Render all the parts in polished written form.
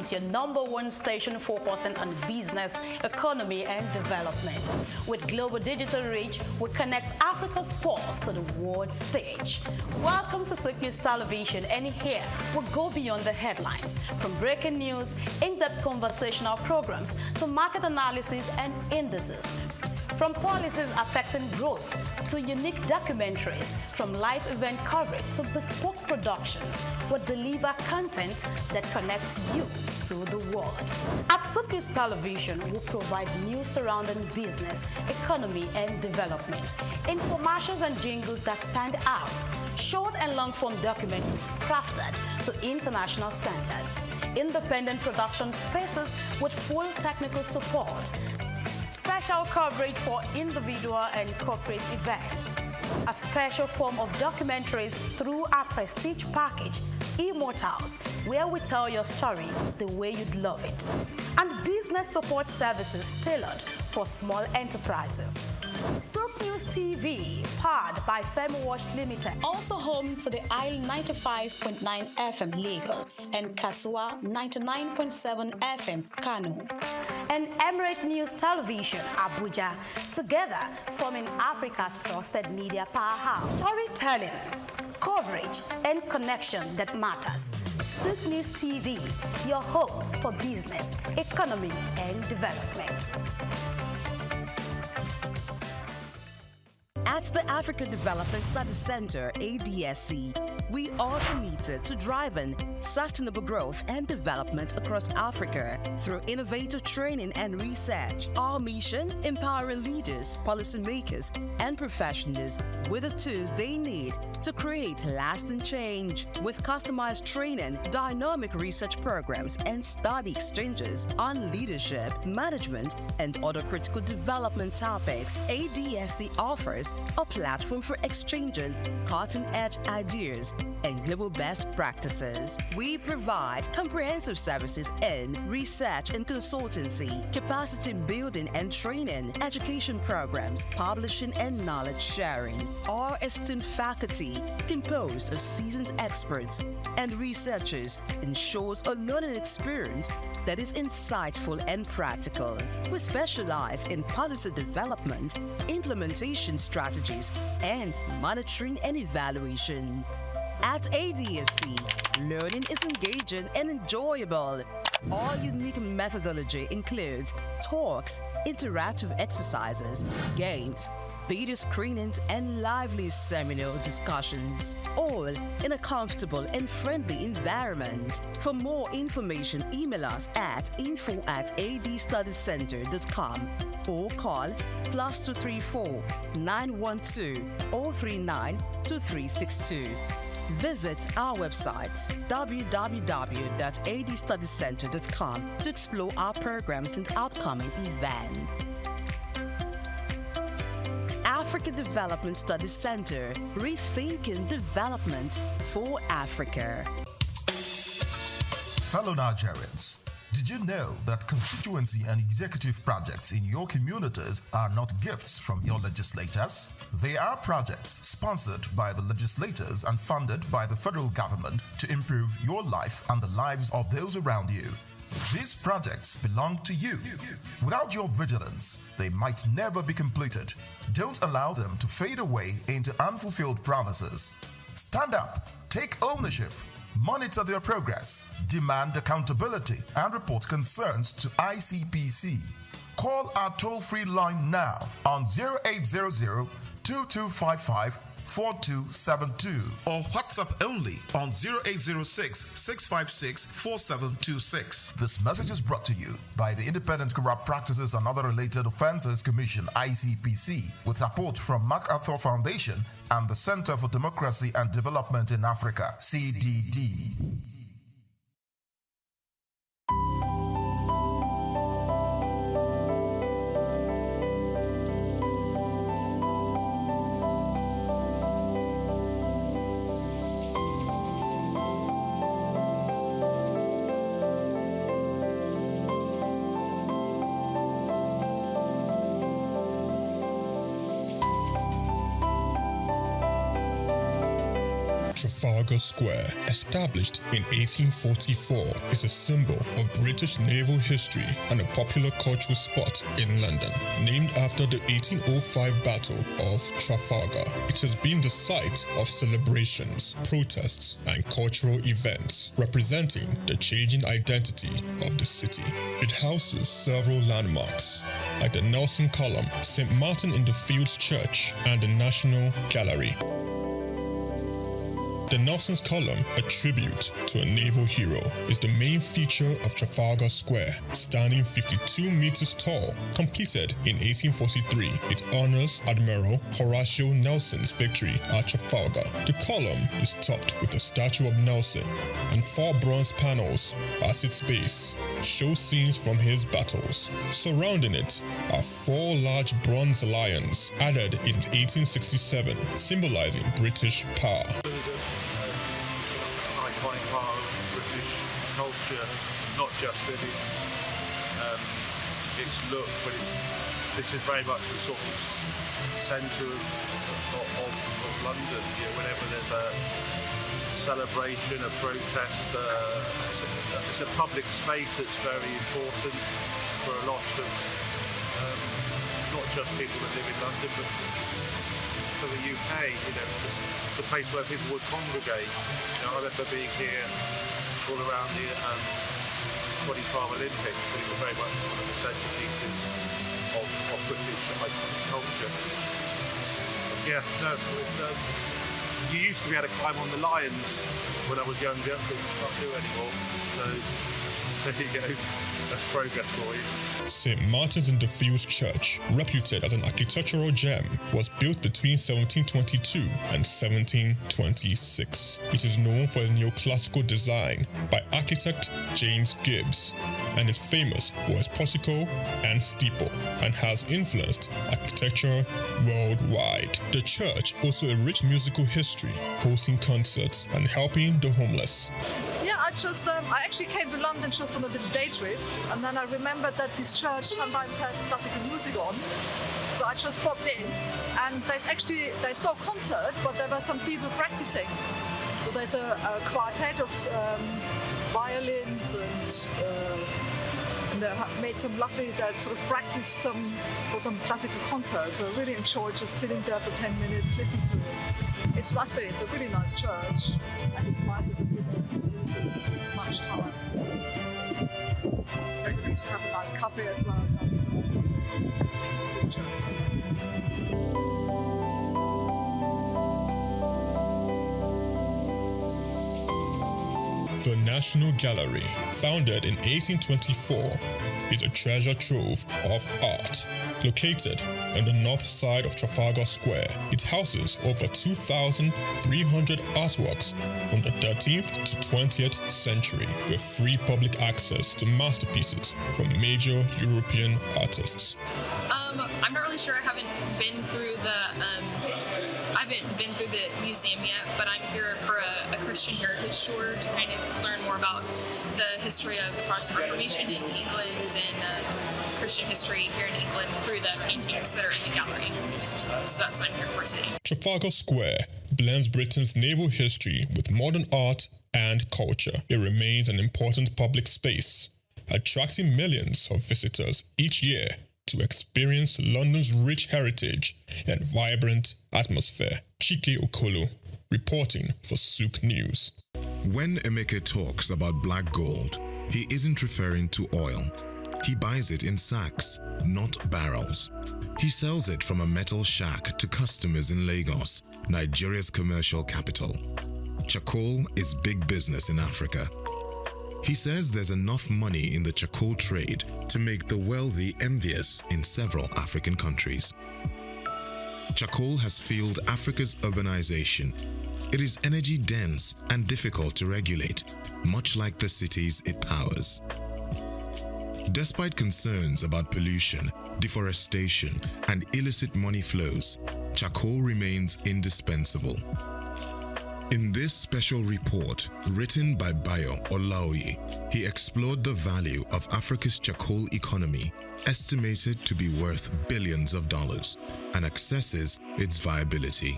is your #1 station focusing on business, economy, and development. With global digital reach, we connect Africa's pulse to the world stage. Welcome to SOUQ News Television, and here we go beyond the headlines, from breaking news, in-depth conversational programs, to market analysis and indices. From policies affecting growth to unique documentaries, from live event coverage to bespoke productions, we deliver content that connects you to the world. At SOUQ News Television, we provide news surrounding business, economy, and development, infomercials and jingles that stand out, short and long-form documentaries crafted to international standards, independent production spaces with full technical support, special coverage for individual and corporate events, a special form of documentaries through our prestige package, Immortals, where we tell your story the way you'd love it, and business support services tailored for small enterprises. SOUQ News TV, powered by FemWatch Limited, also home to the Isle 95.9 FM Lagos and Kasua 99.7 FM Kano, and Emirate News Television Abuja, together forming Africa's trusted media powerhouse. Storytelling, coverage, and connection that matters. SOUQ News TV, your home for business, economy, and development. At the Africa Development Studies Center, ADSC, we are committed to driving sustainable growth and development across Africa through innovative training and research. Our mission: empowering leaders, policymakers, and professionals with the tools they need to create lasting change. With customized training, dynamic research programs, and study exchanges on leadership, management, and other critical development topics, ADSC offers a platform for exchanging cutting-edge ideas and global best practices. We provide comprehensive services in research and consultancy, capacity building and training, education programs, publishing, and knowledge sharing. Our esteemed faculty, composed of seasoned experts and researchers, ensures a learning experience that is insightful and practical. We specialize in policy development, implementation strategies, and monitoring and evaluation. At ADSC, learning is engaging and enjoyable. Our unique methodology includes talks, interactive exercises, games, video screenings, and lively seminar discussions, all in a comfortable and friendly environment. For more information, email us at info@adstudiescenter.com or call +234 912 039 2362. Visit our website www.adstudiescenter.com to explore our programs and upcoming events. Africa Development Studies Center, rethinking development for Africa. Fellow Nigerians, did you know that constituency and executive projects in your communities are not gifts from your legislators? They are projects sponsored by the legislators and funded by the federal government to improve your life and the lives of those around you. These projects belong to you. Without your vigilance, they might never be completed. Don't allow them to fade away into unfulfilled promises. Stand up, take ownership, monitor their progress, demand accountability, and report concerns to ICPC. Call our toll-free line now on 0800 2255 4272 or WhatsApp only on 0806 656 4726. This message is brought to you by the Independent Corrupt Practices and Other Related Offences Commission, ICPC, with support from MacArthur Foundation and the Center for Democracy and Development in Africa, CDD. Trafalgar Square, established in 1844, is a symbol of British naval history and a popular cultural spot in London. Named after the 1805 Battle of Trafalgar, it has been the site of celebrations, protests, and cultural events, representing the changing identity of the city. It houses several landmarks, like the Nelson Column, St. Martin in the Fields Church, and the National Gallery. The Nelson's Column, a tribute to a naval hero, is the main feature of Trafalgar Square. Standing 52 meters tall, completed in 1843, it honors Admiral Horatio Nelson's victory at Trafalgar. The column is topped with a statue of Nelson, and 4 bronze panels at its base show scenes from his battles. Surrounding it are 4 large bronze lions added in 1867, symbolizing British power. Iconic part of British culture, not just in its look, but this is very much the sort of centre of London. You know, whenever there's a celebration, a protest, it's a public space that's very important for a lot of not just people that live in London, but for the UK. You know, it's a place where people would congregate. You know, I remember being here all around the 25 Olympics, but it was very much one of the centerpieces of British culture. Yeah, no, you used to be able to climb on the lions when I was younger, but you can't do anymore. So there you go. That's progress for you. St. Martin's in the Fields Church, reputed as an architectural gem, was built between 1722 and 1726. It is known for its neoclassical design by architect James Gibbs, and is famous for its portico and steeple, and has influenced architecture worldwide. The church also a rich musical history, hosting concerts and helping the homeless. Yeah, I actually came to London just on a little day trip, and then I remembered that this church sometimes has classical music on, so I just popped in, and there's no concert, but there were some people practicing. So there's a quartet of violins, and they made some lovely, sort of practice for some classical concerts. So I really enjoyed just sitting there for 10 minutes listening to it. It's lovely. It's a really nice church, and it's nice that people don't use it much time. So maybe we should have a nice coffee as well. The National Gallery, founded in 1824, is a treasure trove of art. Located on the north side of Trafalgar Square, it houses over 2,300 artworks from the 13th to 20th century, with free public access to masterpieces from major European artists. I'm not really sure. I haven't been through the museum yet, but I'm here for a Christian heritage tour to kind of learn more about the history of the Protestant Reformation in England and Christian history here in England through the paintings that are in the gallery. So that's what I'm here for today. Trafalgar Square blends Britain's naval history with modern art and culture. It remains an important public space, attracting millions of visitors each year to experience London's rich heritage and vibrant atmosphere. Chike Okolo, reporting for SOUQ News. When Emeka talks about black gold, he isn't referring to oil. He buys it in sacks, not barrels. He sells it from a metal shack to customers in Lagos, Nigeria's commercial capital. Charcoal is big business in Africa. He says there's enough money in the charcoal trade to make the wealthy envious in several African countries. Charcoal has fueled Africa's urbanization. It is energy dense and difficult to regulate, much like the cities it powers. Despite concerns about pollution, deforestation, and illicit money flows, charcoal remains indispensable. In this special report, written by Bayo Olaoye, he explored the value of Africa's charcoal economy, estimated to be worth billions of dollars, and assesses its viability.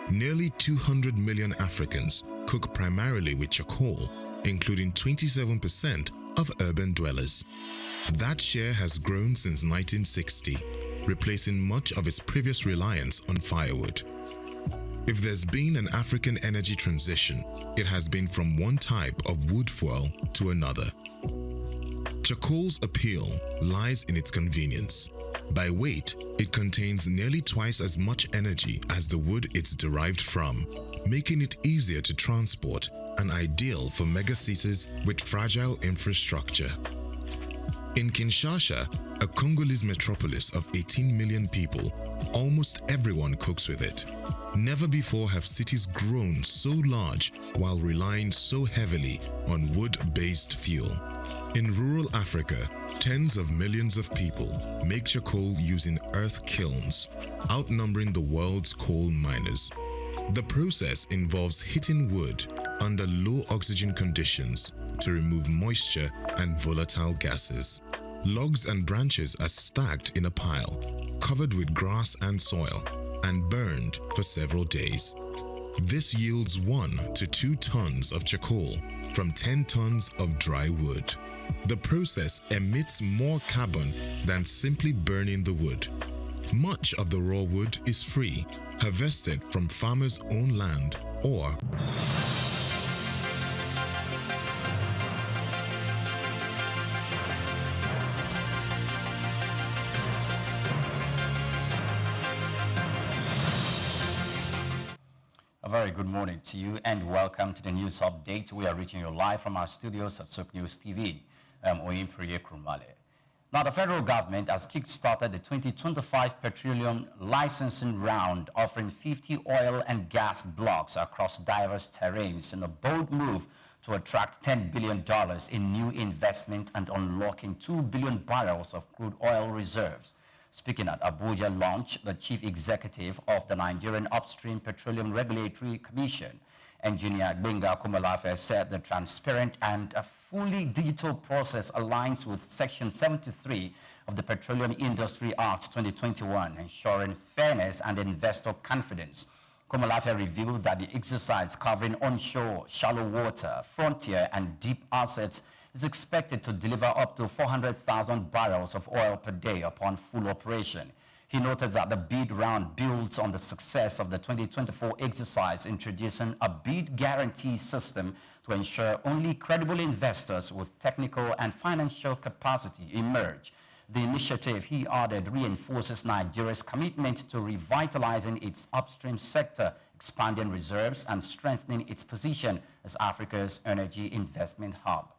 Nearly 200 million Africans cook primarily with charcoal, including 27% of urban dwellers. That share has grown since 1960, replacing much of its previous reliance on firewood. If there's been an African energy transition, it has been from one type of wood fuel to another. Charcoal's appeal lies in its convenience. By weight, it contains nearly twice as much energy as the wood it's derived from, making it easier to transport and ideal for megacities with fragile infrastructure. In Kinshasa, a Congolese metropolis of 18 million people, almost everyone cooks with it. Never before have cities grown so large while relying so heavily on wood-based fuel. In rural Africa, tens of millions of people make charcoal using earth kilns, outnumbering the world's coal miners. The process involves heating wood under low oxygen conditions to remove moisture and volatile gases. Logs and branches are stacked in a pile, covered with grass and soil, and burned for several days. This yields 1 to 2 tons of charcoal from 10 tons of dry wood. The process emits more carbon than simply burning the wood. Much of the raw wood is free, harvested from farmers' own land or A very good morning to you and welcome to the news update. We are reaching you live from our studios at SOUQ News TV. I'm Oyin Priye Krumale. Now, the federal government has kick-started the 2025 petroleum licensing round, offering 50 oil and gas blocks across diverse terrains in a bold move to attract $10 billion in new investment and unlocking 2 billion barrels of crude oil reserves. Speaking at Abuja launch, the chief executive of the Nigerian Upstream Petroleum Regulatory Commission, Engineer Gbenga Komolafe, said the transparent and a fully digital process aligns with Section 73 of the Petroleum Industry Act 2021, ensuring fairness and investor confidence. Komolafe revealed that the exercise covering onshore, shallow water, frontier, and deep assets is expected to deliver up to 400,000 barrels of oil per day upon full operation. He noted that the bid round builds on the success of the 2024 exercise, introducing a bid guarantee system to ensure only credible investors with technical and financial capacity emerge. The initiative, he added, reinforces Nigeria's commitment to revitalizing its upstream sector, expanding reserves, and strengthening its position as Africa's energy investment hub.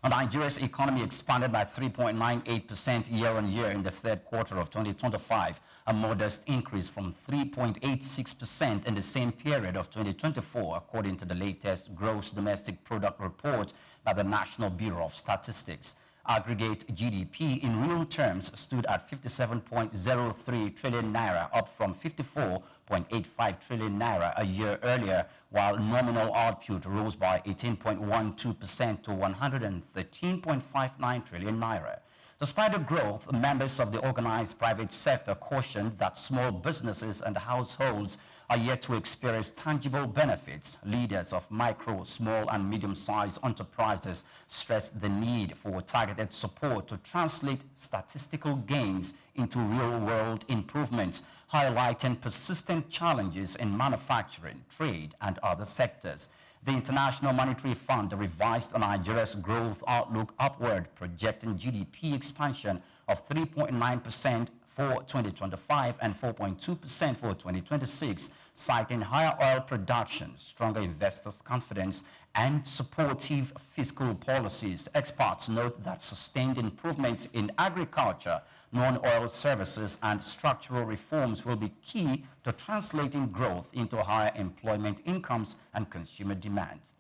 Nigeria's economy expanded by 3.98% year-on-year in the third quarter of 2025, a modest increase from 3.86% in the same period of 2024, according to the latest gross domestic product report by the National Bureau of Statistics. Aggregate GDP in real terms stood at 57.03 trillion naira, up from 54.85 trillion naira a year earlier, while nominal output rose by 18.12% to 113.59 trillion naira. Despite the growth, members of the organized private sector cautioned that small businesses and households are yet to experience tangible benefits. Leaders of micro, small, and medium-sized enterprises stressed the need for targeted support to translate statistical gains into real-world improvements, highlighting persistent challenges in manufacturing, trade, and other sectors. The International Monetary Fund revised Nigeria's growth outlook upward, projecting GDP expansion of 3.9% for 2025 and 4.2% for 2026, citing higher oil production, stronger investors' confidence, and supportive fiscal policies. Experts note that sustained improvements in agriculture, non-oil services, and structural reforms will be key to translating growth into higher employment incomes and consumer demands.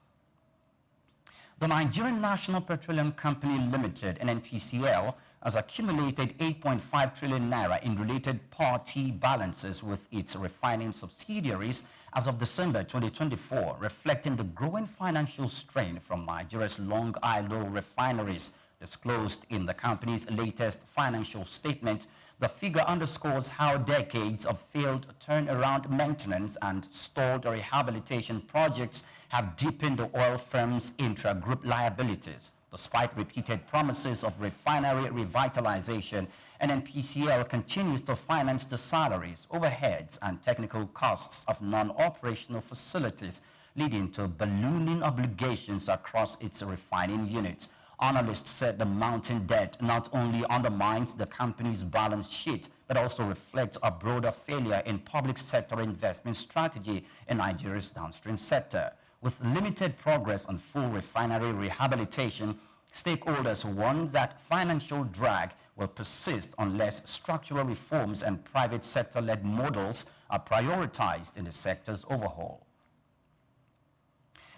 The Nigerian National Petroleum Company Limited, NNPCL, has accumulated 8.5 trillion naira in related party balances with its refining subsidiaries as of December 2024, reflecting the growing financial strain from Nigeria's long idle refineries. Disclosed in the company's latest financial statement, The figure underscores how decades of failed turnaround maintenance and stalled rehabilitation projects have deepened the oil firm's intra-group liabilities. Despite repeated promises of refinery revitalization, NNPCL continues to finance the salaries, overheads, and technical costs of non-operational facilities, leading to ballooning obligations across its refining units. Analysts said the mounting debt not only undermines the company's balance sheet, but also reflects a broader failure in public sector investment strategy in Nigeria's downstream sector. With limited progress on full refinery rehabilitation, stakeholders warn that financial drag will persist unless structural reforms and private sector-led models are prioritized in the sector's overhaul.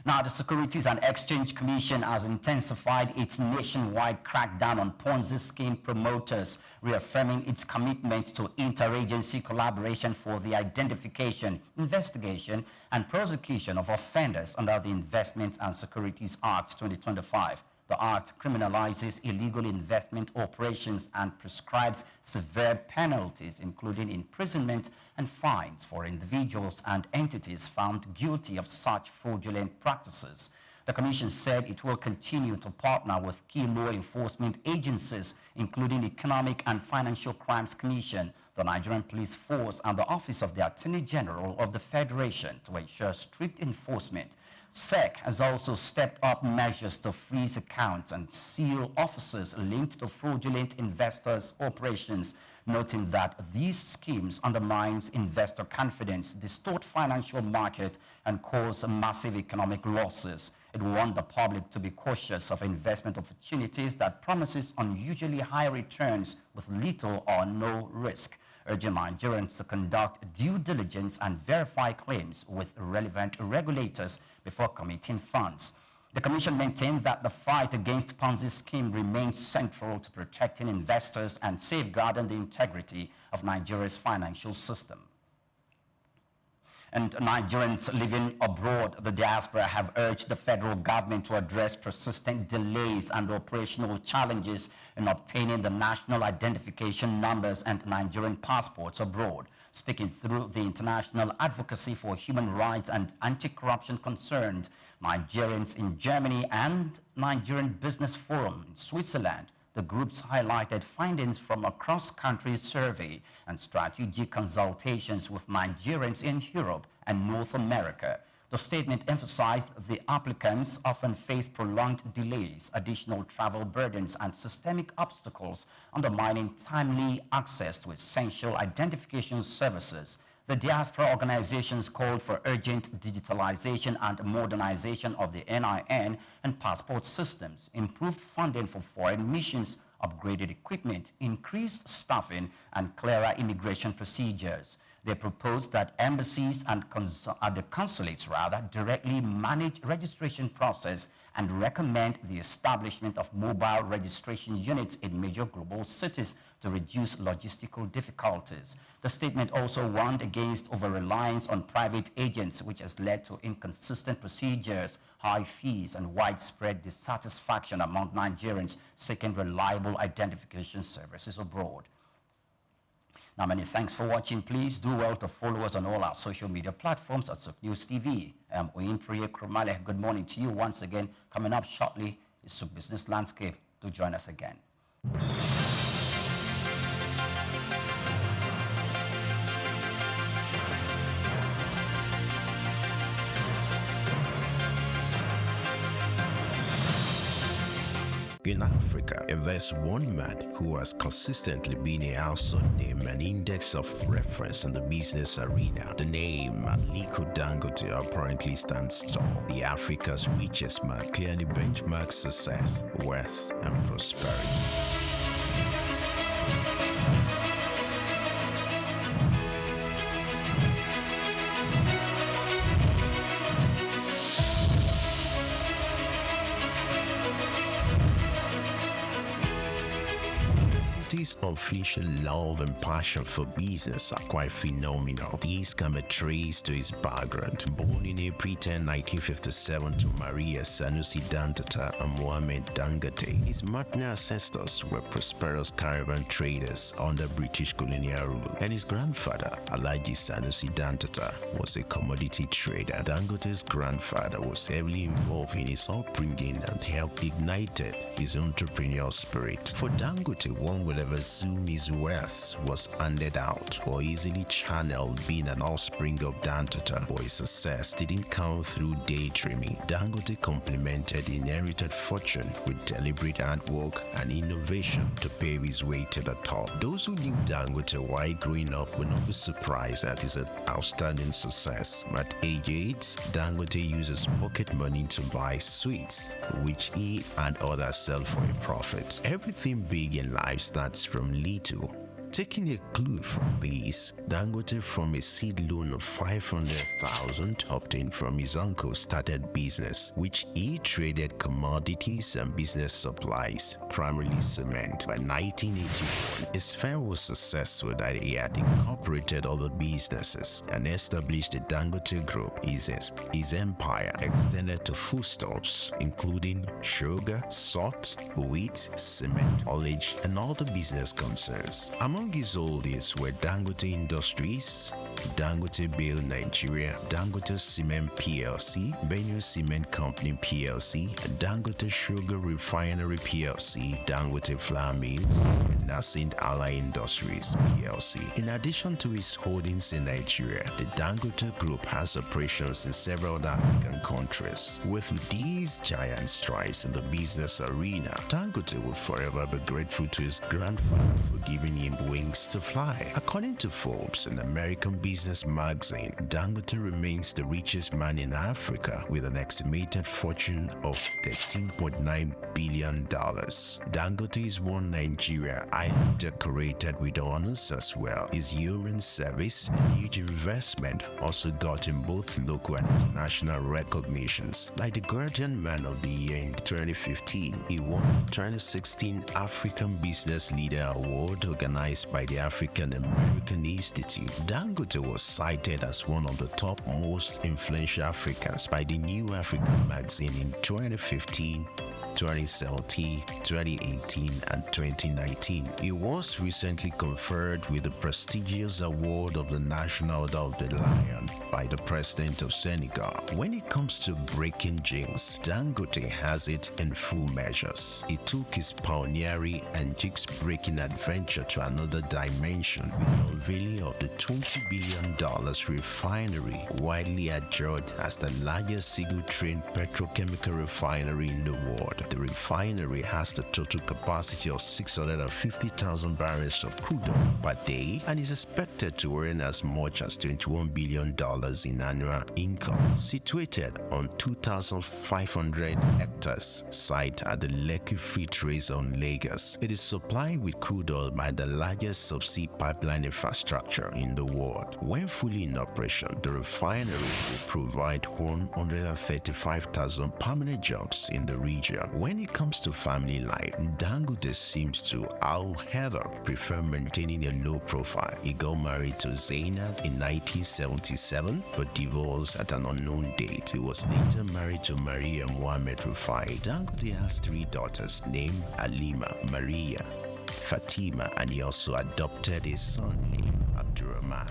Now, the Securities and Exchange Commission has intensified its nationwide crackdown on Ponzi scheme promoters, reaffirming its commitment to interagency collaboration for the identification, investigation, and prosecution of offenders under the Investments and Securities Act 2025. The Act criminalizes illegal investment operations and prescribes severe penalties, including imprisonment and fines for individuals and entities found guilty of such fraudulent practices. The Commission said it will continue to partner with key law enforcement agencies, including Economic and Financial Crimes Commission, the Nigerian Police Force, and the Office of the Attorney General of the Federation to ensure strict enforcement. SEC has also stepped up measures to freeze accounts and seal offices linked to fraudulent investors' operations, noting that these schemes undermines investor confidence, distort financial market, and cause massive economic losses. It warned the public to be cautious of investment opportunities that promises unusually high returns with little or no risk, urging Nigerians to conduct due diligence and verify claims with relevant regulators before committing funds. The Commission maintains that the fight against Ponzi scheme remains central to protecting investors and safeguarding the integrity of Nigeria's financial system. And Nigerians living abroad, the diaspora, have urged the federal government to address persistent delays and operational challenges in obtaining the national identification numbers and Nigerian passports abroad. Speaking through the International Advocacy for Human Rights and Anti-Corruption Concerned Nigerians in Germany and Nigerian Business Forum in Switzerland, the groups highlighted findings from a cross-country survey and strategic consultations with Nigerians in Europe and North America. The statement emphasized the applicants often face prolonged delays, additional travel burdens, and systemic obstacles, undermining timely access to essential identification services. The diaspora organizations called for urgent digitalization and modernization of the NIN and passport systems, improved funding for foreign missions, upgraded equipment, increased staffing, and clearer immigration procedures. They proposed that embassies and the consulates directly manage registration process and recommend the establishment of mobile registration units in major global cities to reduce logistical difficulties. The statement also warned against over-reliance on private agents, which has led to inconsistent procedures, high fees, and widespread dissatisfaction among Nigerians seeking reliable identification services abroad. Now, many thanks for watching. Please do well to follow us on all our social media platforms at SOUQ News TV. I'm Oyin Krumale. Good morning to you once again. Coming up shortly is SOUQ Business Landscape. Do join us again. In Africa, and there's one man who has consistently been a household name, an index of reference in the business arena. The name Aliko Dangote apparently stands tall. The Africa's richest man clearly benchmarks success, wealth, and prosperity. Dangote's unflinching love and passion for business are quite phenomenal. These can be traced to his background. Born in April 10, 1957 to Maria Sanusi Dantata and Mohammed Dangote, his maternal ancestors were prosperous caravan traders under British colonial rule, and his grandfather, Alhaji Sanusi Dantata, was a commodity trader. Dangote's grandfather was heavily involved in his upbringing and helped ignited his entrepreneurial spirit. For Dangote, one will ever assume his wealth was handed out or easily channeled. Being an offspring of Dantata, for his success didn't come through daydreaming. Dangote complemented inherited fortune with deliberate hard work and innovation to pave his way to the top. Those who knew Dangote while growing up will not be surprised at his outstanding success. At age 8, Dangote uses pocket money to buy sweets, which he and others sell for a profit. Everything big in life starts from little. Taking a clue from this, Dangote, from a seed loan of 500,000 obtained from his uncle, started business, which he traded commodities and business supplies, primarily cement. By 1981, his firm was successful that he had incorporated other businesses and established the Dangote Group. His empire extended to foodstuffs, including sugar, salt, wheat, cement, haulage, and other business concerns. Among his holdings were Dangote Industries, Dangote Bale Nigeria, Dangote Cement PLC, Benue Cement Company PLC, Dangote Sugar Refinery PLC, Dangote Flour Mills, and Nascent Ally Industries PLC. In addition to his holdings in Nigeria, the Dangote Group has operations in several other African countries. With these giant strides in the business arena, Dangote will forever be grateful to his grandfather for giving him wings to fly. According to Forbes, an American business magazine, Dangote remains the richest man in Africa with an estimated fortune of $13.9 billion. Dangote is one Nigeria, highly decorated with honors as well. His urine service and huge investment also got him both local and international recognitions. Like the Guardian Man of the Year in 2015, he won the 2016 African Business Leader Award organized by the African American Institute. Dangote was cited as one of the top most influential Africans by the New African magazine in 2015, 2017, 2018, and 2019. He was recently conferred with the prestigious award of the National Order of the Lion by the President of Senegal. When it comes to breaking jinx, Dangote has it in full measures. He took his pioneering and jinx-breaking adventure to another dimension with the unveiling of the $20 billion refinery, widely adjudged as the largest single-train petrochemical refinery in the world. The refinery has the total capacity of 650,000 barrels of crude oil per day and is expected to earn as much as $21 billion in annual income. Situated on 2,500 hectares site at the Lekki Free Trade Zone, Lagos, it is supplied with crude oil by the largest subsea pipeline infrastructure in the world. When fully in operation, the refinery will provide 135,000 permanent jobs in the region. When it comes to family life, Dangote seems to, however, prefer maintaining a low profile. He got married to Zainab in 1977 but divorced at an unknown date. He was later married to Maria Mohammed Rufai. Dangote has 3 daughters named Halima, Maria, Fatima, and he also adopted a son named Abdurrahman.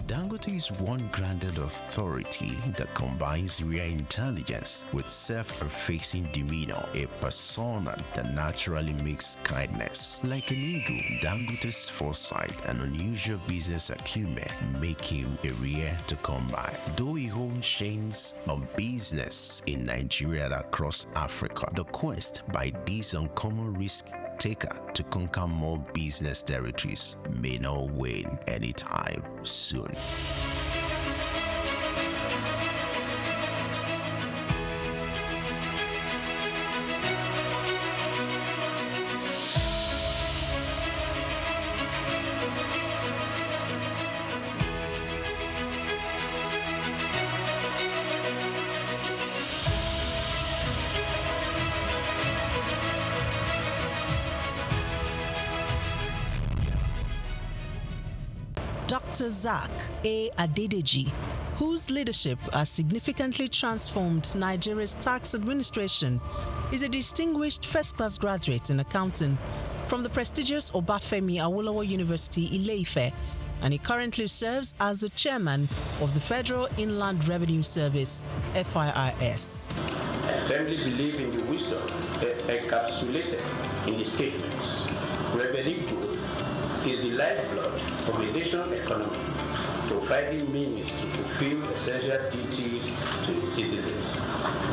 Dangote is one grounded authority that combines real intelligence with self-effacing demeanor, a persona that naturally makes kindness. Like an eagle, Dangote's foresight and unusual business acumen make him a rare to come by. Though he owns chains of business in Nigeria and across Africa, the quest by this uncommon risk taker to conquer more business territories may not wane anytime soon. Dr. SOUQ A. Adedeji, whose leadership has significantly transformed Nigeria's tax administration, is a distinguished first-class graduate in accounting from the prestigious Obafemi Awolowo University, Ile-Ife, and he currently serves as the chairman of the Federal Inland Revenue Service, FIRS. I firmly believe in the wisdom encapsulated in the statements. Revenue growth is the lifeblood of a nation's economy, providing means to fulfill essential duties to its citizens.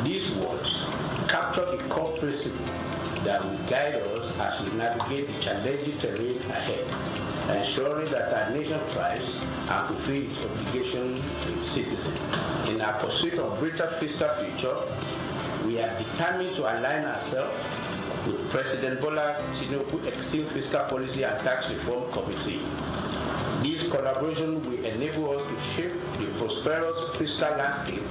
These words capture the core principle that will guide us as we navigate the challenging terrain ahead, ensuring that our nation thrives and fulfills its obligations to its citizens. In our pursuit of greater fiscal future, we are determined to align ourselves with President Bola Tinubu's Extreme Fiscal Policy and Tax Reform Committee. This collaboration will enable us to shape the prosperous fiscal landscape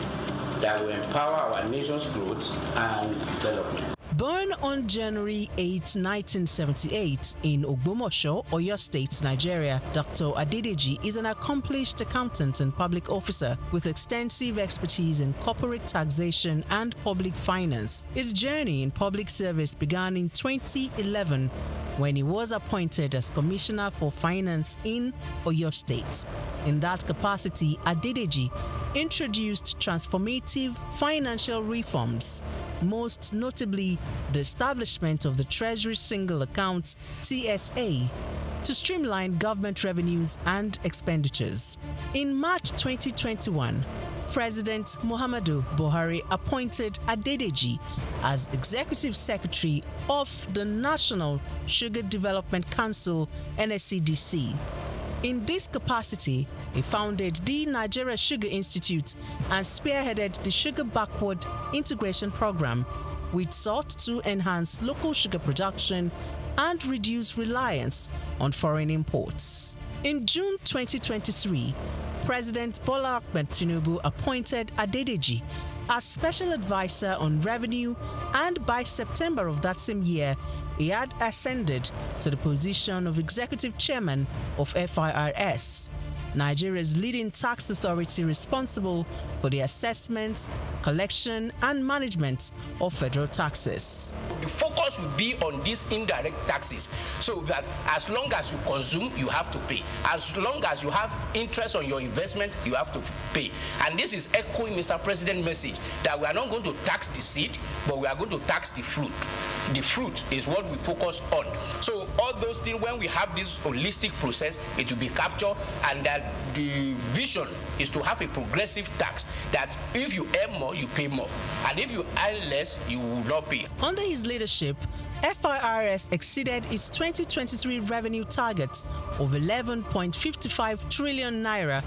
that will empower our nation's growth and development. Born on January 8, 1978 in Ogbomoso, Oyo State, Nigeria, Dr. Adedeji is an accomplished accountant and public officer with extensive expertise in corporate taxation and public finance. His journey in public service began in 2011 when he was appointed as Commissioner for Finance in Oyo State. In that capacity, Adedeji introduced transformative financial reforms, most notably the establishment of the Treasury Single Account (TSA) to streamline government revenues and expenditures. In March 2021, President Muhammadu Buhari appointed Adedeji as Executive Secretary of the National Sugar Development Council (NSCDC). In this capacity, he founded the Nigeria Sugar Institute and spearheaded the Sugar Backward Integration Program, which sought to enhance local sugar production and reduce reliance on foreign imports. In June 2023, President Bola Ahmed Tinubu appointed Adedeji as Special Advisor on Revenue, and by September of that same year, he had ascended to the position of Executive Chairman of FIRS, Nigeria's leading tax authority responsible for the assessment, collection, and management of federal taxes. The focus will be on these indirect taxes, so that as long as you consume, you have to pay. As long as you have interest on your investment, you have to pay. And this is echoing Mr. President's message that we are not going to tax the seed, but we are going to tax the fruit. The fruit is what we focus on. So all those things, when we have this holistic process, it will be captured, and that the vision is to have a progressive tax, that if you earn more, you pay more, and if you earn less, you will not pay. Under his leadership, FIRS exceeded its 2023 revenue target of 11.55 trillion naira.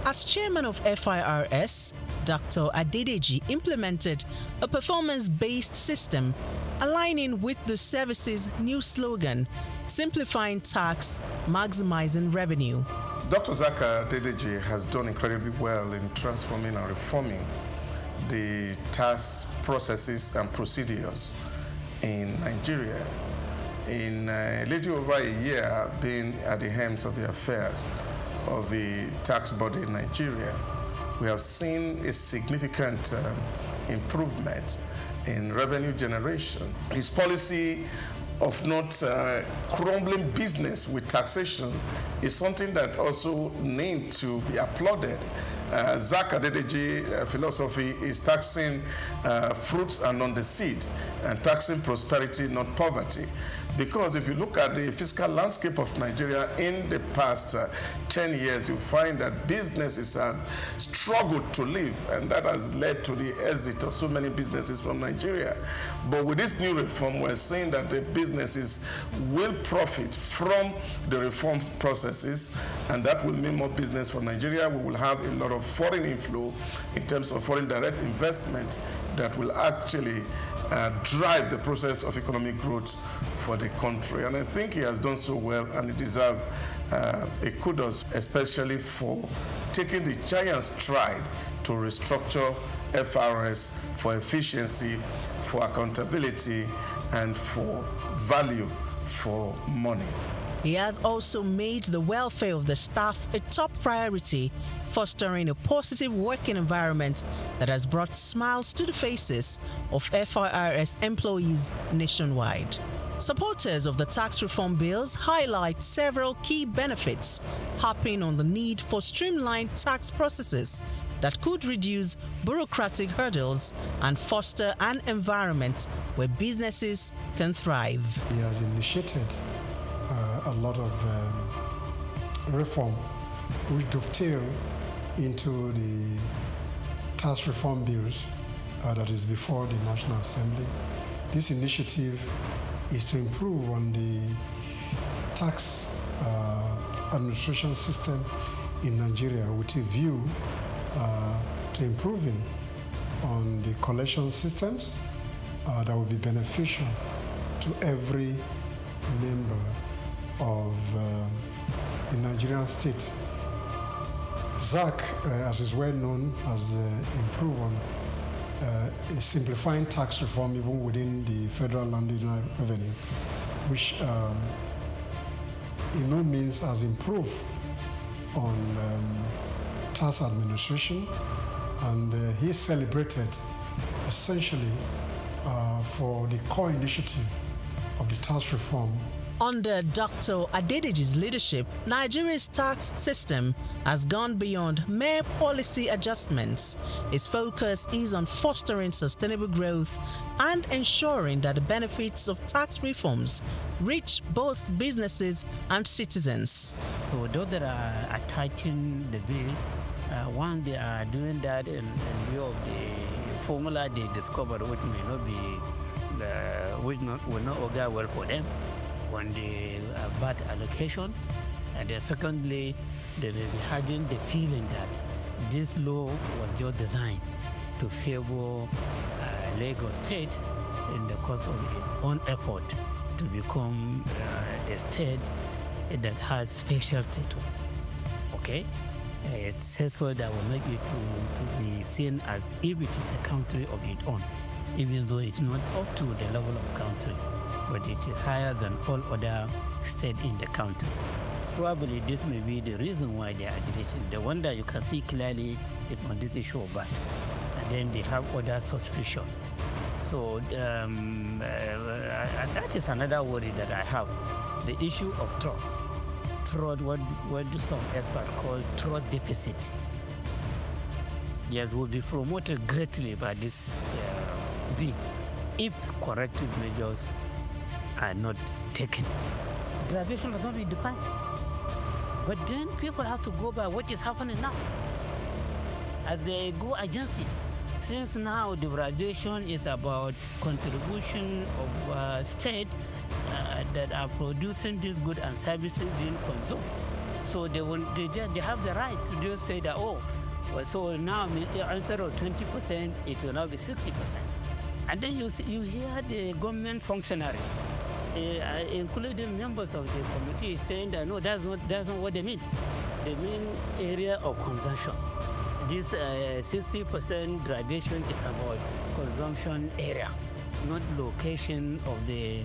As chairman of FIRS, Dr. Adedeji implemented a performance-based system aligning with the service's new slogan, simplifying tax, maximizing revenue. Dr. SOUQ Adedeji has done incredibly well in transforming and reforming the tax processes and procedures in Nigeria. In a little over a year being at the helms of the affairs of the tax body in Nigeria, we have seen a significant improvement in revenue generation. His policy of not crumbling business with taxation is something that also needs to be applauded. SOUQ Adedeji philosophy is taxing fruits and not the seed, and taxing prosperity, not poverty. Because if you look at the fiscal landscape of Nigeria in the past 10 years, you find that businesses have struggled to live, and that has led to the exit of so many businesses from Nigeria. But with this new reform, we're saying that the businesses will profit from the reform processes, and that will mean more business for Nigeria. We will have a lot of foreign inflow in terms of foreign direct investment that will actually drive the process of economic growth for the country. And I think he has done so well, and he deserves a kudos, especially for taking the giant stride to restructure FIRS for efficiency, for accountability, and for value for money. He has also made the welfare of the staff a top priority, fostering a positive working environment that has brought smiles to the faces of FIRS employees nationwide. Supporters of the tax reform bills highlight several key benefits, harping on the need for streamlined tax processes that could reduce bureaucratic hurdles and foster an environment where businesses can thrive. He has initiated a lot of reform which dovetail into the tax reform bills that is before the National Assembly. This initiative is to improve on the tax administration system in Nigeria with a view to improving on the collection systems that will be beneficial to every member of the Nigerian state. SOUQ, as is well known, has improved on simplifying tax reform even within the federal landowner revenue, which in no means has improved on tax administration, and he celebrated essentially for the core initiative of the tax reform. Under Dr. Adedeji's leadership, Nigeria's tax system has gone beyond mere policy adjustments. Its focus is on fostering sustainable growth and ensuring that the benefits of tax reforms reach both businesses and citizens. So those that are attacking the bill, one, they are doing that in view of the formula they discovered, which may not be, will not augur well for them when the bad allocation. And then secondly, they may be having the feeling that this law was just designed to favor Lagos State in the course of its own effort to become a state that has special status. Okay? It says so that will make it to be seen as if it is a country of its own, even though it's not up to the level of country, but it is higher than all other states in the country. Probably this may be the reason why they are agitating. The one that you can see clearly is on this issue of VAT, and then they have other suspicion. So that is another worry that I have, the issue of trust. Trust, what do some experts call trust deficit. Yes, will be promoted greatly by this if corrective measures are not taken. Graduation has not been defined. But then people have to go by what is happening now. As they go against it. Since now the graduation is about contribution of state that are producing these goods and services being consumed. So they have the right to just say that, oh, so now instead of 20%, it will now be 60%. And then you hear the government functionaries, including members of the committee, saying that no, that's not what they mean. They mean area of consumption. This 60% graduation is about consumption area, not location of the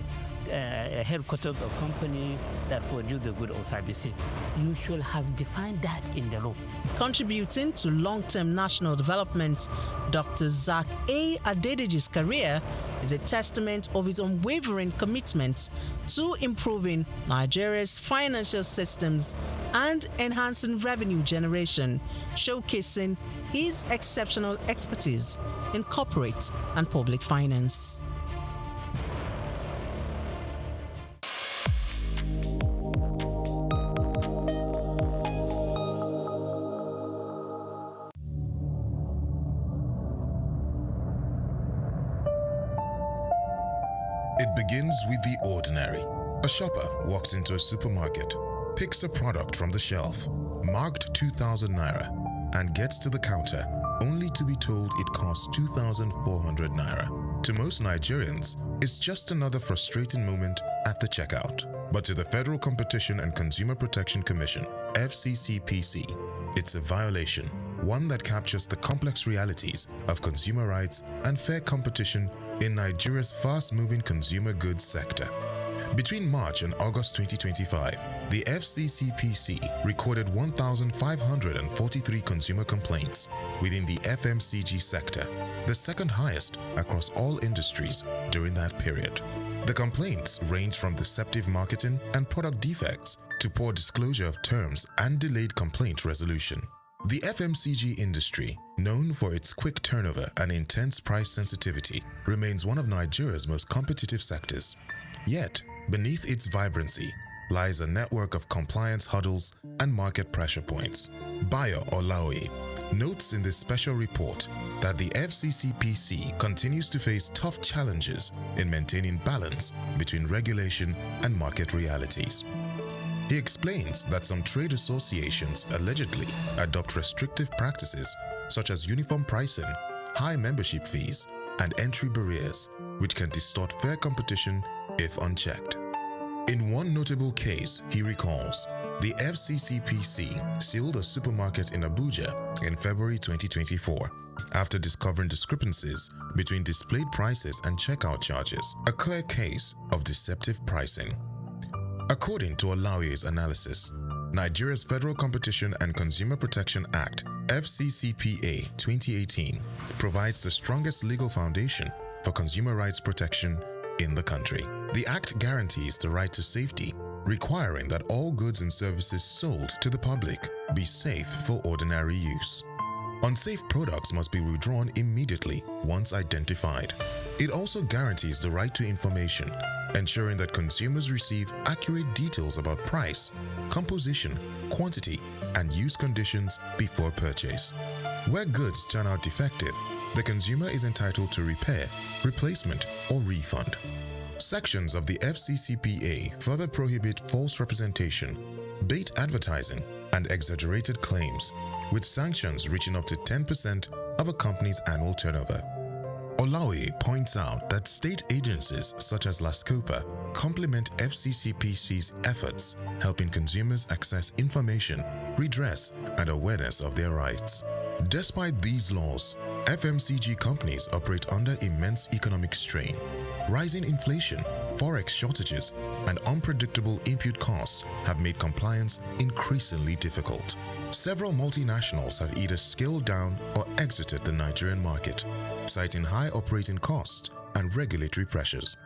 headquarters of company that produce the good or services. You should have defined that in the law. Contributing to long-term national development, Dr. SOUQ Adedeji's career is a testament of his unwavering commitment to improving Nigeria's financial systems and enhancing revenue generation, showcasing his exceptional expertise in corporate and public finance. It begins with the ordinary. A shopper walks into a supermarket, picks a product from the shelf, marked 2,000 naira, and gets to the counter only to be told it costs 2,400 naira. To most Nigerians, it's just another frustrating moment at the checkout. But to the Federal Competition and Consumer Protection Commission, FCCPC, it's a violation, one that captures the complex realities of consumer rights and fair competition in Nigeria's fast-moving consumer goods sector. Between March and August 2025, the FCCPC recorded 1,543 consumer complaints within the FMCG sector, the second highest across all industries during that period. The complaints range from deceptive marketing and product defects to poor disclosure of terms and delayed complaint resolution. The FMCG industry, known for its quick turnover and intense price sensitivity, remains one of Nigeria's most competitive sectors. Yet, beneath its vibrancy lies a network of compliance hurdles and market pressure points. Bayo Olaoye notes in this special report that the FCCPC continues to face tough challenges in maintaining balance between regulation and market realities. He explains that some trade associations allegedly adopt restrictive practices such as uniform pricing, high membership fees, and entry barriers, which can distort fair competition if unchecked. In one notable case, he recalls, the FCCPC sealed a supermarket in Abuja in February 2024 after discovering discrepancies between displayed prices and checkout charges, a clear case of deceptive pricing. According to Olaoye's analysis, Nigeria's Federal Competition and Consumer Protection Act, FCCPA 2018, provides the strongest legal foundation for consumer rights protection in the country. The Act guarantees the right to safety, requiring that all goods and services sold to the public be safe for ordinary use. Unsafe products must be withdrawn immediately once identified. It also guarantees the right to information, ensuring that consumers receive accurate details about price, composition, quantity, and use conditions before purchase. Where goods turn out defective, the consumer is entitled to repair, replacement, or refund. Sections of the FCCPA further prohibit false representation, bait advertising, and exaggerated claims, with sanctions reaching up to 10% of a company's annual turnover. Olaoye points out that state agencies such as LASCOPA complement FCCPC's efforts, helping consumers access information, redress, and awareness of their rights. Despite these laws, FMCG companies operate under immense economic strain. Rising inflation, forex shortages, and unpredictable input costs have made compliance increasingly difficult. Several multinationals have either scaled down or exited the Nigerian market, citing high operating costs and regulatory pressures.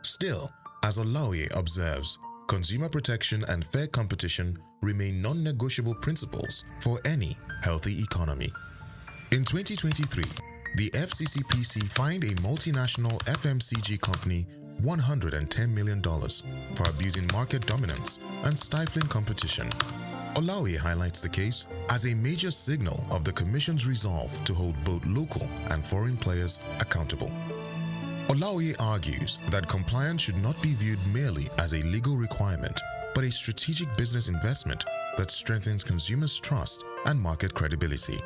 Still, as Olaoye observes, consumer protection and fair competition remain non-negotiable principles for any healthy economy. In 2023, the FCCPC fined a multinational FMCG company $110 million for abusing market dominance and stifling competition. Olaoye highlights the case as a major signal of the Commission's resolve to hold both local and foreign players accountable. Olaoye argues that compliance should not be viewed merely as a legal requirement, but a strategic business investment that strengthens consumers' trust and market credibility.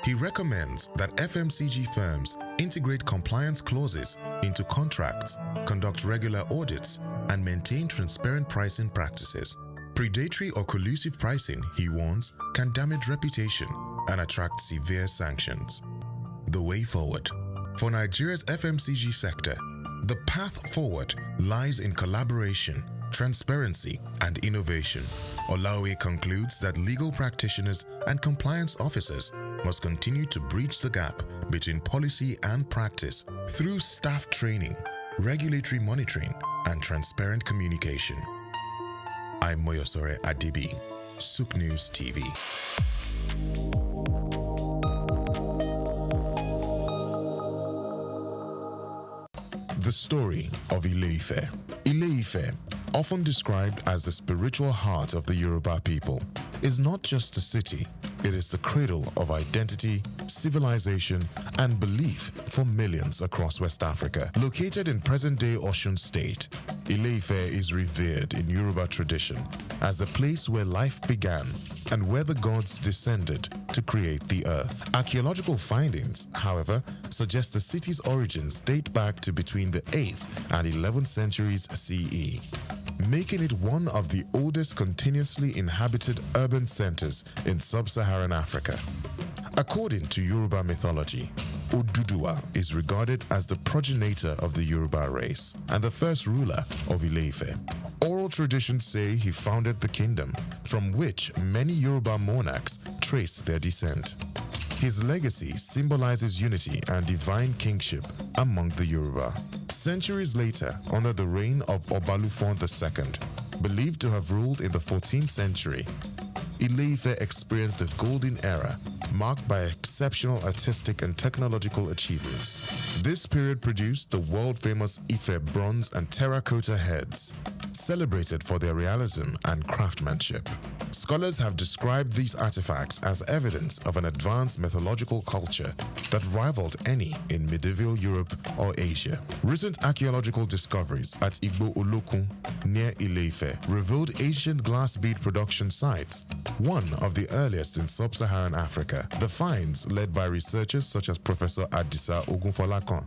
He recommends that FMCG firms integrate compliance clauses into contracts, conduct regular audits, and maintain transparent pricing practices. Predatory or collusive pricing, he warns, can damage reputation and attract severe sanctions. The way forward. For Nigeria's FMCG sector, the path forward lies in collaboration, transparency, and innovation. Olaoye concludes that legal practitioners and compliance officers must continue to bridge the gap between policy and practice through staff training, regulatory monitoring, and transparent communication. I'm Moyosore Adibi, SOUQ News TV. The story of Ile-Ife. Ile-Ife, often described as the spiritual heart of the Yoruba people, is not just a city, it is the cradle of identity, civilization, and belief for millions across West Africa. Located in present-day Osun State, Ile-Ife is revered in Yoruba tradition as the place where life began and where the gods descended to create the earth. Archaeological findings, however, suggest the city's origins date back to between the 8th and 11th centuries CE, making it one of the oldest continuously inhabited urban centers in sub-Saharan Africa. According to Yoruba mythology, Oduduwa is regarded as the progenitor of the Yoruba race and the first ruler of Ile-Ife. Oral traditions say he founded the kingdom, from which many Yoruba monarchs trace their descent. His legacy symbolizes unity and divine kingship among the Yoruba. Centuries later, under the reign of Obalufon II, believed to have ruled in the 14th century, Ile-Ife experienced a golden era marked by exceptional artistic and technological achievements. This period produced the world-famous Ife bronze and terracotta heads, celebrated for their realism and craftsmanship. Scholars have described these artifacts as evidence of an advanced mythological culture that rivaled any in medieval Europe or Asia. Recent archaeological discoveries at Igbo Olokun near Ile-Ife revealed ancient glass bead production sites, one of the earliest in sub-Saharan Africa. The finds, led by researchers such as Professor Adisa Ogunfolakon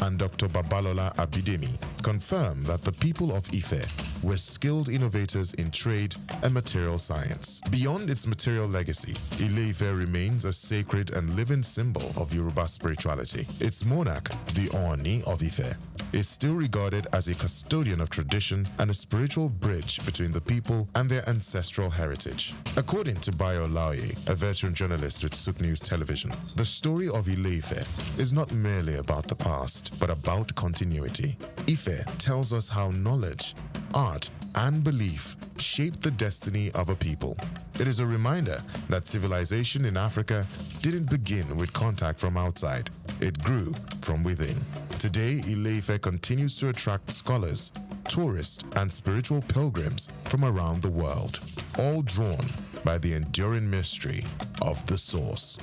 and Dr. Babalola Abidemi, confirm that the people of Ife were skilled innovators in trade and material science. Beyond its material legacy, Ile-Ife remains a sacred and living symbol of Yoruba spirituality. Its monarch, the Oni of Ife, is still regarded as a custodian of tradition and a spiritual bridge between the people and their ancestral heritage. According to Bayo Laoye, a veteran journalist with SOUQ News Television, the story of Ile-Ife is not merely about the past, but about continuity. Ife tells us how knowledge, art, and belief shape the destiny of a people. It is a reminder that civilization in Africa didn't begin with contact from outside. It grew from within. Today, Ile-Ife continues to attract scholars, tourists, and spiritual pilgrims from around the world, all drawn by the enduring mystery of the source.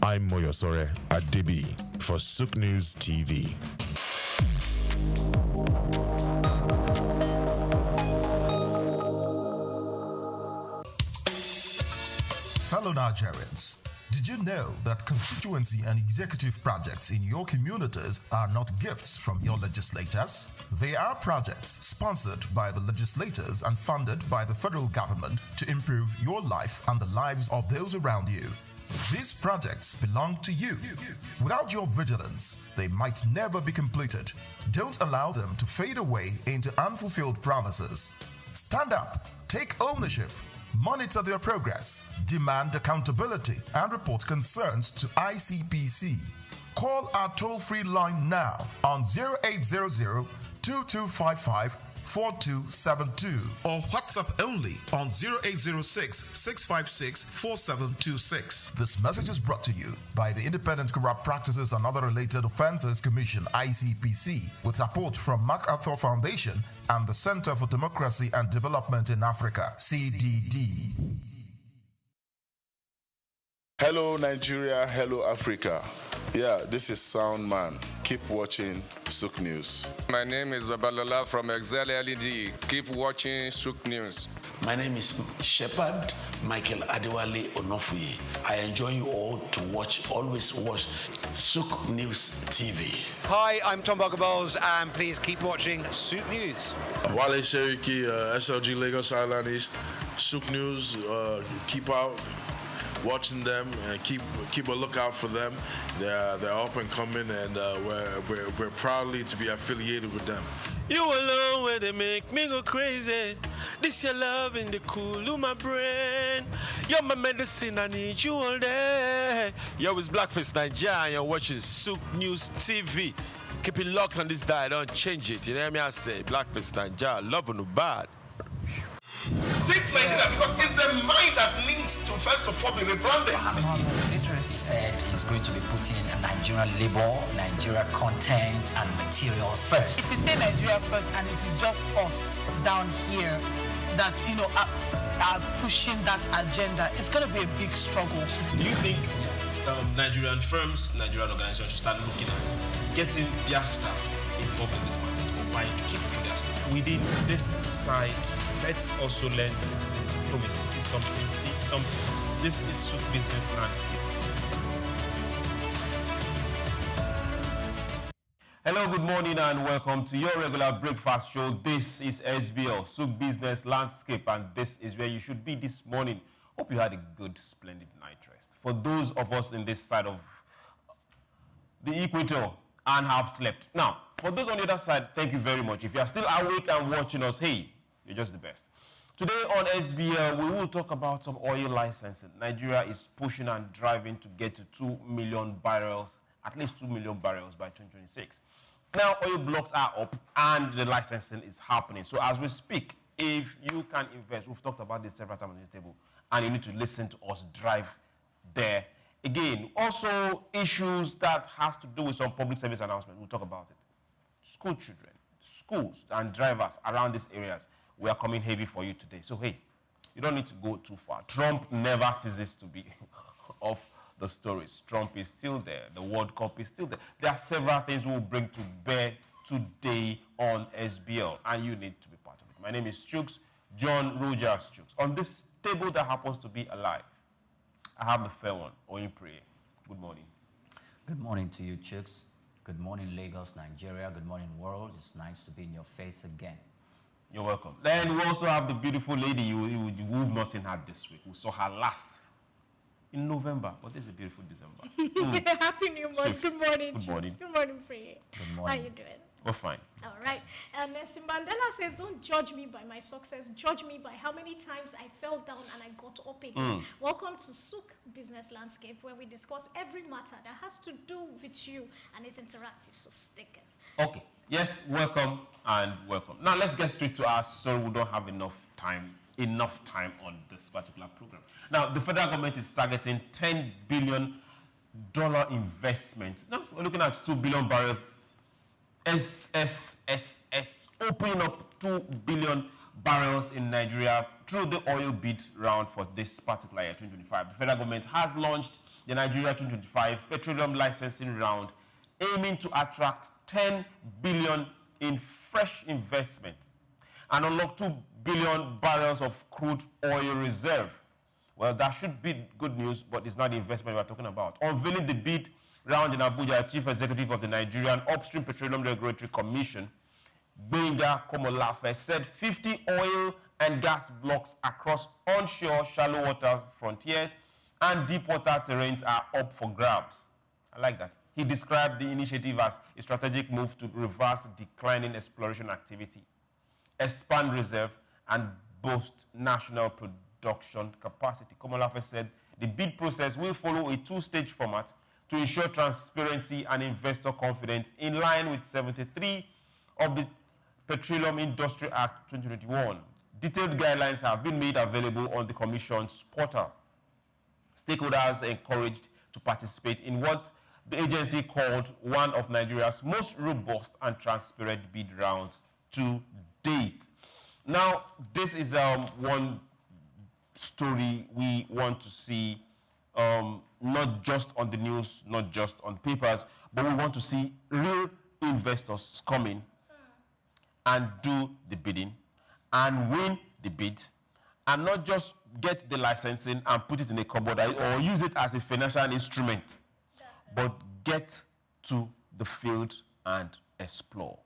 I'm Moyosore Adebi for SOUQ News TV. Fellow Nigerians, did you know that constituency and executive projects in your communities are not gifts from your legislators? They are projects sponsored by the legislators and funded by the federal government to improve your life and the lives of those around you. These projects belong to you. Without your vigilance, they might never be completed. Don't allow them to fade away into unfulfilled promises. Stand up, take ownership, monitor their progress, demand accountability, and report concerns to ICPC. Call our toll-free line now on 0800-2255-4272 or WhatsApp only on 0806-656-4726. This message is brought to you by the Independent Corrupt Practices and Other Related Offences Commission, ICPC, with support from MacArthur Foundation and the Center for Democracy and Development in Africa, CDD. Hello Nigeria, hello Africa. Yeah, this is Sound Man. Keep watching SOUQ News. My name is Babalola from Excel LED. Keep watching SOUQ News. My name is Shepherd Michael Adewale Onofuye. I enjoy you all to watch, always watch SOUQ News TV. Hi, I'm Tom Boggaballs, and please keep watching SOUQ News. Wale Seriki, SLG Lagos Island East, SOUQ News, keep out watching them and keep a lookout for them. They're up and coming, and we're proudly to be affiliated with them. You alone where they make me go crazy. This your love in the cool of my brain. You're my medicine, I need you all day. Yo, it's Blackface Nigeria, and you're watching SOUQ News TV. Keep it locked on this dial, don't change it. You know what I say? Blackface Nigeria, love no bad. Take Nigeria because it's the mind that needs to first of all be rebranded. Idris said he's going to be putting Nigerian labor, Nigeria content and materials first. If you say Nigeria first and it is just us down here that, are pushing that agenda, it's going to be a big struggle. Do you think Nigerian firms, Nigerian organizations should start looking at getting their staff involved in this market or buying to keep for their staff? Within this side, let's also learn citizen diplomacy. See something. This is SOUQ business landscape. Hello, good morning, and welcome to your regular breakfast show. This is SBL, SOUQ Business Landscape, and this is where you should be this morning. Hope you had a good, splendid night rest. For those of us in this side of the equator and have slept. Now, for those on the other side, thank you very much. If you are still awake and watching us, hey, you're just the best. Today on SBL, we will talk about some oil licensing. Nigeria is pushing and driving to get to 2 million barrels, at least 2 million barrels by 2026. Now, oil blocks are up and the licensing is happening. So as we speak, if you can invest, we've talked about this several times on this table, and you need to listen to us drive there. Again, also issues that has to do with some public service announcement. We'll talk about it. School children, schools and drivers around these areas, we are coming heavy for you today. So, hey, you don't need to go too far. Trump never ceases to be off the stories. Trump is still there. The World Cup is still there. There are several things we will bring to bear today on SBL, and you need to be part of it. My name is SOUQ, John Rogers SOUQ. On this table that happens to be alive, I have the fair one, Oyin Prayer. Good morning. Good morning to you, SOUQ. Good morning, Lagos, Nigeria. Good morning, world. It's nice to be in your face again. You're welcome. Then we also have the beautiful lady you've not seen her this week. We saw her last in November, but this is a beautiful December. Happy New Month. Good morning, Good morning. Good morning, Priya. Good morning. How you doing? We're fine. All right. Nelson Mandela says, don't judge me by my success. Judge me by how many times I fell down and I got up again. Welcome to SOUQ Business Landscape, where we discuss every matter that has to do with you, and it's interactive, so stick it. Okay. Yes, welcome and welcome. Now let's get straight to our story. We don't have enough time on this particular program. Now, the federal government is targeting $10 billion investment. Now, we're looking at 2 billion barrels. Opening up 2 billion barrels in Nigeria through the oil bid round for this particular year, 2025. The federal government has launched the Nigeria 2025 petroleum licensing round, aiming to attract 10 billion in fresh investment and unlock 2 billion barrels of crude oil reserve. Well, that should be good news, but it's not the investment we're talking about. Unveiling the bid round in Abuja, Chief Executive of the Nigerian Upstream Petroleum Regulatory Commission, Benga Komolafe, said 50 oil and gas blocks across onshore shallow water frontiers and deep water terrains are up for grabs. I like that. He described the initiative as a strategic move to reverse declining exploration activity, expand reserve, and boost national production capacity. Komolafe said the bid process will follow a two-stage format to ensure transparency and investor confidence in line with 73 of the Petroleum Industry Act 2021. Detailed guidelines have been made available on the Commission's portal. Stakeholders are encouraged to participate in what the agency called one of Nigeria's most robust and transparent bid rounds to date. Now, this is one story we want to see, not just on the news, not just on papers, but we want to see real investors come in and do the bidding and win the bid, and not just get the licensing and put it in a cupboard or use it as a financial instrument, but get to the field and explore.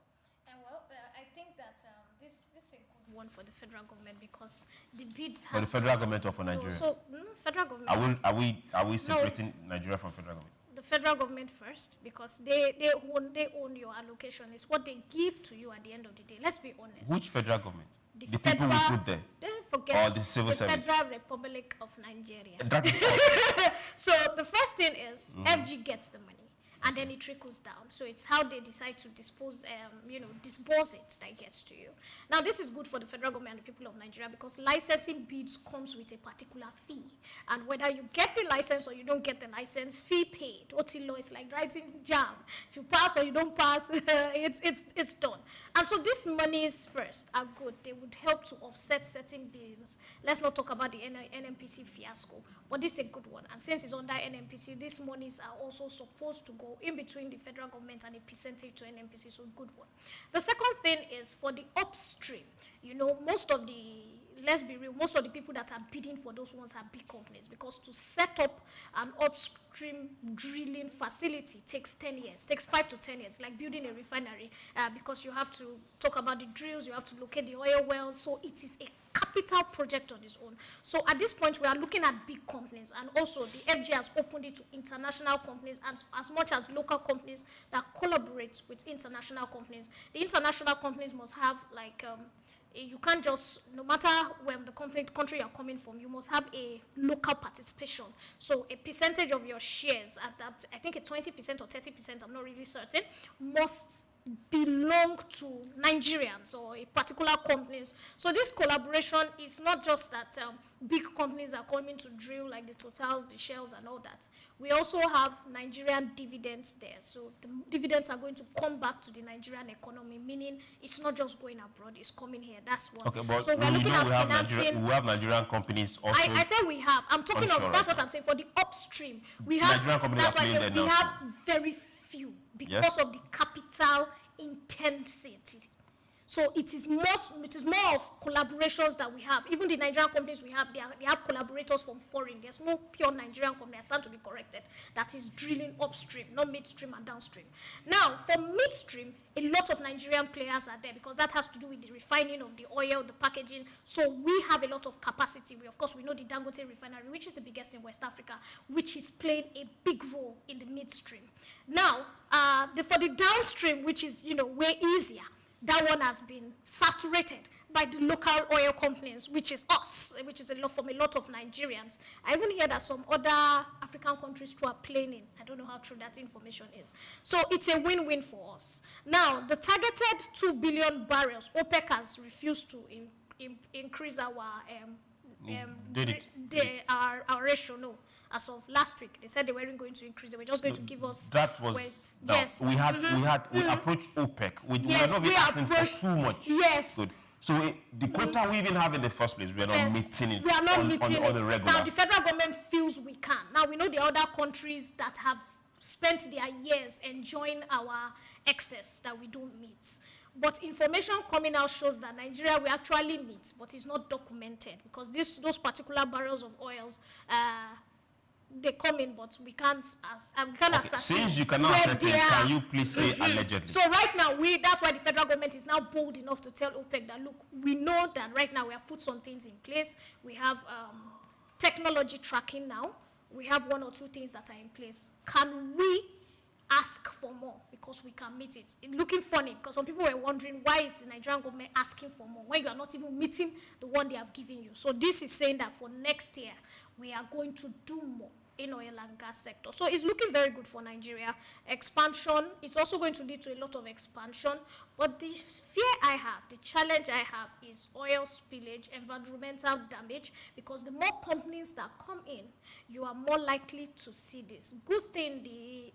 I think that this is a good one for the federal government, because the bids for the federal government or for Nigeria? So, federal government. Are we separating Nigeria from federal government? The federal government first, because they own your allocation. It's what they give to you at the end of the day. Let's be honest. Which federal government? The federal, people we put there? Don't forget, or the civil service? Federal Republic of Nigeria. That is us. So the first thing is FG gets the money, and then it trickles down. So it's how they decide to disburse it that gets to you. Now, this is good for the federal government and the people of Nigeria, because licensing bids comes with a particular fee. And whether you get the license or you don't get the license, fee paid. OTLO is like writing jam. If you pass or you don't pass, it's done. And so these monies first are good. They would help to offset certain bills. Let's not talk about the NNPC fiasco, but this is a good one. And since it's under NNPC, these monies are also supposed to go in between the federal government and a percentage to NNPC, so good one. The second thing is for the upstream. You know, most of the let's be real, most of the people that are bidding for those ones are big companies, because to set up an upstream drilling facility takes 10 years, takes 5 to 10 years, like building a refinery, because you have to talk about the drills, you have to locate the oil wells, so it is a capital project on its own. So at this point, we are looking at big companies, and also the FG has opened it to international companies and as much as local companies that collaborate with international companies. The international companies must have like, you can't just, no matter where the country you're coming from, you must have a local participation. So a percentage of your shares, at that, I think a 20% or 30%, I'm not really certain, must belong to Nigerians or a particular companies. So this collaboration is not just that big companies are coming to drill, like the Totals, the Shells, and all that. We also have Nigerian dividends there. So the dividends are going to come back to the Nigerian economy, meaning it's not just going abroad, it's coming here. That's one. Okay, but so we're looking at financing. We have Nigerian companies also. I said we have. I'm talking of, that's what I'm saying, for the upstream. We have, Nigerian companies that's why I said we have very few because of the capital intensity. So it is more of collaborations that we have. Even the Nigerian companies we have, they have collaborators from foreign. There's no pure Nigerian company, I stand to be corrected, that is drilling upstream, not midstream and downstream. Now, for midstream, a lot of Nigerian players are there because that has to do with the refining of the oil, the packaging. So we have a lot of capacity. Of course, we know the Dangote refinery, which is the biggest in West Africa, which is playing a big role in the midstream. Now, for the downstream, which is, way easier, that one has been saturated by the local oil companies, which is us, which is from a lot of Nigerians. I even hear that some other African countries too are playing in. I don't know how true that information is. So it's a win-win for us. Now, the targeted 2 billion barrels, OPEC has refused to increase our ratio, no. As of last week, they said they weren't going to increase. They were just going to give us. That was. Yes. We approached OPEC. We were not even asking for too much. Yes. Good. So the quota we even have in the first place, we are not meeting it. We are not meeting it. On the regular. Now the federal government feels we can. Now we know the other countries that have spent their years enjoying our excess that we don't meet. But information coming out shows that Nigeria we actually meet, but it's not documented because those particular barrels of oils. They come in, but we can't ascertain. Since you cannot ascertain, can you please say allegedly? So right now, that's why the federal government is now bold enough to tell OPEC that, look, we know that right now we have put some things in place. We have technology tracking now. We have 1 or 2 things that are in place. Can we ask for more because we can meet it? It's looking funny because some people were wondering why is the Nigerian government asking for more when you are not even meeting the one they have given you. So this is saying that for next year, we are going to do more in oil and gas sector. So it's looking very good for Nigeria. Expansion, it's also going to lead to a lot of expansion. But the fear I have, the challenge I have is oil spillage, environmental damage, because the more companies that come in, you are more likely to see this. Good thing, the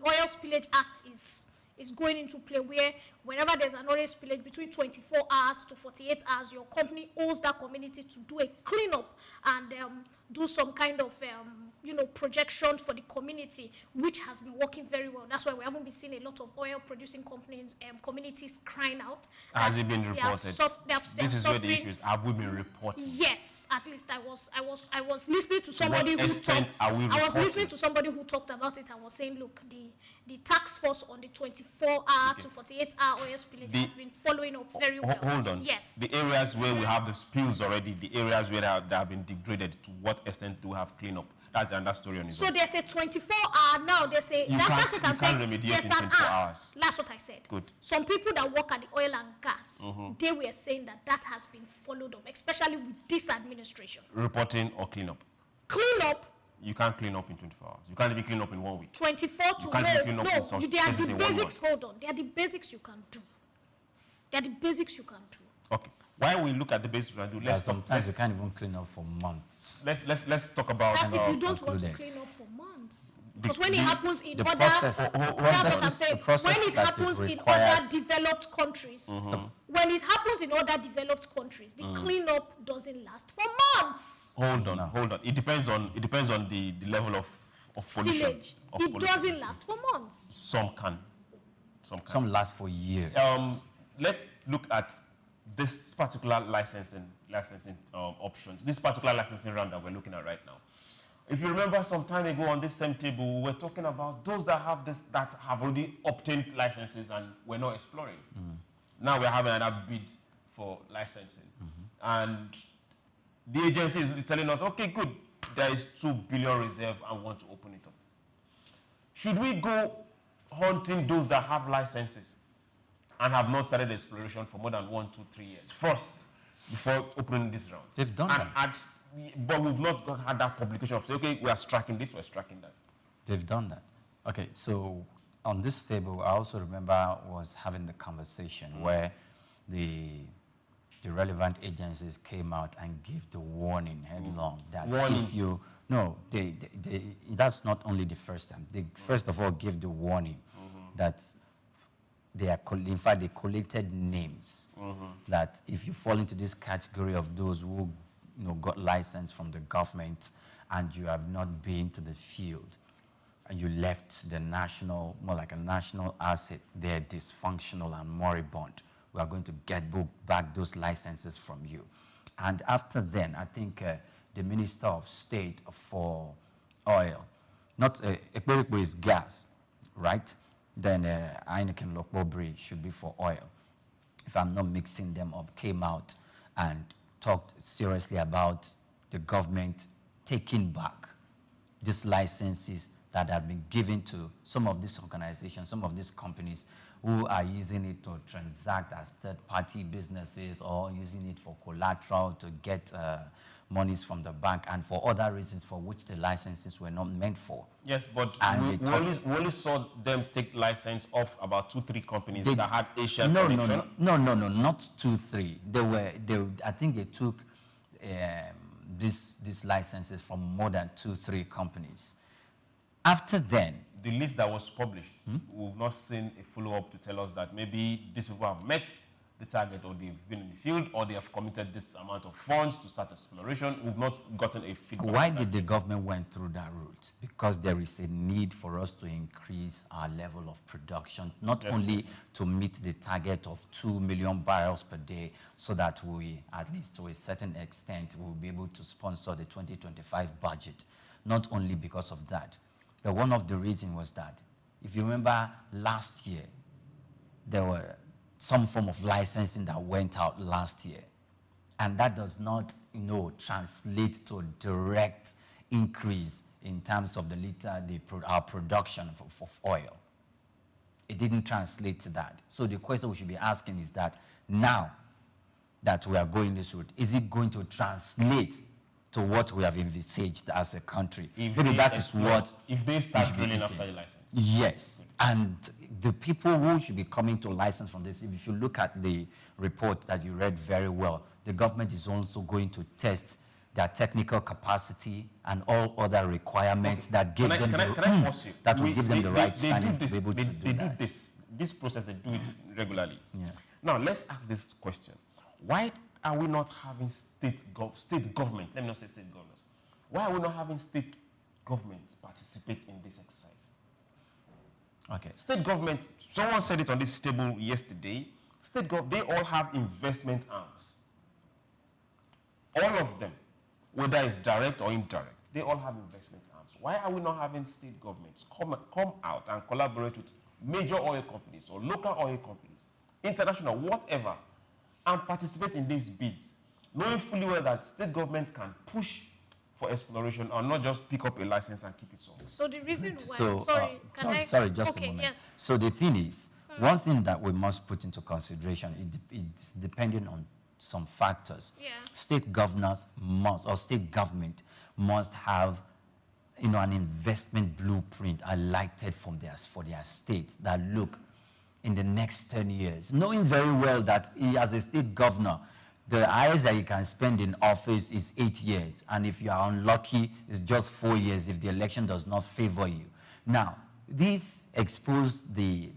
Oil Spillage Act is going into play where whenever there's an oil spillage between 24 hours to 48 hours, your company owes that community to do a cleanup and do some kind of projection for the community, which has been working very well. That's why we haven't been seeing a lot of oil producing companies, communities crying out. Has it been reported? This is where the issue is. Have we been reporting? Yes, at least I was listening to somebody who talked. I was listening to somebody who talked about it and was saying, look, the task force on the 24-hour to 48-hour oil spillage has been following up very well. Hold on. Yes. The areas where we have the spills already, the areas where they have been degraded, to what extent do we have cleanup? That's another story on its own. So there's a 24-hour now. There's a that's what I'm saying. There's an hours. That's what I said. Good. Some people that work at the oil and gas, they were saying that has been followed up, especially with this administration. Reporting or cleanup? Cleanup. You can't clean up in 24 hours. You can't even clean up in 1 week. 24 to no. They are the basics. Hold on. They are the basics you can do. They are the basics you can do. Okay. While we look at the basics we can do, sometimes you can't even clean up for months. Let's talk about. That's if you don't want to clean up for months. Because when it happens in other, that's what I'm saying. When it happens in other developed countries, when it happens in other developed countries, the cleanup doesn't last for months. Hold on. It depends on the level of pollution. It doesn't last for months. Some can. Some last for years. Let's look at this particular licensing options, this particular licensing round that we're looking at right now. If you remember some time ago on this same table, we were talking about those that have already obtained licenses and we're not exploring. Now we're having another bid for licensing. And the agency is telling us, okay, good, there is 2 billion reserve and we want to open it up. Should we go hunting those that have licenses and have not started exploration for more than 1, 2, 3 years first before opening this round? They've done that. But we've not had that publication of say, okay, we are striking this, we're striking that. They've done that. Okay, so on this table, I also remember was having the conversation where the relevant agencies came out and gave the warning headlong that if you, that's not only the first time. They first of all gave the warning that they are, in fact, they collected names that if you fall into this category of those who got license from the government and you have not been to the field and you left the national, more like a national asset, they're dysfunctional and moribund. We are going to get back those licenses from you. And after then, I think the Minister of State for Oil, not Ekperikbo is gas, right? Then Heineken Lokbobri should be for oil. If I'm not mixing them up, came out and talked seriously about the government taking back these licenses that have been given to some of these organizations, some of these companies who are using it to transact as third-party businesses or using it for collateral to get monies from the bank and for other reasons for which the licenses were not meant for. Yes, but we only saw them take license off about 2, 3 companies that had Asian connection. No, not 2, 3. I think they took these licenses from more than 2, 3 companies. After then, the list that was published, we've not seen a follow-up to tell us that maybe these people have met the target or they've been in the field or they have committed this amount of funds to start exploration. We've not gotten a feedback. Why did the government went through that route? Because there is a need for us to increase our level of production, not only to meet the target of 2 million barrels per day, so that we, at least to a certain extent, will be able to sponsor the 2025 budget. Not only because of that, but one of the reasons was that, if you remember last year, there were some form of licensing that went out last year. And that does not, translate to a direct increase in terms of our production of oil. It didn't translate to that. So the question we should be asking is that now that we are going this route, is it going to translate to what we have envisaged as a country? Maybe that is what... If they start drilling after the license. Yes, and the people who should be coming to license from this, if you look at the report that you read very well, the government is also going to test their technical capacity and all other requirements that give them the right standing to be able to do that. This process, they do it regularly. Yeah. Now, let's ask this question. Why are we not having state government, let me not say state governors, why are we not having state governments participate in this exercise? Okay. State government, someone said it on this table yesterday, they all have investment arms. All of them, whether it's direct or indirect, they all have investment arms. Why are we not having state governments come out and collaborate with major oil companies or local oil companies, international, whatever, and participate in these bids, knowing fully well that state governments can push for exploration and not just pick up a license and keep it somewhere? So the reason why, sorry, just a moment. Yes. So the thing is, one thing that we must put into consideration, it's depending on some factors. Yeah. State governors must, or state government must have, an investment blueprint highlighted for their state that look, in the next 10 years, knowing very well that he, as a state governor, the highest that you can spend in office is 8 years. And if you are unlucky, it's just 4 years if the election does not favor you. Now, this exposed the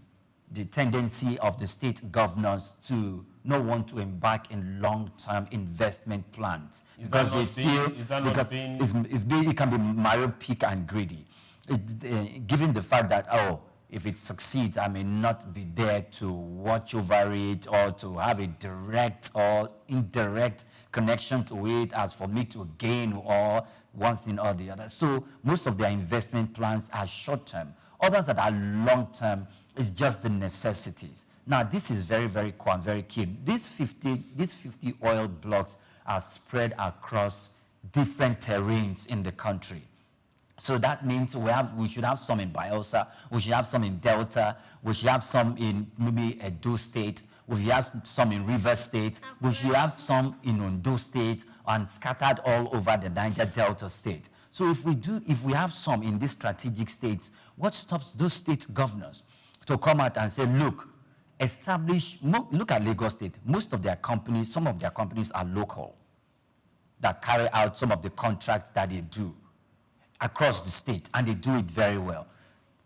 tendency of the state governors to not want to embark in long-term investment plans because they feel it can be myopic and greedy. Given the fact that, if it succeeds, I may not be there to watch over it or to have a direct or indirect connection to it as for me to gain or one thing or the other. So most of their investment plans are short-term. Others that are long-term is just the necessities. Now, this is very, very core and very key. These 50 oil blocks are spread across different terrains in the country. So that means we should have some in Bielsa, we should have some in Delta, we should have some in maybe Edo State, we should have some in River State, we should have some in Ondo State, and scattered all over the Niger Delta State. So if we have some in these strategic states, what stops those state governors to come out and say, look, look at Lagos State. Most of their companies, some of their companies are local that carry out some of the contracts that they do across the state, and they do it very well.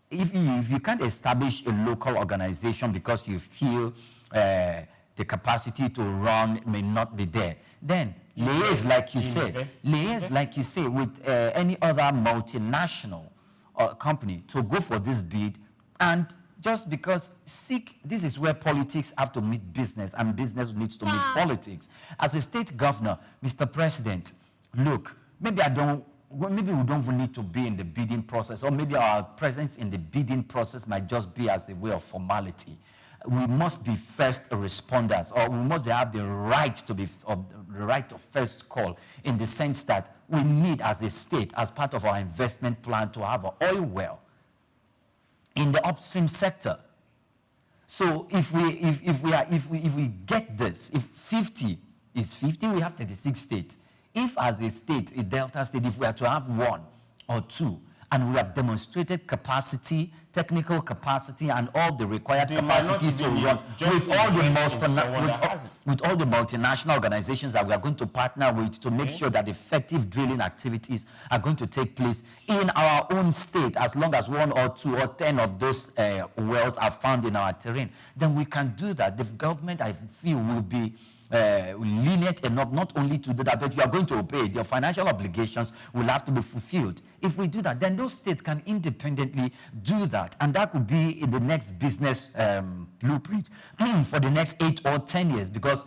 If you can't establish a local organization because you feel the capacity to run may not be there, then liaise, like you said, with any other multinational company to go for this bid. And just because SOUQ, this is where politics have to meet business, and business needs to meet politics. As a state governor, Mr. President, look, maybe we don't even need to be in the bidding process, or maybe our presence in the bidding process might just be as a way of formality. We must be first responders, or we must have the right to be the right of first call, in the sense that we need, as a state, as part of our investment plan, to have an oil well in the upstream sector. So if we get this, if 50 is 50, we have 36 states. If as a state, a Delta State, if we are to have one or two, and we have demonstrated capacity, technical capacity, and all the required capacity to run with all the multinational organizations that we are going to partner with to make sure that effective drilling activities are going to take place in our own state, as long as 1 or 2 or 10 of those wells are found in our terrain, then we can do that. The government, I feel, will be lenient enough not only to do that, but you are going to obey. Your financial obligations will have to be fulfilled. If we do that, then those states can independently do that. And that could be in the next business blueprint for the next 8 or 10 years, because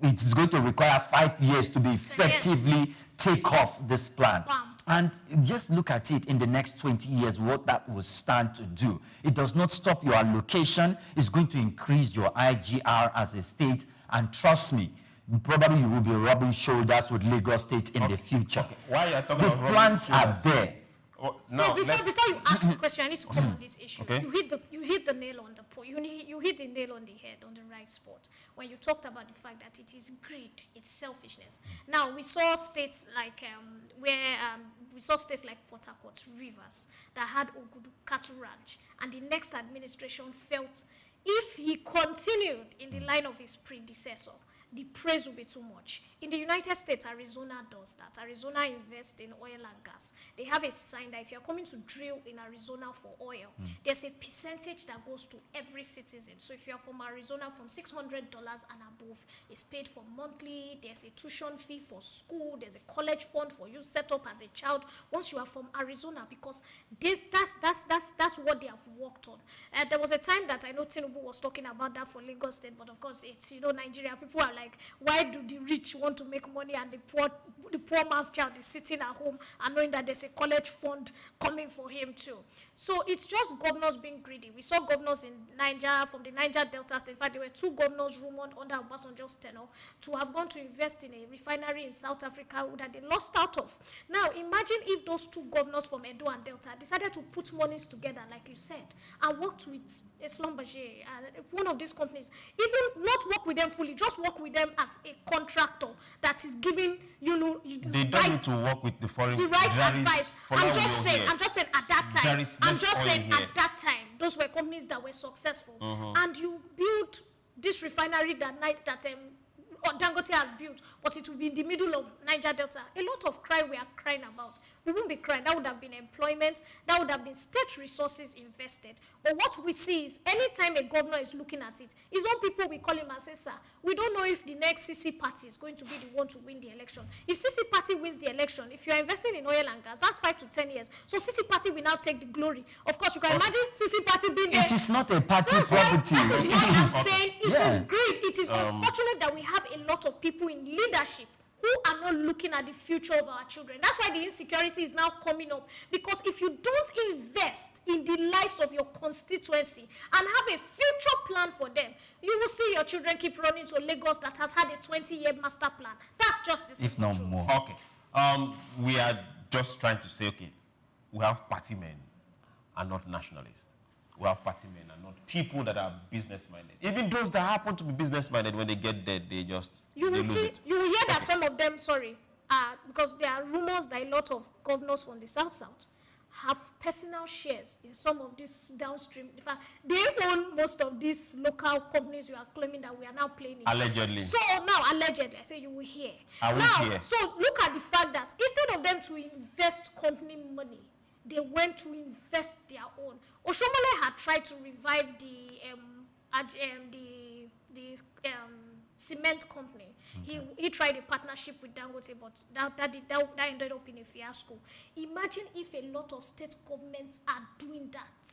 it's going to require 5 years to be effectively take off this plan. Wow. And just look at it in the next 20 years, what that will stand to do. It does not stop your allocation. It's going to increase your IGR as a state. And trust me, probably you will be rubbing shoulders with Lagos State in the future. Okay. Why are you talking about plans are there. So before you ask the question, I need to come on this issue. Okay. You hit the nail on the point. You hit the nail on the head, on the right spot, when you talked about the fact that it is greed, it's selfishness. Now we saw states like Port Harcourt, Rivers, that had Ogudu Cattle Ranch, and the next administration felt if he continued in the line of his predecessor, the praise will be too much. In the United States, Arizona does that. Arizona invests in oil and gas. They have a sign that if you're coming to drill in Arizona for oil, there's a percentage that goes to every citizen. So if you're from Arizona, from $600 and above, it's paid for monthly. There's a tuition fee for school. There's a college fund for you set up as a child once you are from Arizona, because that's what they have worked on. There was a time that I know Tinubu was talking about that for Lagos State, but of course it's, Nigeria. People are like, why do the rich want to make money and the poor man's child is sitting at home and knowing that there's a college fund coming for him too? So it's just governors being greedy. We saw governors in Niger, from the Niger Delta State. In fact, there were 2 governors rumored under Obasanjo's tenure to have gone to invest in a refinery in South Africa that they lost out of. Now, imagine if those 2 governors from Edo and Delta decided to put monies together, like you said, and worked with Islam Bashir, one of these companies, even not work with them fully, just work with them as a contractor that is giving, they don't need to work with the foreign advice. I'm just saying at that time, those were companies that were successful. And you build this refinery that Dangote has built, but it will be in the middle of Niger Delta. A lot of cry we are crying about. We won't be crying. That would have been employment. That would have been state resources invested. But what we see is anytime a governor is looking at it, his own people will call him and say, sir, We don't know if the next CC party is going to be the one to win the election. If CC party wins the election, if you're investing in oil and gas, that's 5 to 10 years. So CC party will now take the glory. Of course, you can imagine CC party being there. It is not a party That's property. That is what I'm saying. It Yeah. is great. It is unfortunate that we have a lot of people in leadership who are not looking at the future of our children. That's why the insecurity is now coming up. Because if you don't invest in the lives of your constituency and have a future plan for them, you will see your children keep running to Lagos that has had a 20-year master plan. That's just the If not more. Okay. We are just trying to say, okay, we have party men and not nationalists. We have party men and not people that are business-minded. Even those that happen to be business-minded, when they get there, they just You will lose see. it. You will hear that some of them, because there are rumors that a lot of governors from the South have personal shares in some of these downstream. In fact, they own most of these local companies you are claiming that we are now playing in. Allegedly. So now, allegedly, I say you will hear. I will now, hear. So look at the fact that instead of them to invest company money, they went to invest their own. Oshomole had tried to revive the cement company. He tried a partnership with Dangote, but that ended up in a fiasco. Imagine if a lot of state governments are doing that.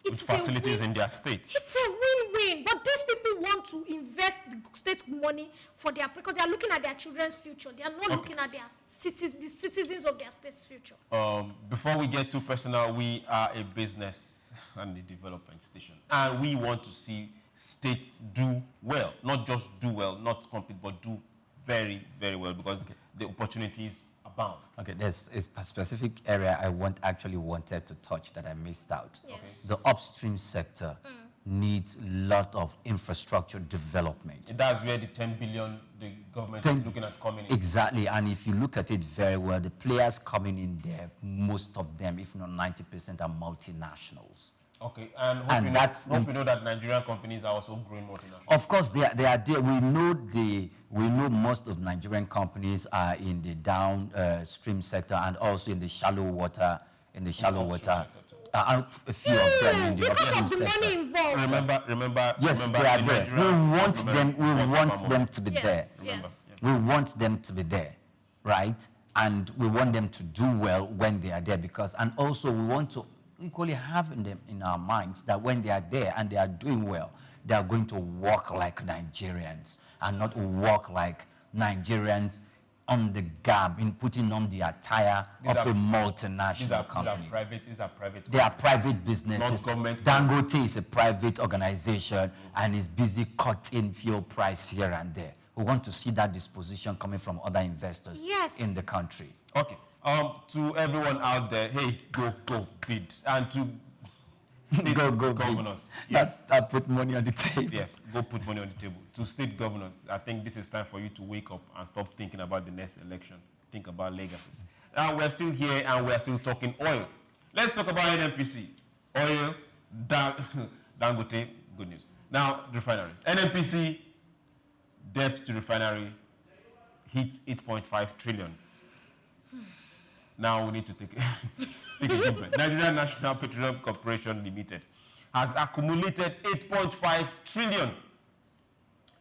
With facilities in their states. It's a win-win. But these people want to invest the state money for their, because they are looking at their children's future. They are not looking at the citizens of their state's future. Before we get too personal, we are a business and a development station. And we want to see states do well. Not just do well, not compete, but do very, very well, because the opportunities abound. Okay, there's a specific area I wanted to touch that I missed out. Yes. The upstream sector needs a lot of infrastructure development. That's where the 10 billion the government is looking at coming in. Exactly, and if you look at it very well, the players coming in there, most of them, if not 90%, are multinationals. Okay, and hope we know that Nigerian companies are also growing multinational. Of course, they are there. We know most of Nigerian companies are in the downstream sector and also in the shallow water. A few of them in the upstream sector. Because of the money involved. Remember. Yes, they are there. We want them to be there. Yes. We want them to be there, right? And we want them to do well when they are there, and also we want to equally have them in our minds that when they are there and they are doing well, they are going to walk like Nigerians and not walk like Nigerians on the gab in putting on the attire of a multinational company. These are private. They are private businesses. Dangote is a private organization and is busy cutting fuel price here and there. We want to see that disposition coming from other investors in the country. Okay. To everyone out there, hey, go bid. And to state governors. Yes. That's put money on the table. Yes, go put money on the table. To state governors, I think this is time for you to wake up and stop thinking about the next election. Think about legacies. Now, we're still here and we're still talking oil. Let's talk about NNPC. Oil, Dangote, good news. Now, refineries. NNPC, debt to refinery hits 8.5 trillion. Now we need to take a deep breath. Nigeria National Petroleum Corporation Limited has accumulated 8.5 trillion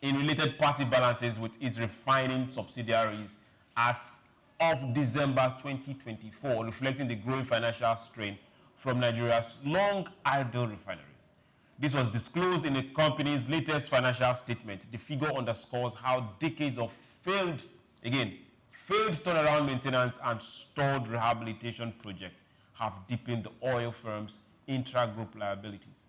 in related party balances with its refining subsidiaries as of December 2024, reflecting the growing financial strain from Nigeria's long idle refineries. This was disclosed in the company's latest financial statement. The figure underscores how decades of failed turnaround maintenance and stored rehabilitation projects have deepened the oil firm's intra-group liabilities.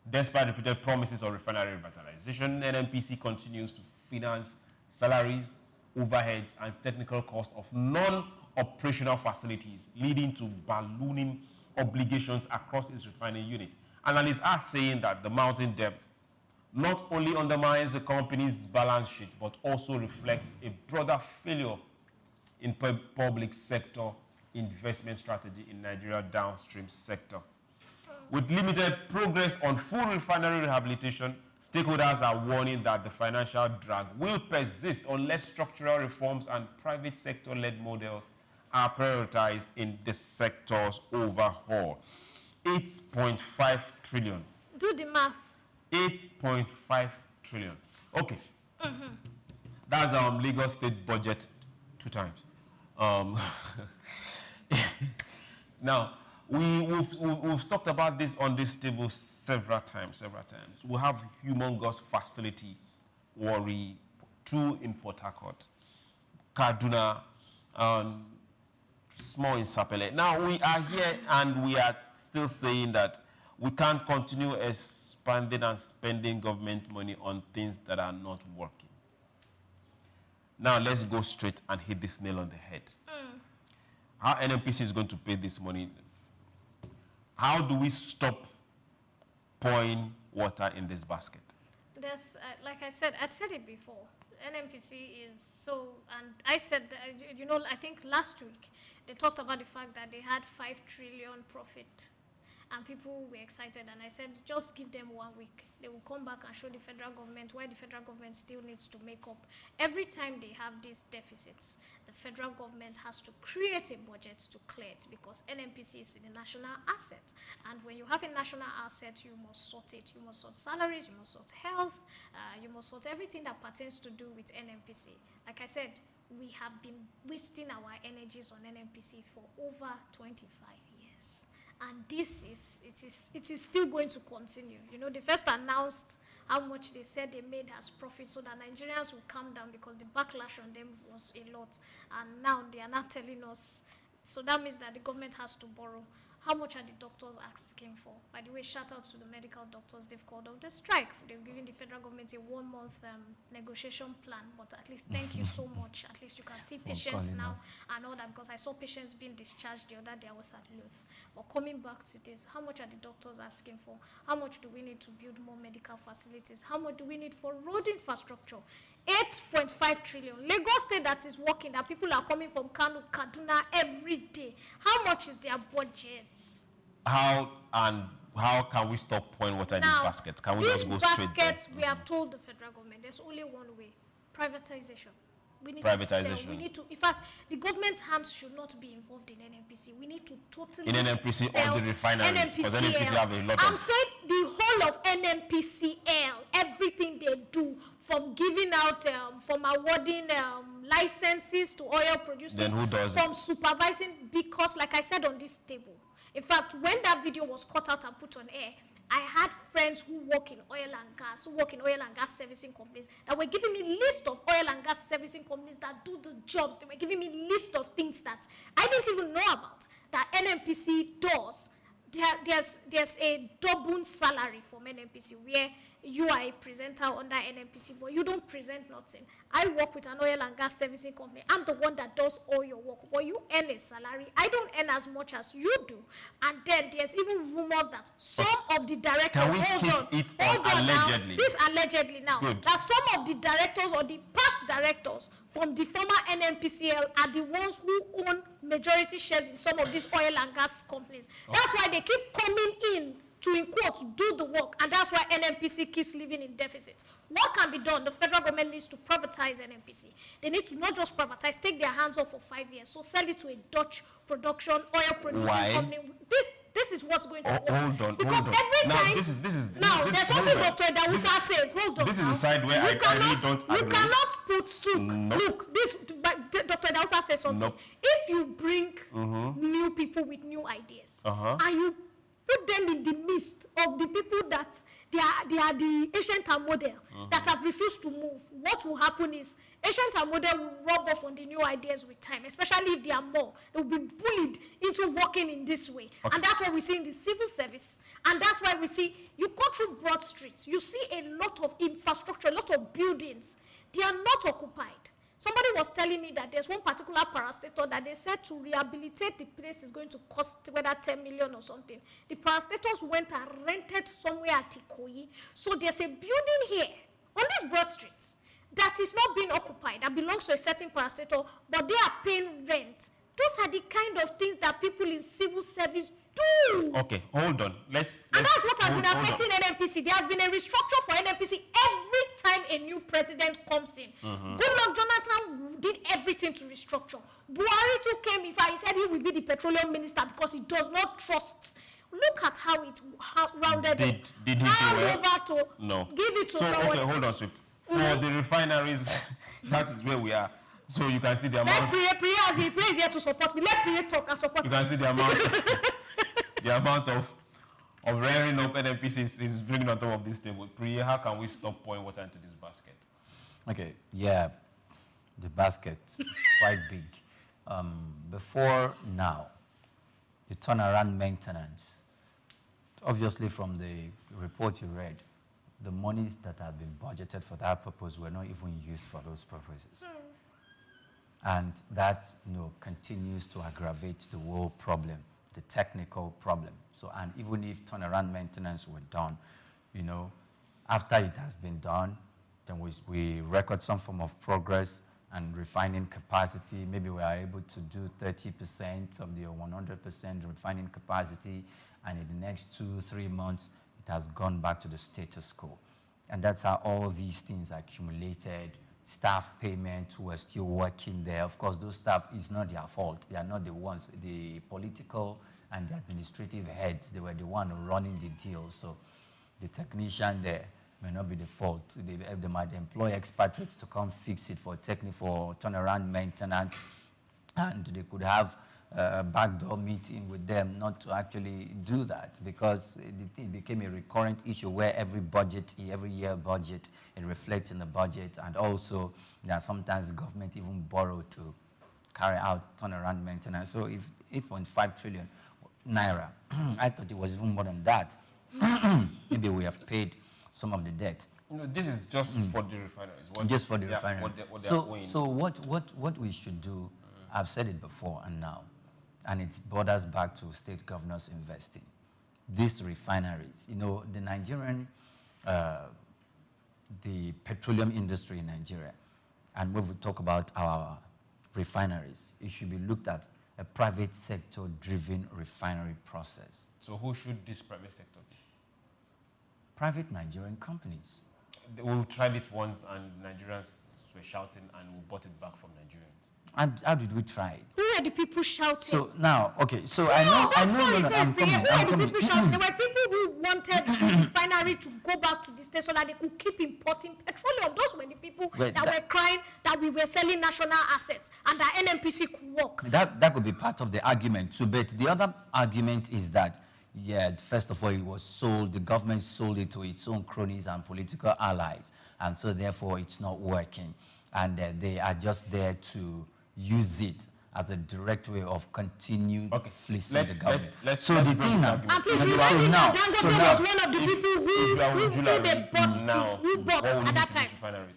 Despite repeated promises of refinery revitalization, NNPC continues to finance salaries, overheads, and technical costs of non-operational facilities, leading to ballooning obligations across its refining unit. Analysts are saying that the mounting debt not only undermines the company's balance sheet, but also reflects a broader failure in public sector investment strategy in Nigeria downstream sector. With limited progress on full refinery rehabilitation, stakeholders are warning that the financial drag will persist unless structural reforms and private sector-led models are prioritized in the sector's overhaul. 8.5 trillion. Do the math. 8.5 trillion. Okay. That's Lagos State budget 2 times. Now, we've talked about this on this table several times. We have humongous facility, Warri, 2 in Port Harcourt, Kaduna, small in Sapele. Now, we are here and we are still saying that we can't continue expanding and spending government money on things that are not working. Now, let's go straight and hit this nail on the head. How NNPC is going to pay this money? How do we stop pouring water in this basket? There's, like I said it before. NNPC is so, and I said, you know, I think last week they talked about the fact that they had 5 trillion profit. And people were excited, and I said, just give them 1 week. They will come back and show the federal government why the federal government still needs to make up. Every time they have these deficits, the federal government has to create a budget to clear it, because NNPC is the national asset. And when you have a national asset, you must sort it. You must sort salaries, you must sort health, you must sort everything that pertains to do with NNPC. Like I said, we have been wasting our energies on NNPC for over 25 years. And this it is still going to continue. You know, they first announced how much they said they made as profit so that Nigerians will calm down, because the backlash on them was a lot. And now they are not telling us. So that means that the government has to borrow. How much are the doctors asking for? By the way, shout out to the medical doctors. They've called off the strike. They've given the federal government a 1-month negotiation plan. But at least thank you so much. At least you can see patients now and all that, because I saw patients being discharged the other day. I was at Luth. But coming back to this, how much are the doctors asking for? How much do we need to build more medical facilities? How much do we need for road infrastructure? 8.5 trillion. Lagos State that is working, that people are coming from Kano, Kaduna every day. How much is their budget? How can we stop pouring water in this basket? Can we just go straight there? We have told the federal government there's only one way: privatization. We need privatization. To sell. We need to. In fact, the government's hands should not be involved in NNPC. We need to totally in NNPC sell or the refineries, because NNPC have a lot I'm saying the whole of NNPCL, everything they do, from giving out, from awarding licenses to oil producers, then who does from supervising, because like I said on this table, in fact, when that video was cut out and put on air, I had friends who work in oil and gas, servicing companies, that were giving me a list of oil and gas servicing companies that do the jobs. They were giving me a list of things that I didn't even know about, that NNPC does. There's a double salary from NNPC, where you are a presenter under NNPC, but you don't present nothing. I work with an oil and gas servicing company. I'm the one that does all your work, but you earn a salary. I don't earn as much as you do. And then there's even rumors that some of the directors, can we keep it allegedly? This allegedly now, good, that some of the directors or the past directors from the former NNPCL are the ones who own majority shares in some of these oil and gas companies. That's why they keep coming in to, in quotes, do the work, and that's why NNPC keeps living in deficit. What can be done? The federal government needs to privatize NNPC. They need to not just privatize, take their hands off for 5 years, so sell it to a Dutch production, oil producing company. This is what's going to happen. Hold on. Because every time, there's something Dr. Dawusa says. Hold on. This is the side where I really don't agree. You cannot put SOUQ. Look, Dr. Dawusa says something. If you bring new people with new ideas, and you put them in the midst of the people that they are the ancient model that have refused to move, what will happen is ancient model will rub off on the new ideas with time, especially if they are more. They will be bullied into working in this way. And that's what we see in the civil service. And that's why we see, you go through Broad Street, you see a lot of infrastructure, a lot of buildings. They are not occupied. Somebody was telling me that there's one particular parastator that they said to rehabilitate the place is going to cost whether 10 million or something. The parastators went and rented somewhere at Ikoyi. So there's a building here on this Broad Street that is not being occupied, that belongs to a certain parastator, but they are paying rent. Those are the kind of things that people in civil service do. Okay, hold on. And that's what has been affecting NNPC. There has been a restructure for NNPC every time a new president comes in. Goodluck Jonathan did everything to restructure. Buhari too came, in fact, he said he will be the petroleum minister because he does not trust. Look at how it rounded Did he do well? No. Give it to someone. Okay, hold on, Swift. for the refineries, that is where we are. So you can see the amount. Let Priya is here to support me. Let Priya talk and support me. You can see the amount, the amount of rearing up NNPC is bringing on top of this table. Priya, how can we stop pouring water into this basket? Okay, yeah, the basket is quite big. Before now, the turnaround maintenance, obviously from the report you read, the monies that had been budgeted for that purpose were not even used for those purposes. And that, continues to aggravate the whole problem, the technical problem. So, and even if turnaround maintenance were done, after it has been done, then we record some form of progress and refining capacity. Maybe we are able to do 30% of the 100% refining capacity, and in the next 2-3 months, it has gone back to the status quo. And that's how all these things accumulated. Staff payment who are still working there. Of course, those staff, is not their fault. They are not the ones. The political and the administrative heads, they were the one running the deal. So the technician there may not be the fault. They might employ expatriates to come fix it for turnaround maintenance, and they could have a backdoor meeting with them not to actually do that, because the thing became a recurrent issue where every year budget, it reflects in the budget, and also sometimes the government even borrow to carry out turnaround maintenance. So if 8.5 trillion naira, I thought it was even more than that. Maybe we have paid some of the debt. This is just for the refineries. Just for the refineries. So what we should do, I've said it before and now, and it borders back to state governors investing. These refineries, the Nigerian, the petroleum industry in Nigeria, and when we talk about our refineries, it should be looked at a private sector-driven refinery process. So who should this private sector be? Private Nigerian companies. We tried it once, and Nigerians were shouting, and we bought it back from Nigerians. And how did we try it? Who were the people shouting? So now, okay, so I know, I'm coming. Who were the people shouting? There were people who wanted the refinery to go back to the state so that they could keep importing petroleum. Those were the people that were crying that we were selling national assets and that NNPC could work. That could be part of the argument too, but the other argument is that, first of all, it was sold, the government sold it to its own cronies and political allies, and so therefore it's not working. And they are just there to use it as a direct way of continued fleecing the government. So the thing now, and please remind me that Dangote was one of the people who bought at that time.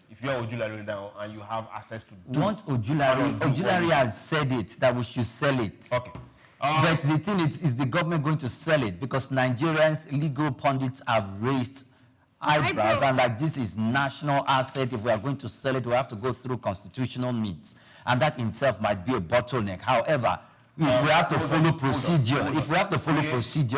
If you are Ojulari now and you have access to... Ojulari has said it, that we should sell it. Okay. But the thing is the government going to sell it? Because Nigerians, legal pundits have raised eyebrows and like this is national asset. If we are going to sell it, we have to go through constitutional means. And that in itself might be a bottleneck. However, if we have to follow procedure,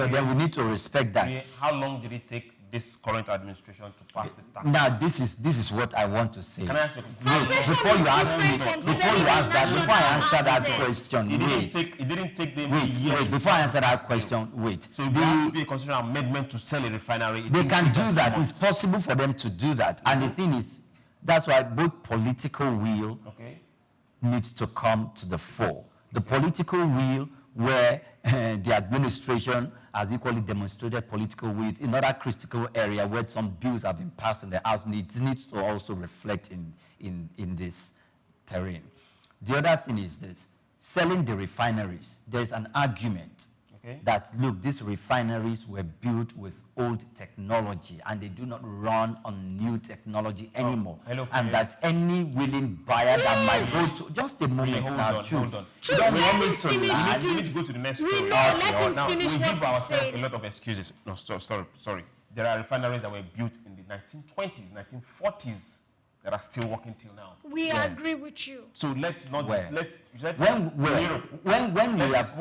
then we need to respect that. How long did it take this current administration to pass the tax? Now, this is what I want to say. Can I ask you? Before you answer that question, it didn't take them years. Before I answer that question, wait. So there will be a constitutional amendment to sell a refinery. They can do that. It's possible for them to do that. And the thing is, that's why both political will needs to come to the fore. The political will where the administration has equally demonstrated political will in other critical area where some bills have been passed in the House needs to also reflect in this terrain. The other thing is this, selling the refineries, there's an argument that, look, these refineries were built with old technology and they do not run on new technology anymore. And that any willing buyer that might go to... Just a moment now, choose. Let him finish this. We need to go to the next story. Let him finish what he said. A lot of excuses. No, sorry. There are refineries that were built in the 1920s, 1940s that are still working till now. We agree with you. So let's not when we have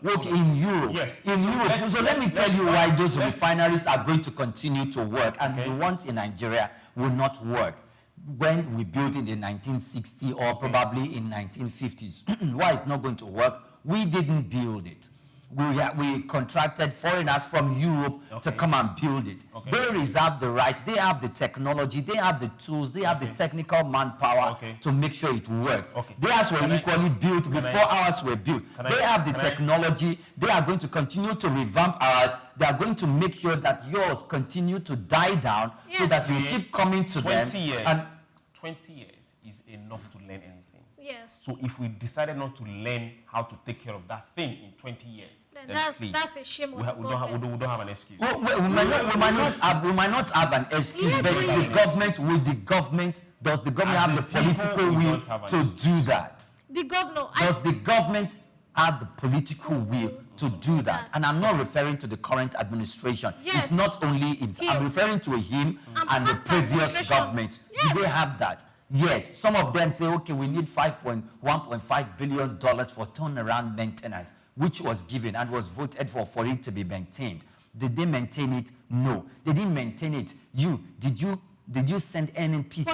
worked in Europe. Yes. In Europe. So let me tell you why those refineries are going to continue to work and the ones in Nigeria will not work. When we built in the 1960s or probably in 1950s, why it's not going to work? We didn't build it. we contracted foreigners from Europe to come and build it. They reserve the right, they have the technology, they have the tools, they have the technical manpower to make sure it works. Theirs were equally built before ours were built. They have the technology, they are going to continue to revamp ours, they are going to make sure that yours continue to die down so that you keep coming to 20 them. Years, and 20 years is enough to learn anything. Yes. So if we decided not to learn how to take care of that thing in 20 years, then that's a shame on we don't have an excuse. we might not have an excuse, but does the government have the political will to do that? The governor. Does the government have the political will to do that? And I'm not referring to the current administration. Yes. It's not only him. I'm referring to him and the previous government. Yes. Do they have that? Yes. Some of them say, okay, we need $1.5 billion for turnaround maintenance, which was given and was voted for it to be maintained. Did they maintain it? No. They didn't maintain it. Did you send NNPC,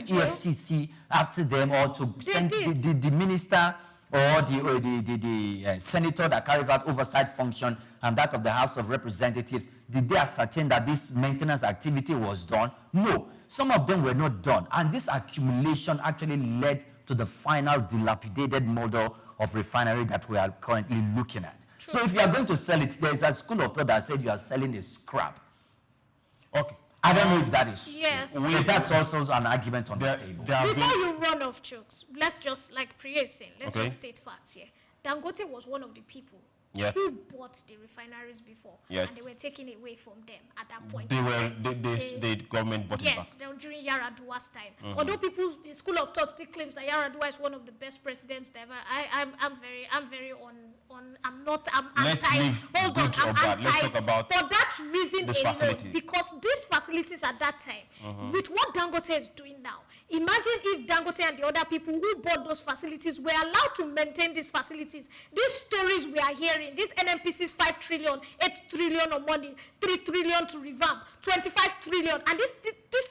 EFCC after them, or to send the minister or the senator that carries out oversight function and that of the House of Representatives? Did they ascertain that this maintenance activity was done? No. Some of them were not done. And this accumulation actually led to the final dilapidated model of refinery that we are currently looking at. True. So if you are going to sell it, there is a school of thought that said you are selling a scrap. Okay. I don't know if that is true. So that's also an argument on the table. Before you run off, Chooks, let's just, like Priya is saying, let's just state facts here. Dangote was one of the people who bought the refineries before, and they were taken away from them at that point. The government bought it back. Yes, during Yar'Adua's time. Although the school of thought still claims that Yar'Adua is one of the best presidents ever, I'm anti. Hold on, I'm anti. Let's talk about for that reason alone, because these facilities at that time, with what Dangote is doing now, imagine if Dangote and the other people who bought those facilities were allowed to maintain these facilities. These stories we are hearing, these NNPCs 5 trillion, 8 trillion of money, 3 trillion to revamp, 25 trillion, and these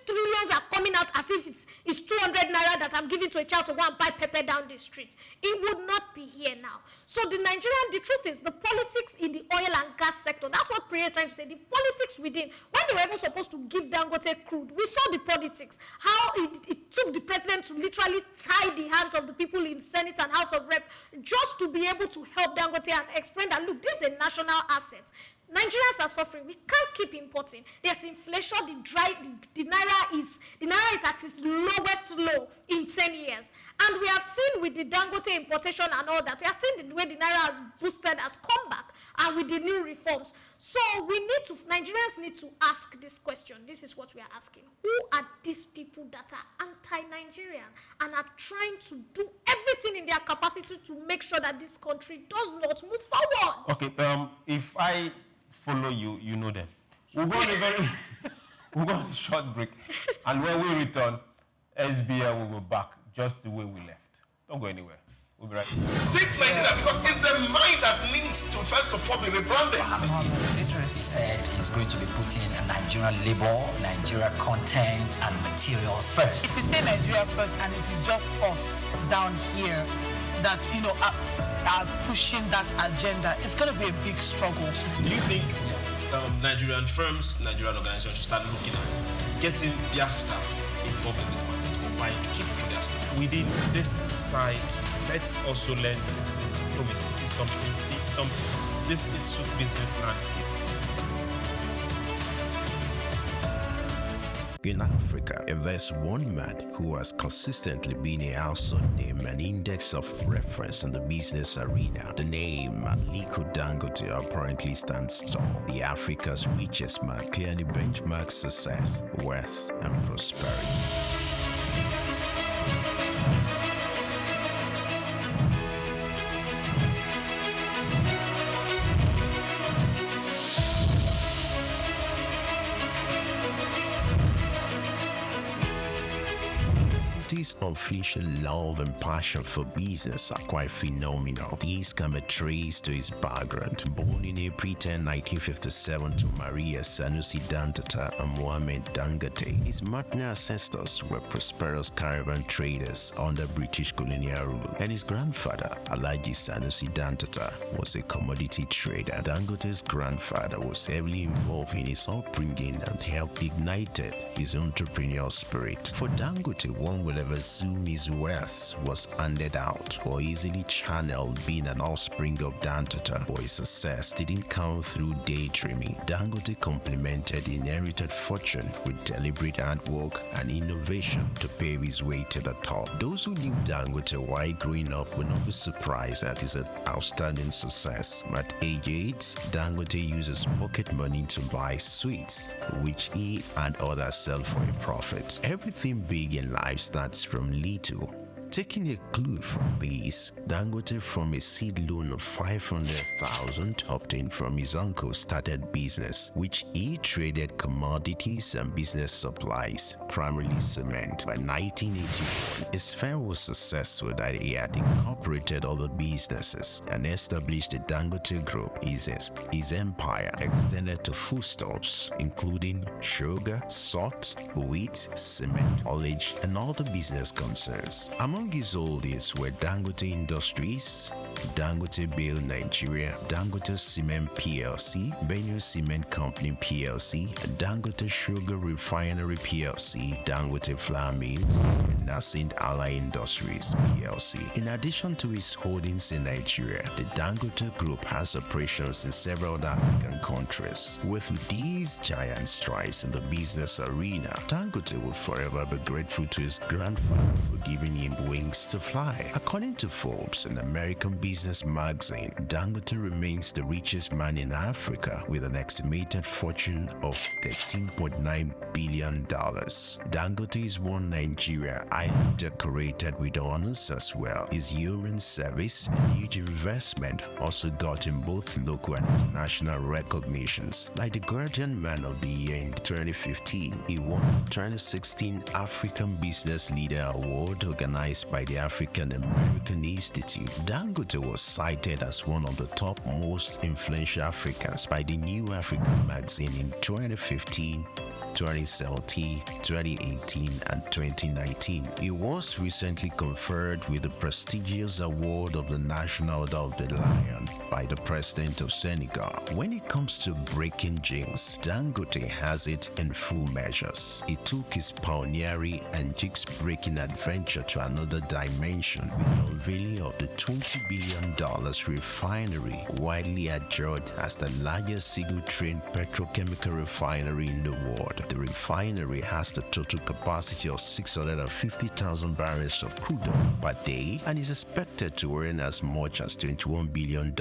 trillions are coming out as if it's 200 naira that I'm giving to a child to go and buy pepper down the street. It would not be here now. So the truth is, the politics in the oil and gas sector, that's what Priya is trying to say, the politics within. When they were even supposed to give Dangote crude, we saw the politics, how it took the president to literally tie the hands of the people in Senate and House of Rep just to be able to help Dangote and explain that, look, this is a national asset. Nigerians are suffering. We can't keep importing. There's inflation. The naira is at its lowest low in 10 years. And we have seen with the Dangote importation and all that, we have seen the way the naira has boosted, has come back, and with the new reforms. So Nigerians need to ask this question. This is what we are asking. Who are these people that are anti-Nigerian and are trying to do everything in their capacity to make sure that this country does not move forward? Okay, if I follow you, you know them. We'll go on a short break, and when we return, SBL will go back just the way we left. Don't go anywhere. We'll be right back. Take Nigeria, because it's the mind that needs to first of all be rebranded. Literally said is going to be putting Nigerian labor, Nigeria content and materials first. If we say Nigeria first and it is just us down here that, are pushing that agenda, it's going to be a big struggle. Do you think Nigerian firms, Nigerian organizations should start looking at getting their staff involved in this market or buying to keep for their staff? Within this side, let's also learn citizen diplomacy. See something. This is SOUQ business landscape. In Africa, there's one man who has consistently been a household name, an index of reference in the business arena. The name Aliko Dangote apparently stands tall. The Africa's richest man clearly benchmarks success, wealth, and prosperity. Dangote's unflinching love and passion for business are quite phenomenal. These can be traced to his background. Born in April 10, 1957 to Maria Sanusi Dantata and Mohammed Dangote, his maternal ancestors were prosperous caravan traders under British colonial rule, and his grandfather, Alhaji Sanusi Dantata, was a commodity trader. Dangote's grandfather was heavily involved in his upbringing and helped ignited his entrepreneurial spirit. For Dangote, one will ever assume his wealth was handed out or easily channeled. Being an offspring of Dantata, for his success didn't come through daydreaming. Dangote complemented inherited fortune with deliberate hard work and innovation to pave his way to the top. Those who knew Dangote while growing up will not be surprised at his outstanding success. At age 8, Dangote uses pocket money to buy sweets, which he and others sell for a profit. Everything big in life starts from little. Taking a clue from this, Dangote, from a seed loan of 500,000 obtained from his uncle, started business, which he traded commodities and business supplies, primarily cement. By 1981, his firm was successful that he had incorporated other businesses and established the Dangote Group. His empire extended to foodstuffs, including sugar, salt, wheat, cement, haulage, and other business concerns. Among his holdings were Dangote Industries, Dangote Bale Nigeria, Dangote Cement PLC, Benue Cement Company PLC, Dangote Sugar Refinery PLC, Dangote Flour Mills, and Nascent Ally Industries PLC. In addition to his holdings in Nigeria, the Dangote Group has operations in several other African countries. With these giant strides in the business arena, Dangote will forever be grateful to his grandfather for giving him wings to fly. According to Forbes, an American business magazine, Dangote remains the richest man in Africa with an estimated fortune of $13.9 billion. Dangote is one Nigeria, highly decorated with honors as well. His urine service and huge investment also got him both local and international recognitions, like the Guardian Man of the Year in 2015. He won the 2016 African Business Leader Award organized by the African American Institute. Dangote was cited as one of the top most influential Africans by the New African magazine in 2015, 2017, 2018, and 2019. He was recently conferred with the prestigious award of the National Order of the Lion by the President of Senegal. When it comes to breaking jinx, Dangote has it in full measures. He took his pioneering and jinx-breaking adventure to another dimension with the unveiling of the $20 billion refinery, widely adjudged as the largest single-train petrochemical refinery in the world. The refinery has the total capacity of 650,000 barrels of crude oil per day and is expected to earn as much as $21 billion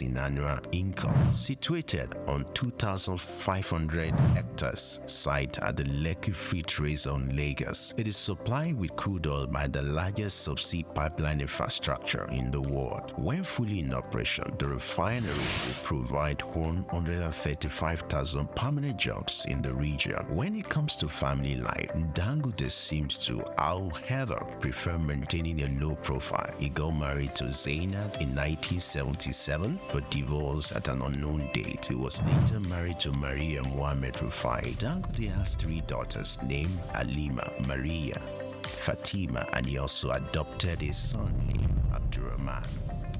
in annual income. Situated on 2,500 hectares site at the Lekki Free Trade Zone, Lagos, it is supplied with crude oil by the largest subsea pipeline infrastructure in the world. When fully in operation, the refinery will provide 135,000 permanent jobs in the region. When it comes to family life, Dangote seems to, however, prefer maintaining a low profile. He got married to Zainab in 1977 but divorced at an unknown date. He was later married to Maria Mohammed Rufai. Dangote has 3 daughters named Halima, Maria, Fatima, and he also adopted a son named Abdurrahman.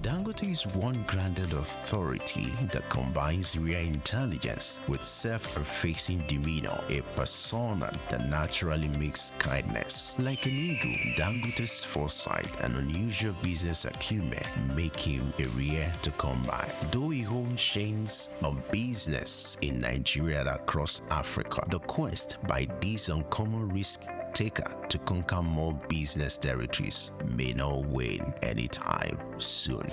Dangote is one grounded authority that combines real intelligence with self-effacing demeanor, a persona that naturally makes kindness. Like an eagle, Dangote's foresight and unusual business acumen make him a rare to come by. Though he owns chains of business in Nigeria and across Africa, the quest by this uncommon risk taker to conquer more business territories may not wane anytime soon.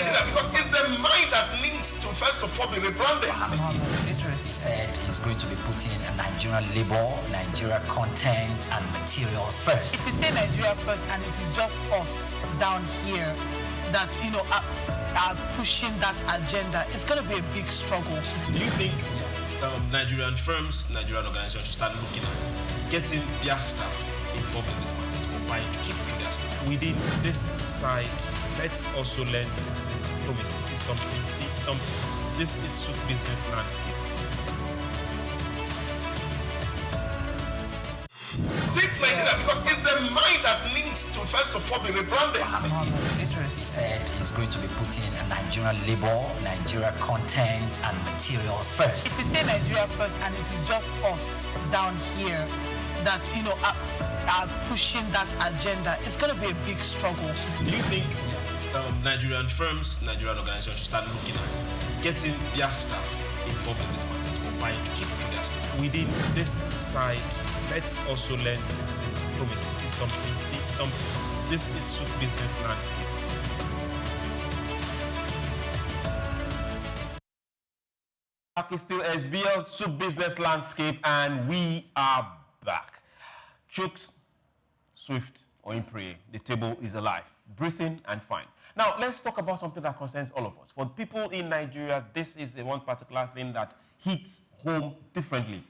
Nigeria because it's the mind that needs to first of all be rebranded. Idris said he's going to be putting Nigerian labor, Nigeria content and materials first. If we say Nigeria first and it is just us down here that, you know, are pushing that agenda, it's going to be a big struggle. Do you think Nigerian firms, Nigerian organizations should start looking at getting their staff involved in this market or buying to keep for their staff? Within this side, let's also learn citizen diplomacy, see something. This is SOUQ business landscape. Take Nigeria because it's the mind that needs to first of all be rebranded. Idris said he's going to be putting Nigerian labor, Nigeria content and materials first. If we say Nigeria first and it is just us down here that, you know, are pushing that agenda, it's going to be a big struggle. Do you think Nigerian firms, Nigerian organizations should start looking at getting their staff involved in this market or buying to keep for their staff? Within this side, let's also learn citizen diplomacy, see something. This is SOUQ business landscape. Back is still SBL, SOUQ business landscape, and we are back. Chooks, Swift, or Impre, the table is alive, breathing and fine. Now, let's talk about something that concerns all of us. For people in Nigeria, this is the one particular thing that hits home differently.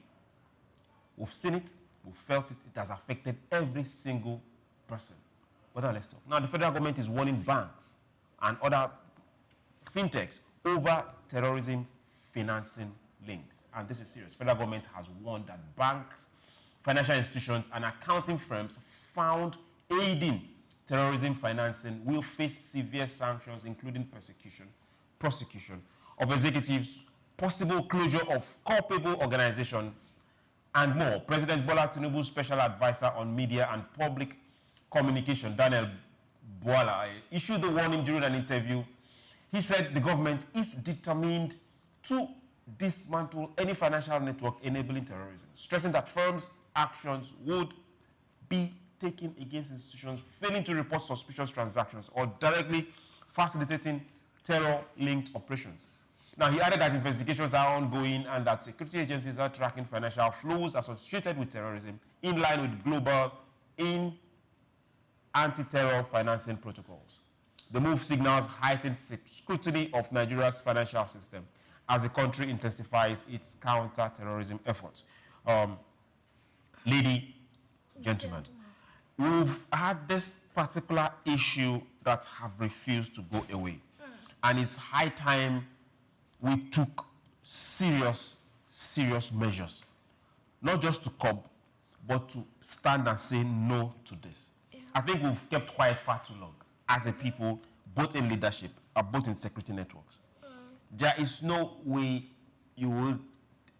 We've seen it, we've felt it, it has affected every single person. But now let's talk. Now, the federal government is warning banks and other fintechs over terrorism financing links. And this is serious. Federal government has warned that banks, financial institutions, and accounting firms found aiding terrorism financing will face severe sanctions, including prosecution of executives, possible closure of culpable organizations, and more. President Bola Tinubu's special advisor on media and public communication, Daniel Bwala, issued the warning during an interview. He said the government is determined to dismantle any financial network enabling terrorism, stressing that firms' actions would be taken against institutions failing to report suspicious transactions or directly facilitating terror-linked operations. Now, he added that investigations are ongoing and that security agencies are tracking financial flows associated with terrorism in line with global anti-terror financing protocols. The move signals heightened scrutiny of Nigeria's financial system as the country intensifies its counter-terrorism efforts. Lady, gentlemen, we've had this particular issue that have refused to go away. And it's high time we took serious measures. Not just to curb, but to stand and say no to this. Yeah. I think we've kept quiet far too long as a people, both in leadership and both in security networks. There is no way you will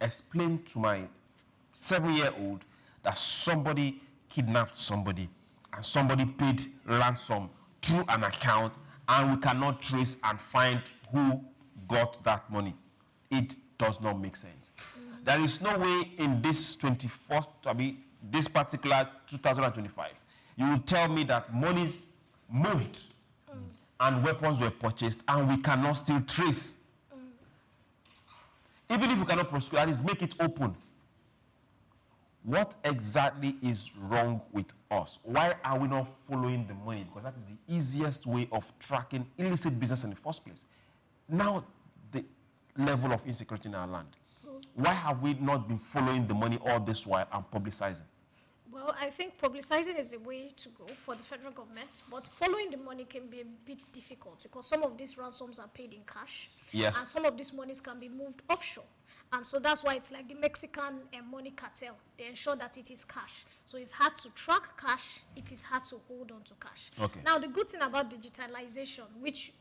explain to my 7-year-old that somebody kidnapped somebody and somebody paid ransom through an account and we cannot trace and find who got that money. It does not make sense. There is no way in this 21st, this particular 2025, you will tell me that monies moved and weapons were purchased and we cannot still trace. Even if we cannot prosecute, at least make it open. What exactly is wrong with us? Why are we not following the money? Because that is the easiest way of tracking illicit business in the first place. Now, the level of insecurity in our land. Why have we not been following the money all this while and publicizing? Well, I think publicizing is a way to go for the federal government, but following the money can be a bit difficult because some of these ransoms are paid in cash. Yes. And some of these monies can be moved offshore. And so that's why it's like the Mexican money cartel. They ensure that it is cash. So it's hard to track cash. It is hard to hold on to cash. Okay. Now, the good thing about digitalization, which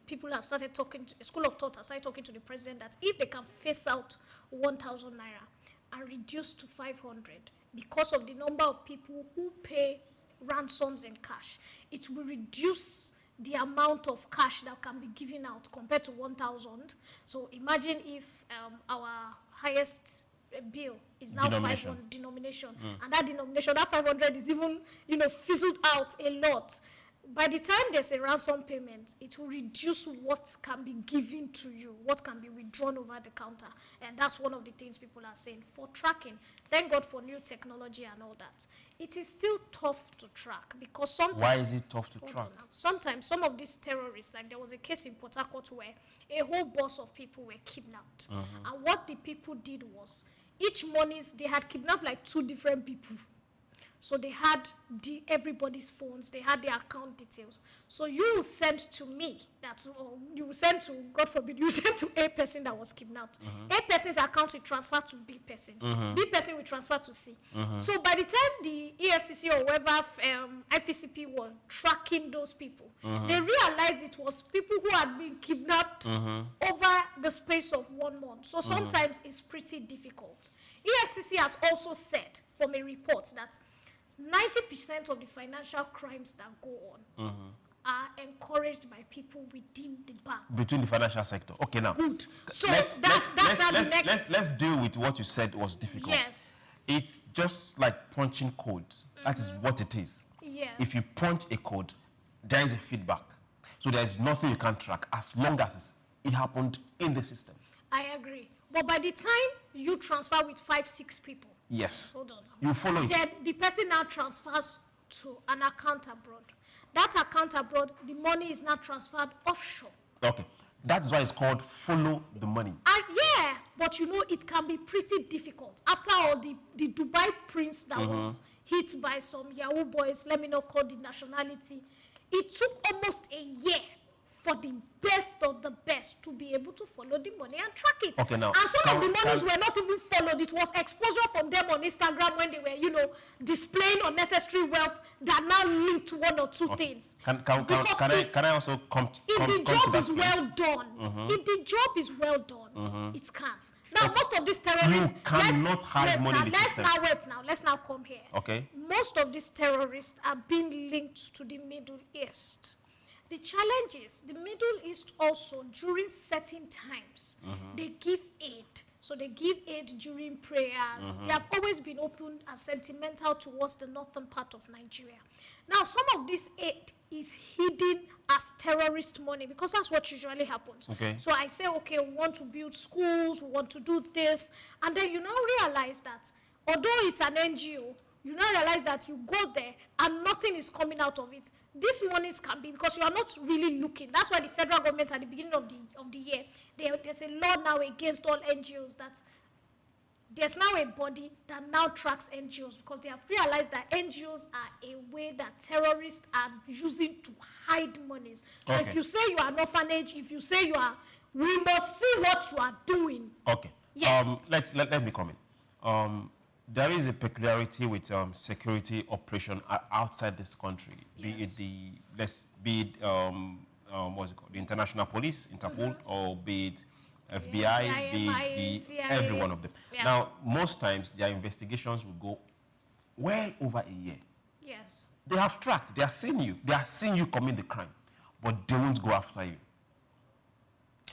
people have started talking to, a school of thought has started talking to the president, that if they can phase out 1,000 naira and reduce to 500, because of the number of people who pay ransoms in cash, it will reduce the amount of cash that can be given out compared to 1,000. So imagine if our highest bill is now 500 denomination, and that denomination, that 500 is even, fizzled out a lot. by the time there's a ransom payment, it will reduce what can be given to you, what can be withdrawn over the counter. And that's one of the things people are saying. For tracking, thank God for new technology and all that. It is still tough to track because sometimes... Why is it tough to track? Sometimes some of these terrorists, like there was a case in Port Harcourt where a whole bus of people were kidnapped. And what the people did was, each morning they had kidnapped like 2 different people. So they had everybody's phones, they had their account details. So you will send to me, or you will send to, God forbid, you send to A person that was kidnapped. A person's account will transfer to B person. B person will transfer to C. So by the time the EFCC or whoever IPCP were tracking those people, they realized it was people who had been kidnapped over the space of 1 month. So sometimes it's pretty difficult. EFCC has also said from a report that 90% of the financial crimes that go on are encouraged by people within the bank. Between the financial sector. Okay, now. Good. So let's deal with what you said was difficult. Yes. It's just like punching codes. That is what it is. Yes. If you punch a code, there is a feedback. So there is nothing you can track as long as it happened in the system. I agree. But by the time you transfer with 5, 6 people, yes, hold on. You follow it. Then the person now transfers to an account abroad. That account abroad, the money is now transferred offshore. Okay. That's why it's called follow the money. Yeah, but you know, it can be pretty difficult. After all, the Dubai prince that was hit by some Yahoo boys, let me not call the nationality, it took almost a year for the best of the best to be able to follow the money and track it. Okay, now, and some of the monies were not even followed. It was exposure from them on Instagram when they were, you know, displaying unnecessary wealth that now linked to 1 or 2 things. Can I also come to if the job is well done, if the job is well done, it can't. Now, most of these terrorists... You cannot hide money in the system. Let's now come here. Okay. Most of these terrorists are being linked to the Middle East. The challenge is, the Middle East also, during certain times, they give aid. So they give aid during prayers. They have always been open and sentimental towards the northern part of Nigeria. Now, some of this aid is hidden as terrorist money because that's what usually happens. Okay. So I say, okay, we want to build schools, we want to do this. And then you now realize that, although it's an NGO, you now realize that you go there and nothing is coming out of it. These monies can be, because you are not really looking. That's why the federal government at the beginning of the year, there's a law now against all NGOs that there's now a body that now tracks NGOs because they have realized that NGOs are a way that terrorists are using to hide monies. So if you say you are an orphanage, if you say you are, we must see what you are doing. Okay. Yes. Let me comment. There is a peculiarity with security operation outside this country, be it what's it called, the international police, Interpol, or be it FBI, be it every one of them. Yeah. Now, most times their investigations will go well over a year. Yes. They have tracked, they are seeing you commit the crime, but they won't go after you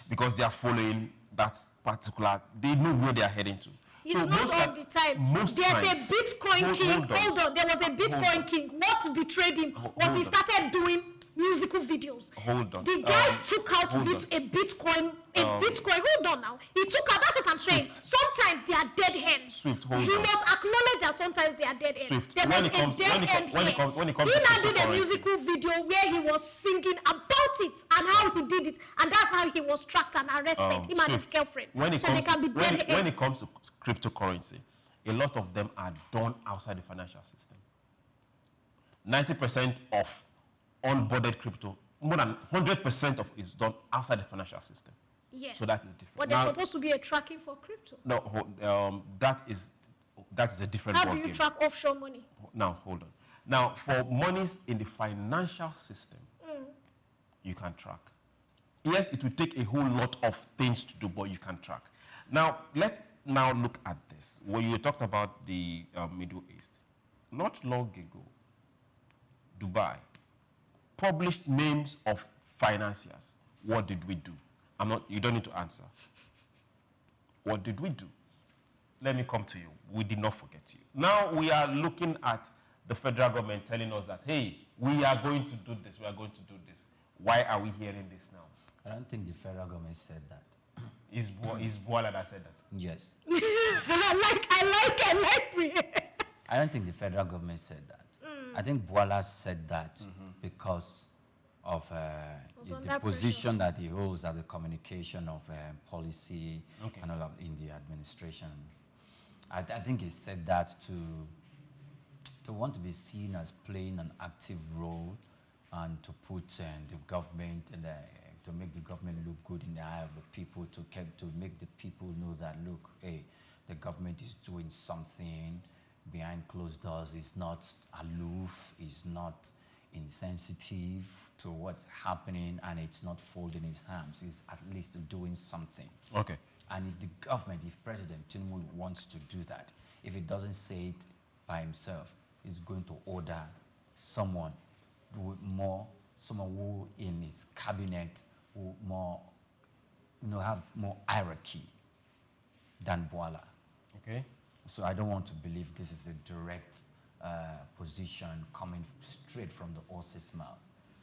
because they are following that particular, they know where they are heading to. It's not all the time. There's a Bitcoin king. Hold on. There was a Bitcoin king. What betrayed him was he started doing musical videos. Hold on. The guy took out a Bitcoin. Hold on now. He took out. That's what I'm saying. Sometimes they are dead ends. You must acknowledge that sometimes they are dead ends. There was a dead end here. He now did a musical video where he was singing about it and how he did it, and that's how he was tracked and arrested. Him and his girlfriend. So they can be dead ends. When it comes to cryptocurrency, a lot of them are done outside the financial system. 90% of onboarded crypto, more than 100% of it is done outside the financial system. Yes. So that is different. But there's supposed to be a tracking for crypto. No, that is a different How do you track offshore money? Now, hold on. Now, for monies in the financial system, you can track. Yes, it will take a whole lot of things to do, but you can track. Now, let's now look at this. When you talked about the Middle East, not long ago, Dubai published names of financiers. What did we do? You don't need to answer. What did we do? Let me come to you. We did not forget you. Now we are looking at the federal government telling us that, hey, we are going to do this, we are going to do this. Why are we hearing this now? I don't think the federal government said that. Is Boala that said that? Yes. I like. I don't think the federal government said that. I think Boala said that because of the position that he holds as the communication of policy and all of in the administration. I think he said that to want to be seen as playing an active role and to put the government and to make the government look good in the eye of the people, to make the people know that, look, hey, the government is doing something behind closed doors. It's not aloof, it's not insensitive to what's happening, and it's not folding its hands. It's at least doing something. Okay. And if the government, if President Tinubu wants to do that, if he doesn't say it by himself, he's going to order someone who in his cabinet who have more hierarchy than Boala. Okay. So I don't want to believe this is a direct position coming straight from the horse's mouth.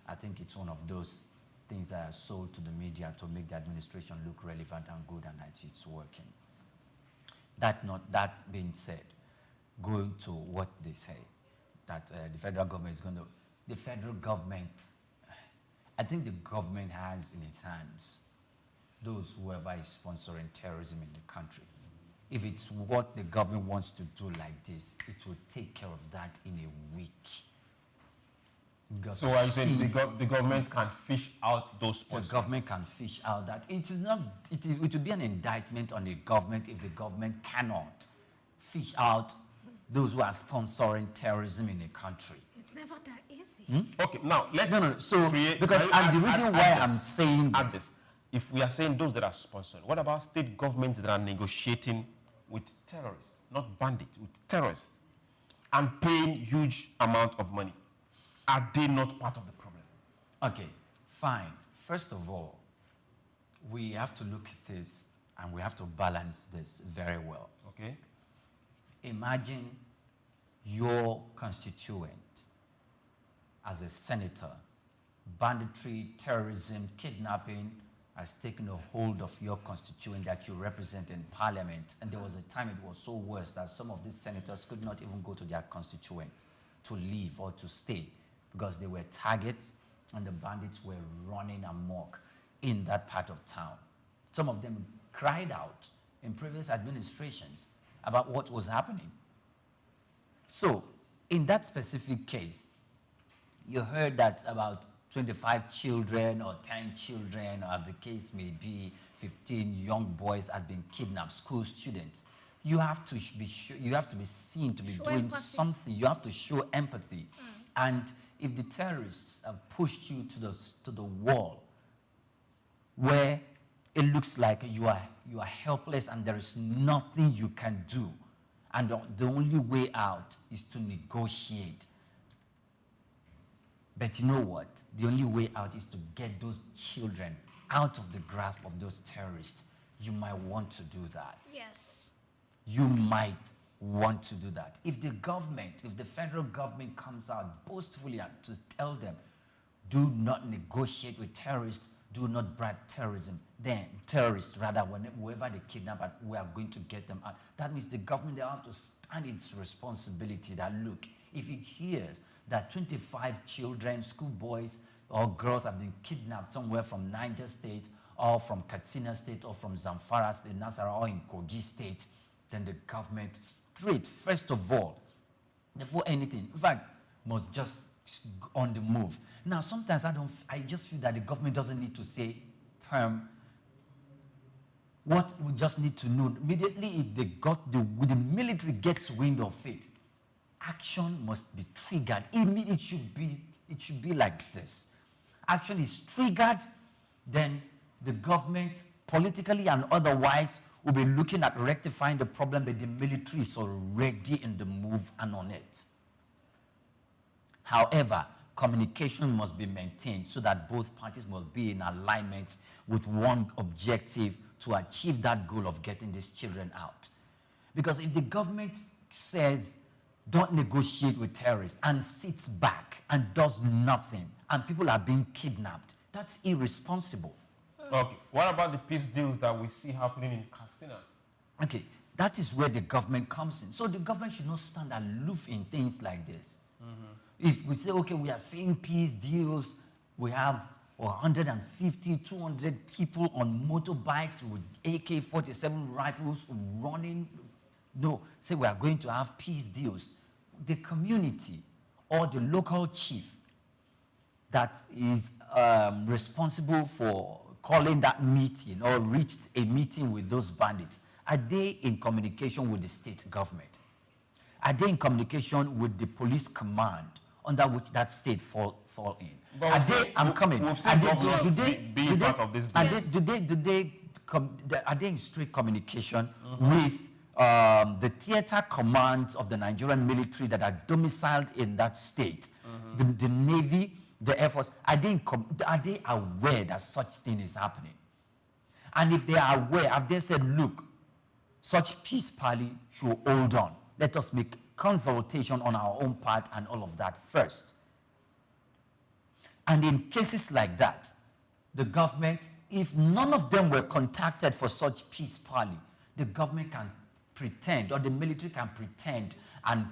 I think it's one of those things that are sold to the media to make the administration look relevant and good, and that it's working. That being said, going to what they say, that the federal government is going to, the federal government, I think the government has in its hands whoever is sponsoring terrorism in the country. If it's what the government wants to do like this, it will take care of that in a week. So are you saying the government can fish out those sponsors? The government can fish out that. It would be an indictment on the government if the government cannot fish out those who are sponsoring terrorism in a country. It's never that easy. Okay, now let's the reason why I'm saying this, if we are saying those that are sponsored, what about state governments that are negotiating with terrorists, not bandits, with terrorists, and paying huge amount of money? Are they not part of the problem? Okay, fine. First of all, we have to look at this and we have to balance this very well. Okay. Imagine your constituent as a senator. Banditry, terrorism, kidnapping has taken a hold of your constituent that you represent in parliament. And there was a time it was so worse that some of these senators could not even go to their constituent to leave or to stay, because they were targets and the bandits were running amok in that part of town. Some of them cried out in previous administrations about what was happening. So, in that specific case, you heard that about 25 children or 10 children, or the case may be 15 young boys had been kidnapped, school students. You have to be seen to be doing something. You have to show empathy. And if the terrorists have pushed you to the wall where it looks like you are helpless and there is nothing you can do, and the only way out is to negotiate. But you know what? The only way out is to get those children out of the grasp of those terrorists. You might want to do that. Yes. You might want to do that. If the federal government comes out boastfully to tell them, do not negotiate with terrorists, do not bribe terrorists, whoever they kidnap, we are going to get them out. That means the government, they have to stand its responsibility that, look, if it hears that 25 children, schoolboys or girls have been kidnapped somewhere from Niger State or from Katsina State or from Zamfara State, Nasarawa or in Kogi State, then the government straight, first of all, before anything, in fact, must just on the move. Now, sometimes I just feel that the government doesn't need to say what we just need to know immediately. If the military gets wind of it, action must be triggered. It should be like this. Action is triggered, then the government, politically and otherwise, will be looking at rectifying the problem, but the military is already in the move and on it. However, communication must be maintained so that both parties must be in alignment with one objective to achieve that goal of getting these children out. Because if the government says don't negotiate with terrorists and sits back and does nothing, and people are being kidnapped, that's irresponsible. Okay, what about the peace deals that we see happening in Katsina? Okay, that is where the government comes in. So the government should not stand aloof in things like this. If we say, okay, we are seeing peace deals, we have 150, 200 people on motorbikes with AK-47 rifles running. No, say we are going to have peace deals. The community or the local chief that is responsible for calling that meeting or reached a meeting with those bandits, are they in communication with the state government? Are they in communication with the police command under which that state fall in? Are they, I'm coming. We've seen governors being part of this. Are they in strict communication with the theater commands of the Nigerian military that are domiciled in that state, the Navy, the Air Force? Are they aware that such thing is happening? And if they are aware, have they said, look, such peace parley should hold on. Let us make consultation on our own part and all of that first. And in cases like that, the government, if none of them were contacted for such peace parley, the government can pretend, or the military can pretend and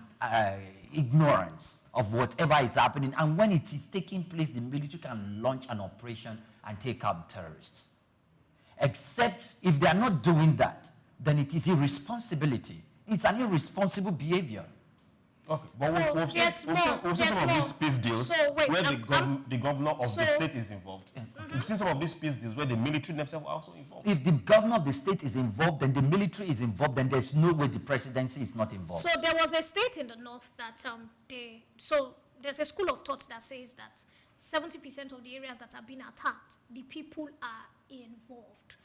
ignorance of whatever is happening. And when it is taking place, the military can launch an operation and take out terrorists. Except if they are not doing that, then it is irresponsibility. It's an irresponsible behavior. Okay, but we've seen some of these peace deals where the governor of the state is involved. We've seen some of these peace deals where the military themselves are also involved. If the governor of the state is involved, then the military is involved, then there's no way the presidency is not involved. So there was a state in the north that so there's a school of thought that says that 70% of the areas that have been attacked, the people are involved.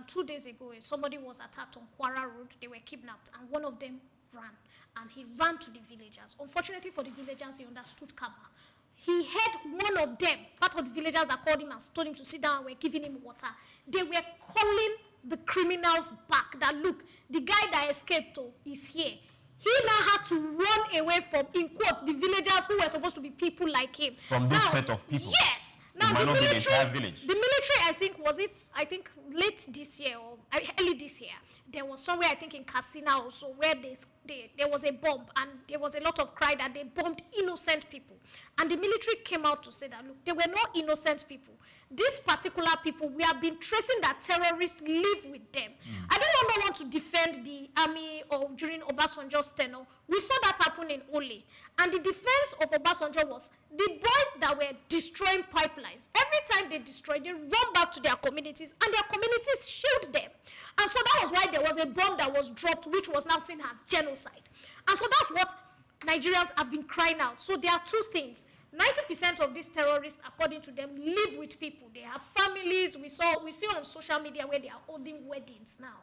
2 days ago, somebody was attacked on Kwara Road. They were kidnapped, and one of them ran. And he ran to the villagers. Unfortunately for the villagers, he understood Kaba. He heard one of them, part of the villagers that called him and told him to sit down and were giving him water. They were calling the criminals back that, look, the guy that escaped is here. He now had to run away from, in quotes, the villagers who were supposed to be people like him. From this set of people? Yes. Now, the military, I think late this year or early this year, there was somewhere, I think in Katsina also, where there was a bomb, and there was a lot of cry that they bombed innocent people. And the military came out to say that, look, there were no innocent people. These particular people, we have been tracing that terrorists live with them. I don't want to defend the army or during Obasanjo's tenure. We saw that happen in Ole. And the defense of Obasanjo was the boys that were destroying pipelines. Every time they destroy, they run back to their communities, and their communities shield them. And so that was why there was a bomb that was dropped, which was now seen as genocide. And so that's what Nigerians have been crying out. So there are two things. 90% of these terrorists, according to them, live with people. They have families. We see on social media where they are holding weddings now,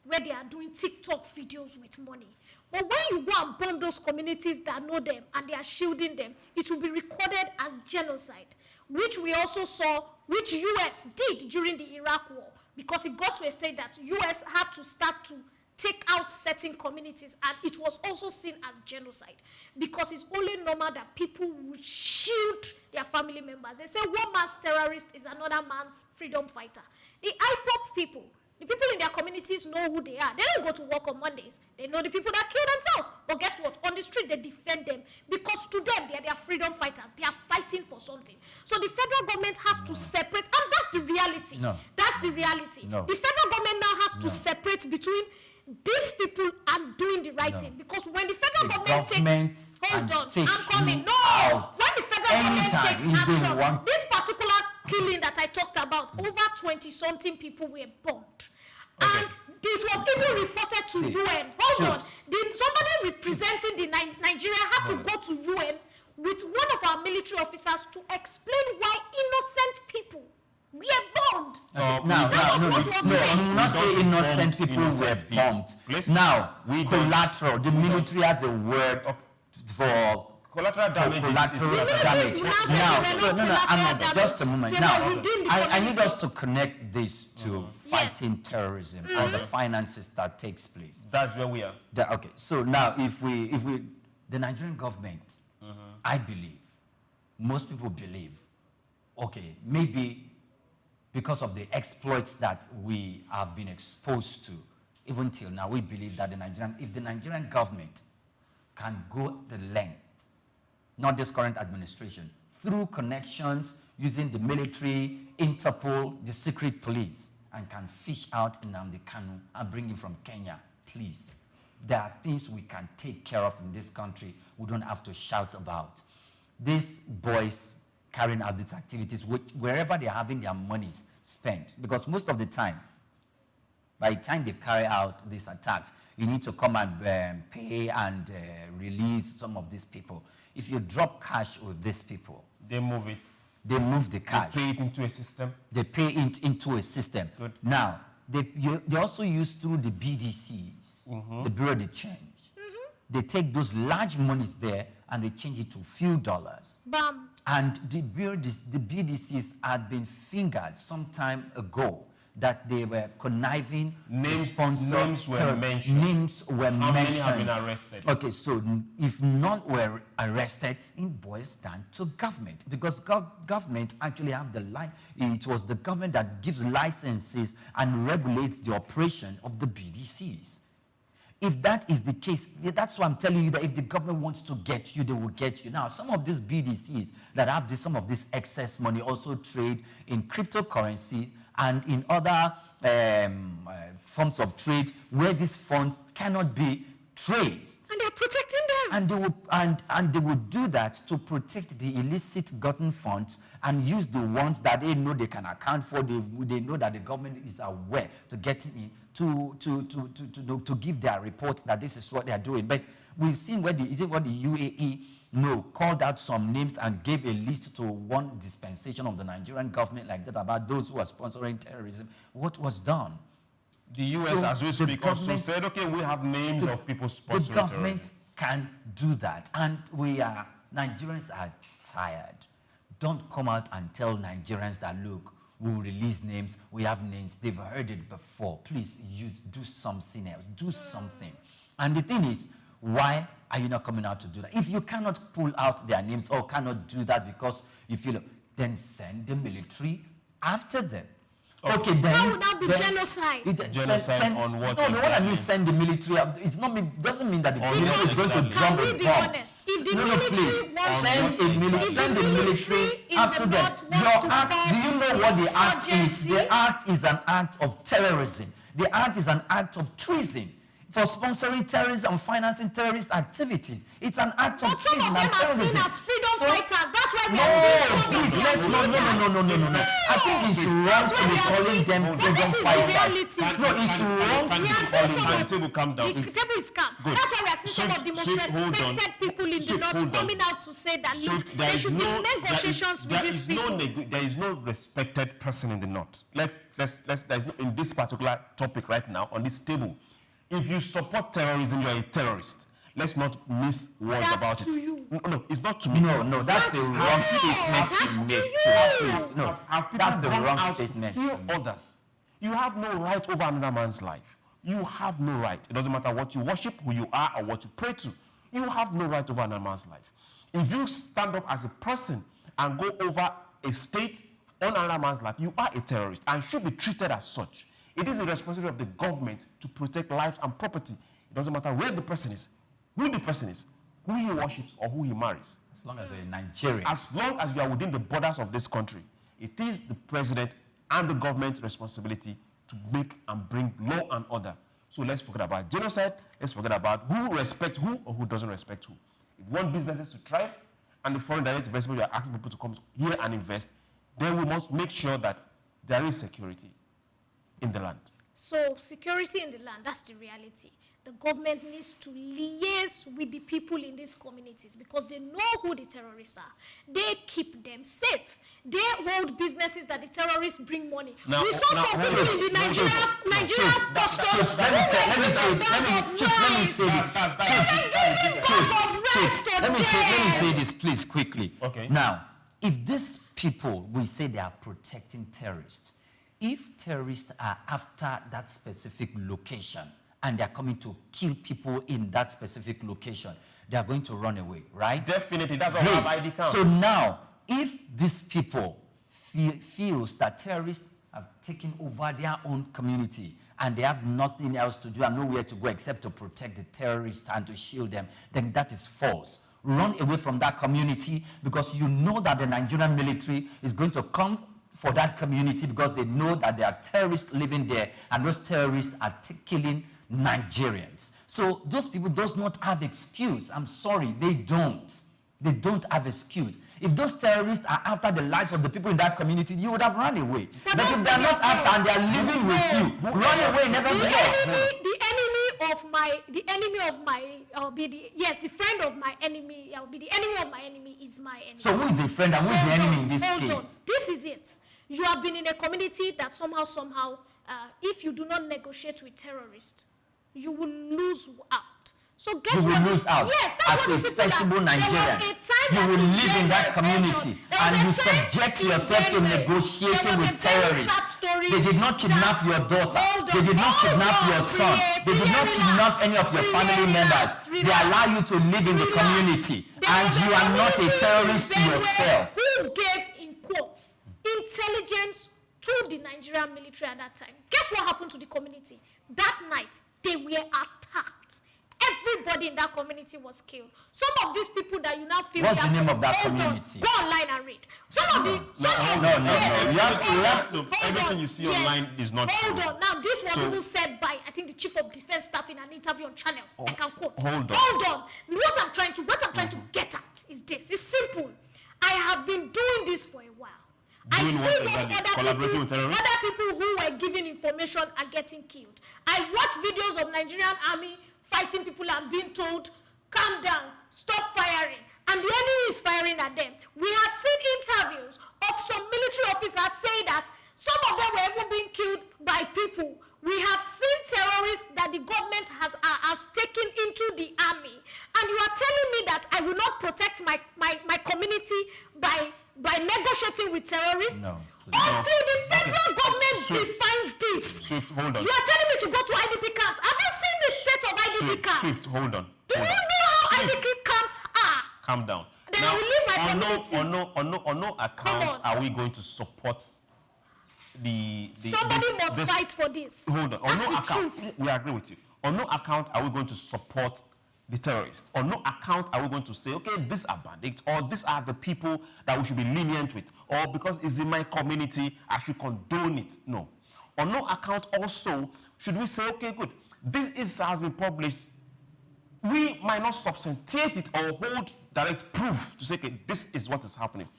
where they are doing TikTok videos with money. But when you go and bomb those communities that know them and they are shielding them, it will be recorded as genocide, which we also saw, which US did during the Iraq war, because it got to a state that US had to start to take out certain communities, and it was also seen as genocide, because it's only normal that people would shield their family members. They say one man's terrorist is another man's freedom fighter. The IPOP people, the people in their communities know who they are. They don't go to work on Mondays. They know the people that kill themselves. But guess what? On the street, they defend them, because to them, they are their freedom fighters. They are fighting for something. So the federal government has to separate, and that's the reality. That's the reality. The federal government now has to separate between these people and doing the right thing, because when the federal government takes, hold on, I'm coming. No, when the federal government takes action, this particular killing that I talked about, over 20-something people were bombed. And it was even reported to UN. Hold on. Somebody representing the Nigeria had to go to UN with one of our military officers to explain why innocent people were bombed. I'm not saying innocent people were bombed. Now, collateral, the military has a word for collateral damage. Just a moment. Now, I need us to connect this to fighting terrorism or the finances that takes place. That's where we are. Okay, so now if we the Nigerian government, I believe, most people believe, okay, maybe because of the exploits that we have been exposed to, even till now, we believe that if the Nigerian government can go the length, not this current administration, through connections using the military, Interpol, the secret police, and can fish out Nnamdi Kanu and bring him from Kenya, please. There are things we can take care of in this country. We don't have to shout about. These boys carrying out these activities, wherever they're having their monies spent, because most of the time, by the time they carry out these attacks, you need to come and pay and release some of these people. If you drop cash with these people, they move it. They move the cash. They pay it into a system. They pay it into a system. Good. Now, they also use through the BDCs, the Bureau de Change. They take those large monies there and they change it to a few dollars. Bam. And the BDCs had been fingered some time ago that they were conniving to sponsor. Names were mentioned. Names were mentioned. How many have been arrested? Okay, so if none were arrested, it boils down to government, because government actually have the it was the government that gives licenses and regulates the operation of the BDCs. If that is the case, that's why I'm telling you that if the government wants to get you, they will get you. Now, some of these BDCs that have some of this excess money also trade in cryptocurrencies and in other forms of trade where these funds cannot be traced. And they're protecting them. And they would do that to protect the illicit gotten funds and use the ones that they know they can account for. They know that the government is aware to get in to give their report that this is what they are doing. But we've seen the UAE called out some names and gave a list to one dispensation of the Nigerian government like that about those who are sponsoring terrorism. What was done? The US, as we speak, also said, okay, we have names of people sponsoring terrorism. The government can do that. And Nigerians are tired. Don't come out and tell Nigerians that, look, we'll release names, we have names, they've heard it before. Please, do something else, do something. And the thing is, why are you not coming out to do that? If you cannot pull out their names or cannot do that because you feel, then send the military after them. Okay, then that would not be genocide. Genocide on what? No, what I mean, send the military. It's not doesn't mean that the military is going to drop a bomb. Can we be honest? If the military wants send the military after them. Your act. Do you know what the act is? The act is an act of terrorism. The act is an act of treason for sponsoring terrorism and financing terrorist activities. It's an act of treason and terrorism. But some of them are seen as freedom fighters. That's why we are seeing No. I think it's wrong to be calling them freedom fighters. No, it's wrong to be calling them. The table calm down. The table is calm. That's why we are seeing some of the most respected people in the North coming out to say that there should be negotiations with these people. There is no respected person in the North. In this particular topic right now on this table. If you support terrorism, you are a terrorist. Let's not miss words about it. You. No, it's not to me. No, that's a wrong statement to make. No, that's the wrong statement. Kill others. You have no right over another man's life. You have no right. It doesn't matter what you worship, who you are, or what you pray to. You have no right over another man's life. If you stand up as a person and go over a state on another man's life, you are a terrorist and should be treated as such. It is the responsibility of the government to protect life and property. It doesn't matter where the person is, who the person is, who he worships, or who he marries. As long as you're a Nigerian. As long as you are within the borders of this country, it is the president and the government's responsibility to make and bring law and order. So let's forget about genocide. Let's forget about who respects who or who doesn't respect who. If you want businesses to thrive and the foreign direct investment, you are asking people to come here and invest, then we must make sure that there is security in the land. So security in the land, that's the reality. The government needs to liaise with the people in these communities because they know who the terrorists are. They keep them safe. They hold businesses that the terrorists bring money. Now, we saw some people in the Nigeria customs. Let me say this, please, quickly. Okay. Now, if these people, we say they are protecting terrorists, if terrorists are after that specific location and they're coming to kill people in that specific location, they are going to run away, right? Definitely, that's what our ID counts. So now, if these people feels that terrorists have taken over their own community and they have nothing else to do and nowhere to go except to protect the terrorists and to shield them, then that is false. Run away from that community, because you know that the Nigerian military is going to come for that community because they know that there are terrorists living there and those terrorists are killing Nigerians. So those people does not have excuse. I'm sorry, they don't. They don't have excuse. If those terrorists are after the lives of the people in that community, you would have run away. But if they're not after and they're living with you, run away nevertheless. The friend of my enemy, the enemy of my enemy is my enemy. So who is the friend and who is the enemy in this case? On. This is it. You have been in a community that somehow, if you do not negotiate with terrorists, you will lose out. So guess you what? will lose out. Yes, that's as a sensible Nigerian. You will live in that community and you subject yourself to negotiating with terrorists. They did not kidnap your daughter. They did not kidnap your son. They did not kidnap any of your family members. They allow you to live in the community and you are not a terrorist to yourself. Who gave, in quotes, intelligence to the Nigerian military at that time? Guess what happened to the community? That night, they were attacked. Everybody in that community was killed. Some of these people that you now feel... What's the name of that community? Go online and read. Some of the... You have to... Everything you see online is not true. Hold on. Now, this was even said by, I think, the Chief of Defense Staff in an interview on channels. I can quote. Hold on. What I'm trying to get at is this. It's simple. I have been doing this for a while. Doing what exactly? Collaborating with terrorists? Other people who were giving information are getting killed. I watch videos of Nigerian army fighting people and being told, calm down, stop firing. And the enemy is firing at them. We have seen interviews of some military officers say that some of them were even being killed by people. We have seen terrorists that the government has taken into the army. And you are telling me that I will not protect my community by negotiating with terrorists? No. Until the federal government defines this. Swift, hold on. You are telling me to go to IDP camps. Have you seen the state of IDP camps? Swift, hold on. Do you know how IDP camps are? Calm down. Then I will leave my community. On no account are we going to support Somebody must fight for this. Hold on. On no account, we agree with you. On no account are we going to support the terrorists. On no account are we going to say, okay, these are bandits, or these are the people that we should be lenient with, or because it's in my community, I should condone it. No. On no account also should we say, okay, good, this has been published. We might not substantiate it or hold direct proof to say, okay, this is what is happening,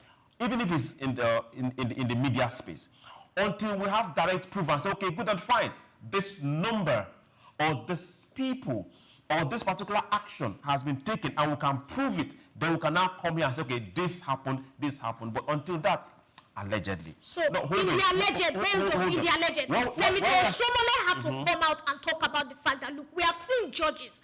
even if it's in the media space. Until we have direct proof and say, okay, good and fine, this number or this people or this particular action has been taken and we can prove it, then we can now come here and say, okay, this happened. But until that, allegedly. So, in the alleged, Senator Oshiomhole had to come out and talk about the fact that, look, we have seen judges.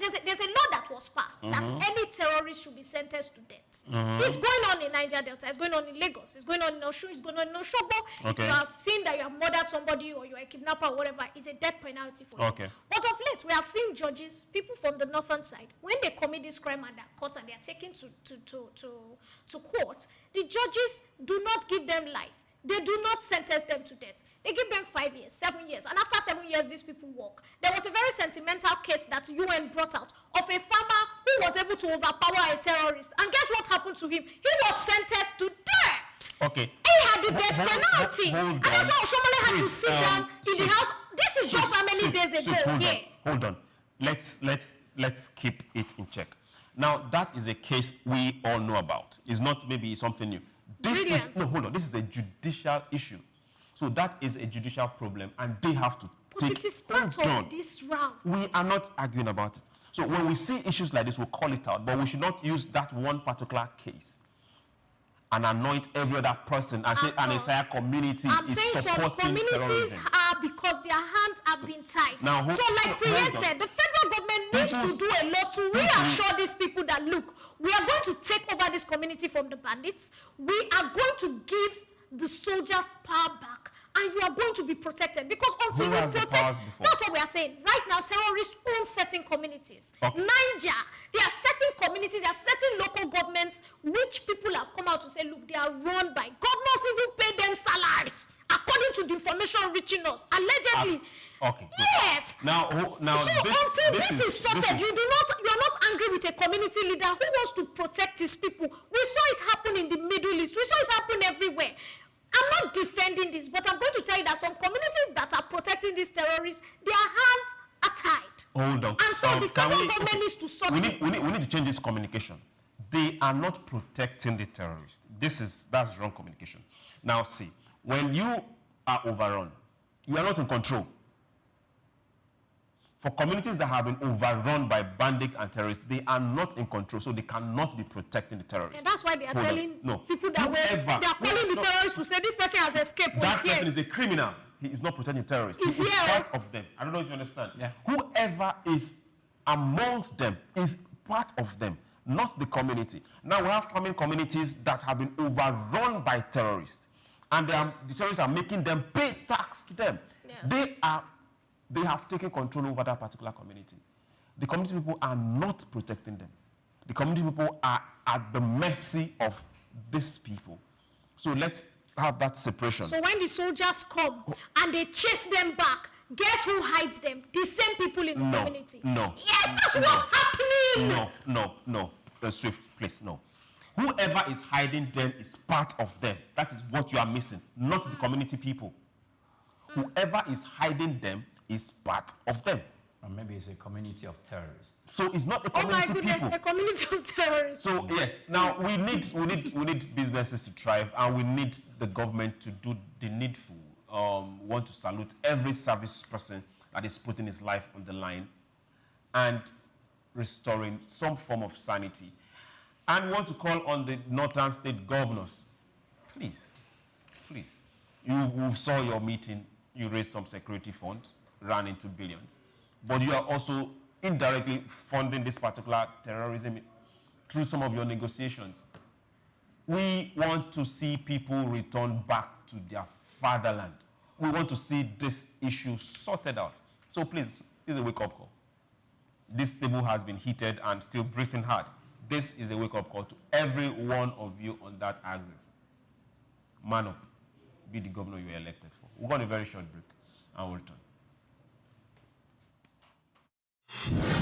There's a law that was passed that any terrorist should be sentenced to death. It's going on in Niger Delta, it's going on in Lagos, it's going on in Osun, it's going on in Osogbo. If you have seen that you have murdered somebody or you are a kidnapper or whatever, it's a death penalty for you. But of late, we have seen judges, people from the northern side, when they commit this crime and they're caught and they're taken to court, the judges do not give them life. They do not sentence them to death. They give them 5 years, 7 years. And after 7 years, these people walk. There was a very sentimental case that UN brought out of a farmer who was able to overpower a terrorist. And guess what happened to him? He was sentenced to death. Okay. He had the death penalty. And that's why Oshiomhole had to sit down in the house. This is just how many days ago. Hold on. Let's keep it in check. Now, that is a case we all know about. It's not maybe something new. This is a judicial issue. So that is a judicial problem, and they have to take... But it is part of this round. We are not arguing about it. So when we see issues like this, we'll call it out, but we should not use that one particular case and anoint every other person and say an entire community is supporting terrorism. I'm saying some communities are because their hands have been tied. Now, so like Priya said, the federal government needs to do a lot to reassure these people that, look, we are going to take over this community from the bandits. We are going to give the soldiers power back. and you are going to be protected. Because until Who you has the protect, powers before? that's what we are saying. Right now, terrorists own certain communities. Okay. Niger, there are certain communities, there are certain local governments which people have come out to say, look, they are run by governors, even pay them salary, according to the information reaching us. Allegedly. Okay. Good. Yes. Now, So until this is sorted, you are not angry with a community leader who wants to protect his people. We saw it happen in the Middle East. We saw it happen everywhere. I'm not defending this, but I'm going to tell you that some communities that are protecting these terrorists, their hands are tied. Hold on. And so the federal government needs to sort this. We need to change this communication. They are not protecting the terrorists. That's wrong communication. Now see, when you are overrun, you are not in control. For communities that have been overrun by bandits and terrorists, they are not in control, so they cannot be protecting the terrorists. And that's why they are telling people that they are calling the terrorists to say this person has escaped. That person is a criminal. He is not protecting terrorists. He is part of them. I don't know if you understand. Yeah. Whoever is amongst them is part of them, not the community. Now we have farming communities that have been overrun by terrorists, and the terrorists are making them pay tax to them. Yes. They have taken control over that particular community. The community people are not protecting them. The community people are at the mercy of these people. So let's have that separation. So when the soldiers come and they chase them back, guess who hides them? The same people in the community. No. Yes, that's what's happening. No. Swift, please, no. Whoever is hiding them is part of them. That is what you are missing, not the community people. Whoever is hiding them is part of them. Or maybe it's a community of terrorists. So it's not a community people. Oh my goodness, a community of terrorists. So yes, now we need businesses to thrive, and we need the government to do the needful. Want to salute every service person that is putting his life on the line and restoring some form of sanity. And want to call on the northern state governors, please. You saw your meeting, you raised some security fund, ran into billions. But you are also indirectly funding this particular terrorism through some of your negotiations. We want to see people return back to their fatherland. We want to see this issue sorted out. So please, this is a wake-up call. This table has been heated and still breathing hard. This is a wake-up call to every one of you on that axis. Man up. Be the governor you were elected for. We're going to a very short break and we'll return.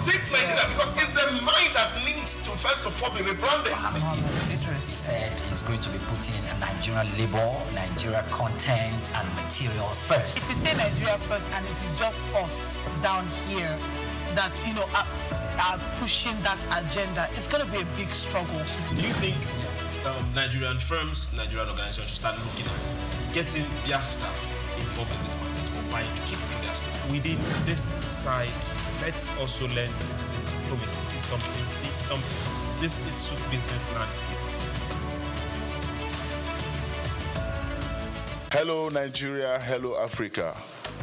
Take Nigeria because it's the mind that needs to first of all be rebranded. Idris said he's going to be putting Nigerian labor, Nigeria content and materials first. If you say Nigeria first and it is just us down here that, are pushing that agenda, it's going to be a big struggle. Do you think Nigerian firms, Nigerian organizations should start looking at getting their staff involved in this market or buying to keep for their staff? Within this side, let's also learn citizen diplomacy. See something. This is SOUQ business landscape. Hello Nigeria, hello Africa.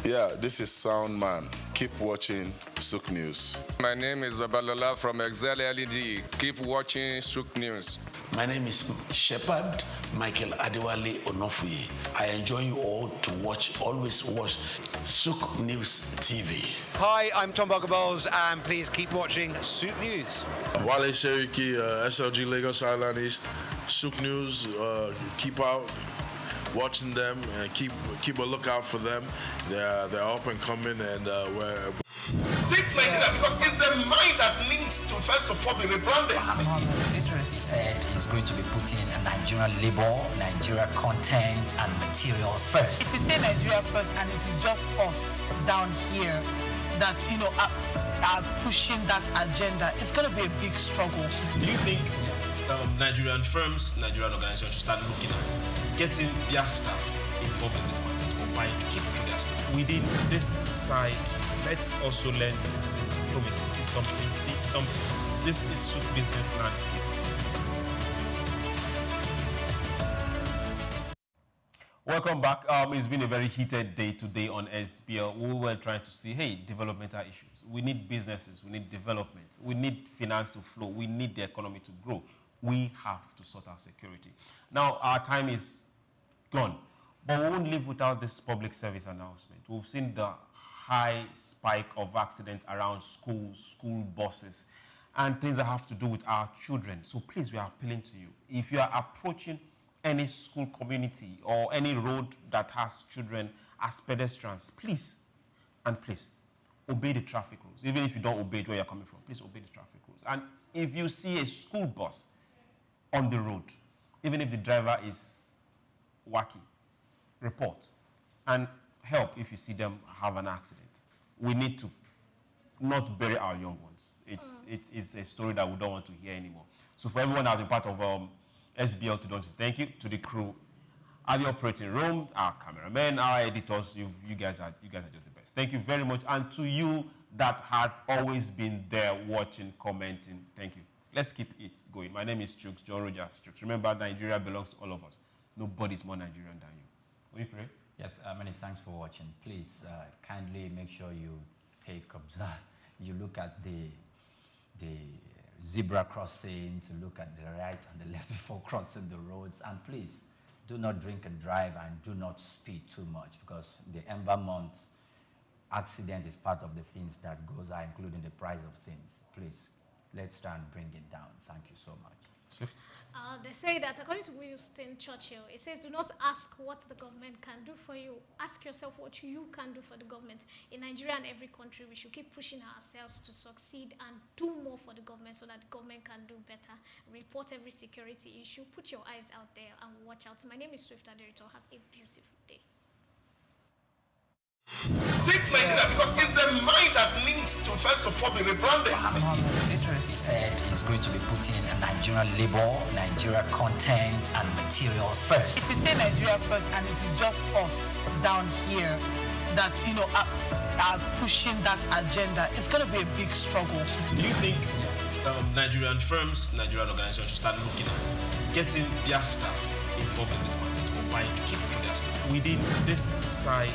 Yeah, this is Sound Man. Keep watching SOUQ News. My name is Babalola from Excel LED. Keep watching SOUQ News. My name is Shepherd Michael Adewale Onofuye. I enjoy you all to always watch SOUQ News TV. Hi, I'm Tom Buggaballs, and please keep watching SOUQ News. Wale Seriki, SLG Lagos Island East, SOUQ News, keep out watching them and keep a lookout for them. They're up and coming, and we're... Take Nigeria because it's the mind that needs to first of all be rebranded. Idris said he's going to be putting Nigerian labor, Nigeria content and materials first. If you say Nigeria first and it is just us down here that, are pushing that agenda, it's going to be a big struggle. Do you think Nigerian firms, Nigerian organizations should start looking at getting their staff involved in this market or buying to keep for their staff? Within this side, let's also learn citizen diplomacy. See something. This is SOUQ business landscape. Welcome back. It's been a very heated day today on SPL. We were trying to see, developmental issues. We need businesses. We need development. We need finance to flow. We need the economy to grow. We have to sort our security. Now, our time is gone. But we won't live without this public service announcement. We've seen the high spike of accidents around schools, school buses, and things that have to do with our children. So please, we are appealing to you. If you are approaching any school community or any road that has children as pedestrians, please, and please, obey the traffic rules. Even if you don't obey it where you're coming from, please obey the traffic rules. And if you see a school bus on the road, even if the driver is wacky, report and help if you see them have an accident. We need to not bury our young ones. It's a story that we don't want to hear anymore. So for everyone that has been part of SBL to thank you to the crew at the operating room, our cameramen, our editors. You guys are just the best. Thank you very much, and to you that has always been there watching, commenting. Thank you. Let's keep it going. My name is SOUQ, John Rogers SOUQ. Remember, Nigeria belongs to all of us. Nobody's more Nigerian than you. Will you pray? Yes, many thanks for watching. Please kindly make sure you you look at the zebra crossing, to look at the right and the left before crossing the roads, and please do not drink and drive, and do not speed too much, because the Ember Month accident is part of the things that goes out, including the price of things. Please, let's try and bring it down. Thank you so much. Swift. They say that, according to Winston Churchill, it says, do not ask what the government can do for you. Ask yourself what you can do for the government. In Nigeria and every country, we should keep pushing ourselves to succeed and do more for the government so that the government can do better. Report every security issue. Put your eyes out there and watch out. My name is Swift Aderito. Have a beautiful day. Take Nigeria, because it's the mind that needs to first of all be rebranded. It said is going to be putting Nigerian labor, Nigeria content and materials first. If you say Nigeria first and it is just us down here that, are pushing that agenda, it's going to be a big struggle. Do you think Nigerian firms, Nigerian organizations should start looking at getting their staff involved in this market, or buying to keep for their staff? Within this side,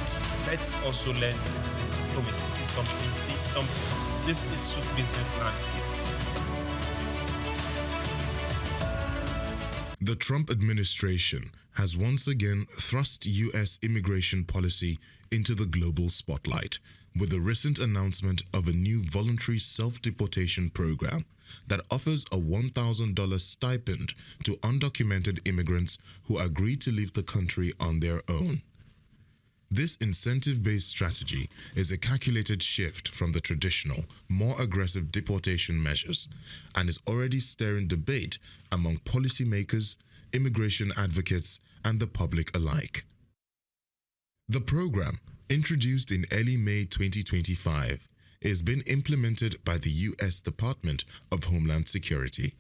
let's also learn citizen diplomacy. See something. This is SOUQ business landscape. The Trump administration has once again thrust U.S. immigration policy into the global spotlight with the recent announcement of a new voluntary self-deportation program that offers a $1,000 stipend to undocumented immigrants who agree to leave the country on their own. This incentive-based strategy is a calculated shift from the traditional, more aggressive deportation measures and is already stirring debate among policymakers, immigration advocates, and the public alike. The program, introduced in early May 2025, is being implemented by the U.S. Department of Homeland Security.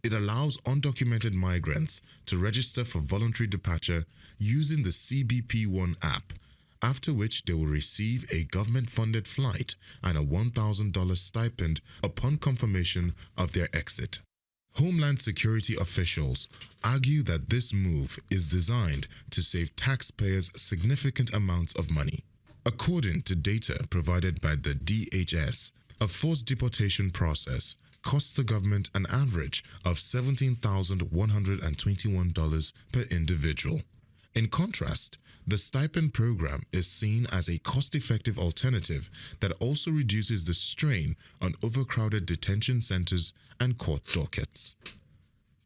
It allows undocumented migrants to register for voluntary departure using the CBP-1 app, after which they will receive a government-funded flight and a $1,000 stipend upon confirmation of their exit. Homeland Security officials argue that this move is designed to save taxpayers significant amounts of money. According to data provided by the DHS, a forced deportation process costs the government an average of $17,121 per individual. In contrast, the stipend program is seen as a cost-effective alternative that also reduces the strain on overcrowded detention centers and court dockets.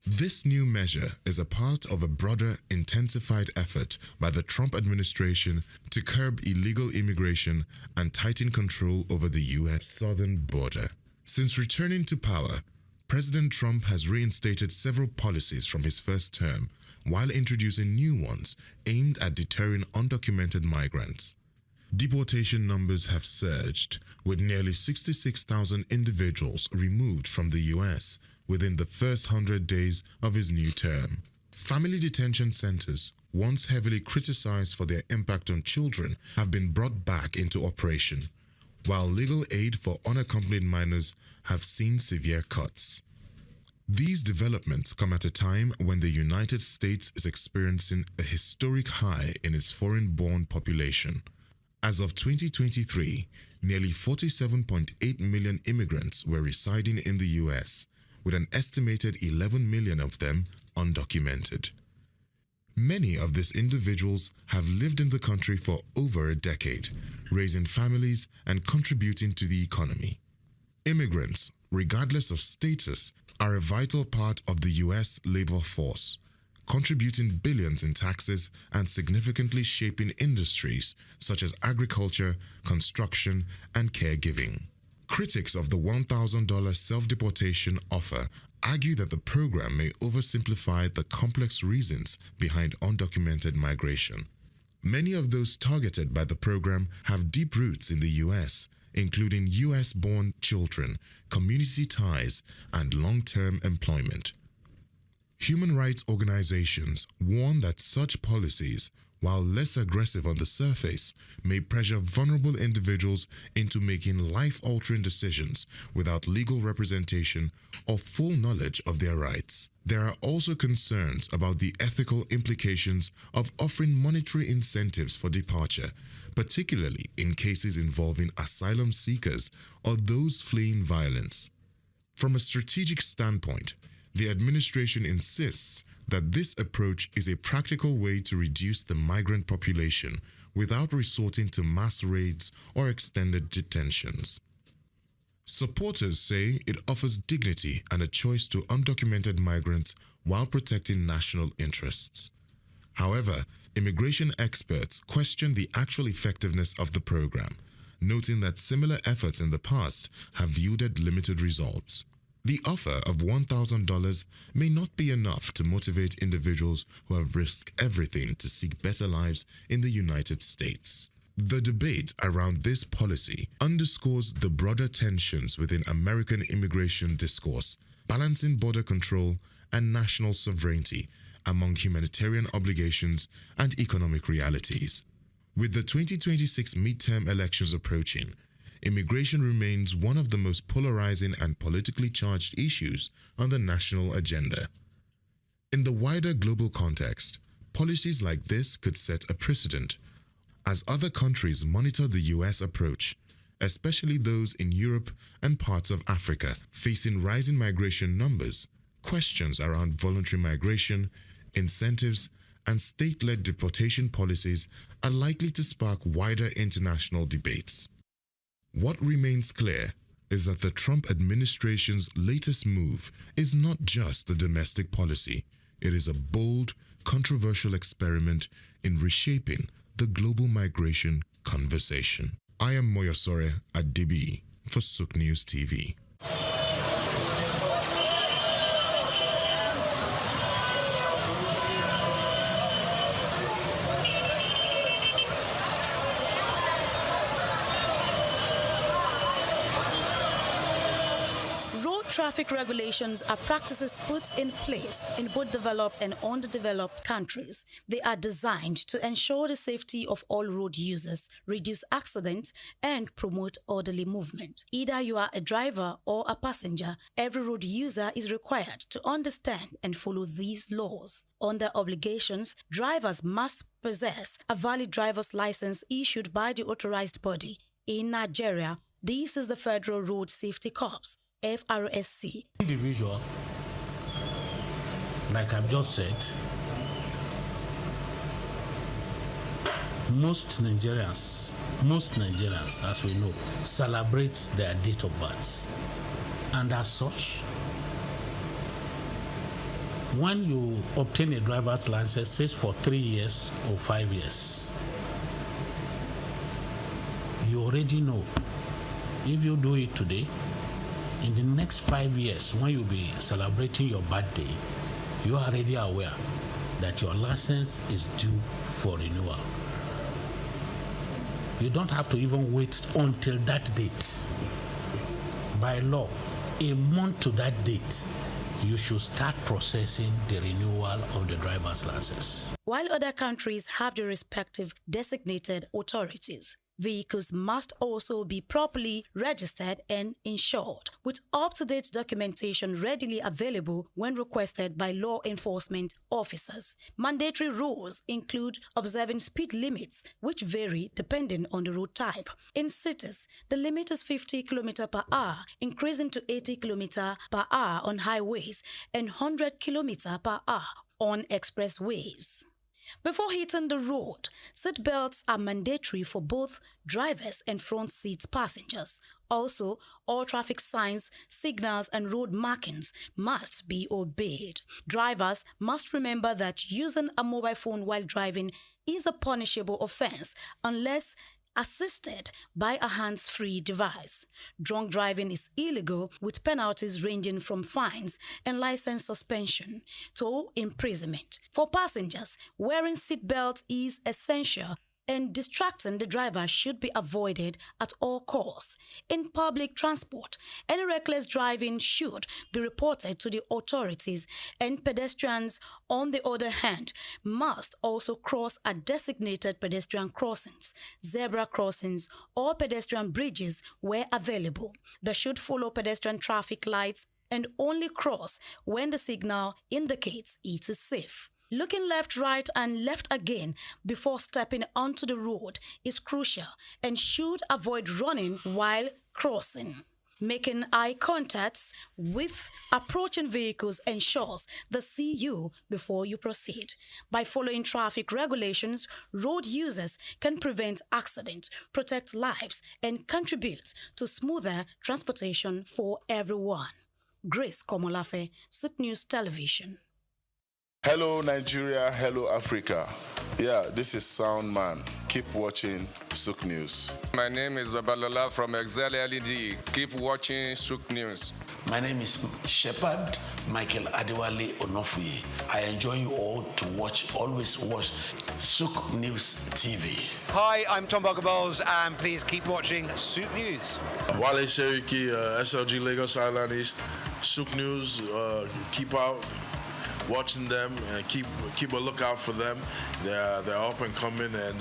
This new measure is a part of a broader, intensified effort by the Trump administration to curb illegal immigration and tighten control over the U.S. southern border. Since returning to power, President Trump has reinstated several policies from his first term, while introducing new ones aimed at deterring undocumented migrants. Deportation numbers have surged, with nearly 66,000 individuals removed from the U.S. within the first 100 days of his new term. Family detention centers, once heavily criticized for their impact on children, have been brought back into operation, while legal aid for unaccompanied minors have seen severe cuts. These developments come at a time when the United States is experiencing a historic high in its foreign-born population. As of 2023, nearly 47.8 million immigrants were residing in the U.S., with an estimated 11 million of them undocumented. Many of these individuals have lived in the country for over a decade, raising families and contributing to the economy. Immigrants, regardless of status, are a vital part of the U.S. labor force, contributing billions in taxes and significantly shaping industries such as agriculture, construction, and caregiving. Critics of the $1,000 self-deportation offer argue that the program may oversimplify the complex reasons behind undocumented migration. Many of those targeted by the program have deep roots in the U.S., including U.S.-born children, community ties, and long-term employment. Human rights organizations warn that such policies, while less aggressive on the surface, may pressure vulnerable individuals into making life-altering decisions without legal representation or full knowledge of their rights. There are also concerns about the ethical implications of offering monetary incentives for departure, particularly in cases involving asylum seekers or those fleeing violence. From a strategic standpoint, the administration insists that this approach is a practical way to reduce the migrant population without resorting to mass raids or extended detentions. Supporters say it offers dignity and a choice to undocumented migrants while protecting national interests. However, immigration experts question the actual effectiveness of the program, noting that similar efforts in the past have yielded limited results. The offer of $1,000 may not be enough to motivate individuals who have risked everything to seek better lives in the United States. The debate around this policy underscores the broader tensions within American immigration discourse, balancing border control and national sovereignty among humanitarian obligations and economic realities. With the 2026 midterm elections approaching, immigration remains one of the most polarizing and politically charged issues on the national agenda. In the wider global context, policies like this could set a precedent as other countries monitor the U.S. approach, especially those in Europe and parts of Africa facing rising migration numbers. Questions around voluntary migration, incentives, and state-led deportation policies are likely to spark wider international debates. What remains clear is that the Trump administration's latest move is not just a domestic policy. It is a bold, controversial experiment in reshaping the global migration conversation. I am Moyosore Adibi for SOUQ News TV. Traffic regulations are practices put in place in both developed and underdeveloped countries. They are designed to ensure the safety of all road users, reduce accidents, and promote orderly movement. Either you are a driver or a passenger, every road user is required to understand and follow these laws. Under obligations, drivers must possess a valid driver's license issued by the authorized body. In Nigeria, this is the Federal Road Safety Corps, FRSC. Individual, like I've just said, most Nigerians, as we know, celebrate their date of birth. And as such, when you obtain a driver's license, say for 3 years or 5 years, you already know if you do it today, in the next 5 years, when you'll be celebrating your birthday, you are already aware that your license is due for renewal. You don't have to even wait until that date. By law, a month to that date, you should start processing the renewal of the driver's license. While other countries have their respective designated authorities, vehicles must also be properly registered and insured, with up-to-date documentation readily available when requested by law enforcement officers. Mandatory rules include observing speed limits, which vary depending on the road type. In cities, the limit is 50 km per hour, increasing to 80 km per hour on highways and 100 km per hour on expressways. Before hitting the road, seat belts are mandatory for both drivers and front seat passengers. Also, all traffic signs, signals, and road markings must be obeyed. Drivers must remember that using a mobile phone while driving is a punishable offense unless assisted by a hands-free device. Drunk driving is illegal, with penalties ranging from fines and license suspension to imprisonment. For passengers, wearing seatbelts is essential, and distracting the driver should be avoided at all costs. In public transport, any reckless driving should be reported to the authorities, and pedestrians, on the other hand, must also cross at designated pedestrian crossings, zebra crossings, or pedestrian bridges where available. They should follow pedestrian traffic lights and only cross when the signal indicates it is safe. Looking left, right, and left again before stepping onto the road is crucial and should avoid running while crossing. Making eye contact with approaching vehicles ensures they see you before you proceed. By following traffic regulations, road users can prevent accidents, protect lives, and contribute to smoother transportation for everyone. Grace Komolafe, SOUQ News Television. Hello Nigeria, hello Africa. Yeah, this is Sound Man. Keep watching SOUQ News. My name is Babalola from Excel LED. Keep watching SOUQ News. My name is Shepherd Michael Adewale Onofuye. I enjoy you all to always watch SOUQ News TV. Hi, I'm Tom Bogaballs, and please keep watching SOUQ News. Wale Seriki, SLG Lagos Island East, SOUQ News, keep out watching them and keep a lookout for them. They're up and coming, and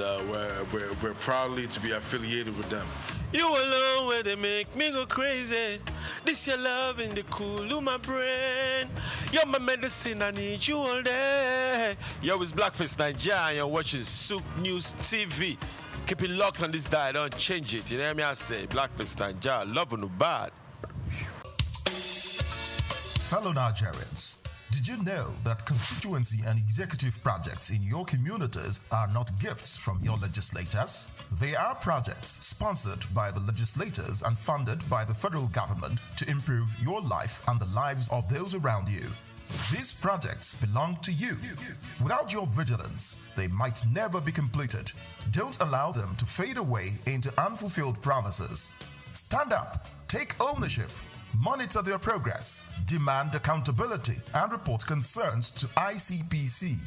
we're proudly to be affiliated with them. You alone where they make me go crazy. This your love in the cool of my brain. You're my medicine, I need you all day. Yo, it's Blackface Nigeria, and you're watching SOUQ News TV. Keep it locked on this dial, don't change it. You know what I say? Blackface Nigeria, love no bad. Fellow Nigerians, did you know that constituency and executive projects in your communities are not gifts from your legislators? They are projects sponsored by the legislators and funded by the federal government to improve your life and the lives of those around you. These projects belong to you. Without your vigilance, they might never be completed. Don't allow them to fade away into unfulfilled promises. Stand up, take ownership, monitor their progress, demand accountability, and report concerns to ICPC.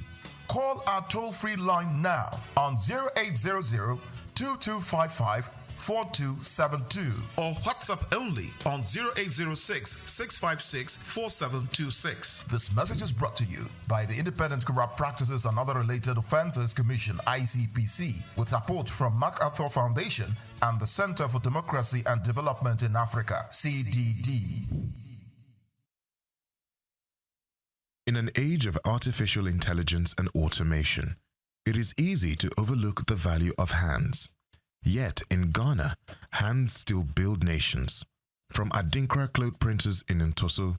Call our toll-free line now on 0800-2255-4272 or WhatsApp only on 0806-656-4726. This message is brought to you by the Independent Corrupt Practices and Other Related Offences Commission, ICPC, with support from MacArthur Foundation and the Center for Democracy and Development in Africa, CDD. In an age of artificial intelligence and automation, it is easy to overlook the value of hands. Yet in Ghana, hands still build nations. From Adinkra cloth printers in Ntoso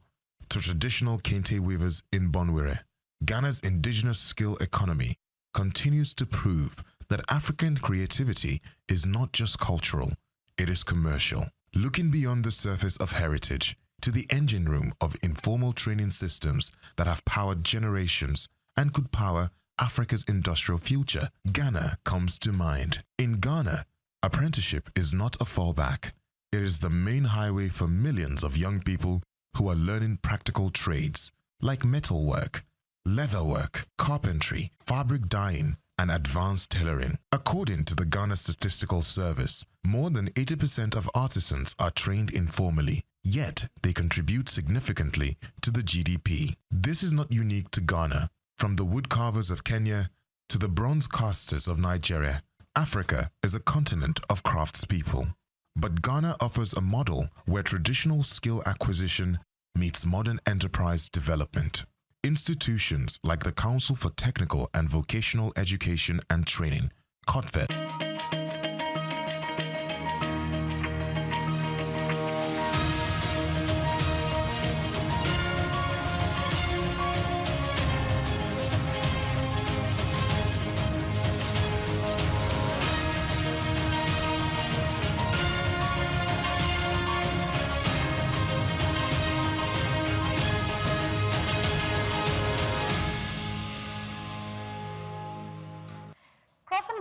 to traditional kente weavers in Bonwire, Ghana's indigenous skill economy continues to prove that African creativity is not just cultural, it is commercial. Looking beyond the surface of heritage to the engine room of informal training systems that have powered generations and could power Africa's industrial future, Ghana comes to mind. In Ghana, apprenticeship is not a fallback. It is the main highway for millions of young people who are learning practical trades like metalwork, leatherwork, carpentry, fabric dyeing, and advanced tailoring. According to the Ghana Statistical Service, more than 80% of artisans are trained informally, yet they contribute significantly to the GDP. This is not unique to Ghana. From the woodcarvers of Kenya to the bronze casters of Nigeria, Africa is a continent of craftspeople. But Ghana offers a model where traditional skill acquisition meets modern enterprise development. Institutions like the Council for Technical and Vocational Education and Training, COTVET,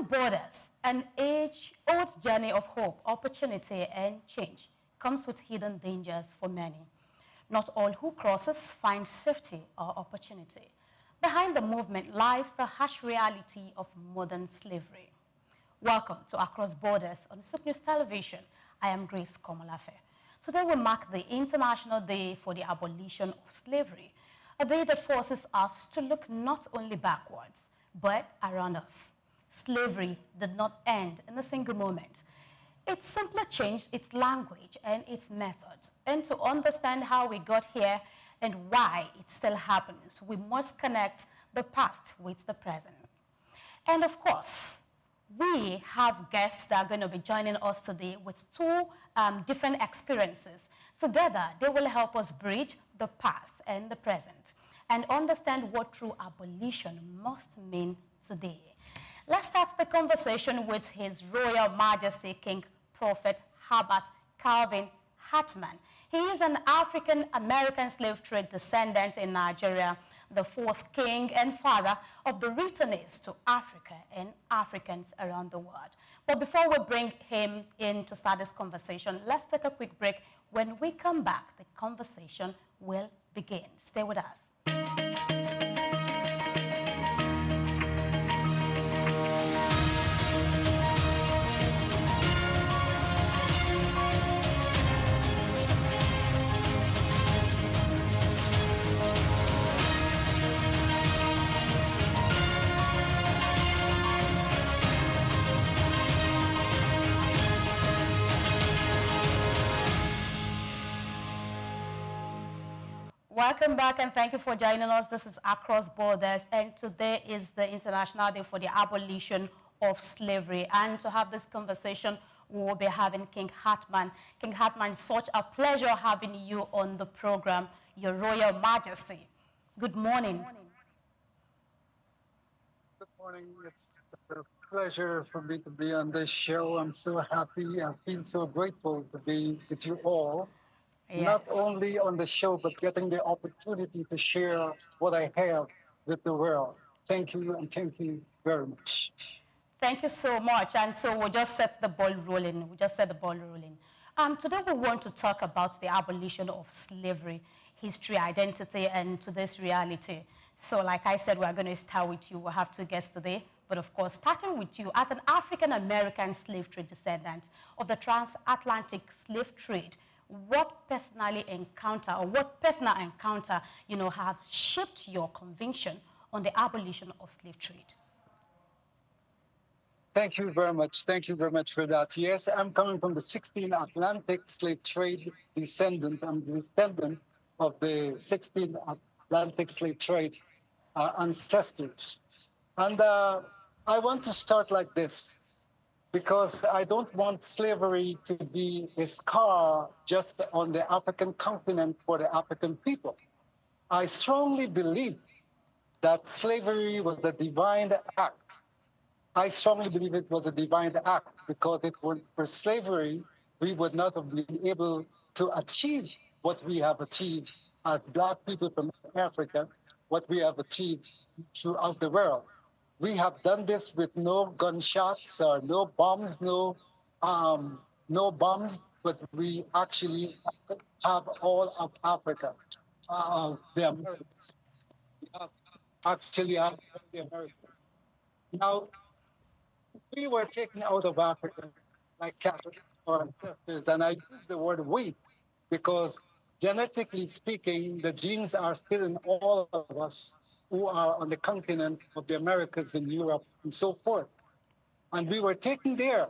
borders, an age-old journey of hope, opportunity, and change comes with hidden dangers for many. Not all who crosses find safety or opportunity. Behind the movement lies the harsh reality of modern slavery. Welcome to Across Borders on SOUQ News Television. I am Grace Komolafe. Today we mark the International Day for the Abolition of Slavery, a day that forces us to look not only backwards, but around us. Slavery did not end in a single moment. It simply changed its language and its methods. And to understand how we got here and why it still happens, we must connect the past with the present. And of course, we have guests that are going to be joining us today with two different experiences. Together, they will help us bridge the past and the present and understand what true abolition must mean today. Let's start the conversation with His Royal Majesty King Prophet Herbert Calvin Hartman. He is an African-American slave trade descendant in Nigeria, the fourth king and father of the returnees to Africa and Africans around the world. But before we bring him in to start this conversation, let's take a quick break. When we come back, the conversation will begin. Stay with us. Welcome back and thank you for joining us. This is Across Borders and today is the International Day for the Abolition of Slavery. And to have this conversation, we will be having King Hartman. King Hartman, such a pleasure having you on the program, Your Royal Majesty. Good morning. Good morning. It's a pleasure for me to be on this show. I'm so happy. I feel so grateful to be with you all. Yes. Not only on the show, but getting the opportunity to share what I have with the world. Thank you, and thank you very much. Thank you so much. And so we'll just set the ball rolling. Today we want to talk about the abolition of slavery, history, identity, and today's reality. So like I said, we're going to start with you. We'll have two guests today. But of course, starting with you, as an African-American slave trade descendant of the transatlantic slave trade, what personal encounter, have shaped your conviction on the abolition of slave trade? Thank you very much. Thank you very much for that. Yes, I'm coming from the 16 Atlantic slave trade descendant. I'm the descendant of the 16 Atlantic slave trade ancestors. And I want to start like this, because I don't want slavery to be a scar just on the African continent for the African people. I strongly believe that slavery was a divine act. I strongly believe it was a divine act, because if it weren't for slavery, we would not have been able to achieve what we have achieved as Black people from Africa, what we have achieved throughout the world. We have done this with no gunshots or no bombs, no bombs, but we actually have all of Africa, the Americas. We actually have the Americans. Now, we were taken out of Africa like cattle or ancestors, and I use the word we because genetically speaking, the genes are still in all of us who are on the continent of the Americas and Europe and so forth. And we were taken there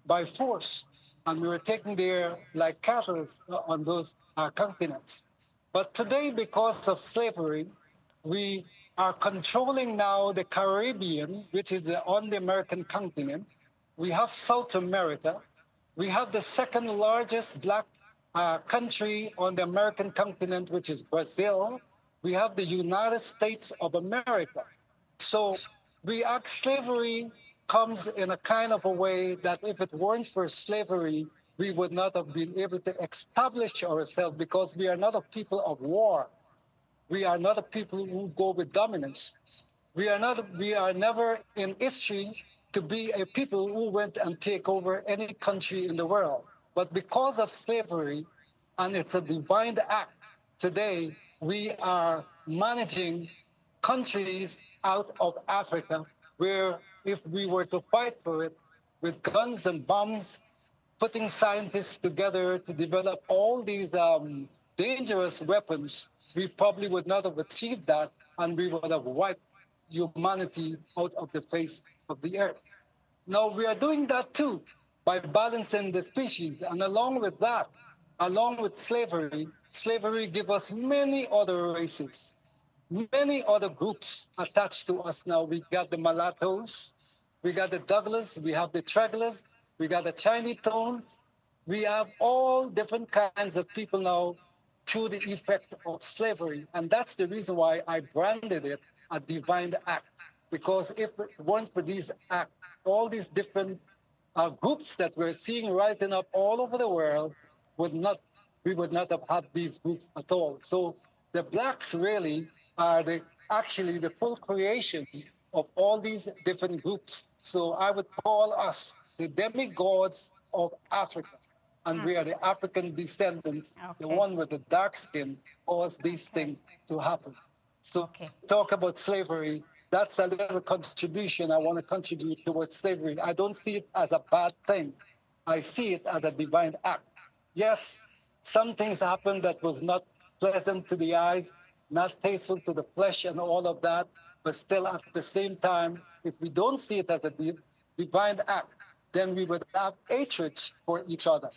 by force, and we were taken there like cattle on those continents. But today, because of slavery, we are controlling now the Caribbean, which is on the American continent. We have South America. We have the second largest Black country on the American continent, which is Brazil. We have the United States of America. So slavery comes in a kind of a way that if it weren't for slavery, we would not have been able to establish ourselves, because we are not a people of war. We are not a people who go with dominance. We are never in history to be a people who went and take over any country in the world. But because of slavery, and it's a divine act, today we are managing countries out of Africa where if we were to fight for it with guns and bombs, putting scientists together to develop all these dangerous weapons, we probably would not have achieved that, and we would have wiped humanity out of the face of the earth. Now, we are doing that too by balancing the species. And along with that, along with slavery, slavery gives us many other races, many other groups attached to us now. We got the mulattoes, we got the Douglas, we have the Treglers, we got the Chinatones. We have all different kinds of people now through the effect of slavery. And that's the reason why I branded it a divine act. Because if it weren't for these acts, all these different groups that we're seeing rising up all over the world, we would not have had these groups at all. So the blacks really are actually the full creation of all these different groups. So I would call us the demigods of Africa. And we are the African descendants, the one with the dark skin, caused these things to happen. So talk about slavery, that's a little contribution I want to contribute towards slavery. I don't see it as a bad thing. I see it as a divine act. Yes, some things happened that was not pleasant to the eyes, not tasteful to the flesh and all of that, but still at the same time, if we don't see it as a divine act, then we would have hatred for each other.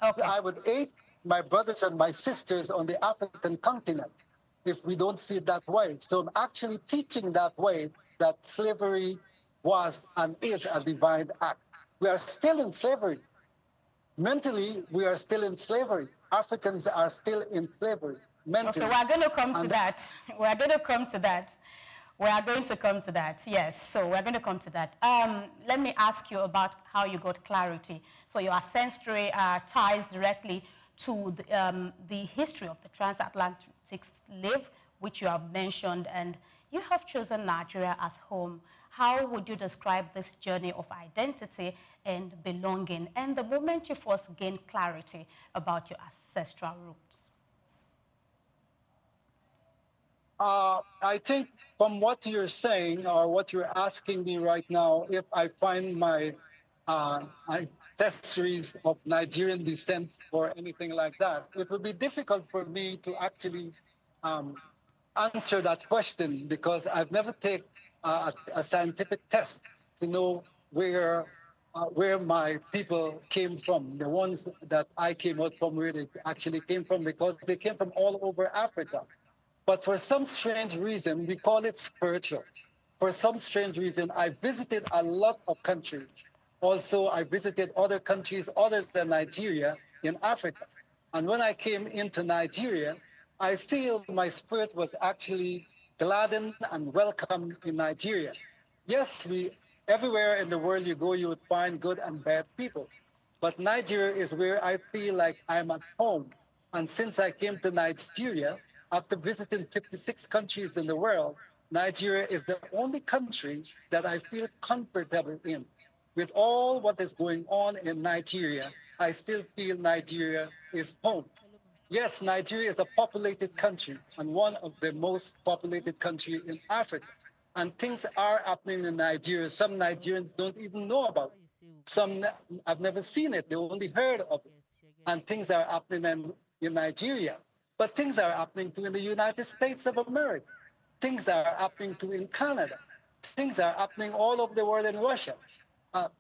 I would hate my brothers and my sisters on the African continent if we don't see it that way. So I'm actually teaching that way, that slavery was and is a divine act. We are still in slavery. Mentally, we are still in slavery. Africans are still in slavery. Mentally. Okay, we're going to come to that. We're going to come to that. We are going to come to that, yes. So we're going to come to that. Let me ask you about how you got clarity. So your ancestry ties directly to the history of the transatlantic slave, which you have mentioned, and you have chosen Nigeria as home. How would you describe this journey of identity and belonging, and the moment you first gained clarity about your ancestral roots? I think from what you're saying or what you're asking me right now, if I find my ancestries of Nigerian descent or anything like that, it would be difficult for me to actually answer that question, because I've never taken a scientific test to know where my people came from, the ones that I came out from, where they actually came from, because they came from all over Africa. But for some strange reason, we call it spiritual. For some strange reason, I visited a lot of countries. Also, I visited other countries other than Nigeria in Africa. And when I came into Nigeria, I feel my spirit was actually gladdened and welcomed in Nigeria. Yes, everywhere in the world you go, you would find good and bad people. But Nigeria is where I feel like I'm at home. And since I came to Nigeria, after visiting 56 countries in the world, Nigeria is the only country that I feel comfortable in. With all what is going on in Nigeria, I still feel Nigeria is home. Yes, Nigeria is a populated country and one of the most populated countries in Africa. And things are happening in Nigeria. Some Nigerians don't even know about it. Some have never seen it. They only heard of it. And things are happening in Nigeria. But things are happening too in the United States of America. Things are happening too in Canada. Things are happening all over the world in Russia.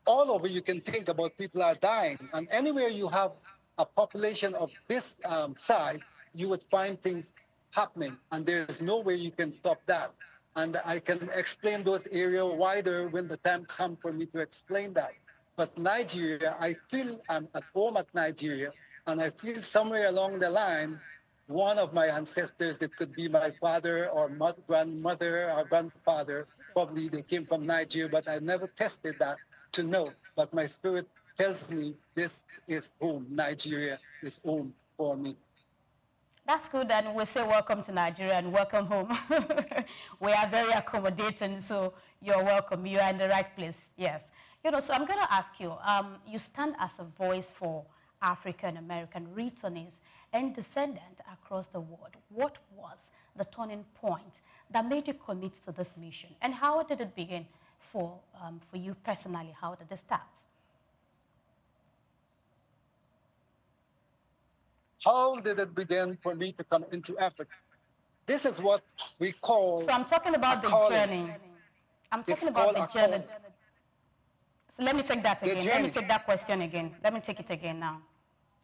All over you can think about people are dying. And anywhere you have a population of this size, you would find things happening. And there's no way you can stop that. And I can explain those areas wider when the time comes for me to explain that. But Nigeria, I feel I'm at home at Nigeria. And I feel somewhere along the line, one of my ancestors, it could be my father or grandmother or grandfather, probably they came from Nigeria, but I never tested that to know. But my spirit tells me this is home. Nigeria is home for me. That's good, and we say welcome to Nigeria and welcome home. We are very accommodating, so You're welcome. You are in the right place. Yes. You know, so I'm going to ask you, you stand as a voice for African American returnees and descendants across the world. What was the turning point that made you commit to this mission? And how did it begin for you personally? How did it start? How did it begin for me to come into Africa? This is what we call. So I'm talking about the journey. I'm talking about the journey. So let me take that again. Let me take that question again. Let me take it again now.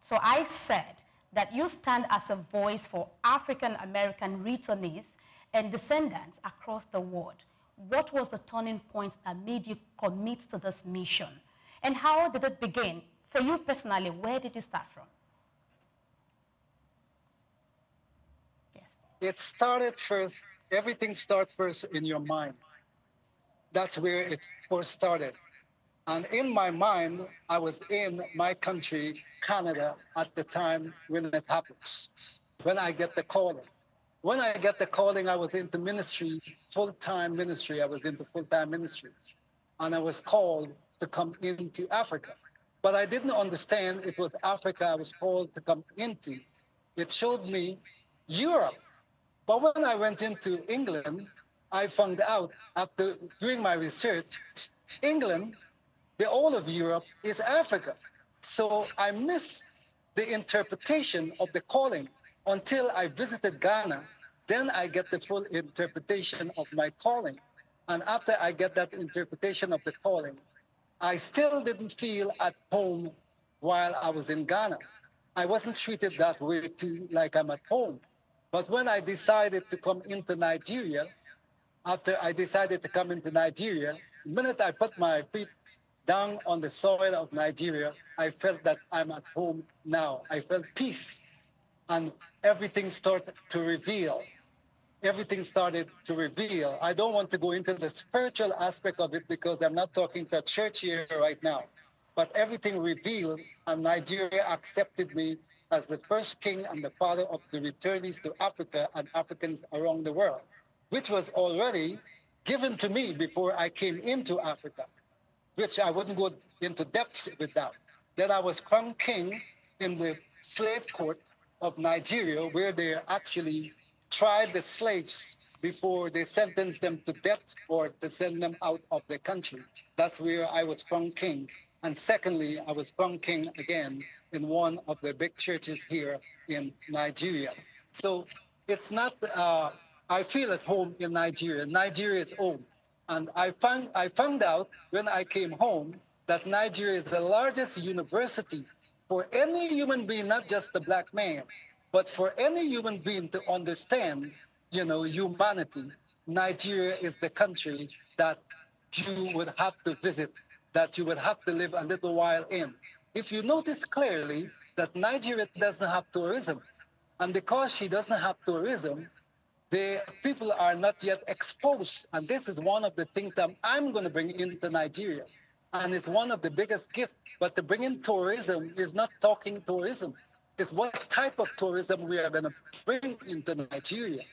So I said that you stand as a voice for African American returnees and descendants across the world. What was the turning point that made you commit to this mission? And how did it begin? For you personally, where did you start from? It started first, everything starts first in your mind. That's where it first started. And in my mind, I was in my country, Canada, at the time when it happens, when I get the calling. When I get the calling, I was into ministry, full-time ministry. I was into full-time ministry. And I was called to come into Africa. But I didn't understand it was Africa I was called to come into. It showed me Europe. But when I went into England, I found out after doing my research, England, the whole of Europe is Africa. So I missed the interpretation of the calling until I visited Ghana. Then I get the full interpretation of my calling. And after I get that interpretation of the calling, I still didn't feel at home while I was in Ghana. I wasn't treated that way too, like I'm at home. But when I decided to come into Nigeria, after I decided to come into Nigeria, the minute I put my feet down on the soil of Nigeria, I felt that I'm at home now. I felt peace, and everything started to reveal. Everything started to reveal. I don't want to go into the spiritual aspect of it because I'm not talking to a church here right now. But everything revealed, and Nigeria accepted me as the first king and the father of the returnees to Africa and Africans around the world, which was already given to me before I came into Africa, which I wouldn't go into depths with that. Then I was crowned king in the slave court of Nigeria, where they actually tried the slaves before they sentenced them to death or to send them out of the country. That's where I was crowned king. And secondly, I was crowned king again in one of the big churches here in Nigeria. So it's not, I feel at home in Nigeria. Nigeria is home. And I found out when I came home that Nigeria is the largest university for any human being, not just the black man, but for any human being to understand, humanity. Nigeria is the country that you would have to visit, that you would have to live a little while in. If you notice clearly that Nigeria doesn't have tourism, and because she doesn't have tourism, the people are not yet exposed. And this is one of the things that I'm going to bring into Nigeria. And it's one of the biggest gifts. But to bring in tourism is not talking tourism. It's what type of tourism we are going to bring into Nigeria.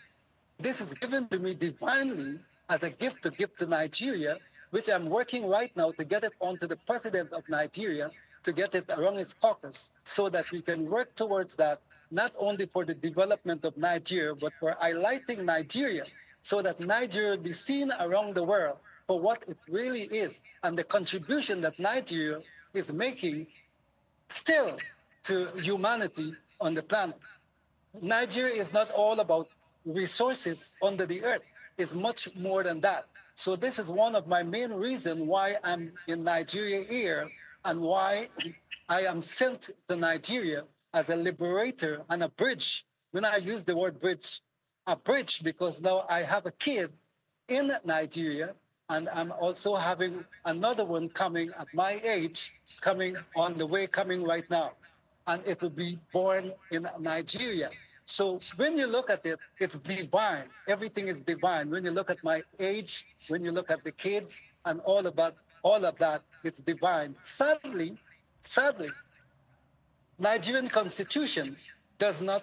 This is given to me divinely as a gift to give to Nigeria, which I'm working right now to get it onto the president of Nigeria, to get it around his caucus, so that we can work towards that, not only for the development of Nigeria, but for highlighting Nigeria, so that Nigeria be seen around the world for what it really is, and the contribution that Nigeria is making still to humanity on the planet. Nigeria is not all about resources under the earth. It's much more than that. So this is one of my main reasons why I'm in Nigeria here, and why I am sent to Nigeria as a liberator and a bridge. When I use the word bridge, a bridge, because now I have a kid in Nigeria, and I'm also having another one coming at my age, coming on the way, coming right now. And it will be born in Nigeria. So when you look at it, it's divine. Everything is divine. When you look at my age, when you look at the kids and all of that, it's divine. Sadly, Nigerian constitution does not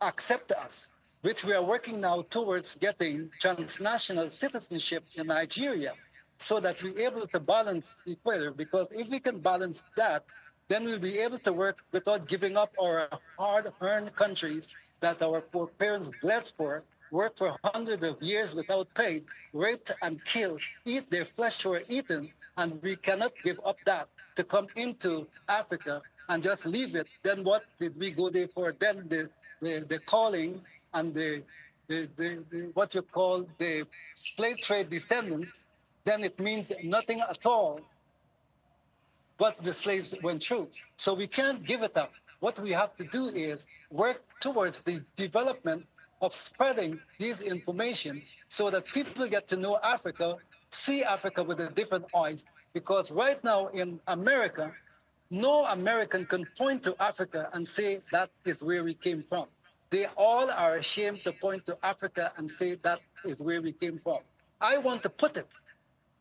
accept us, which we are working now towards getting transnational citizenship in Nigeria. so that we're able to balance equator. Because if we can balance that, then we'll be able to work without giving up our hard-earned countries that our poor parents bled for, worked for hundreds of years without pay, raped and killed, eat their flesh were eaten, and we cannot give up that to come into Africa and just leave it. Then what did we go there for? Then the calling and the what you call the slave trade descendants, then it means nothing at all what the slaves went through. So we can't give it up. What we have to do is work towards the development of spreading this information so that people get to know Africa, see Africa with a different eyes. Because right now in America, no American can point to Africa and say that is where we came from. They all are ashamed to point to Africa and say that is where we came from. I want to put it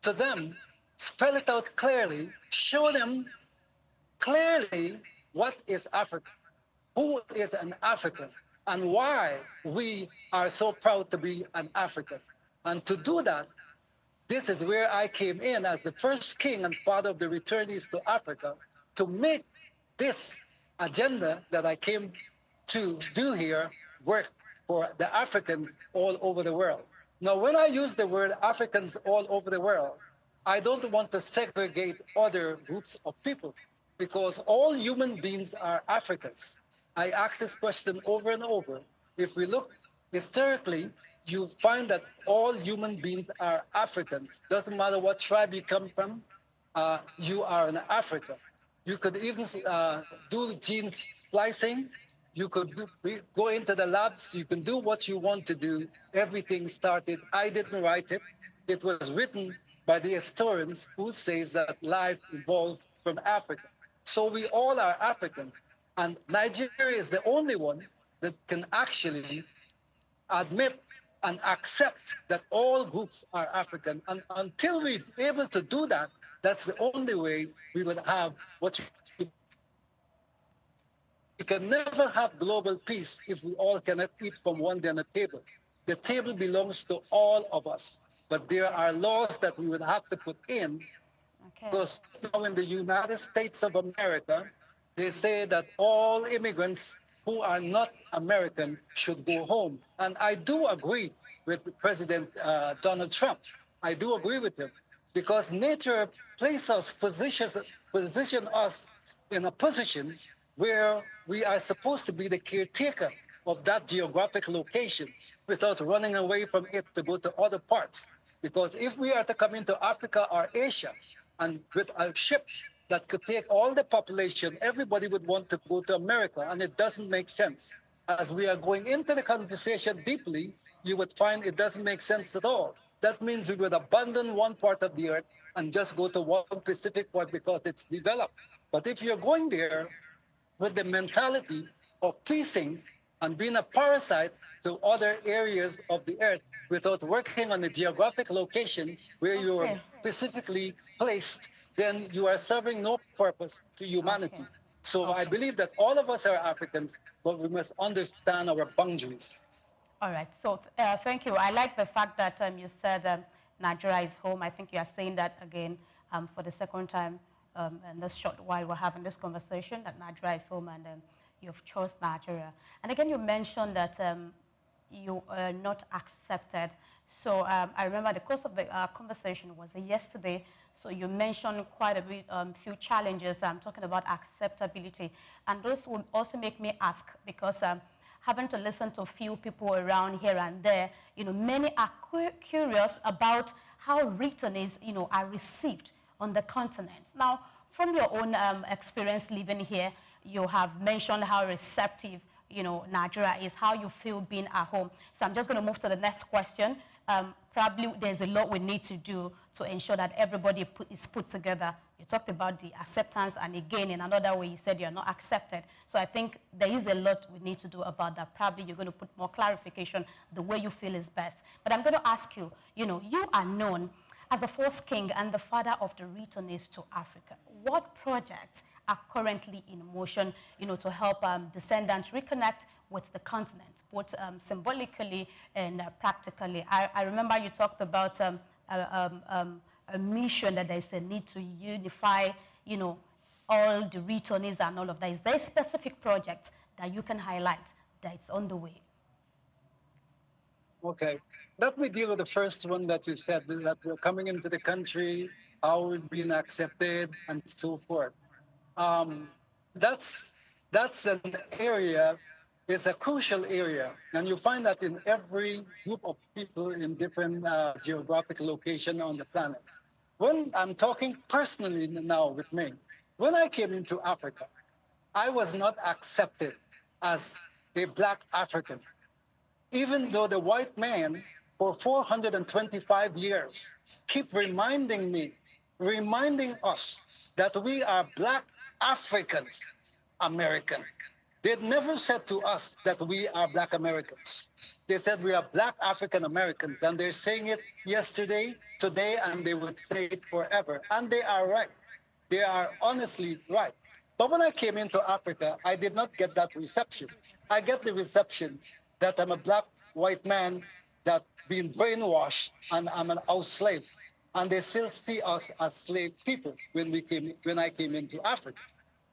to them, spell it out clearly, show them clearly what is Africa, who is an African, and why we are so proud to be an African. And to do that, this is where I came in as the first king and father of the returnees to Africa to make this agenda that I came to do here work for the Africans all over the world. Now, when I use the word Africans all over the world, I don't want to segregate other groups of people because all human beings are Africans. I ask this question over and over. If we look historically, you find that all human beings are Africans. Doesn't matter what tribe you come from, you are an African. You could even do gene splicing. You could go into the labs. You can do what you want to do. Everything started. I didn't write it. It was written by the historians who says that life evolves from Africa. So we all are African. And Nigeria is the only one that can actually admit and accept that all groups are African. And until we're able to do that, that's the only way we would have what we can never have global peace if we all cannot eat from one dinner table. The table belongs to all of us, but there are laws that we would have to put in. Because now in the United States of America, they say that all immigrants who are not American should go home. And I do agree with President Donald Trump. I do agree with him because nature places us, position us in a position where we are supposed to be the caretaker of that geographic location without running away from it to go to other parts. Because if we are to come into Africa or Asia and with a ship that could take all the population, everybody would want to go to America, and it doesn't make sense. As we are going into the conversation deeply, you would find it doesn't make sense at all. That means we would abandon one part of the earth and just go to one specific part because it's developed. But if you're going there with the mentality of piecing and being a parasite to other areas of the earth without working on the geographic location where you're specifically placed, then you are serving no purpose to humanity. So I believe that all of us are Africans, but we must understand our boundaries. All right. So thank you. I like the fact that you said Nigeria is home. I think you are saying that again for the second time in this short while we're having this conversation, that Nigeria is home and you've chose Nigeria. And again, you mentioned that you are not accepted. So I remember the course of the conversation was yesterday. So you mentioned quite a bit, few challenges. I'm talking about acceptability. And those will also make me ask, because having to listen to a few people around here and there, many are curious about how returnees, are received on the continent. Now, from your own experience living here, you have mentioned how receptive, Nigeria is, how you feel being at home. So I'm just going to move to the next question. Probably there's a lot we need to do to ensure that everybody is put together. You talked about the acceptance, and again, in another way, you said you're not accepted. So I think there is a lot we need to do about that. Probably you're going to put more clarification the way you feel is best. But I'm going to ask you, you are known as the first king and the father of the returnees to Africa. What projects are currently in motion, to help descendants reconnect with the continent, both symbolically and practically? I remember you talked about a mission that there's a need to unify, you know, all the returnees and all of that? Is there a specific project that you can highlight that it's on the way? Okay. Let me deal with the first one that you said, that we're coming into the country, how we've been accepted, and so forth. That's an area, it's a crucial area. And you find that in every group of people in different geographic location on the planet. When I'm talking personally now with me, when I came into Africa, I was not accepted as a black African, even though the white man for 425 years keep reminding us that we are black Africans, American. They never said to us that we are black Americans. They said we are black African Americans, and they're saying it yesterday, today, and they would say it forever. And they are right. They are honestly right. But when I came into Africa, I did not get that reception. I get the reception that I'm a black white man that been brainwashed and I'm an house slave. And they still see us as slave people when I came into Africa.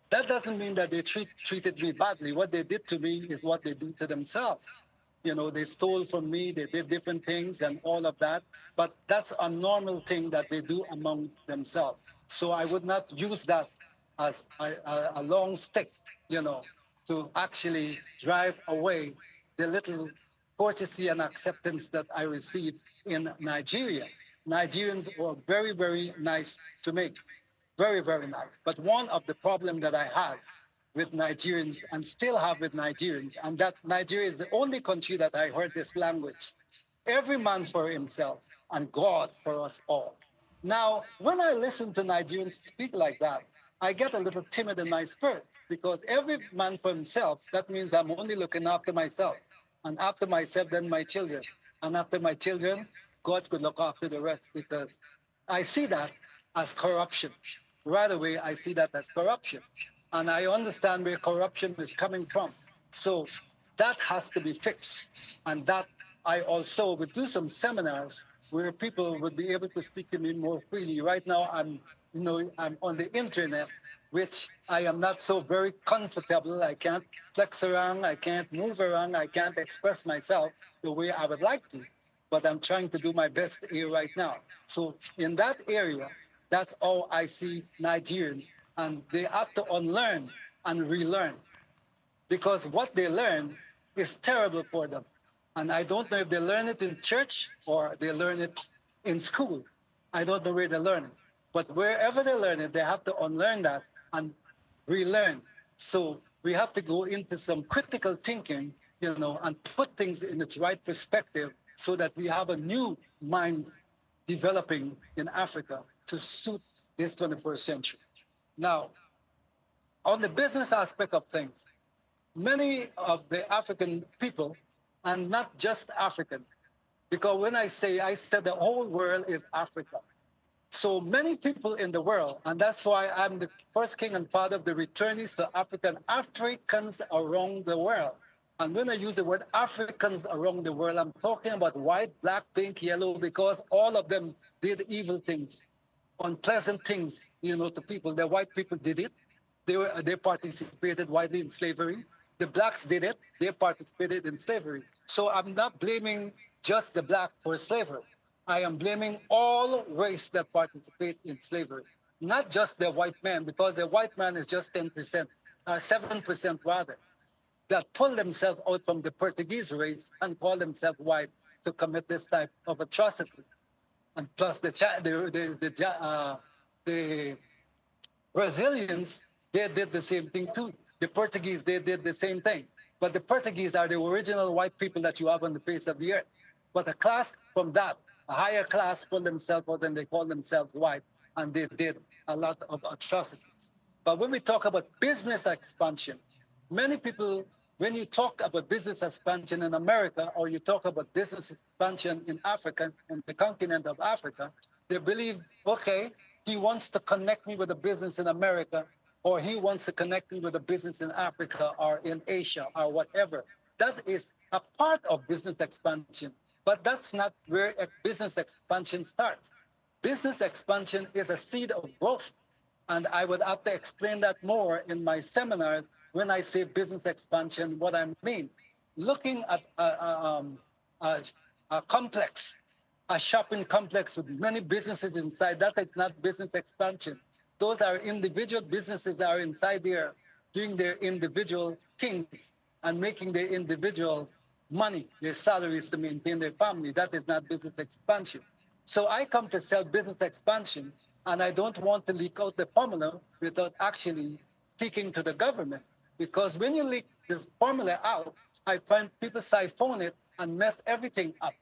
That doesn't mean that they treated me badly. What they did to me is what they do to themselves. You know, they stole from me, they did different things and all of that. But that's a normal thing that they do among themselves. So I would not use that as a long stick, you know, to actually drive away the little courtesy and acceptance that I received in Nigeria. Nigerians were very, very nice to me. Very, very nice. But one of the problems that I had with Nigerians and still have with Nigerians, and that Nigeria is the only country that I heard this language. Every man for himself and God for us all. Now, when I listen to Nigerians speak like that, I get a little timid in my spirit because every man for himself, that means I'm only looking after myself. And after myself, then my children. And after my children, God could look after the rest because I see that as corruption. Right away, I see that as corruption. And I understand where corruption is coming from. So that has to be fixed. And that I also would do some seminars where people would be able to speak to me more freely. Right now, I'm on the internet, which I am not so very comfortable. I can't flex around, I can't move around, I can't express myself the way I would like to. But I'm trying to do my best here right now. So in that area, that's how I see Nigerians. And they have to unlearn and relearn. Because what they learn is terrible for them. And I don't know if they learn it in church or they learn it in school. I don't know where they learn it. But wherever they learn it, they have to unlearn that and relearn. So we have to go into some critical thinking, you know, and put things in its right perspective so that we have a new mind developing in Africa to suit this 21st century. Now, on the business aspect of things, many of the African people, and not just African, because when I said the whole world is Africa. So many people in the world, and that's why I'm the first king and father of the returnees to Africa, Africans around the world. And when I use the word Africans around the world, I'm talking about white, black, pink, yellow, because all of them did evil things, unpleasant things, you know, to people. The white people did it. They participated widely in slavery. The blacks did it. They participated in slavery. So I'm not blaming just the black for slavery. I am blaming all race that participate in slavery, not just the white man, because the white man is just 10%, 7% rather, that pull themselves out from the Portuguese race and call themselves white to commit this type of atrocity. And plus the Brazilians, they did the same thing too. The Portuguese, they did the same thing. But the Portuguese are the original white people that you have on the face of the earth. But a class from that, a higher class, pull themselves out and they call themselves white, and they did a lot of atrocities. But when we talk about business expansion, many people, when you talk about business expansion in America, or you talk about business expansion in Africa, on the continent of Africa, they believe, okay, he wants to connect me with a business in America, or he wants to connect me with a business in Africa or in Asia or whatever. That is a part of business expansion, but that's not where a business expansion starts. business expansion is a seed of growth. And I would have to explain that more in my seminars when I say business expansion, what I mean. Looking at a complex, a shopping complex with many businesses inside, that is not business expansion. Those are individual businesses that are inside there doing their individual things and making their individual money, their salaries to maintain their family. That is not business expansion. So I come to sell business expansion, and I don't want to leak out the formula without actually speaking to the government. Because when you leak this formula out, I find people siphon it and mess everything up.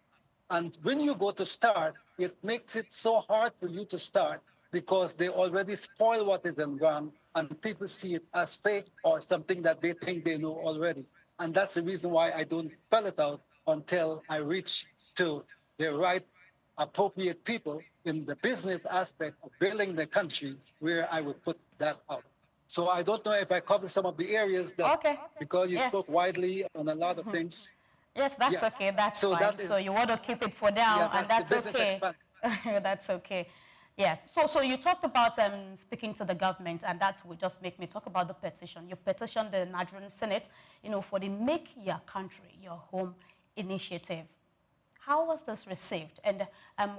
And when you go to start, it makes it so hard for you to start because they already spoil what is in ground and people see it as fake or something that they think they know already. And that's the reason why I don't spell it out until I reach to the right appropriate people in the business aspect of building the country where I would put that out. So I don't know if I covered some of the areas that, because you spoke widely on a lot of things. Yes, that's okay. That's so fine. So you want to keep it for now, and that's okay. That's okay. Yes. So you talked about speaking to the government, and that would just make me talk about the petition. You petitioned the Nigerian Senate, for the Make Your Country Your Home initiative. How was this received, and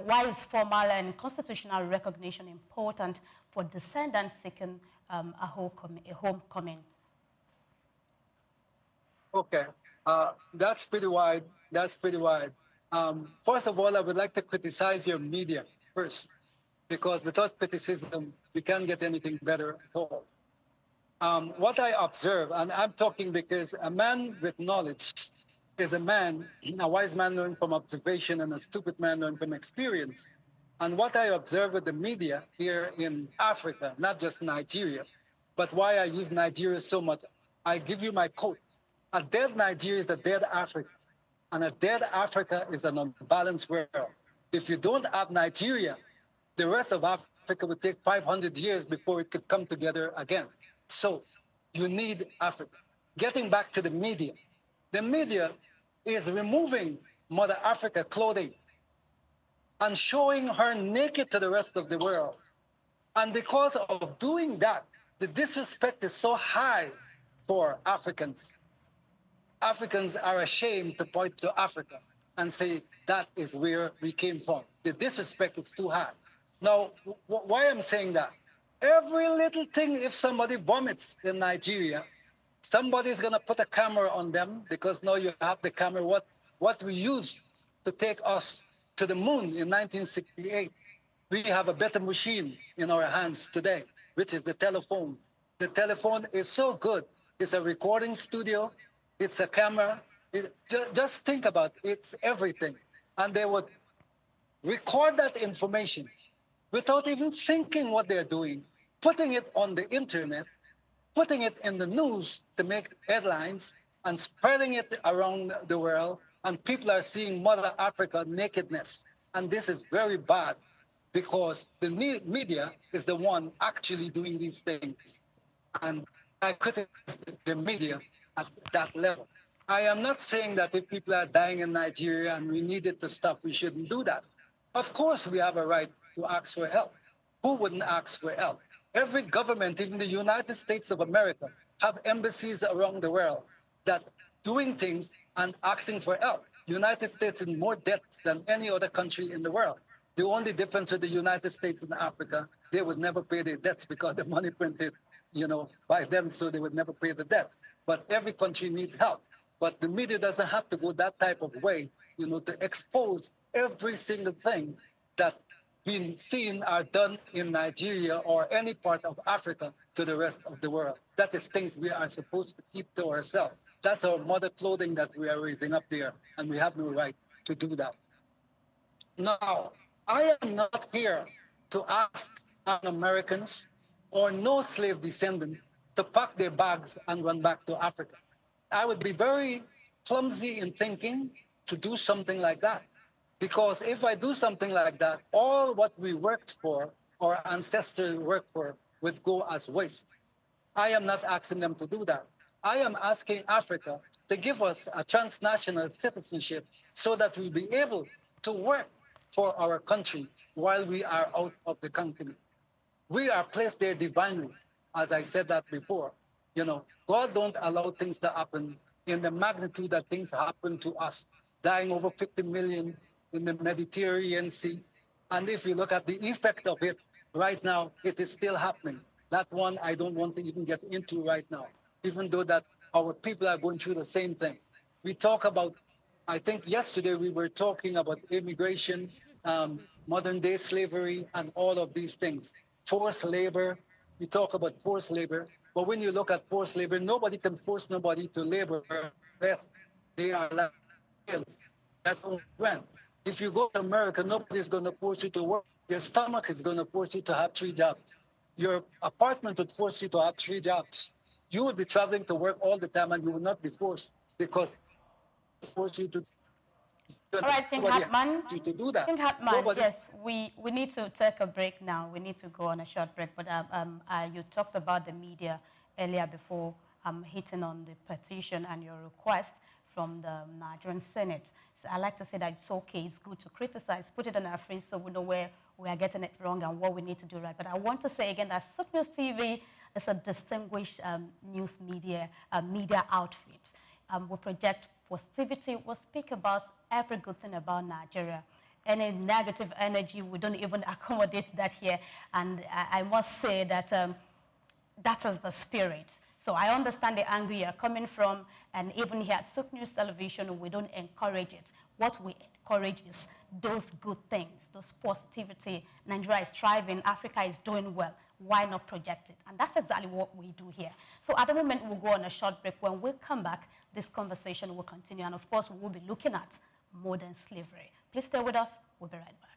why is formal and constitutional recognition important for descendants seeking a homecoming? Okay, that's pretty wide. That's pretty wide. First of all, I would like to criticize your media first, because without criticism, we can't get anything better at all. What I observe, and I'm talking because a man with knowledge is a wise man learned from observation and a stupid man learned from experience. And what I observe with the media here in Africa, not just Nigeria, but why I use Nigeria so much, I give you my quote. A dead Nigeria is a dead Africa, and a dead Africa is an unbalanced world. If you don't have Nigeria, the rest of Africa would take 500 years before it could come together again. So you need Africa. Getting back to the media is removing Mother Africa clothing and showing her naked to the rest of the world. And because of doing that, the disrespect is so high for Africans. Africans are ashamed to point to Africa and say that is where we came from. The disrespect is too high. Now, why I'm saying that? Every little thing, if somebody vomits in Nigeria, somebody's gonna put a camera on them, because now you have the camera. What we used to take us to the moon in 1968, we have a better machine in our hands today, which is the telephone. The telephone is so good. It's a recording studio. It's a camera. Just think about it. It's everything. And they would record that information without even thinking what they're doing, putting it on the internet, putting it in the news to make headlines, and spreading it around the world. And people are seeing Mother Africa nakedness. And this is very bad, because the media is the one actually doing these things. And I criticize the media at that level. I am not saying that if people are dying in Nigeria and we need it to stop, we shouldn't do that. Of course, we have a right to ask for help. Who wouldn't ask for help? Every government, even the United States of America, have embassies around the world that doing things and asking for help. United States in more debts than any other country in the world. The only difference with the United States and Africa, they would never pay their debts because the money printed, by them, so they would never pay the debt. But every country needs help. But the media doesn't have to go that type of way, to expose every single thing that being seen are done in Nigeria or any part of Africa to the rest of the world. That is things we are supposed to keep to ourselves. That's our mother clothing that we are raising up there, and we have no right to do that. Now, I am not here to ask Americans or no slave descendant to pack their bags and run back to Africa. I would be very clumsy in thinking to do something like that. Because if I do something like that, all what we worked for, our ancestors worked for, would go as waste. I am not asking them to do that. I am asking Africa to give us a transnational citizenship so that we'll be able to work for our country while we are out of the country. We are placed there divinely, as I said that before. You know, God don't allow things to happen in the magnitude that things happen to us, dying over 50 million in the Mediterranean Sea. And if you look at the effect of it right now, it is still happening. That one I don't want to even get into right now, even though that our people are going through the same thing. We talk about, I think yesterday we were talking about immigration, modern day slavery, and all of these things. Forced labor, we talk about forced labor, but when you look at forced labor, nobody can force nobody to labor unless they are like skills. That's when. If you go to America, nobody's going to force you to work. Your stomach is going to force you to have 3 jobs. Your apartment would force you to have 3 jobs. You would be traveling to work all the time and you will not be forced because it force you to. All right, King Hartman. To do that. King Hartman, yes, we need to take a break now. We need to go on a short break. But you talked about the media earlier before hitting on the petition and your request from the Nigerian Senate. So I like to say that it's okay, it's good to criticize, put it on our face so we know where we are getting it wrong and what we need to do right. But I want to say again that SOUQ News TV is a distinguished news media outfit. We project positivity, we speak about every good thing about Nigeria. Any negative energy, we don't even accommodate that here. And I must say that that is the spirit. So I understand the angle you're coming from, and even here at SOUQ News Television, we don't encourage it. What we encourage is those good things, those positivity. Nigeria is thriving, Africa is doing well. Why not project it? And that's exactly what we do here. So at the moment, we'll go on a short break. When we come back, this conversation will continue. And of course, we'll be looking at modern slavery. Please stay with us. We'll be right back.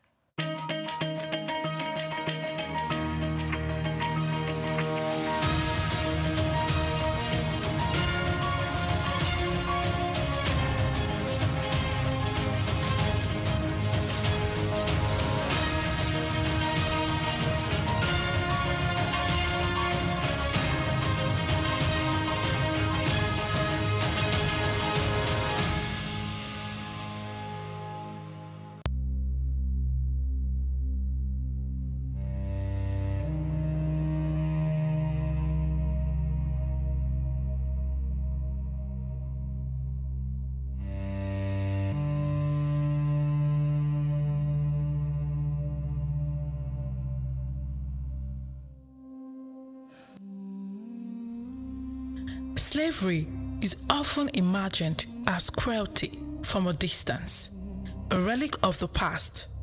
Slavery is often imagined as cruelty from a distance, a relic of the past.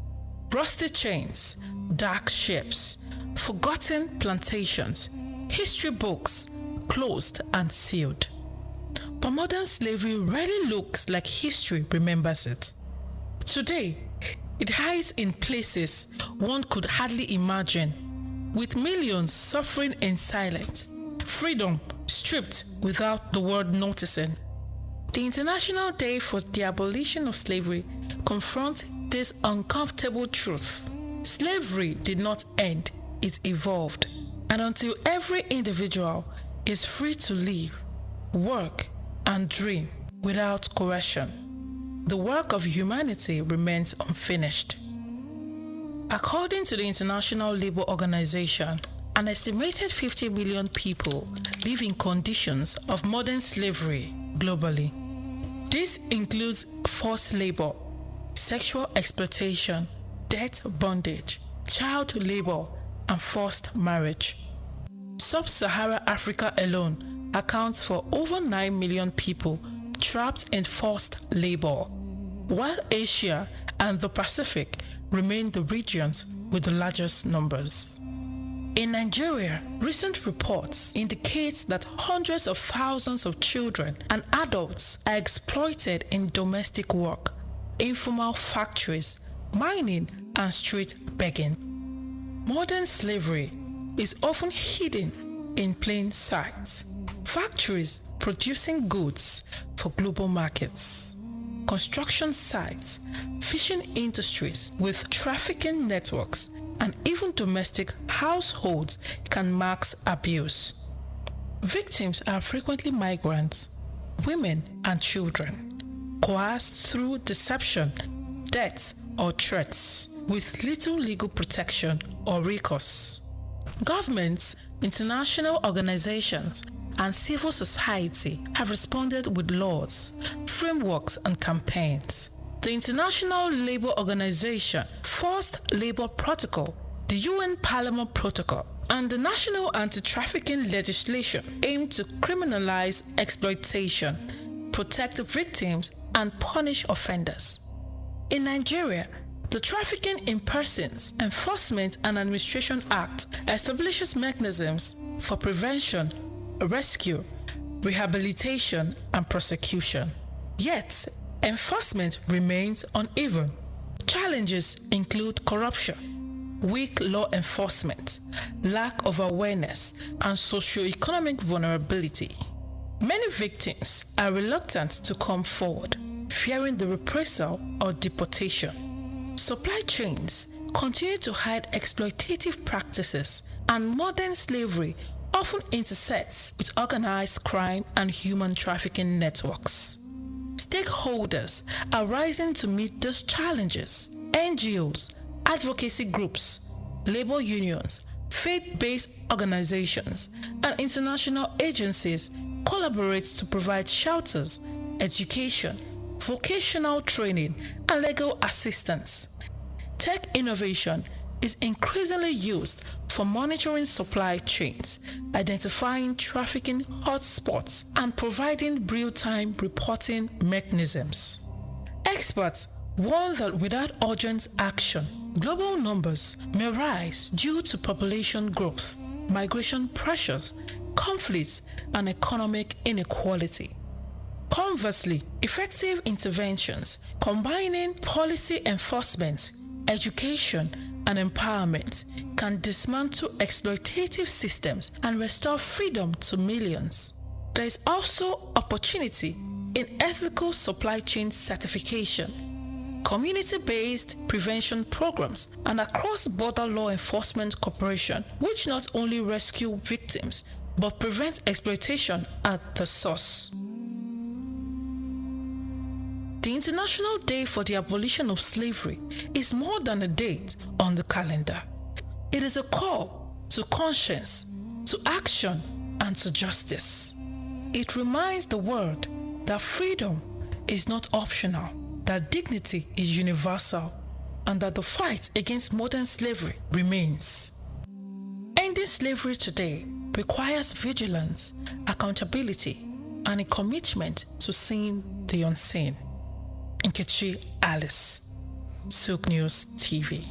Rusty chains, dark ships, forgotten plantations, history books closed and sealed. But modern slavery rarely looks like history remembers it. Today, it hides in places one could hardly imagine, with millions suffering in silence, freedom stripped without the world noticing. The International Day for the Abolition of Slavery confronts this uncomfortable truth. Slavery did not end, it evolved. And until every individual is free to live, work, and dream without coercion, the work of humanity remains unfinished. According to the International Labour Organization, an estimated 50 million people live in conditions of modern slavery globally. This includes forced labor, sexual exploitation, debt bondage, child labor, and forced marriage. Sub-Saharan Africa alone accounts for over 9 million people trapped in forced labor, while Asia and the Pacific remain the regions with the largest numbers. In Nigeria, recent reports indicate that hundreds of thousands of children and adults are exploited in domestic work, informal factories, mining, and street begging. Modern slavery is often hidden in plain sight. Factories producing goods for global markets, construction sites, fishing industries with trafficking networks, and even domestic households can mask abuse. Victims are frequently migrants, women, and children, coerced through deception, debts or threats with little legal protection or recourse. Governments, international organizations, and civil society have responded with laws, frameworks, and campaigns. The International Labour Organization, Forced Labour Protocol, the UN Palermo Protocol, and the national anti-trafficking legislation aim to criminalize exploitation, protect victims, and punish offenders. In Nigeria, the Trafficking in Persons Enforcement and Administration Act establishes mechanisms for prevention, rescue, rehabilitation, and prosecution. Yet, enforcement remains uneven. Challenges include corruption, weak law enforcement, lack of awareness, and socioeconomic vulnerability. Many victims are reluctant to come forward, fearing the reprisal or deportation. Supply chains continue to hide exploitative practices, and modern slavery often intersects with organized crime and human trafficking networks. Stakeholders are rising to meet these challenges. NGOs, advocacy groups, labor unions, faith-based organizations, and international agencies collaborate to provide shelters, education, vocational training, and legal assistance. Tech innovation is increasingly used for monitoring supply chains, identifying trafficking hotspots, and providing real-time reporting mechanisms. Experts warn that without urgent action, global numbers may rise due to population growth, migration pressures, conflicts, and economic inequality. Conversely, effective interventions combining policy enforcement, education, and empowerment can dismantle exploitative systems and restore freedom to millions. There is also opportunity in ethical supply chain certification, community-based prevention programs, and across-border law enforcement cooperation, which not only rescue victims but prevent exploitation at the source. The International Day for the Abolition of Slavery is more than a date on the calendar. It is a call to conscience, to action, and to justice. It reminds the world that freedom is not optional, that dignity is universal, and that the fight against modern slavery remains. Ending slavery today requires vigilance, accountability, and a commitment to seeing the unseen. Nkechi Alice, SOUQ News TV.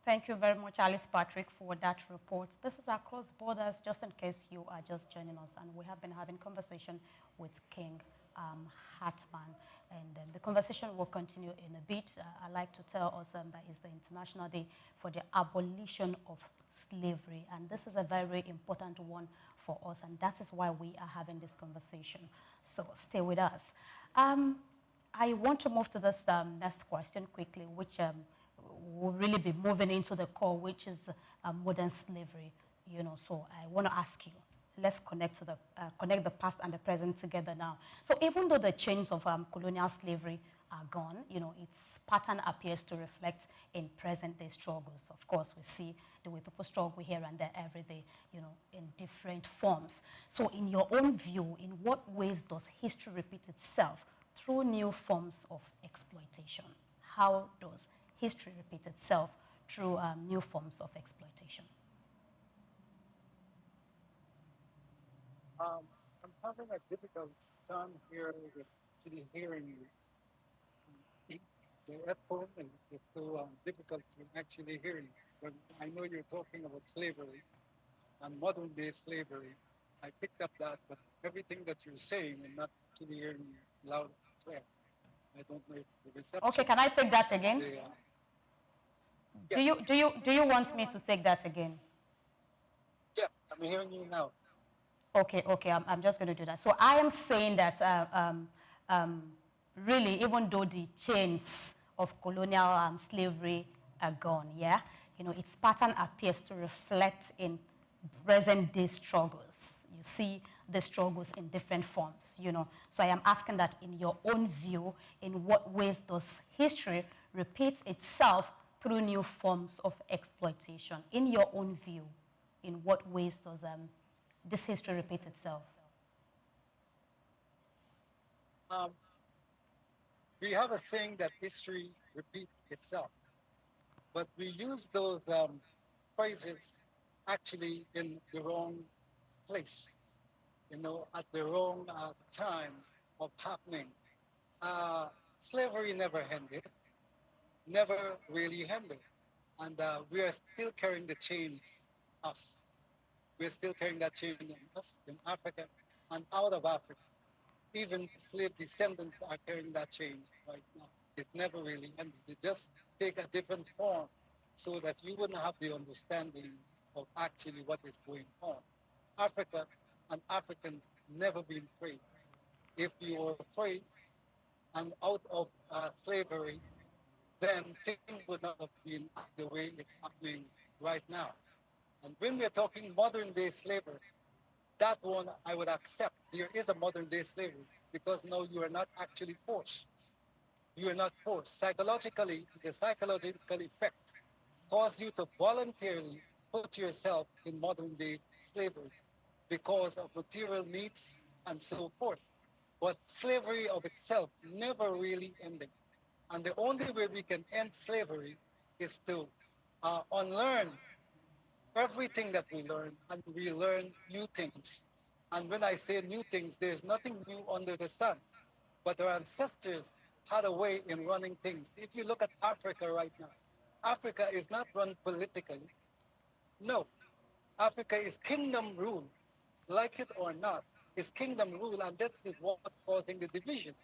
Thank you very much, Alice Patrick, for that report. This is Across Borders, just in case you are just joining us. And we have been having conversation with King Hartman. And the conversation will continue in a bit. I'd like to tell us that it's the International Day for the Abolition of Slavery. And this is a very important one for us. And that is why we are having this conversation. So stay with us. I want to move to this next question quickly, which will really be moving into the core, which is modern slavery. You know, so I want to ask you, let's connect to the connect the past and the present together now. So even though the chains of colonial slavery are gone, you know, its pattern appears to reflect in present-day struggles. Of course, we see the way people struggle here and there every day, you know, in different forms. So in your own view, in what ways does history repeat itself through new forms of exploitation? How does history repeat itself through new forms of exploitation? I'm having a difficult time here with actually hearing you. The echo is so difficult to actually hear you. But I know you're talking about slavery and modern day slavery I picked up that, but everything that you're saying, I'm not actually hearing loud and clear. I don't know if the reception. Okay, can I take that again? Yeah. Do you want me to take that again? Yeah, I'm hearing you now. Okay, I'm just going to do that. So I am saying that really, even though the chains of colonial slavery are gone, yeah, its pattern appears to reflect in present-day struggles. You see the struggles in different forms, So I am asking that in your own view, in what ways does history repeat itself through new forms of exploitation? In your own view, in what ways does this history repeat itself? We have a saying that history repeats itself, but we use those phrases actually in the wrong place, at the wrong time of happening. Slavery never ended, never really ended, and we are still carrying the chains, us. We're still carrying that chain in us, in Africa, and out of Africa. Even slave descendants are carrying that chain right now. It never really ended. They just take a different form so that you wouldn't have the understanding of actually what is going on. Africa and Africans never been free. If you were free and out of slavery, then things would not have been the way it's happening right now. And when we're talking modern day slavery, that one I would accept. There is a modern day slavery because now you are not actually forced. You are not forced. Psychologically, the psychological effect cause you to voluntarily put yourself in modern day slavery because of material needs and so forth. But slavery of itself never really ended. And the only way we can end slavery is to unlearn everything that we learn, and we learn new things. And when I say new things, there's nothing new under the sun. But our ancestors had a way in running things. If you look at Africa right now, Africa is not run politically. No, Africa is kingdom rule, like it or not. It's kingdom rule, and that is what's causing the division.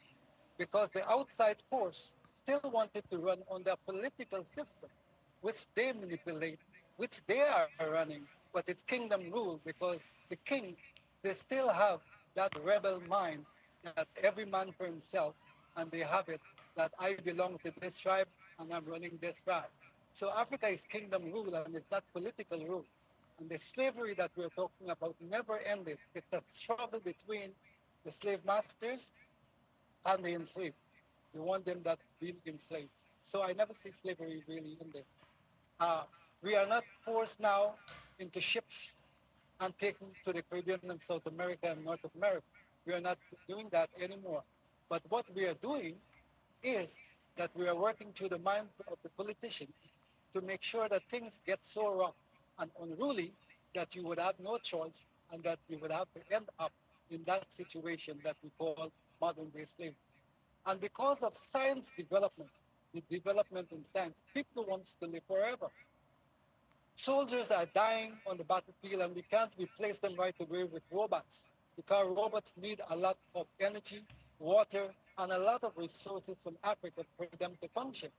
Because the outside force still wanted to run on the political system, which they manipulate, which they are running, but it's kingdom rule because the kings, they still have that rebel mind that every man for himself, and they have it that I belong to this tribe and I'm running this tribe. So Africa is kingdom rule and it's not political rule. And the slavery that we're talking about never ended. It's a struggle between the slave masters and the enslaved. You want them that be enslaved. So I never see slavery really ended. We are not forced now into ships and taken to the Caribbean and South America and North America. We are not doing that anymore. But what we are doing is that we are working through the minds of the politicians to make sure that things get so rough and unruly that you would have no choice and that you would have to end up in that situation that we call modern day slavery. And because of science development, the development in science, people want to live forever. Soldiers are dying on the battlefield and we can't replace them right away with robots because robots need a lot of energy, water, and a lot of resources from Africa for them to function.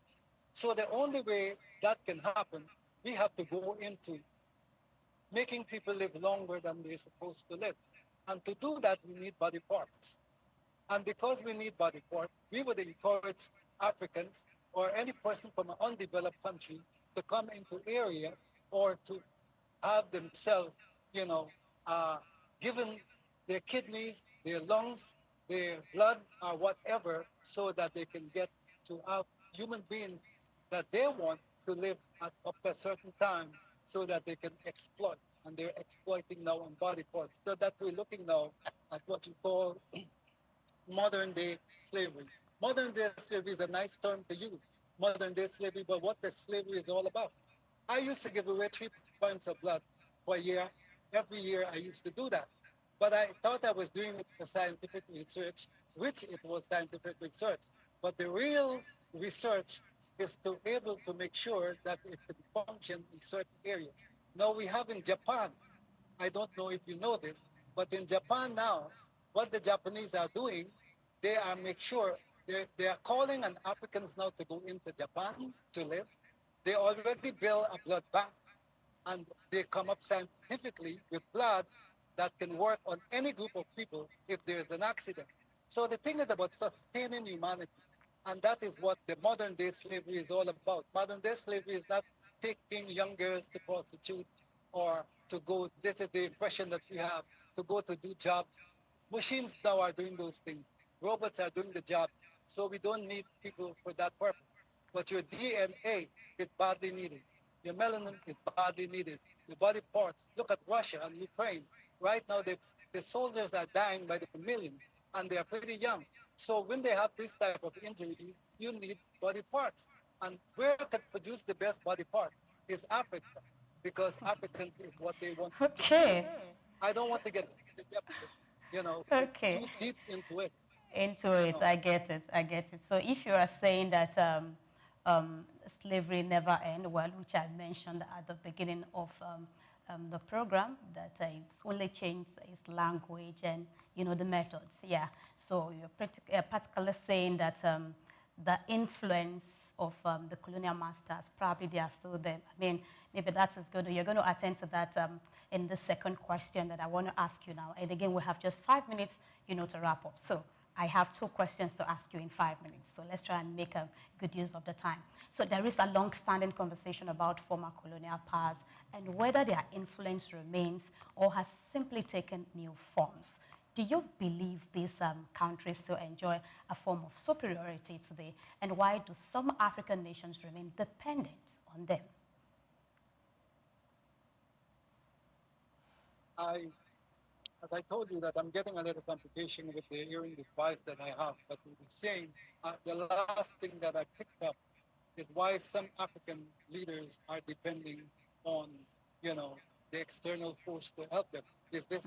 So the only way that can happen, we have to go into making people live longer than they're supposed to live. And to do that, we need body parts. And because we need body parts, we would encourage Africans or any person from an undeveloped country to come into area or to have themselves, given their kidneys, their lungs, their blood, or whatever, so that they can get to have human beings that they want to live at up to a certain time so that they can exploit. And they're exploiting now on body parts. So that we're looking now at what you call modern day slavery. Modern day slavery is a nice term to use. Modern day slavery, but what the slavery is all about. I used to give away 3 pints of blood per year. Every year I used to do that. But I thought I was doing it for scientific research, which it was scientific research. But the real research is to able to make sure that it can function in certain areas. Now we have in Japan, I don't know if you know this, But in Japan now, what the Japanese are doing, they are make sure they are calling on Africans now to go into Japan to live. They already build a blood bank, and they come up scientifically with blood that can work on any group of people if there is an accident. So the thing is about sustaining humanity, and that is what the modern day slavery is all about. Modern day slavery is not taking young girls to prostitute or to go, this is the impression that we have, to go to do jobs. Machines now are doing those things. Robots are doing the job. So we don't need people for that purpose. But your DNA is badly needed. Your melanin is badly needed. Your body parts. Look at Russia and Ukraine. Right now, the soldiers are dying by the millions, and they are pretty young. So when they have this type of injuries, you need body parts. And where can produce the best body parts is Africa, because Africans is what they want. Okay. I don't want to get you know, Okay. too deep into it. Into it, I get it, I get it. So if you are saying that slavery never end, well, which I mentioned at the beginning of the program, that it's only changed its language and, you know, the methods, yeah. So you're particularly saying that the influence of the colonial masters, probably they are still there. I mean, maybe that is good. You're going to attend to that in the second question that I want to ask you now. And again, we have just 5 minutes, you know, to wrap up. So I have 2 questions to ask you in 5 minutes. So let's try and make a good use of the time. So there is a long-standing conversation about former colonial powers and whether their influence remains or has simply taken new forms. Do you believe these countries still enjoy a form of superiority today? And why do some African nations remain dependent on them? As I told you, that I'm getting a little complication with the hearing device that I have, but we were saying the last thing that I picked up is why some African leaders are depending on, you know, the external force to help them. Is this?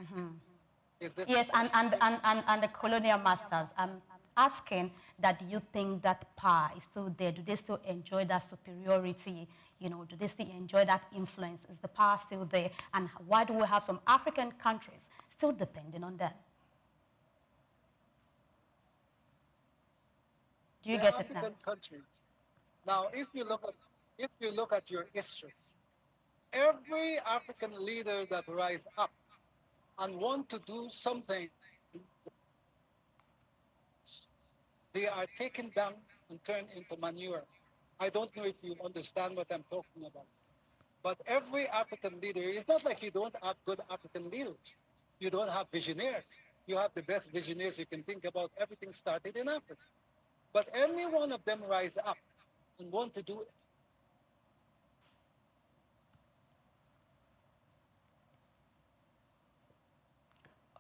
Is this? Yes, and the colonial masters. I'm asking that, do you think that power is still there? Do they still enjoy that superiority? You know, do they still enjoy that influence? Is the power still there? And why do we have some African countries still depending on them? Do you get it now? African countries. Now, if you look at your history, every African leader that rise up and want to do something, they are taken down and turned into manure. I don't know if you understand what I'm talking about. But every African leader, it's not like you don't have good African leaders. You don't have visionaries. You have the best visionaries you can think about. Everything started in Africa. But any one of them rise up and want to do it.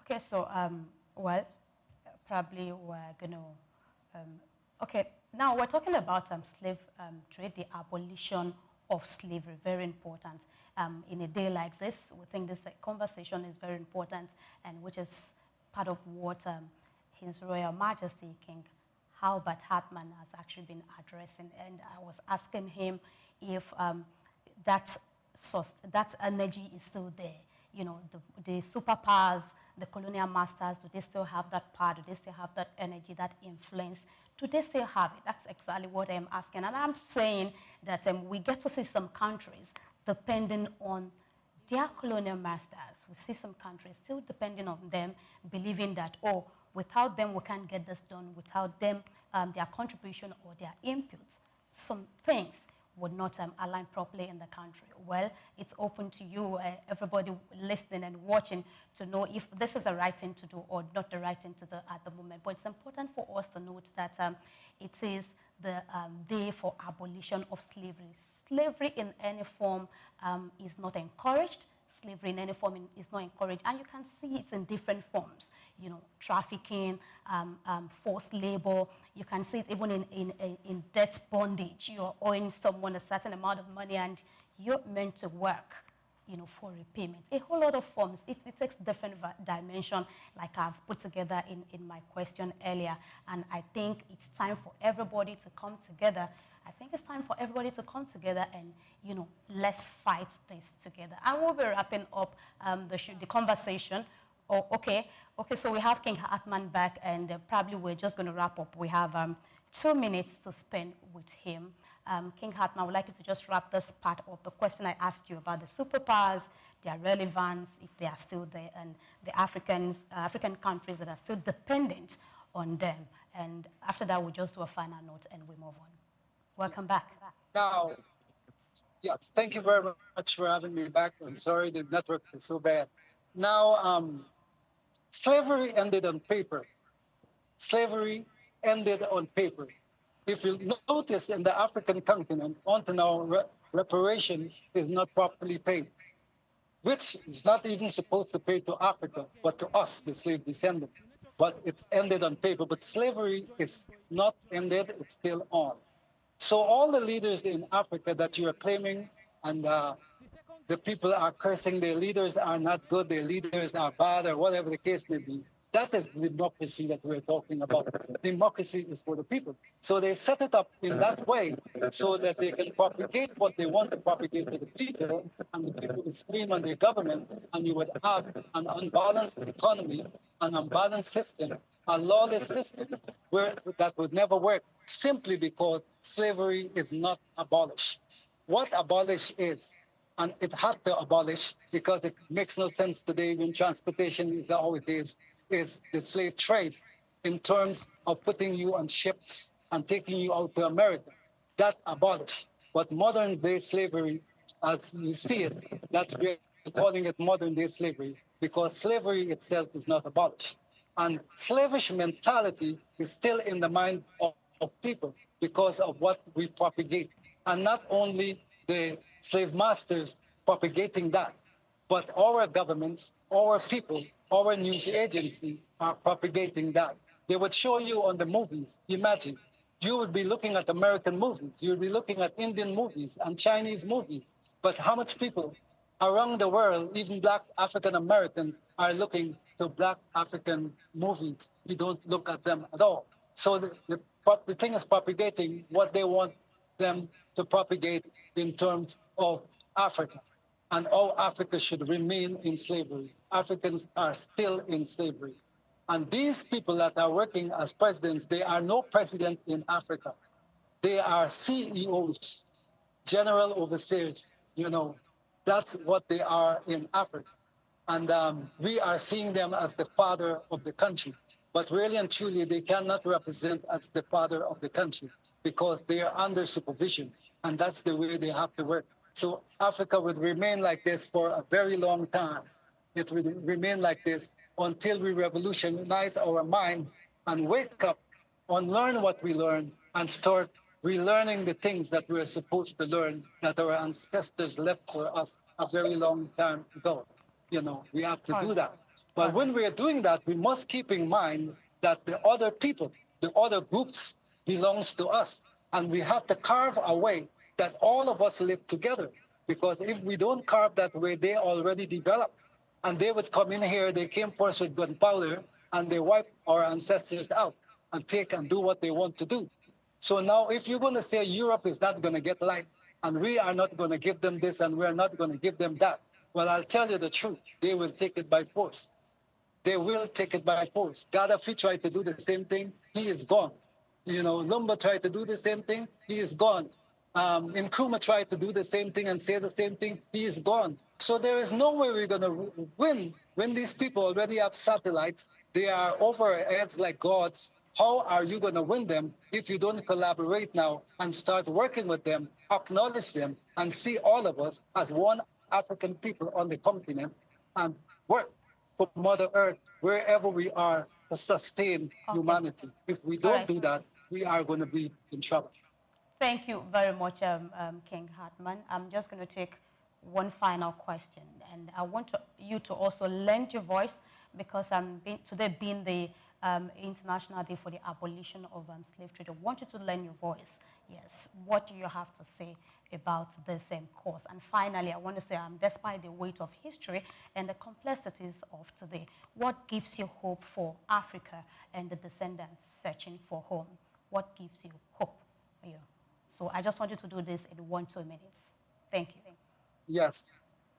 Okay, so, well, probably we're going to, okay, now we're talking about slave trade, the abolition of slavery, very important. In a day like this, we think this conversation is very important, and which is part of what His Royal Majesty King Albert Hartman has actually been addressing. And I was asking him if that energy is still there. You know, the superpowers, the colonial masters, do they still have that power? Do they still have that energy, that influence? Do they still have it? That's exactly what I'm asking. And I'm saying that we get to see some countries depending on their colonial masters. We see some countries still depending on them, believing that, oh, without them we can't get this done, without them, their contribution or their input, some things would not align properly in the country. Well, it's open to you, everybody listening and watching, to know if this is the right thing to do or not the right thing to do at the moment. But it's important for us to note that it is the day for abolition of slavery. Slavery in any form is not encouraged. Slavery in any form is not encouraged. And you can see it in different forms. You know, trafficking, forced labor. You can see it even in debt bondage. You're owing someone a certain amount of money and you're meant to work, you know, for repayment. A whole lot of forms. It takes different dimension, like I've put together in my question earlier. And I think it's time for everybody to come together. I think it's time for everybody to come together and, you know, let's fight this together. And we'll be wrapping up the conversation Oh, okay. Okay, so we have King Hartman back, and probably we're just going to wrap up. We have 2 minutes to spend with him. King Hartman, I would like you to just wrap this part of the question I asked you about the superpowers, their relevance, if they are still there, and the African countries that are still dependent on them. And after that, we'll just do a final note and we move on. Welcome back. Now, yes, thank you very much for having me back. I'm sorry the network is so bad. Now, slavery ended on paper. Slavery ended on paper. If you notice in the African continent, until now, reparation is not properly paid, which is not even supposed to pay to Africa, but to us, the slave descendants. But it's ended on paper. But slavery is not ended, it's still on. So all the leaders in Africa that you are claiming, and the people are cursing their leaders are not good, their leaders are bad, or whatever the case may be, that is democracy that we're talking about. Democracy is for the people. So they set it up in that way so that they can propagate what they want to propagate to the people, and the people would scream on their government, and you would have an unbalanced economy, an unbalanced system, a lawless system that would never work simply because slavery is not abolished. What abolish is, and it had to abolish because it makes no sense today when transportation is how it is the slave trade in terms of putting you on ships and taking you out to America. That abolished. But modern day slavery, as you see it, that's we're calling it modern day slavery because slavery itself is not abolished. And slavish mentality is still in the mind of people because of what we propagate. And not only the slave masters propagating that, but our governments, our people, our news agencies are propagating that. They would show you on the movies. Imagine, you would be looking at American movies, you would be looking at Indian movies and Chinese movies. But how much people around the world, even Black African Americans, are looking to Black African movies? We don't look at them at all. So the thing is propagating what they want them to propagate in terms of Africa. And all Africa should remain in slavery. Africans are still in slavery. And these people that are working as presidents, they are no president in Africa. They are CEOs, general overseers, that's what they are in Africa. And we are seeing them as the father of the country. But really and truly, they cannot represent as the father of the country because they are under supervision. And that's the way they have to work. So Africa would remain like this for a very long time. It would remain like this until we revolutionize our minds and wake up, unlearn what we learn, and start relearning the things that we're supposed to learn that our ancestors left for us a very long time ago. We have to do that. But when we are doing that, we must keep in mind that the other people, the other groups belongs to us. And we have to carve a way that all of us live together. Because if we don't carve that way, they already developed. And they would come in here, they came first with gunpowder, and they wipe our ancestors out and take and do what they want to do. So now if you're going to say Europe is not going to get light, and we are not going to give them this, and we're not going to give them that, well, I'll tell you the truth. They will take it by force. They will take it by force. Gaddafi tried to do the same thing. He is gone. Lumba tried to do the same thing. He is gone. Nkrumah tried to do the same thing and say the same thing. He is gone. So there is no way we're going to win when these people already have satellites. They are over our heads like gods. How are you going to win them if you don't collaborate now and start working with them, acknowledge them, and see all of us as one African people on the continent and work for Mother Earth wherever we are to sustain humanity? If we don't do that, we are going to be in trouble. Thank you very much, King Hartman. I'm just going to take one final question, and I want you to also lend your voice because today being the International Day for the Abolition of Slave Trade. I want you to lend your voice. Yes, what do you have to say about this cause? And finally, I want to say, despite the weight of history and the complexities of today, what gives you hope for Africa and the descendants searching for home? What gives you hope? So I just want you to do this in 1-2 minutes. Thank you. Yes,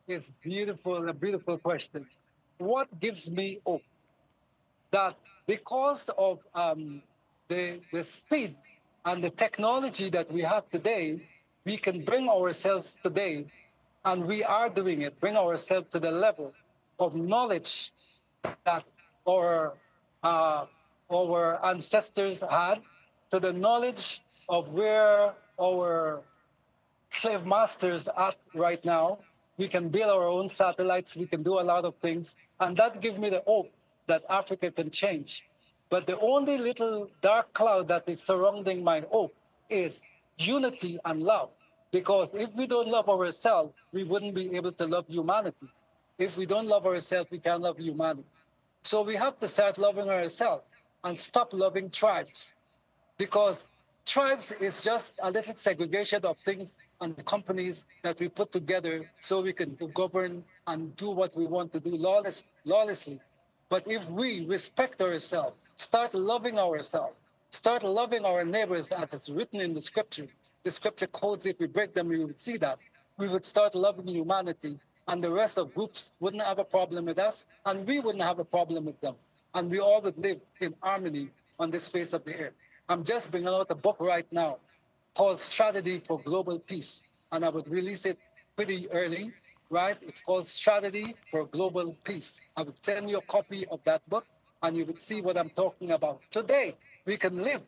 it's beautiful, a beautiful question. what gives me hope? That because of the speed and the technology that we have today, we can bring ourselves today, and we are doing it, bring ourselves to the level of knowledge that our ancestors had, to the knowledge of where our slave masters are right now. We can build our own satellites, we can do a lot of things, and that gives me the hope that Africa can change. But the only little dark cloud that is surrounding my hope is unity and love. Because if we don't love ourselves, we wouldn't be able to love humanity. If we don't love ourselves, we can't love humanity. So we have to start loving ourselves and stop loving tribes. Because tribes is just a little segregation of things and companies that we put together so we can govern and do what we want to do lawlessly. But if we respect ourselves, start loving ourselves, start loving our neighbors as it's written in the scripture codes, if we break them, we would see that. We would start loving humanity, and the rest of groups wouldn't have a problem with us, and we wouldn't have a problem with them. And we all would live in harmony on this face of the earth. I'm just bringing out a book right now called Strategy for Global Peace, and I would release it pretty early, right? It's called Strategy for Global Peace. I would send you a copy of that book, and you would see what I'm talking about. Today, we can live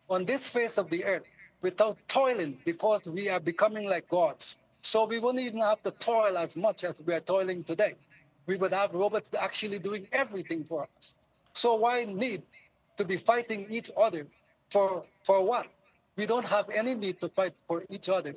on this face of the earth without toiling, because we are becoming like gods. So we wouldn't even have to toil as much as we are toiling today. We would have robots actually doing everything for us. So why need to be fighting each other for what? We don't have any need to fight for each other,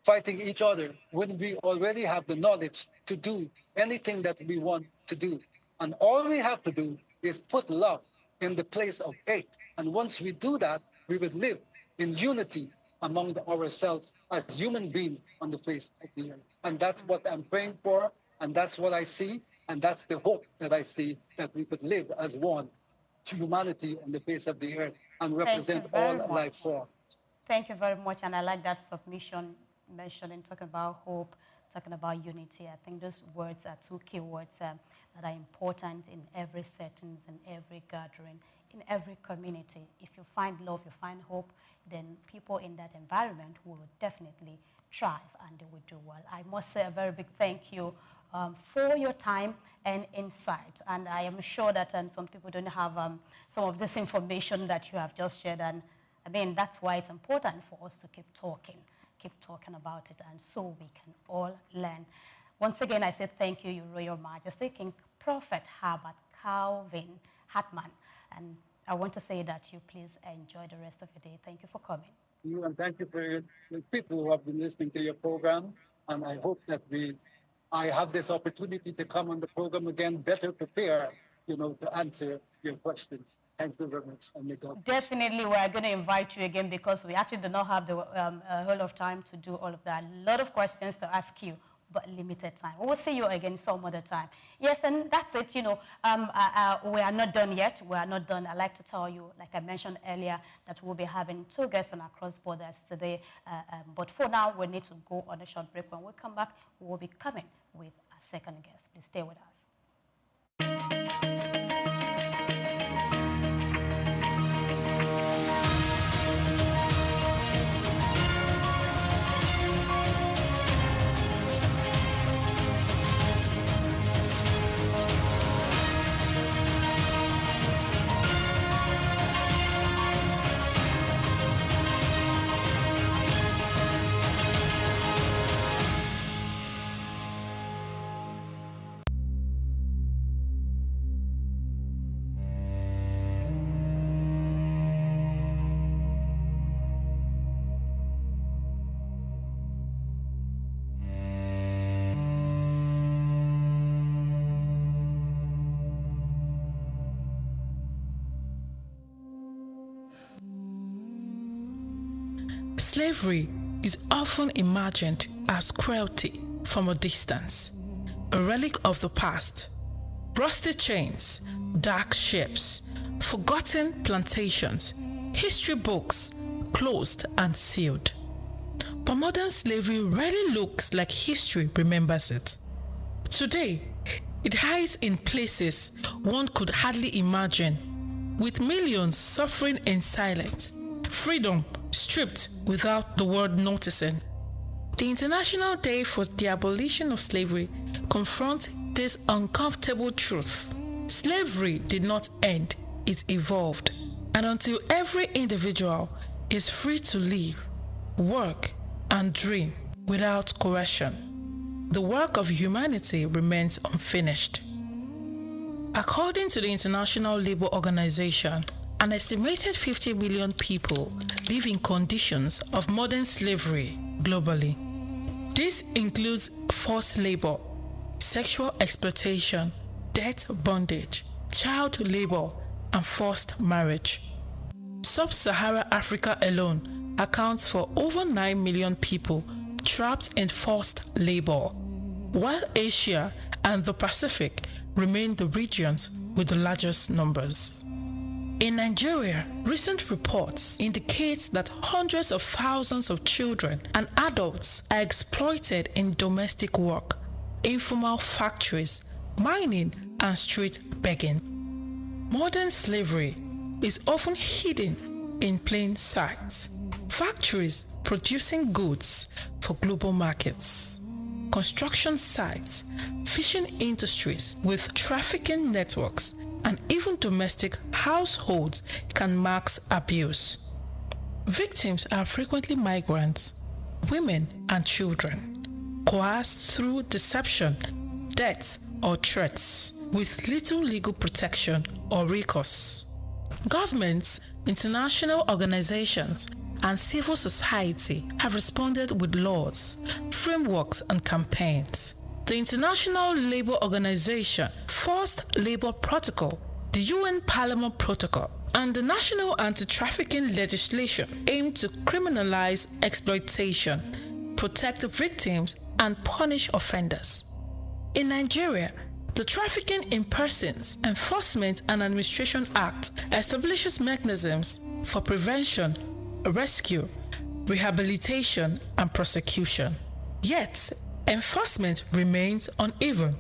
fighting each other when we already have the knowledge to do anything that we want to do. And all we have to do is put love in the place of hate. And once we do that, we would live in unity among ourselves as human beings on the face of the earth. And that's what I'm praying for, and that's what I see, and that's the hope that I see, that we could live as one humanity on the face of the earth and represent all life form. Thank you very much, and I like that submission mentioning, talking about hope, talking about unity. I think those words are two key words that are important in every settings, in every gathering, in every community. If you find love, you find hope, then people in that environment will definitely thrive and they will do well. I must say a very big thank you for your time and insight. And I am sure that some people don't have some of this information that you have just shared. And I mean, that's why it's important for us to keep talking about it, and so we can all learn. Once again, I say thank you, Your Royal Majesty, King Prophet Herbert Calvin Hartman. And I want to say that you please enjoy the rest of your day. Thank you for coming. You, and thank you for the people who have been listening to your program. And I hope that I have this opportunity to come on the program again, better prepared, to answer your questions. Thank you very much. And may God bless. Definitely, we're going to invite you again, because we actually do not have the whole of time to do all of that. A lot of questions to ask you, but limited time. We will see you again some other time. Yes, and that's it. We are not done yet. We are not done. I like to tell you, like I mentioned earlier, that we'll be having 2 guests on Across Borders today. But for now, we need to go on a short break. When we come back, we will be coming with a second guest. Please stay with us. Slavery is often imagined as cruelty from a distance, a relic of the past. Rusty chains, dark ships, forgotten plantations, history books closed and sealed. But modern slavery rarely looks like history remembers it. Today, It hides in places one could hardly imagine, with millions suffering in silence, freedom stripped without the world noticing. The International Day for the Abolition of Slavery confronts this uncomfortable truth. Slavery did not end, it evolved. And until every individual is free to live, work, and dream without coercion, the work of humanity remains unfinished. According to the International Labour Organization, an estimated 50 million people live in conditions of modern slavery globally. This includes forced labor, sexual exploitation, debt bondage, child labor, and forced marriage. Sub-Saharan Africa alone accounts for over 9 million people trapped in forced labor, while Asia and the Pacific remain the regions with the largest numbers. In Nigeria, recent reports indicate that hundreds of thousands of children and adults are exploited in domestic work, informal factories, mining, and street begging. Modern slavery is often hidden in plain sight. Factories producing goods for global markets, construction sites, fishing industries with trafficking networks, and even domestic households can mask abuse. Victims are frequently migrants, women, and children, coerced through deception, debts, or threats, with little legal protection or recourse. Governments, international organizations, and civil society have responded with laws, frameworks, and campaigns. The International Labour Organization, Forced Labour Protocol, the UN Palermo Protocol, and the National Anti-Trafficking Legislation aim to criminalize exploitation, protect victims, and punish offenders. In Nigeria, the Trafficking in Persons Enforcement and Administration Act establishes mechanisms for prevention, rescue, rehabilitation, and prosecution. Yet, enforcement remains uneven.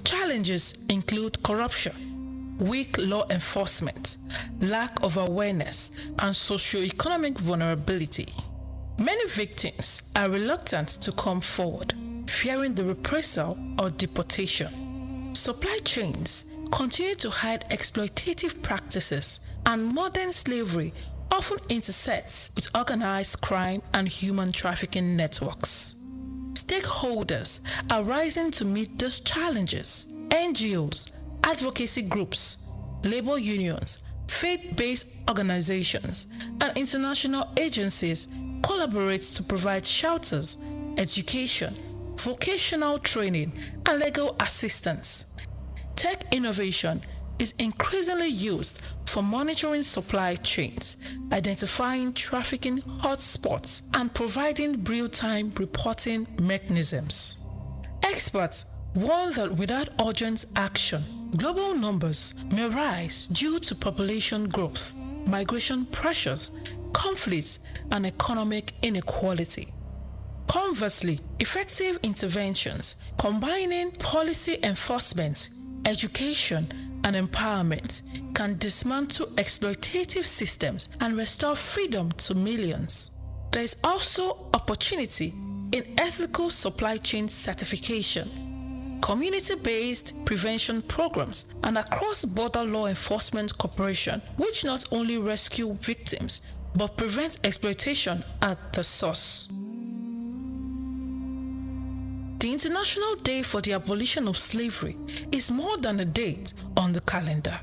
Challenges include corruption, weak law enforcement, lack of awareness, and socio-economic vulnerability. Many victims are reluctant to come forward, fearing the reprisal or deportation. Supply chains continue to hide exploitative practices, and modern slavery often intersects with organized crime and human trafficking networks. Stakeholders are rising to meet these challenges. NGOs, advocacy groups, labor unions, faith-based organizations, and international agencies collaborate to provide shelters, education, vocational training, and legal assistance. Tech innovation is increasingly used for monitoring supply chains, identifying trafficking hotspots, and providing real-time reporting mechanisms. Experts warn that without urgent action, global numbers may rise due to population growth, migration pressures, conflicts, and economic inequality. Conversely, effective interventions combining policy enforcement, education, and empowerment can dismantle exploitative systems and restore freedom to millions. There is also opportunity in ethical supply chain certification, community-based prevention programs, and cross-border law enforcement cooperation, which not only rescue victims but prevent exploitation at the source. The International Day for the Abolition of Slavery is more than a date on the calendar.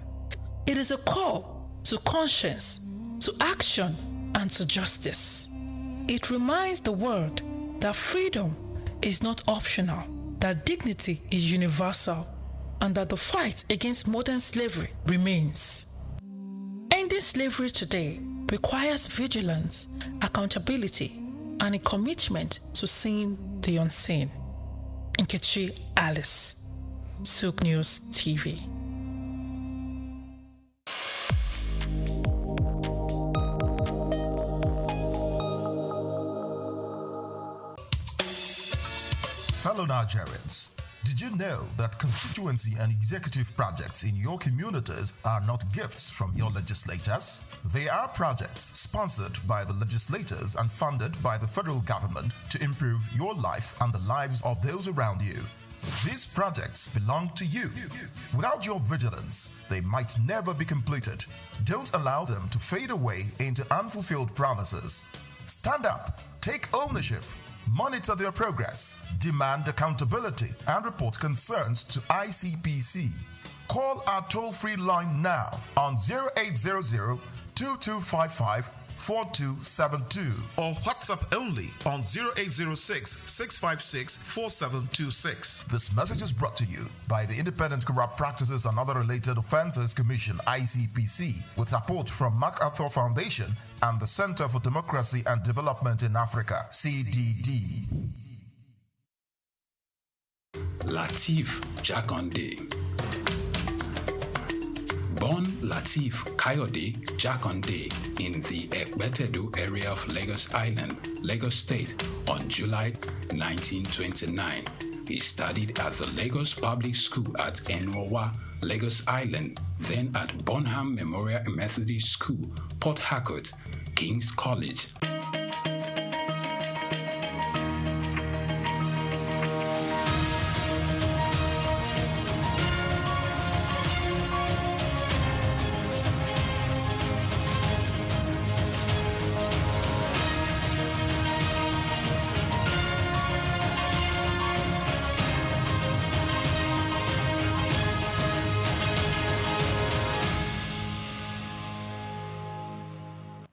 It is a call to conscience, to action, and to justice. It reminds the world that freedom is not optional, that dignity is universal, and that the fight against modern slavery remains. Ending slavery today requires vigilance, accountability, and a commitment to seeing the unseen. Nkechi Alice, SOUQ News TV. Fellow Nigerians, Did you know that constituency and executive projects in your communities are not gifts from your legislators? They are projects sponsored by the legislators and funded by the federal government to improve your life and the lives of those around you. These projects belong to you. Without your vigilance, they might never be completed. Don't allow them to fade away into unfulfilled promises. Stand up, take ownership, monitor their progress, demand accountability, and report concerns to ICPC. Call our toll-free line now on 0800 2255 4272 or WhatsApp only on 0806 656 4726. This message is brought to you by the Independent Corrupt Practices and Other Related Offences Commission ICPC with support from MacArthur Foundation and the Center for Democracy and Development in Africa CDD. Lateef Jakande. Born Lateef Kayode Jakande in the Ekbetedo area of Lagos Island, Lagos State on July 1929. He studied at the Lagos Public School at Enowa, Lagos Island, then at Bonham Memorial Methodist School, Port Harcourt, King's College.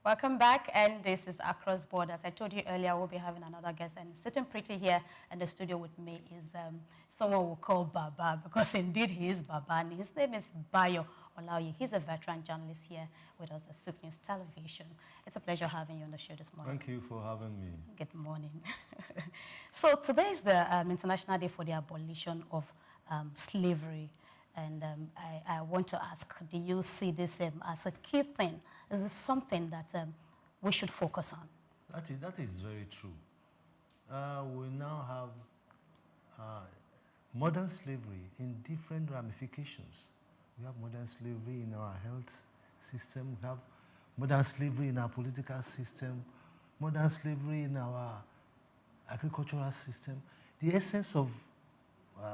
Welcome back, and this is Across Borders. I told you earlier we'll be having another guest, and sitting pretty here in the studio with me is someone we'll call Baba, because indeed he is Baba, and his name is Bayo Olaoye. He's a veteran journalist here with us at SOUQ News Television. It's a pleasure having you on the show this morning. Thank you for having me. Good morning. So today is the International Day for the Abolition of Slavery. And I want to ask, do you see this as a key thing? Is this something that we should focus on? That is very true. We now have modern slavery in different ramifications. We have modern slavery in our health system. We have modern slavery in our political system. Modern slavery in our agricultural system. The essence of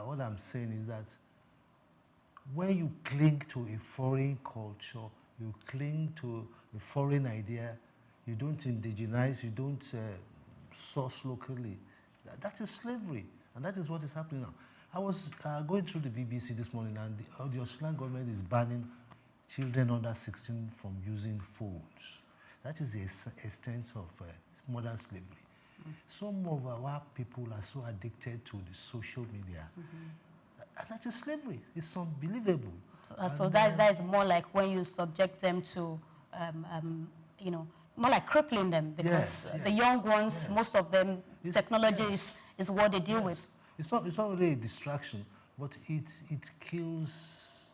what I'm saying is that when you cling to a foreign culture, you cling to a foreign idea, you don't indigenize, you don't source locally, that is slavery. And that is what is happening now. I was going through the BBC this morning, and the Australian government is banning children under 16 from using phones. That is the extent of modern slavery. Some of our people are so addicted to the social media. And that is slavery. It's unbelievable. So that is more like when you subject them to, you know, more like crippling them, because the young ones, most of them, technology is what they deal with. It's not really a distraction, but it kills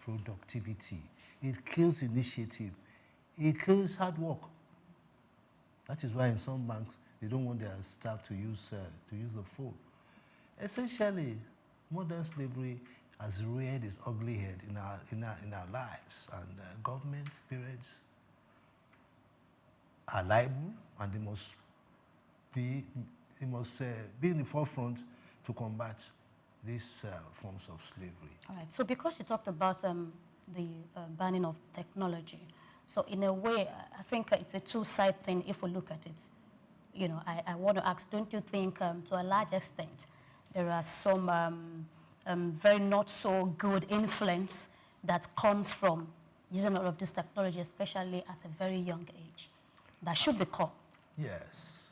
productivity. It kills initiative. It kills hard work. That is why in some banks, they don't want their staff to use the phone. Essentially, modern slavery has reared its ugly head in our lives, and government, parents are liable, and they must be in the forefront to combat these forms of slavery. All right. So because you talked about the banning of technology, so in a way, I think it's a two-side thing if we look at it. You know, I want to ask, don't you think to a large extent there are some very not so good influence that comes from using all of this technology, especially at a very young age, that should be caught? Yes.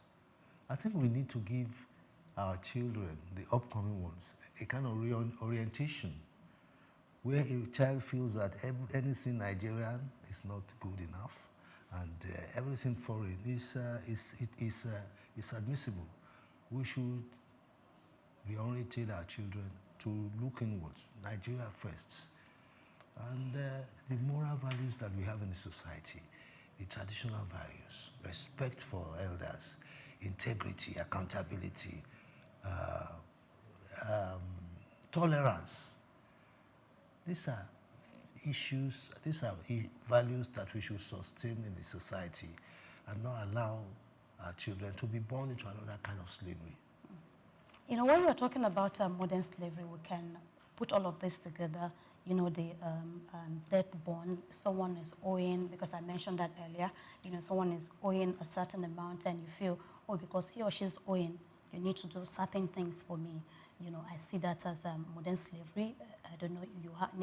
I think we need to give our children, the upcoming ones, a kind of orientation where a child feels that anything Nigerian is not good enough, and everything foreign is admissible. We should reorientate our children to look inwards, Nigeria first, and the moral values that we have in the society, the traditional values, respect for elders, integrity, accountability, tolerance. These are issues, these are values that we should sustain in the society and not allow our children to be born into another kind of slavery. You know, when we're talking about modern slavery, we can put all of this together. You know, the debt bond, someone is owing, because I mentioned that earlier, you know, someone is owing a certain amount and you feel, oh, because he or she's owing, you need to do certain things for me. You know, I see that as modern slavery. I don't know,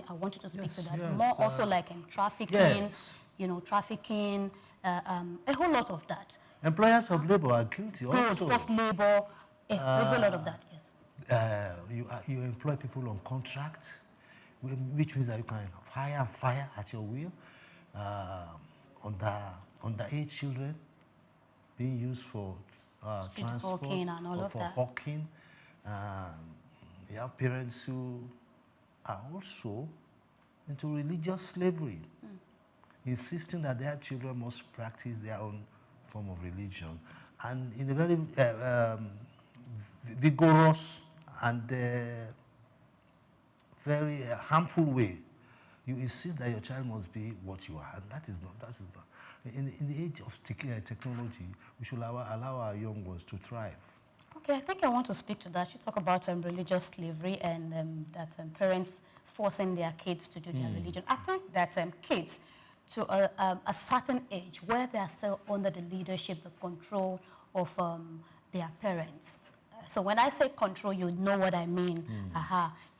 I want you to speak to that. Yes, More also like in trafficking, yes. you know, trafficking, a whole lot of that. Employers of labor are guilty also. Forced labor, a whole lot of that, yes. You employ people on contract, which means that you can hire and fire at your will. Underage children being used for transport hawking and all or of for that. hawking. You have parents who are also into religious slavery, insisting that their children must practice their own form of religion, and in a very vigorous and very harmful way. You insist that your child must be what you are, and that is not. In the age of technology, we should allow our young ones to thrive. Okay, I think I want to speak to that. You talk about religious slavery and that parents forcing their kids to do their religion. I think that kids to a certain age where they are still under the leadership, the control of their parents. So when I say control, you know what I mean.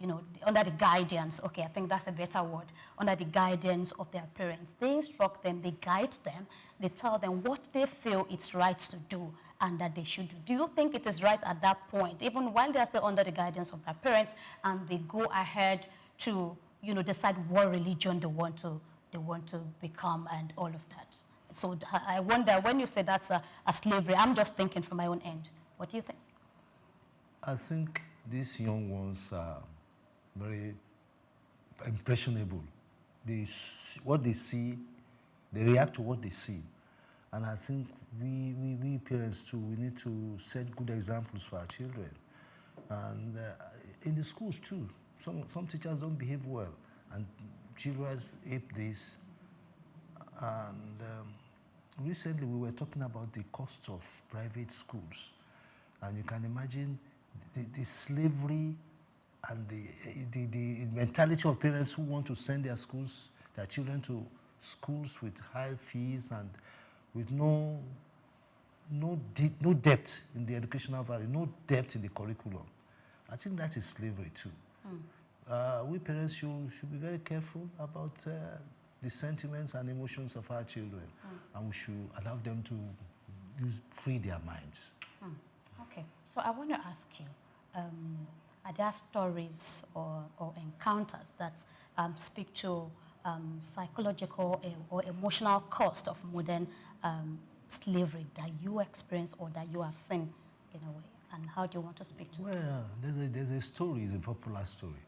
You know, under the guidance. Okay, I think that's a better word. Under the guidance of their parents. They instruct them, they guide them, they tell them what they feel it's right to do and that they should do. Do you think it is right at that point, even while they are still under the guidance of their parents, and they go ahead to, you know, decide what religion they want to become and all of that? So I wonder, when you say that's a slavery, I'm just thinking from my own end. What do you think? I think these young ones are very impressionable. What they see, they react to what they see. And I think we parents too, we need to set good examples for our children. And in the schools too, some teachers don't behave well, and children ape this. And recently we were talking about the cost of private schools. And you can imagine the slavery and the mentality of parents who want to send their children to schools with high fees and with no depth in the educational value, no depth in the curriculum. I think that is slavery too. We parents should be very careful about the sentiments and emotions of our children, and we should allow them to free their minds. Okay, so I want to ask you, are there stories or encounters that speak to psychological or emotional cost of modern slavery that you experience or that you have seen in a way? And how do you want to speak to it? Well, there's a story, it's a popular story.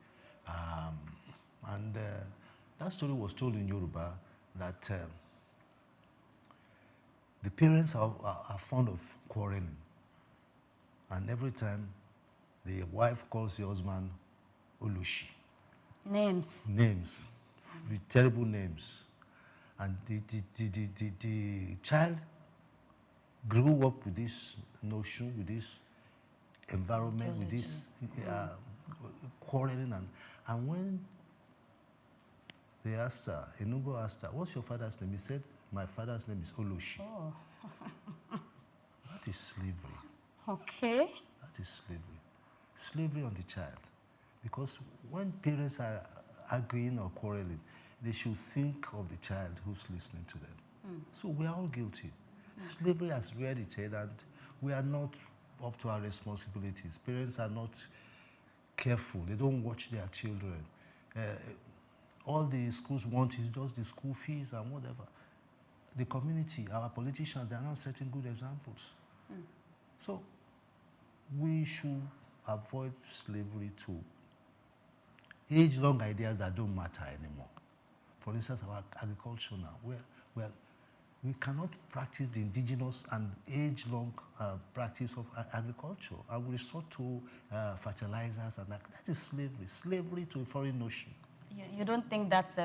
That story was told in Yoruba that the parents are fond of quarreling. And every time the wife calls the husband Olushi. Names. Names. With terrible names. And the child grew up with this notion, with this environment, with this quarreling. And when they asked her, Enugu asked her, what's your father's name? He said, my father's name is Olushi. Oh. That is slavery. Okay. That is slavery. Slavery on the child. Because when parents are arguing or quarreling, they should think of the child who's listening to them. So we are all guilty. Slavery has reared its head, and we are not up to our responsibilities. Parents are not careful. They don't watch their children. All the schools want is just the school fees and whatever. The community, our politicians, they are not setting good examples. So we should avoid slavery to age-long ideas that don't matter anymore. For instance, our agriculture now, we cannot practice the indigenous and age-long practice of agriculture. And we resort to fertilizers, and that is slavery. Slavery to a foreign notion. You don't think that's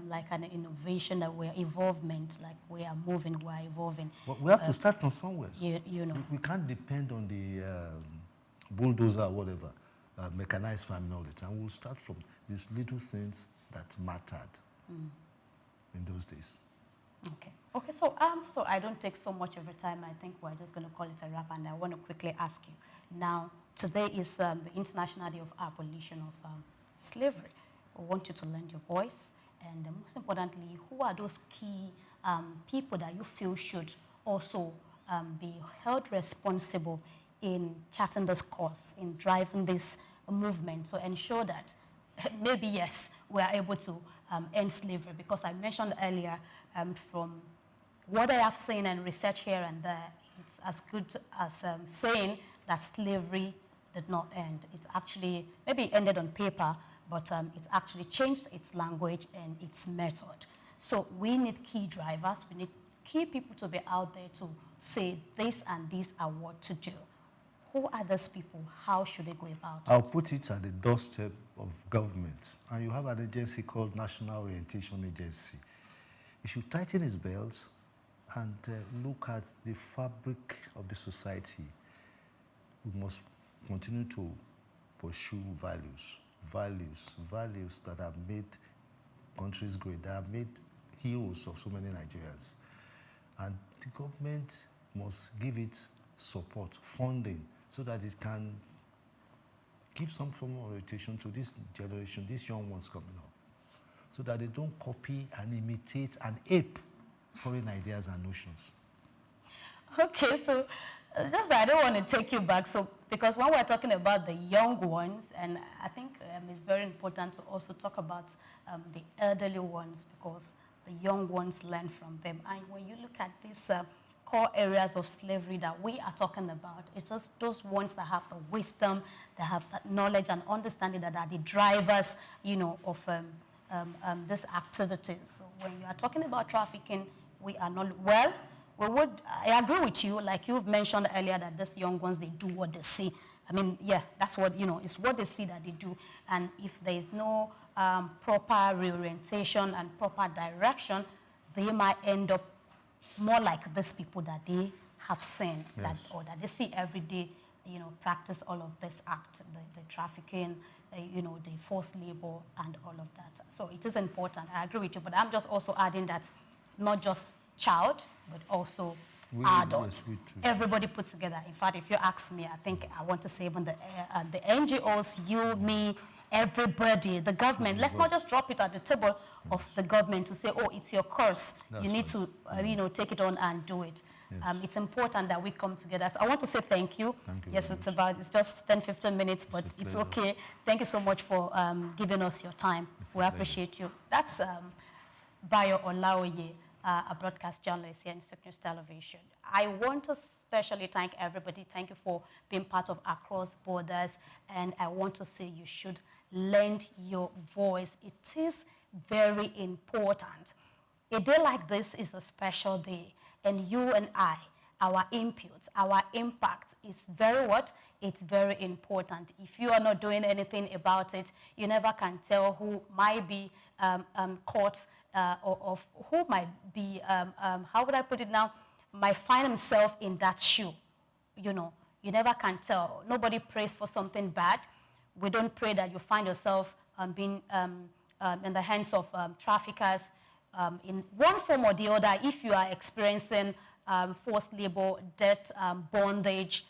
like an innovation, that we're evolvement, like we are moving, we're evolving? Well, we have to start from somewhere. You know. We can't depend on the bulldozer or whatever, mechanized farming all the time. We'll start from these little things that mattered in those days. Okay. Okay, so I don't take so much of your time. I think we're just going to call it a wrap, and I want to quickly ask you. Now, today is the International Day of Abolition of Slavery. I want you to lend your voice, and most importantly, who are those key people that you feel should also be held responsible in charting this course, in driving this movement to ensure that maybe, yes, we are able to end slavery? Because I mentioned earlier, from what I have seen and research here and there, it's as good as saying that slavery did not end. It actually maybe ended on paper, but it's actually changed its language and its method. So we need key drivers. We need key people to be out there to say this and these are what to do. Who are those people? How should they go about it? I'll put it at the doorstep of government. And you have an agency called National Orientation Agency. It should tighten its belts and look at the fabric of the society. We must continue to pursue values that have made countries great, that have made heroes of so many Nigerians. And the government must give it support, funding, so that it can give some form of orientation to this generation, these young ones coming up, so that they don't copy and imitate and ape foreign ideas and notions. Okay, so it's just that I don't want to take you back. So, because when we're talking about the young ones, and I think it's very important to also talk about the elderly ones, because the young ones learn from them. And when you look at these core areas of slavery that we are talking about, it's just those ones that have the wisdom, that have that knowledge and understanding, that are the drivers, you know, of these activities. So when you are talking about trafficking, we are not, well, I agree with you, like you've mentioned earlier, that these young ones, they do what they see. I mean, yeah, that's what, you know, it's what they see that they do. And if there is no proper reorientation and proper direction, they might end up more like these people that they have seen, yes, that, or that they see every day, you know, practice all of this act, the trafficking, you know, the forced labor and all of that. So it is important, I agree with you, but I'm just also adding that not just child, but also adults. Yes, everybody put together. In fact, if you ask me, I think I want to say even the NGOs, you, me, everybody, the government. Let's not just drop it at the table of the government to say, oh, it's your course. That's you need to, you know, take it on and do it. Yes. It's important that we come together. So I want to say thank you. Thank you. Yes, it's just 10, 15 minutes, but it's okay. Thank you so much for giving us your time. We appreciate you. That's Bayo Olaoye, a broadcast journalist here in SOUQ News Television. I want to especially thank everybody. Thank you for being part of Across Borders. And I want to say you should lend your voice. It is very important. A day like this is a special day. And you and I, our inputs, our impact is very what? It's very important. If you are not doing anything about it, you never can tell who might be caught or of who might be, how would I put it now, might find himself in that shoe. You know, you never can tell. Nobody prays for something bad. We don't pray that you find yourself being in the hands of traffickers in one form or the other. If you are experiencing forced labor, debt, bondage,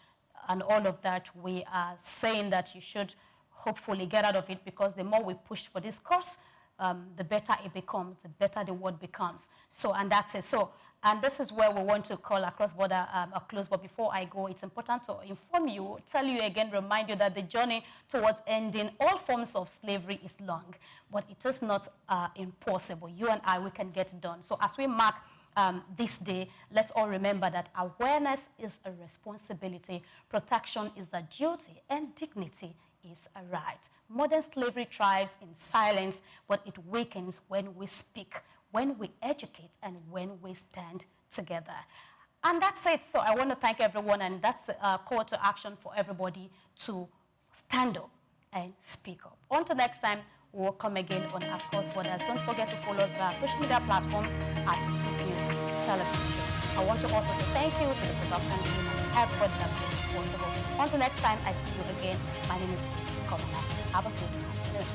and all of that, we are saying that you should hopefully get out of it, because the more we push for this course, the better it becomes, the better the world becomes. So, and that's it. So, and this is where we want to call Across Border a close. But before I go, it's important to inform you, tell you again, remind you that the journey towards ending all forms of slavery is long, but it is not impossible. You and I, we can get it done. So as we mark this day, let's all remember that awareness is a responsibility, protection is a duty, and dignity is a right. Modern slavery thrives in silence, but it wakens when we speak. when we educate and when we stand together. And that's it. So I want to thank everyone, and that's a call to action for everybody to stand up and speak up. Until next time, we'll come again on Across Borders. Don't forget to follow us via social media platforms at SOUQ News Television. I want to also say thank you to the production team and everybody that made this possible. Until next time, I see you again. My name is Komana. Have a good afternoon.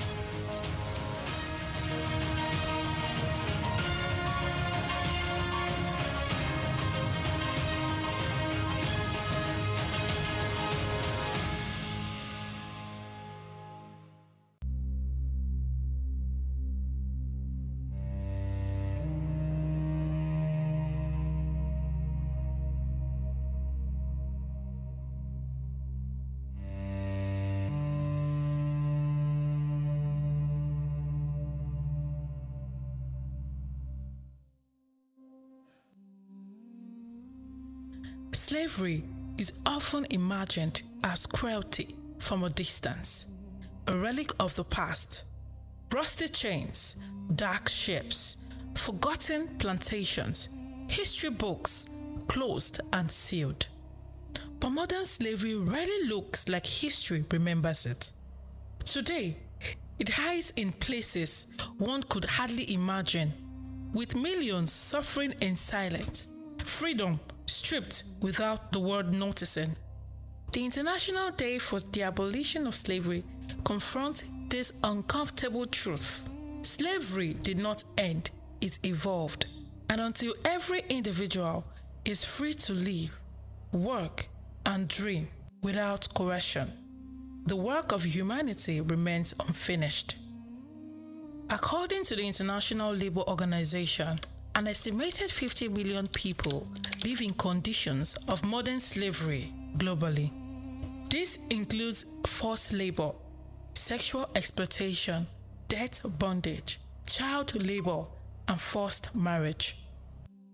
Slavery is often imagined as cruelty from a distance, a relic of the past. Rusty chains, dark ships, forgotten plantations, history books closed and sealed. But modern slavery rarely looks like history remembers it. Today, it hides in places one could hardly imagine, with millions suffering in silence, freedom stripped without the world noticing. The International Day for the Abolition of Slavery confronts this uncomfortable truth. Slavery did not end, it evolved. And until every individual is free to live, work, and dream without coercion, the work of humanity remains unfinished. According to the International Labour Organization, an estimated 50 million people live in conditions of modern slavery globally. This includes forced labor, sexual exploitation, debt bondage, child labor, and forced marriage.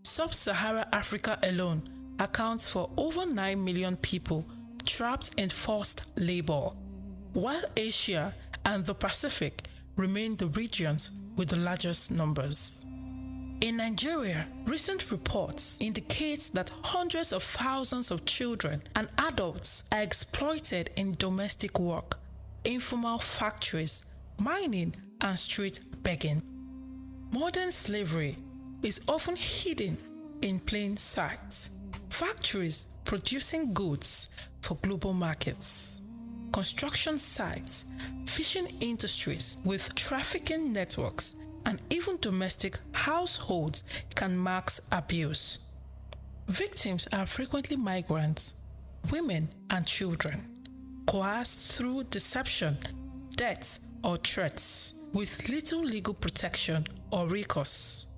Sub-Saharan Africa alone accounts for over 9 million people trapped in forced labor, while Asia and the Pacific remain the regions with the largest numbers. In Nigeria, recent reports indicate that hundreds of thousands of children and adults are exploited in domestic work, informal factories, mining, and street begging. Modern slavery is often hidden in plain sight. Factories producing goods for global markets, construction sites, fishing industries with trafficking networks, and even domestic households can mask abuse. Victims are frequently migrants, women, and children, coerced through deception, debts, or threats, with little legal protection or recourse.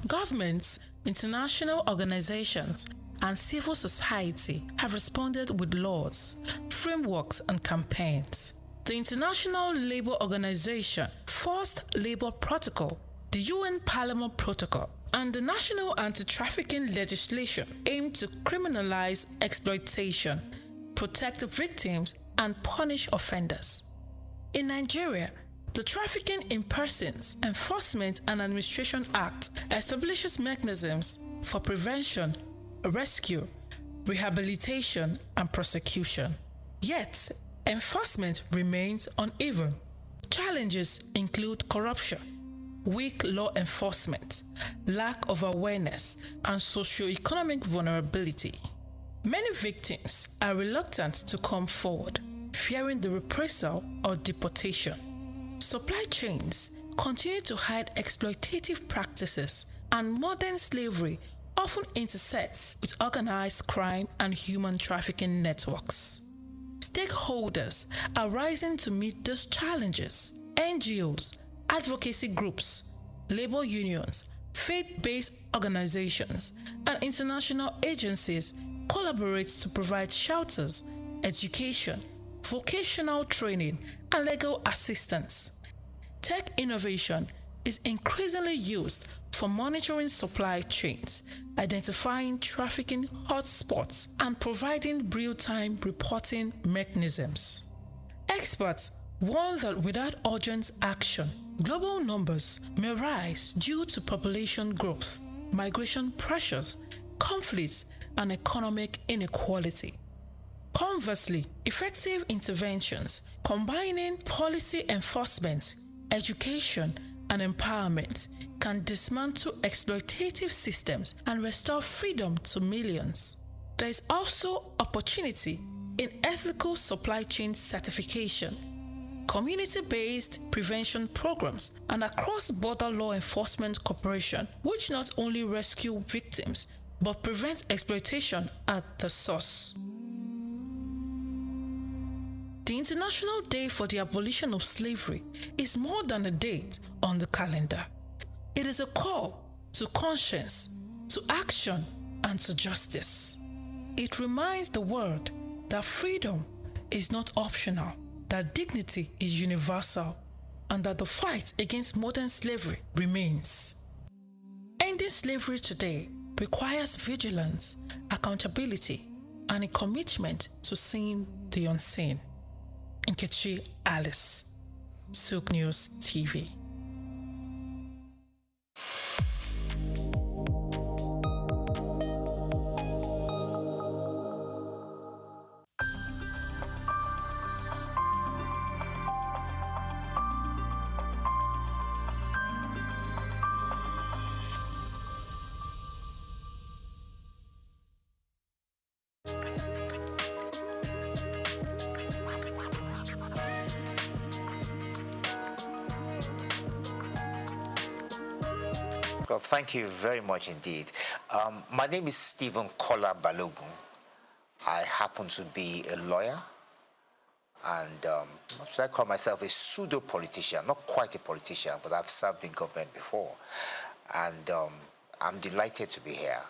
Governments, international organizations, and civil society have responded with laws, frameworks, and campaigns. The International Labour Organization, Forced Labour Protocol, the UN Palermo Protocol, and the National Anti-Trafficking Legislation aim to criminalize exploitation, protect victims, and punish offenders. In Nigeria, the Trafficking in Persons Enforcement and Administration Act establishes mechanisms for prevention, rescue, rehabilitation, and prosecution. Yet, enforcement remains uneven. Challenges include corruption, weak law enforcement, lack of awareness, and socioeconomic vulnerability. Many victims are reluctant to come forward, fearing the reprisal or deportation. Supply chains continue to hide exploitative practices, and modern slavery often intersects with organized crime and human trafficking networks. Stakeholders are rising to meet these challenges. NGOs, advocacy groups, labor unions, faith-based organizations, and international agencies collaborate to provide shelters, education, vocational training, and legal assistance. Tech innovation is increasingly used for monitoring supply chains, identifying trafficking hotspots, and providing real-time reporting mechanisms. Experts warned that without urgent action, global numbers may rise due to population growth, migration pressures, conflicts, and economic inequality. Conversely, effective interventions combining policy enforcement, education, and empowerment can dismantle exploitative systems and restore freedom to millions. There is also opportunity in ethical supply chain certification, community-based prevention programs, and across-border law enforcement cooperation, which not only rescue victims but prevent exploitation at the source. The International Day for the Abolition of Slavery is more than a date on the calendar. It is a call to conscience, to action, and to justice. It reminds the world that freedom is not optional, that dignity is universal, and that the fight against modern slavery remains. Ending slavery today requires vigilance, accountability, and a commitment to seeing the unseen. Nkechi Alice, SOUQ News TV. Well, thank you very much indeed. My name is Stephen Kola Balogun. I happen to be a lawyer, and should I call myself a pseudo-politician? Not quite a politician, but I've served in government before, and I'm delighted to be here.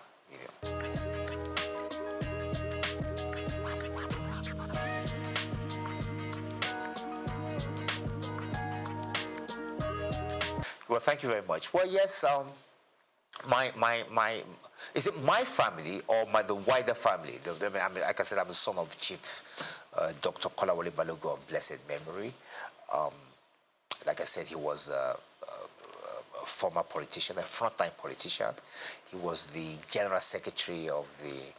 Well, thank you very much. Well, yes, is it my family or the wider family? I mean, like I said, I'm the son of Chief Dr. Kolawole Balogun of blessed memory. Like I said, he was a former politician, a frontline politician. He was the General Secretary of the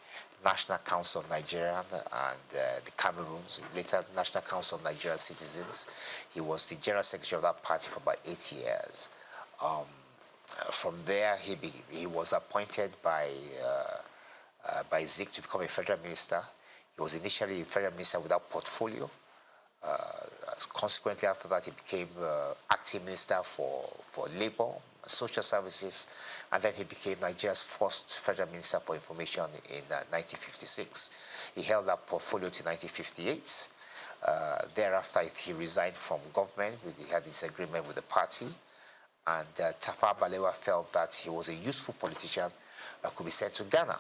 National Council of Nigeria and the Cameroons, later National Council of Nigerian Citizens. He was the General Secretary of that party for about 8 years. From there, he was appointed by SOUQ to become a federal minister. He was initially a federal minister without portfolio. Consequently, after that, he became acting minister for labor, social services, and then he became Nigeria's first federal minister for information in 1956. He held that portfolio to 1958. Thereafter, he resigned from government. He had disagreement with the party. And Tafawa Balewa felt that he was a useful politician that could be sent to Ghana.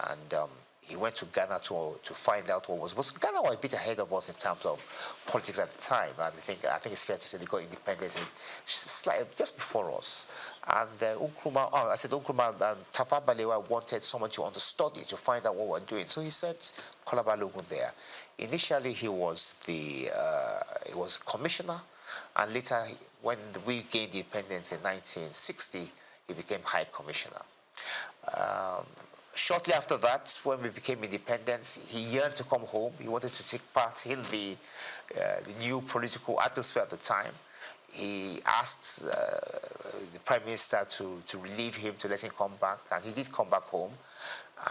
And he went to Ghana to find out what was. But Ghana was a bit ahead of us in terms of politics at the time. And I think it's fair to say they got independence just before us. And Tafawa Balewa wanted someone to understudy, to find out what we were doing. So he sent Kola Balogun there. Initially, he was commissioner. And later, when we gained independence in 1960, he became High Commissioner. Shortly after that, when we became independent, he yearned to come home. He wanted to take part in the new political atmosphere at the time. He asked the Prime Minister to relieve him, to let him come back, and he did come back home.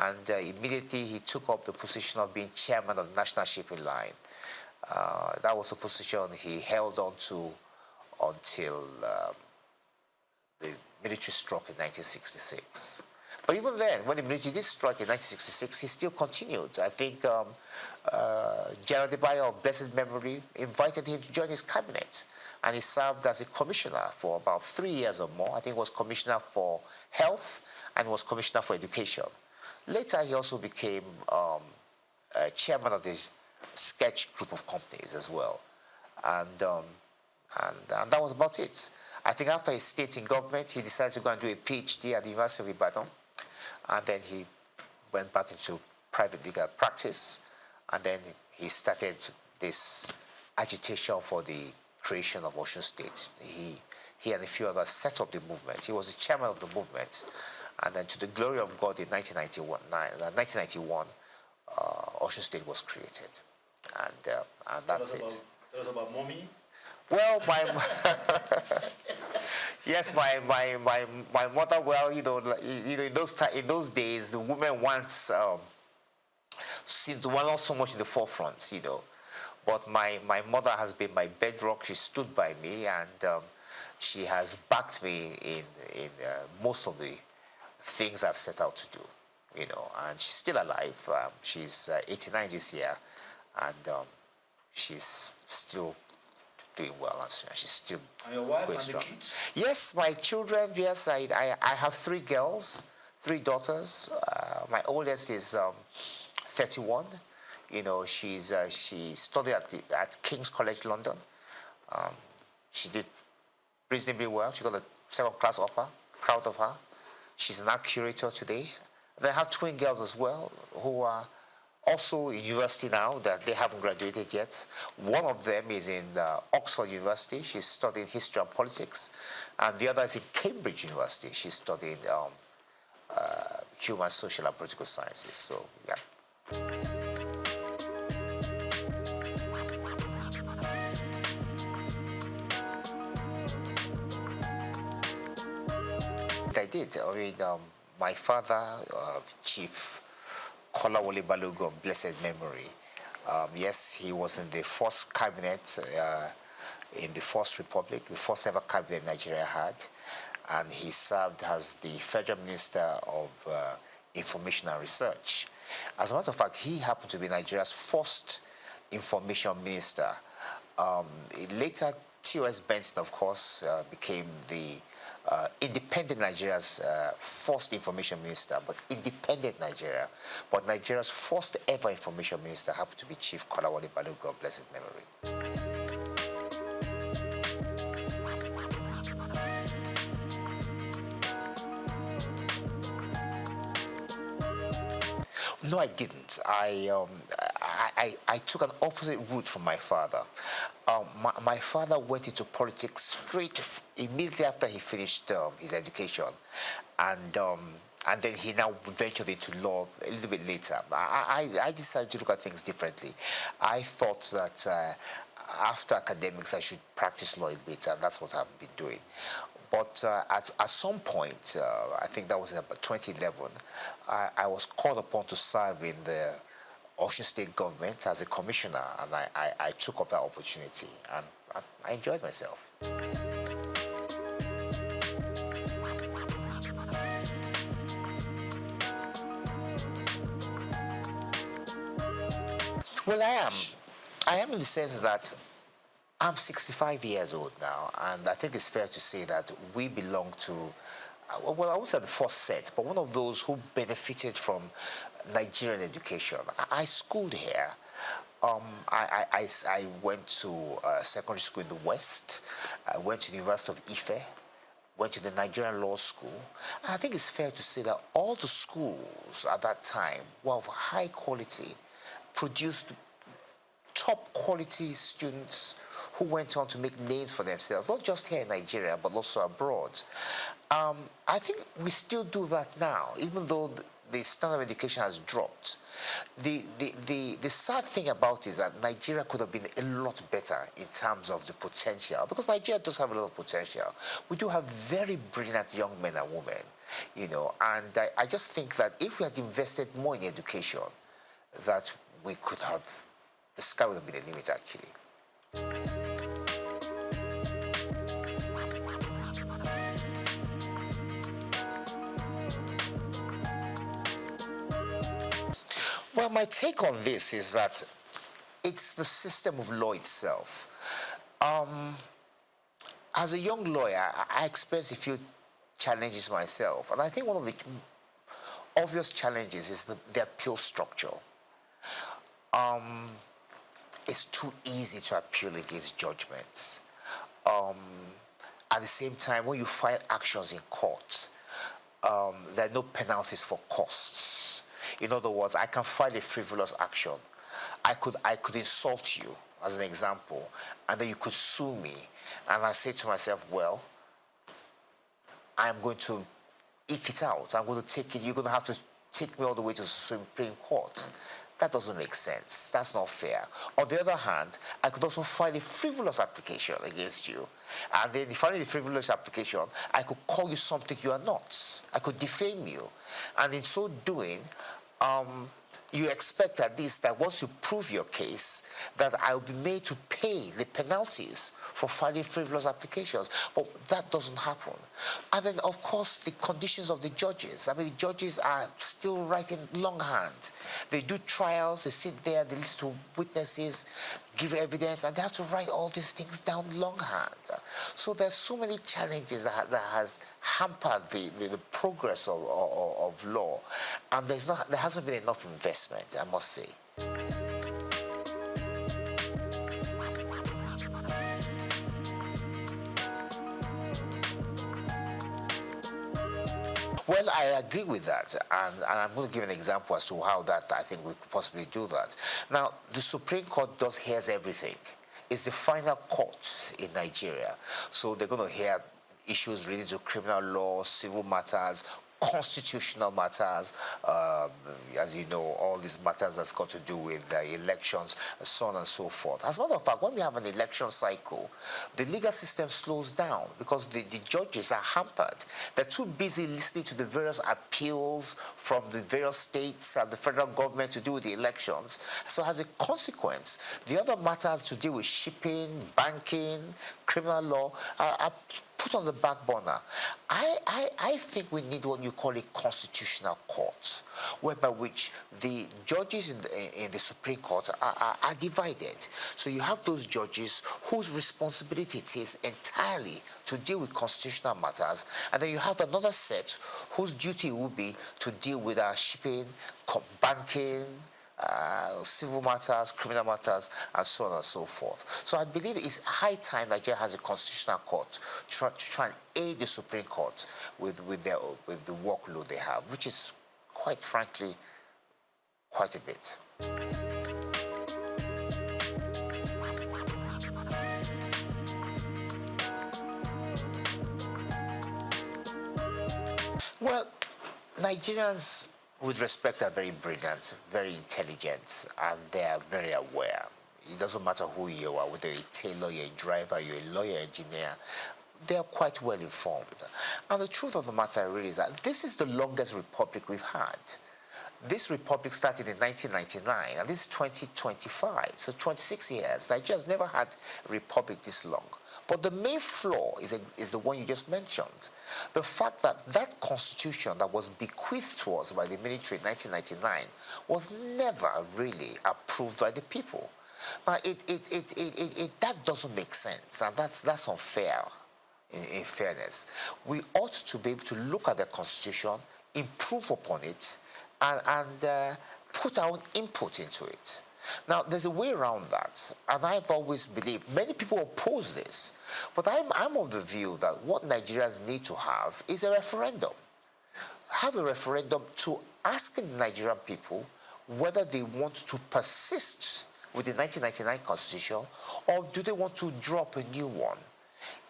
And immediately, he took up the position of being chairman of the National Shipping Line. That was a position he held on to until the military struck in 1966. But even then, when the military did strike in 1966, he still continued. I think General Debayo of blessed memory invited him to join his cabinet, and he served as a commissioner for about 3 years or more. I think he was commissioner for health and was commissioner for education. Later, he also became chairman of the sketch group of companies as well. And that was about it. I think after his stint in government, he decided to go and do a PhD at the University of Ibadan. And then he went back into private legal practice. And then he started this agitation for the creation of Osun State. He and a few others set up the movement. He was the chairman of the movement. And then to the glory of God in 1991, Osun State was created. And that's it. Tell us about mommy. Well, yes, my mother. Well, in those days, the women once were not so much in the forefront, But my mother has been my bedrock. She stood by me, and she has backed me in most of the things I've set out to do, And she's still alive. She's 89 this year, and she's still doing well, and she's still and your wife going and strong. the kids? Yes, my children. Yes, I have 3 girls, 3 daughters. My oldest is 31. She studied at King's College London. She did reasonably well. She got a 7th class upper. Proud of her. She's an art curator today. Then I have twin girls as well who are also in university now, that they haven't graduated yet. One of them is in Oxford University. She's studying history and politics. And the other is in Cambridge University. She's studying human, social, and political sciences. So, yeah. I did. I mean, my father, Chief Kolawole Balogun of blessed memory. Yes, he was in the first cabinet in the First Republic, the first ever cabinet Nigeria had, and he served as the Federal Minister of Information and Research. As a matter of fact, he happened to be Nigeria's first information minister. Later, T.O.S. Benson, of course, became the independent Nigeria's first information minister, but independent Nigeria. But Nigeria's first ever information minister happened to be Chief Kolawole Balogun of blessed memory. No, I didn't. I took an opposite route from my father. My father went into politics immediately after he finished his education, and then he now ventured into law a little bit later. I decided to look at things differently. I thought that after academics I should practice law a bit, and that's what I've been doing. But at some point, I think that was in about 2011, I was called upon to serve in the Osun State government as a commissioner, and I took up that opportunity, and I enjoyed myself. Well, I am in the sense that I'm 65 years old now, and I think it's fair to say that we belong to, well, I won't say the first set, but one of those who benefited from Nigerian education. I schooled here. I went to secondary school in the West. I went to the University of Ife, went to the Nigerian Law School. And I think it's fair to say that all the schools at that time were of high quality, produced top quality students who went on to make names for themselves, not just here in Nigeria, but also abroad. I think we still do that now, even though the standard of education has dropped. The sad thing about it is that Nigeria could have been a lot better in terms of the potential, because Nigeria does have a lot of potential. We do have very brilliant young men and women, and I just think that if we had invested more in education, that we could have, the sky would have been the limit, actually. Well, my take on this is that it's the system of law itself. As a young lawyer, I experienced a few challenges myself, and I think one of the obvious challenges is the appeal structure. It's too easy to appeal against judgments. At the same time, when you file actions in court, there are no penalties for costs. In other words, I can file a frivolous action. I could insult you, as an example, and then you could sue me, and I say to myself, well, I'm going to eke it out. I'm going to take it. You're going to have to take me all the way to the Supreme Court. That doesn't make sense. That's not fair. On the other hand, I could also file a frivolous application against you. And then filing a frivolous application, I could call you something you are not. I could defame you. And in so doing, you expect at least that once you prove your case, that I will be made to pay the penalties for filing frivolous applications. But that doesn't happen. And then, of course, the conditions of the judges. I mean, the judges are still writing longhand. They do trials, they sit there, they listen to witnesses, give evidence, and they have to write all these things down longhand. So there's so many challenges that has hampered the progress of law. And there hasn't been enough investment, I must say. Well, I agree with that, and I'm going to give an example as to how that I think we could possibly do that. Now, the Supreme Court hears everything. It's the final court in Nigeria, so they're going to hear issues related to criminal law, civil matters, constitutional matters, as you know, all these matters that's got to do with elections, so on and so forth. As a matter of fact, when we have an election cycle, the legal system slows down because the judges are hampered. They're too busy listening to the various appeals from the various states and the federal government to do with the elections. So as a consequence, the other matters to deal with shipping, banking, criminal law are put on the back burner. I think we need what you call a constitutional court, whereby which the judges in the Supreme Court are divided. So you have those judges whose responsibility it is entirely to deal with constitutional matters, and then you have another set whose duty will be to deal with shipping, banking, civil matters, criminal matters, and so on and so forth. So I believe it's high time Nigeria has a constitutional court to try and aid the Supreme Court with the workload they have, which is, quite frankly, quite a bit. Well, Nigerians, with respect, are very brilliant, very intelligent, and they are very aware. It doesn't matter who you are, whether you're a tailor, you're a driver, you're a lawyer, engineer, they are quite well informed. And the truth of the matter really is that this is the longest republic we've had. This republic started in 1999, and this is 2025, so 26 years. Nigeria's never had a republic this long. But the main flaw is the one you just mentioned. The fact that that constitution that was bequeathed to us by the military in 1999 was never really approved by the people. Now, that doesn't make sense, and that's unfair, in fairness. We ought to be able to look at the constitution, improve upon it, and put our own input into it. Now, there's a way around that, and I've always believed, many people oppose this, but I'm of the view that what Nigerians need to have is a referendum. Have a referendum to ask the Nigerian people whether they want to persist with the 1999 Constitution, or do they want to drop a new one?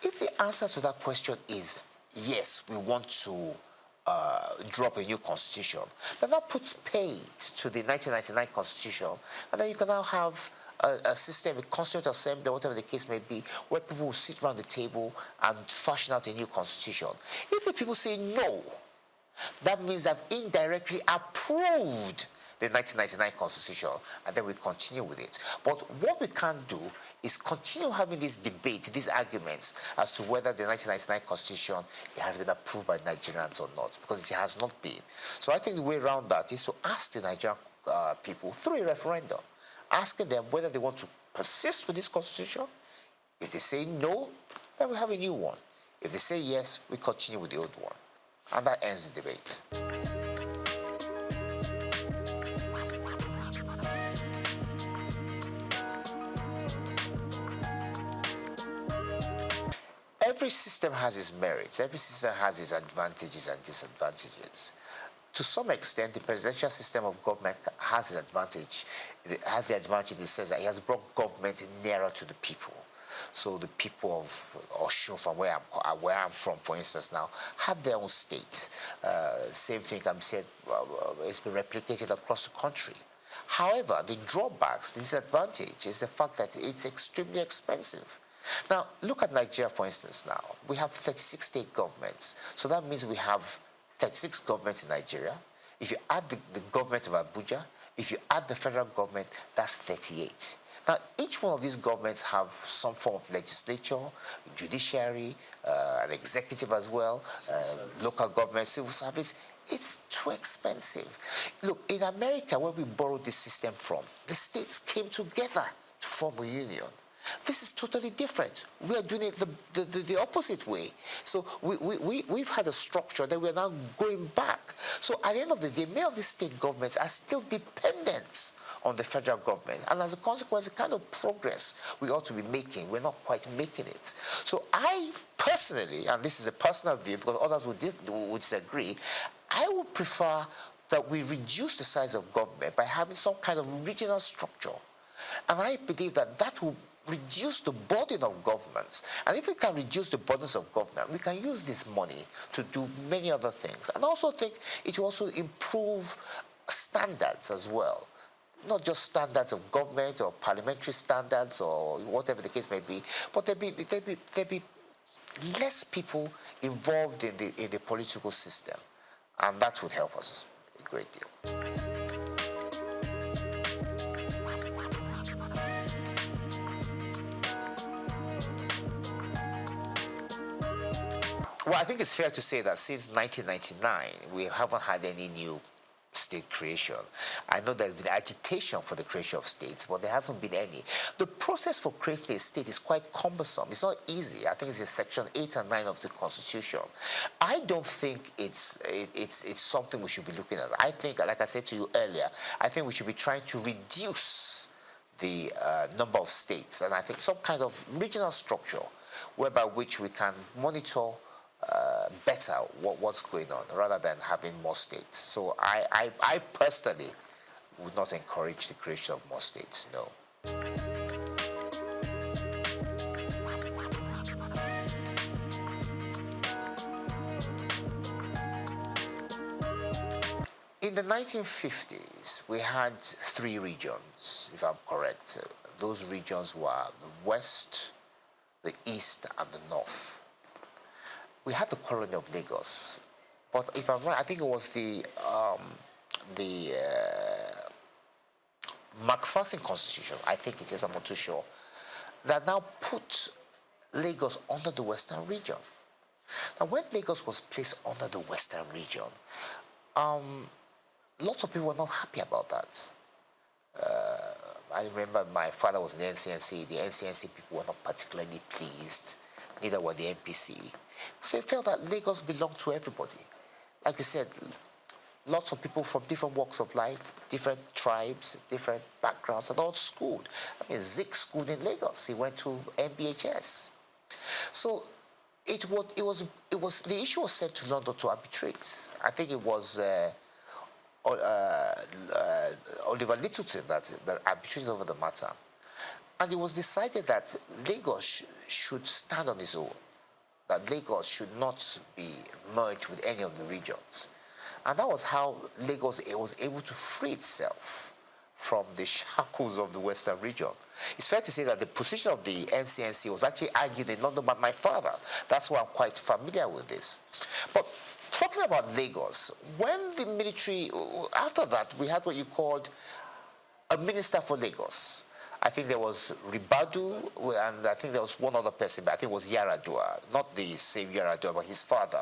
If the answer to that question is yes, we want to drop a new constitution, then that puts paid to the 1999 Constitution, and then you can now have a system, a constituent assembly, whatever the case may be, where people will sit around the table and fashion out a new constitution. If the people say no, that means they've indirectly approved the 1999 Constitution, and then we continue with it. But what we can't do is continue having this debate, these arguments, as to whether the 1999 Constitution has been approved by Nigerians or not, because it has not been. So I think the way around that is to ask the Nigerian people through a referendum, asking them whether they want to persist with this Constitution. If they say no, then we have a new one. If they say yes, we continue with the old one. And that ends the debate. Every system has its merits. Every system has its advantages and disadvantages. to some extent, the presidential system of government has an advantage. It has the advantage in the sense that it has brought government nearer to the people. So the people of Osun, from where I'm from, for instance, now, have their own state. Same thing can be said, it's been replicated across the country. However, the drawbacks, the disadvantage is the fact that it's extremely expensive. Now, look at Nigeria, for instance, now. We have 36 state governments. So that means we have 36 governments in Nigeria. If you add the government of Abuja, if you add the federal government, that's 38. Now, each one of these governments have some form of legislature, judiciary, an executive as well, local government, civil service. It's too expensive. Look, in America, where we borrowed this system from, the states came together to form a union. This is totally different. We are doing it the opposite way. So we've had a structure that we're now going back. So at the end of the day, many of the state governments are still dependent on the federal government. And as a consequence, the kind of progress we ought to be making, we're not quite making it. So I personally, and this is a personal view because others would disagree, I would prefer that we reduce the size of government by having some kind of regional structure. And I believe that that will reduce the burden of governments. And if we can reduce the burdens of government, we can use this money to do many other things. And I also think it will also improve standards as well. Not just standards of government or parliamentary standards or whatever the case may be, but there'll be less people involved in the political system. And that would help us a great deal. Well, I think it's fair to say that since 1999, we haven't had any new state creation. I know there's been agitation for the creation of states, but there hasn't been any. The process for creating a state is quite cumbersome. It's not easy. I think it's in Section 8 and 9 of the Constitution. I don't think it's something we should be looking at. I think, like I said to you earlier, I think we should be trying to reduce the number of states, and I think some kind of regional structure whereby which we can monitor better what's going on rather than having more states. So I personally would not encourage the creation of more states, no. In the 1950s, we had 3 regions, if I'm correct. Those regions were the West, the East, and the North. We had the colony of Lagos, but if I'm right, I think it was the Macpherson Constitution, I think it is, I'm not too sure, that now put Lagos under the Western region. Now, when Lagos was placed under the Western region, lots of people were not happy about that. I remember my father was in the NCNC. The NCNC people were not particularly pleased, neither were the NPC. Because they felt that Lagos belonged to everybody. Like you said, lots of people from different walks of life, different tribes, different backgrounds, and all schooled. I mean, Zik schooled in Lagos. He went to MBHS. So it was the issue was sent to London to arbitrate. I think it was Oliver Littleton that arbitrated over the matter. And it was decided that Lagos should stand on its own, that Lagos should not be merged with any of the regions. And that was how Lagos was able to free itself from the shackles of the Western region. It's fair to say that the position of the NCNC was actually argued in London by my father. That's why I'm quite familiar with this. But talking about Lagos, when the military, after that, we had what you called a minister for Lagos. I think there was Ribadu, and I think there was one other person, but I think it was Yaradua, not the same Yaradua, but his father.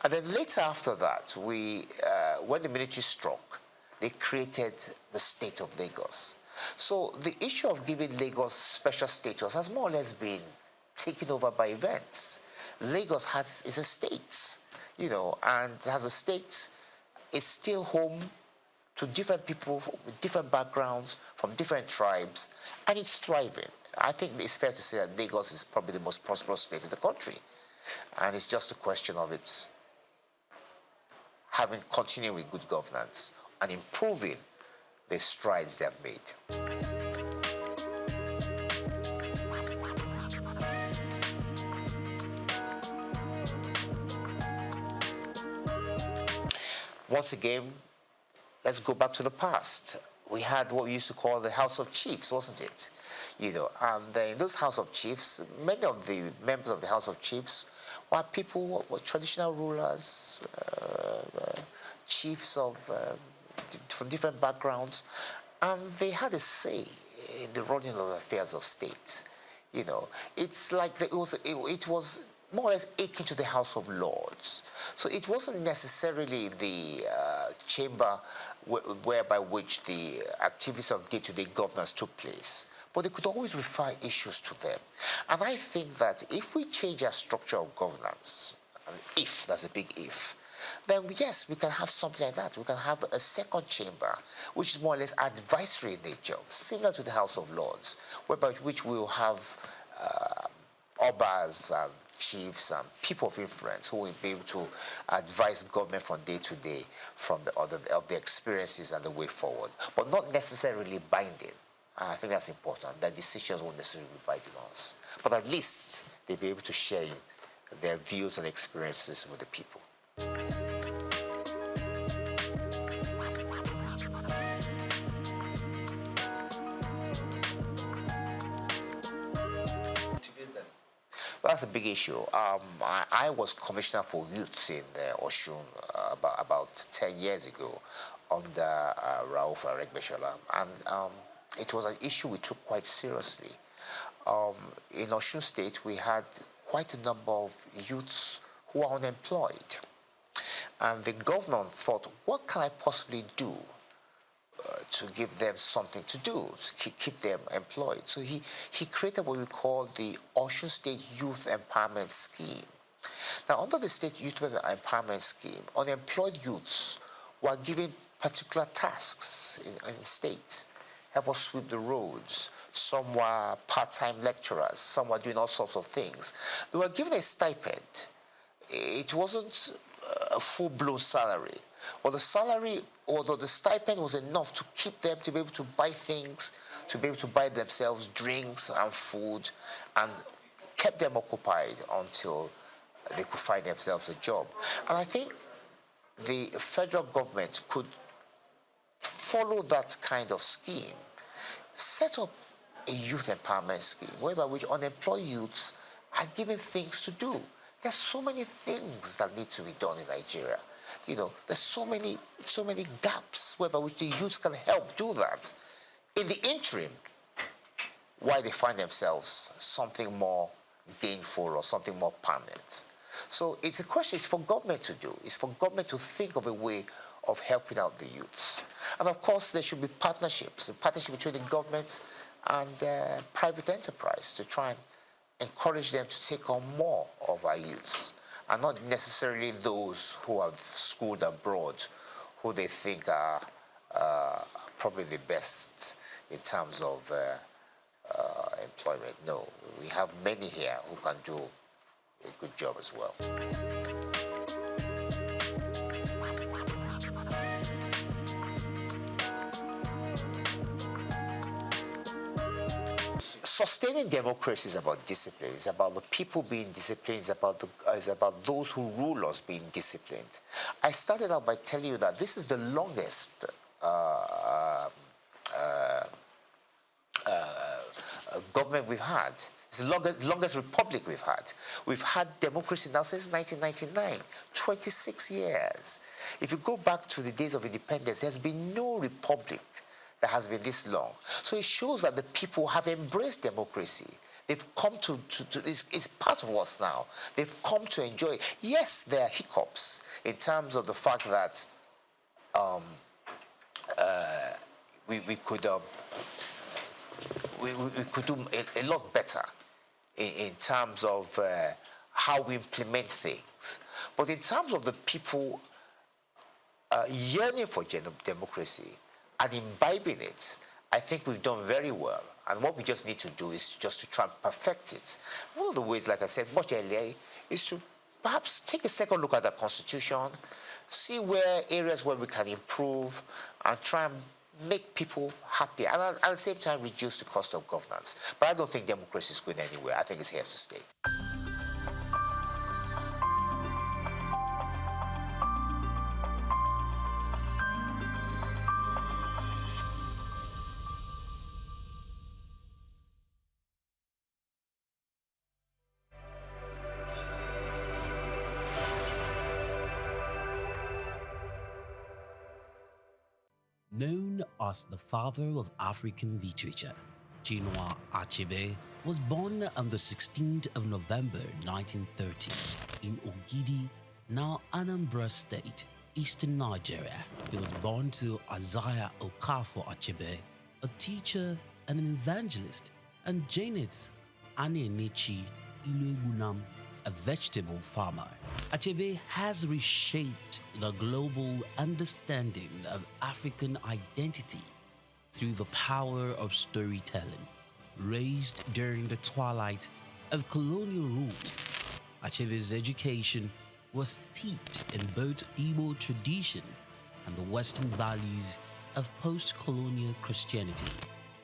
And then later after that, when the military struck, they created the state of Lagos. So the issue of giving Lagos special status has more or less been taken over by events. Lagos is a state, and as a state, it's still home to different people with different backgrounds, from different tribes, and it's thriving. I think it's fair to say that Lagos is probably the most prosperous state in the country, and it's just a question of its having continued with good governance and improving the strides they have made. Once again, let's go back to the past. We had what we used to call the House of Chiefs, wasn't it? You know, and in those House of Chiefs, many of the members of the House of Chiefs were people, were traditional rulers, chiefs of from different backgrounds, and they had a say in the running of the affairs of state. You know, it's like it was more or less akin to the House of Lords. So it wasn't necessarily the chamber whereby which the activities of day-to-day governance took place, but they could always refer issues to them. And I think that if we change our structure of governance, and if, that's a big if, then yes, we can have something like that. We can have a second chamber, which is more or less advisory in nature, similar to the House of Lords, whereby which we will have obas and chiefs and people of influence who will be able to advise government from day to day from the experiences and the way forward, but not necessarily binding. I think that's important. Their decisions won't necessarily be binding on us, but at least they'll be able to share their views and experiences with the people. That's a big issue. I was commissioner for youth in Osun about 10 years ago under Rauf Aregbesola, and it was an issue we took quite seriously. In Osun State, we had quite a number of youths who are unemployed, and the governor thought, what can I possibly do to give them something to do, to keep them employed? So he created what we call the Osun State Youth Empowerment Scheme. Now, under the State Youth Empowerment Scheme, unemployed youths were given particular tasks in the state. Help us sweep the roads. Some were part-time lecturers. Some were doing all sorts of things. They were given a stipend. It wasn't a full-blown salary. Or the salary, although the stipend was enough to keep them to be able to buy things, to be able to buy themselves drinks and food, and kept them occupied until they could find themselves a job. And I think the federal government could follow that kind of scheme, set up a youth empowerment scheme whereby which unemployed youths are given things to do. There's so many things that need to be done in Nigeria. You know, there's so many gaps whereby which the youths can help do that. In the interim, while they find themselves something more gainful or something more permanent. So it's a question, it's for government to do. It's for government to think of a way of helping out the youths. And of course, there should be partnerships, a partnership between the government and private enterprise to try and encourage them to take on more of our youths, and not necessarily those who have schooled abroad, who they think are probably the best in terms of employment. No, we have many here who can do a good job as well. Sustaining democracy is about discipline. It's about the people being disciplined. It's about those who rule us being disciplined. I started out by telling you that this is the longest government we've had. It's the longest republic we've had. We've had democracy now since 1999, 26 years. If you go back to the days of independence, there's been no republic that has been this long. So it shows that the people have embraced democracy. They've come to it's part of us now. They've come to enjoy it. Yes, there are hiccups in terms of the fact that we could do a lot better in terms of how we implement things. But in terms of the people yearning for democracy and imbibing it, I think we've done very well. And what we just need to do is just to try and perfect it. One of the ways, like I said much earlier, is to perhaps take a second look at the Constitution, see where areas where we can improve and try and make people happy, and at the same time reduce the cost of governance. But I don't think democracy is going anywhere. I think it's here to stay. Known as the father of African literature, Chinua Achebe was born on the 16th of November 1930 in Ogidi, now Anambra State, eastern Nigeria. He was born to Isaiah Okafor Achebe, a teacher and an evangelist, and Janet Anenichi Iluegbunam, a vegetable farmer. Achebe has reshaped the global understanding of African identity through the power of storytelling. Raised during the twilight of colonial rule, Achebe's education was steeped in both Igbo tradition and the Western values of post-colonial Christianity.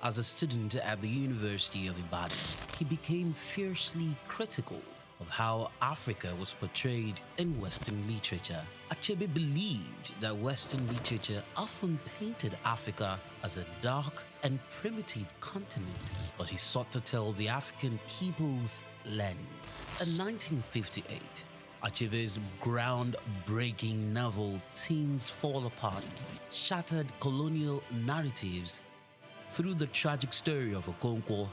As a student at the University of Ibadan, he became fiercely critical of how Africa was portrayed in Western literature. Achebe believed that Western literature often painted Africa as a dark and primitive continent, but he sought to tell the African people's lens. In 1958, Achebe's groundbreaking novel Things Fall Apart shattered colonial narratives through the tragic story of Okonkwo,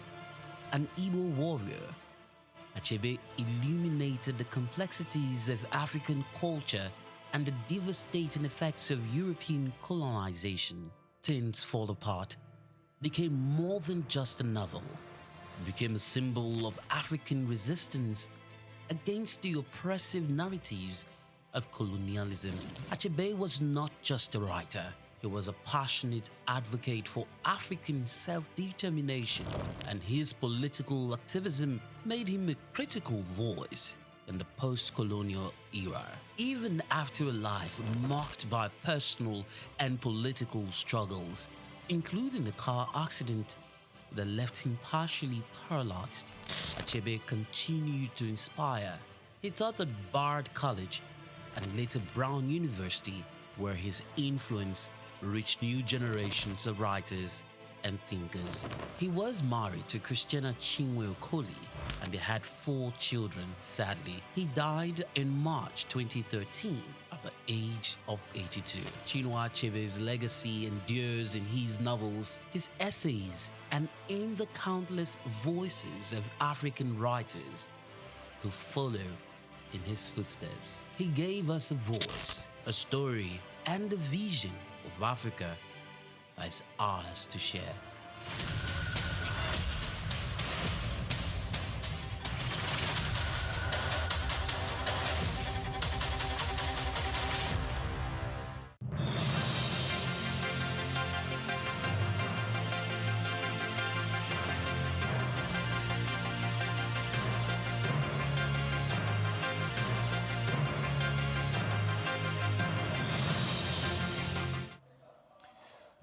an Igbo warrior. Achebe illuminated the complexities of African culture and the devastating effects of European colonization. Things Fall Apart became more than just a novel. It became a symbol of African resistance against the oppressive narratives of colonialism. Achebe was not just a writer. He was a passionate advocate for African self-determination, and his political activism made him a critical voice in the post-colonial era. Even after a life marked by personal and political struggles, including a car accident that left him partially paralyzed, Achebe continued to inspire. He taught at Bard College and later Brown University, where his influence reached new generations of writers and thinkers. He was married to Christiana Chinwe Okoli and they had 4 children. Sadly, he died in March 2013 at the age of 82. Chinua Achebe's legacy endures in his novels, his essays, and in the countless voices of African writers who follow in his footsteps. He gave us a voice, a story, and a vision of Africa that is ours to share.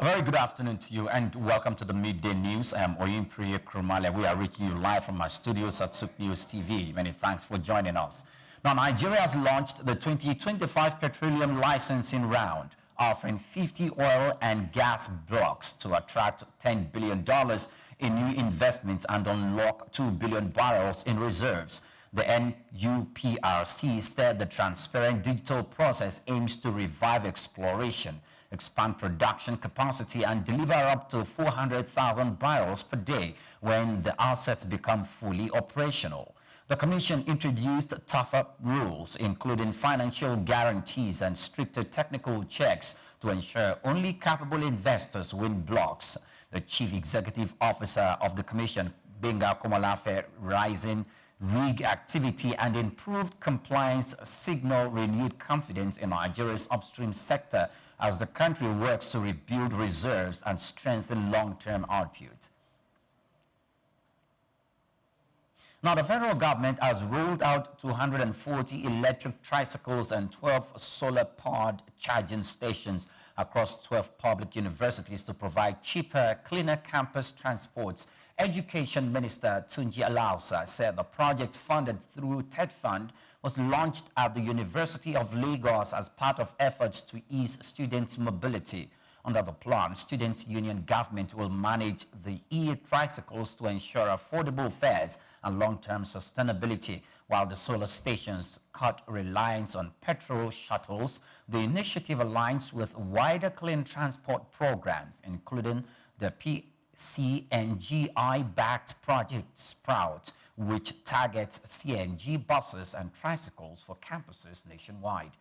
A very good afternoon to you and welcome to the Midday News. I am Oyinpriye Krumale. We are reaching you live from our studios at SOUQ News TV. Many thanks for joining us. Now, Nigeria has launched the 2025 petroleum licensing round, offering 50 oil and gas blocks to attract $10 billion in new investments and unlock 2 billion barrels in reserves. The NUPRC said the transparent digital process aims to revive exploration, expand production capacity, and deliver up to 400,000 barrels per day when the assets become fully operational. The Commission introduced tougher rules, including financial guarantees and stricter technical checks to ensure only capable investors win blocks. The Chief Executive Officer of the Commission, Benga Komalafe, rising rig activity and improved compliance signal renewed confidence in Nigeria's upstream sector as the country works to rebuild reserves and strengthen long-term output. Now, the federal government has rolled out 240 electric tricycles and 12 solar-powered charging stations across 12 public universities to provide cheaper, cleaner campus transports. Education Minister Tunji Alausa said the project, funded through TED Fund, was launched at the University of Lagos as part of efforts to ease students' mobility. Under the plan, Students' Union government will manage the e-tricycles to ensure affordable fares and long-term sustainability, while the solar stations cut reliance on petrol shuttles. The initiative aligns with wider clean transport programs, including the CNGI-backed Project Sprout, which targets CNG buses and tricycles for campuses nationwide.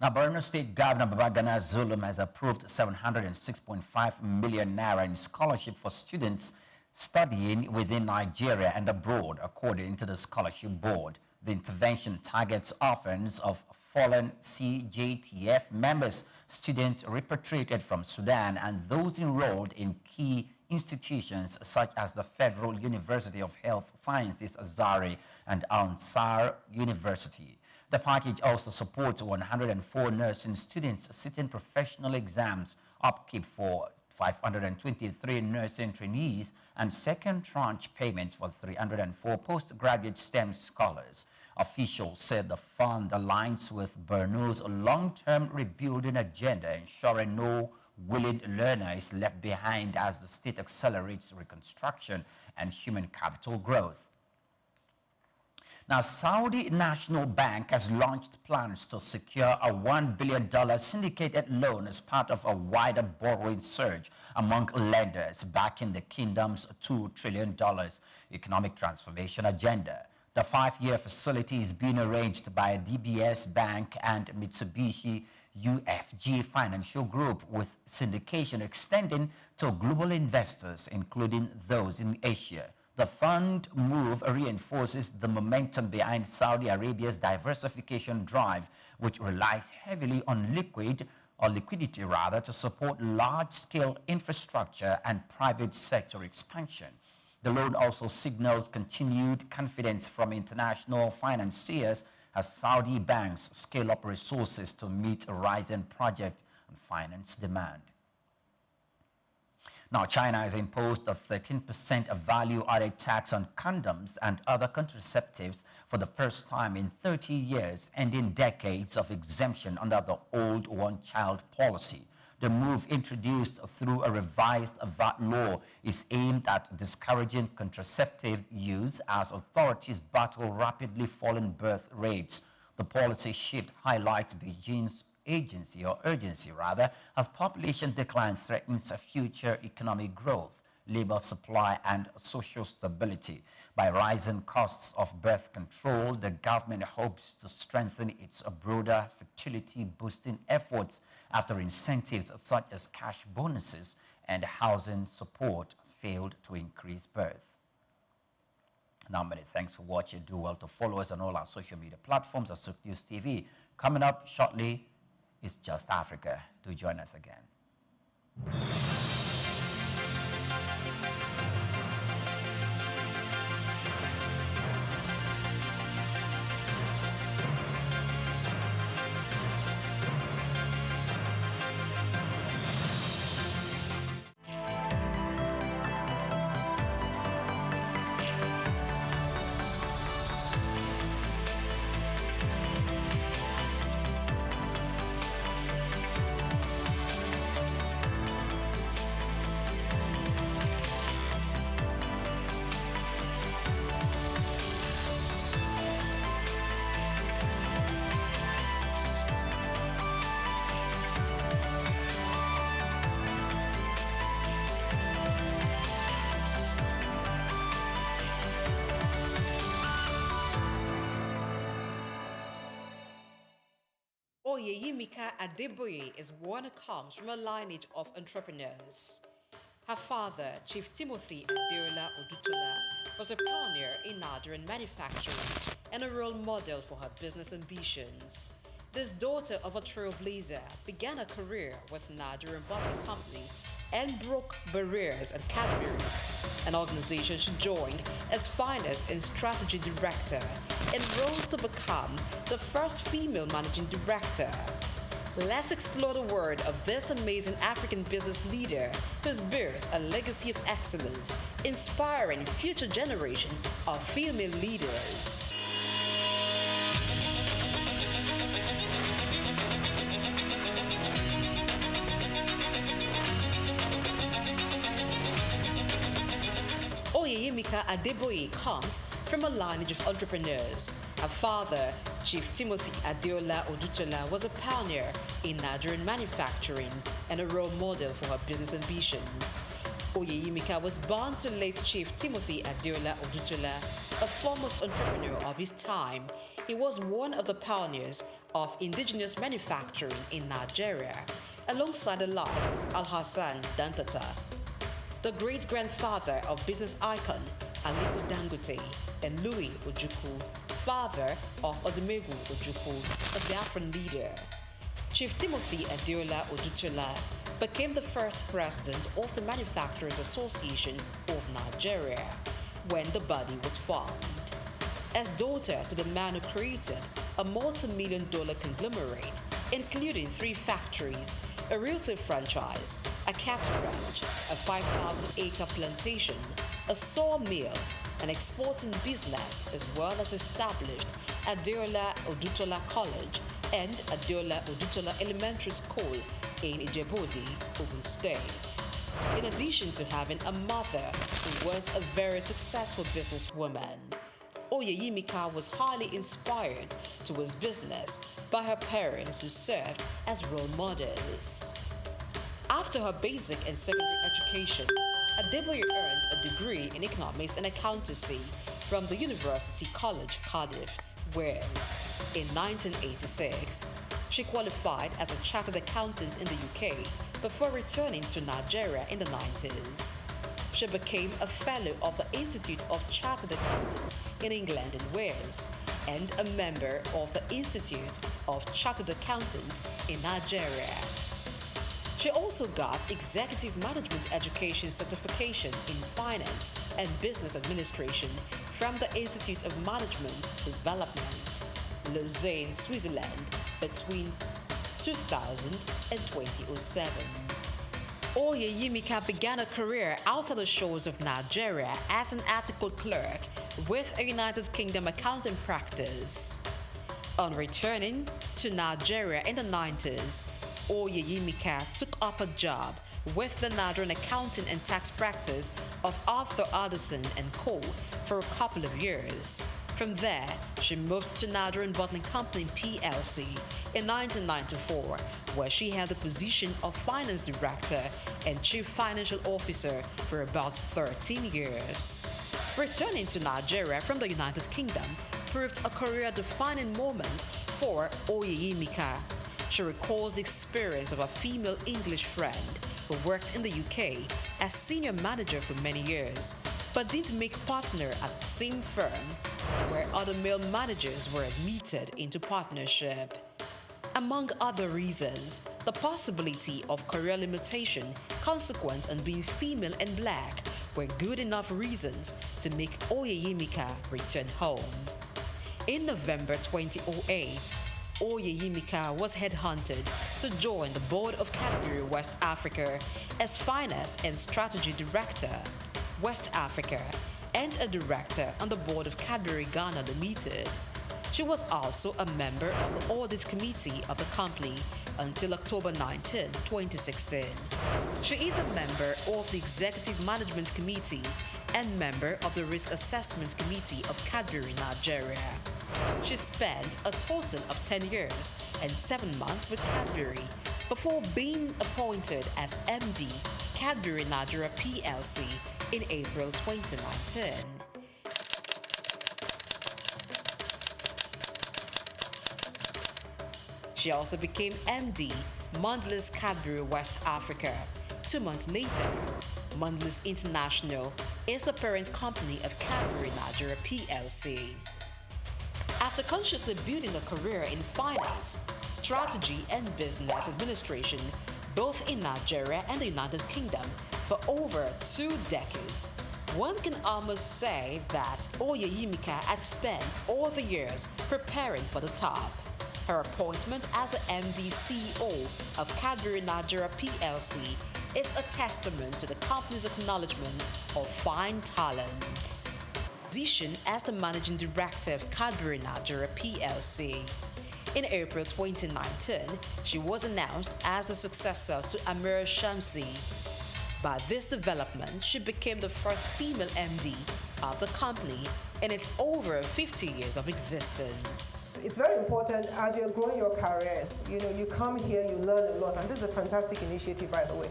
Now, Borno State Governor Babagana Zulum has approved 706.5 million naira in scholarship for students studying within Nigeria and abroad, according to the Scholarship Board. The intervention targets orphans of fallen CJTF members, students repatriated from Sudan, and those enrolled in key institutions such as the Federal University of Health Sciences, Azari, and Ansar University. The package also supports 104 nursing students sitting professional exams, upkeep for 523 nursing trainees, and second tranche payments for 304 postgraduate STEM scholars. Officials said the fund aligns with Borno's long-term rebuilding agenda, ensuring no willing learner is left behind as the state accelerates reconstruction and human capital growth. Now, Saudi National Bank has launched plans to secure a $1 billion syndicated loan as part of a wider borrowing surge among lenders backing the kingdom's $2 trillion economic transformation agenda. The 5-year facility is being arranged by DBS Bank and Mitsubishi UFG Financial Group, with syndication extending to global investors, including those in Asia. The fund move reinforces the momentum behind Saudi Arabia's diversification drive, which relies heavily on liquidity to support large-scale infrastructure and private sector expansion. The loan also signals continued confidence from international financiers as Saudi banks scale up resources to meet a rising project and finance demand. Now, China has imposed a 13% value-added tax on condoms and other contraceptives for the first time in 30 years, ending decades of exemption under the old one-child policy. The move, introduced through a revised VAT law, is aimed at discouraging contraceptive use as authorities battle rapidly falling birth rates. The policy shift highlights Beijing's urgency as population decline threatens future economic growth, labor supply, and social stability. By rising costs of birth control, the government hopes to strengthen its broader fertility-boosting efforts after incentives such as cash bonuses and housing support failed to increase birth. Now, many thanks for watching. Do well to follow us on all our social media platforms at SOUQ News TV. Coming up shortly is Just Africa. Do join us again. Oyeyimika Adeboye is one who comes from a lineage of entrepreneurs. Her father, Chief Timothy Adeola Odutola, was a pioneer in Nigerian manufacturing and a role model for her business ambitions. This daughter of a trailblazer began a career with Nigerian Bottle Company and broke barriers at Cadbury. an organization she joined as Finance and Strategy Director and rose to become the first female managing director. Let's explore the world of this amazing African business leader who's built a legacy of excellence, inspiring future generation of female leaders. Oyeyemika Adeboye comes from a lineage of entrepreneurs. Her father, Chief Timothy Adeola Odutola, was a pioneer in Nigerian manufacturing and a role model for her business ambitions. Oyeyemika was born to late Chief Timothy Adeola Odutola, a foremost entrepreneur of his time. He was one of the pioneers of indigenous manufacturing in Nigeria, alongside the likes of Al-Hassan Dantata, the great-grandfather of business icon Aliko Dangote, and Louis Ojukwu, father of Odumegwu Ojukwu, a Biafran leader. Chief Timothy Adeola Odutola became the first president of the Manufacturers Association of Nigeria when the body was formed. As daughter to the man who created a multi-million-dollar conglomerate, including 3 factories, a realty franchise, a cattle ranch, a 5,000-acre plantation, a sawmill, an exporting business, as well as established Adeola Odutola College and Adeola Odutola Elementary School in Ijebodi, Ogun State. In addition to having a mother who was a very successful businesswoman, Oyeyemika was highly inspired towards business by her parents who served as role models. After her basic and secondary education, Adeboye earned a degree in economics and accountancy from the University College, Cardiff, Wales. In 1986, she qualified as a chartered accountant in the UK before returning to Nigeria in the 90s. She became a fellow of the Institute of Chartered Accountants in England and Wales and a member of the Institute of Chartered Accountants in Nigeria. She also got executive management education certification in finance and business administration from the Institute of Management Development, Lausanne, Switzerland, between 2000 and 2007. Oyeyemika began a career outside the shores of Nigeria as an article clerk with a United Kingdom accounting practice. On returning to Nigeria in the 90s, Oyeyemika took up a job with the Nigerian accounting and tax practice of Arthur Addison & Co. for a couple of years. From there, she moved to Nigerian Bottling Company PLC in 1994, where she held the position of Finance Director and Chief Financial Officer for about 13 years. Returning to Nigeria from the United Kingdom proved a career-defining moment for Oyeyemika. She recalls the experience of a female English friend who worked in the UK as senior manager for many years, but didn't make partner at the same firm where other male managers were admitted into partnership. Among other reasons, the possibility of career limitation consequent on being female and black were good enough reasons to make Oyeyemika return home. In November 2008, Oyeyemika was headhunted to join the board of Cadbury West Africa as Finance and Strategy Director, West Africa, and a director on the board of Cadbury Ghana Limited. She was also a member of the Audit Committee of the company until October 19, 2016. She is a member of the Executive Management Committee and member of the Risk Assessment Committee of Cadbury Nigeria. She spent a total of 10 years and 7 months with Cadbury before being appointed as MD Cadbury Nigeria PLC in April 2019. She also became MD Mondelez Cadbury West Africa 2 months later. Mondelez International is the parent company of Cadbury Nigeria PLC. After consciously building a career in finance, strategy, and business administration, both in Nigeria and the United Kingdom, for over 2 decades, One can almost say that Oyeyimika had spent all the years preparing for the top. Her appointment as the MD CEO of Cadbury Nigeria PLC is a testament to the company's acknowledgement of fine talents. Position as the managing director of Cadbury Nigeria PLC. In April 2019, she was announced as the successor to Amir Shamsi. By this development, she became the first female MD of the company in its over 50 years of existence. It's very important as you're growing your careers. You come here, you learn a lot, and this is a fantastic initiative, by the way.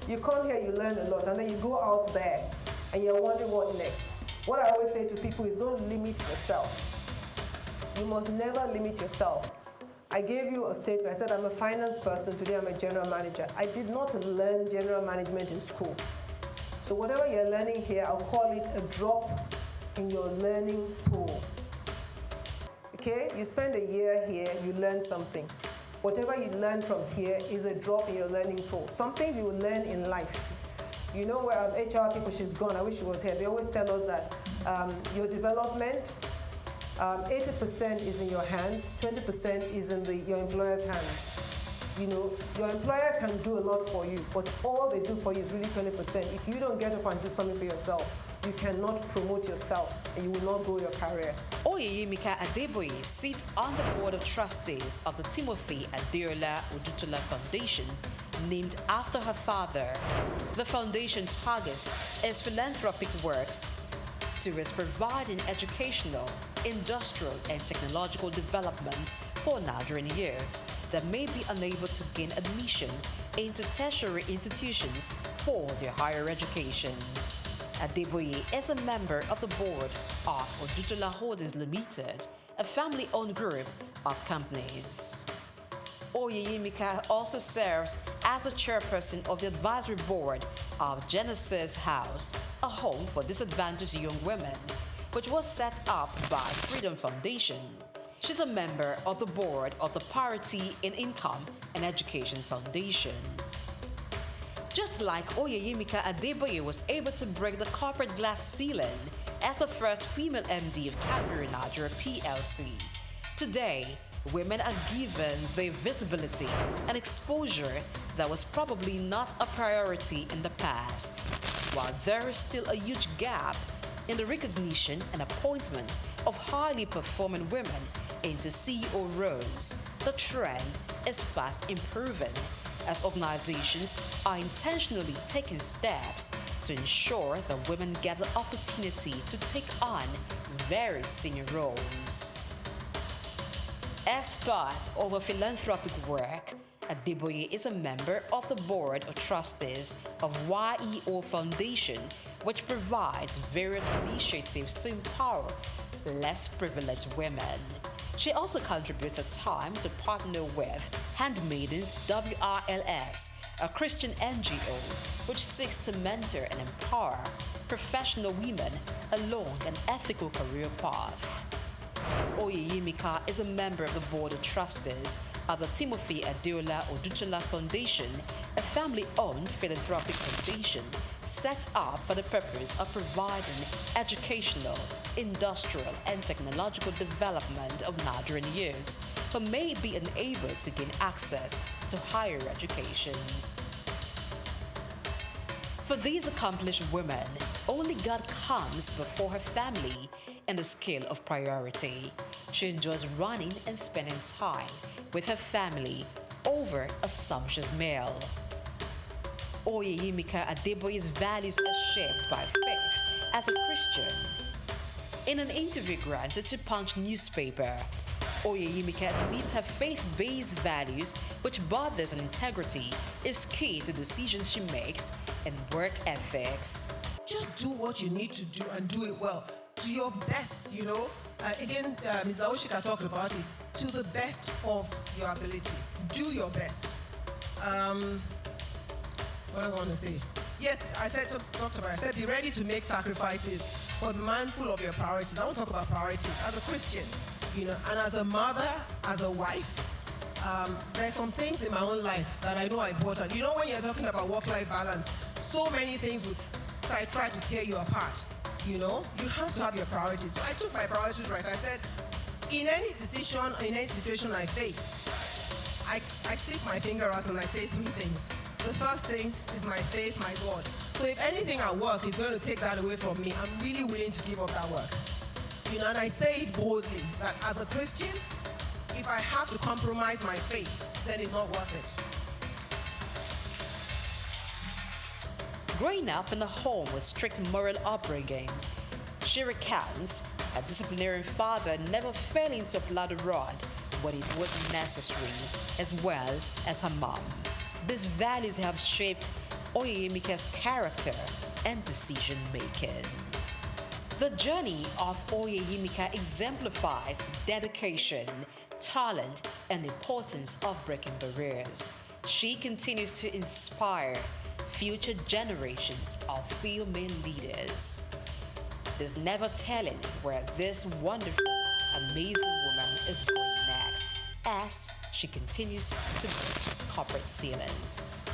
You come here, you learn a lot, and then you go out there, and you're wondering what next. What I always say to people is don't limit yourself. You must never limit yourself. I gave you a statement. I said I'm a finance person. Today I'm a general manager. I did not learn general management in school. So whatever you're learning here, I'll call it a drop in your learning pool. Okay? You spend a year here, you learn something. Whatever you learn from here is a drop in your learning pool. Some things you will learn in life. You know where HR people, she's gone, I wish she was here. They always tell us that your development, 80% is in your hands, 20% is in your employer's hands. Your employer can do a lot for you, but all they do for you is really 20%. If you don't get up and do something for yourself, you cannot promote yourself and you will not grow your career. Oyeyimika Adeboye sits on the board of trustees of the Timothy Adeola Odutola Foundation, named after her father. The foundation targets its philanthropic works towards providing educational, industrial, and technological development for Nigerian youths that may be unable to gain admission into tertiary institutions for their higher education. Adeboye is a member of the board of Odutola Holdings Limited, a family-owned group of companies. Oyeyimika also serves as the chairperson of the advisory board of Genesis House, a home for disadvantaged young women, which was set up by Freedom Foundation. She's a member of the board of the Parity in Income and Education Foundation. Just like Oyeyimika Adeboye was able to break the corporate glass ceiling as the first female MD of Cadbury Nigeria PLC, today, women are given the visibility and exposure that was probably not a priority in the past. While there is still a huge gap in the recognition and appointment of highly performing women into CEO roles, the trend is fast improving as organizations are intentionally taking steps to ensure that women get the opportunity to take on very senior roles. As part of her philanthropic work, Adeboye is a member of the board of trustees of YEO Foundation, which provides various initiatives to empower less privileged women. She also contributes her time to partner with Handmaidens WRLS, a Christian NGO which seeks to mentor and empower professional women along an ethical career path. Oyeyimika is a member of the board of trustees of the Timothy Adeola Odutola Foundation, a family-owned philanthropic foundation set up for the purpose of providing educational, industrial, and technological development of Nigerian youths who may be unable to gain access to higher education. For these accomplished women, only God comes before her family in the scale of priority. She enjoys running and spending time with her family over a sumptuous meal. Oyeyimika Adeboye's values are shaped by faith as a Christian. In an interview granted to Punch newspaper, Oyeyimika admits her faith-based values, which borders on integrity, is key to decisions she makes and work ethics. Just do what you need to do and do it well. To your best, Ms. Aoshika talked about it. To the best of your ability. Do your best. What do I want to say? Yes, talked about it. I said be ready to make sacrifices, but mindful of your priorities. I want to talk about priorities. As a Christian, and as a mother, as a wife, there's some things in my own life that I know are important. When you're talking about work-life balance, so many things would once I try to tear you apart, you know, you have to have your priorities. So I took my priorities right. I said, in any decision, in any situation I face, I stick my finger out and I say 3 things. The first thing is my faith, my God. So if anything at work is going to take that away from me, I'm really willing to give up that work. You know, and I say it boldly, that as a Christian, if I have to compromise my faith, then it's not worth it. Growing up in a home with strict moral upbringing, she recounts a disciplinary father never failing to apply the rod when it was necessary, as well as her mom. These values have shaped Oyeyemika's character and decision-making. The journey of Oyeyemika exemplifies dedication, talent, and the importance of breaking barriers. She continues to inspire future generations of female leaders. There's never telling where this wonderful, amazing woman is going next as she continues to break corporate ceilings.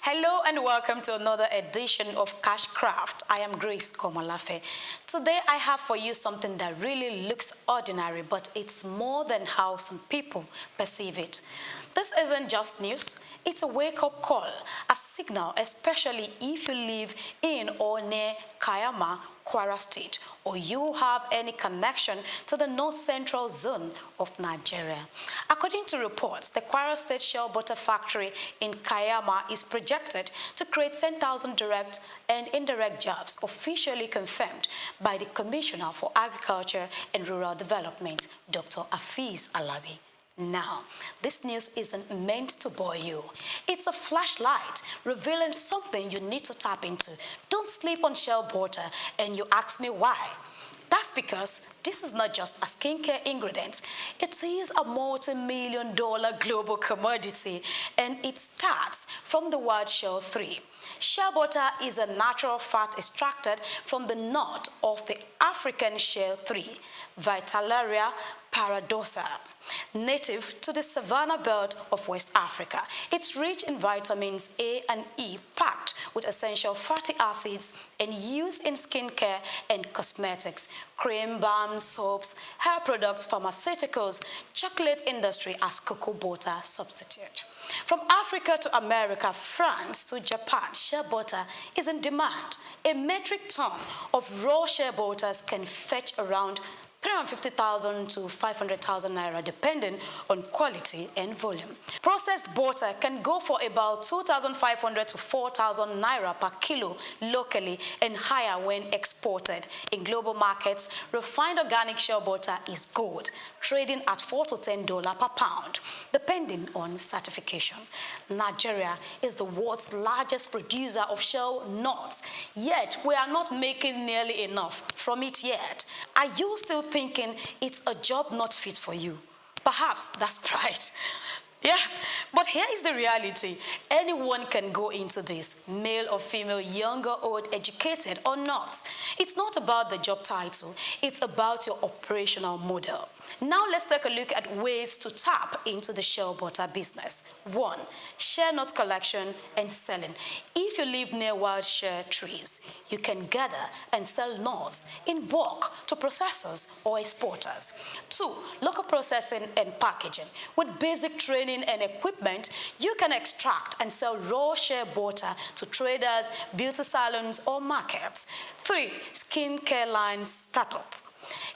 Hello and welcome to another edition of Cashcraft. I am Grace Komolafe. Today I have for you something that really looks ordinary, but it's more than how some people perceive it. This isn't just news, it's a wake-up call, a signal, especially if you live in or near Kayama, Kwara State, or you have any connection to the north-central zone of Nigeria. According to reports, the Kwara State shea butter factory in Kayama is projected to create 10,000 direct and indirect jobs, officially confirmed by the Commissioner for Agriculture and Rural Development, Dr. Afiz Alabi. Now, this news isn't meant to bore you. It's a flashlight revealing something you need to tap into. Don't sleep on shea butter, and you ask me why. That's because this is not just a skincare ingredient. It is a multi-million-dollar global commodity, and it starts from the word shea 3. Shea butter is a natural fat extracted from the nut of the African shea 3, Vitellaria paradoxa, native to the savanna belt of West Africa. It's rich in vitamins A and E, packed with essential fatty acids, and used in skincare and cosmetics, cream, balms, soaps, hair products, pharmaceuticals, chocolate industry as cocoa butter substitute. From Africa to America, France to Japan, shea butter is in demand. A metric ton of raw shea butters can fetch around 350,000 to 500,000 naira, depending on quality and volume. Processed butter can go for about 2,500 to 4,000 naira per kilo locally, and higher when exported. In global markets, refined organic shea butter is gold, trading at $4 to $10 per pound, depending on certification. Nigeria is the world's largest producer of shea nuts, yet we are not making nearly enough from it yet. Are you still thinking it's a job not fit for you? Perhaps that's pride. Yeah, but here is the reality. Anyone can go into this, male or female, young or old, educated or not. It's not about the job title, it's about your operational model. Now let's take a look at ways to tap into the shea butter business. 1. Shea nut collection and selling. If you live near wild shea trees, you can gather and sell nuts in bulk to processors or exporters. 2. Local processing and packaging. With basic training and equipment, you can extract and sell raw shea butter to traders, beauty salons, or markets. 3. Skincare line startup.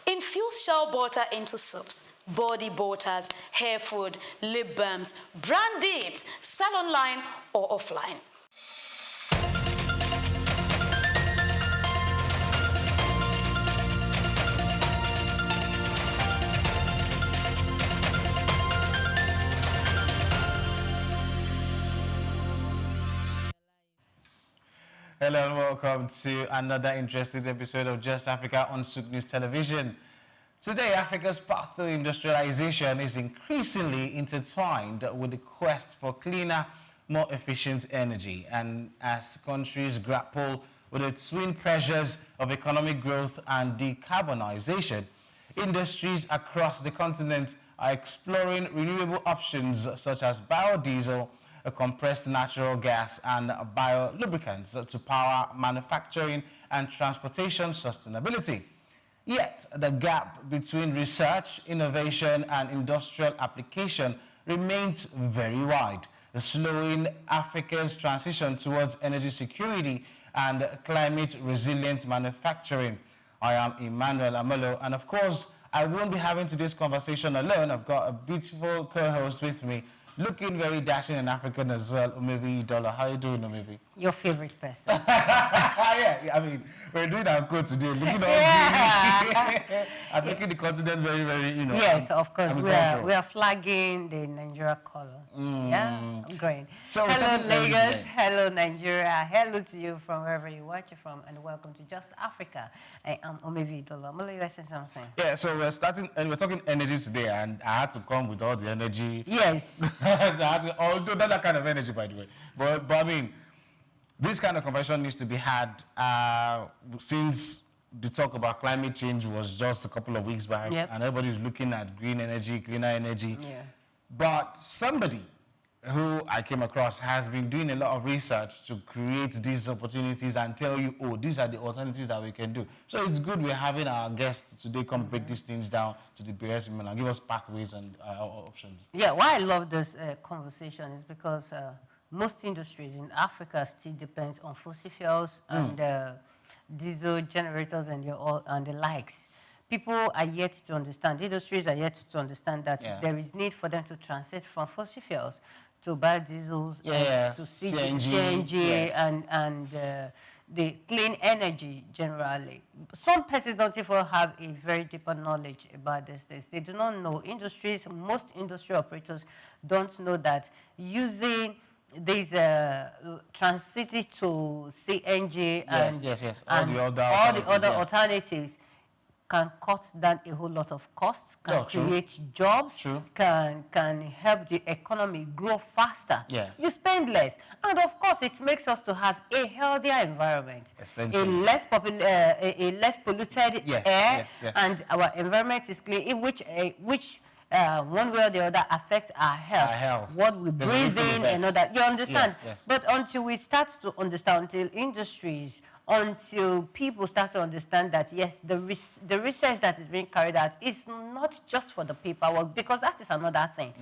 Infuse shea butter into soaps, body butters, hair food, lip balms, brand it, sell online or offline. Hello and welcome to another interesting episode of Just Africa on SOUQ News Television. Today, Africa's path to industrialization is increasingly intertwined with the quest for cleaner, more efficient energy. And as countries grapple with the twin pressures of economic growth and decarbonization, industries across the continent are exploring renewable options such as biodiesel, compressed natural gas, and biolubricants to power manufacturing and transportation sustainability. Yet, the gap between research, innovation, and industrial application remains very wide, slowing Africa's transition towards energy security and climate-resilient manufacturing. I am Emmanuel Amolo, and of course, I won't be having today's conversation alone. I've got a beautiful co-host with me, looking very dashing and African as well, Omevi Dollar. How are you doing, Omevi? Your favorite person. Yeah, I mean, we're doing our code today. Looking all I'm making the continent very, very, you know. Yes, of course. We are flagging the Nigeria color. Yeah, great. So hello, Lagos. Hello, Nigeria. Hello to you from wherever you watch it from, and welcome to Just Africa. I am Omevi Dollar. I'm going to say something. Yeah, so we're starting, and we're talking energy today, and I had to come with all the energy. Yes. Although not that kind of energy, by the way. But I mean, this kind of conversation needs to be had since the talk about climate change was just a couple of weeks back, and everybody's looking at green energy, cleaner energy. Yeah. But somebody who I came across has been doing a lot of research to create these opportunities and tell you, oh, these are the alternatives that we can do. So it's good we're having our guests today come break these things down to the various women and give us pathways and options. Yeah, why I love this conversation is because most industries in Africa still depend on fossil fuels and diesel generators and the likes. People are yet to understand, industries are yet to understand that there is need for them to transit from fossil fuels to biodiesels, to CNG and the clean energy generally. Some persons don't even have a very deeper knowledge about this. They do not know. Most industry operators don't know that using these transiting to CNG and all the other alternatives can cut down a whole lot of costs, can create jobs, can help the economy grow faster. You spend less. And of course, it makes us to have a healthier environment, a less polluted air, and our environment is clean, which one way or the other affects our health. What we breathe in and all that. You understand? But until we start to understand, until industries, until people start to understand that, yes, the research that is being carried out is not just for the paperwork, because that is another thing.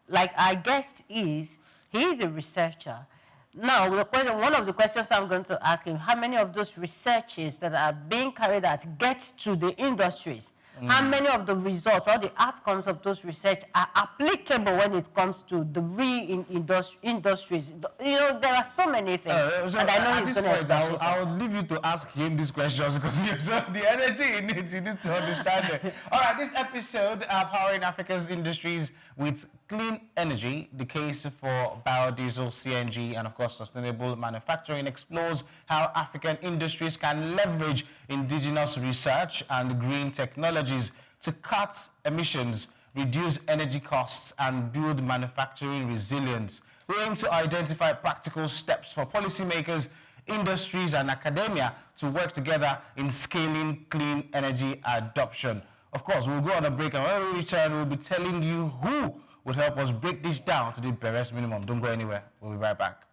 Like our guest he is a researcher. Now, one of the questions I'm going to ask him, how many of those researches that are being carried out get to the industries? How many of the results or the outcomes of those research are applicable when it comes to the industries? You know, there are so many things. And I know he's going to I would leave you to ask him these questions because the energy in it, you need to understand it. All right, this episode, Powering Africa's Industries with Clean Energy, the case for biodiesel, CNG, and of course sustainable manufacturing, explores how African industries can leverage indigenous research and green technologies to cut emissions, reduce energy costs, and build manufacturing resilience. We aim to identify practical steps for policymakers, industries, and academia to work together in scaling clean energy adoption. Of course, we'll go on a break, and when we return, we'll be telling you who would help us break this down to the barest minimum. Don't go anywhere. We'll be right back.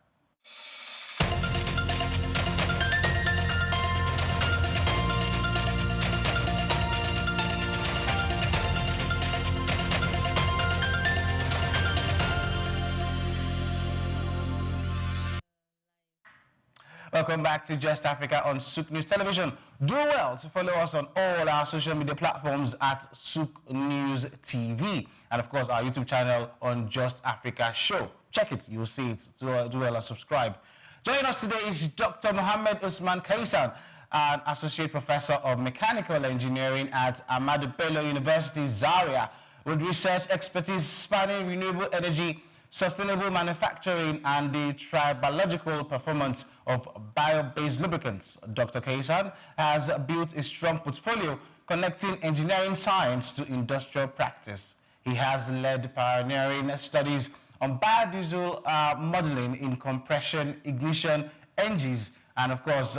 Welcome back to Just Africa on SOUQ News Television. Do well to follow us on all our social media platforms at SOUQ News TV. And of course, our YouTube channel on Just Africa Show. Check it, you'll see it. Do well and subscribe. Joining us today is Dr. Mohammed Usman Kaisan, an Associate Professor of Mechanical Engineering at Ahmadu Bello University, Zaria, with research expertise spanning renewable energy, sustainable manufacturing, and the tribological performance of bio-based lubricants. Dr. Kaisan has built a strong portfolio connecting engineering science to industrial practice. He has led pioneering studies on biodiesel modeling in compression, ignition, engines, and of course,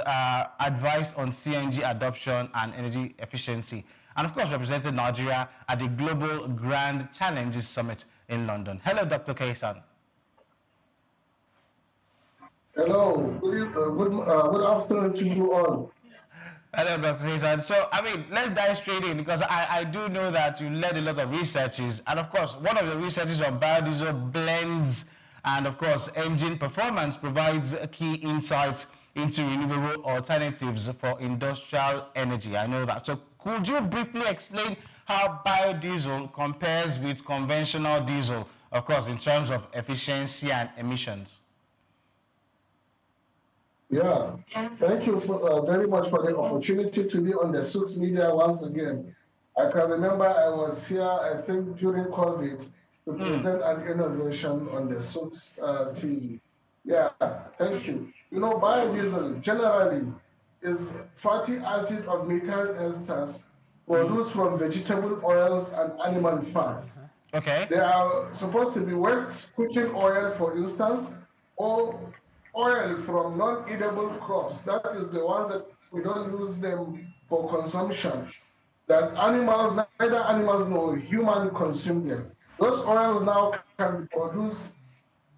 advice on CNG adoption and energy efficiency. And of course, represented Nigeria at the Global Grand Challenges Summit in London. Hello, Dr. Kaysan. Hello, good afternoon to you all. Hello, Dr. Kaysan. So, I mean, let's dive straight in because I do know that you led a lot of researches. And of course, one of the researches on biodiesel blends and of course, engine performance provides key insights into renewable alternatives for industrial energy. I know that. So could you briefly explain how biodiesel compares with conventional diesel, of course, in terms of efficiency and emissions? Yeah, thank you very much for the opportunity to be on the SOUQ media once again. I can remember I was here, I think, during COVID to present an innovation on the SOUQ TV. Yeah, thank you. You know, biodiesel generally is fatty acid of methyl esters produced from vegetable oils and animal fats. Okay. They are supposed to be waste cooking oil, for instance, or oil from non-edible crops. That is the ones that we don't use them for consumption. That animals, neither animals nor humans consume them. Those oils now can be produced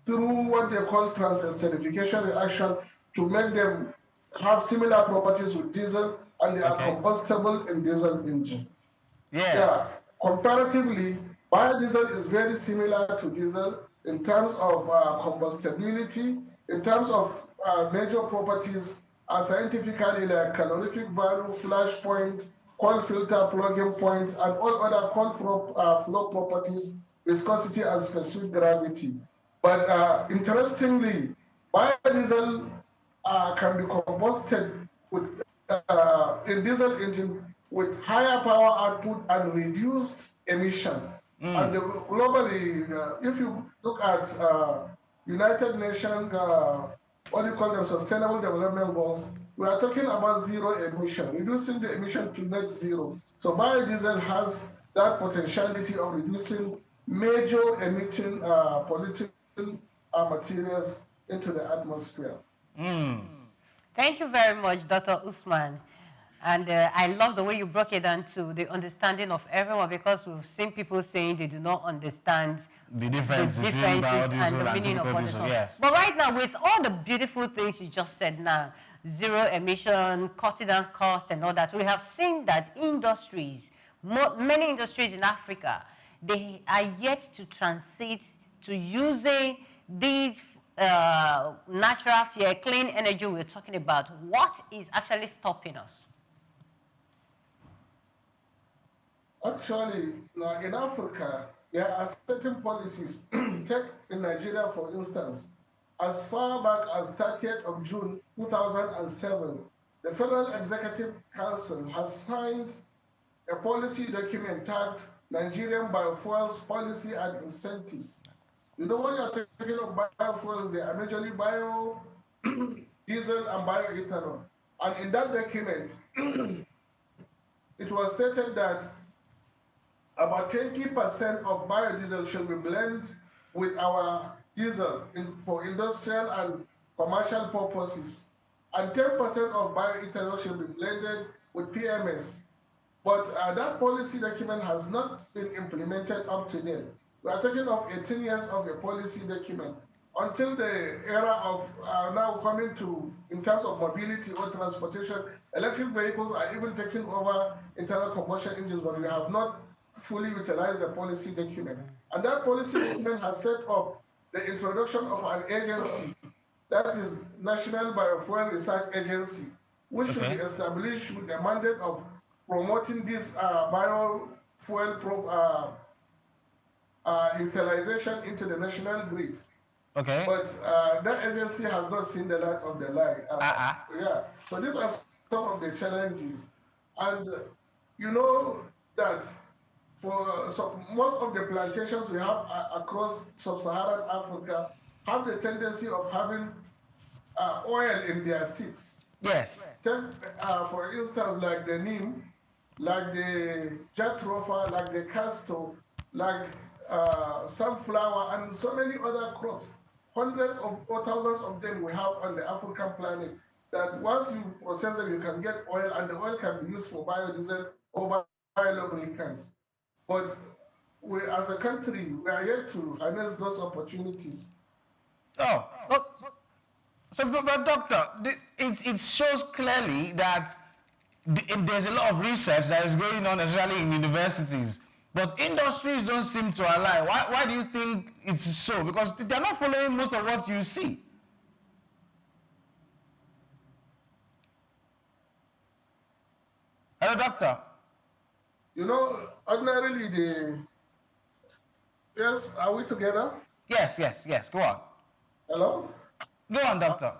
through what they call trans-esterification reaction to make them have similar properties with diesel, and they are combustible in diesel engine. Yeah. Comparatively, biodiesel is very similar to diesel in terms of combustibility, in terms of major properties, scientifically like calorific value, flash point, coil filter plug-in point, and all other coil flow properties, viscosity, and specific gravity. But interestingly, biodiesel can be combusted with, in diesel engine with higher power output and reduced emission. And globally, if you look at United Nations, what do you call them, Sustainable Development Goals, we are talking about zero emission, reducing the emission to net zero. So biodiesel has that potentiality of reducing major emitting polluting materials into the atmosphere. Thank you very much, Dr. Usman. And I love the way you broke it down to the understanding of everyone, because we've seen people saying they do not understand the differences and the meaning of what it is. Yes. But right now, with all the beautiful things you just said now, zero emission, cutting down cost and all that, we have seen that industries, many industries in Africa, they are yet to transit to using these natural fuel, clean energy we're talking about. What is actually stopping us? Actually, in Africa, there are certain policies. Take in Nigeria, for instance, as far back as 30th of June 2007, the Federal Executive Council has signed a policy document tagged Nigerian Biofuels Policy and Incentives. You know, when you're talking about biofuels, they are majorly bio, diesel, and bioethanol. And in that document, it was stated that about 20% of biodiesel should be blended with our diesel for industrial and commercial purposes. And 10% of bioethanol should be blended with PMS. But that policy document has not been implemented up to date. We are talking of 18 years of a policy document. Until the era of now coming to, in terms of mobility or transportation, electric vehicles are even taking over internal combustion engines, but we have not fully utilized the policy document. And that policy document has set up the introduction of an agency, that is National Biofuel Research Agency, which should be established with the mandate of promoting this biofuel utilization into the national grid. But that agency has not seen the light of the light. Yeah. So these are some of the challenges. And you know that for most of the plantations we have across sub-Saharan Africa have the tendency of having oil in their seeds. Yes. Take, for instance, like the neem, like the jet rover, like the castor, like sunflower, and so many other crops. Hundreds of or thousands of them we have on the African planet. That once you process them, you can get oil, and the oil can be used for biodiesel or biolubricants. But we, as a country, we are yet to harness those opportunities. Oh, but doctor, it shows clearly that there's a lot of research that is going on, especially in universities. But industries don't seem to align. Why do you think it's so? Because they're not following most of what you see. Hello, doctor. You know, ordinarily yes, are we together? Yes. Go on. Hello? Go on, doctor.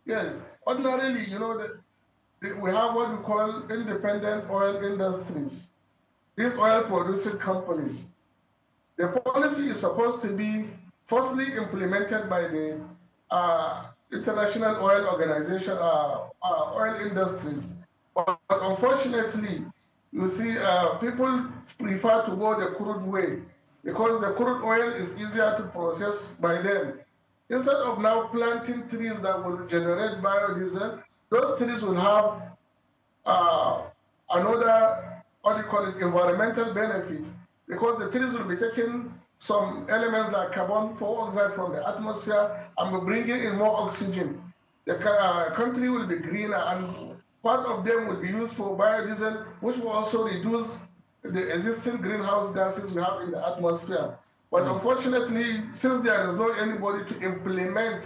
Yes. Ordinarily, you know, we have what we call independent oil industries. These oil producing companies. The policy is supposed to be firstly implemented by the International Oil Organization, oil industries. But unfortunately, you see, people prefer to go the crude way because the crude oil is easier to process by them. Instead of now planting trees that will generate biodiesel, those trees will have another, what do you call it, environmental benefit, because the trees will be taking some elements like carbon dioxide from the atmosphere and will bringing in more oxygen. The country will be greener, and part of them will be used for biodiesel, which will also reduce the existing greenhouse gases we have in the atmosphere. But unfortunately, since there is not anybody to implement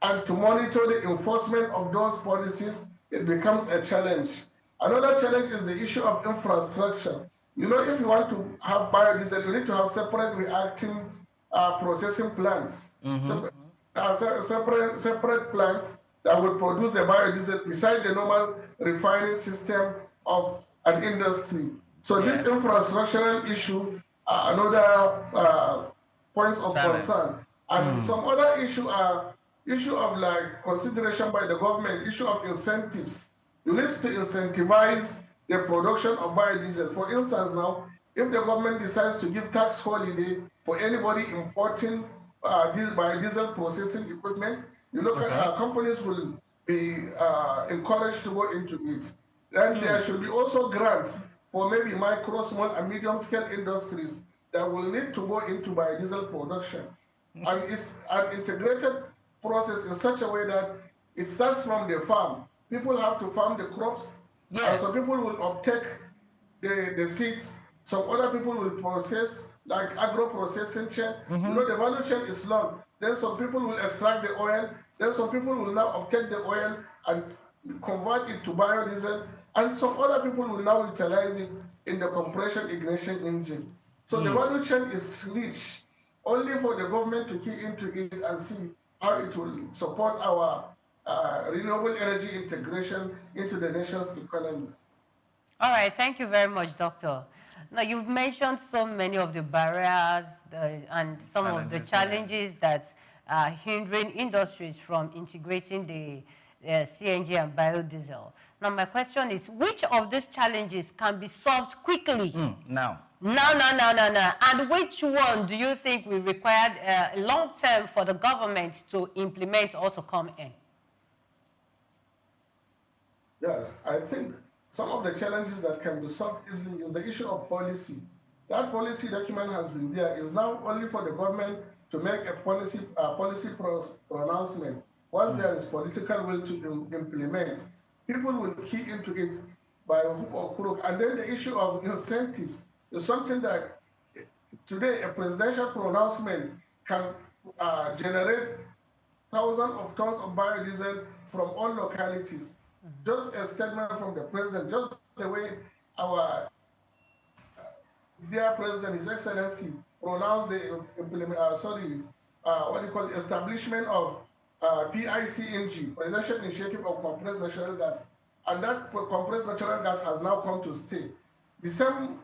and to monitor the enforcement of those policies, it becomes a challenge. Another challenge is the issue of infrastructure. You know, if you want to have biodiesel, you need to have separate reacting processing plants, separate plants that will produce the biodiesel beside the normal refining system of an industry. So this infrastructural issue are another points of concern. And some other issue of like consideration by the government, issue of incentives. You need to incentivize the production of biodiesel. For instance, now, if the government decides to give tax holiday for anybody importing biodiesel processing equipment, you know, companies will be encouraged to go into it. Then there should be also grants for maybe micro, small, and medium-scale industries that will need to go into biodiesel production. And it's an integrated process in such a way that it starts from the farm. People have to farm the crops. Yes. So people will uptake the seeds. Some other people will process, like agro-processing chain. You know, the value chain is long. Then some people will extract the oil. Then some people will now uptake the oil and convert it to biodiesel. And some other people will now utilize it in the compression ignition engine. So the value chain is rich, only for the government to key into it and see how it will support our renewable energy integration into the nation's economy. All right, thank you very much, Doctor. Now, you've mentioned so many of the barriers and some of the challenges that are hindering industries from integrating the CNG and biodiesel. Now, my question is, which of these challenges can be solved quickly? Now. And which one do you think will require long-term for the government to implement or to come in? Yes, I think some of the challenges that can be solved easily is the issue of policy. That policy document has been there. It's now only for the government to make a policy pronouncement. Once there is political will to implement, people will key into it by hook or crook. And then the issue of incentives is something that today a presidential pronouncement can generate thousands of tons of biodiesel from all localities. Just a statement from the president, just the way our dear president, His Excellency, pronounced the establishment of PICNG, Presidential Initiative of Compressed Natural Gas, and that compressed natural gas has now come to stay. The same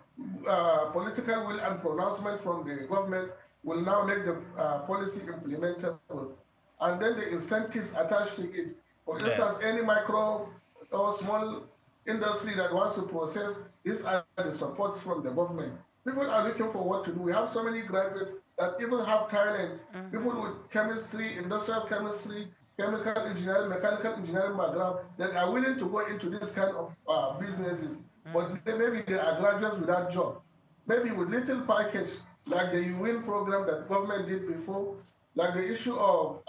political will and pronouncement from the government will now make the policy implementable, and then the incentives attached to it. For instance, any micro or small industry that wants to process. These are the supports from the government. People are looking for what to do. We have so many graduates that even have talent. People with chemistry, industrial chemistry, chemical engineering, mechanical engineering background that are willing to go into this kind of businesses. But maybe they are graduates without job. Maybe with little package, like the UN program that government did before, like the issue of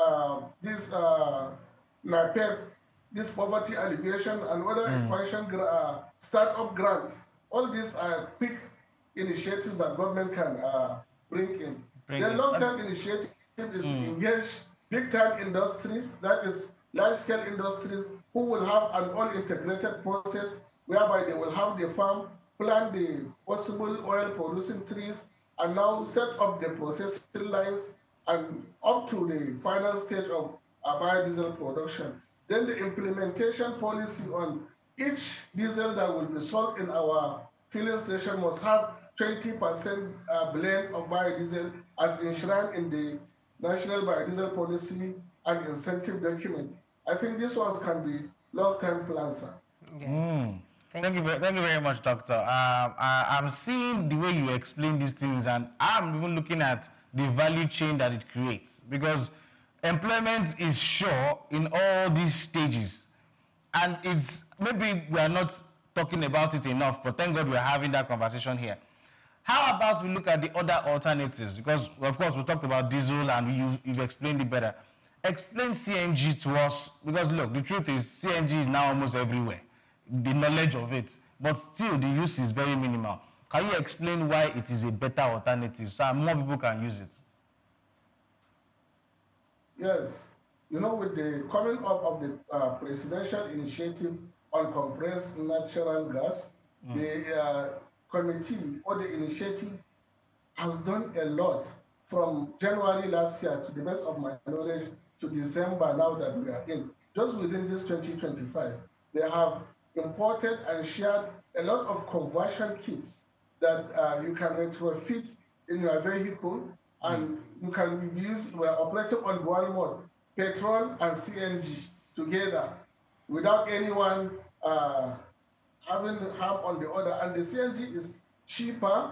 this NAPEP, this poverty alleviation and other expansion startup grants. All these are quick initiatives that government can bring in. The long-term initiative is to engage big-time industries, that is large-scale industries, who will have an all-integrated process whereby they will have the farm, plant the possible oil-producing trees, and now set up the processing lines and up to the final stage of biodiesel production. Then the implementation policy on each diesel that will be sold in our filling station must have 20% blend of biodiesel as enshrined in the National Biodiesel Policy and Incentive Document. I think these ones can be long-term plans, sir. Thank you very much, Doctor. I'm seeing the way you explain these things, and I'm even looking at the value chain that it creates, because employment is sure in all these stages, and it's maybe we are not talking about it enough, but thank God we're having that conversation here. How about we look at the other alternatives? Because of course we talked about diesel and you've explained it better. Explain CNG to us, because look, the truth is CNG is now almost everywhere, the knowledge of it, but still the use is very minimal. Can you explain why it is a better alternative so more people can use it? Yes, you know, with the coming up of the presidential initiative on compressed natural gas, the committee or the initiative has done a lot from January last year, to the best of my knowledge, to December now that we are in. Just within this 2025, they have imported and shared a lot of conversion kits that you can retrofit in your vehicle, and you can use, we're operating on dual mode, petrol and CNG together without anyone having harm on the other. And the CNG is cheaper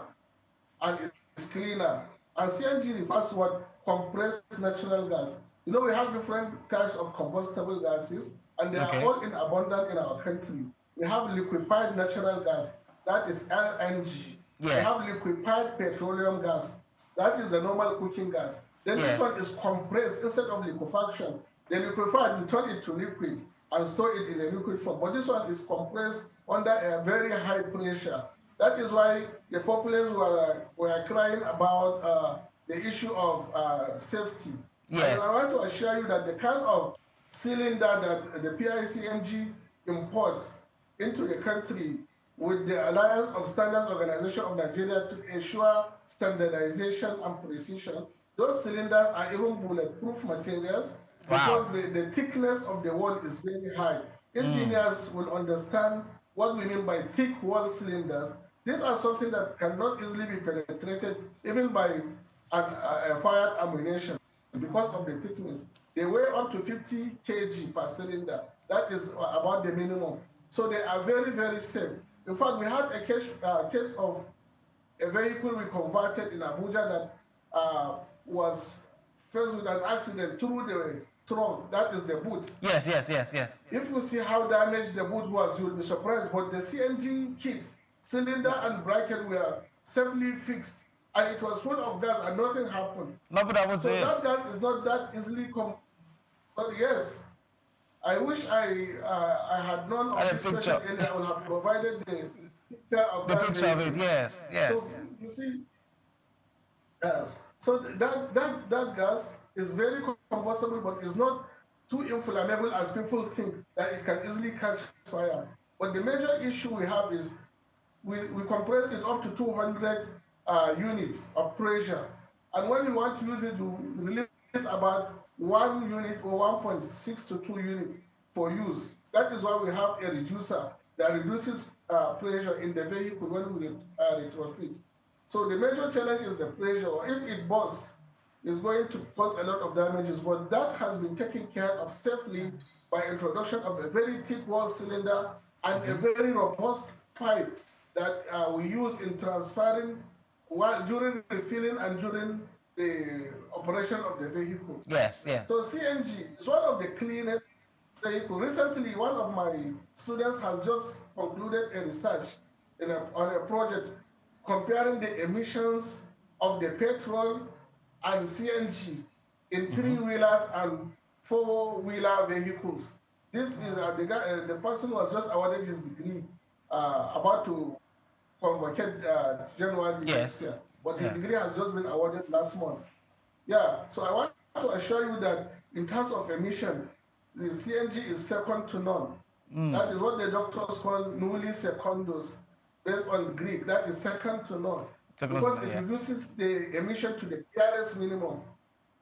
and it's cleaner. And CNG refers to what? Compressed natural gas. You know, we have different types of combustible gases, and they are all in abundance in our country. We have liquefied natural gas, that is LNG. We have liquefied petroleum gas, that is the normal cooking gas. Then this one is compressed instead of liquefaction. The liquefied, you turn it to liquid and store it in a liquid form. But this one is compressed under a very high pressure. That is why the populace were crying about the issue of safety. And I want to assure you that the kind of cylinder that the PICNG imports into the country with the Alliance of Standards Organization of Nigeria to ensure standardization and precision, those cylinders are even bulletproof materials because the thickness of the wall is very high. Engineers will understand what we mean by thick wall cylinders. These are something that cannot easily be penetrated even by a fired ammunition because of the thickness. They weigh up to 50 kg per cylinder. That is about the minimum. So they are very, very safe. In fact, we had a case of a vehicle we converted in Abuja that was faced with an accident through the trunk, that is the boot. Yes. If you see how damaged the boot was, you'll be surprised. But the CNG kits, cylinder and bracket were safely fixed, and it was full of gas and nothing happened. So that gas is not that easily So yes, I wish I had known of this question earlier. I would have provided the picture of it. Yes. So you see, so that gas is very combustible, but it's not too inflammable as people think, that it can easily catch fire. But the major issue we have is we compress it up to 200 units of pressure. And when we want to use it, we release about 1 unit or 1.6 to 2 units for use. That is why we have a reducer that reduces pressure in the vehicle when we retrofit. So the major challenge is the pressure. If it bursts, is going to cause a lot of damages, but that has been taken care of safely by introduction of a very thick wall cylinder and a very robust pipe that we use in transferring during refilling and during the operation of the vehicle. Yes, yes. So CNG is one of the cleanest vehicle. Recently, one of my students has just concluded a research on a project comparing the emissions of the petrol and CNG in three-wheelers and four-wheeler vehicles. This is the person was just awarded his degree, about to convocate January next year. But his degree has just been awarded last month. Yeah, so I want to assure you that in terms of emission, the CNG is second to none. That is what the doctors call nulli secundus, based on Greek. That is second to none. Because it reduces the emission to the barest minimum.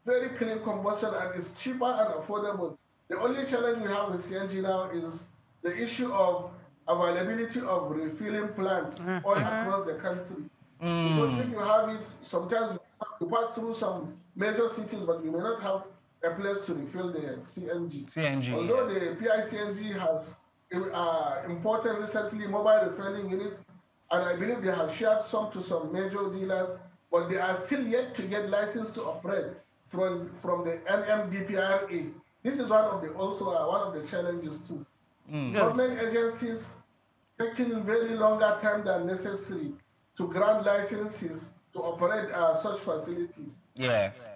Very clean combustion, and it's cheaper and affordable. The only challenge we have with CNG now is the issue of availability of refilling plants all across the country. Because if you have it, sometimes you pass through some major cities, but you may not have a place to refill the CNG. Although the PICNG has imported recently mobile refilling units, and I believe they have shared some to some major dealers, but they are still yet to get license to operate from the NMDPRA. This is also one of the challenges too. Government agencies taking very longer time than necessary to grant licenses to operate such facilities. Yes.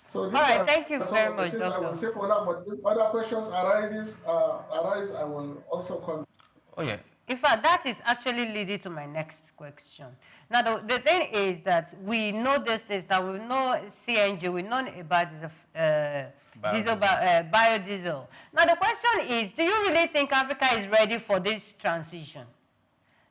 So all right, thank you very much, Doctor. I will say for now, but if other questions arise, I will also come. Oh yeah. In fact, that is actually leading to my next question. Now, the thing is that we know these days, that we know CNG, we know about biodiesel. Now, the question is, do you really think Africa is ready for this transition?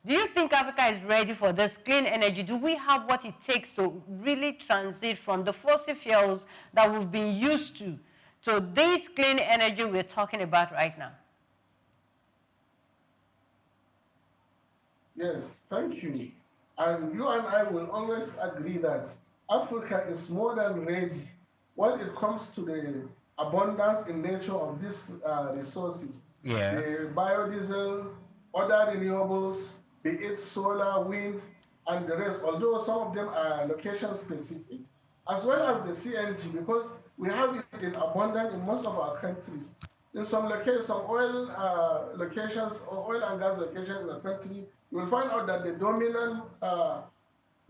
Do you think Africa is ready for this clean energy? Do we have what it takes to really transit from the fossil fuels that we've been used to this clean energy we're talking about right now? Yes, thank you. And you and I will always agree that Africa is more than ready when it comes to the abundance in nature of these resources. Yeah. The biodiesel, other renewables, be it solar, wind, and the rest, although some of them are location specific, as well as the CNG, because we have it in abundance in most of our countries. In some locations, some oil locations or oil and gas locations in the country, you will find out that the dominant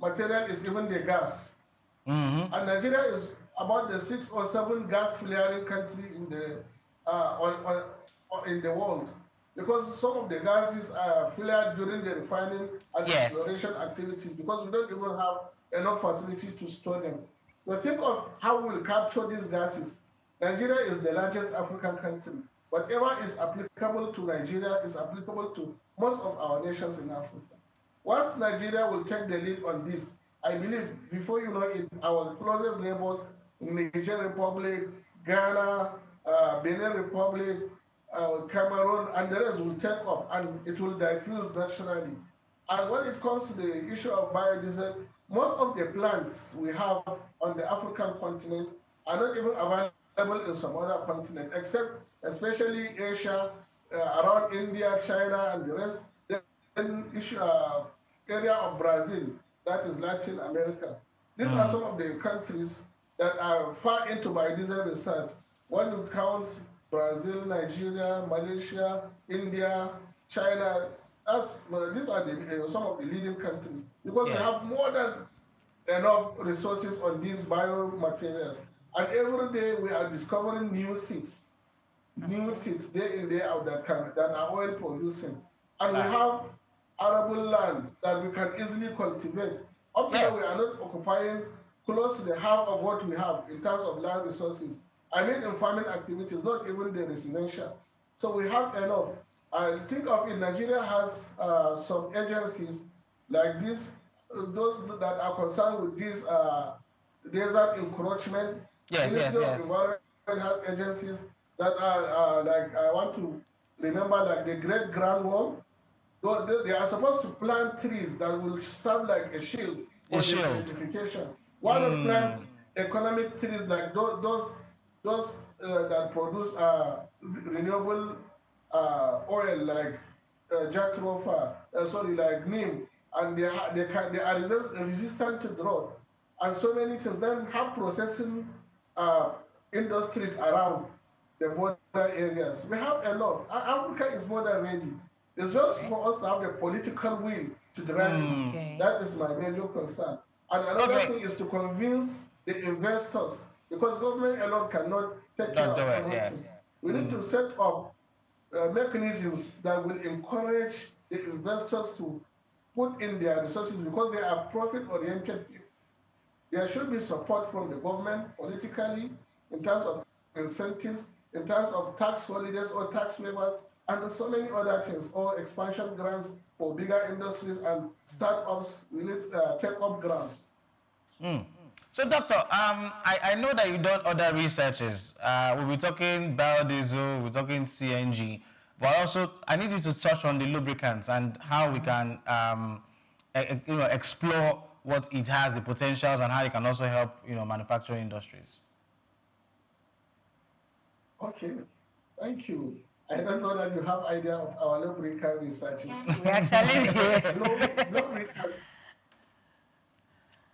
material is even the gas. And Nigeria is about the 6th or 7th gas flaring country in the world, because some of the gases are flared during the refining and exploration activities, because we don't even have enough facilities to store them. So think of how we'll capture these gases. Nigeria is the largest African country. Whatever is applicable to Nigeria is applicable to most of our nations in Africa. Once Nigeria will take the lead on this, I believe, before you know it, our closest neighbors, Niger Republic, Ghana, Benin Republic, Cameroon, and the rest will take up, and it will diffuse naturally. And when it comes to the issue of biodiesel, most of the plants we have on the African continent are not even available in some other continent, except especially Asia, around India, China, and the rest. Then area of Brazil, that is Latin America. These are some of the countries that are far into biodiesel research. When you count Brazil, Nigeria, Malaysia, India, China, these are some of the leading countries, because we have more than enough resources on these biomaterials. And every day we are discovering new seeds day in, day out that are oil producing. And we have arable land that we can easily cultivate. Up to now, we are not occupying close to the half of what we have in terms of land resources. I mean in farming activities, not even the residential. So we have enough. I think of it, Nigeria has some agencies like this, those that are concerned with this desert encroachment. Ministry of Environment has agencies that are like, I want to remember, like the Great Grand Wall. They are supposed to plant trees that will serve like a shield for desertification. Why not plant economic trees like those that produce renewable oil like jatropha, like neem, and they are resistant to drought, and so many things. Then have processing industries around the border areas. We have a lot. Africa is more than ready. It's just for us to have the political will to drive it. Okay. That is my major concern. And another thing is to convince the investors, because government alone cannot take care of everything. We need to set up mechanisms that will encourage the investors to put in their resources, because they are profit-oriented people. There should be support from the government politically in terms of incentives, in terms of tax holidays or tax waivers, and so many other things, or expansion grants for bigger industries and startups. We need take-up grants. So, Doctor, I know that you've done other researches. We'll be talking biodiesel, we're talking CNG, but also I need you to touch on the lubricants and how we can explore what it has, the potentials, and how it can also help manufacturing industries. Okay, thank you. I don't know that you have idea of our lubricant research. We actually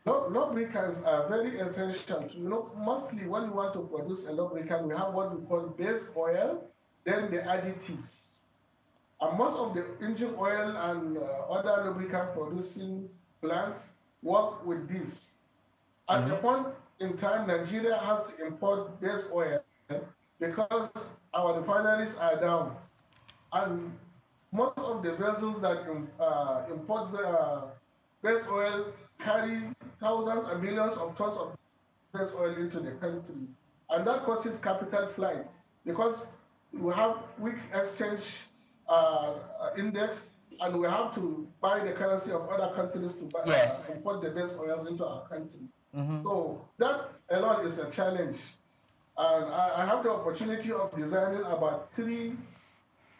lubricants are very essential. Mostly when we want to produce a lubricant, we have what we call base oil, then the additives. And most of the engine oil and other lubricant producing plants work with this. At the point in time, Nigeria has to import base oil because our refineries are down. And most of the vessels that import base oil carry thousands and millions of tons of base oil into the country. And that causes capital flight because we have weak exchange index, and we have to buy the currency of other countries to import the base oils into our country. So that alone is a challenge. And I have the opportunity of designing about 3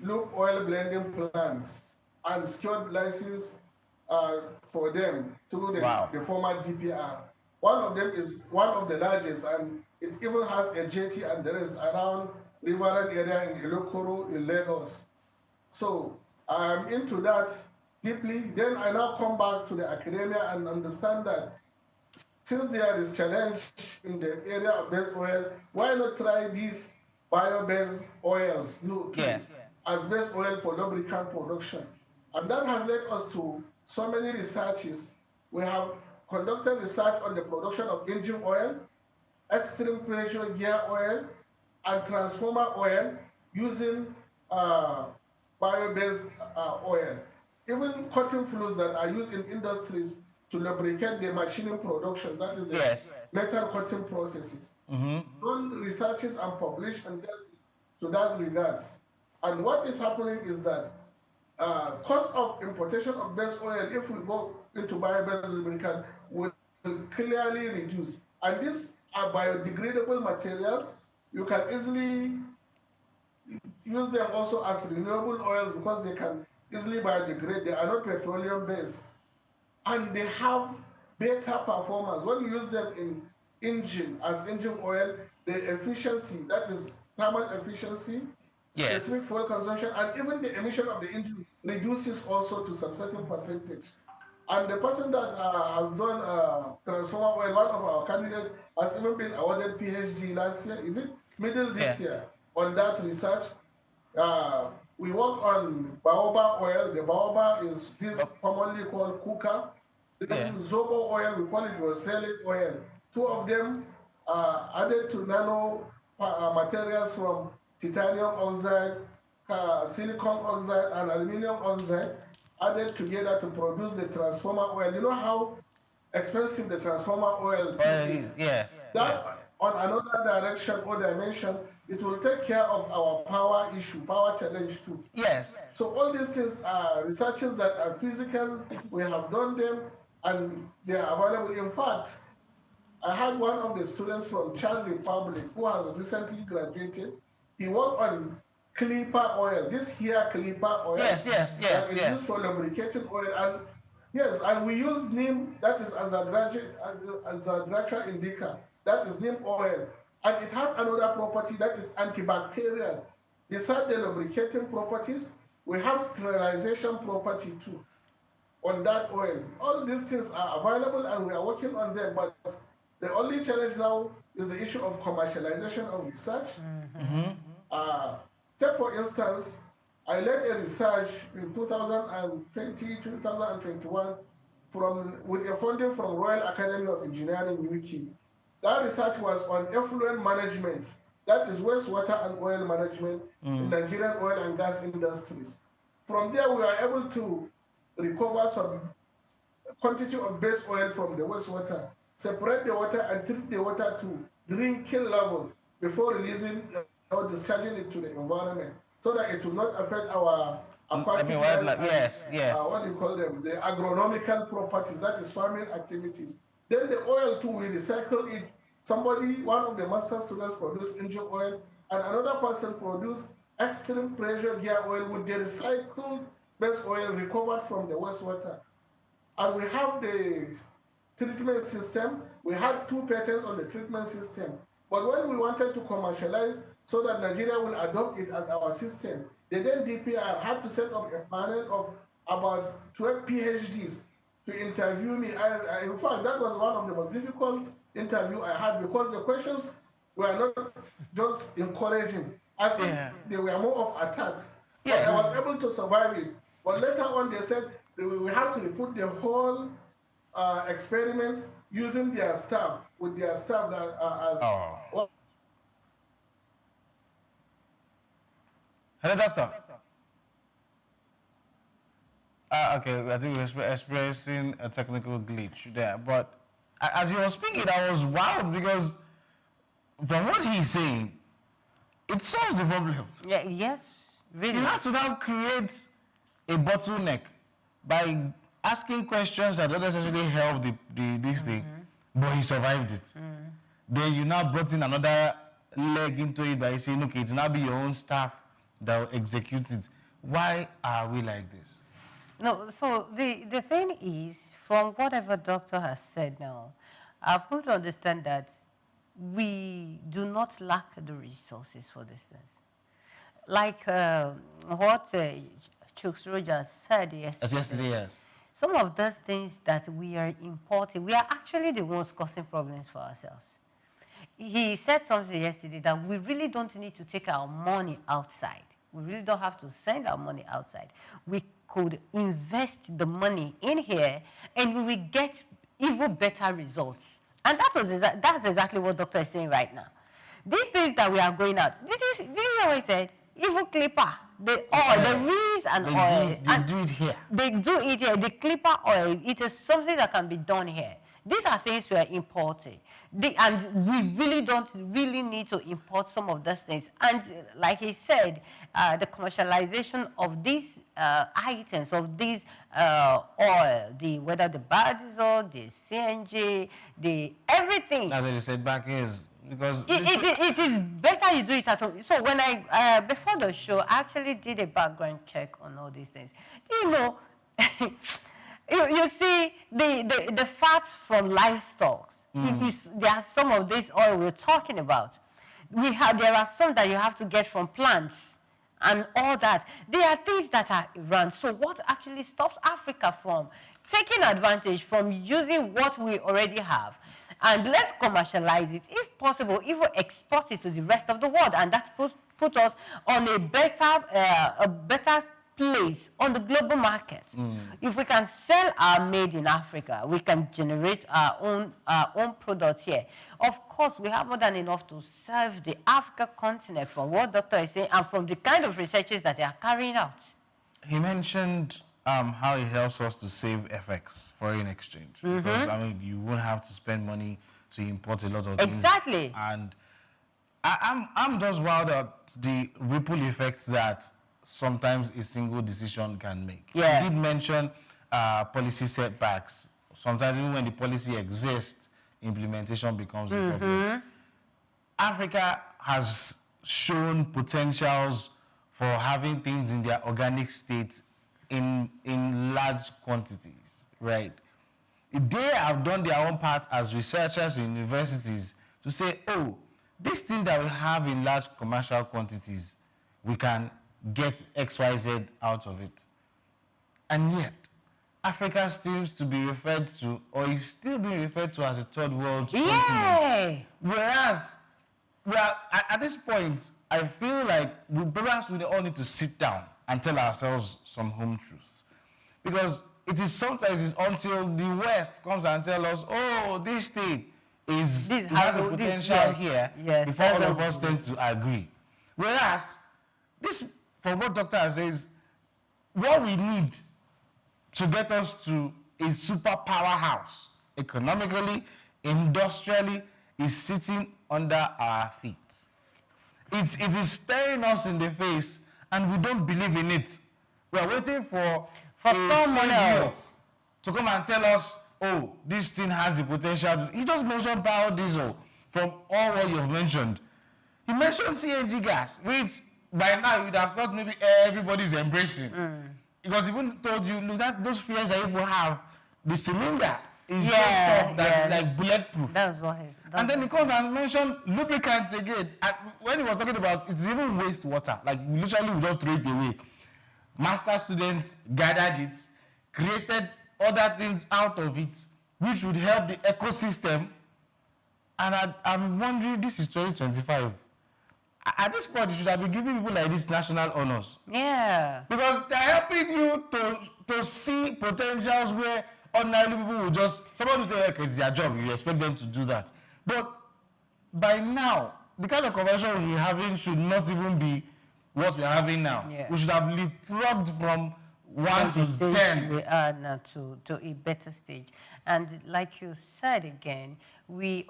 lube oil blending plants and secured license for them through the former DPR. One of them is one of the largest, and it even has a jetty and there is around Riverine area in Ilokoro in Lagos. So I'm into that deeply. Then I now come back to the academia and understand that since there is challenge in the area of base oil, why not try these bio-based oils as base oil for lubricant production? And that has led us to so many researches. We have conducted research on the production of engine oil, extreme pressure gear oil, and transformer oil using bio-based oil. Even cotton flues that are used in industries to lubricate the machining production, that is the metal cutting processes. Done researches and published and to that regards. And what is happening is that cost of importation of base oil, if we go into bio-based lubricant, will clearly reduce. And these are biodegradable materials. You can easily use them also as renewable oils because they can easily biodegrade. They are not petroleum based. And they have better performance. When you use them in engine as engine oil, the efficiency, that is thermal efficiency, specific fuel consumption, and even the emission of the engine reduces also to some certain percentage. And the person that has done transformer oil, one of our candidates, has even been awarded PhD last year, is it? Middle this year, on that research. We work on baobab oil. The baobab is this commonly called kuka. Then zobo oil, we call it roselle oil. 2 of them added to nano materials from titanium oxide, silicon oxide, and aluminum oxide, added together to produce the transformer oil. You know how expensive the transformer oil is? That on another direction or dimension, it will take care of our power issue, power challenge too. So all these things are researches that are physical. We have done them and they are available. In fact, I had one of the students from Czech Republic who has recently graduated. He worked on clipper oil, this here clipper oil. That is used for lubricating oil. And and we use neem, that is as a Azadirachta indica. that is neem oil. And it has another property that is antibacterial. Besides the lubricating properties, we have sterilization property too on that oil. All these things are available and we are working on them, but the only challenge now is the issue of commercialization of research. Take for instance, I led a research in 2020, 2021 with a funding from Royal Academy of Engineering UK. That research was on effluent management, that is wastewater and oil management in Nigerian oil and gas industries. From there, we were able to recover some quantity of base oil from the wastewater, separate the water and treat the water to drinking level before releasing or discharging it to the environment, so that it will not affect our aquatic wildlife. Yes. What do you call them? The agronomical properties, that is farming activities. Then the oil too, we recycle it. One of the master students produced engine oil, and another person produced extreme pressure gear oil with the recycled base oil recovered from the wastewater. And we have the treatment system. We had 2 patents on the treatment system. But when we wanted to commercialize so that Nigeria will adopt it as our system, the then DPR had to set up a panel of about 12 PhDs to interview me. In fact, that was one of the most difficult interviews I had, because the questions were not just encouraging. I think they were more of attacks. But I was able to survive it. But later on, they said we have to put the whole experiments using their staff, with their staff that are as... Hello, doctor. Okay, I think we're experiencing a technical glitch there. But as he was speaking, I was wowed, because from what he's saying, it solves the problem. Yeah, yes, really. You have to now create a bottleneck by asking questions that don't necessarily help this thing, but he survived it. Then you now brought in another leg into it by saying, okay, it's now be your own staff that will execute it. Why are we like this? No, so the thing is, from whatever doctor has said now, I've come to understand that we do not lack the resources for this things. Like what Chuks Rogers said yesterday. Yes. Some of those things that we are importing, we are actually the ones causing problems for ourselves. He said something yesterday that we really don't need to take our money outside. We really don't have to send our money outside. We could invest the money in here and we will get even better results. And that's exactly what doctor is saying right now. These things that we are going out, this is what I said, even clipper, the oil, the reeds and oil. They do it here. They do it here. The clipper oil, it is something that can be done here. These are things we are importing. And we really don't need to import some of those things. And like he said, the commercialization of these items, of these oil, whether the biodiesel, the CNG, everything. As I said back is, because it is better you do it at home. So when I, before the show, I actually did a background check on all these things. You know, you see the fats from livestock. There are some of this oil we're talking about. There are some that you have to get from plants and all that. There are things that are run. So what actually stops Africa from taking advantage from using what we already have? And let's commercialize it, if possible, even export it to the rest of the world. And that put us on a better place on the global market. If we can sell our made in Africa, we can generate our own products here. Of course, we have more than enough to serve the Africa continent, from what doctor is saying and from the kind of researches that they are carrying out. He mentioned how it helps us to save FX, foreign exchange. Because, I mean, you won't have to spend money to import a lot of things. Exactly. And I'm just wild at the ripple effects that sometimes a single decision can make. Yeah. You did mention policy setbacks. Sometimes even when the policy exists, implementation becomes a problem. Africa has shown potentials for having things in their organic state in large quantities, right? They have done their own part as researchers in universities to to say, oh, this thing that we have in large commercial quantities, we can get XYZ out of it. And yet, Africa seems to be referred to, or is still being referred to as a third world continent. Whereas, well, at this point, I feel like perhaps we all need to sit down and tell ourselves some home truths. Because it is sometimes it's until the West comes and tells us, oh, this thing has a potential here, before all of us tend to agree. Whereas, this, from what Doctor says, what we need to get us to a super powerhouse, economically, industrially, is sitting under our feet. It is staring us in the face, and we don't believe in it. We are waiting for someone else to come and tell us, oh, this thing has the potential. He just mentioned biodiesel from all what you've mentioned. He mentioned CNG gas, which by now you'd have thought maybe everybody's embracing. Because he even told you, look, those fears that people have, the cylinder is so tough that it's like bulletproof. That's what and then he comes and mentioned lubricants again. And when he was talking about it's even wastewater, like literally we just throw it away. Master students gathered it, created other things out of it, which would help the ecosystem. And I'm wondering, this is 2025. At this point, you should have been giving people like this national honors. Yeah. Because they're helping you to see potentials where ordinarily people will just, somebody will tell you, okay, it's their job, you expect them to do that. But by now, the kind of conversation we're having should not even be what we're having now. Yeah. We should have leapfrogged from 1 to 10. We are now to a better stage. And like you said again, we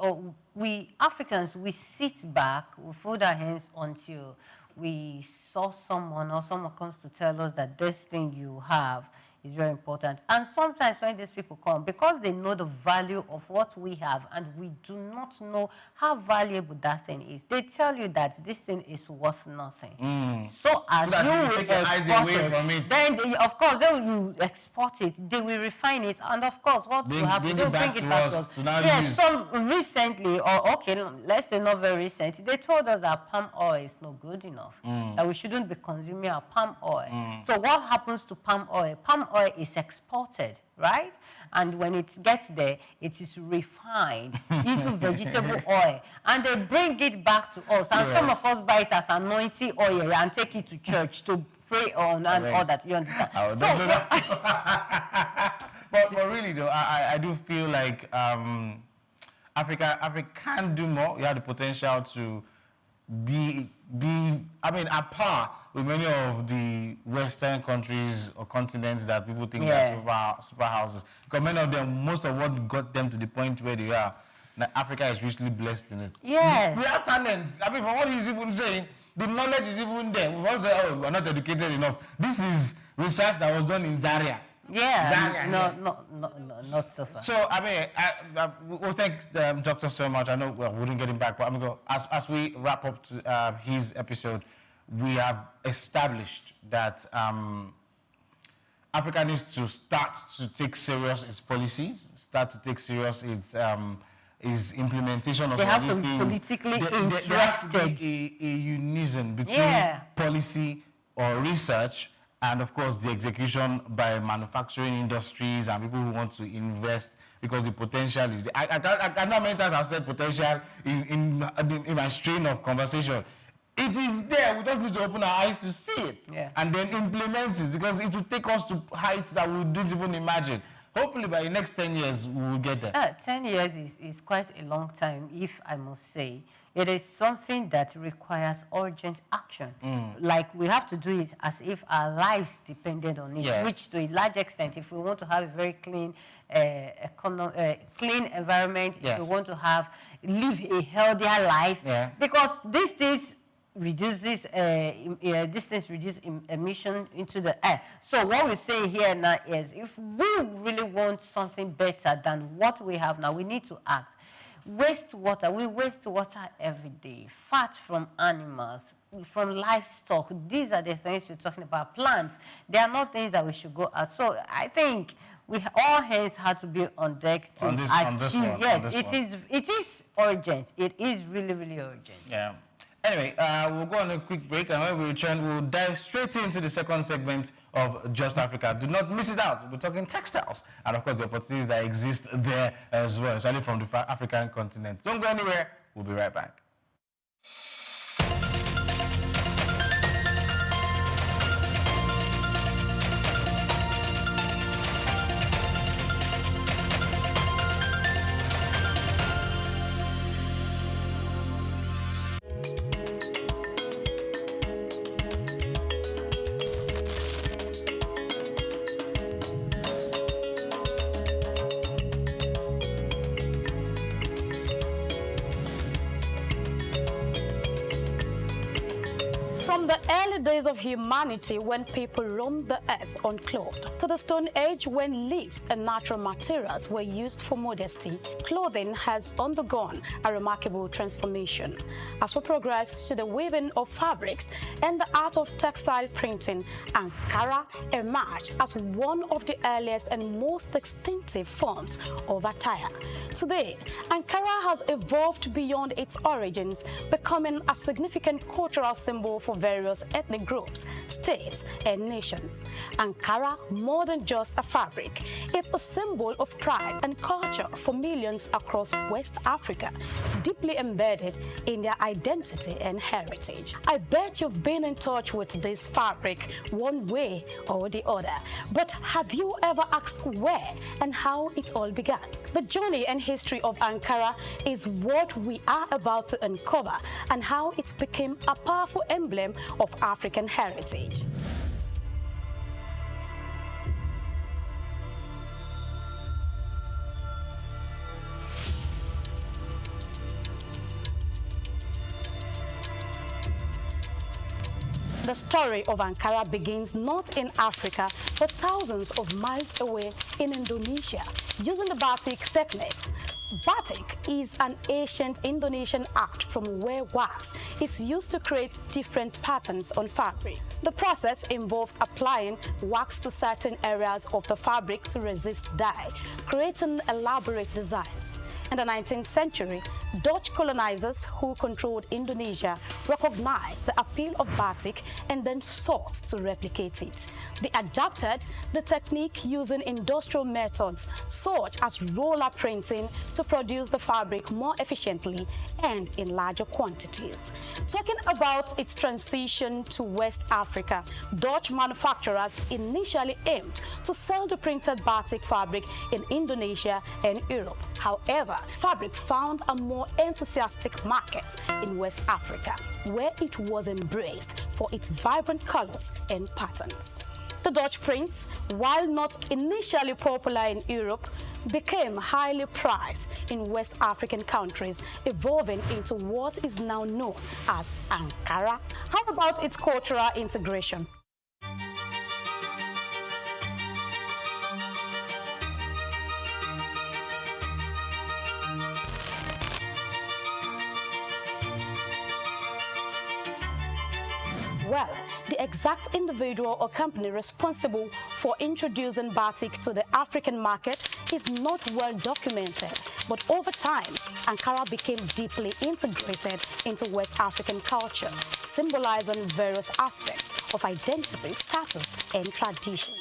Africans, we sit back, we fold our hands until we saw someone or someone comes to tell us that this thing you have is very important. And sometimes when these people come, because they know the value of what we have and we do not know how valuable that thing is, they tell you that this thing is worth nothing. So as you will export it, then they, of course, they will export it, they will refine it, and of course, what will happen? They'll bring it back to us. Yes, some recently, or okay, let's say not very recently, they told us that palm oil is not good enough, that we shouldn't be consuming our palm oil. So what happens to palm oil? Palm oil is exported, right? And when it gets there, it is refined into vegetable oil. And they bring it back to us. And some of us buy it as anointing oil and take it to church to pray on and all that. You understand? But really, though, I do feel like Africa can do more. You have the potential to be at par with many of the Western countries or continents that people think are super houses. Because many of them, most of what got them to the point where they are, Africa is richly blessed in it. Yes. We have talents. I mean, from what he's even saying, the knowledge is even there. We also say, oh, we're not educated enough. This is research that was done in Zaria. Yeah, not so far. So, I mean, we'll thank the doctor so much. I know we wouldn't get him back, but I'm going to, as we wrap up his episode, we have established that Africa needs to start to take serious its policies, start to take serious its implementation of all these things. They have to be politically interested. There has to be a unison between policy or research and, of course, the execution by manufacturing industries and people who want to invest, because the potential is there. I know many times I've said potential in my strain of conversation. It is there. We just need to open our eyes to see it and then implement it, because it will take us to heights that we didn't even imagine. Hopefully, by the next 10 years, we will get there. 10 years is quite a long time, if I must say. It is something that requires urgent action. Like, we have to do it as if our lives depended on it, which to a large extent, if we want to have a very clean clean environment, if we want to live a healthier life, because these things reduces emission into the air. So what we're saying here now is, if we really want something better than what we have now, we need to act. Wastewater, we waste water every day. Fat from animals, from livestock. These are the things we're talking about. Plants, they are not things that we should go out. So I think all hands had to be on deck to achieve. Yes, it is urgent. It is really, really urgent. Yeah. Anyway, we'll go on a quick break, and when we return, we'll dive straight into the second segment of Just Africa. Do not miss it out. We're talking textiles, and of course, the opportunities that exist there as well, especially from the African continent. Don't go anywhere. We'll be right back. From the early days of humanity, when people roamed the earth unclothed, to the Stone Age, when leaves and natural materials were used for modesty, clothing has undergone a remarkable transformation. As we progress to the weaving of fabrics and the art of textile printing, Ankara emerged as one of the earliest and most distinctive forms of attire. Today, Ankara has evolved beyond its origins, becoming a significant cultural symbol for various ethnic groups, states, and nations. Ankara, more than just a fabric, it's a symbol of pride and culture for millions across West Africa, deeply embedded in their identity and heritage. I bet you've been in touch with this fabric one way or the other, but have you ever asked where and how it all began? The journey and history of Ankara is what we are about to uncover, and how it became a powerful emblem of African heritage. The story of Ankara begins not in Africa, but thousands of miles away in Indonesia, using the batik techniques. Batik is an ancient Indonesian art from where wax is used to create different patterns on fabric. The process involves applying wax to certain areas of the fabric to resist dye, creating elaborate designs. In the 19th century, Dutch colonizers who controlled Indonesia recognized the appeal of batik and then sought to replicate it. They adapted the technique using industrial methods such as roller printing to produce the fabric more efficiently and in larger quantities. Talking about its transition to West Africa, Dutch manufacturers initially aimed to sell the printed batik fabric in Indonesia and Europe. However, fabric found a more enthusiastic market in West Africa, where it was embraced for its vibrant colors and patterns. The Dutch prints, while not initially popular in Europe, became highly prized in West African countries, evolving into what is now known as Ankara. How about its cultural integration? Well, the exact individual or company responsible for introducing batik to the African market is not well documented, but over time, Ankara became deeply integrated into West African culture, symbolizing various aspects of identity, status, and tradition.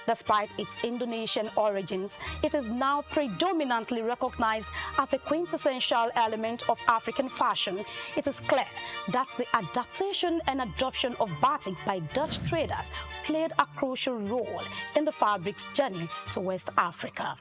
Despite its Indonesian origins, it is now predominantly recognized as a quintessential element of African fashion. It is clear that the adaptation and adoption of batik by Dutch traders played a crucial role in the fabric's journey to West Africa.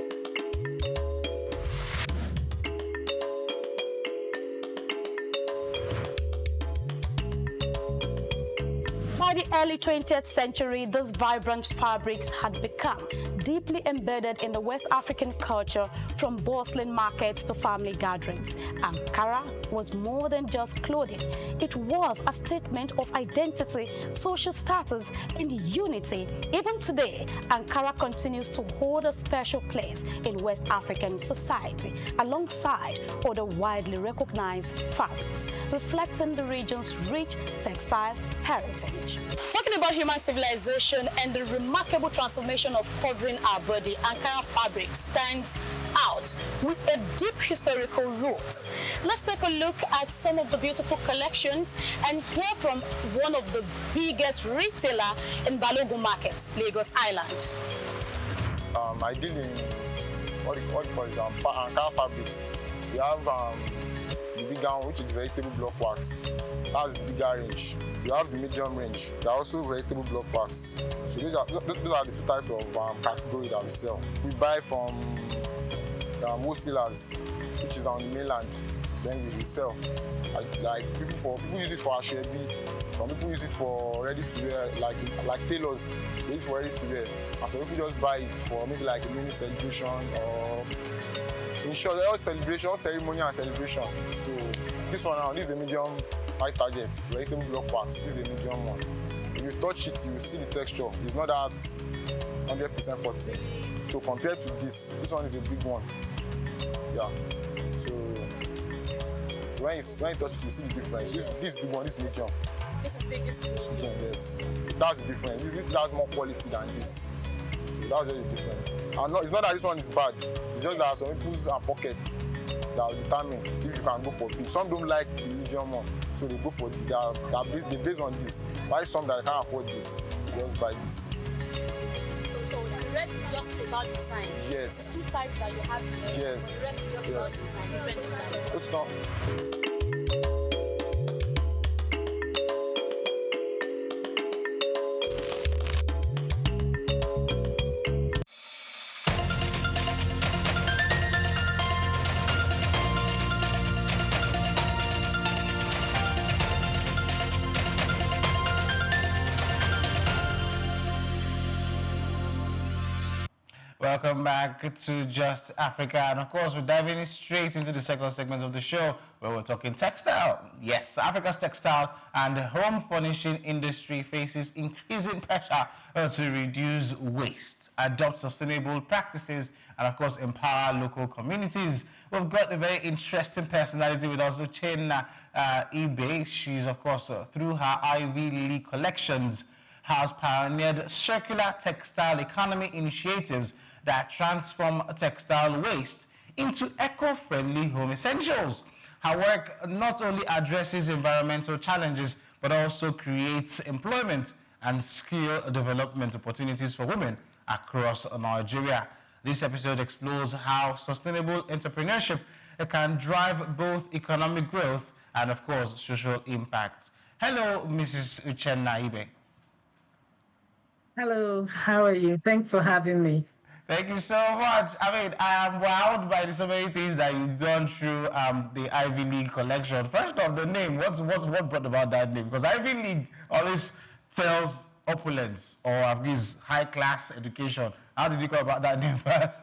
By the early 20th century, these vibrant fabrics had become deeply embedded in the West African culture, from bustling markets to family gatherings. Ankara was more than just clothing. It was a statement of identity, social status, and unity. Even today, Ankara continues to hold a special place in West African society, alongside other widely recognized fabrics, reflecting the region's rich textile heritage. Talking about human civilization and the remarkable transformation of covering our body, Ankara fabric stands out with a deep historical root. Let's take a look at some of the beautiful collections and hear from one of the biggest retailer in Balogun Market, Lagos Island. I deal in what you call it, Ankara fabrics. We have the bigger one, which is vegetable block wax. That's the bigger range. You have the medium range. There are also vegetable block wax. So those are the two types of category that we sell. We buy from wholesalers, which is on the mainland. Then we sell. Like people use it for ashwebi. Some people use it for ready to wear, like tailors. They use it for ready to wear. And some people just buy it for maybe like a mini celebration or in short, all celebration, all ceremony and celebration. So this one now, this is a medium high target, vegetable block wax. This is a medium one. If you touch it, you will see the texture. It's not that 100% cotton. So compared to this one is a big one. Yeah. So when you touch it, you see the difference. This big one, this medium. This is big, this is medium. Yes. That's the difference. This has more quality than this. So that's just the difference. And it's not that this one is bad. It's just that some people's pockets that will determine if you can go for big. Some don't like the medium one, so they go for this. They based on this. Buy some that can't afford this, just buy this. So the rest is just about design. Yes. The two types that you have here. Yes. The rest is just about design, different designs. It's not. Welcome back to Just Africa, and of course we're diving straight into the second segment of the show where we're talking textile. Yes, Africa's textile and home furnishing industry faces increasing pressure to reduce waste, adopt sustainable practices, and of course empower local communities. We've got a very interesting personality with us, Uchenna Ibe. She's of course through her Ivy League collections has pioneered circular textile economy initiatives that transform textile waste into eco-friendly home essentials. Her work not only addresses environmental challenges, but also creates employment and skill development opportunities for women across Nigeria. This episode explores how sustainable entrepreneurship can drive both economic growth and, of course, social impact. Hello, Mrs. Uchenna Ibe. Hello, how are you? Thanks for having me. Thank you so much. I mean, I am wowed by so many things that you've done through the Ivy League collection. First off, the name. What brought about that name? Because Ivy League always tells opulence or at least high-class education. How did you come about that name first?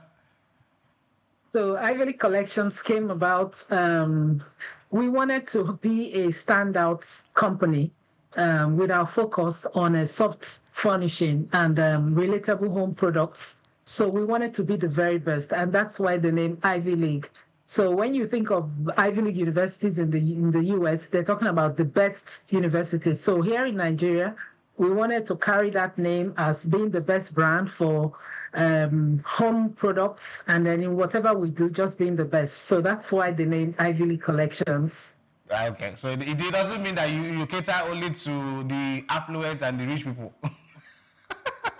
So Ivy League Collections came about. We wanted to be a standout company with our focus on a soft furnishing and relatable home products. So we wanted to be the very best, and that's why the name Ivy League. So when you think of Ivy League universities in the US, they're talking about the best universities. So here in Nigeria, we wanted to carry that name as being the best brand for home products, and then in whatever we do, just being the best. So that's why the name Ivy League Collections. Okay, so it doesn't mean that you cater only to the affluent and the rich people.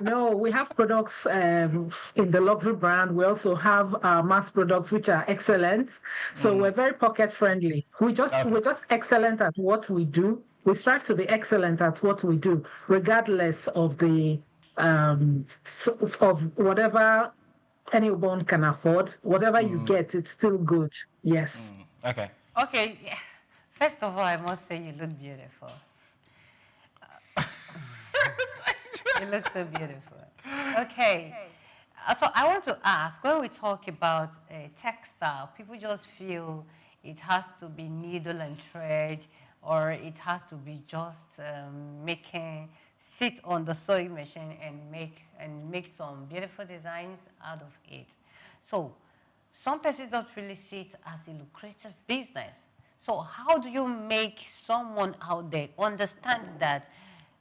No, we have products in the luxury brand. We also have mass products which are excellent. So we're very pocket friendly. We're just excellent at what we do. We strive to be excellent at what we do, regardless of the of whatever anyone can afford. Whatever you get, it's still good. Yes. Okay. Okay. First of all, I must say you look beautiful. You look so beautiful. Okay. So I want to ask, when we talk about textile, people just feel it has to be needle and thread, or it has to be just sit on the sewing machine and make some beautiful designs out of it. So some persons don't really see it as a lucrative business. So how do you make someone out there understand that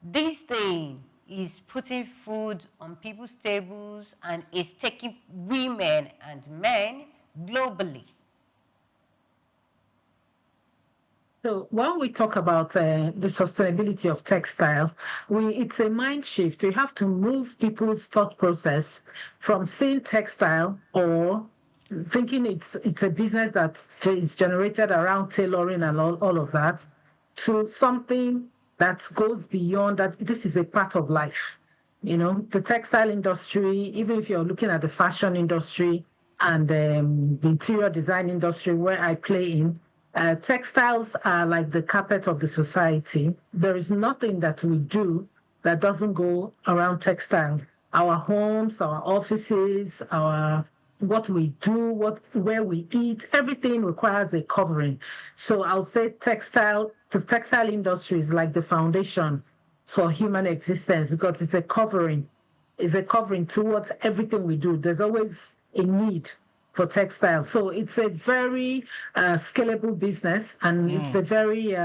this thing is putting food on people's tables and is taking women and men globally. So when we talk about the sustainability of textile, it's a mind shift. You have to move people's thought process from seeing textile or thinking it's a business that is generated around tailoring and all of that, to something that goes beyond that. This is a part of life. You know, the textile industry, even if you're looking at the fashion industry and the interior design industry where I play in, textiles are like the carpet of the society. There is nothing that we do that doesn't go around textile. Our homes, our offices, what we do, where we eat, everything requires a covering. So I'll say the textile industry is like the foundation for human existence because it's a covering. It's a covering towards everything we do. There's always a need for textiles. So it's a very scalable business, and it's a very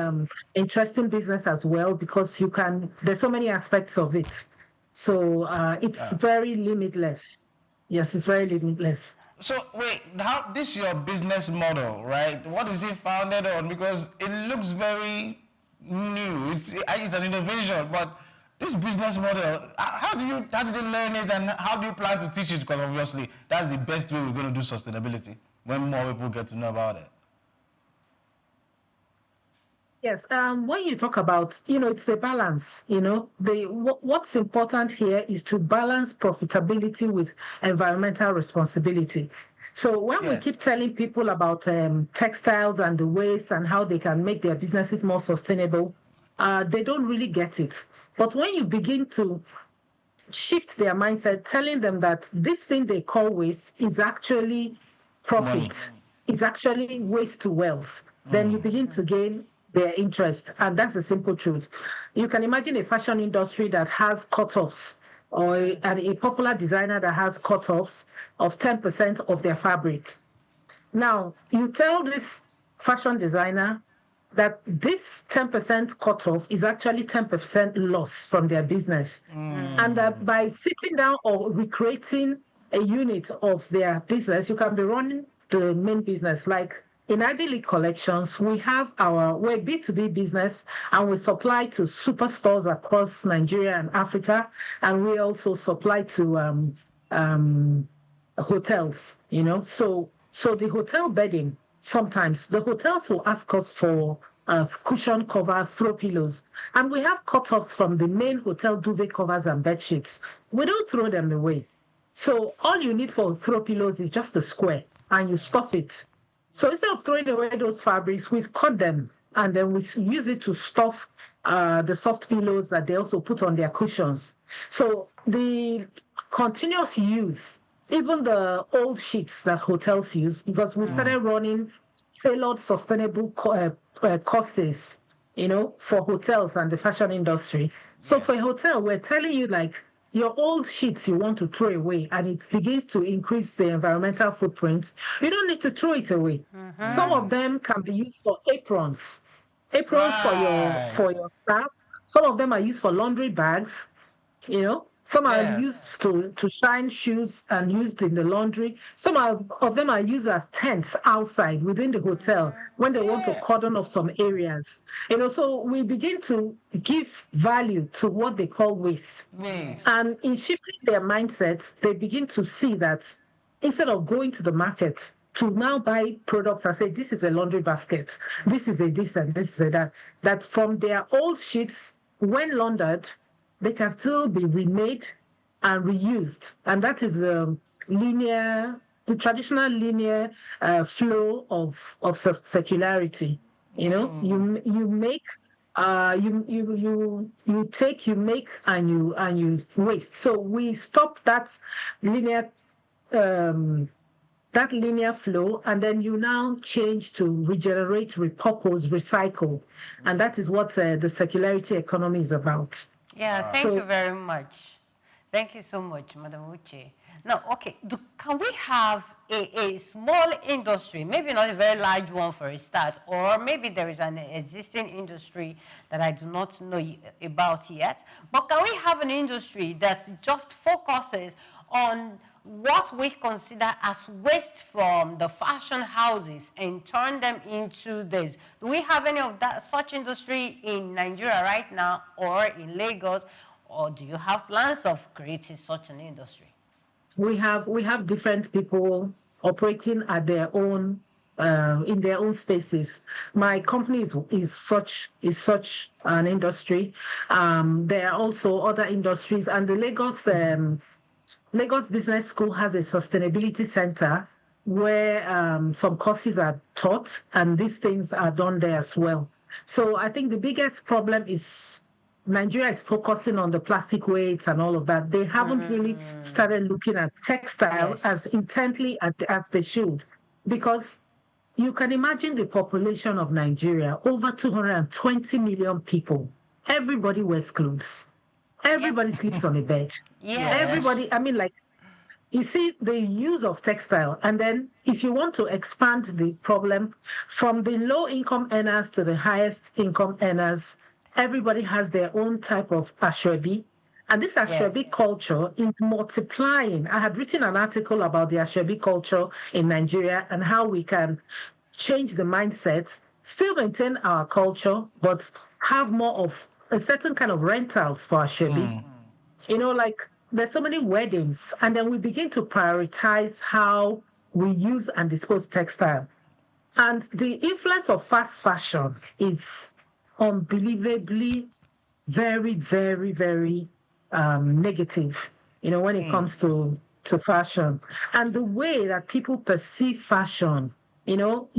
interesting business as well because there's so many aspects of it. So it's very limitless. Yes, it's very limitless. So wait, how this is your business model, right? What is it founded on? Because it looks very new. It's an innovation, but this business model, how did you learn it, and how do you plan to teach it? Because obviously that's the best way we're going to do sustainability when more people get to know about it. Yes, when you talk about, it's the balance, what's important here is to balance profitability with environmental responsibility. So when we keep telling people about textiles and the waste and how they can make their businesses more sustainable, they don't really get it. But when you begin to shift their mindset, telling them that this thing they call waste is actually profit, it's actually waste to wealth, then you begin to gain their interest. And that's the simple truth. You can imagine a fashion industry that has cutoffs, or a popular designer that has cutoffs of 10% of their fabric. Now, you tell this fashion designer that this 10% cutoff is actually 10% loss from their business. And that by sitting down or recreating a unit of their business, you can be running the main business. Like in Ivy League Collections, we're a B2B business, and we supply to superstores across Nigeria and Africa, and we also supply to hotels, So the hotel bedding, sometimes the hotels will ask us for cushion covers, throw pillows, and we have cutoffs from the main hotel duvet covers and bed sheets. We don't throw them away. So all you need for throw pillows is just a square, and you stuff it. So instead of throwing away those fabrics, we cut them, and then we use it to stuff the soft pillows that they also put on their cushions. So the continuous use, even the old sheets that hotels use, because we started running tailored sustainable courses, for hotels and the fashion industry. So for a hotel, we're telling you, like, your old sheets you want to throw away, and it begins to increase the environmental footprint, you don't need to throw it away. Some of them can be used for aprons for your staff. Some of them are used for laundry bags, Some are used to shine shoes and used in the laundry. Some of them are used as tents outside within the hotel when they want to cordon off some areas. So we begin to give value to what they call waste. And in shifting their mindsets, they begin to see that instead of going to the market to now buy products and say, this is a laundry basket, this is a this and this is a that, that from their old sheets, when laundered, they can still be remade and reused. And that is the traditional linear flow of circularity. You make, you take, you make, and you waste. So we stop that linear flow, and then you now change to regenerate, repurpose, recycle. And that is what the circularity economy is about. Yeah, thank you very much. Thank you so much, Madam Uche. Now, okay, can we have a small industry, maybe not a very large one for a start, or maybe there is an existing industry that I do not know about yet, but can we have an industry that just focuses on what we consider as waste from the fashion houses and turn them into this? Do we have any of that such industry in Nigeria right now or in Lagos, or do you have plans of creating such an industry? We have different people operating at their own in their own spaces. My company is such an industry. There are also other industries, and the Lagos Business School has a sustainability center where some courses are taught, and these things are done there as well. So I think the biggest problem is Nigeria is focusing on the plastic weights and all of that. They haven't really started looking at textile as intently as they should, because you can imagine the population of Nigeria, over 220 million people. Everybody wears clothes. Everybody sleeps on a bed. Everybody, I mean, like, you see the use of textile, and then if you want to expand the problem from the low-income earners to the highest income earners, everybody has their own type of ashwebi, and this ashwebi culture is multiplying. I had written an article about the ashwebi culture in Nigeria and how we can change the mindset, still maintain our culture, but have more of a certain kind of rentals for ashwebi. You know, like, there's so many weddings, and then we begin to prioritize how we use and dispose textile. And the influence of fast fashion is unbelievably very, very, very negative, you know, when it comes to fashion. And the way that people perceive fashion, you know,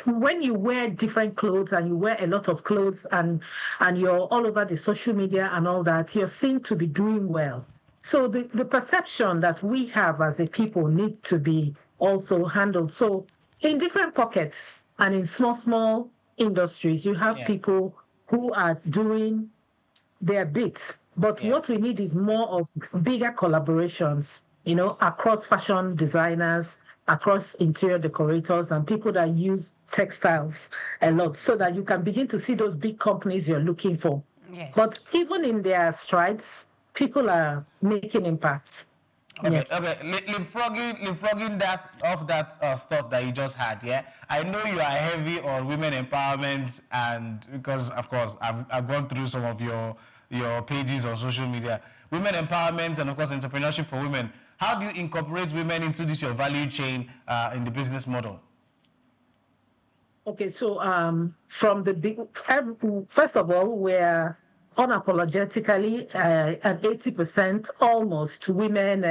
when you wear different clothes and you wear a lot of clothes and you're all over the social media and all that, you're seen to be doing well. So the perception that we have as a people need to be also handled. So in different pockets and in small industries, you have people who are doing their bits. But what we need is more of bigger collaborations, you know, across fashion designers, across interior decorators, and people that use textiles a lot, so that you can begin to see those big companies you're looking for. But even in their strides, people are making impacts. Okay, leapfrogging that thought that you just had, I know you are heavy on women empowerment, and because, of course, I've gone through some of your pages on social media. Women empowerment and, of course, entrepreneurship for women. How do you incorporate women into this, your value chain in the business model? Okay, so from the big, first of all, we're unapologetically at 80% almost women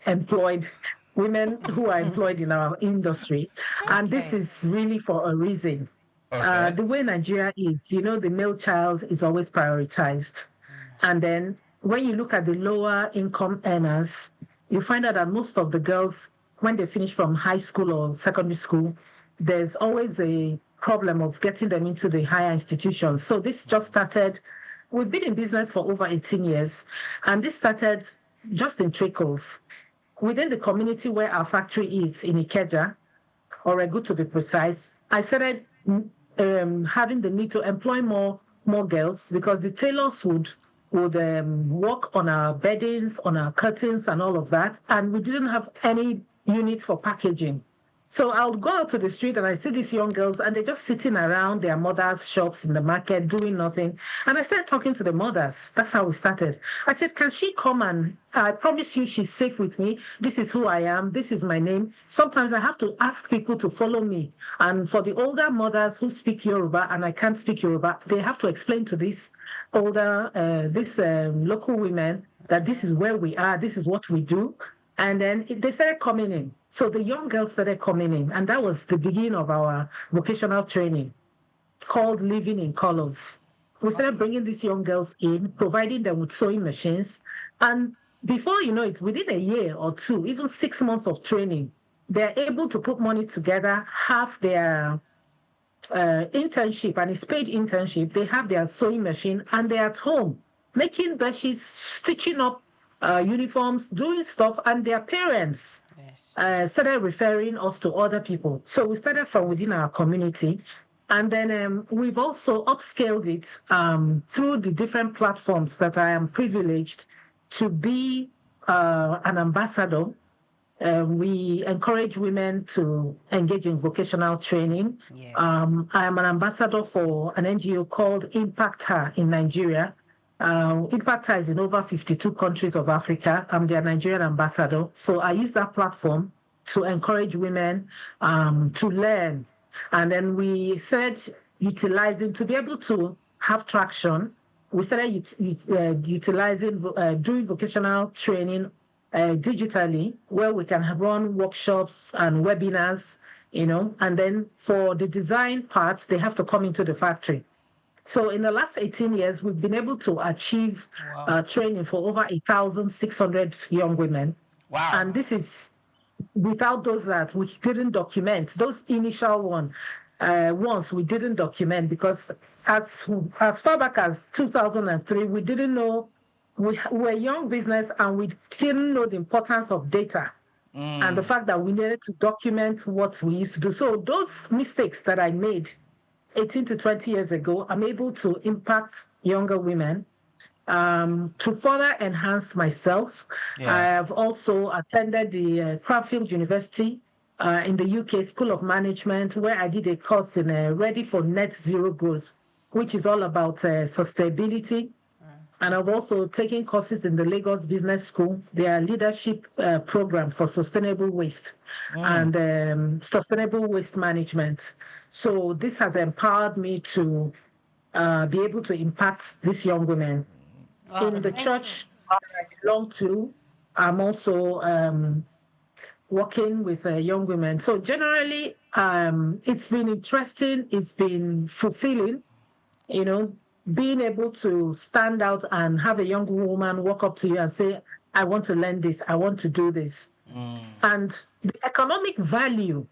employed, women who are employed in our industry. And this is really for a reason. The way Nigeria is, you know, the male child is always prioritized. And then when you look at the lower income earners, you find out that most of the girls, when they finish from high school or secondary school, there's always a problem of getting them into the higher institutions. So this just started. We've been in business for over 18 years, and this started just in trickles. Within the community where our factory is in Ikeja, or Regu to be precise, I started having the need to employ more girls, because the tailors would work on our beddings, on our curtains and all of that, and we didn't have any unit for packaging. So I'll go out to the street and I see these young girls, and they're just sitting around their mothers' shops in the market doing nothing. And I started talking to the mothers. That's how we started. I said, can she come, and I promise you she's safe with me. This is who I am. This is my name. Sometimes I have to ask people to follow me. And for the older mothers who speak Yoruba and I can't speak Yoruba, they have to explain to these older, local women that this is where we are, this is what we do. And then they started coming in. So the young girls started coming in, and that was the beginning of our vocational training called Living in Colors. We started bringing these young girls in, providing them with sewing machines. And before you know it, within a year or two, even 6 months of training, they're able to put money together, have their internship, and it's paid internship. They have their sewing machine, and they're at home making bedsheets, stitching up uniforms, doing stuff, and their parents started referring us to other people. So we started from within our community, and then we've also upscaled it through the different platforms that I am privileged to be an ambassador. We encourage women to engage in vocational training. Yes. I am an ambassador for an NGO called Impact in Nigeria. Impact is in over 52 countries of Africa. I'm their Nigerian ambassador. So I use that platform to encourage women to learn. And then we started utilizing, to be able to have traction, we started utilizing, doing vocational training digitally, where we can run workshops and webinars, and then for the design parts, they have to come into the factory. So in the last 18 years, we've been able to achieve training for over 1,600 young women. Wow. And this is without those that we didn't document. Those initial ones we didn't document because as far back as 2003, we didn't know. We were a young business and we didn't know the importance of data and the fact that we needed to document what we used to do. So those mistakes that I made 18 to 20 years ago, I'm able to impact younger women to further enhance myself. Yeah. I have also attended the Cranfield University in the UK School of Management, where I did a course in Ready for Net Zero Growth, which is all about sustainability. And I've also taken courses in the Lagos Business School, their leadership program for sustainable waste and sustainable waste management. So this has empowered me to be able to impact these young women. In the church I belong to, I'm also working with young women. So generally, it's been interesting, it's been fulfilling, being able to stand out and have a young woman walk up to you and say, I want to learn this, I want to do this. And the economic value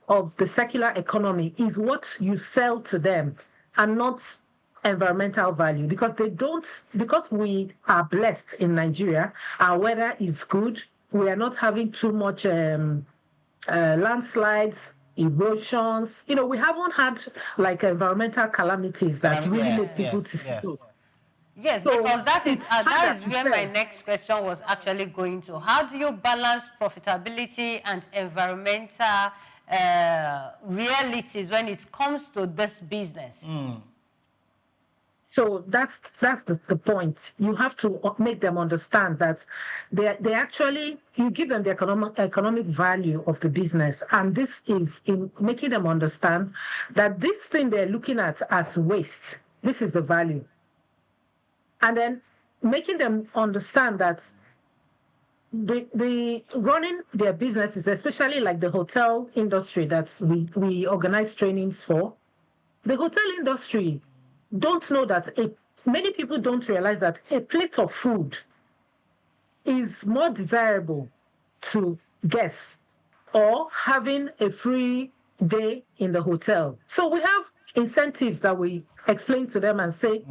of the secular economy is what you sell to them and not environmental value, because because we are blessed in Nigeria, our weather is good, we are not having too much landslides, erosions. We haven't had like environmental calamities that really make people to see. Yes, So because that is to where sell. my next question was actually going to. How do you balance profitability and environmental realities when it comes to this business? So that's the point. You have to make them understand that they actually, you give them the economic value of the business. And this is in making them understand that this thing they're looking at as waste, this is the value. And then making them understand that the running their businesses, especially like the hotel industry that we organize trainings for, the hotel industry don't know that many people don't realize that a plate of food is more desirable to guests or having a free day in the hotel. So we have incentives that we explain to them and say,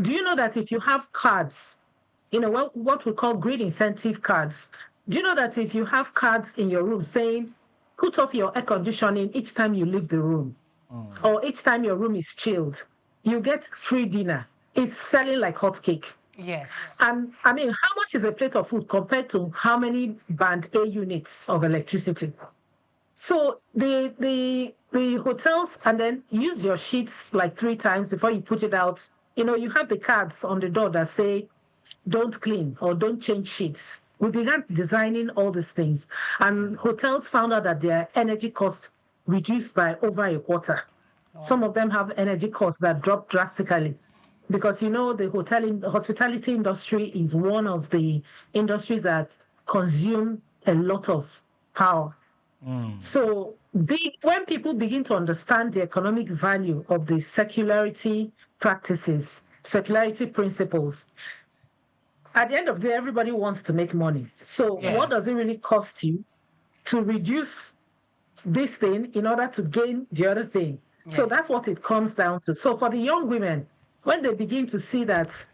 do you know that if you have cards, what we call green incentive cards, do you know that if you have cards in your room saying, put off your air conditioning each time you leave the room, or each time your room is chilled, you get free dinner. It's selling like hotcake. Yes. And I mean, how much is a plate of food compared to how many band A units of electricity? So the hotels, and then use your sheets like 3 times before you put it out. You have the cards on the door that say, don't clean or don't change sheets. We began designing all these things. And hotels found out that their energy costs reduced by over a quarter. Some of them have energy costs that drop drastically because, the hospitality industry is one of the industries that consume a lot of power. So when people begin to understand the economic value of the circularity practices, circularity principles, at the end of the day, everybody wants to make money. So what does it really cost you to reduce this thing in order to gain the other thing? So that's what it comes down to. So for the young women, when they begin to see that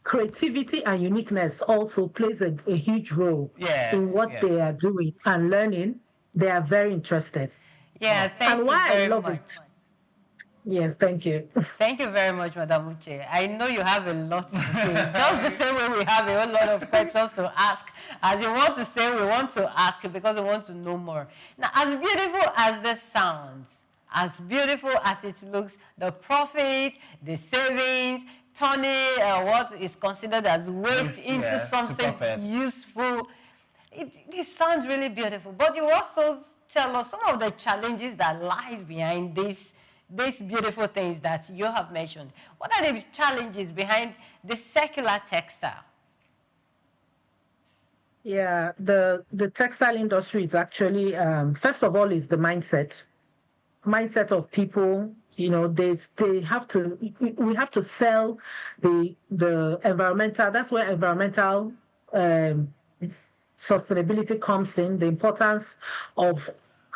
creativity and uniqueness also plays a huge role in what they are doing and learning. They are very interested. Yeah, thank you very much. Yes, thank you. Thank you very much, Madam Uche. I know you have a lot to say. Just the same way we have a whole lot of questions to ask. As you want to say, we want to ask because we want to know more. Now, as beautiful as this sounds, as beautiful as it looks, the profit, the savings, turning what is considered as waste into something useful, it sounds really beautiful. But you also tell us some of the challenges that lies behind these beautiful things that you have mentioned. What are the challenges behind the secular textile? Yeah, the textile industry is actually, first of all, is the mindset of people. You know, we have to sell the environmental. That's where environmental sustainability comes in. The importance of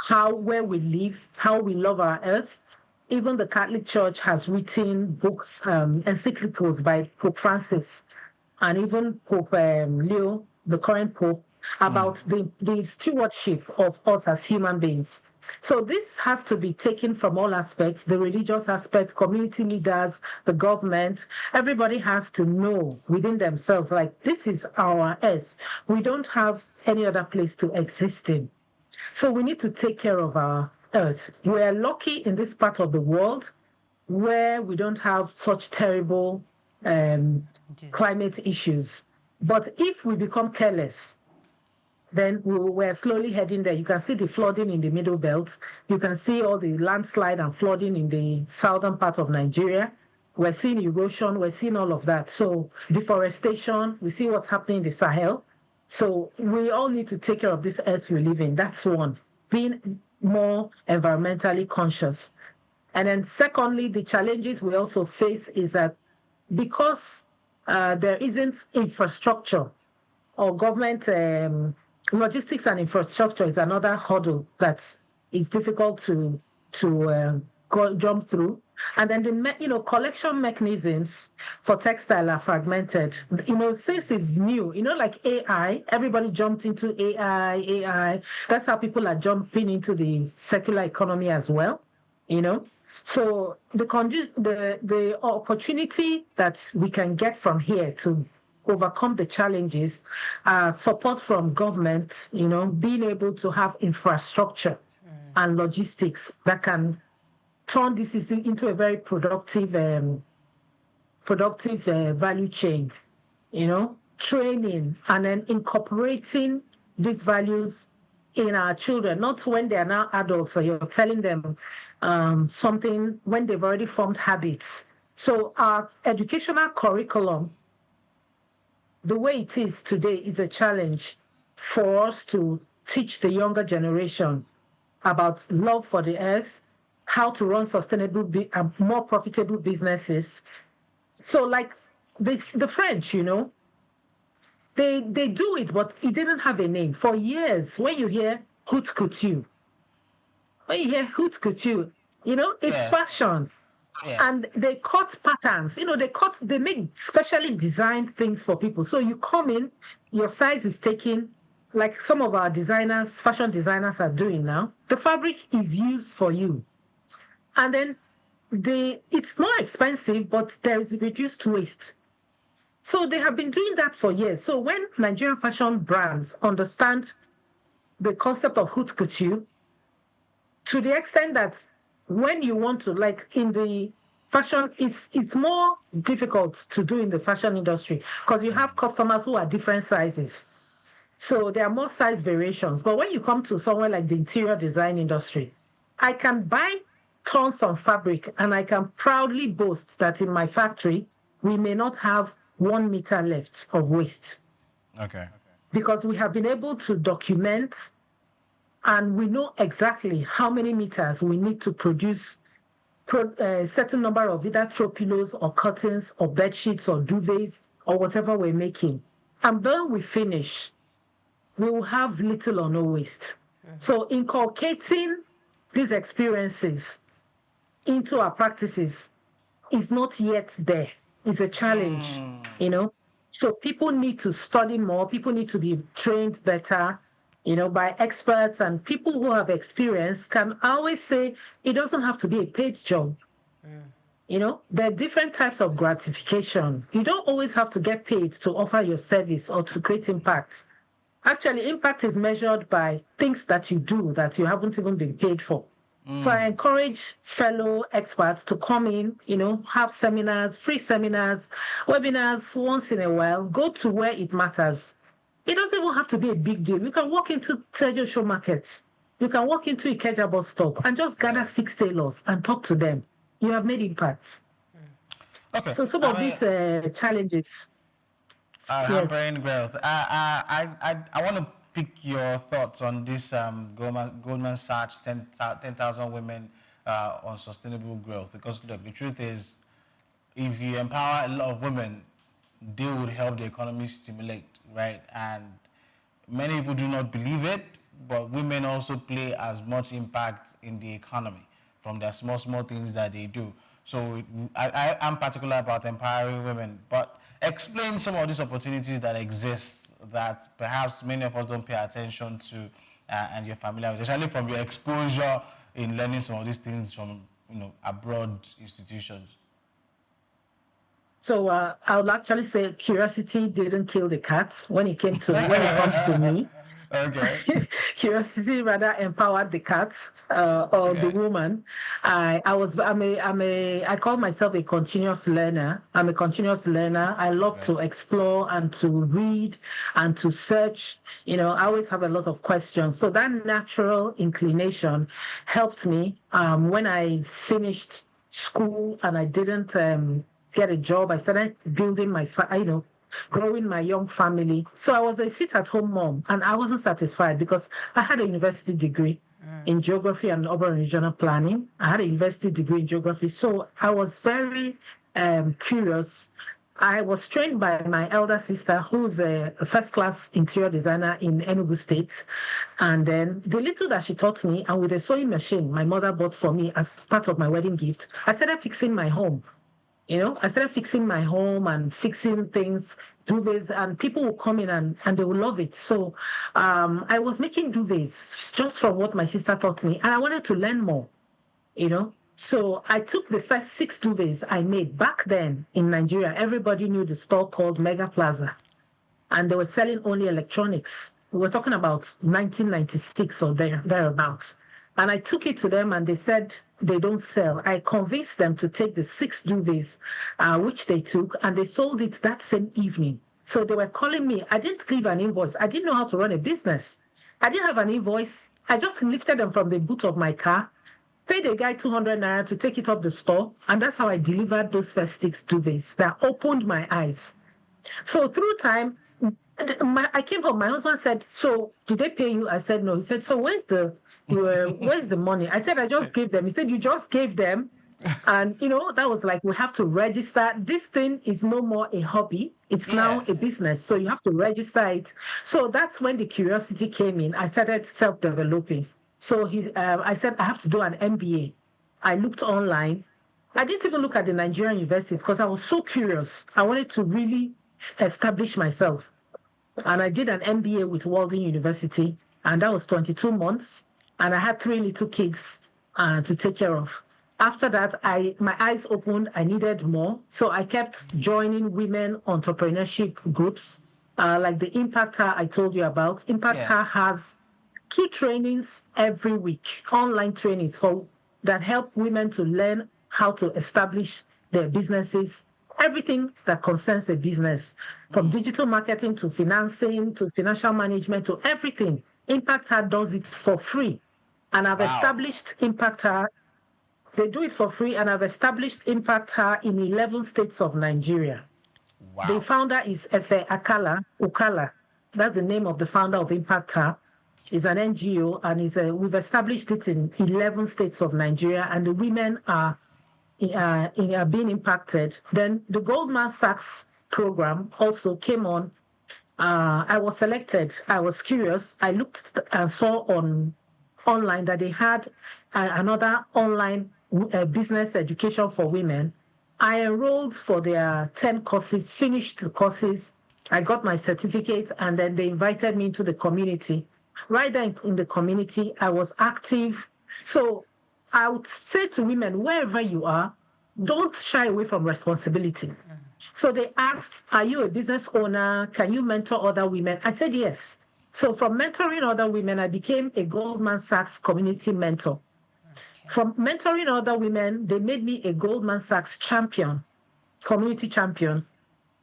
where we live, how we love our earth. Even the Catholic Church has written books, encyclicals by Pope Francis and even Pope Leo, the current Pope, about the stewardship of us as human beings. So this has to be taken from all aspects, the religious aspect, community leaders, the government. Everybody has to know within themselves, like, this is our earth. We don't have any other place to exist in. So we need to take care of our earth. We're lucky in this part of the world where we don't have such terrible climate issues. But if we become careless, then we're slowly heading there. You can see the flooding in the Middle Belt. You can see all the landslide and flooding in the southern part of Nigeria. We're seeing erosion. We're seeing all of that. So deforestation, we see what's happening in the Sahel. So we all need to take care of this earth we live in. That's one, being more environmentally conscious. And then secondly, the challenges we also face is that because there isn't infrastructure or government logistics and infrastructure is another hurdle that is difficult to jump through. And then the collection mechanisms for textile are fragmented. Since it's new, like AI, everybody jumped into AI. That's how people are jumping into the circular economy as well. So the opportunity that we can get from here to overcome the challenges, support from government, being able to have infrastructure and logistics that can turn this into a very productive value chain, training and then incorporating these values in our children, not when they are now adults, or you're telling them something when they've already formed habits. So our educational curriculum, the way it is today, is a challenge for us to teach the younger generation about love for the earth, how to run sustainable and more profitable businesses. So like the French, they do it, but it didn't have a name. For years, when you hear haute couture, it's fashion. Yeah. And they cut patterns, they make specially designed things for people. So you come in, your size is taken, like some of our designers, fashion designers are doing now. The fabric is used for you. And then it's more expensive, but there is reduced waste. So they have been doing that for years. So when Nigerian fashion brands understand the concept of haute couture, to the extent that when you want to, like in the fashion, it's more difficult to do in the fashion industry because you have customers who are different sizes. So there are more size variations. But when you come to somewhere like the interior design industry, I can buy tons of fabric and I can proudly boast that in my factory, we may not have 1 meter left of waste. Okay. Because we have been able to document and we know exactly how many meters we need to produce a certain number of either throw pillows or curtains or bed sheets or duvets or whatever we're making. And when we finish, we will have little or no waste. Mm-hmm. So inculcating these experiences into our practices is not yet there. It's a challenge, you know. So people need to study more. People need to be trained better, you know, by experts, and people who have experience can always say it doesn't have to be a paid job. You know, there are different types of gratification. You don't always have to get paid to offer your service or to create impact. Actually, impact is measured by things that you do that you haven't even been paid for. So I encourage fellow experts to come in, you know, have seminars, free seminars, webinars once in a while, go to where it matters. It doesn't even have to be a big deal. You can walk into Tejo Show markets. You can walk into Ikeja bus stop and just gather 6 tailors and talk to them. You have made impact. Okay. So some of these challenges. Hampering growth. I want to pick your thoughts on this Goldman Sachs 10,000 women on sustainable growth, because look, the truth is, if you empower a lot of women, they would help the economy stimulate, right? And many people do not believe it, but women also play as much impact in the economy from the small things that they do. So I'm particular about empowering women, but explain some of these opportunities that exist that perhaps many of us don't pay attention to, and you're familiar with, especially from your exposure in learning some of these things from, you know, abroad institutions. So I would actually say curiosity didn't kill the cat when it comes to me. Okay. Curiosity rather empowered the cat or the woman. I call myself a continuous learner. I'm a continuous learner. I love to explore and to read and to search. You know, I always have a lot of questions. So that natural inclination helped me when I finished school and I didn't get a job. I started building my, growing my young family. So I was a sit-at-home mom, and I wasn't satisfied because I had a university degree in geography and urban regional planning. I had a university degree in geography, so I was very curious. I was trained by my elder sister, who's a first-class interior designer in Enugu State. And then the little that she taught me, and with a sewing machine my mother bought for me as part of my wedding gift, I started fixing my home. You know, I started fixing my home and fixing things, duvets, and people will come in and they will love it. So I was making duvets just from what my sister taught me, and I wanted to learn more, you know. So I took the first 6 duvets I made back then in Nigeria. Everybody knew the store called Mega Plaza, and they were selling only electronics. We were talking about 1996 or thereabouts. And I took it to them, and they said they don't sell. I convinced them to take the 6 duvets, which they took, and they sold it that same evening. So they were calling me. I didn't give an invoice. I didn't know how to run a business. I didn't have an invoice. I just lifted them from the boot of my car, paid a guy 200 naira to take it up the store, and that's how I delivered those first 6 duvets. That opened my eyes. So through time, I came home. My husband said, "So did they pay you?" I said, "No." He said, "So where's the money?" I said, "I just gave them." He said, "You just gave them?" And, you know, that was like, we have to register. This thing is no more a hobby. It's now a business. So you have to register it. So that's when the curiosity came in. I started self-developing. So I said, I have to do an MBA. I looked online. I didn't even look at the Nigerian universities because I was so curious. I wanted to really establish myself. And I did an MBA with Walden University. And that was 22 months. And I had 3 little kids to take care of. After that, my eyes opened. I needed more. So I kept joining women entrepreneurship groups, like the Impact Her I told you about. Impact Her has 2 trainings every week, online trainings that help women to learn how to establish their businesses, everything that concerns a business, from digital marketing to financing to financial management to everything. Impact Her does it for free. And I've established Impact Her. They do it for free, and I've established Impact Her in 11 states of Nigeria. Wow. The founder is Efe Ukala. That's the name of the founder of Impact Her. It's an NGO, and we've established it in 11 states of Nigeria, and the women are being impacted. Then the Goldman Sachs program also came on. I was selected. I was curious. I looked and saw online that they had another online business education for women. I enrolled for their 10 courses, finished the courses. I got my certificate, and then they invited me into the community. Right there in the community, I was active. So I would say to women, wherever you are, don't shy away from responsibility. So they asked, are you a business owner? Can you mentor other women? I said yes. So from mentoring other women, I became a Goldman Sachs community mentor. From mentoring other women, they made me a Goldman Sachs champion, community champion.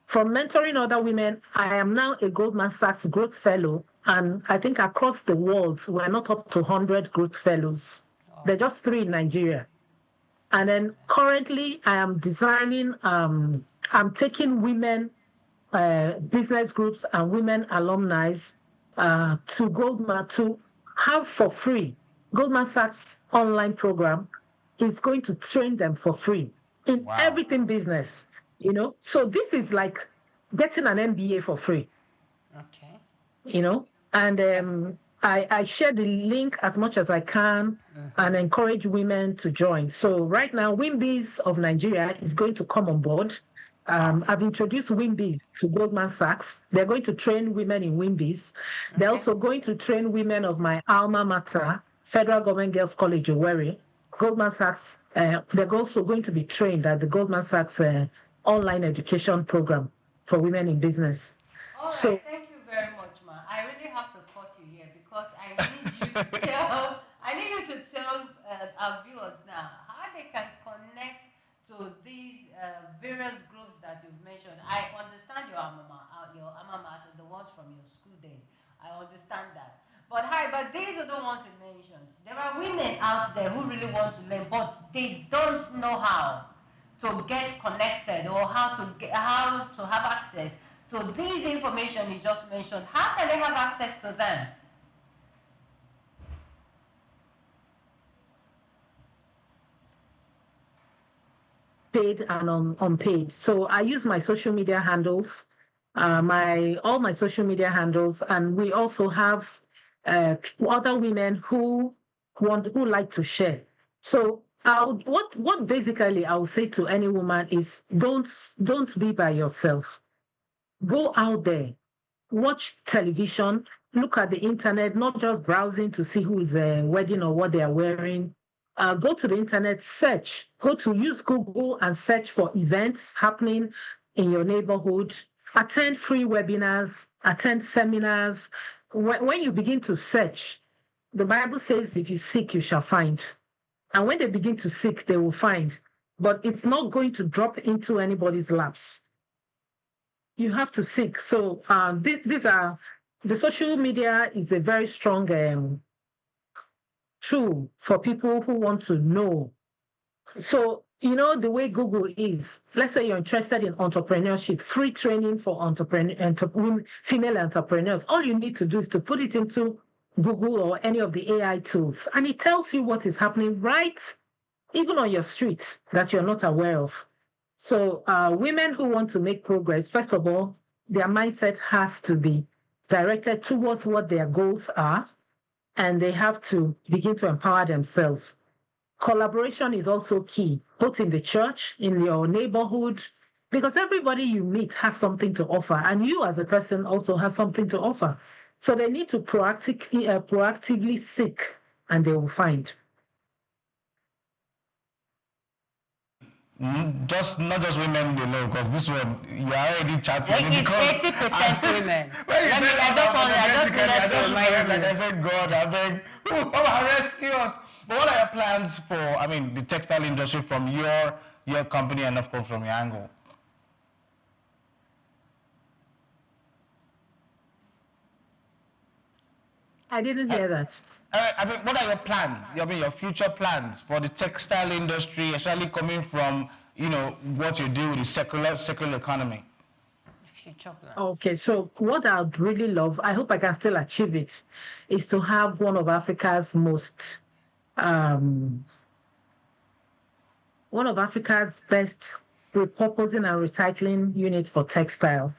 From mentoring other women, I am now a Goldman Sachs Growth Fellow. And I think across the world, we're not up to 100 Growth Fellows. There are just 3 in Nigeria. And then currently, I am designing, I'm taking women business groups and women alumni to Goldman to have for free. Goldman Sachs online program is going to train them for free in everything business, you know. So this is like getting an MBA for free. Okay. You know, and I share the link as much as I can and encourage women to join. So right now, Wimbies of Nigeria is going to come on board. I've introduced Wimbies to Goldman Sachs. They're going to train women in Wimbies. They're also going to train women of my alma mater, Federal Government Girls College, Owerri. Goldman Sachs, they're also going to be trained at the Goldman Sachs online education program for women in business. All right, So, thank you very much, ma. I really have to cut you here because I need you to tell, our viewers now how they can connect to these various groups that you've mentioned. I understand your alma mater, the ones from your school days. I understand that. But these are the ones you mentioned. There are women out there who really want to learn, but they don't know how to get connected or how to have access to these information you just mentioned. How can they have access to them? paid and unpaid. So I use my social media handles, all my social media handles, and we also have other women who like to share. So what basically I would say to any woman is don't be by yourself. Go out there, watch television, look at the internet, not just browsing to see who's wedding or what they are wearing. Go to the internet, search. Use Google and search for events happening in your neighborhood. Attend free webinars, attend seminars. When you begin to search, the Bible says, if you seek, you shall find. And when they begin to seek, they will find. But it's not going to drop into anybody's laps. You have to seek. So the social media is a very strong tool for people who want to know. So, you know, the way Google is, let's say you're interested in entrepreneurship, free training for female entrepreneurs. All you need to do is to put it into Google or any of the AI tools, and it tells you what is happening right, even on your street, that you're not aware of. So women who want to make progress, first of all, their mindset has to be directed towards what their goals are, and they have to begin to empower themselves. Collaboration is also key, both in the church, in your neighborhood, because everybody you meet has something to offer, and you as a person also has something to offer. So they need to proactively seek, and they will find. Not just women below, because this one you are already championing. It's 80% women. I just remind you. Like I said, God, I beg, come and rescue us. But what are your plans for, the textile industry from your company and of course from your angle? I didn't hear that. What are your plans? Your future plans for the textile industry, especially coming from, what you do with the circular economy? Future plans. Okay, so what I'd really love, I hope I can still achieve it, is to have one of Africa's best repurposing and recycling unit for textile,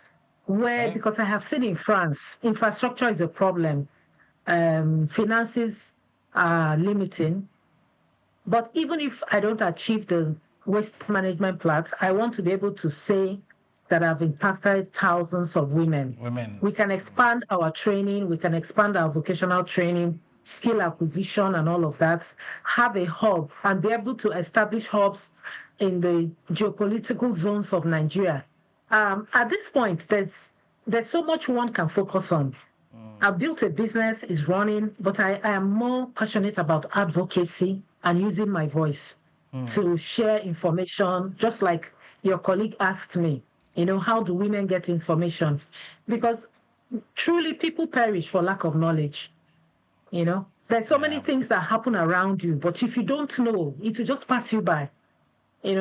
because I have seen in France, infrastructure is a problem. Finances are limiting. But even if I don't achieve the waste management plants, I want to be able to say that I've impacted thousands of women. We can expand our training, we can expand our vocational training, skill acquisition and all of that, have a hub and be able to establish hubs in the geopolitical zones of Nigeria. At this point, there's so much one can focus on. I've built a business, it's running, but I am more passionate about advocacy and using my voice to share information, just like your colleague asked me, how do women get information? Because truly people perish for lack of knowledge. There's so many things that happen around you, but if you don't know, it will just pass you by.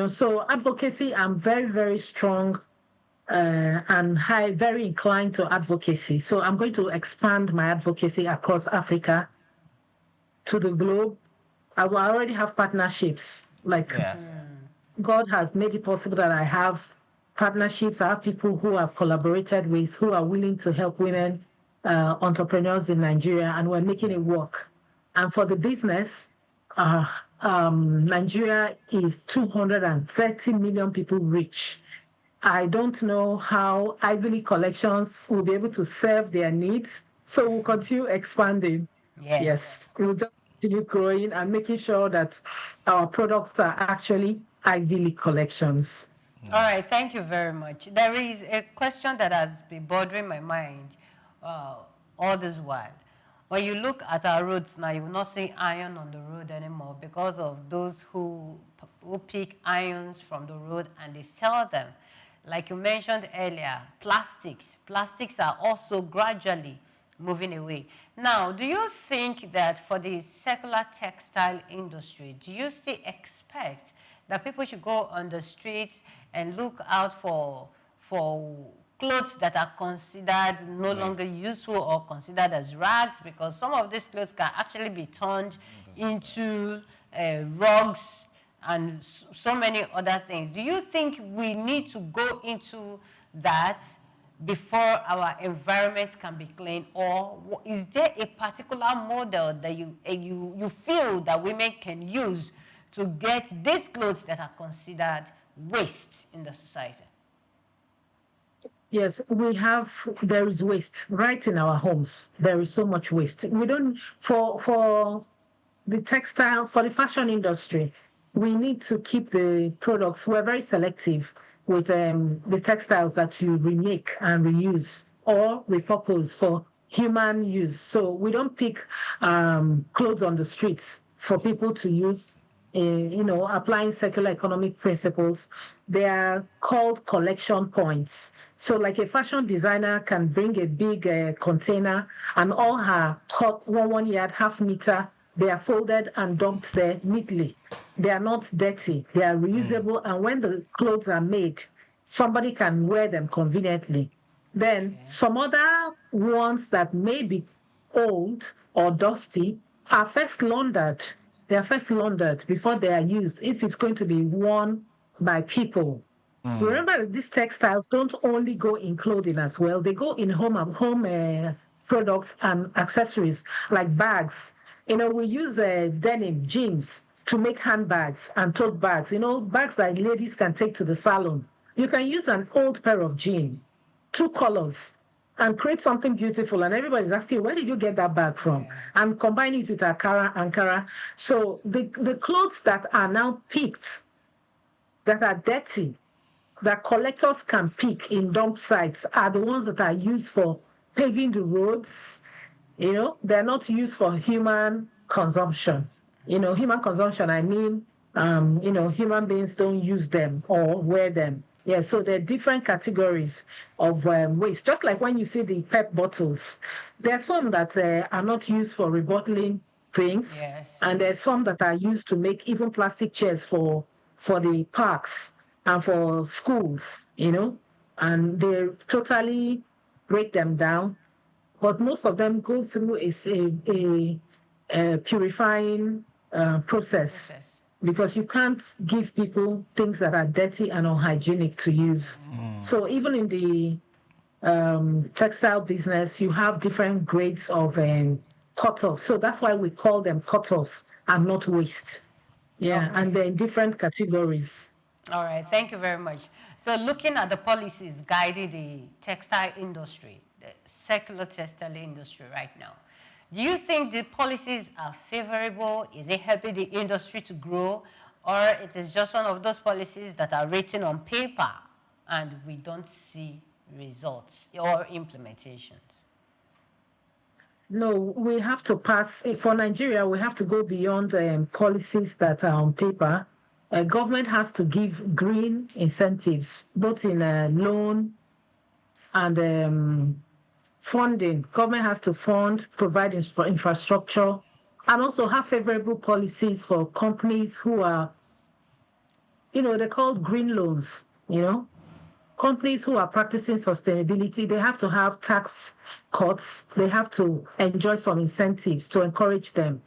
So advocacy, I'm very, very strong and very inclined to advocacy. So I'm going to expand my advocacy across Africa to the globe. I already have partnerships. God has made it possible that I have partnerships. I have people who I've collaborated with who are willing to help women entrepreneurs in Nigeria, and we're making it work. And for the business, Nigeria is 230 million people rich. I don't know how Ivy League collections will be able to serve their needs, so we'll continue expanding. Yes, we'll just continue growing and making sure that our products are actually Ivy League collections. All right, thank you very much. There is a question that has been bothering my mind all this while. When you look at our roads now, you will not see iron on the road anymore because of those who pick irons from the road and they sell them. Like you mentioned earlier, plastics. Plastics are also gradually moving away. Now, do you think that for the circular textile industry, do you still expect that people should go on the streets and look out for clothes that are considered no longer useful or considered as rags? Because some of these clothes can actually be turned into rugs and so many other things. Do you think we need to go into that before our environment can be clean? Or is there a particular model that you feel that women can use to get these clothes that are considered waste in the society? Yes, there is waste right in our homes. There is so much waste. We don't, for the fashion industry, we need to keep the products. We're very selective with the textiles that you remake and reuse or repurpose for human use. So we don't pick clothes on the streets for people to use, applying circular economic principles. They are called collection points. So like a fashion designer can bring a big container and all her cut 1 yard, half meter, they are folded and dumped there neatly. They are not dirty. They are reusable. And when the clothes are made, somebody can wear them conveniently. Then some other ones that may be old or dusty are first laundered. They are first laundered before they are used if it's going to be worn by people. Remember that these textiles don't only go in clothing as well. They go in home products and accessories like bags. We use denim, jeans to make handbags and tote bags. Bags that ladies can take to the salon. You can use an old pair of jeans, 2 colors, and create something beautiful. And everybody's asking, where did you get that bag from? And combine it with Ankara. So the clothes that are now picked, that are dirty, that collectors can pick in dump sites are the ones that are used for paving the roads. They're not used for human consumption. Human consumption, I mean, human beings don't use them or wear them. Yeah, so there are different categories of waste. Just like when you see the PEP bottles, there are some that are not used for rebottling things. Yes. And there are some that are used to make even plastic chairs for the parks and for schools, and they totally break them down. But most of them go through a purifying process because you can't give people things that are dirty and unhygienic to use. So even in the textile business, you have different grades of cut-offs. So that's why we call them cut-offs and not waste. Yeah, and they're in different categories. All right, thank you very much. So looking at the policies guiding the textile industry, the secular textile industry right now, do you think the policies are favorable? Is it helping the industry to grow? Or it is just one of those policies that are written on paper and we don't see results or implementations? No, we have to pass, for Nigeria, we have to go beyond policies that are on paper. Government has to give green incentives, both in loan and funding. Government has to fund, provide infrastructure, and also have favorable policies for companies who are, they're called green loans, Companies who are practicing sustainability, they have to have tax cuts. They have to enjoy some incentives to encourage them,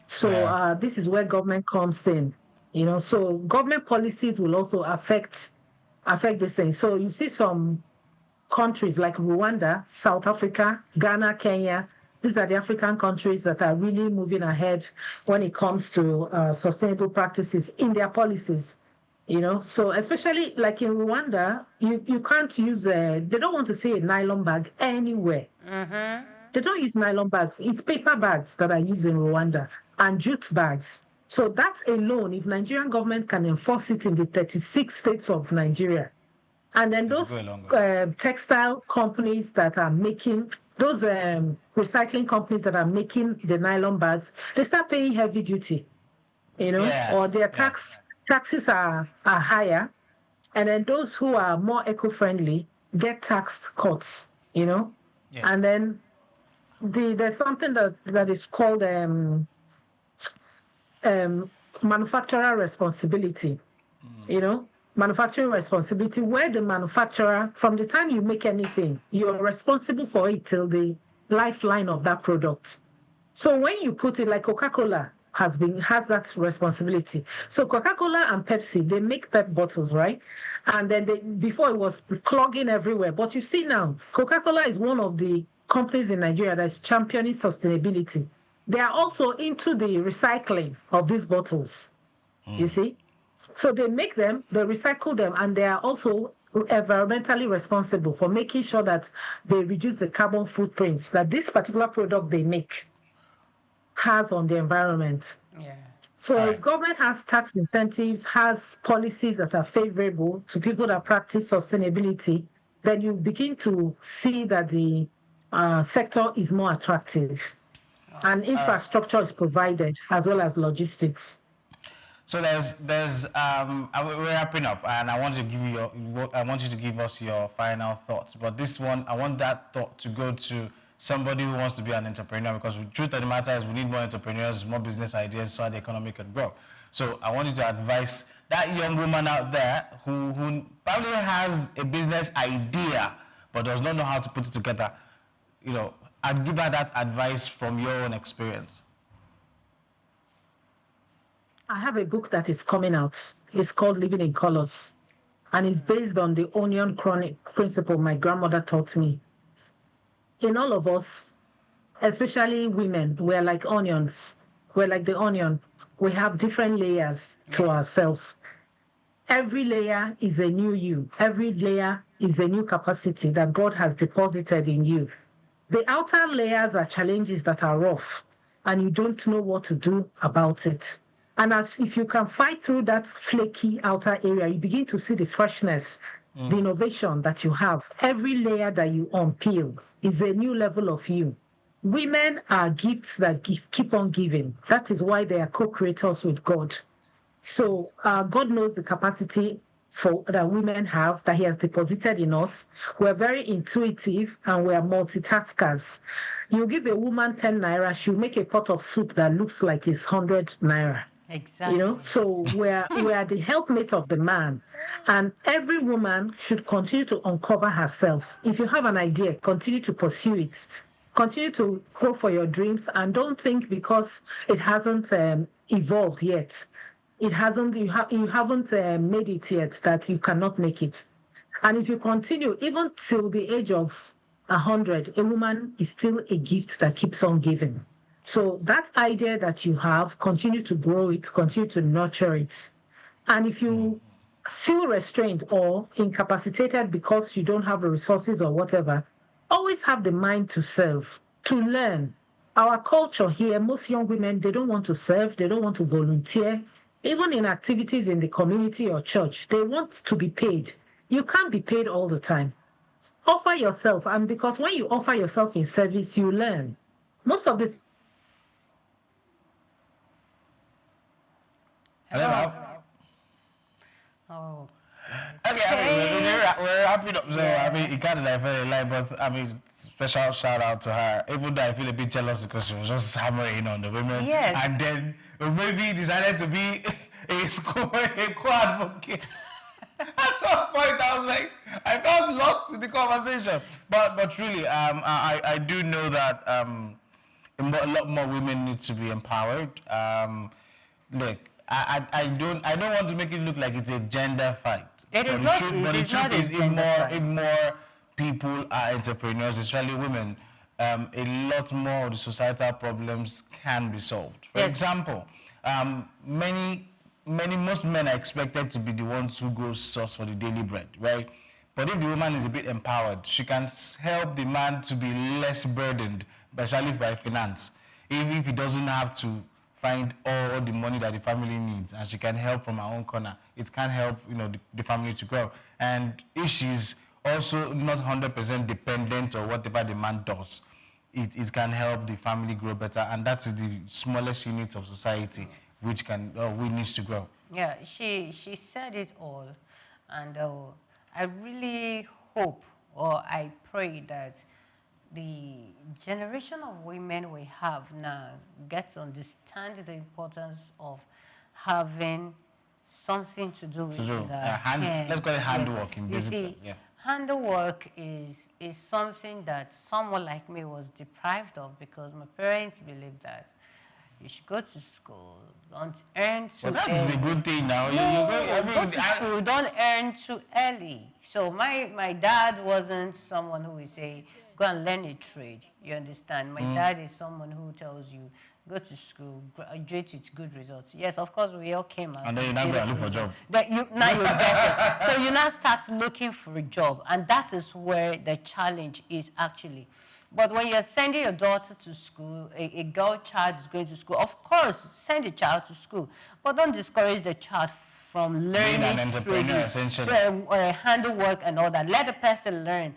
So this is where government comes in, So government policies will also affect this thing. So you see some countries like Rwanda, South Africa, Ghana, Kenya. These are the African countries that are really moving ahead when it comes to sustainable practices in their policies. So especially like in Rwanda, you can't use they don't want to see a nylon bag anywhere. Mm-hmm. They don't use nylon bags. It's paper bags that are used in Rwanda and jute bags. So that alone, if Nigerian government can enforce it in the 36 states of Nigeria, and then those textile companies that are making, those recycling companies that are making the nylon bags, they start paying heavy duty, or their taxes are higher, and then those who are more eco-friendly get tax cuts, and then there's something that is called manufacturer responsibility, manufacturing responsibility, where the manufacturer, from the time you make anything, you're responsible for it till the lifeline of that product. So when you put it, like Coca-Cola has that responsibility. So Coca-Cola and Pepsi, they make Pep bottles, right? And then before it was clogging everywhere. But you see now, Coca-Cola is one of the companies in Nigeria that's championing sustainability. They are also into the recycling of these bottles, you see? So they make them, they recycle them, and they are also environmentally responsible for making sure that they reduce the carbon footprints that this particular product they make has on the environment. Yeah. So if government has tax incentives, has policies that are favorable to people that practice sustainability, then you begin to see that the sector is more attractive, and infrastructure is provided as well as logistics. So we're wrapping up, and I want you to give us your final thoughts. But this one, I want that thought to go to somebody who wants to be an entrepreneur, because the truth of the matter is we need more entrepreneurs, more business ideas so the economy can grow. So I want you to advise that young woman out there who probably has a business idea but does not know how to put it together. I'd give her that advice from your own experience. I have a book that is coming out. It's called Living in Colors, and it's based on the onion chronic principle my grandmother taught me. In all of us, especially women, we're like onions. We're like the onion. We have different layers to ourselves. Every layer is a new you. Every layer is a new capacity that God has deposited in you. The outer layers are challenges that are rough, and you don't know what to do about it. And if you can fight through that flaky outer area, you begin to see the freshness, the innovation that you have. Every layer that you unpeel is a new level of you. Women are gifts that keep on giving. That is why they are co-creators with God. So God knows the capacity that women have, that He has deposited in us. We're very intuitive and we're multitaskers. You give a woman 10 naira, she'll make a pot of soup that looks like it's 100 naira. Exactly. So we're the helpmate of the man. And every woman should continue to uncover herself. If you have an idea, continue to pursue it. Continue to go for your dreams, and don't think because it hasn't evolved yet. You haven't made it yet that you cannot make it. And if you continue, even till the age of 100, a woman is still a gift that keeps on giving. So that idea that you have, continue to grow it, continue to nurture it. And if you feel restrained or incapacitated because you don't have the resources or whatever, always have the mind to serve, to learn. Our culture here, most young women, they don't want to serve, they don't want to volunteer. Even in activities in the community or church, they want to be paid. You can't be paid all the time. Offer yourself, and because when you offer yourself in service, you learn. Most of the... Hello. Oh. Okay, I mean, we're wrapping up. So, I mean, it kind of like very light, but I mean, special shout out to her. Even though I feel a bit jealous because she was just hammering on the women. Yes. And then maybe decided to be a co-advocate. At some point, I was like, I felt lost in the conversation. But truly, I do know that a lot more women need to be empowered. Look, I don't want to make it look like it's a gender fight. It is not. But the truth is, if more people are entrepreneurs, especially women, a lot more of the societal problems can be solved. For example, most men are expected to be the ones who go source for the daily bread, right? But if the woman is a bit empowered, she can help the man to be less burdened, especially by finance. Even if he doesn't have to find all the money that the family needs, and she can help from her own corner, it can help, the family to grow. And if she's also not 100% dependent on whatever the man does, it can help the family grow better, and that's the smallest unit of society which needs to grow. Yeah, she said it all, and I really hope, or I pray that the generation of women we have now get to understand the importance of having something to do with let's call it handwork in business. You see, handwork is something that someone like me was deprived of because my parents believed that you should go to school, don't earn too early. Well, that's a good thing now. Go to school, don't earn too early. So my dad wasn't someone who would say, go and learn a trade. You understand? My dad is someone who tells you, go to school, graduate with good results. Yes, of course, we all came out. And then you're not going to look for a job. Now you get it. So you now start looking for a job. And that is where the challenge is actually. But when you're sending your daughter to school, a girl child is going to school, of course, send the child to school. But don't discourage the child from learning. Being an entrepreneur, essentially. Handwork and all that. Let the person learn.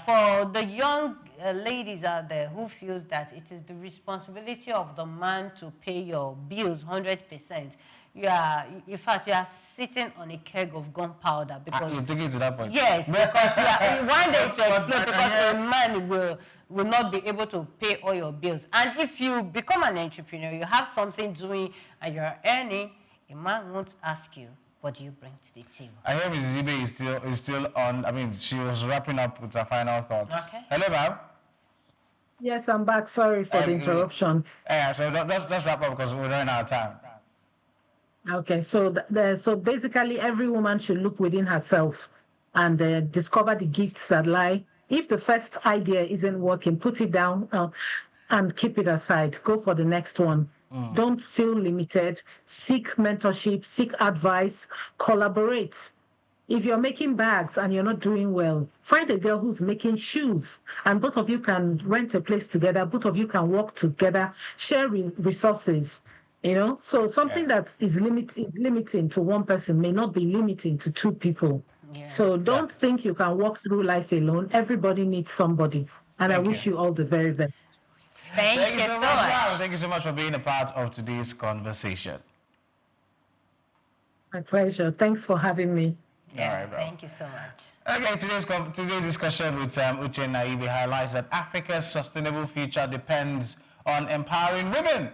For the young ladies out there who feels that it is the responsibility of the man to pay your bills 100%, in fact, you are sitting on a keg of gunpowder because you're taking it to that point. Yes, because one day to explode because a man will not be able to pay all your bills. And if you become an entrepreneur, you have something doing and you're earning, a man won't ask you, what do you bring to the table? I hear Mrs. Ibe is still on. I mean, she was wrapping up with her final thoughts. Okay. Hello, ma'am. Yes, I'm back. Sorry for the interruption. Yeah, so let's wrap up because we're running out of time. Okay, so so basically every woman should look within herself and discover the gifts that lie. If the first idea isn't working, put it down and keep it aside. Go for the next one. Don't feel limited. Seek mentorship, seek advice, collaborate. If you're making bags and you're not doing well, find a girl who's making shoes and both of you can rent a place together, both of you can work together, share resources. So something that is limiting to one person may not be limiting to two people. Yeah. So don't think you can walk through life alone. Everybody needs somebody. And I wish you all the very best. Thank you so much. Thank you so much for being a part of today's conversation. My pleasure. Thanks for having me. Yeah, all right, bro. Thank you so much. Okay, today's discussion with Uche Naibi highlights that Africa's sustainable future depends on empowering women,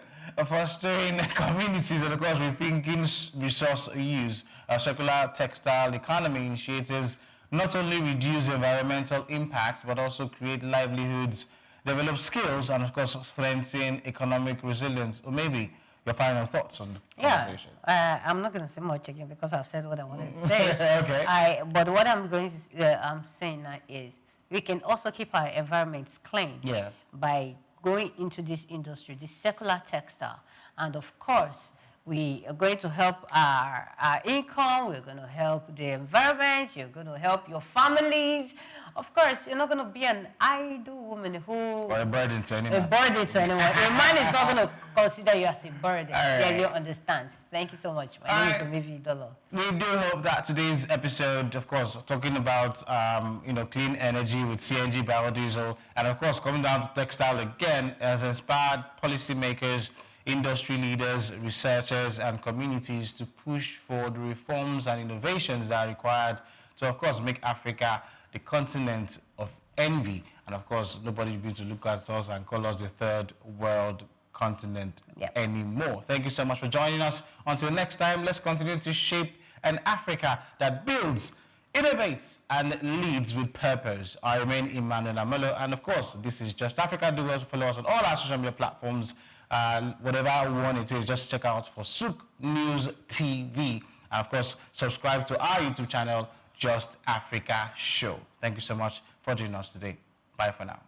fostering communities, and of course rethinking resource use. Circular textile economy initiatives not only reduce environmental impact but also create livelihoods, develop skills, and of course strengthen economic resilience. Or maybe your final thoughts on the conversation. I'm not going to say much again because I've said what I want to say. Okay. But what I'm saying now is we can also keep our environments clean. Yes. By going into this industry, this circular textile, and of course, We are going to help our income. We're going to help the environment. You're going to help your families. Of course, you're not going to be an idle woman who... Or a burden to anyone. A burden to anyone. A man is not going to consider you as a burden. All right. Yeah, you understand. Thank you so much. My name is Omevi Dolo. We do hope that today's episode, of course, talking about clean energy with CNG biodiesel, and of course coming down to textile again, has inspired policymakers, industry leaders, researchers, and communities to push for the reforms and innovations that are required to, of course, make Africa the continent of envy. And of course, nobody's going to look at us and call us the third world continent anymore. Thank you so much for joining us. Until next time, let's continue to shape an Africa that builds, innovates, and leads with purpose. I remain Emmanuel Amelo, and of course, this is Just Africa. Do also follow us on all our social media platforms. Whatever one it is, just check out for SOUQ News TV. And of course, subscribe to our YouTube channel, Just Africa Show. Thank you so much for joining us today. Bye for now.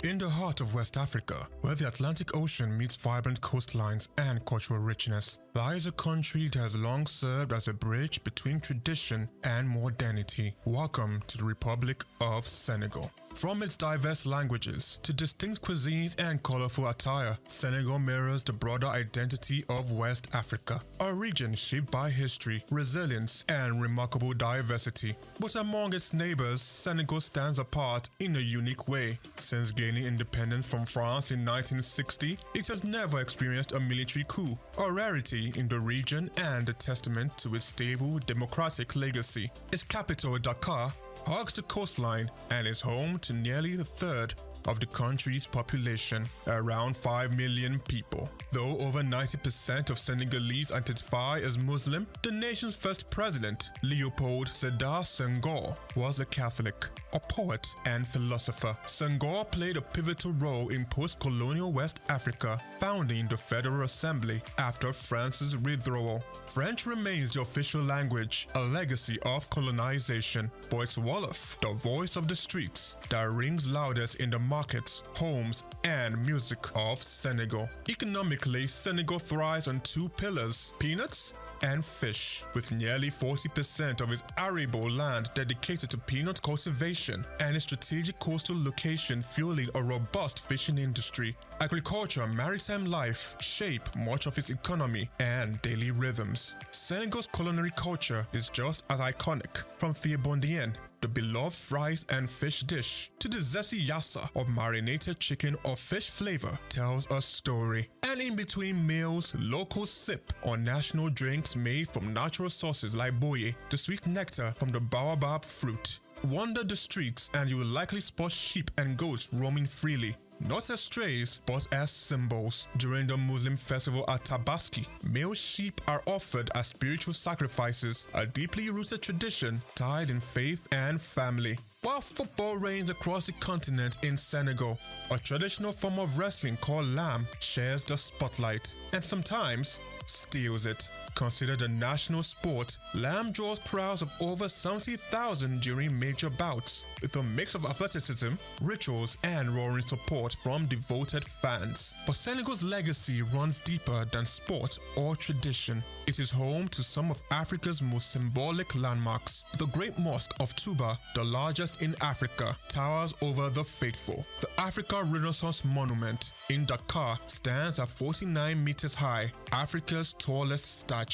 In the heart of West Africa, where the Atlantic Ocean meets vibrant coastlines and cultural richness, lies a country that has long served as a bridge between tradition and modernity. Welcome to the Republic of Senegal. From its diverse languages to distinct cuisines and colorful attire, Senegal mirrors the broader identity of West Africa, a region shaped by history, resilience, and remarkable diversity. But among its neighbors, Senegal stands apart in a unique way. Since gaining independence from France in 1960, it has never experienced a military coup, a rarity in the region and a testament to its stable democratic legacy. Its capital, Dakar, hugs the coastline and is home to nearly a third of the country's population, around 5 million people. Though over 90% of Senegalese identify as Muslim, the nation's first president, Léopold Sédar Senghor, was a Catholic, a poet, and philosopher. Senghor played a pivotal role in post-colonial West Africa, founding the Federal Assembly after France's withdrawal. French remains the official language, a legacy of colonization, but it's Wolof, the voice of the streets, that rings loudest in the markets, homes, and music of Senegal. Economically, Senegal thrives on two pillars: peanuts and fish, with nearly 40% of its arable land dedicated to peanut cultivation and a strategic coastal location fueling a robust fishing industry. Agriculture and maritime life shape much of its economy and daily rhythms. Senegal's culinary culture is just as iconic, from Thiebondien, the beloved rice and fish dish, to the zesty yassa of marinated chicken or fish flavor tells a story. And in between meals, locals sip on national drinks made from natural sources like boye, the sweet nectar from the baobab fruit. Wander the streets and you will likely spot sheep and goats roaming freely, not as strays, but as symbols. During the Muslim festival at Tabaski, male sheep are offered as spiritual sacrifices, a deeply rooted tradition tied in faith and family. While football reigns across the continent in Senegal, a traditional form of wrestling called lamb shares the spotlight, and sometimes steals it. Considered a national sport, lamb draws crowds of over 70,000 during major bouts, with a mix of athleticism, rituals, and roaring support from devoted fans. But Senegal's legacy runs deeper than sport or tradition. It is home to some of Africa's most symbolic landmarks. The Great Mosque of Touba, the largest in Africa, towers over the faithful. The Africa Renaissance Monument in Dakar stands at 49 meters high, Africa's tallest statue.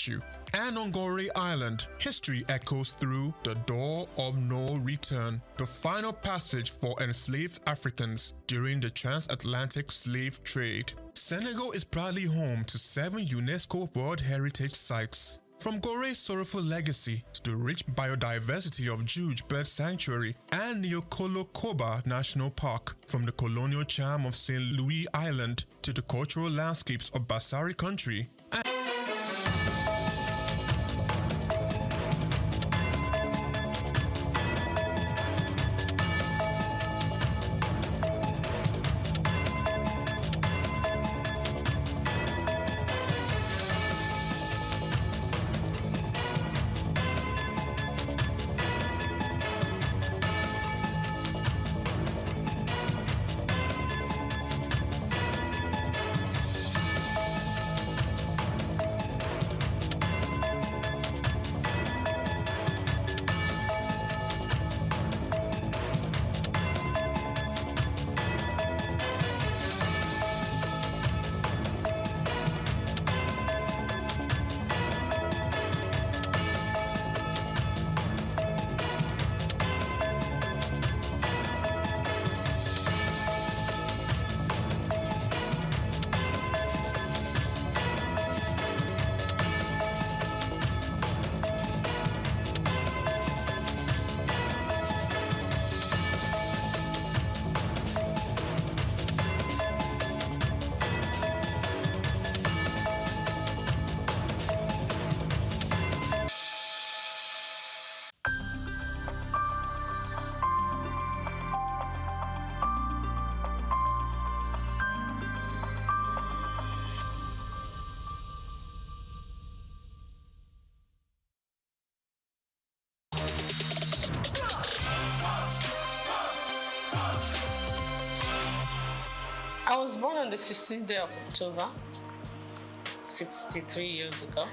And on Gorée Island, history echoes through the door of no return, the final passage for enslaved Africans during the transatlantic slave trade. Senegal is proudly home to 7 UNESCO World Heritage Sites. From Goré's sorrowful legacy to the rich biodiversity of Djoudj Bird Sanctuary and Niokolo Koba National Park, from the colonial charm of St. Louis Island to the cultural landscapes of Bassari Country, I was born on the 16th day of October, 63 years ago.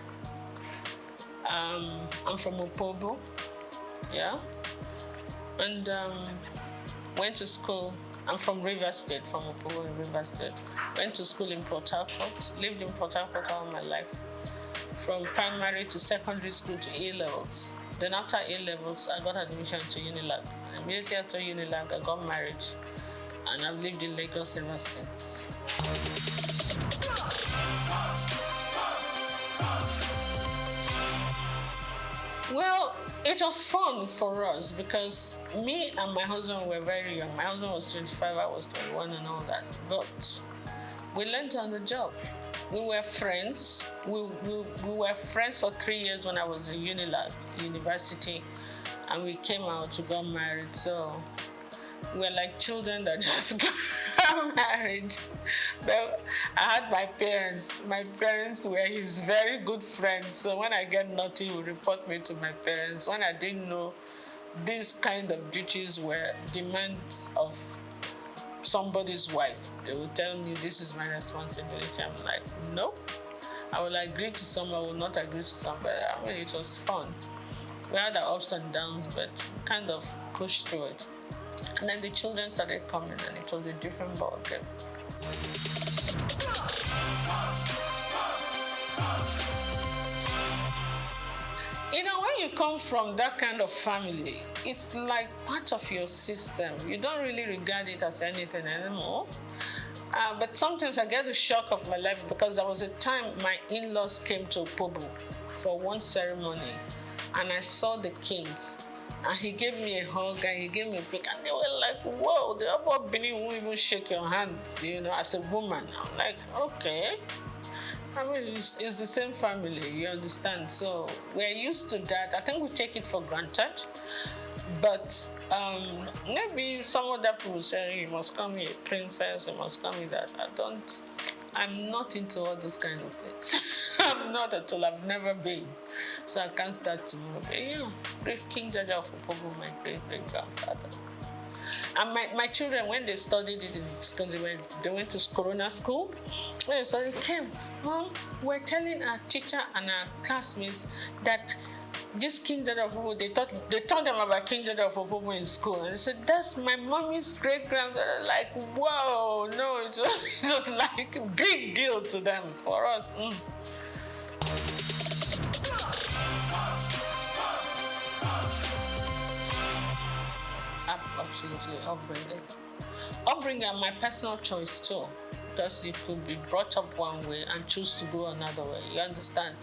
I'm from Opobo, yeah, and went to school. I'm from River State, from Opobo in River State. Went to school in Port Harcourt, lived in Port Harcourt all my life, from primary to secondary school to A-levels. Then after A-levels, I got admission to Unilag. Immediately after Unilag, I got married, and I've lived in Lagos ever since. Well, it was fun for us because me and my husband were very young. My husband was 25, I was 21 and all that. But we learned on the job. We were friends. We were friends for 3 years when I was in Unilag, university, and we came out to got married. So we're like children that just got married. But I had my parents. My parents were his very good friends. So when I get naughty, he would report me to my parents. When I didn't know these kind of duties were demands of somebody's wife, they would tell me this is my responsibility. I'm like, no. I will agree to some, I will not agree to some. But I mean, it was fun. We had our ups and downs, but kind of pushed through it. And then the children started coming, and it was a different ballgame. You know, when you come from that kind of family, it's like part of your system. You don't really regard it as anything anymore. But sometimes I get the shock of my life because there was a time my in-laws came to Opobo for one ceremony, and I saw the king. And he gave me a hug and he gave me a pic, and they were like, whoa, the upper Benin won't even shake your hands, you know, as a woman. I'm like, okay. I mean, it's the same family, you understand? So we're used to that. I think we take it for granted. But maybe some other people say, you must call me a princess, you must call me that. I'm not into all those kind of things. I'm not at all. I've never been. So I can't start tomorrow. But yeah, great King Jaja of Opobo, my great-great-grandfather. And my children, when they studied it in school, they went to Corona school. When they studied, came, Mom, we're telling our teacher and our classmates that this King Jaja of Opobo, they taught them about King Jaja of Opobo in school. And they said, that's my mommy's great-grandfather. Like, whoa, no, it was like a big deal to them, for us. Absolutely, upbringing and my personal choice too, because you could be brought up one way and choose to go another way. You understand?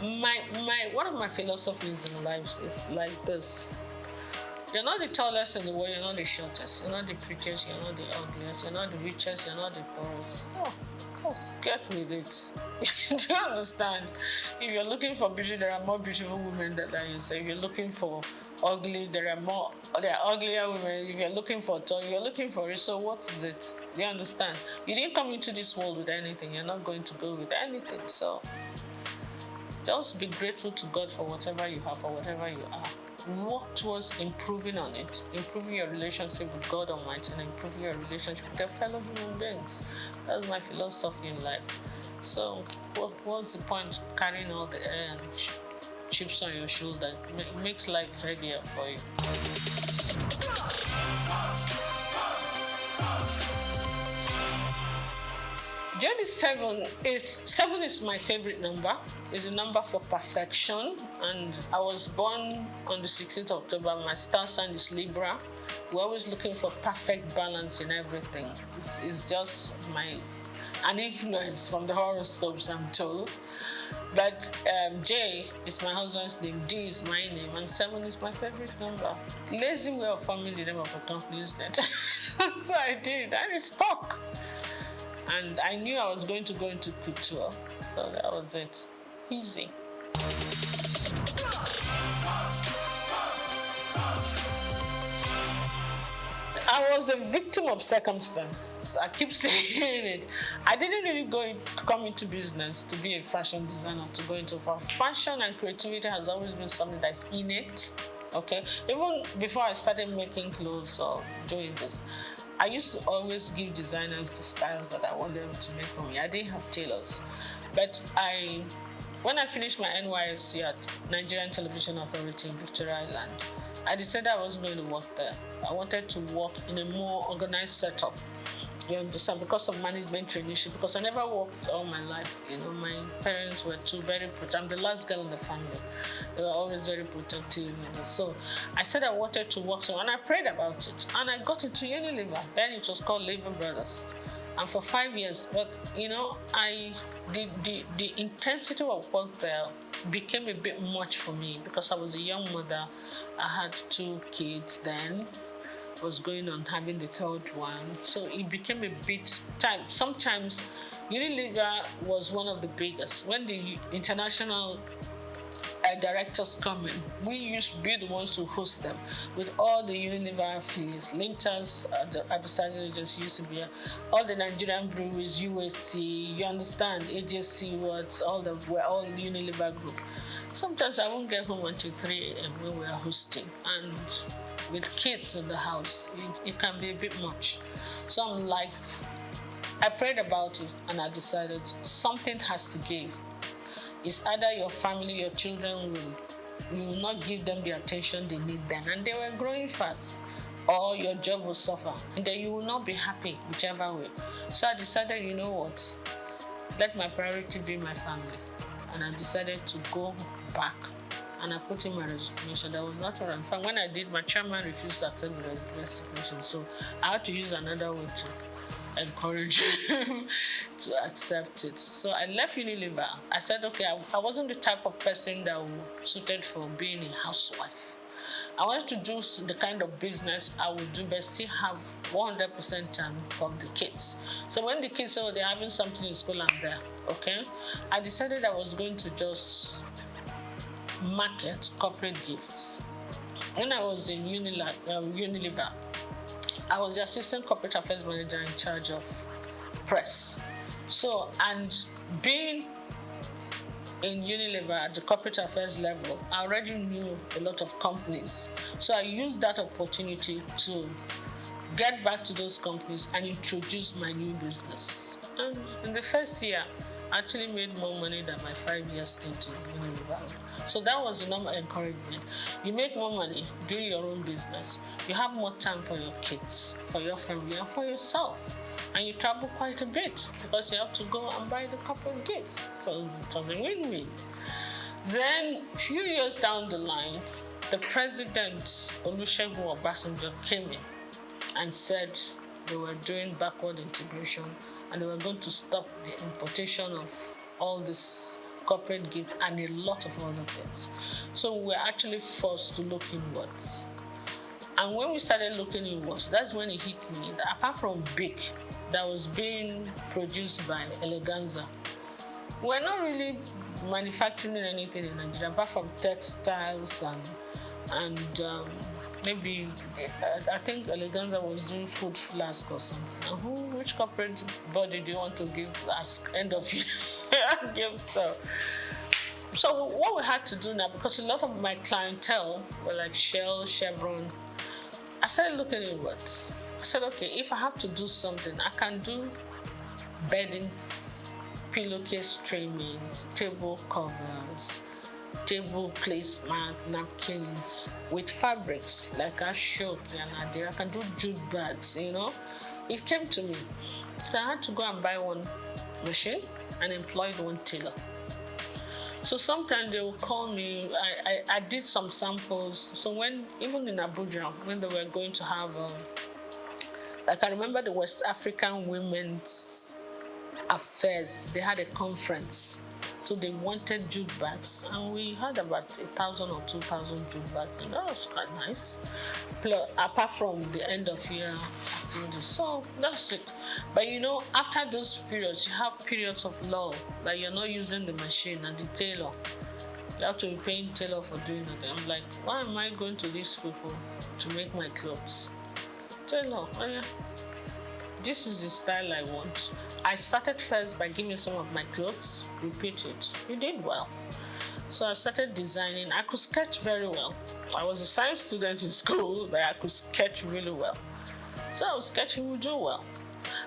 One of my philosophies in life is like this: you're not the tallest in the world, you're not the shortest, you're not the prettiest, you're not the ugliest, you're not the richest, you're not the poorest. Oh, of course, get with it. Do you understand? If you're looking for beauty, there are more beautiful women than you say. If you're looking for ugly, there are uglier women. If you're looking for tall, you're looking for it. So what is it? Do you understand? You didn't come into this world with anything. You're not going to go with anything. So just be grateful to God for whatever you have or whatever you are. Work towards improving on it, improving your relationship with God Almighty and improving your relationship with your fellow human beings. That's my philosophy in life. So what's the point of carrying all the air and chips on your shoulder? It makes life heavier for you. JB7 is my favorite number. It's a number for perfection, and I was born on the 16th of October. My star sign is Libra. We're always looking for perfect balance in everything. It's just an influence from the horoscopes, I'm told. But J is my husband's name, D is my name, and 7 is my favorite number. Lazy way of forming the name of a company, isn't it? So I did, and it stuck. And I knew I was going to go into couture, so that was it. Easy. I was a victim of circumstance. I keep saying it. I didn't really come into business to be a fashion designer, to go into fashion, and creativity has always been something that's innate Okay, even before I started making clothes or doing this, I used to always give designers the styles that I want them to make for me. I didn't have tailors, but when I finished my NYSC at Nigerian Television Authority in Victoria Island, I decided I wasn't going to work there. I wanted to work in a more organized setup. You understand? Because of management traineeship, because I never worked all my life. You know, my parents were very protective. I'm the last girl in the family. They were always very protective. You know? So I said I wanted to work somewhere, and I prayed about it. And I got into Unilever. Then it was called Lever Brothers. And for 5 years, but you know, the intensity of work there became a bit much for me because I was a young mother. I had 2 kids then. Was going on having the 3rd one, so it became a bit time. Sometimes Unilever was one of the biggest. When the international directors come in, we used to be the ones to host them with all the Unilever affiliates. Linters, the advertising agency used to be here, all the Nigerian breweries, USC, you understand, AJC words, we're all Unilever group. Sometimes I won't get home until 3 a.m. when we are hosting, and with kids in the house, it can be a bit much. So I'm like, I prayed about it and I decided something has to give. It's either your family, your children you will not give them the attention they need then, and they were growing fast, or your job will suffer, and then you will not be happy whichever way. So I decided, you know what, let my priority be my family, and I decided to go back. And I put in my resignation. That was not what I'm fine. When I did, my chairman refused to accept the resignation. So I had to use another way to encourage him to accept it. So I left Unilever. I said, okay, I wasn't the type of person that was suited for being a housewife. I wanted to do the kind of business I would do, but still have 100% time for the kids. So when the kids say, oh, they're having something in school, I'm there, okay? I decided I was going to just market corporate gifts. When I was in Unilever, I was the assistant corporate affairs manager in charge of press. So, and being in Unilever at the corporate affairs level, I already knew a lot of companies. So I used that opportunity to get back to those companies and introduce my new business. And in the first year, I actually made more money than my 5-year stint in Unilever. So that was the normal encouragement. You make more money doing your own business. You have more time for your kids, for your family, and for yourself. And you travel quite a bit because you have to go and buy the corporate gifts. So it was a win-win. Then, a few years down the line, the president, Olusegun Obasanjo, came in and said they were doing backward integration and they were going to stop the importation of all this corporate gift and a lot of other things. So we were actually forced to look inwards. And when we started looking inwards, that's when it hit me that apart from Big, that was being produced by Eleganza, we're not really manufacturing anything in Nigeria apart from textiles and maybe I think Eleganza was doing food flask or something. Which corporate body do you want to give as end of year gift? So what we had to do now, because a lot of my clientele were like Shell, Chevron, I started looking inwards. I said, okay, if I have to do something, I can do beddings, pillowcase trimmings, table covers, table placemat, napkins with fabrics like Ashok and Adira. I can do jute bags, you know. It came to me. So I had to go and buy one machine and employed one tailor. So sometimes they will call me. I did some samples. So when, even in Abuja, when they were going to have, like I remember the West African Women's Affairs, they had a conference. So they wanted jute bags, and we had about 1,000 or 2,000 jute bags, and that was quite nice. Plus, apart from the end of year activities, so that's it. But you know, after those periods, you have periods of lull, like you're not using the machine and the tailor. You have to be paying tailor for doing it. I'm like, why am I going to these people to make my clothes? Tailor, oh yeah. This is the style I want. I started first by giving some of my clothes, repeat it. You did well. So I started designing. I could sketch very well. I was a science student in school, but I could sketch really well. So I was sketching, would do well.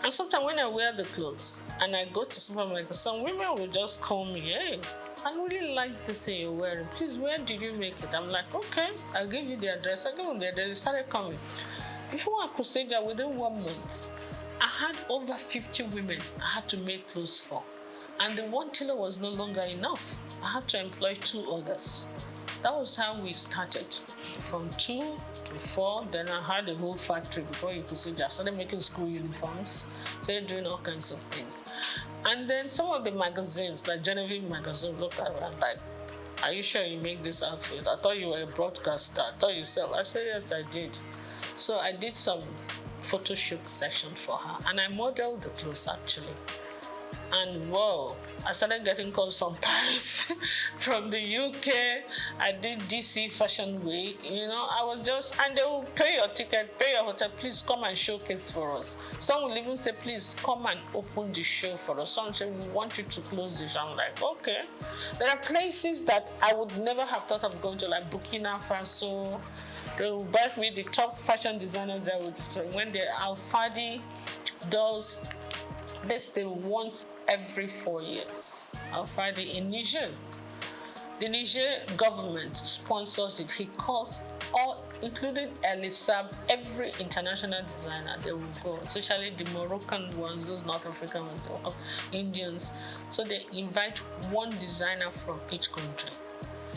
And sometimes when I wear the clothes and I go to supermarket, some women will just call me, hey, I really like this thing you're wearing. Please, where did you make it? I'm like, okay, I'll give you the address. I give them the address. They started coming. Before I could say that, within 1 month, I had over 50 women I had to make clothes for. And the one tailor was no longer enough. I had to employ 2 others. That was how we started. From 2 to 4, then I had a whole factory before you could say that. I started making school uniforms, started doing all kinds of things. And then some of the magazines, like Genevieve magazine, looked around like, are you sure you make this outfit? I thought you were a broadcaster. I thought you sell. I said, yes, I did. So I did some photo shoot session for her, and I modeled the clothes actually. And whoa, I started getting calls from Paris, from the UK. I did DC Fashion Week, you know, I was just, and they will pay your ticket, pay your hotel, please come and showcase for us. Some will even say, please come and open the show for us. Some say, we want you to close this. I'm like, okay. There are places that I would never have thought of going to, like Burkina Faso. They will buy me the top fashion designers that would, when the Alfadi does this thing once every 4 years. Alfadi in Niger. The Niger government sponsors it. He calls all, including Elisab, every international designer, they will go, especially the Moroccan ones, those North African ones, Indians. So they invite one designer from each country.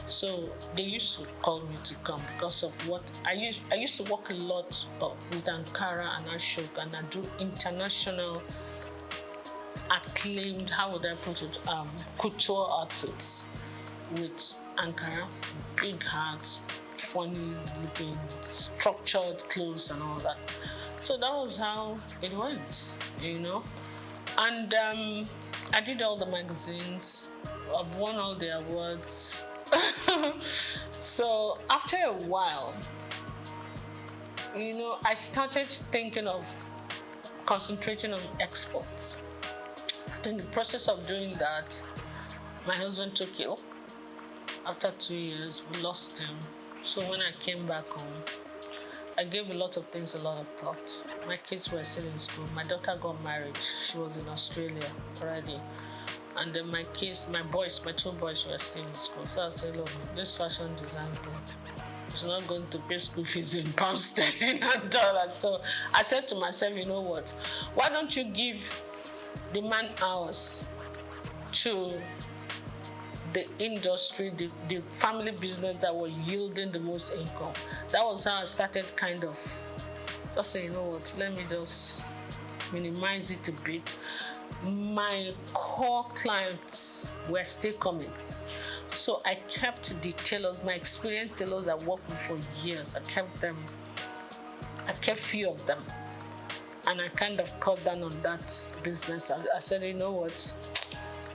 So they used to call me to come because of what I used to work a lot with Ankara and SOUQ, and I do international acclaimed, how would I put it, couture outfits with Ankara, big hats, funny looking, structured clothes and all that. So that was how it went, you know. And I did all the magazines. I've won all the awards. So after a while, you know, I started thinking of concentrating on exports. In the process of doing that, my husband took ill. After 2 years, we lost him. So when I came back home, I gave a lot of things a lot of thought. My kids were still in school. My daughter got married. She was in Australia already. And then my kids, my 2 boys were still in school. So I said, look, this fashion design thing is not going to pay school fees in pounds sterling and dollars. So I said to myself, you know what? Why don't you give the man hours to the industry, the family business that were yielding the most income? That was how I started kind of just saying, you know what, let me just minimize it a bit. My core clients were still coming. So I kept the tailors, my experienced tailors that worked with for years, I kept them. I kept few of them. And I kind of cut down on that business. I said, you know what,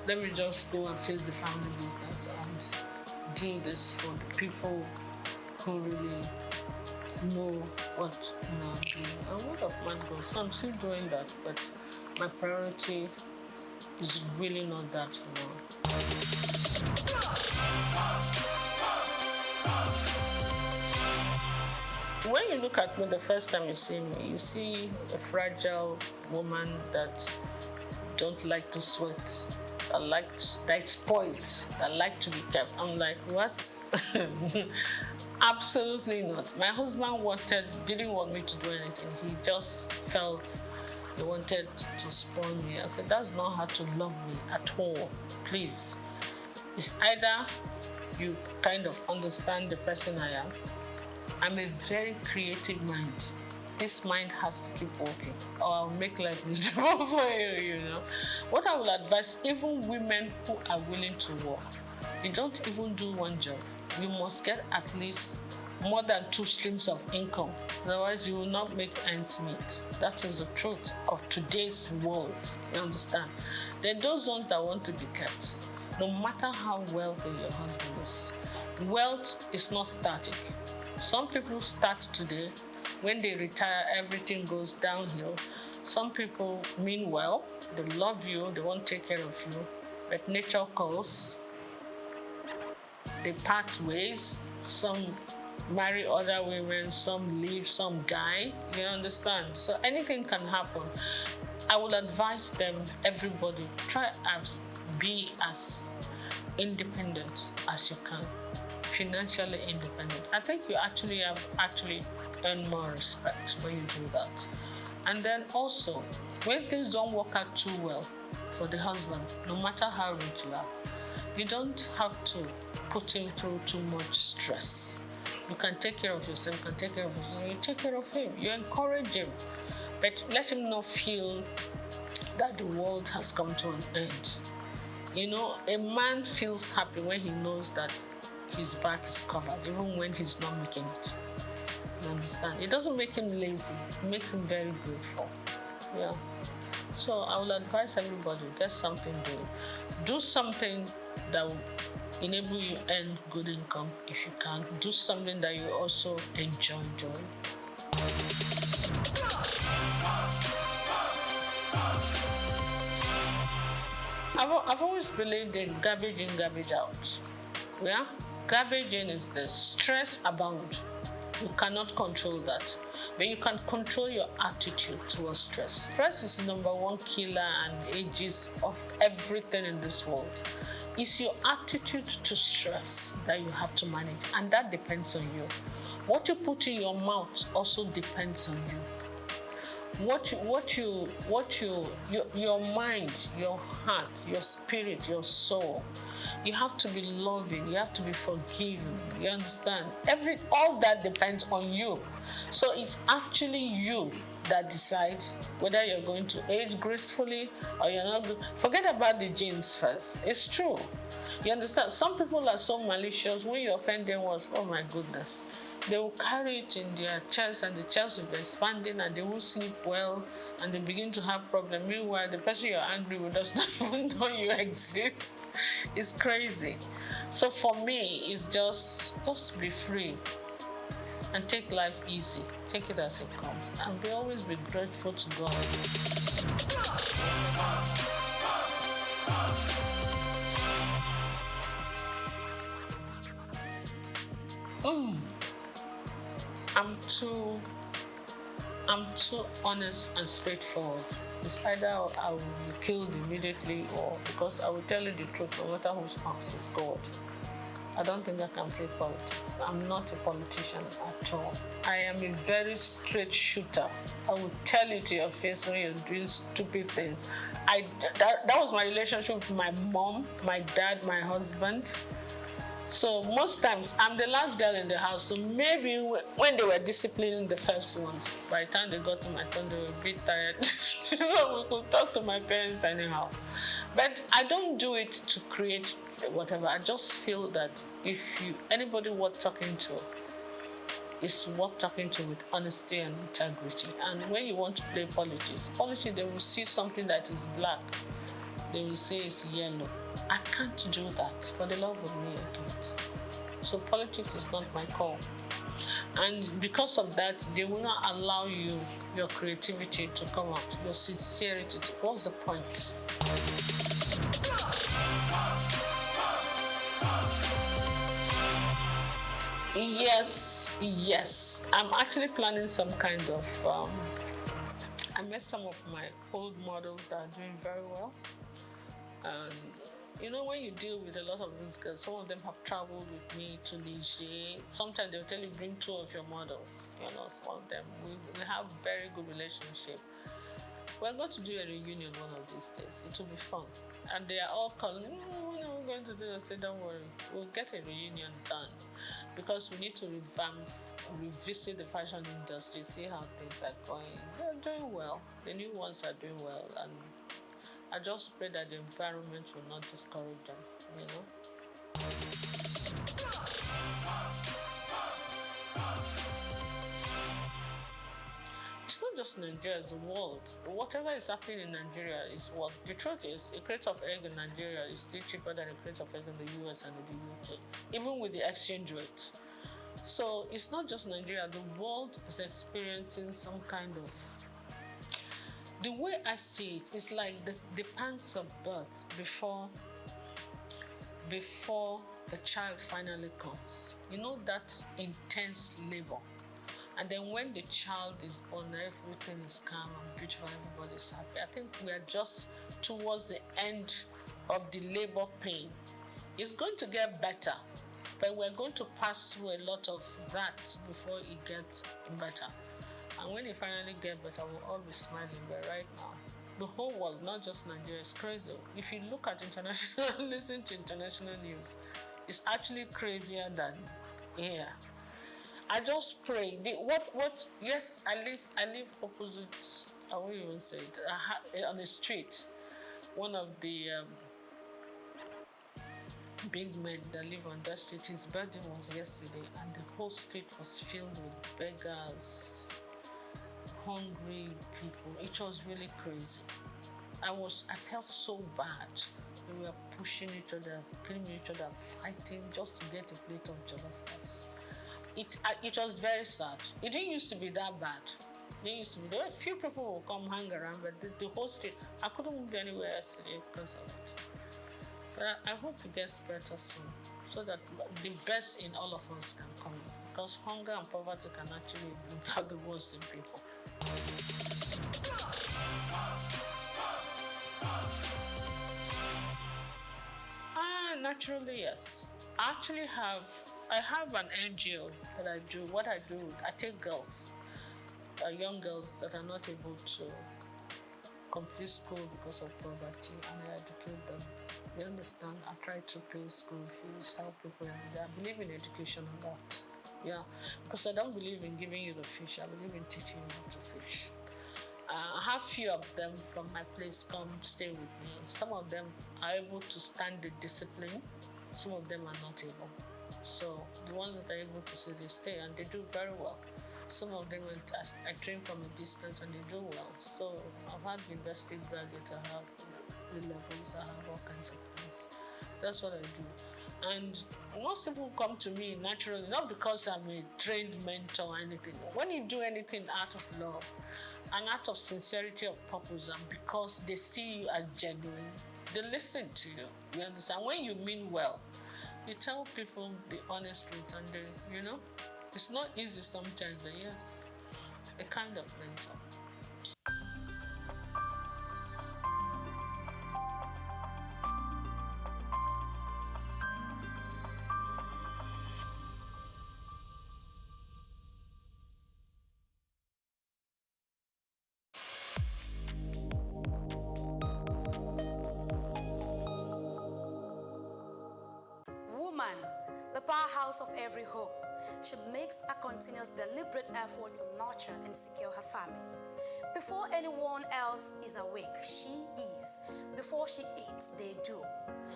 let me just go and face the family business and do this for the people who really know what I'm doing. And word of mouth goes. So I'm still doing that, but my priority is really not that, you know. When you look at me the first time you see me, you see a fragile woman that don't like to sweat, that is spoiled, that like to be kept. I'm like, what? Absolutely not. My husband didn't want me to do anything. He just felt he wanted to spoil me. I said, that's not how to love me at all, please. It's either you kind of understand the person I am. I'm a very creative mind. This mind has to keep working, or I'll make life miserable for you, you know. What I will advise, even women who are willing to work, you don't even do one job. You must get at least more than 2 streams of income. Otherwise, you will not make ends meet. That is the truth of today's world. You understand? There are those ones that want to be kept, no matter how wealthy your husband is. Wealth is not static. Some people start today. When they retire, everything goes downhill. Some people mean well. They love you. They want to take care of you. But nature calls. they part ways. Some marry other women, some leave, some die. You understand? So anything can happen. I would advise them, everybody, try to be as independent as you can, financially independent. I think you actually have earned more respect when you do that. And then also, when things don't work out too well for the husband, no matter how rich you are, you don't have to put him through too much stress. You can take care of yourself, you can take care of yourself, you take care of him, you encourage him, but let him not feel that the world has come to an end. You know, a man feels happy when he knows that his back is covered, even when he's not making it. You understand? It doesn't make him lazy, it makes him very grateful. Yeah. So I will advise everybody, get something doing. Do something that will enable you to earn good income if you can. Do something that you also enjoy doing. I've always believed in garbage in, garbage out. Yeah? Garbage in is the stress abound. You cannot control that. But you can control your attitude towards stress. Stress is the #1 killer and ages of everything in this world. It's your attitude to stress that you have to manage, and that depends on you. What you put in your mouth also depends on you. Your mind, your heart, your spirit, your soul. You have to be loving, you have to be forgiving, you understand? All that depends on you. So it's actually you that decides whether you're going to age gracefully or you're not. Forget about the genes first. It's true. You understand? Some people are so malicious, when you offend them was, oh my goodness. They will carry it in their chest and the chest will be expanding and they won't sleep well and they begin to have problems. Meanwhile, the person you're angry with does not even know you exist. It's crazy. So for me, it's just be free and take life easy. Take it as it comes and always be grateful to God. I'm too honest and straightforward. It's either I will be killed immediately or because I will tell you the truth no matter whose house is God. I don't think I can play politics. I'm not a politician at all. I am a very straight shooter. I will tell you to your face when you're doing stupid things. That was my relationship with my mom, my dad, my husband. So most times, I'm the last girl in the house, so maybe when they were disciplining the first ones, by the time they got to my turn, they were a bit tired. So we could talk to my parents anyhow. But I don't do it to create whatever. I just feel that if anybody worth talking to, is worth talking to with honesty and integrity. And when you want to play politics, they will see something that is black. They will say it's yellow. I can't do that. For the love of me, I can't. So politics is not my call. And because of that, they will not allow your creativity to come out, your sincerity. What's the point? Yes. I'm actually planning some kind of, I met some of my old models that are doing very well. And you know, when you deal with a lot of these girls, some of them have traveled with me to Niger. Sometimes they'll tell you, bring 2 of your models. You know, some of them, we have very good relationship. We're going to do a reunion one of these days. It will be fun. And they are all calling, when are we going to do this? I say, don't worry, we'll get a reunion done. Because we need to revisit the fashion industry, see how things are going. They're doing well. The new ones are doing well. And I just pray that the environment will not discourage them, you know. It's not just Nigeria, it's the world. Whatever is happening in Nigeria is what the truth is. A crate of egg in Nigeria is still cheaper than a crate of egg in the US and in the UK, even with the exchange rate. So it's not just Nigeria, the world is experiencing some kind of. The way I see it is like the pangs of birth before the child finally comes. You know that intense labor. And then when the child is born, everything is calm and beautiful, everybody's happy. I think we are just towards the end of the labor pain. It's going to get better, but we're going to pass through a lot of that before it gets better. And when it finally gets better, we'll all be smiling. But right now, the whole world, not just Nigeria, is crazy. If you look at international, listen to international news, it's actually crazier than here. I just pray. Yes, I live opposite, I won't even say it, on the street. One of the big men that live on that street, his birthday was yesterday, and the whole street was filled with beggars, hungry people. It was really crazy. I felt so bad. We were pushing each other, killing each other, fighting just to get a plate of jollof rice. It was very sad. It didn't used to be that bad. There were a few people who would come hang around, but the whole street, I couldn't move anywhere yesterday because of it. But I hope it gets better soon, so that the best in all of us can come. Because hunger and poverty can actually bring out the worst in people. Naturally, yes. I have an NGO that I do. What I do, I take girls, young girls that are not able to complete school because of poverty, and I educate them. You understand? I try to pay school fees, help people, and I believe in education a lot. Yeah, because I don't believe in giving you the fish. I believe in teaching you how to fish. I have few of them from my place come stay with me. Some of them are able to stand the discipline. Some of them are not able. So the ones that are able to stay, they stay, and they do very well. Some of them I train from a distance, and they do well. So I've had university graduates, I have A-levels, I have all kinds of things. That's what I do. And most people come to me naturally, not because I'm a trained mentor or anything. When you do anything out of love, an act of sincerity of purpose, and because they see you as genuine, they listen to you. You understand? When you mean well, you tell people the honest truth, and they, it's not easy sometimes, but yes, a kind of mentor. The powerhouse of every home. She makes a continuous, deliberate effort to nurture and secure her family. Before anyone else is awake, she is. Before she eats, they do.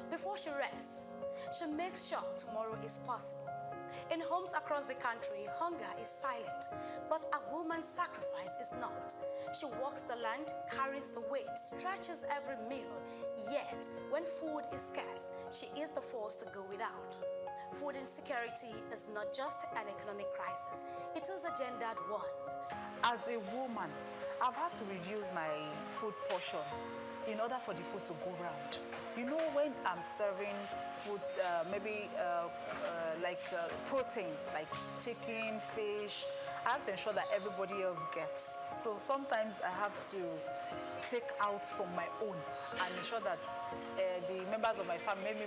Before she rests, she makes sure tomorrow is possible. In homes across the country, hunger is silent, but a woman's sacrifice is not. She walks the land, carries the weight, stretches every meal, yet when food is scarce, she is the force to go without. Food insecurity is not just an economic crisis, it is a gendered one. As a woman, I've had to reduce my food portion in order for the food to go round. When I'm serving food, maybe protein, like chicken, fish, I have to ensure that everybody else gets. So sometimes I have to take out from my own and ensure that the members of my family, maybe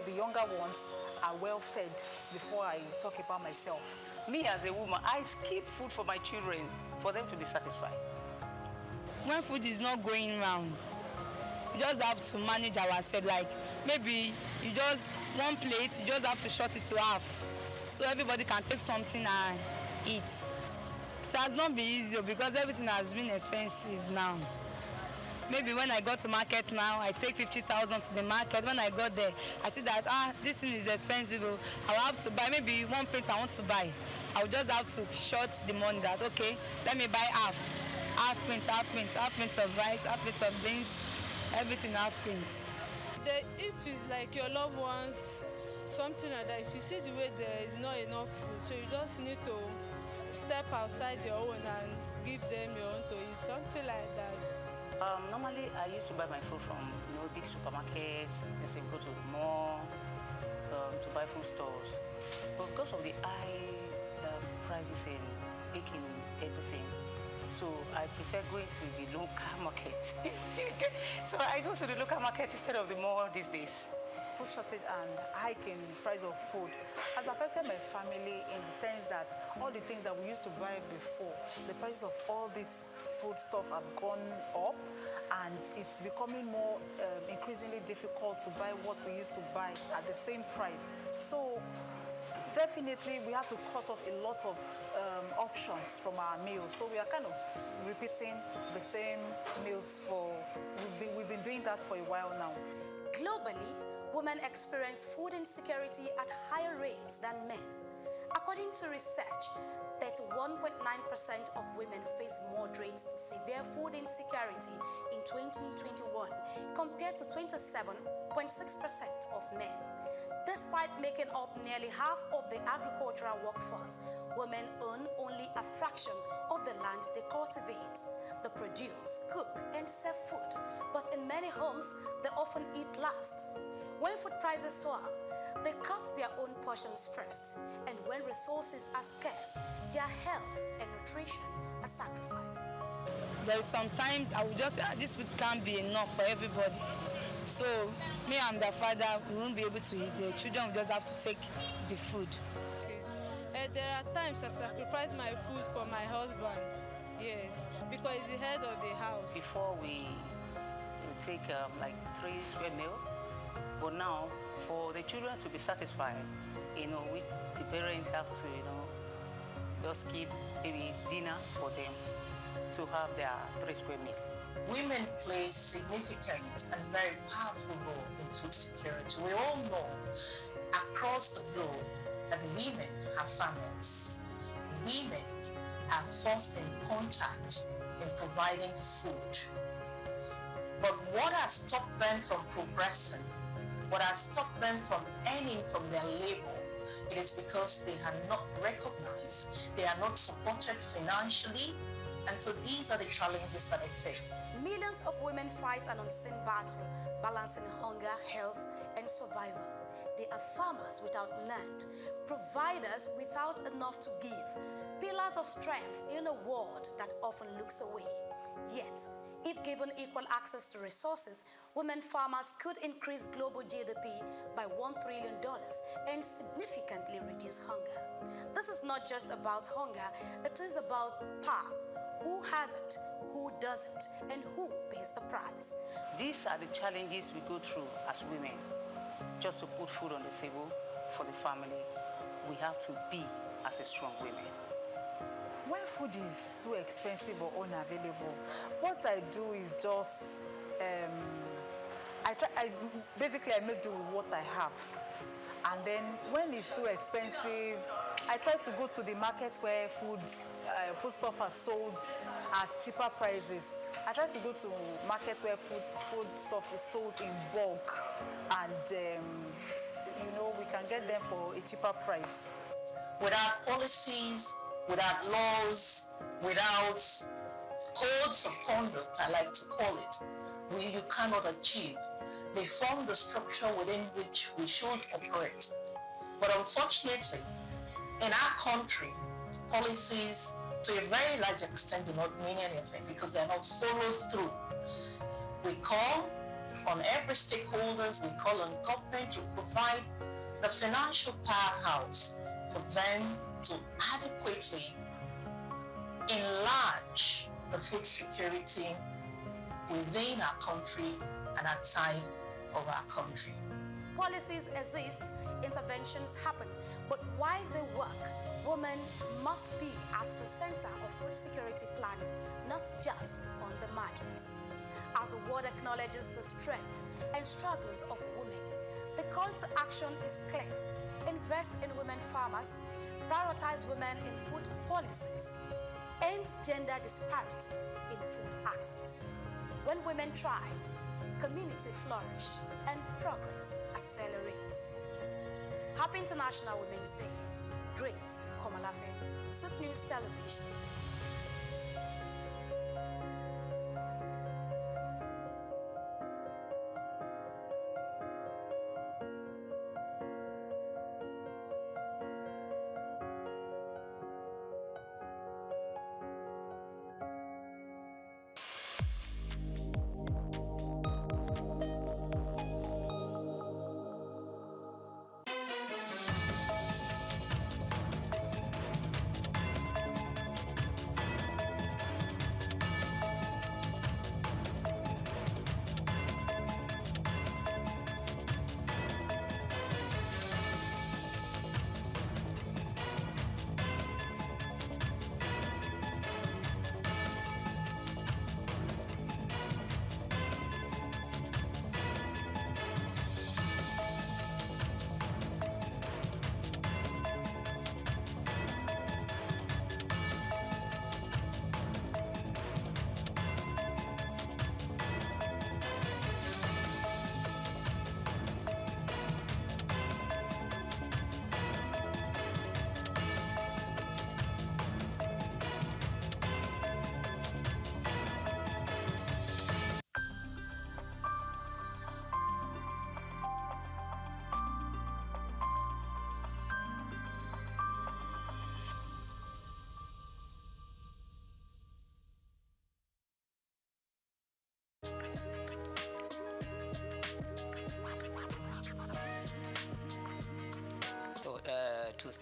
the younger ones, are well fed before I talk about myself. Me as a woman, I skip food for my children for them to be satisfied. When food is not going round, you just have to manage ourselves. Like maybe you just one plate, you just have to short it to half, so everybody can take something and eat. It has not been easy because everything has been expensive now. Maybe when I go to market now, I take 50,000 to the market. When I got there, I see that this thing is expensive. I will have to buy maybe one plate I want to buy. I will just have to short the money that okay, let me buy half plate of rice, half plate of beans, everything half plates. If it's like your loved ones, something like that, if you see the way there is not enough food, so you just need to step outside your own and give them your own to eat, something like that. Normally, I used to buy my food from big supermarkets. Let's say go to the mall, to buy food stores. But because of the high prices in making everything, so I prefer going to the local market. So I go to the local market instead of the mall these days. Food shortage and hiking price of food has affected my family in the sense that all the things that we used to buy before, the prices of all this food stuff have gone up, and it's becoming more increasingly difficult to buy what we used to buy at the same price. So definitely we have to cut off a lot of options from our meals. So we are kind of repeating the same meals for, we've been doing that for a while now. Globally, women experience food insecurity at higher rates than men. According to research, 31.9% of women face moderate to severe food insecurity in 2021 compared to 27.6% of men. Despite making up nearly half of the agricultural workforce, women own only a fraction of the land they cultivate. They produce, cook, and sell food, but in many homes, they often eat last. When food prices soar, they cut their own portions first, and when resources are scarce, their health and nutrition are sacrificed. There's sometimes I will just say, this food can't be enough for everybody. So me and the father, we won't be able to eat. The children will just have to take the food. Okay. There are times I sacrifice my food for my husband. Yes, because he's the head of the house. Before we take like 3 square meal, but now for the children to be satisfied, we, the parents have to, just keep maybe dinner for them to have their 3 square meal. Women play a significant and very powerful role in food security. We all know across the globe that women are farmers. Women are first in contact in providing food. But what has stopped them from progressing, what has stopped them from earning from their labor, it is because they are not recognized, they are not supported financially, and so these are the challenges that they face. Millions of women fight an unseen battle, balancing hunger, health, and survival. They are farmers without land, providers without enough to give, pillars of strength in a world that often looks away. Yet, if given equal access to resources, women farmers could increase global GDP by $1 trillion and significantly reduce hunger. This is not just about hunger, it is about power. Who has it, who doesn't, and who pays the price? These are the challenges we go through as women. Just to put food on the table for the family, we have to be as a strong women. When food is too expensive or unavailable, what I do is just, basically I make do with what I have. And then when it's too expensive, I try to go to the markets where food stuff are sold at cheaper prices. I try to go to markets where food stuff is sold in bulk, and we can get them for a cheaper price. Without policies, without laws, without codes of conduct, I like to call it, you cannot achieve. They form the structure within which we should operate. But unfortunately, in our country, policies to a very large extent do not mean anything because they are not followed through. We call on every stakeholders, we call on government to provide the financial powerhouse for them to adequately enlarge the food security within our country and outside of our country. Policies exist, interventions happen, but while they work, women must be at the center of food security planning, not just on the margins. As the world acknowledges the strength and struggles of women, the call to action is clear. Invest in women farmers, prioritize women in food policies, end gender disparity in food access. When women thrive, community flourish, and progress accelerates. Happy International Women's Day. Grace Komalafe, SOUQ News Television.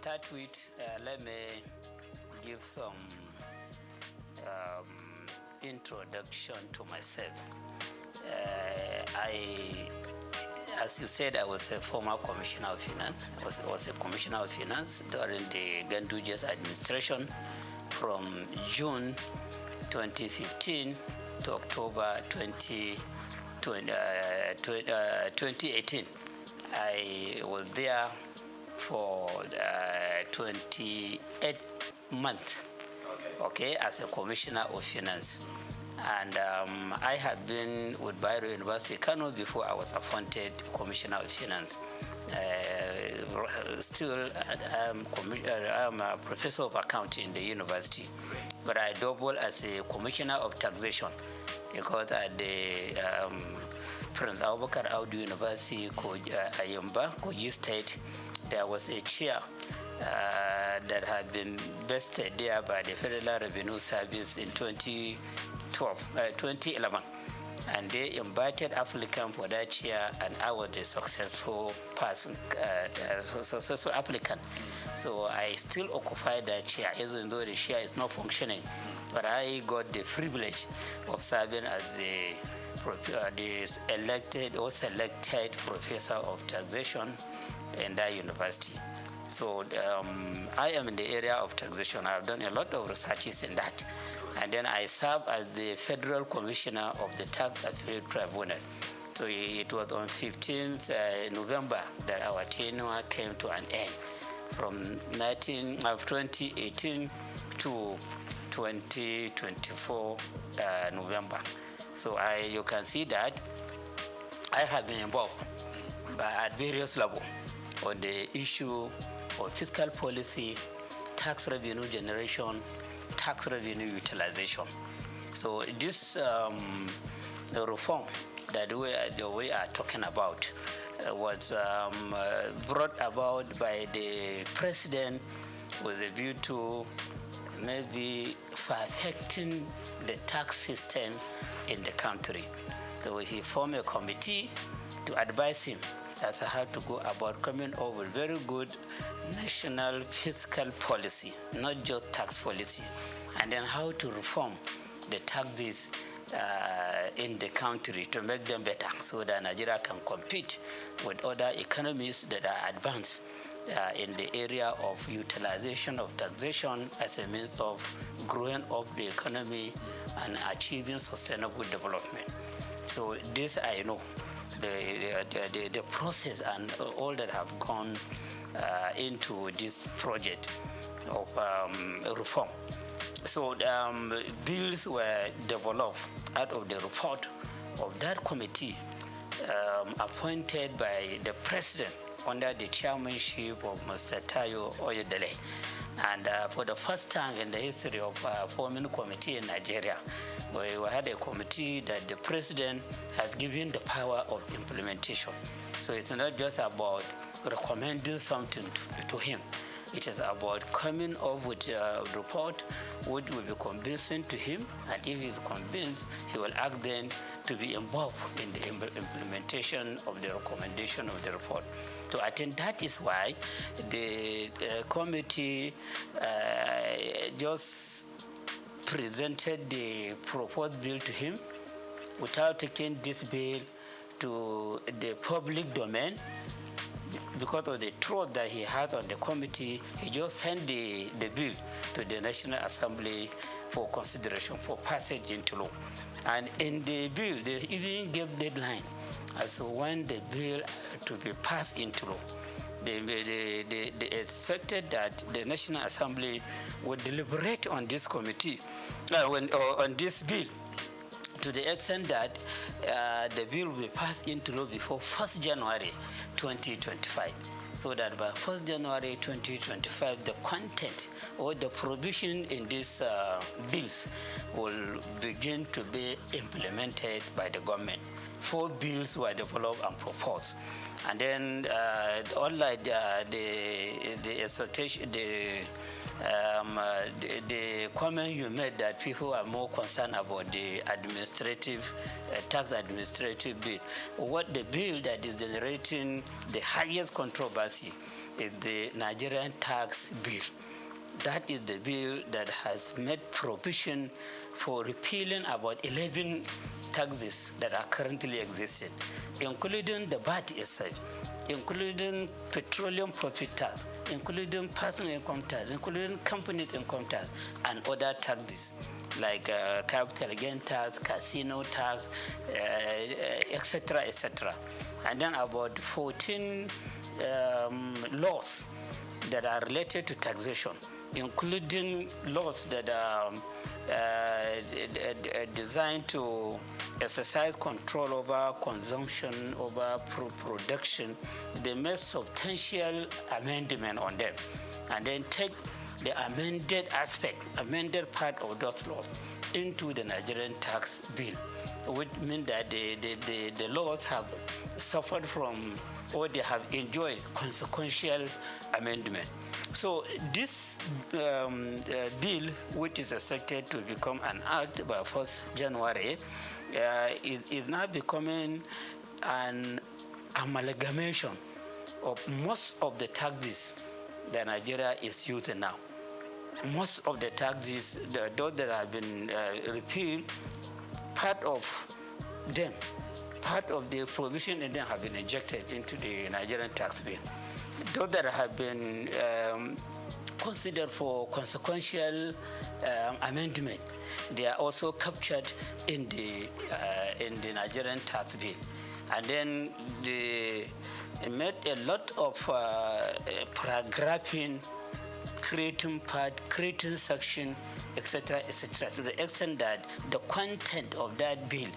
start with, let me give some introduction to myself. As you said, I was a former commissioner of finance. I was a commissioner of finance during the Ganduja's administration from June 2015 to October 2018. I was there for 28 months, okay, as a commissioner of finance. And I had been with Bayero University, Kano, before I was appointed commissioner of finance. Still, I'm a professor of accounting in the university, but I double as a commissioner of taxation because at the Prince Abubakar Audu University, Ayumba, Kogi State, there was a chair that had been vested there by the Federal Revenue Service in 2011, and they invited applicant for that chair, and I was the successful person, successful applicant. So I still occupy that chair, even though the chair is not functioning, but I got the privilege of serving as the elected or selected professor of taxation in that university. So I am in the area of taxation. I've done a lot of researches in that. And then I serve as the Federal Commissioner of the Tax Appeal Tribunal. So it was on 15th November that our tenure came to an end, from 2018 to 2024 November. So you can see that I have been involved at various levels on the issue of fiscal policy, tax revenue generation, tax revenue utilization. So this the reform that we are talking about was brought about by the president with a view to maybe perfecting the tax system in the country. So he formed a committee to advise him as to how to go about coming up with very good national fiscal policy, not just tax policy, and then how to reform the taxes in the country to make them better so that Nigeria can compete with other economies that are advanced in the area of utilization of taxation as a means of growing up the economy and achieving sustainable development. So this I know, the process and all that have gone into this project of reform. So bills were developed out of the report of that committee appointed by the president under the chairmanship of Mr. Tayo Oyedele. And for the first time in the history of forming a committee in Nigeria, we had a committee that the president has given the power of implementation. So it's not just about recommending something to him. It is about coming up with a report which will be convincing to him, and if he's convinced, he will ask them to be involved in the implementation of the recommendation of the report. So I think that is why the committee just presented the proposed bill to him without taking this bill to the public domain. Because of the trust that he has on the committee, he just sent the bill to the National Assembly for consideration, for passage into law. And in the bill, they even gave deadline as to when the bill to be passed into law. They expected that the National Assembly would deliberate on this committee, on this bill, to the extent that the bill will be passed into law before 1st January 2025, so that by 1st January 2025, the content or the provision in these bills will begin to be implemented by the government. 4 bills were developed and proposed. And then unlike the expectation, the comment you made that people are more concerned about the administrative, tax administrative bill. What the bill that is generating the highest controversy is the Nigerian tax bill. That is the bill that has made provision for repealing about 11 taxes that are currently existing, including the VAT itself, including petroleum profit tax, including personal income tax, including companies income tax, and other taxes like capital gain tax, casino tax, etc., etc. And then about 14 laws that are related to taxation, including laws that are designed to exercise control over consumption, over production. They made substantial amendment on them, and then take the amended part of those laws into the Nigerian tax bill, which means that the laws have suffered from, or they have enjoyed, consequential amendment. So this bill, which is expected to become an act by 1st January, is now becoming an amalgamation of most of the taxes that Nigeria is using now. Most of the taxes, those that have been repealed, part of them, part of the provision in them have been injected into the Nigerian tax bill. Those that have been considered for consequential amendment, they are also captured in the Nigerian tax bill. And then they made a lot of paragraphing, creating part, creating section, etc., etc., to the extent that the content of that bill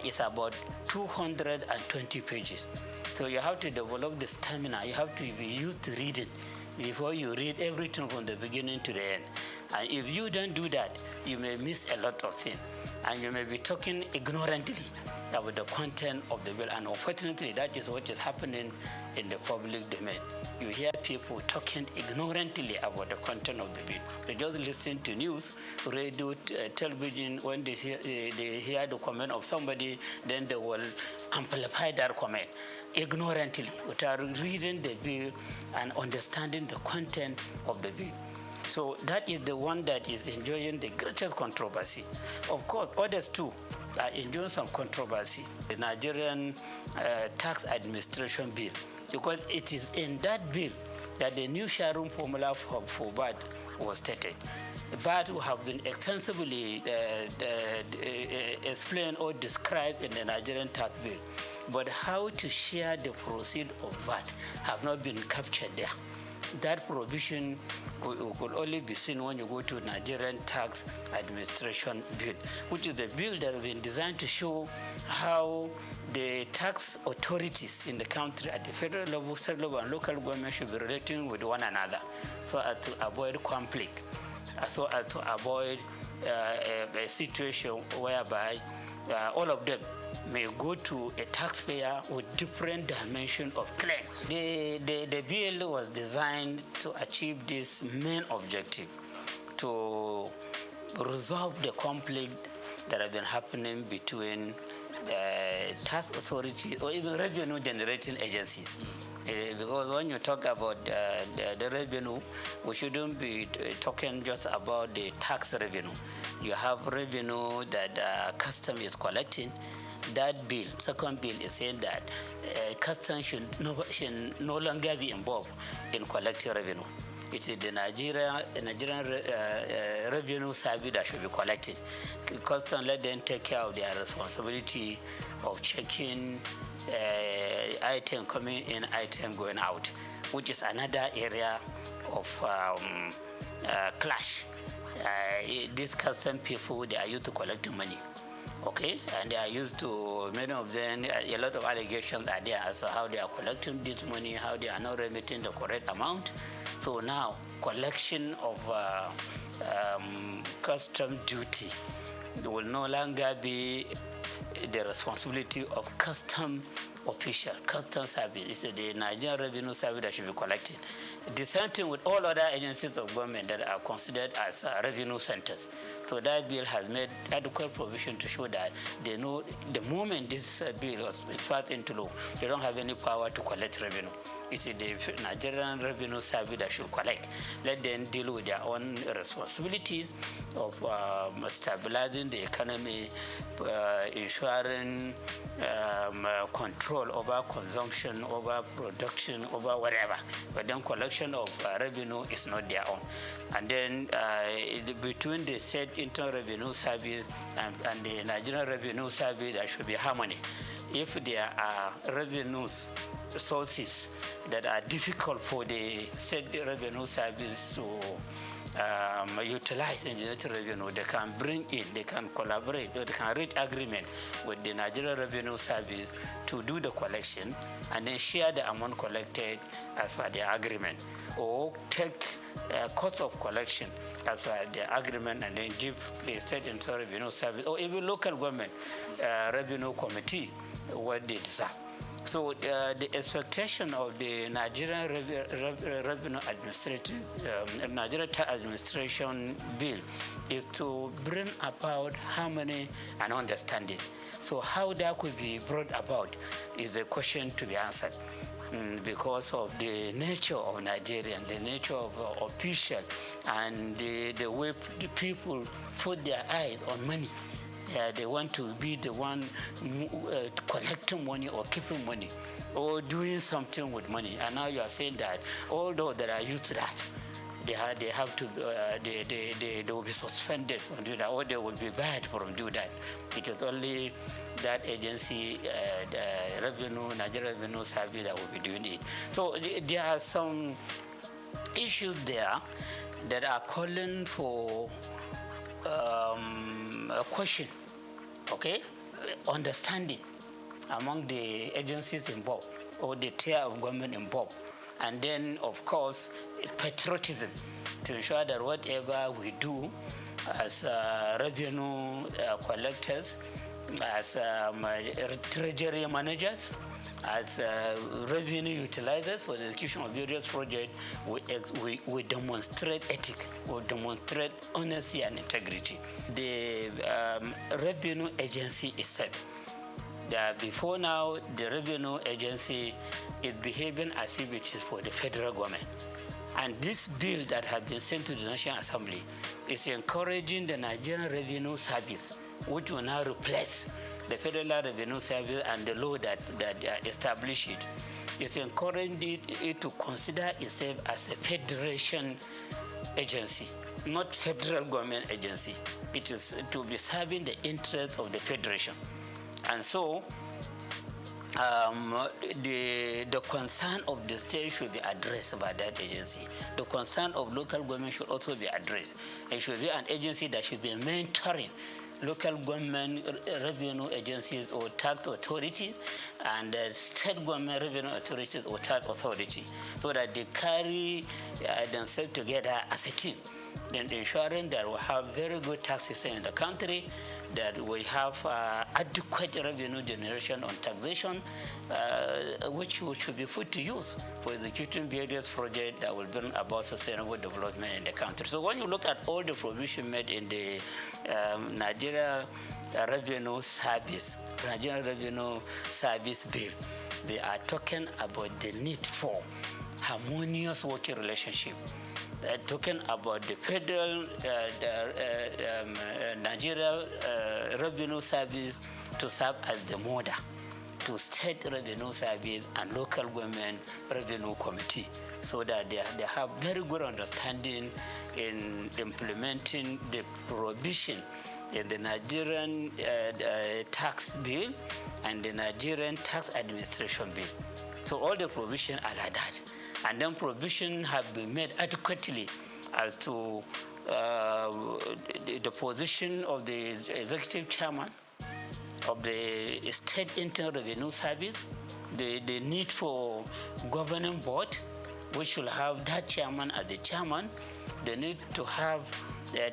is about 220 pages. So you have to develop the stamina. You have to be used to reading before you read everything from the beginning to the end. And if you don't do that, you may miss a lot of things. And you may be talking ignorantly about the content of the bill. And unfortunately, that is what is happening in the public domain. You hear people talking ignorantly about the content of the bill. They just listen to news, radio, television. When they hear the comment of somebody, then they will amplify that comment ignorantly without reading the bill and understanding the content of the bill. So that is the one that is enjoying the greatest controversy. Of course, others too are enjoying some controversy. The Nigerian tax administration bill, because it is in that bill that the new sharing formula for VAT was stated. VAT have been extensively explained or described in the Nigerian tax bill, but how to share the proceeds of VAT have not been captured there. That provision could only be seen when you go to Nigerian tax administration bill, which is the bill that has been designed to show how the tax authorities in the country at the federal level, state level, and local government should be relating with one another so as to avoid conflict, so as to avoid a situation whereby all of them may go to a taxpayer with different dimension of claim. The bill was designed to achieve this main objective, to resolve the conflict that has been happening between tax authorities or even revenue generating agencies. Because when you talk about the revenue, we shouldn't be talking just about the tax revenue. You have revenue that custom is collecting. That bill, second bill, is saying that custom should no longer be involved in collecting revenue. It is the Nigerian revenue service that should be collecting. Custom, let them take care of their responsibility of checking item coming in, item going out, which is another area of clash. These custom people, they are used to collecting money. Okay, and they are used to, many of them, a lot of allegations are there as to how they are collecting this money, how they are not remitting the correct amount. So now, collection of custom duty will no longer be the responsibility of custom official, custom service. It's the Nigerian Revenue Service that should be collecting. The same thing with all other agencies of government that are considered as revenue centers. So that bill has made adequate provision to show that they know the moment this bill is passed into law, they don't have any power to collect revenue. It's the Nigerian Revenue Service that should collect. Let them deal with their own responsibilities of stabilizing the economy, ensuring control over consumption, over production, over whatever. But then collection of revenue is not their own. And then between the said Internal Revenue Service and the Nigerian Revenue Service, there should be harmony. If there are revenues sources that are difficult for the said revenue service to utilize in generating revenue, they can bring in, they can collaborate, or they can reach agreement with the Nigerian Revenue Service to do the collection and then share the amount collected as per the agreement, or take cost of collection as per the agreement and then give the State Internal Revenue Service or even local government revenue committee what they deserve. So the expectation of the Nigerian Revenue Nigerian Tax Administration Bill is to bring about harmony and understanding. So how that could be brought about is a question to be answered. Because of the nature of Nigerian, the nature of official, and the way the people put their eyes on money. They want to be the one collecting money or keeping money or doing something with money. And now you are saying that all those that are used to that, they have to, they will be suspended from doing that, or they will be banned from doing that. It is only that agency, the Nigerian Revenue Service, that will be doing it. So there are some issues there that are calling for a question, okay, understanding among the agencies involved or the tier of government involved, and then of course patriotism to ensure that whatever we do as revenue collectors, as treasury managers, as revenue utilizers for the execution of various projects, we demonstrate ethics, we demonstrate honesty and integrity. The revenue agency itself, before now, the revenue agency is behaving as if it is for the federal government. And this bill that has been sent to the National Assembly is encouraging the Nigerian Revenue Service, which will now replace the Federal Revenue Service and the law that established it. It's encouraging it to consider itself as a federation agency, not federal government agency. It is to be serving the interests of the federation. And so the concern of the state should be addressed by that agency. The concern of local government should also be addressed. It should be an agency that should be mentoring local government revenue agencies or tax authorities and state government revenue authorities or tax authority, so that they carry themselves together as a team, then ensuring that we have very good tax system in the country, that we have adequate revenue generation on taxation, which should be put to use for executing various projects that will bring about sustainable development in the country. So when you look at all the provision made in the Nigeria Revenue Service Bill, they are talking about the need for harmonious working relationship. Talking about the federal Nigeria Revenue Service to serve as the model to state revenue service and local government revenue committee, so that they have very good understanding in implementing the provision in the Nigerian tax bill and the Nigerian tax administration bill. So all the provisions are like that. And then provision have been made adequately as to the position of the executive chairman of the State Internal Revenue Service, the need for governing board, which will have that chairman as the chairman, the need to have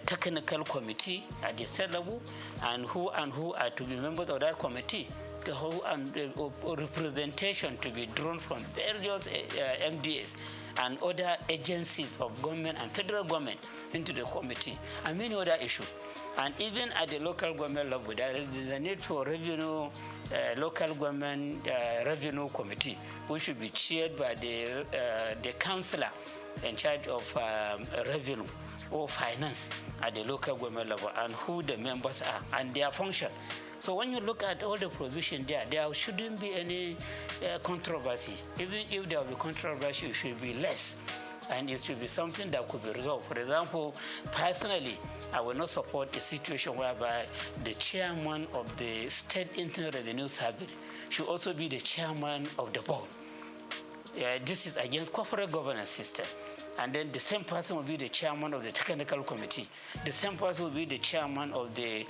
technical committee at the state level, and who are to be members of that committee, representation to be drawn from various MDAs and other agencies of government and federal government into the committee, and many other issues. And even at the local government level, there is a need for revenue, local government revenue committee, which should be chaired by the councillor in charge of revenue or finance at the local government level, and who the members are and their function. So when you look at all the provision there shouldn't be any controversy. Even if there will be controversy, it should be less. And it should be something that could be resolved. For example, personally, I will not support a situation whereby the chairman of the State Internal Revenue Service should also be the chairman of the board. This is against corporate governance system. And then the same person will be the chairman of the technical committee. The same person will be the chairman of the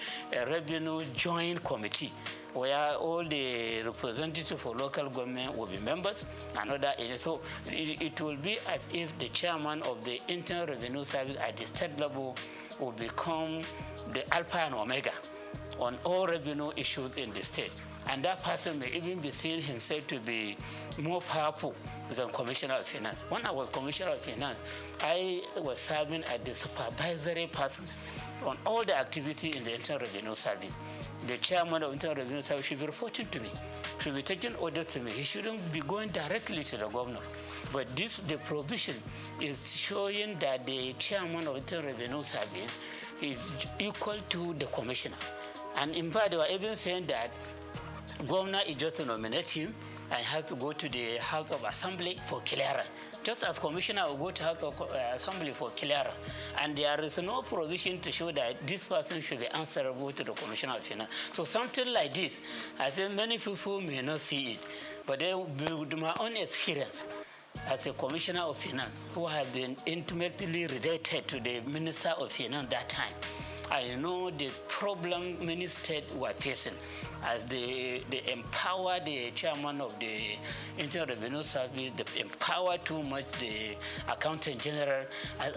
revenue joint committee, where all the representatives for local government will be members and other agencies. So it will be as if the chairman of the Internal Revenue Service at the state level will become the alpha and omega on all revenue issues in the state. And that person may even be seen himself to be more powerful than Commissioner of Finance. When I was Commissioner of Finance, I was serving as the supervisory person on all the activity in the Internal Revenue Service. The chairman of Internal Revenue Service should be reporting to me, should be taking orders to me. He shouldn't be going directly to the governor. But the provision is showing that the chairman of Internal Revenue Service is equal to the commissioner. And in fact, they were even saying that governor is just to nominate him and has to go to the House of Assembly for clearance. Just as commissioner will go to House of Assembly for clearance. And there is no provision to show that this person should be answerable to the Commissioner of Finance. So something like this, I think many people may not see it. But with my own experience as a Commissioner of Finance, who have been intimately related to the Minister of Finance that time, I know the problem many states were facing as they empower the chairman of the Internal Revenue Service, they empower too much the Accountant General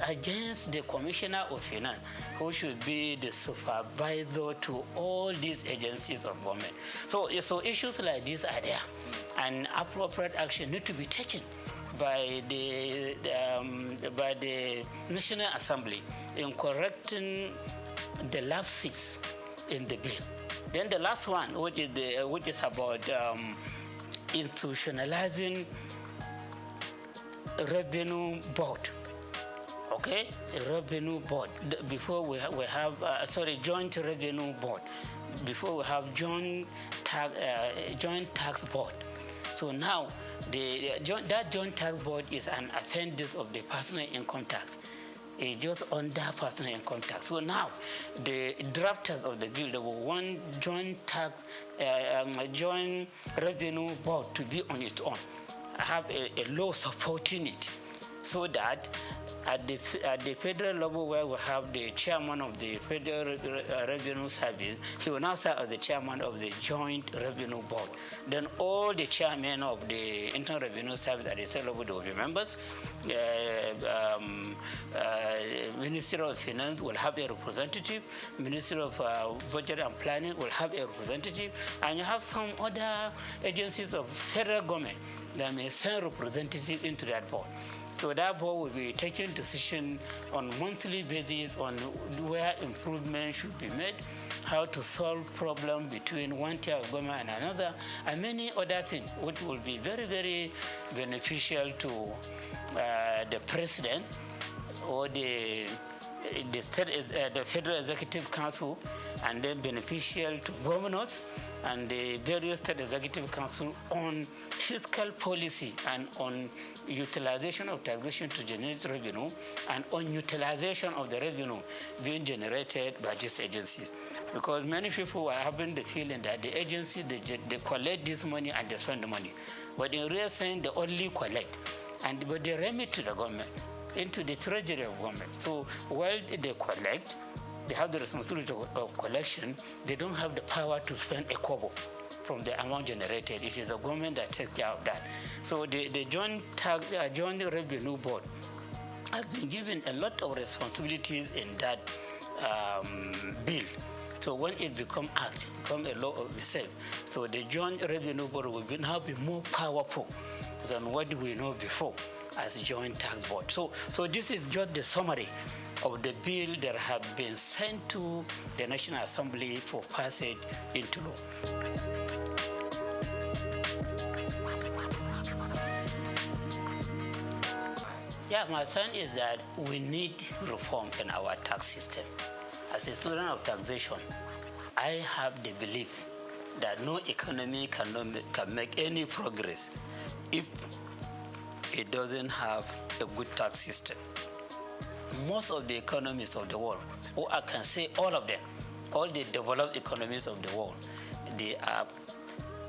against the Commissioner of Finance, who should be the supervisor to all these agencies of government. So issues like these are there, and appropriate action need to be taken by the National Assembly in correcting the lapses in the bill. Then the last one, which is about institutionalizing revenue board. Okay, a revenue board. Before we have joint revenue board. Before we have joint tax board. So now that joint tax board is an appendix of the personal income tax. It's just under personal income tax. So now, the drafters of the bill, they will want joint revenue board to be on its own, have a law supporting it, so that at the federal level, where we have the chairman of the Federal Revenue Service, he will now serve as the chairman of the Joint Revenue Board. Then all the chairmen of the Internal Revenue Service at the state level will be members. Ministry of Finance will have a representative. Ministry of Budget and Planning will have a representative. And you have some other agencies of federal government that may send representatives into that board. So that board will be taking decision on monthly basis on where improvement should be made, how to solve problem between one tier of government and another, and many other things, which will be very, very beneficial to the president or the Federal Executive Council, and then beneficial to governors and the various state executive council on fiscal policy and on utilization of taxation to generate revenue and on utilization of the revenue being generated by these agencies. Because many people are having the feeling that the agency, they collect this money and they spend the money. But in real sense, they only collect. But they remit to the government, into the treasury of government. So while they collect, they have the responsibility of collection, they don't have the power to spend a kobo from the amount generated. It is the government that takes care of that. So the joint revenue board has been given a lot of responsibilities in that bill. So when it become act, become a law of the same, so the Joint Revenue Board will now be more powerful than what we know before as Joint Tax Board. So this is just the summary of the bill that have been sent to the National Assembly for passage into law. Yeah, my concern is that we need reform in our tax system. As a student of taxation, I have the belief that no economy can make any progress if it doesn't have a good tax system. Most of the economies of the world, or I can say all of them, all the developed economies of the world, they are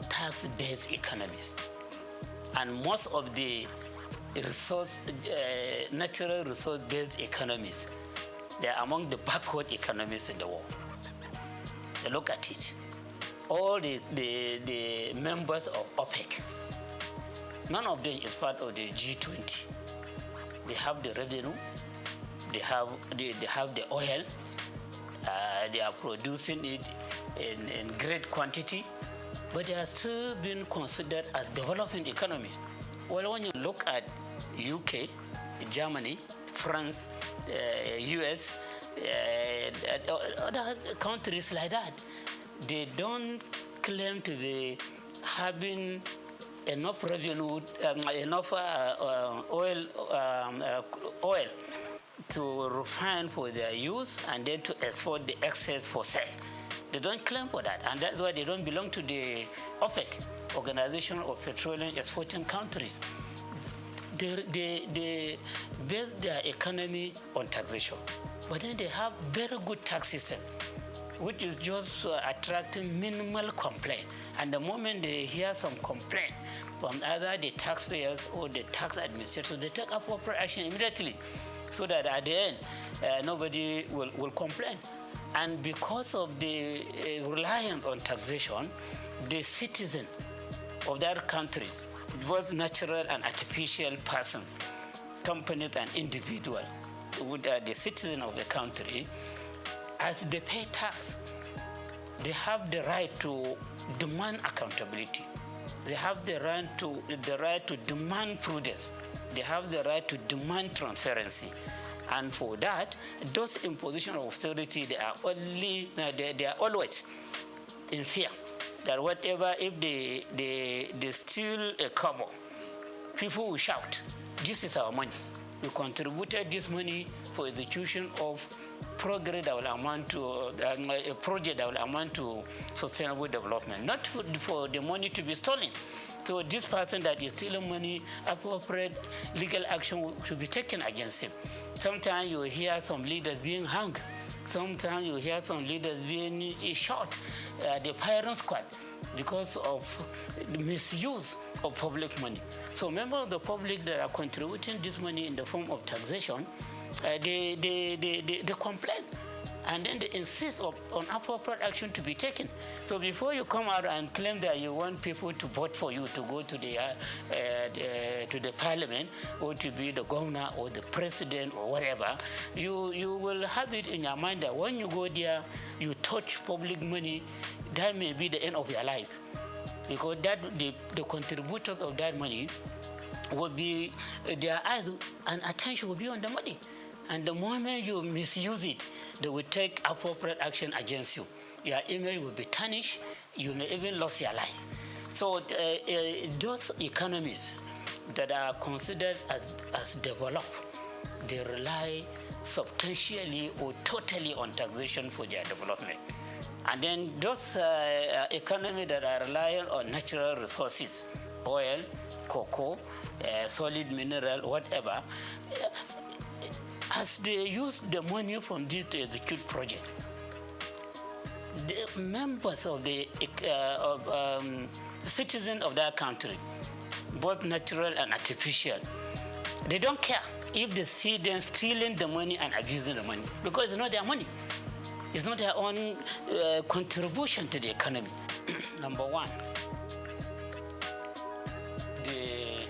tax-based economies. And most of the natural resource-based economies, they are among the backward economies in the world. Look at it. All the members of OPEC, none of them is part of the G20. They have the revenue, they have the oil, they are producing it in great quantity, but they are still being considered as developing economies. Well, when you look at UK, Germany, France, US, other countries like that, they don't claim to be having enough revenue, enough oil to refine for their use and then to export the excess for sale. They don't claim for that, and that's why they don't belong to the OPEC, Organization of Petroleum Exporting Countries. They base their economy on taxation, but then they have very good tax system, which is just attracting minimal complaint. And the moment they hear some complaint from either the taxpayers or the tax administrators, they take appropriate action immediately, so that at the end, nobody will complain. And because of the reliance on taxation, the citizen of that countries, both natural and artificial person, companies and individual, the citizen of the country, as they pay tax, they have the right to demand accountability. They have the right to demand prudence. They have the right to demand transparency. And for that, those impositions of austerity, they are always in fear that whatever, if they steal a kobo, people will shout, this is our money. We contributed this money for execution of progress that will amount to a project that will amount to sustainable development, not for the money to be stolen. So this person that is stealing money, appropriate legal action should be taken against him. Sometimes you hear some leaders being hung. Sometimes you hear some leaders being shot, the firing squad, because of the misuse of public money. So members of the public that are contributing this money in the form of taxation, they complain. And then they insist on appropriate action to be taken. So before you come out and claim that you want people to vote for you to go to the parliament or to be the governor or the president or whatever, you will have it in your mind that when you go there, you touch public money, that may be the end of your life. Because that the contributors of that money will be, their eyes and attention will be on the money. And the moment you misuse it, they will take appropriate action against you. Your image will be tarnished. You may even lose your life. So those economies that are considered as developed, they rely substantially or totally on taxation for their development. And then those economies that are reliant on natural resources, oil, cocoa, solid mineral, whatever, as they use the money from this to execute project, the members of the citizens of that country, both natural and artificial, they don't care if they see them stealing the money and abusing the money, because it's not their money. It's not their own contribution to the economy. Number one, the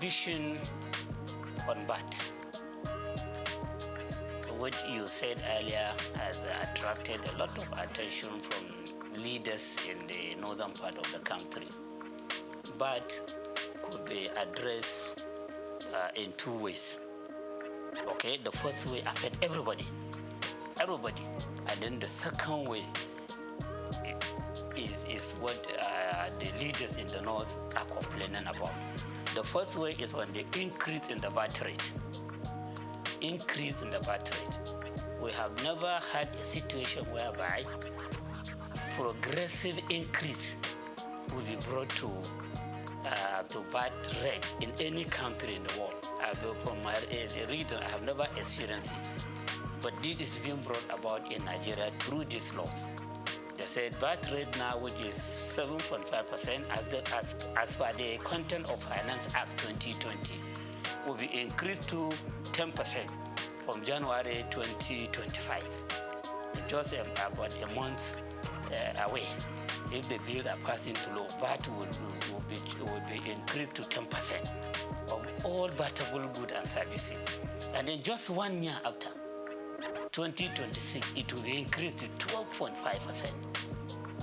prohibition on VAT, which you said earlier has attracted a lot of attention from leaders in the northern part of the country. VAT could be addressed in two ways. Okay, the first way affect everybody, and then the second way is what the leaders in the north are complaining about. The first way is on the increase in the VAT rate. Increase in the VAT rate. We have never had a situation whereby progressive increase will be brought to VAT rate in any country in the world. From my reading, I have never experienced it. But this is being brought about in Nigeria through these laws. They said VAT rate now, which is 7.5%, as per the Content of Finance Act 2020, will be increased to 10% from January 2025. Just about a month away. If the bills are passing to law, VAT will be increased to 10% of all VATable goods and services. And then just 1 year after, 2026, it will be increased to 12.5%.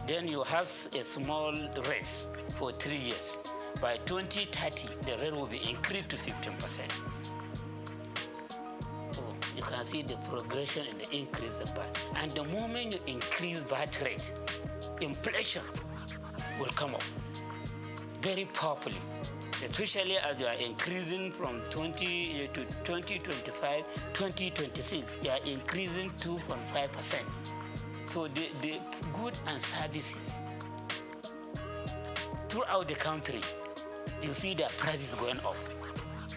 Then you have a small raise for 3 years. By 2030, the rate will be increased to 15%. So you can see the progression in the increase of VAT. And the moment you increase VAT rate, inflation will come up very powerfully, especially as you are increasing from 20 to 2025, 2026, you are increasing 2.5%. So the goods and services throughout the country, you see their prices going up.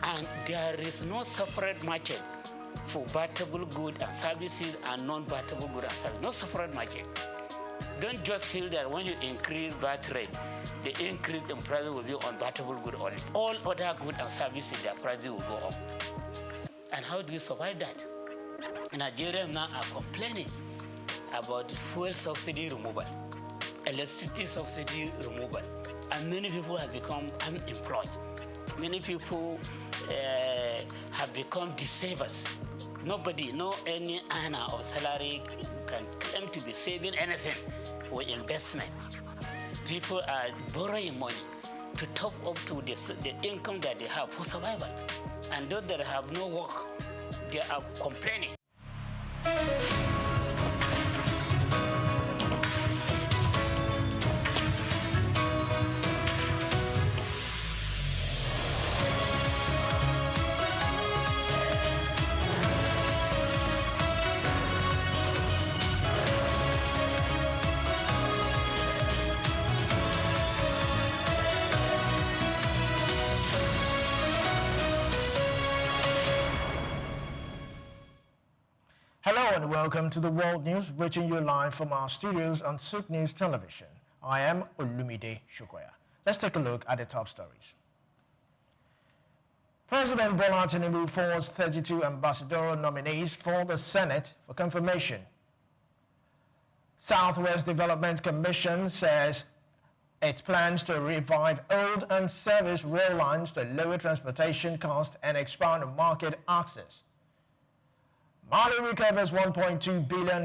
And there is no separate market for VATable goods and services and non-VATable goods and services. No separate market. Don't just feel that when you increase VAT rate, the increase in prices will be on VATable goods only. All other goods and services, their prices will go up. And how do you survive that? Nigerians now are complaining about fuel subsidy removal, electricity subsidy removal, and many people have become unemployed. Many people have become disabled. Nobody, no any earner of salary can claim to be saving anything for investment. People are borrowing money to top up to the income that they have for survival. And those that have no work, they are complaining. Hello and welcome to the World News, reaching you live from our studios on SOUQ News Television. I am Olumide Shukoya. Let's take a look at the top stories. President Bola Tinubu forwards 32 ambassadorial nominees for the Senate for confirmation. Southwest Development Commission says it plans to revive old and service rail lines to lower transportation costs and expand market access. Mali recovers $1.2 billion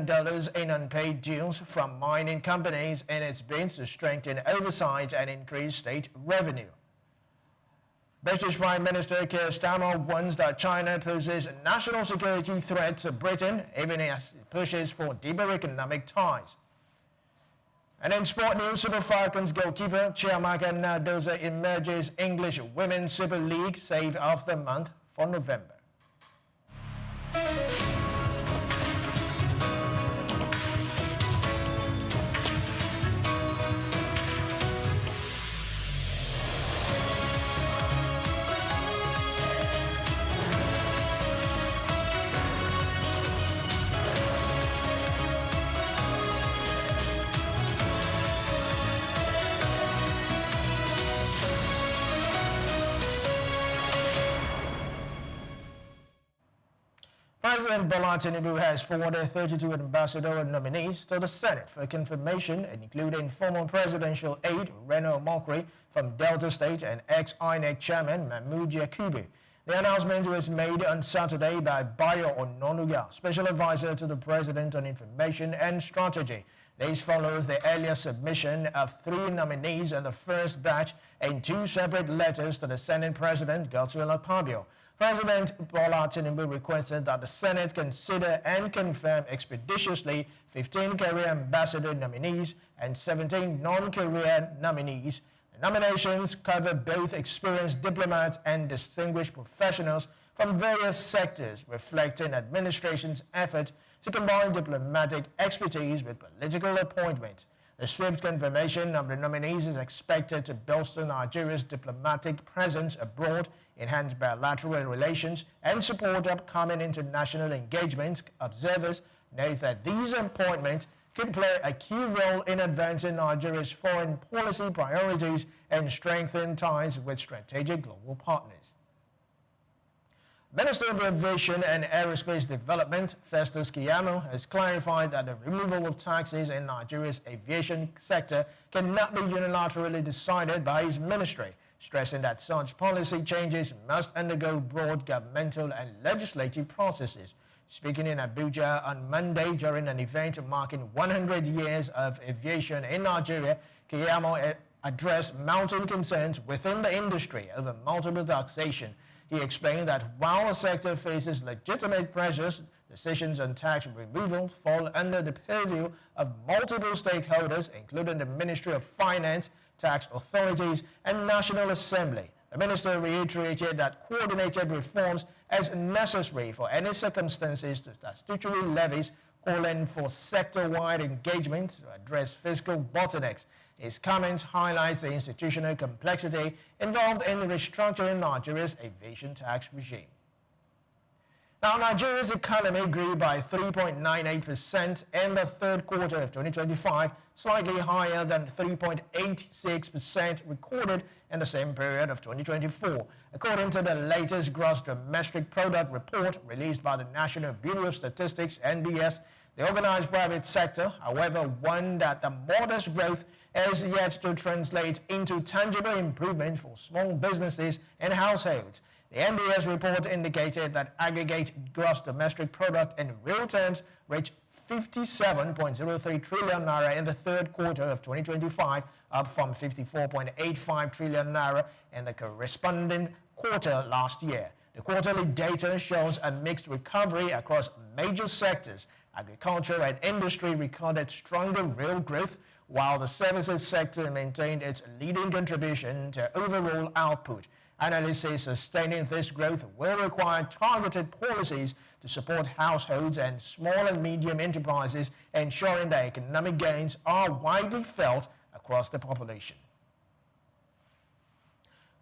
in unpaid dues from mining companies in its bid to strengthen oversight and increase state revenue. British Prime Minister Keir Starmer warns that China poses a national security threat to Britain, even as it pushes for deeper economic ties. And in sport news, Super Falcons goalkeeper Chiamaka Nnadozie emerges English Women's Super League Save of the Month for November. President Bola Tinubu has forwarded 32 ambassadorial nominees to the Senate for confirmation, including former presidential aide Reno Mokri from Delta State and ex-INEC chairman Mahmoud Yakubu. The announcement was made on Saturday by Bayo Ononuga, special advisor to the President on Information and Strategy. This follows the earlier submission of 3 nominees in the first batch in 2 separate letters to the Senate President Godswill Akpabio. President Bola Tinubu requested that the Senate consider and confirm expeditiously 15 career ambassador nominees and 17 non-career nominees. The nominations cover both experienced diplomats and distinguished professionals from various sectors, reflecting administration's effort to combine diplomatic expertise with political appointment. The swift confirmation of the nominees is expected to bolster Nigeria's diplomatic presence abroad, enhance bilateral relations, and support upcoming international engagements. Observers note that these appointments could play a key role in advancing Nigeria's foreign policy priorities and strengthen ties with strategic global partners. Minister of Aviation and Aerospace Development, Festus Keyamo, has clarified that the removal of taxes in Nigeria's aviation sector cannot be unilaterally decided by his ministry, stressing that such policy changes must undergo broad governmental and legislative processes. Speaking in Abuja on Monday during an event marking 100 years of aviation in Nigeria, Keyamo addressed mounting concerns within the industry over multiple taxation. He explained that while the sector faces legitimate pressures, decisions on tax removal fall under the purview of multiple stakeholders, including the Ministry of Finance, tax authorities, and National Assembly. The minister reiterated that coordinated reforms as necessary for any circumstances to statutory levies, calling for sector-wide engagement to address fiscal bottlenecks. His comments highlight the institutional complexity involved in restructuring Nigeria's aviation tax regime. Now, Nigeria's economy grew by 3.98% in the third quarter of 2025, slightly higher than 3.86% recorded in the same period of 2024. According to the latest gross domestic product report released by the National Bureau of Statistics, NBS, the organized private sector, however, warned that the modest growth is yet to translate into tangible improvement for small businesses and households. The NBS report indicated that aggregate gross domestic product in real terms reached 57.03 trillion naira in the third quarter of 2025, up from 54.85 trillion naira in the corresponding quarter last year. The quarterly data shows a mixed recovery across major sectors. Agriculture and industry recorded stronger real growth, while the services sector maintained its leading contribution to overall output. Analysts say sustaining this growth will require targeted policies to support households and small and medium enterprises, ensuring that economic gains are widely felt across the population.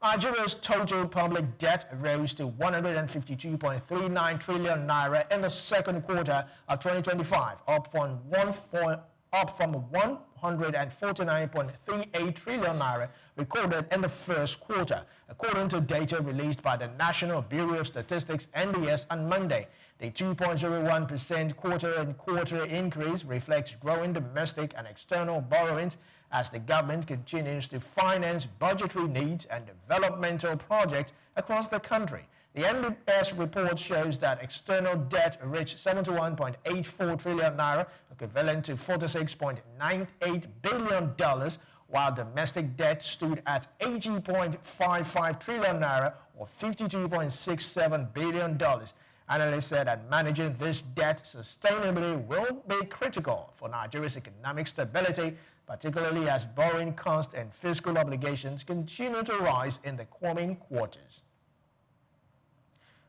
Nigeria's total public debt rose to 152.39 trillion naira in the second quarter of 2025, up from 149.38 trillion naira recorded in the first quarter, according to data released by the National Bureau of Statistics (NBS) on Monday. The 2.01% quarter-on-quarter increase reflects growing domestic and external borrowings as the government continues to finance budgetary needs and developmental projects across the country. The NBS report shows that external debt reached 71.84 trillion naira, equivalent to $46.98 billion, while domestic debt stood at 80.55 trillion naira, or $52.67 billion. Analysts said that managing this debt sustainably will be critical for Nigeria's economic stability, particularly as borrowing costs and fiscal obligations continue to rise in the coming quarters.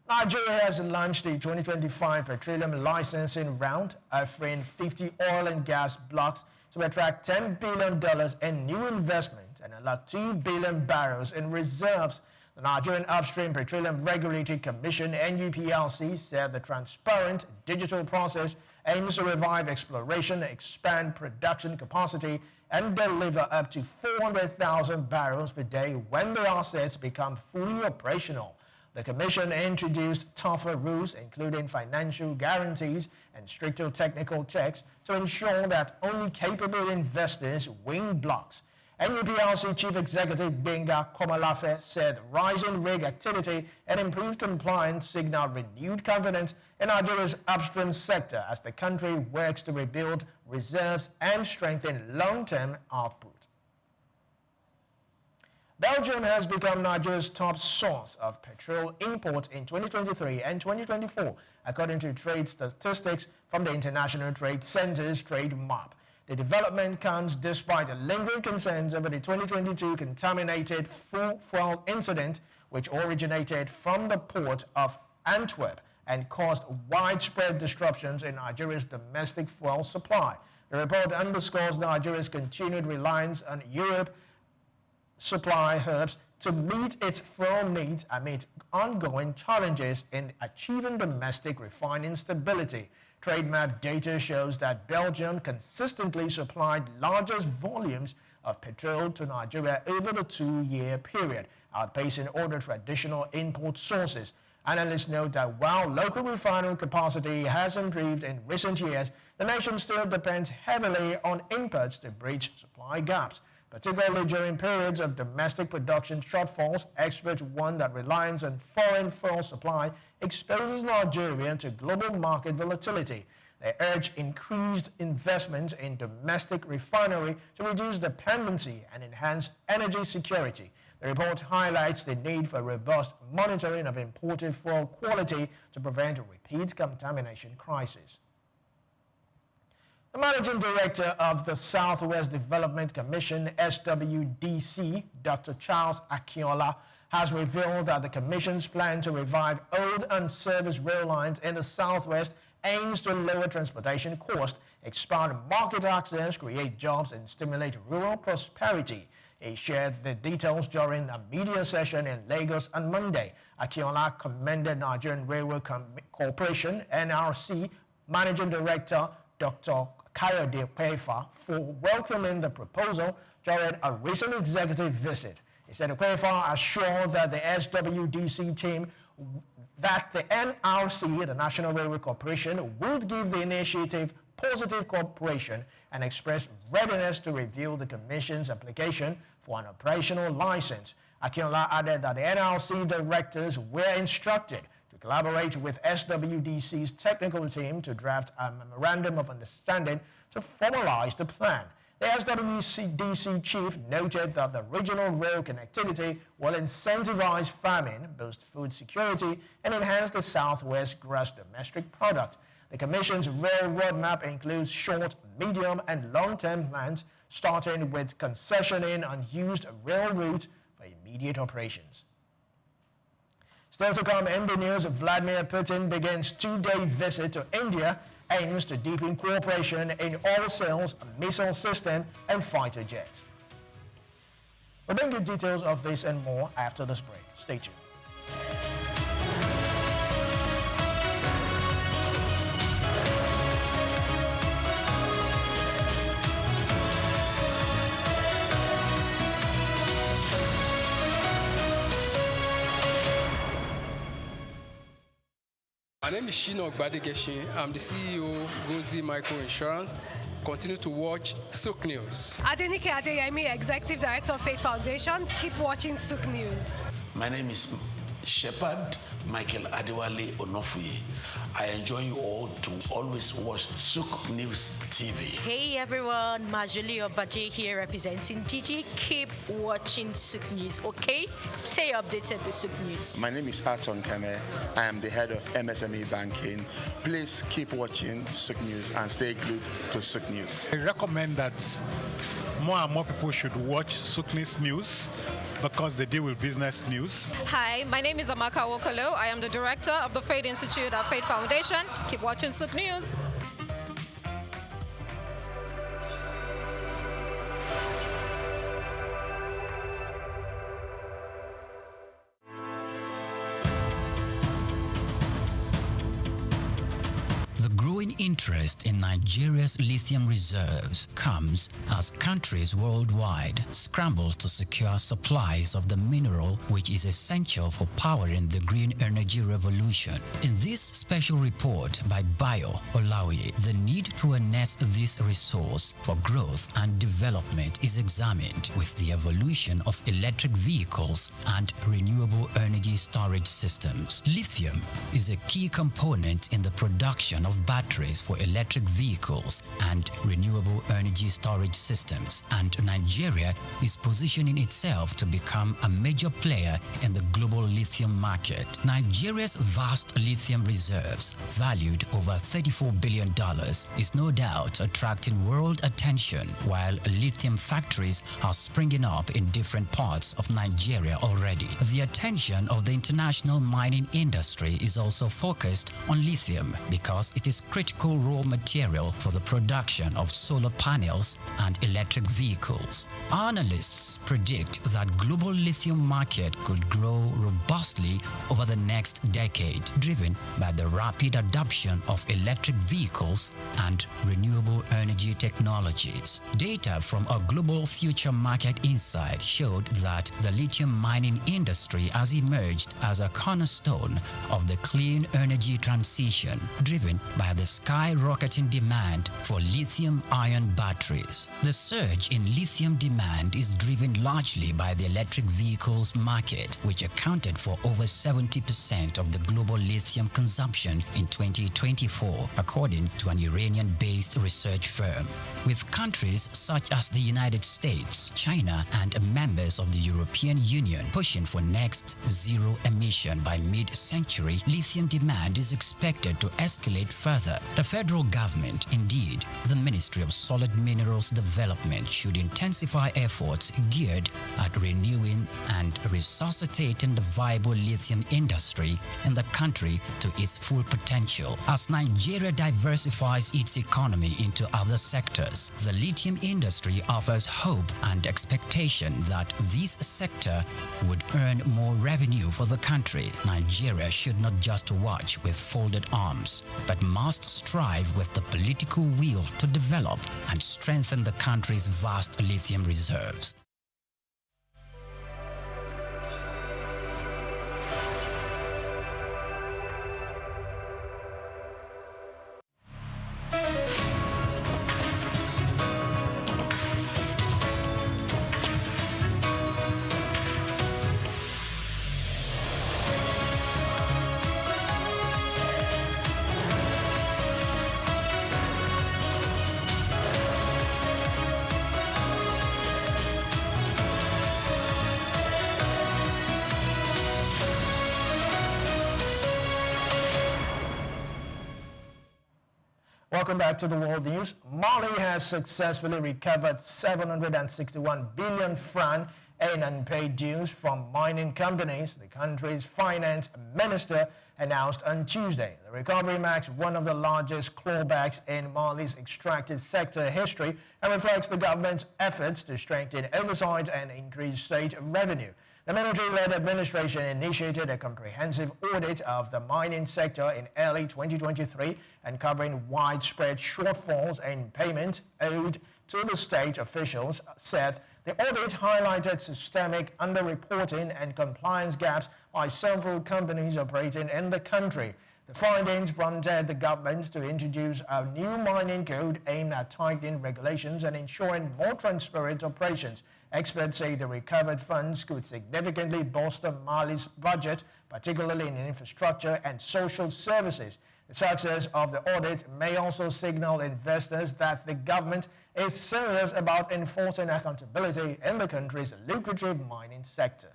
Nigeria has launched the 2025 petroleum licensing round, offering 50 oil and gas blocks to attract $10 billion in new investment and unlock 2 billion barrels in reserves. The Nigerian Upstream Petroleum Regulatory Commission, NUPLC, said the transparent digital process aims to revive exploration, expand production capacity, and deliver up to 400,000 barrels per day when the assets become fully operational. The Commission introduced tougher rules, including financial guarantees and stricter technical checks, to ensure that only capable investors win blocks. NUPRC Chief Executive Benga Komalafe said rising rig activity and improved compliance signal renewed confidence in Nigeria's upstream sector as the country works to rebuild reserves and strengthen long-term output. Belgium has become Nigeria's top source of petrol import in 2023 and 2024, according to trade statistics from the International Trade Center's trade map. The development comes despite the lingering concerns over the 2022 contaminated fuel incident, which originated from the port of Antwerp and caused widespread disruptions in Nigeria's domestic fuel supply. The report underscores Nigeria's continued reliance on Europe supply hubs to meet its fuel needs amid ongoing challenges in achieving domestic refining stability. TradeMap data shows that Belgium consistently supplied largest volumes of petrol to Nigeria over the 2-year period, outpacing other traditional import sources. Analysts note that while local refining capacity has improved in recent years, the nation still depends heavily on imports to bridge supply gaps. Particularly during periods of domestic production shortfalls, experts warn that reliance on foreign fuel supply exposes Nigeria to global market volatility. They urge increased investment in domestic refinery to reduce dependency and enhance energy security. The report highlights the need for robust monitoring of imported fuel quality to prevent a repeat contamination crisis. The Managing Director of the Southwest Development Commission, SWDC, Dr. Charles Akinola, has revealed that the Commission's plan to revive old and service rail lines in the Southwest aims to lower transportation costs, expand market access, create jobs, and stimulate rural prosperity. He shared the details during a media session in Lagos on Monday. Akinola commended Nigerian Railway Corporation, NRC, Managing Director Dr. Kayode Kwefa for welcoming the proposal during a recent executive visit. He said Kwefa assured that the SWDC team that the NRC, the National Railway Corporation, would give the initiative positive cooperation and expressed readiness to review the Commission's application for an operational license. Akinola added that the NRC directors were instructed to collaborate with SWDC's technical team to draft a memorandum of understanding to formalize the plan. The SWDC chief noted that the regional rail connectivity will incentivize farming, boost food security, and enhance the Southwest gross domestic product. The Commission's rail roadmap includes short, medium, and long-term plans, starting with concessioning unused rail routes for immediate operations. Still to come in the news, Vladimir Putin begins 2-day visit to India, aims to deepen cooperation in oil sales, missile system, and fighter jets. We'll bring you details of this and more after this break. Stay tuned. My name is Shino Gbadegeshin. I'm the CEO of Gozi Micro Insurance. Continue to watch SOUQ News. Adenike Adeyemi, Executive Director of Faith Foundation. Keep watching SOUQ News. My name is Shepherd Michael Adewale Onofuye. I enjoy you all to always watch SOUQ News TV. Hey everyone, Majuli Obaje here representing Gigi. Keep watching SOUQ News, okay? Stay updated with SOUQ News. My name is Aton Kene. I am the head of MSME Banking. Please keep watching SOUQ News and stay glued to SOUQ News. I recommend that more and more people should watch SOUQ News because they deal with business news. Hi, my name is Amaka Wokolo. I am the director of the Faith Institute at Faith Foundation. Keep watching SOUQ News. The growing interest in Nigeria's lithium reserves comes as countries worldwide scramble to secure supplies of the mineral which is essential for powering the green energy revolution. In this special report by Bayo Olaoye, the need to harness this resource for growth and development is examined with the evolution of electric vehicles and renewable energy storage systems. Lithium is a key component in the production of batteries for electric vehicles and renewable energy storage systems, and Nigeria is positioning itself to become a major player in the global lithium market. Nigeria's vast lithium reserves, valued over $34 billion, is no doubt attracting world attention, while lithium factories are springing up in different parts of Nigeria already. The attention of the international mining industry is also focused on lithium because it is critical raw material for the production of solar panels and electric vehicles. Analysts predict that global lithium market could grow robustly over the next decade, driven by the rapid adoption of electric vehicles and renewable energy technologies. Data from a Global Future Market Insight showed that the lithium mining industry has emerged as a cornerstone of the clean energy transition, driven by the skyrocketing demand for lithium-ion batteries. The surge in lithium demand is driven largely by the electric vehicles market, which accounted for over 70% of the global lithium consumption in 2024, according to an Iranian-based research firm. With countries such as the United States, China, and members of the European Union pushing for next zero emission by mid-century, lithium demand is expected to escalate further. The federal government, indeed, the Ministry of Solid Minerals Development, should intensify efforts geared at renewing and resuscitating the viable lithium industry in the country to its full potential. As Nigeria diversifies its economy into other sectors, the lithium industry offers hope and expectation that this sector would earn more revenue for the country. Nigeria should not just watch with folded arms, but must strive with the political will to develop and strengthen the country's vast lithium reserves. Welcome back to the World News. Mali has successfully recovered 761 billion francs in unpaid dues from mining companies, the country's finance minister announced on Tuesday. The recovery marks one of the largest clawbacks in Mali's extractive sector history and reflects the government's efforts to strengthen oversight and increase state revenue. The military-led administration initiated a comprehensive audit of the mining sector in early 2023, uncovering widespread shortfalls in payment owed to the state, officials said. The audit highlighted systemic underreporting and compliance gaps by several companies operating in the country. The findings prompted the government to introduce a new mining code aimed at tightening regulations and ensuring more transparent operations. Experts say the recovered funds could significantly bolster Mali's budget, particularly in infrastructure and social services. The success of the audit may also signal investors that the government is serious about enforcing accountability in the country's lucrative mining sector.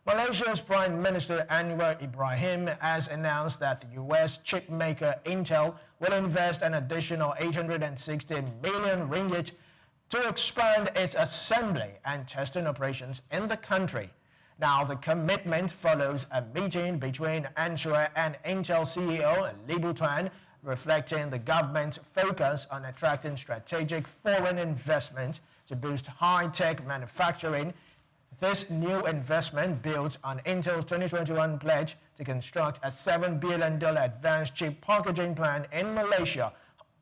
Malaysia's Prime Minister Anwar Ibrahim has announced that the U.S. chip maker Intel will invest an additional 816 million ringgit to expand its assembly and testing operations in the country. Now, the commitment follows a meeting between Anwar and Intel CEO Li Butuan, reflecting the government's focus on attracting strategic foreign investment to boost high-tech manufacturing This new investment builds on Intel's 2021 pledge to construct a $7 billion advanced chip packaging plant in Malaysia,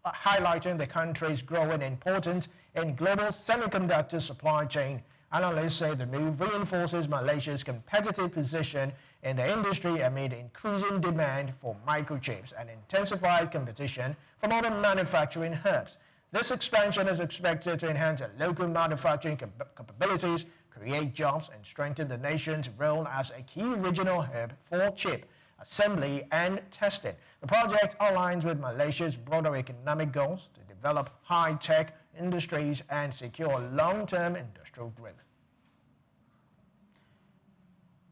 highlighting the country's growing importance in global semiconductor supply chain. Analysts say the move reinforces Malaysia's competitive position in the industry amid increasing demand for microchips and intensified competition from other manufacturing hubs. This expansion is expected to enhance local manufacturing capabilities, create jobs, and strengthen the nation's role as a key regional hub for chip assembly and testing. The project aligns with Malaysia's broader economic goals to develop high-tech industries and secure long-term industrial growth.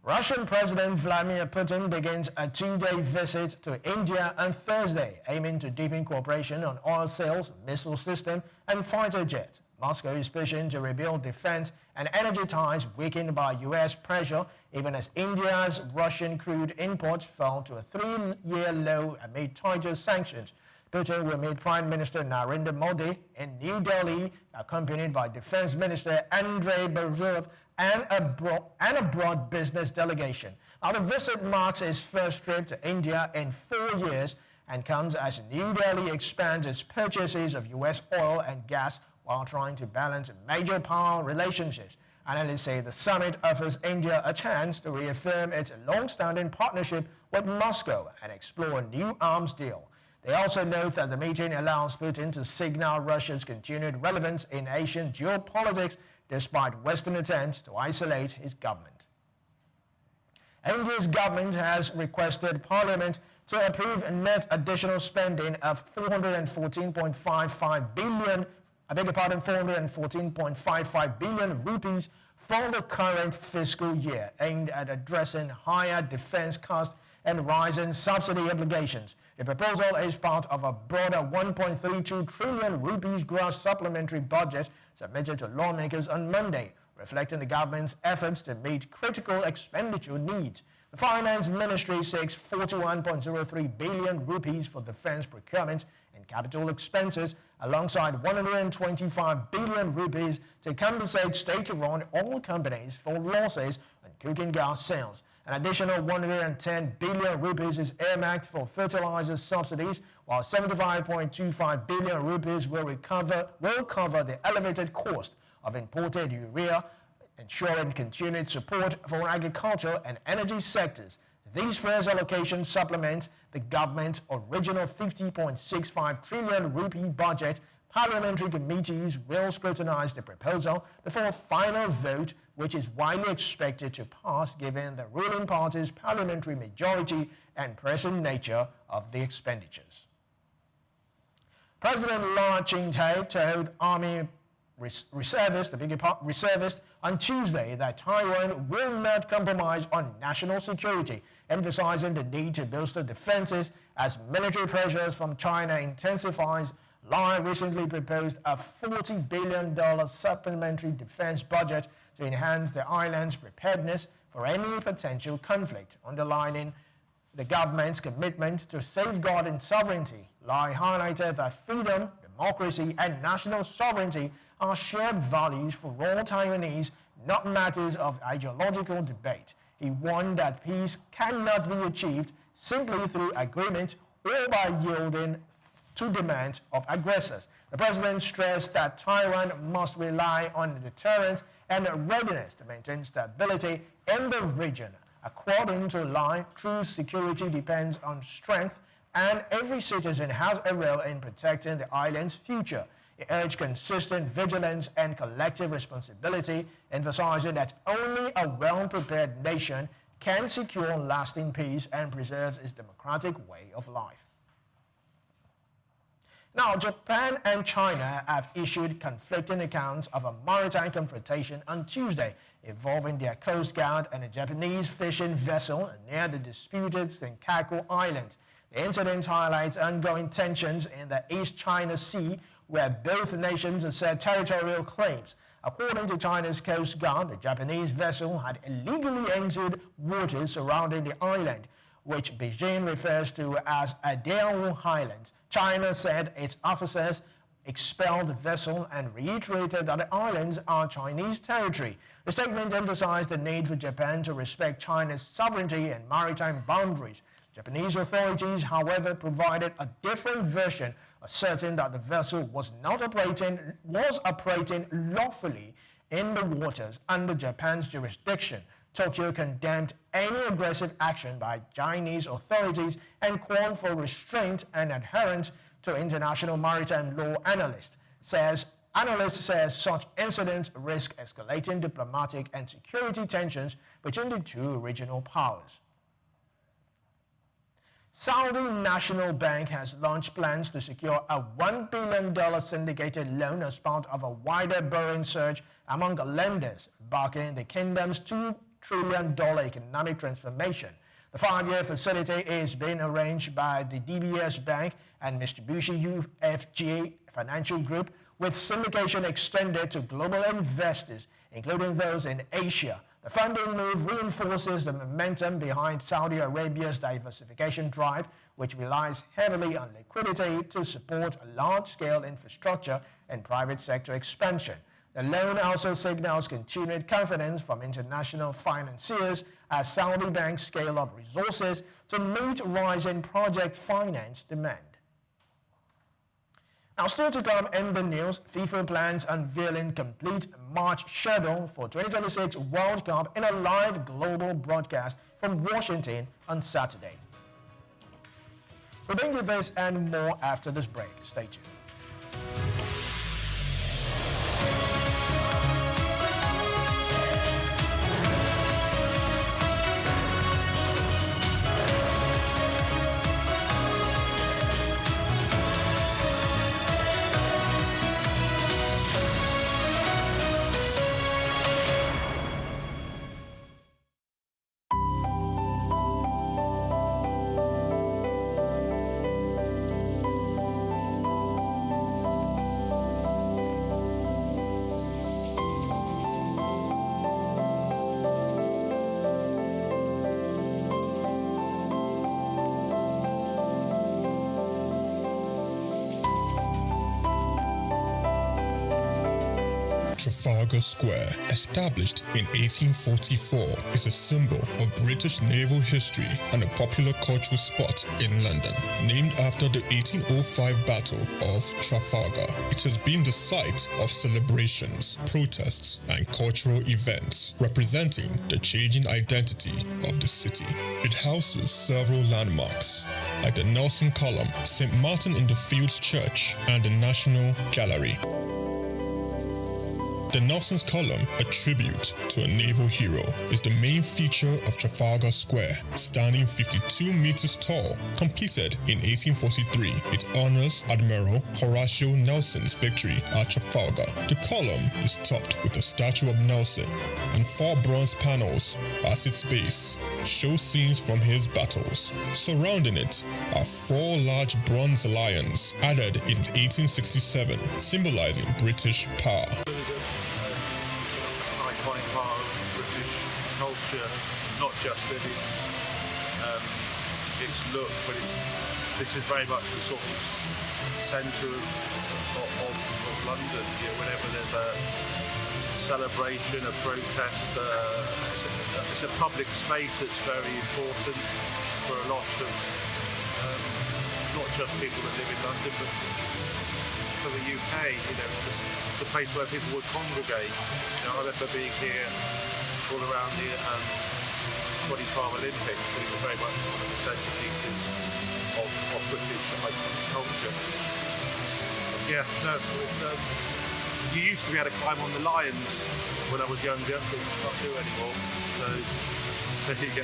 Russian President Vladimir Putin begins a two-day visit to India on Thursday, aiming to deepen cooperation on oil sales, missile system, and fighter jets. Moscow is pushing to rebuild defense and energy ties weakened by U.S. pressure, even as India's Russian crude imports fell to a 3-year low amid tighter sanctions. Putin will meet Prime Minister Narendra Modi in New Delhi, accompanied by Defense Minister Andrei Borzov and a broad business delegation. Now, the visit marks his first trip to India in 4 years and comes as New Delhi expands its purchases of U.S. oil and gas while trying to balance major power relationships. Analysts say the summit offers India a chance to reaffirm its long-standing partnership with Moscow and explore a new arms deal. They also note that the meeting allows Putin to signal Russia's continued relevance in Asian geopolitics despite Western attempts to isolate his government. India's government has requested Parliament to approve a net additional spending of 414.55 billion rupees for the current fiscal year, aimed at addressing higher defense costs and rising subsidy obligations. The proposal is part of a broader 1.32 trillion rupees gross supplementary budget submitted to lawmakers on Monday, reflecting the government's efforts to meet critical expenditure needs. The Finance Ministry seeks 41.03 billion rupees for defense procurement and capital expenses, alongside 125 billion rupees to compensate state-run oil companies for losses on cooking gas sales. An additional 110 billion rupees is earmarked for fertilizer subsidies, while 75.25 billion rupees will cover the elevated cost of imported urea, ensuring continued support for agriculture and energy sectors. These first allocations supplement the government's original 50.65 trillion rupee budget. Parliamentary committees will scrutinize the proposal before a final vote, which is widely expected to pass given the ruling party's parliamentary majority and pressing nature of the expenditures. President La Ching-te told Army reservists on Tuesday that Taiwan will not compromise on national security, emphasizing the need to bolster defenses as military pressures from China intensifies. Lai recently proposed a $40 billion supplementary defense budget to enhance the island's preparedness for any potential conflict, underlining the government's commitment to safeguarding sovereignty. Lai highlighted that freedom, democracy, and national sovereignty are shared values for all Taiwanese, not matters of ideological debate. He warned that peace cannot be achieved simply through agreement or by yielding to demands of aggressors. The president stressed that Taiwan must rely on deterrence and readiness to maintain stability in the region. According to Lai, true security depends on strength, and every citizen has a role in protecting the island's future. He urged consistent vigilance and collective responsibility, emphasizing that only a well-prepared nation can secure lasting peace and preserve its democratic way of life. Now, Japan and China have issued conflicting accounts of a maritime confrontation on Tuesday involving their Coast Guard and a Japanese fishing vessel near the disputed Senkaku Island. The incident highlights ongoing tensions in the East China Sea, where both nations assert territorial claims. According to China's Coast Guard, the Japanese vessel had illegally entered waters surrounding the island, which Beijing refers to as Adaowu Highlands. China said its officers expelled vessel and reiterated that the islands are Chinese territory. The statement emphasized the need for Japan to respect China's sovereignty and maritime boundaries. Japanese authorities, however, provided a different version, asserting that the vessel was operating lawfully in the waters under Japan's jurisdiction. Tokyo condemned any aggressive action by Chinese authorities and called for restraint and adherence to international maritime law. Analyst says such incidents risk escalating diplomatic and security tensions between the two regional powers. Saudi National Bank has launched plans to secure a $1 billion syndicated loan as part of a wider borrowing surge among lenders embarking in the kingdom's $2 trillion economic transformation. The 5-year facility is being arranged by the DBS Bank and Mitsubishi UFJ Financial Group, with syndication extended to global investors, including those in Asia. The funding move reinforces the momentum behind Saudi Arabia's diversification drive, which relies heavily on liquidity to support large-scale infrastructure and private sector expansion. The loan also signals continued confidence from international financiers as Saudi banks scale up resources to meet rising project finance demand. Now, still to come in the news, FIFA plans unveiling complete March schedule for 2026 World Cup in a live global broadcast from Washington on Saturday. We'll bring you this and more after this break. Stay tuned. Trafalgar Square, established in 1844, is a symbol of British naval history and a popular cultural spot in London. Named after the 1805 Battle of Trafalgar, it has been the site of celebrations, protests, and cultural events, representing the changing identity of the city. It houses several landmarks, like the Nelson Column, St. Martin in the Fields Church, and the National Gallery. The Nelson's Column, a tribute to a naval hero, is the main feature of Trafalgar Square. Standing 52 meters tall, completed in 1843, it honors Admiral Horatio Nelson's victory at Trafalgar. The column is topped with a statue of Nelson, and 4 bronze panels at its base show scenes from his battles. Surrounding it are 4 large bronze lions added in 1867, symbolizing British power. Iconic part of British culture, not just in its look, but this is very much the sort of centre of London. You know, whenever there's a celebration, a protest, it's a public space that's very important for a lot of not just people that live in London, but for the UK. You know, it's a place where people would congregate. You know, I remember being here all around the 2012 Olympics, but it was very much one of the centerpieces of British culture. Yeah, no, you used to be able to climb on the lions when I was younger, but you can't do anymore. So there you go.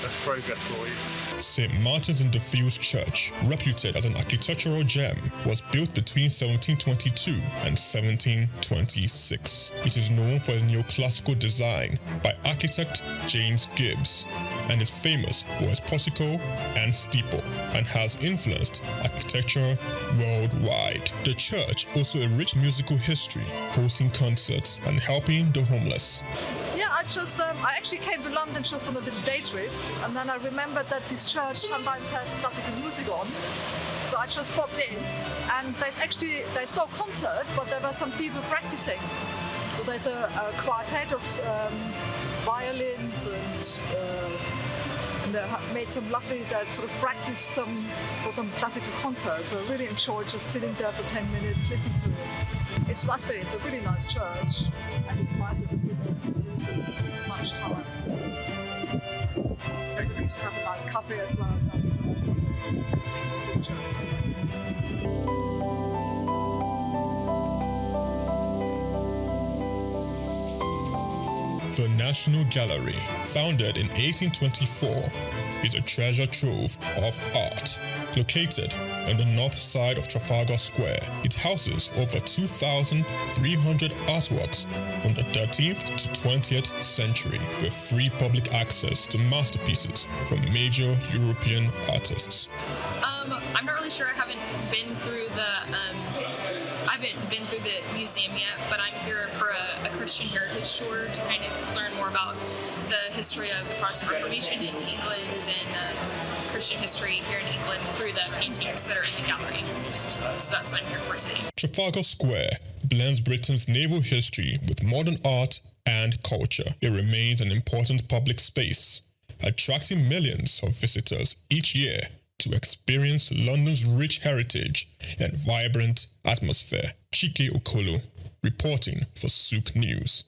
That's progress for you. St. Martin's in the Fields Church, reputed as an architectural gem, was built between 1722 and 1726. It is known for its neoclassical design by architect James Gibbs, and is famous for its portico and steeple, and has influenced architecture worldwide. The church also a rich musical history, hosting concerts and helping the homeless. Yeah, I actually came to London just on a little day trip, and then I remembered that this church sometimes has classical music on. So I just popped in, and there's no concert, but there were some people practicing. So there's a quartet of violins, and they made some lovely sort of practice for some classical concerts. So I really enjoyed just sitting there for 10 minutes listening to it. It's lovely. It's a really nice church, and it's nice that people don't use it much time. So we used to have a nice cafe as well. The National Gallery, founded in 1824, is a treasure trove of art. Located on the north side of Trafalgar Square, it houses over 2,300 artworks from the 13th to 20th century, with free public access to masterpieces from major European artists. I'm not really sure. I haven't been through the museum yet, but I'm here for a Christian heritage tour to kind of learn more about the history of the Protestant Reformation in England and Christian history here in England through the paintings that are in the gallery. So that's what I'm here for today. Trafalgar Square blends Britain's naval history with modern art and culture. It remains an important public space, attracting millions of visitors each year to experience London's rich heritage and vibrant atmosphere. Chike Okolo, reporting for SOUQ News.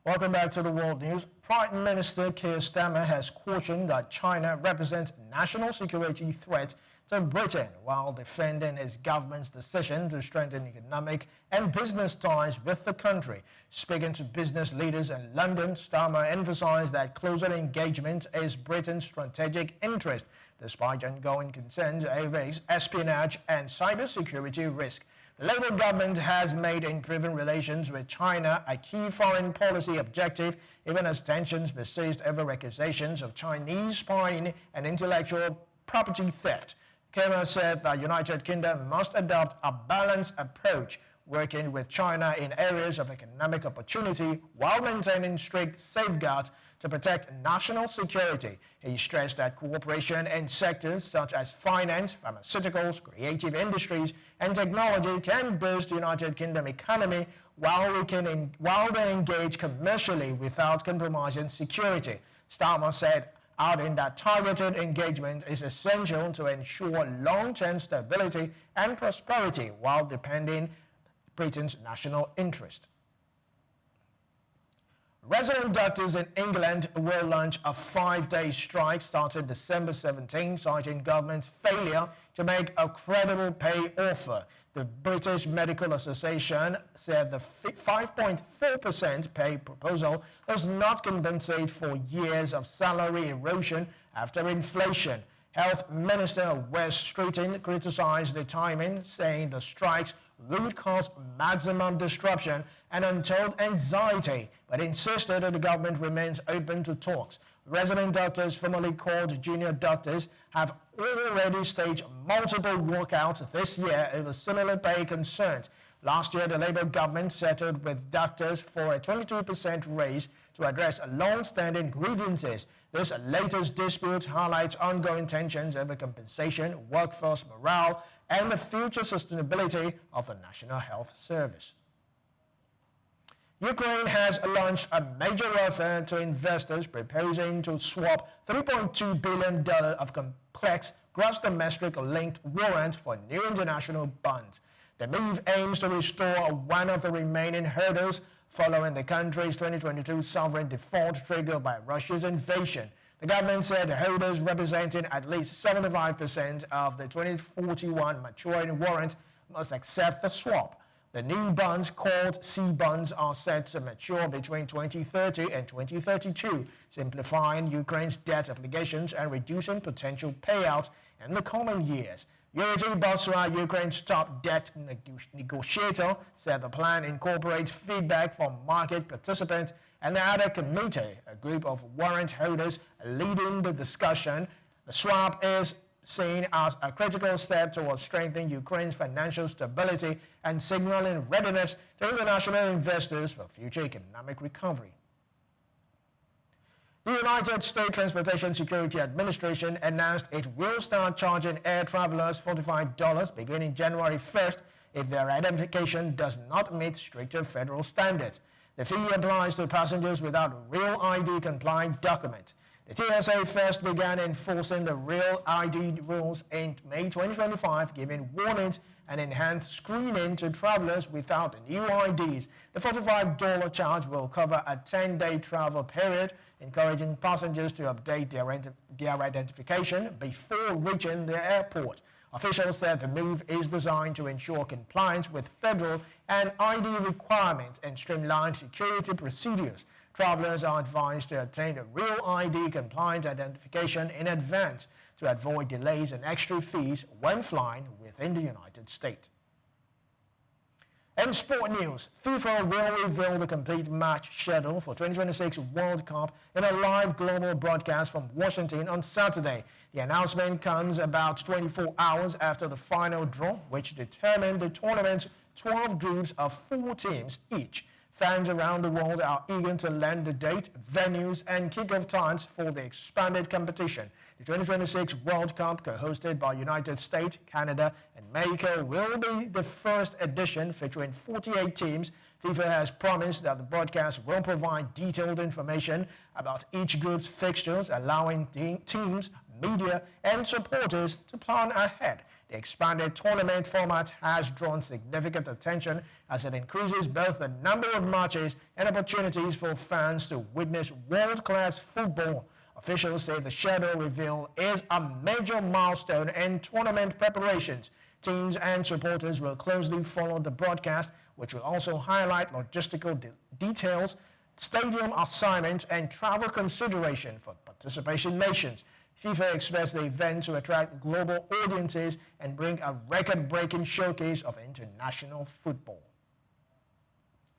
Welcome back to the World News. Prime Minister Keir Starmer has cautioned that China represents a national security threat to Britain while defending his government's decision to strengthen economic and business ties with the country. Speaking to business leaders in London, Starmer emphasized that closer engagement is Britain's strategic interest, despite ongoing concerns over espionage and cybersecurity risk. The Labour government has made improving relations with China a key foreign policy objective, even as tensions persist over accusations of Chinese spying and intellectual property theft. Keir said the United Kingdom must adopt a balanced approach, working with China in areas of economic opportunity while maintaining strict safeguards to protect national security. He stressed that cooperation in sectors such as finance, pharmaceuticals, creative industries, and technology can boost the United Kingdom economy while they engage commercially without compromising security. Starmer said, adding that targeted engagement is essential to ensure long-term stability and prosperity while defending Britain's national interest. Resident doctors in England will launch a 5-day strike starting December 17, citing government's failure to make a credible pay offer. The British Medical Association said the 5.4% pay proposal does not compensate for years of salary erosion after inflation. Health Minister Wes Streeting criticized the timing, saying the strikes would cause maximum disruption and untold anxiety, but insisted that the government remains open to talks. Resident doctors, formerly called junior doctors, have already staged multiple walkouts this year over similar pay concerns. Last year, the Labour government settled with doctors for a 22% raise to address long-standing grievances. This latest dispute highlights ongoing tensions over compensation, workforce morale, and the future sustainability of the National Health Service. Ukraine has launched a major offer to investors proposing to swap $3.2 billion of complex gross domestic linked warrants for new international bonds. The move aims to restore one of the remaining hurdles following the country's 2022 sovereign default triggered by Russia's invasion. The government said holders representing at least 75% of the 2041 maturing warrant must accept the swap. The new bonds, called C bonds, are set to mature between 2030 and 2032, simplifying Ukraine's debt obligations and reducing potential payouts in the coming years. Yuri Bosra, Ukraine's top debt negotiator, said the plan incorporates feedback from market participants and the other committee, a group of warrant holders leading the discussion. The swap is seen as a critical step towards strengthening Ukraine's financial stability and signaling readiness to international investors for future economic recovery. The United States Transportation Security Administration announced it will start charging air travelers $45 beginning January 1st if their identification does not meet stricter federal standards. The fee applies to passengers without real ID compliant document. The TSA first began enforcing the real ID rules in May 2025, giving warnings and enhanced screening to travelers without new IDs. The $45 charge will cover a 10-day travel period, encouraging passengers to update their identification before reaching the airport. Officials said the move is designed to ensure compliance with federal and ID requirements and streamline security procedures. Travelers are advised to obtain a real ID compliant identification in advance to avoid delays and extra fees when flying within the United States. In sport news, FIFA will reveal the complete match schedule for 2026 World Cup in a live global broadcast from Washington on Saturday. The announcement comes about 24 hours after the final draw, which determined the tournament's 12 groups of 4 teams each. Fans around the world are eager to learn the date, venues, and kickoff times for the expanded competition. The 2026 World Cup, co-hosted by United States, Canada, and Mexico, will be the first edition featuring 48 teams. FIFA has promised that the broadcast will provide detailed information about each group's fixtures, allowing teams, media, and supporters to plan ahead. The expanded tournament format has drawn significant attention as it increases both the number of matches and opportunities for fans to witness world-class football. Officials say the schedule reveal is a major milestone in tournament preparations. Teams and supporters will closely follow the broadcast, which will also highlight logistical details, stadium assignments, and travel consideration for participation nations. FIFA expects the event to attract global audiences and bring a record-breaking showcase of international football.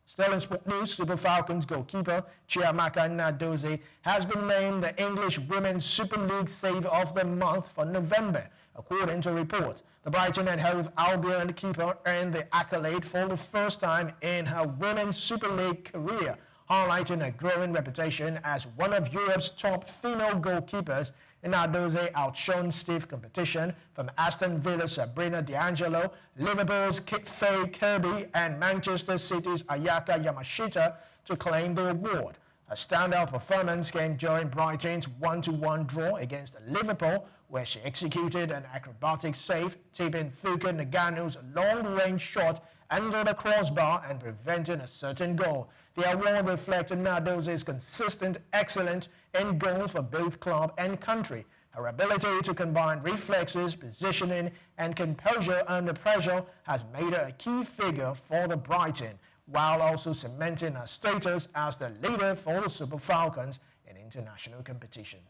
Still in sport news, Super Falcons goalkeeper Chiamaka Nnadozie has been named the English Women's Super League Save of the Month for November. According to reports, the Brighton and Hove Albion keeper earned the accolade for the first time in her Women's Super League career, highlighting her growing reputation as one of Europe's top female goalkeepers. Nnadozie outshone stiff competition from Aston Villa's Sabrina D'Angelo, Liverpool's Faye Kirby, and Manchester City's Ayaka Yamashita to claim the award. A standout performance came during Brighton's 1-1 draw against Liverpool, where she executed an acrobatic save, tipping Fuka Nagano's long-range shot under the crossbar and preventing a certain goal. The award reflected Nnadozie's consistent excellence in goal for both club and country. Her ability to combine reflexes, positioning, and composure under pressure has made her a key figure for the Brighton, while also cementing her status as the leader for the Super Falcons in international competition.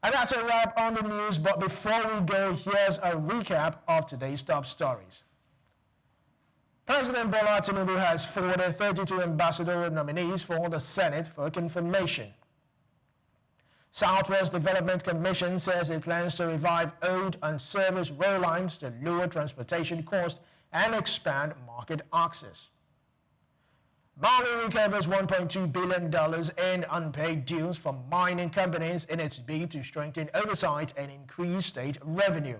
And that's a wrap on the news, but before we go, here's a recap of today's top stories. President Bola Tinubu has forwarded 32 ambassadorial nominees for the Senate for confirmation. Southwest Development Commission says it plans to revive old and service rail lines to lower transportation costs and expand market access. Mali recovers $1.2 billion in unpaid dues from mining companies in its bid to strengthen oversight and increase state revenue.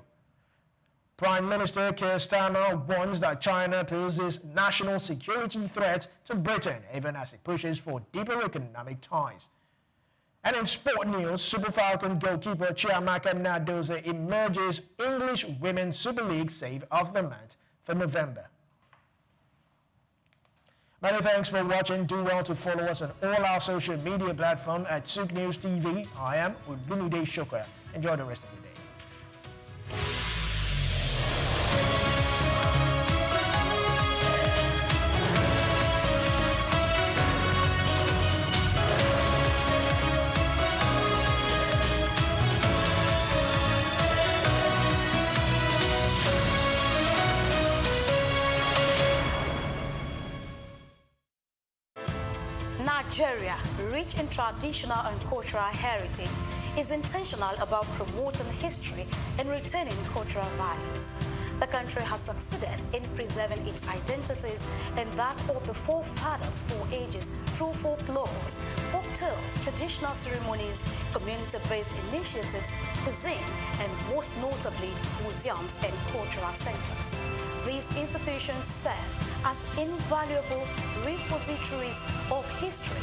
Prime Minister Keir Starmer warns that China poses national security threat to Britain, even as it pushes for deeper economic ties. And in sport news, Super Falcon goalkeeper Chiamaka Nnadozie emerges English Women's Super League Save of the Month for November. Many thanks for watching. Do well to follow us on all our social media platforms at SOUQ News TV. I am Olumide Shokwe. Enjoy the rest of your day. Nigeria, rich in traditional and cultural heritage, is intentional about promoting history and retaining cultural values. The country has succeeded in preserving its identities and that of the forefathers for ages through folklores, folk tales, traditional ceremonies, community-based initiatives, cuisine, and most notably, museums and cultural centers. These institutions serve as invaluable repositories of history,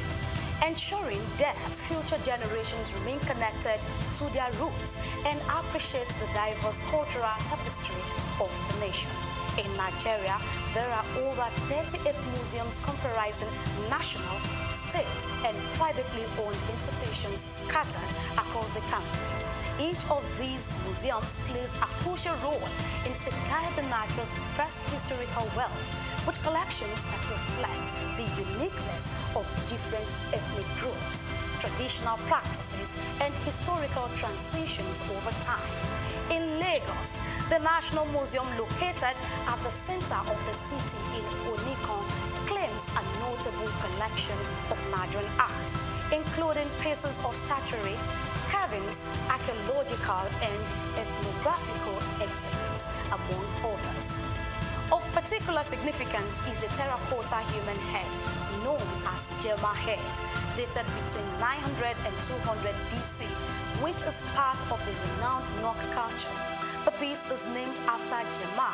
ensuring that future generations remain connected to their roots and appreciate the diverse cultural tapestry of the nation. In Nigeria, there are over 38 museums comprising national, state, and privately owned institutions scattered across the country. Each of these museums plays a crucial role in safeguarding Nigeria's vast historical wealth, with collections that reflect the uniqueness of different ethnic groups, traditional practices, and historical transitions over time. In Lagos, the National Museum, located at the center of the city in Onikon, claims a notable collection of Nigerian art, including pieces of statuary, carvings, archaeological and ethnographical exhibits, among others. Of particular significance is the terracotta human head, known as Jema head, dated between 900 and 200 BC, which is part of the renowned Nok culture. The piece is named after Jema,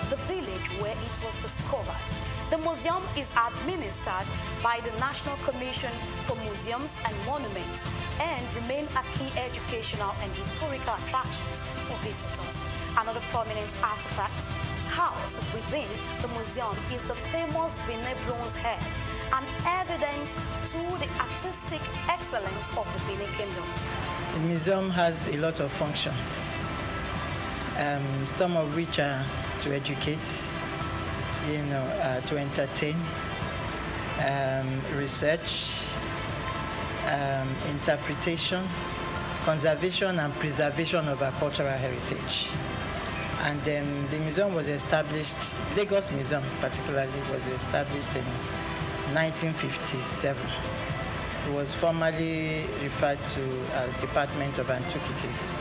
the village where it was discovered. The museum is administered by the National Commission for Museums and Monuments and remain a key educational and historical attractions for visitors. Another prominent artifact housed within the museum is the famous Benin bronze head, an evidence to the artistic excellence of the Benin Kingdom. The museum has a lot of functions, some of which are to educate, to entertain, research, interpretation, conservation and preservation of our cultural heritage. And then the museum was established, Lagos Museum particularly, was established in 1957. It was formerly referred to as Department of Antiquities.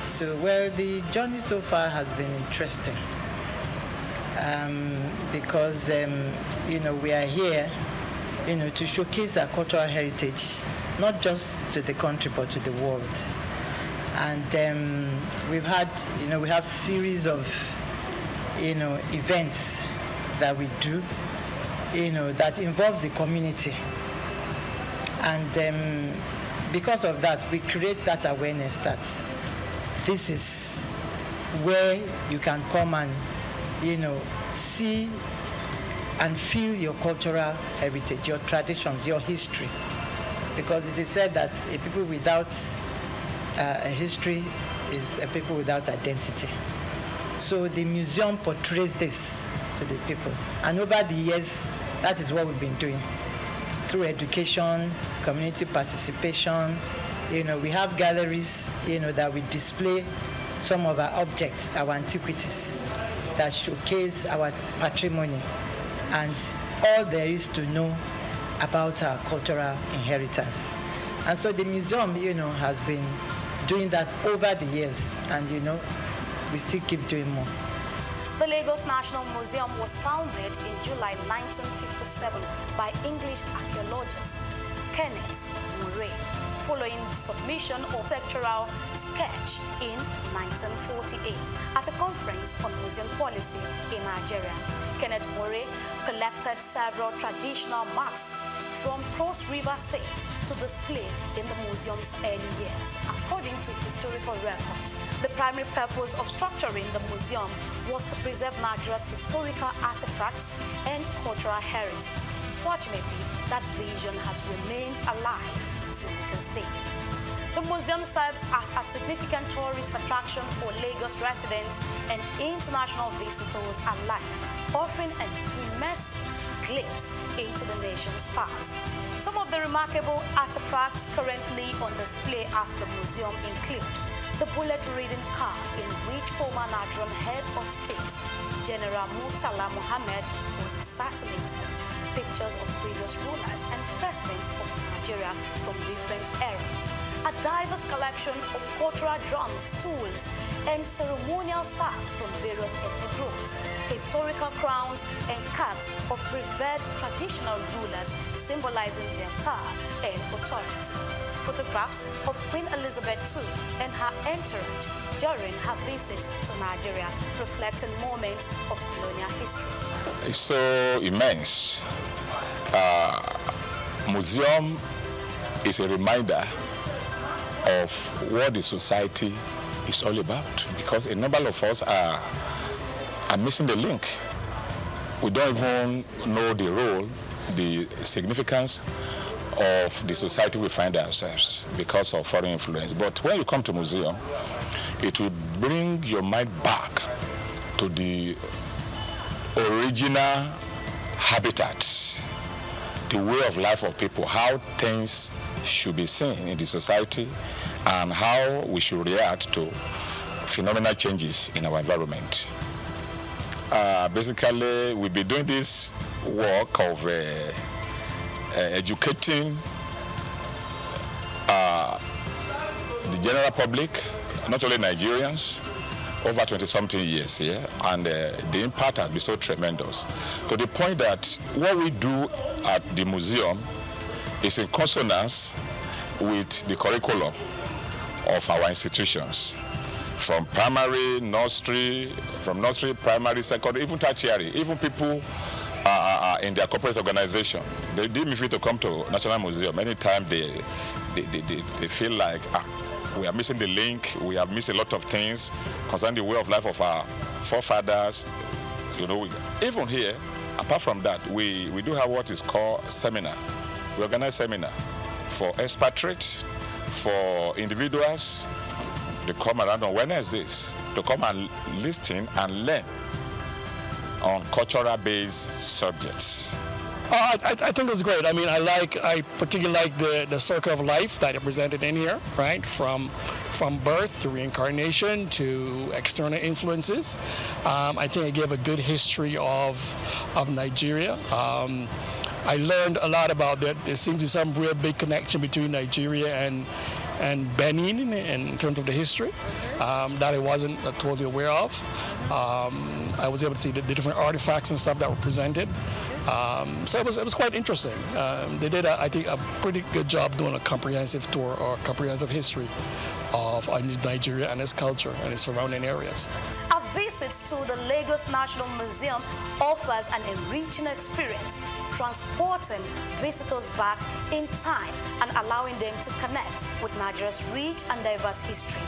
So, well, the journey so far has been interesting because, we are here, to showcase our cultural heritage, not just to the country, but to the world. And we've had, we have series of, events that we do, that involve the community. And because of that, we create that awareness that this is where you can come and, see and feel your cultural heritage, your traditions, your history. Because it is said that a people without a history is a people without identity. So the museum portrays this to the people. And over the years, that is what we've been doing. Through education, community participation, we have galleries, that we display some of our objects, our antiquities, that showcase our patrimony and all there is to know about our cultural inheritance. And so the museum, has been doing that over the years, and, we still keep doing more. The Lagos National Museum was founded in July 1957 by English archaeologist Kenneth Murray, following the submission of textural sketch in 1948 at a conference on museum policy in Nigeria. Kenneth Murray collected several traditional masks from Cross River State to display in the museum's early years, according to historical records. The primary purpose of structuring the museum was to preserve Nigeria's historical artifacts and cultural heritage. Fortunately, that vision has remained alive to this day. The museum serves as a significant tourist attraction for Lagos residents and international visitors alike, offering an immersive glimpse into the nation's past. Some of the remarkable artifacts currently on display at the museum include the bullet-ridden car in which former Nigerian head of state, General Murtala Muhammad, was assassinated, pictures of previous rulers and presidents of Nigeria from different eras. A diverse collection of cultural drums, tools, and ceremonial staffs from various ethnic groups, historical crowns and caps of revered traditional rulers symbolizing their power and authority. Photographs of Queen Elizabeth II and her entourage during her visit to Nigeria, reflecting moments of colonial history. It's so immense. Museum is a reminder of what the society is all about, because a number of us are missing the link. We don't even know the role, the significance of the society we find ourselves because of foreign influence. But when you come to museum, it will bring your mind back to the original habitat, the way of life of people, how things should be seen in the society, and how we should react to phenomenal changes in our environment. Basically, we'll be doing this work of educating the general public, not only Nigerians, over 20-something years here, and the impact has been so tremendous, to the point that what we do at the museum is in consonance with the curriculum of our institutions, from primary, nursery, primary, secondary, even tertiary, even people in their corporate organization. They deem me free to come to National Museum anytime they feel like we are missing the link, we have missed a lot of things concerning the way of life of our forefathers. You know, even here, apart from that, we do have what is called seminar. We organize seminar for expatriates, for individuals. They come around on Wednesdays to come and listen and learn on cultural-based subjects. I think it was great. I mean, I particularly like the circle of life that are presented in here, right? From birth to reincarnation to external influences. I think it gave a good history of Nigeria. I learned a lot about that. There seems to be some real big connection between Nigeria and Benin in terms of the history that I wasn't totally aware of. I was able to see the different artifacts and stuff that were presented. So it was quite interesting. They did, I think, a pretty good job doing a comprehensive tour or comprehensive history of Nigeria and its culture and its surrounding areas. A visit to the Lagos National Museum offers an enriching experience, transporting visitors back in time and allowing them to connect with Nigeria's rich and diverse history.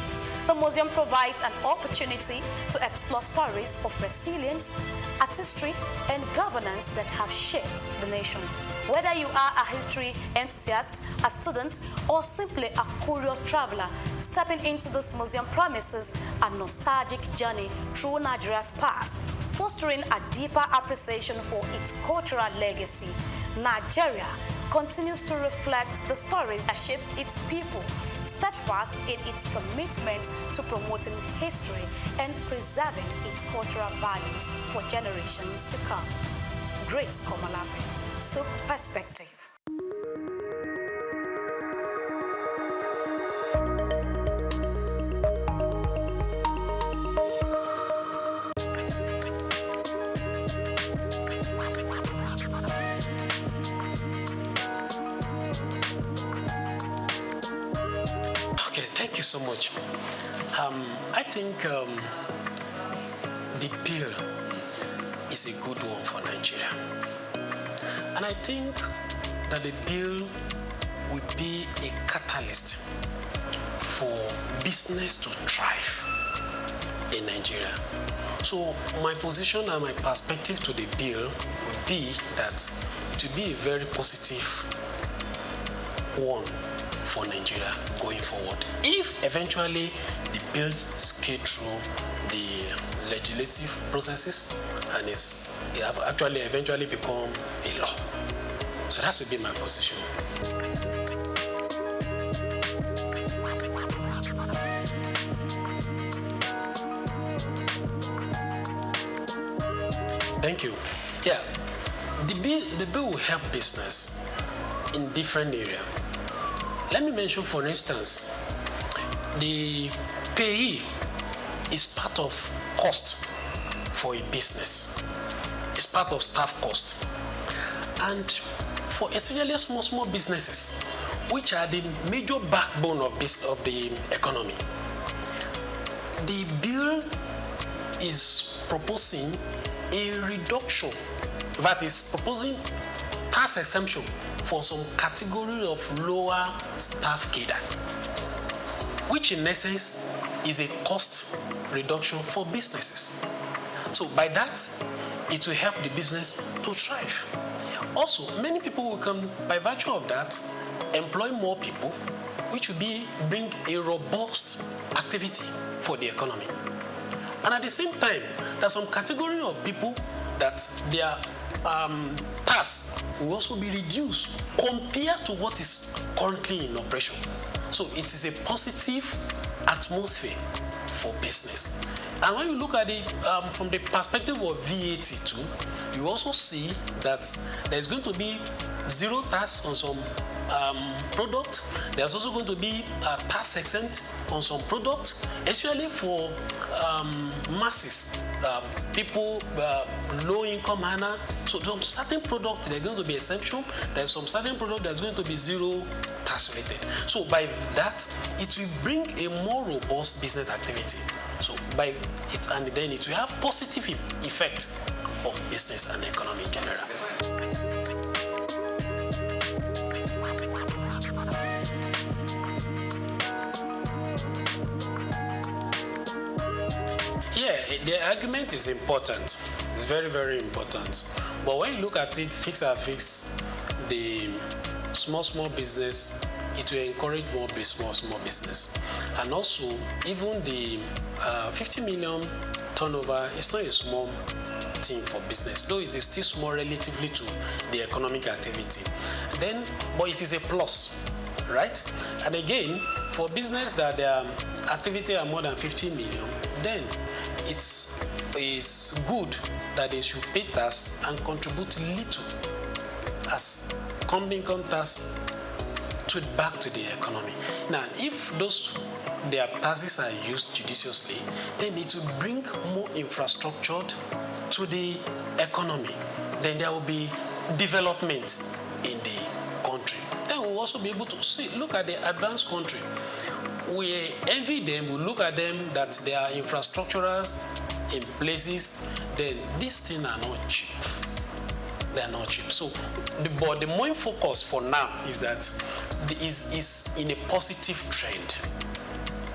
The museum provides an opportunity to explore stories of resilience, artistry, and governance that have shaped the nation. Whether you are a history enthusiast, a student, or simply a curious traveler, stepping into this museum promises a nostalgic journey through Nigeria's past, fostering a deeper appreciation for its cultural legacy. Nigeria continues to reflect the stories that shapes its people, steadfast in its commitment to promoting history and preserving its cultural values for generations to come. Grace Komalafe, SOUQ Perspective. Thank you so much. I think the bill is a good one for Nigeria. And I think that the bill will be a catalyst for business to thrive in Nigeria. So my position and my perspective to the bill would be that to be a very positive one for Nigeria going forward. If eventually the bill scales through the legislative processes and it have actually eventually become a law. So that would be my position. Thank you. Yeah, The bill will help business in different areas. Let me mention, for instance, the payee is part of cost for a business. It's part of staff cost. And for especially small businesses, which are the major backbone of the economy, the bill is proposing a reduction, that is proposing tax exemption for some category of lower staff cadre, which in essence is a cost reduction for businesses. So by that, it will help the business to thrive. Also, many people will come, by virtue of that, employ more people, which will bring a robust activity for the economy. And at the same time, there's some category of people that their tax will also be reduced compared to what is currently in operation. So it is a positive atmosphere for business. And when you look at it from the perspective of VAT too, you also see that there's going to be zero tax on some product. There's also going to be a tax exempt on some products, especially for masses, people, low income earner. So some certain products, there's going to be exemption. There's some certain product that's going to be zero tax rated. So by that, it will bring a more robust business activity. So by it, and then it will have positive effect on business and economy in general. Yeah, the argument is important. It's very, very important. But when you look at it, fix the small business, it will encourage more small business. And also, even the 50 million turnover is not a small thing for business, though it is still small relatively to the economic activity. But it is a plus, right? And again, for business that their activity are more than 50 million, then it's good that they should pay tax and contribute little as company income tax back to the economy. Now, if their taxes are used judiciously, then it will bring more infrastructure to the economy. Then there will be development in the country. Then we'll also be able to look at the advanced country. We envy them, we look at them that they are infrastructures in places, then these things are not cheap. They are not cheap. So, but the main focus for now is that is in a positive trend.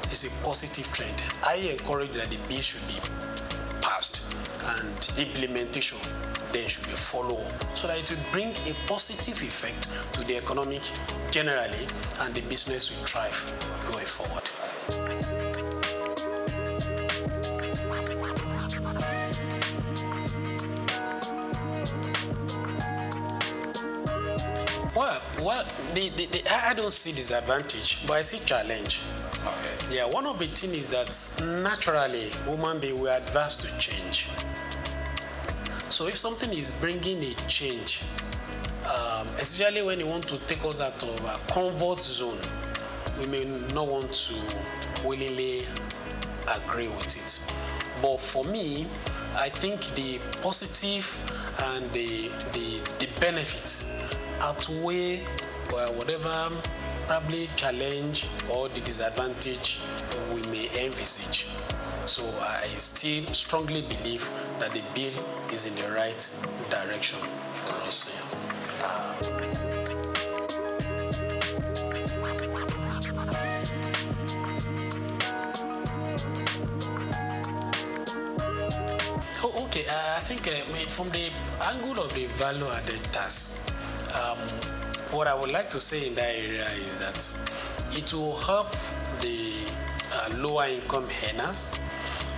It's a positive trend. I encourage that the bill should be passed and the implementation then should be followed up so that it will bring a positive effect to the economic generally and the business will thrive going forward. Well, I don't see disadvantage, but I see challenge. Okay. Yeah, one of the things is that naturally, human beings were adverse to change. So if something is bringing a change, especially when you want to take us out of a comfort zone, we may not want to willingly agree with it. But for me, I think the positive and the benefits outweigh whatever probably challenge or the disadvantage we may envisage. So I still strongly believe that the bill is in the right direction for us. Okay, I think from the angle of the value-added tax, what I would like to say in that area is that it will help the lower income earners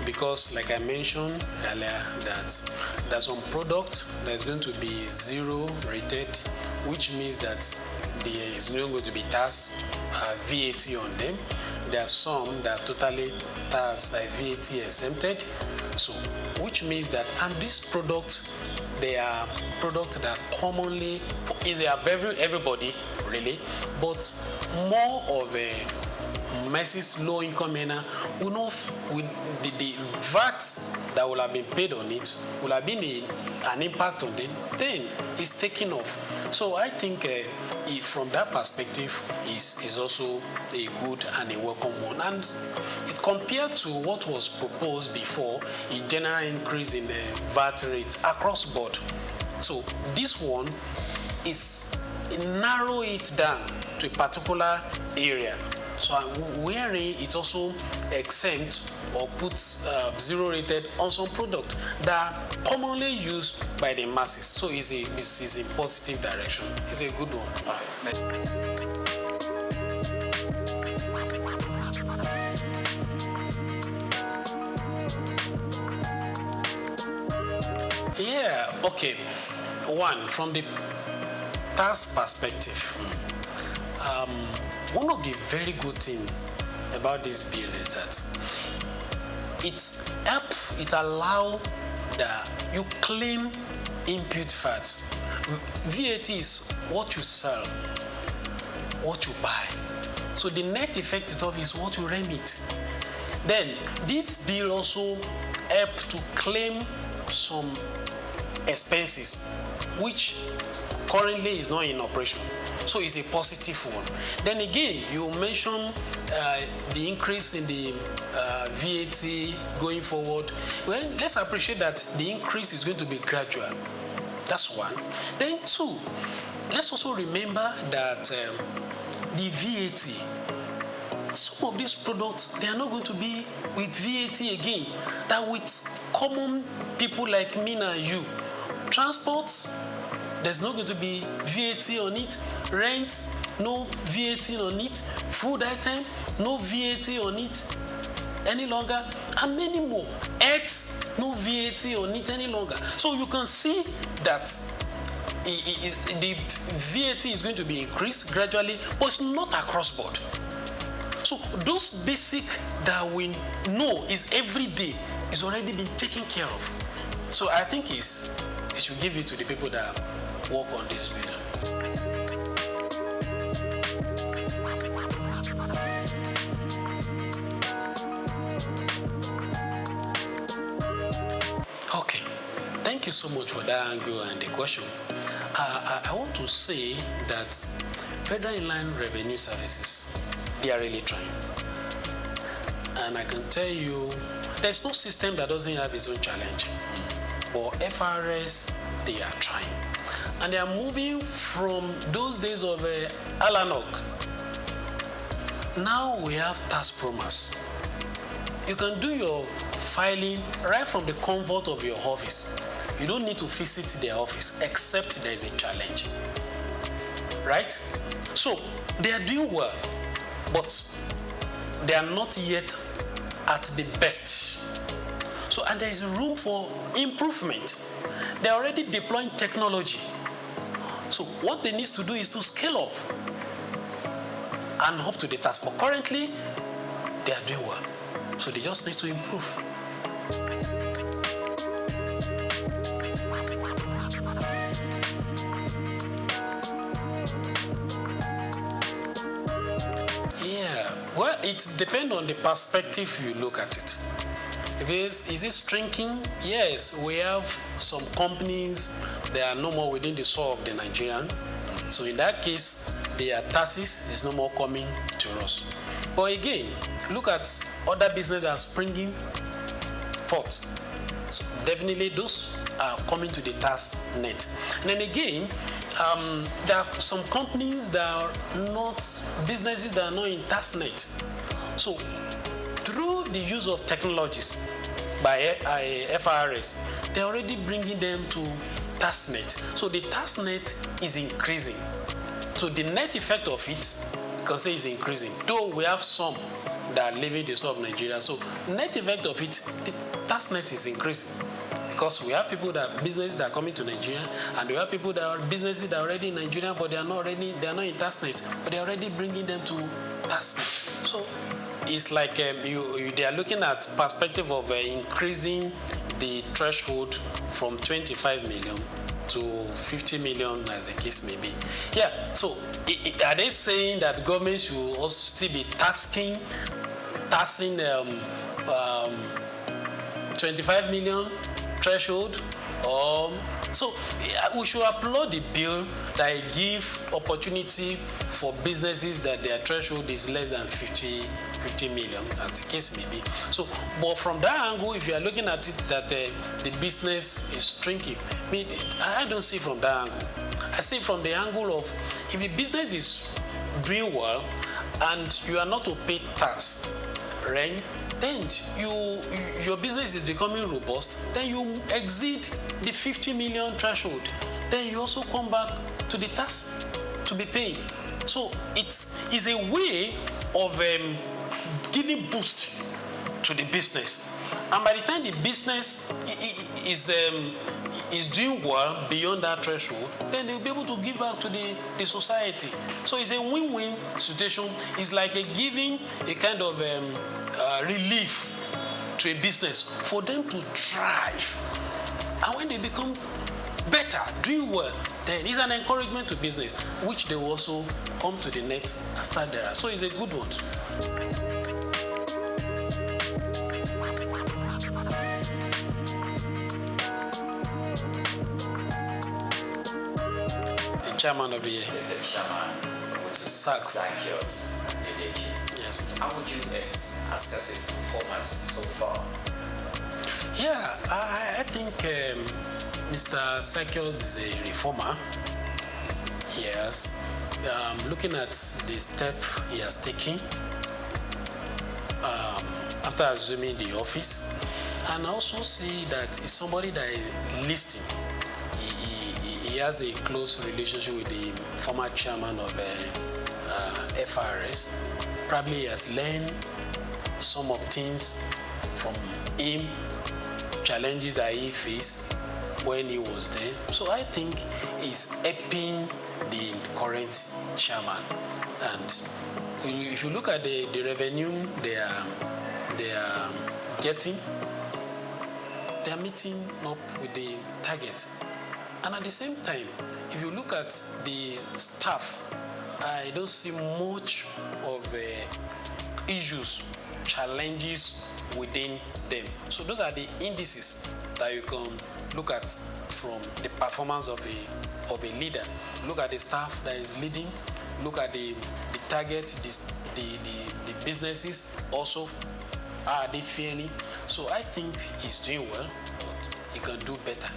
because, like I mentioned earlier, that there's some products that's going to be zero rated, which means that there is not going to be tax VAT on them. There are some that are totally tax VAT exempted, so which means that and these products they are products that commonly is everybody really, but more of a masses, low-income earner will know the VAT that will have been paid on it will have been an impact on them. Then it's taking off. So I think from that perspective is also a good and a welcome one. And it compared to what was proposed before, a general increase in the VAT rates across board. So this one is narrow it down to a particular area. So wherein it also exempt or puts zero rated on some products that are commonly used by the masses. So it's a positive direction. It's a good one. Yeah, okay. One, from the tax perspective, one of the very good things about this bill is that it allows that you claim input VAT. VAT is what you sell, what you buy. So the net effect of it is what you remit. Then this bill also helps to claim some expenses which currently is not in operation. So it's a positive one. Then again, you mentioned the increase in the VAT going forward. Well, let's appreciate that the increase is going to be gradual. That's one. Then two, let's also remember that the VAT, some of these products, they are not going to be with VAT again. That with common people like me and you, transport, there's not going to be VAT on it. Rent, no VAT on it. Food item, no VAT on it any longer. And many more. Health, no VAT on it any longer. So you can see that the VAT is going to be increased gradually, but it's not across board. So those basic that we know is every day is already been taken care of. So I think it should give it to the people that work on this bill. Okay, thank you so much for that angle and the question. I want to say that Federal Inland Revenue Services, they are really trying. And I can tell you, there's no system that doesn't have its own challenge. But FRS, they are trying. And they are moving from those days of Alanok. Now we have tax promas. You can do your filing right from the comfort of your office. You don't need to visit their office except there is a challenge. Right? So they are doing well, but they are not yet at the best. So, and there is room for improvement. They are already deploying technology. So what they need to do is to scale up and up to the task. But currently, they are doing well. So they just need to improve. Yeah, well, it depends on the perspective you look at it. Is it shrinking? Yes, we have some companies that are no more within the soul of the Nigerian. So in that case, their taxes is no more coming to us. But again, look at other businesses that are springing forth. So definitely those are coming to the tax net. And then again, there are some companies that are not, businesses that are not in tax net. So through the use of technologies by FRS, they're already bringing them to tax net. So the tax net is increasing. So the net effect of it, you can say, is increasing. Though we have some that are leaving the soul of Nigeria. So net effect of it, the tax net is increasing. Because we have people that businesses that are coming to Nigeria, and we have people that are businesses that are already in Nigeria, but they are not in tax net, but they are already bringing them to tax net. So it's like they are looking at perspective of increasing the threshold from 25 million to 50 million, as the case may be. Yeah, so are they saying that government should also still be taxing 25 million threshold? So we should applaud the bill that give opportunity for businesses that their threshold is less than 50 million, as the case may be. So, but from that angle, if you are looking at it that the business is shrinking, I don't see from that angle. I see from the angle of if the business is doing well and you are not to pay tax, rent, then your business is becoming robust, then you exceed the 50 million threshold. Then you also come back to the tax to be paying. So it's a way of giving boost to the business. And by the time the business is doing well beyond that threshold, then they'll be able to give back to the society. So it's a win-win situation. It's like giving a kind of relief to a business for them to thrive. And when they become better, doing well, then it's an encouragement to business, which they will also come to the net after that. So it's a good one. The chairman of the year. The chairman. SOUQ. Yes. How would you assess his performance so far? Yeah, I think Mr. SOUQ is a reformer. Yes. Looking at the step he has taken after assuming the office, and I also see that he's somebody that is listening. He has a close relationship with the former chairman of FRS. Probably he has learned some of things from him, challenges that he faced when he was there. So I think he's helping the current chairman. And if you look at the revenue they are getting, they are meeting up with the target. And at the same time, if you look at the staff, I don't see much of issues, challenges within them. So those are the indices that you can look at from the performance of a leader. Look at the staff that is leading. Look at the target, the businesses also. Are they failing? So I think he's doing well, but he can do better.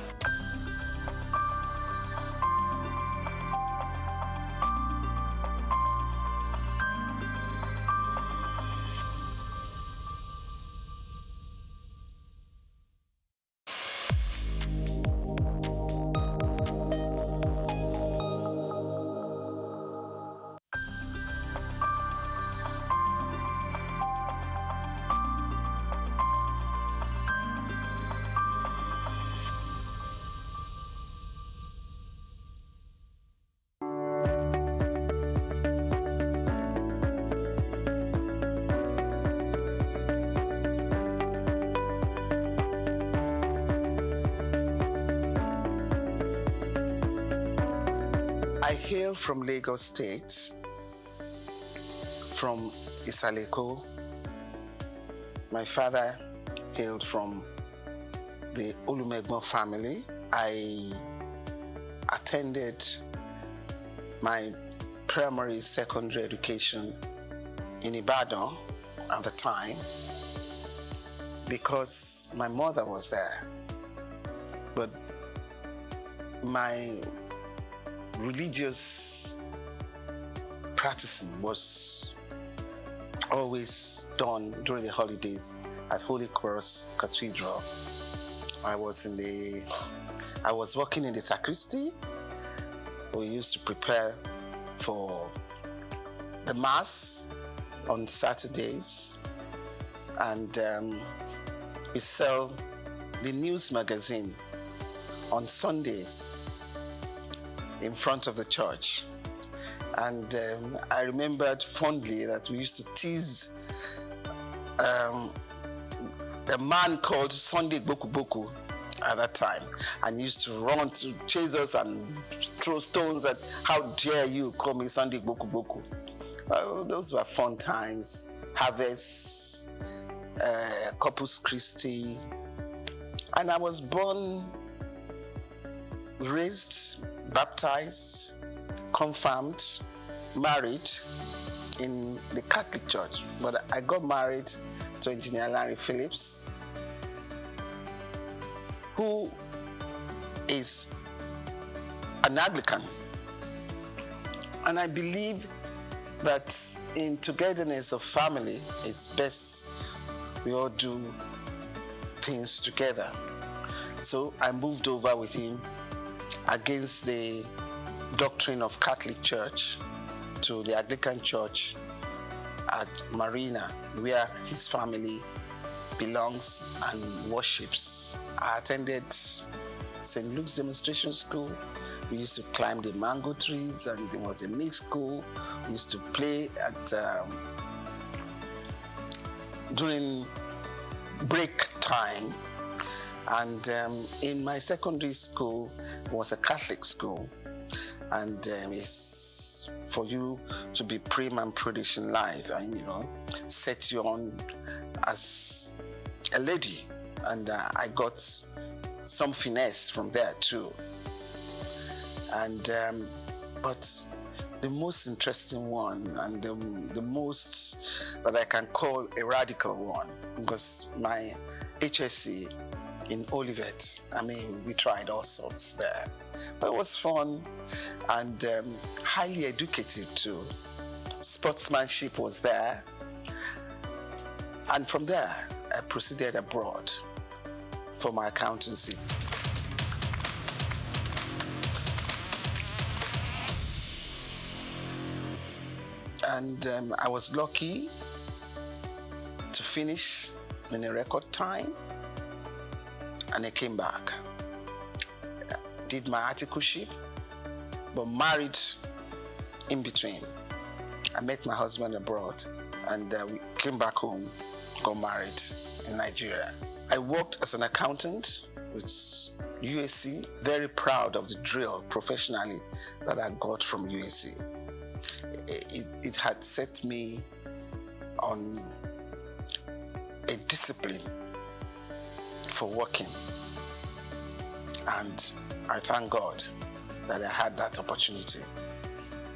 I hail from Lagos State, from Isaleko. My father hailed from the Olumegbo family. I attended my primary, secondary education in Ibadan at the time because my mother was there. But my religious practicing was always done during the holidays at Holy Cross Cathedral. I was working in the sacristy. We used to prepare for the Mass on Saturdays, and we sell the news magazine on Sundays in front of the church. And I remembered fondly that we used to tease a man called Sunday Boku Boku at that time, and he used to run to chase us and throw stones at, how dare you call me Sunday Boku Boku. Those were fun times. Harvest, Corpus Christi, and I was born, raised, baptized, confirmed, married in the Catholic Church. But I got married to Engineer Larry Phillips, who is an Anglican. And I believe that in togetherness of family, it's best we all do things together. So I moved over with him against the doctrine of Catholic Church to the Anglican Church at Marina, where his family belongs and worships. I attended St. Luke's Demonstration School. We used to climb the mango trees, and there was a mixed school. We used to play at during break time. And in my secondary school, it was a Catholic school. And it's for you to be prim and prudish in life, and set you on as a lady. And I got some finesse from there too. And but the most interesting one, and the most that I can call a radical one, was my HSC in Olivet. I mean, we tried all sorts there. But it was fun and highly educative too. Sportsmanship was there. And from there, I proceeded abroad for my accountancy. And I was lucky to finish in a record time, and I came back. Did my articleship, but married in between. I met my husband abroad, and we came back home, got married in Nigeria. I worked as an accountant with USC, very proud of the drill professionally that I got from USC. It had set me on a discipline for working, and I thank God that I had that opportunity,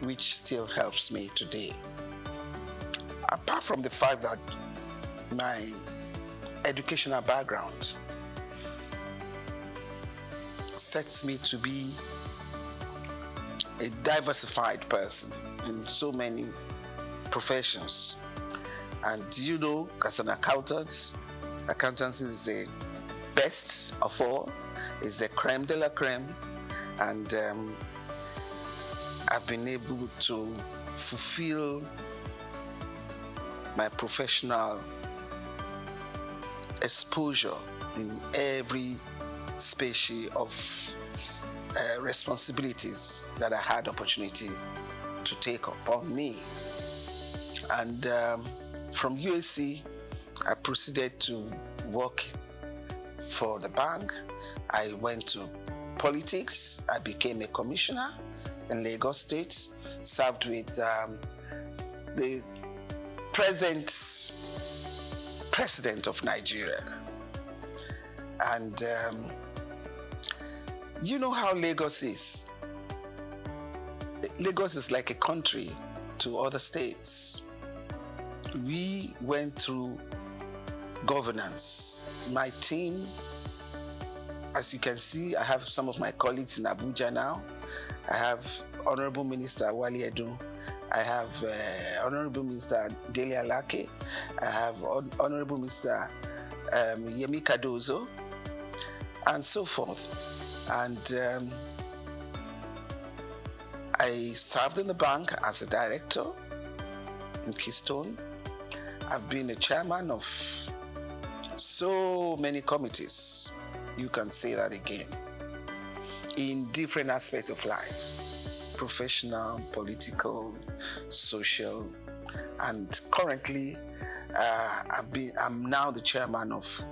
which still helps me today. Apart from the fact that my educational background sets me to be a diversified person in so many professions. And as an accountant, accountancy is the best of all. It's the creme de la creme. And I've been able to fulfill my professional exposure in every species of responsibilities that I had opportunity to take upon me. And from USC, I proceeded to work for the bank. I went to politics. I became a commissioner in Lagos State, served with the present president of Nigeria. And you know how Lagos is. Lagos is like a country to other states. We went through governance. My team, as you can see, I have some of my colleagues in Abuja now. I have Honorable Minister Wali Edun. I have Honorable Minister Dele Alake. I have Honorable Minister Yemi Cardozo, and so forth. And I served in the bank as a director in Keystone. I've been a chairman of so many committees. You can say that again. In different aspects of life. Professional, political, social, and currently I'm now the chairman of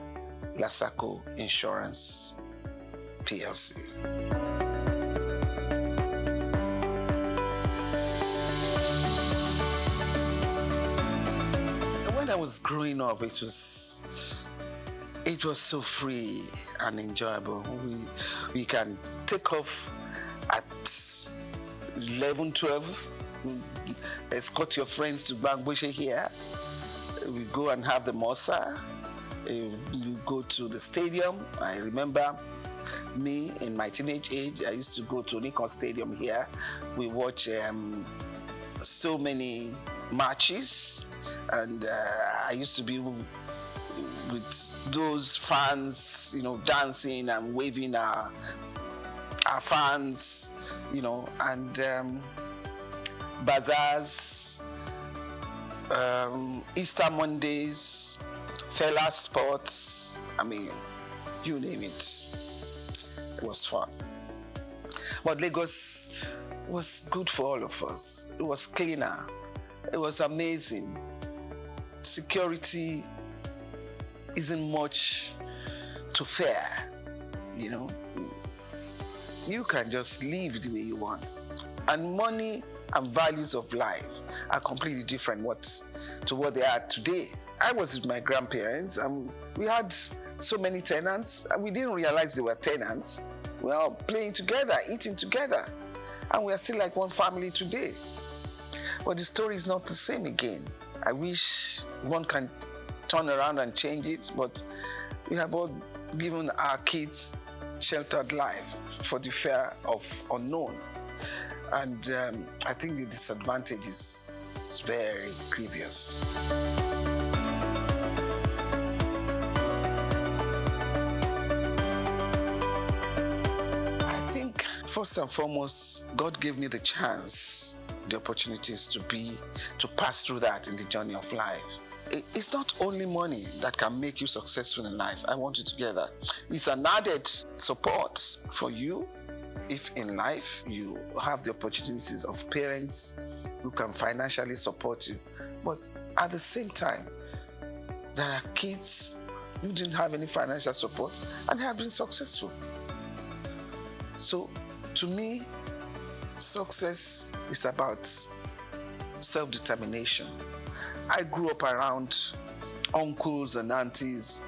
SOUQ Insurance PLC. When I was growing up, it was so free and enjoyable. We can take off at 11, 12, escort your friends to Bangboshe here. We go and have the Mosa. We go to the stadium. I remember me in my teenage age, I used to go to Nikon Stadium here. We watch so many matches, and I used to be with those fans, dancing and waving our fans, and bazaars, Easter Mondays, Fela Sports, you name it. It was fun. But Lagos was good for all of us. It was cleaner. It was amazing. Security isn't much to fear, You can just live the way you want. And money and values of life are completely different to what they are today. I was with my grandparents, and we had so many tenants, and we didn't realize they were tenants. We were all playing together, eating together, and we are still like one family today. But the story is not the same again. I wish one can turn around and change it, but we have all given our kids sheltered life for the fear of unknown. And I think the disadvantage is very grievous. I think first and foremost, God gave me the chance, the opportunities to pass through that in the journey of life. It's not only money that can make you successful in life. I want you to get that. It's an added support for you if in life you have the opportunities of parents who can financially support you. But at the same time, there are kids who didn't have any financial support and have been successful. So to me, success is about self-determination. I grew up around uncles and aunties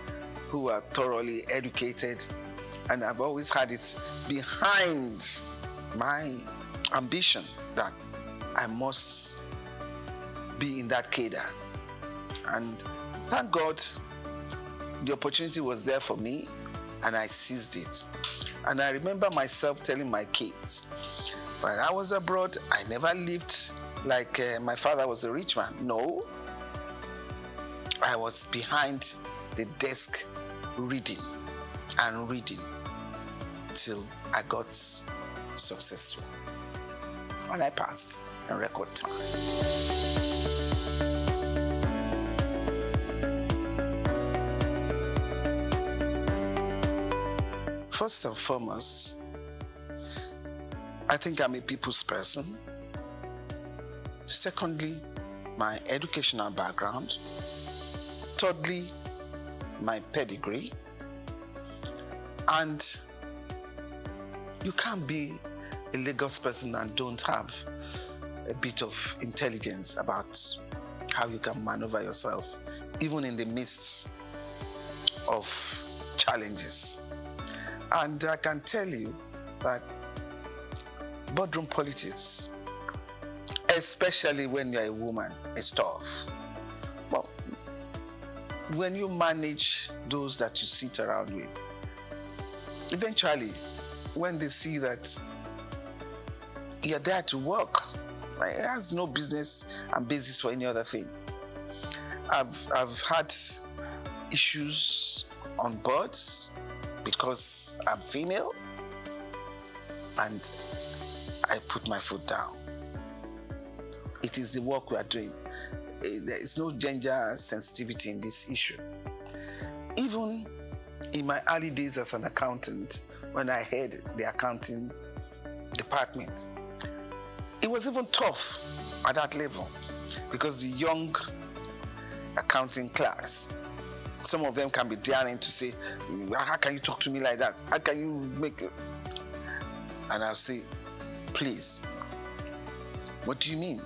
who are thoroughly educated, and I've always had it behind my ambition that I must be in that cadre. And thank God the opportunity was there for me, and I seized it. And I remember myself telling my kids, when I was abroad, I never lived like my father was a rich man. No. I was behind the desk reading and reading till I got successful. And I passed in record time. First and foremost, I think I'm a people's person. Secondly, my educational background. Thirdly, my pedigree. And you can't be a Lagos person and don't have a bit of intelligence about how you can maneuver yourself, even in the midst of challenges. And I can tell you that boardroom politics, especially when you're a woman, is tough. But when you manage those that you sit around with, eventually, when they see that you're there to work, it has no business and basis for any other thing. I've had issues on boards because I'm female, and I put my foot down. It is the work we are doing. There is no gender sensitivity in this issue. Even in my early days as an accountant, when I head the accounting department, it was even tough at that level because the young accounting class some of them can be daring to say, how can you talk to me like that? How can you make it? And I'll say, please, what do you mean?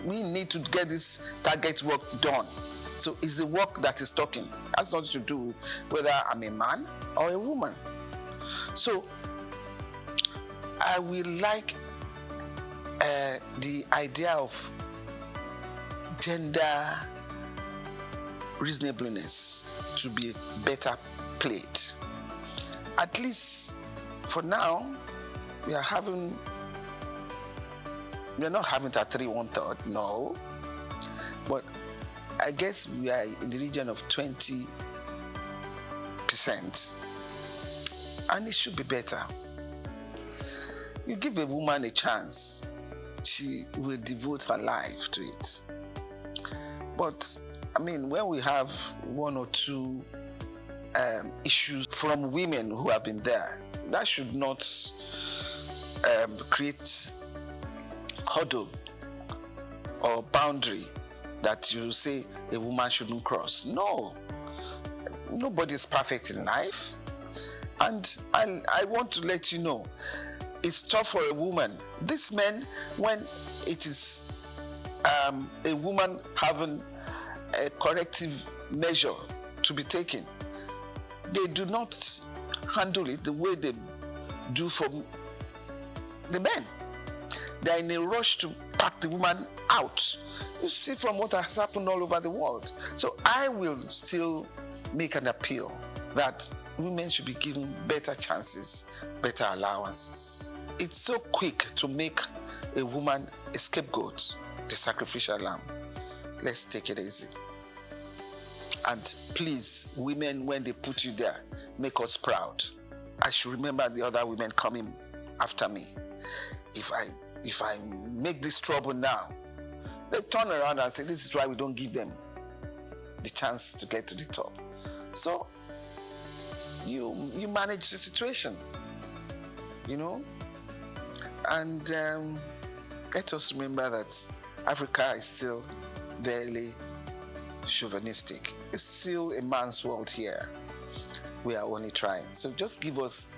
We need to get this target work done. So it's the work that is talking. That's nothing to do with whether I'm a man or a woman. So I will like the idea of gender reasonableness to be better played. At least for now, we are not having that 3 1/3, no. But I guess we are in the region of 20%. And it should be better. You give a woman a chance, she will devote her life to it. But, I mean, when we have 1 or 2 issues from women who have been there, that should not create hurdle or boundary that you say a woman shouldn't cross. No. Nobody is perfect in life. And I want to let you know, it's tough for a woman. These men, when it is a woman having a corrective measure to be taken, they do not handle it the way they do for the men. They are in a rush to pack the woman out. You see from what has happened all over the world. So I will still make an appeal that women should be given better chances, better allowances. It's so quick to make a woman a scapegoat, the sacrificial lamb. Let's take it easy. And please, women, when they put you there, make us proud. I should remember the other women coming after me. If I make this trouble now, they turn around and say, this is why we don't give them the chance to get to the top. So you manage the situation, you know? And let us remember that Africa is still very chauvinistic. It's still a man's world here. We are only trying. So just give us,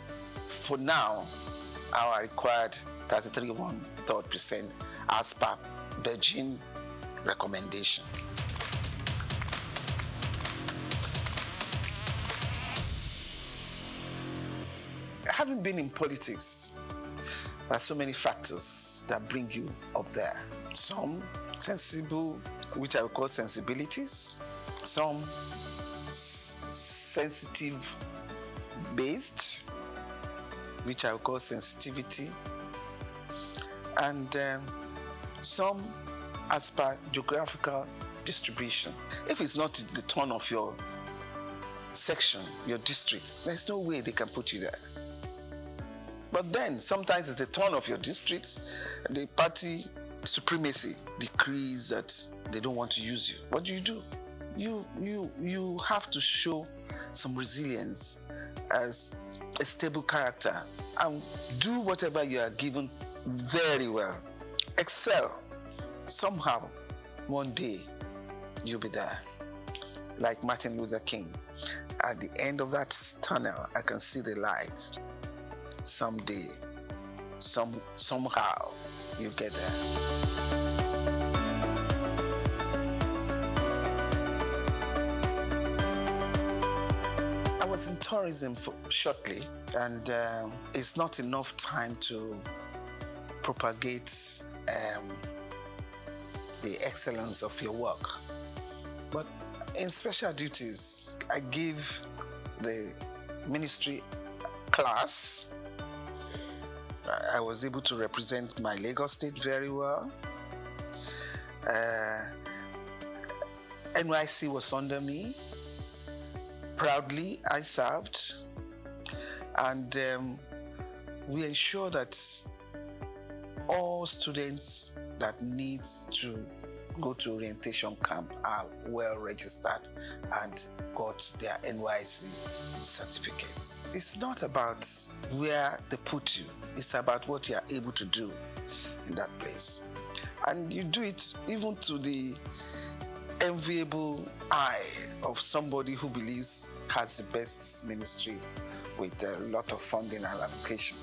for now, our required 33 1/3% as per Beijing recommendation. Having been in politics, there are so many factors that bring you up there. Some sensible, which I would call sensibilities. Some sensitive based, which I would call sensitivity. And some as per geographical distribution. If it's not the turn of your section, your district, there's no way they can put you there. But then sometimes it's the turn of your district, the party supremacy decrees that they don't want to use you. What do? You have to show some resilience as a stable character and do whatever you are given very well. Excel. Somehow, one day, you'll be there. Like Martin Luther King. At the end of that tunnel, I can see the light. Someday, somehow, you get there. I was in tourism shortly, and it's not enough time to propagate the excellence of your work. But in special duties, I give the ministry class. I was able to represent my Lagos State very well. NYC was under me. Proudly, I served. And we ensure that all students that need to go to orientation camp are well registered and got their NYC certificates. It's not about where they put you, it's about what you are able to do in that place. And you do it even to the enviable eye of somebody who believes has the best ministry with a lot of funding and allocation.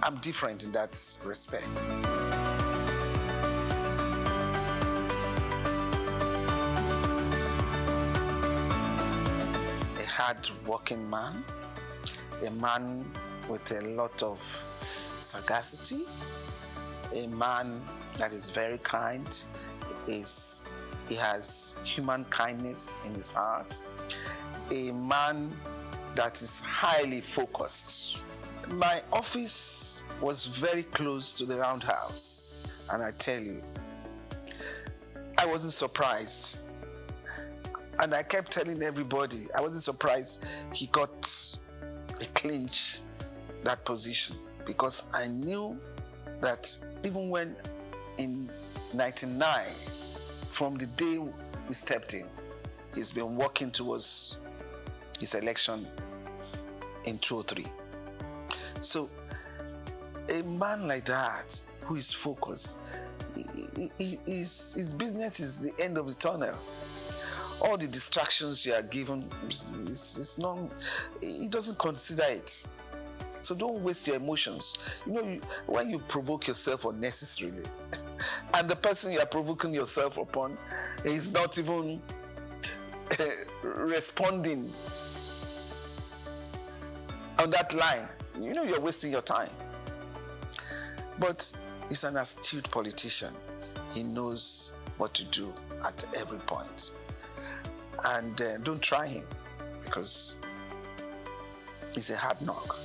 I'm different in that respect. A hard-working man, a man with a lot of sagacity, a man that is very kind, he has human kindness in his heart, a man that is highly focused. My office was very close to the Roundhouse, and I tell you, I wasn't surprised. And I kept telling everybody, I wasn't surprised he got a clinch that position, because I knew that even when in 99, from the day we stepped in, he's been working towards his election in 2003. So a man like that who is focused, his business is the end of the tunnel. All the distractions you are given, he doesn't consider it. So don't waste your emotions. When you provoke yourself unnecessarily, and the person you are provoking yourself upon is not even responding on that line, you're wasting your time. But he's an astute politician. He knows what to do at every point. And don't try him, because he's a hard knock.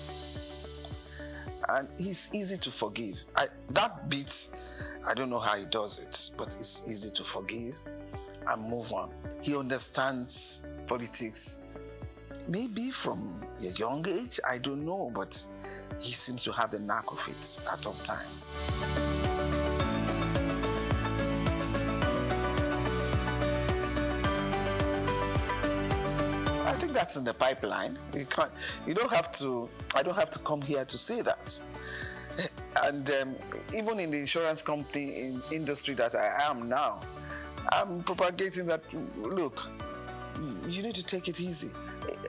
And he's easy to forgive. That bit, I don't know how he does it, but it's easy to forgive and move on. He understands politics, maybe from a young age, I don't know, but he seems to have the knack of it at all times. I think that's in the pipeline. I don't have to come here to say that. And even in the insurance company industry that I am now, I'm propagating that, look, you need to take it easy.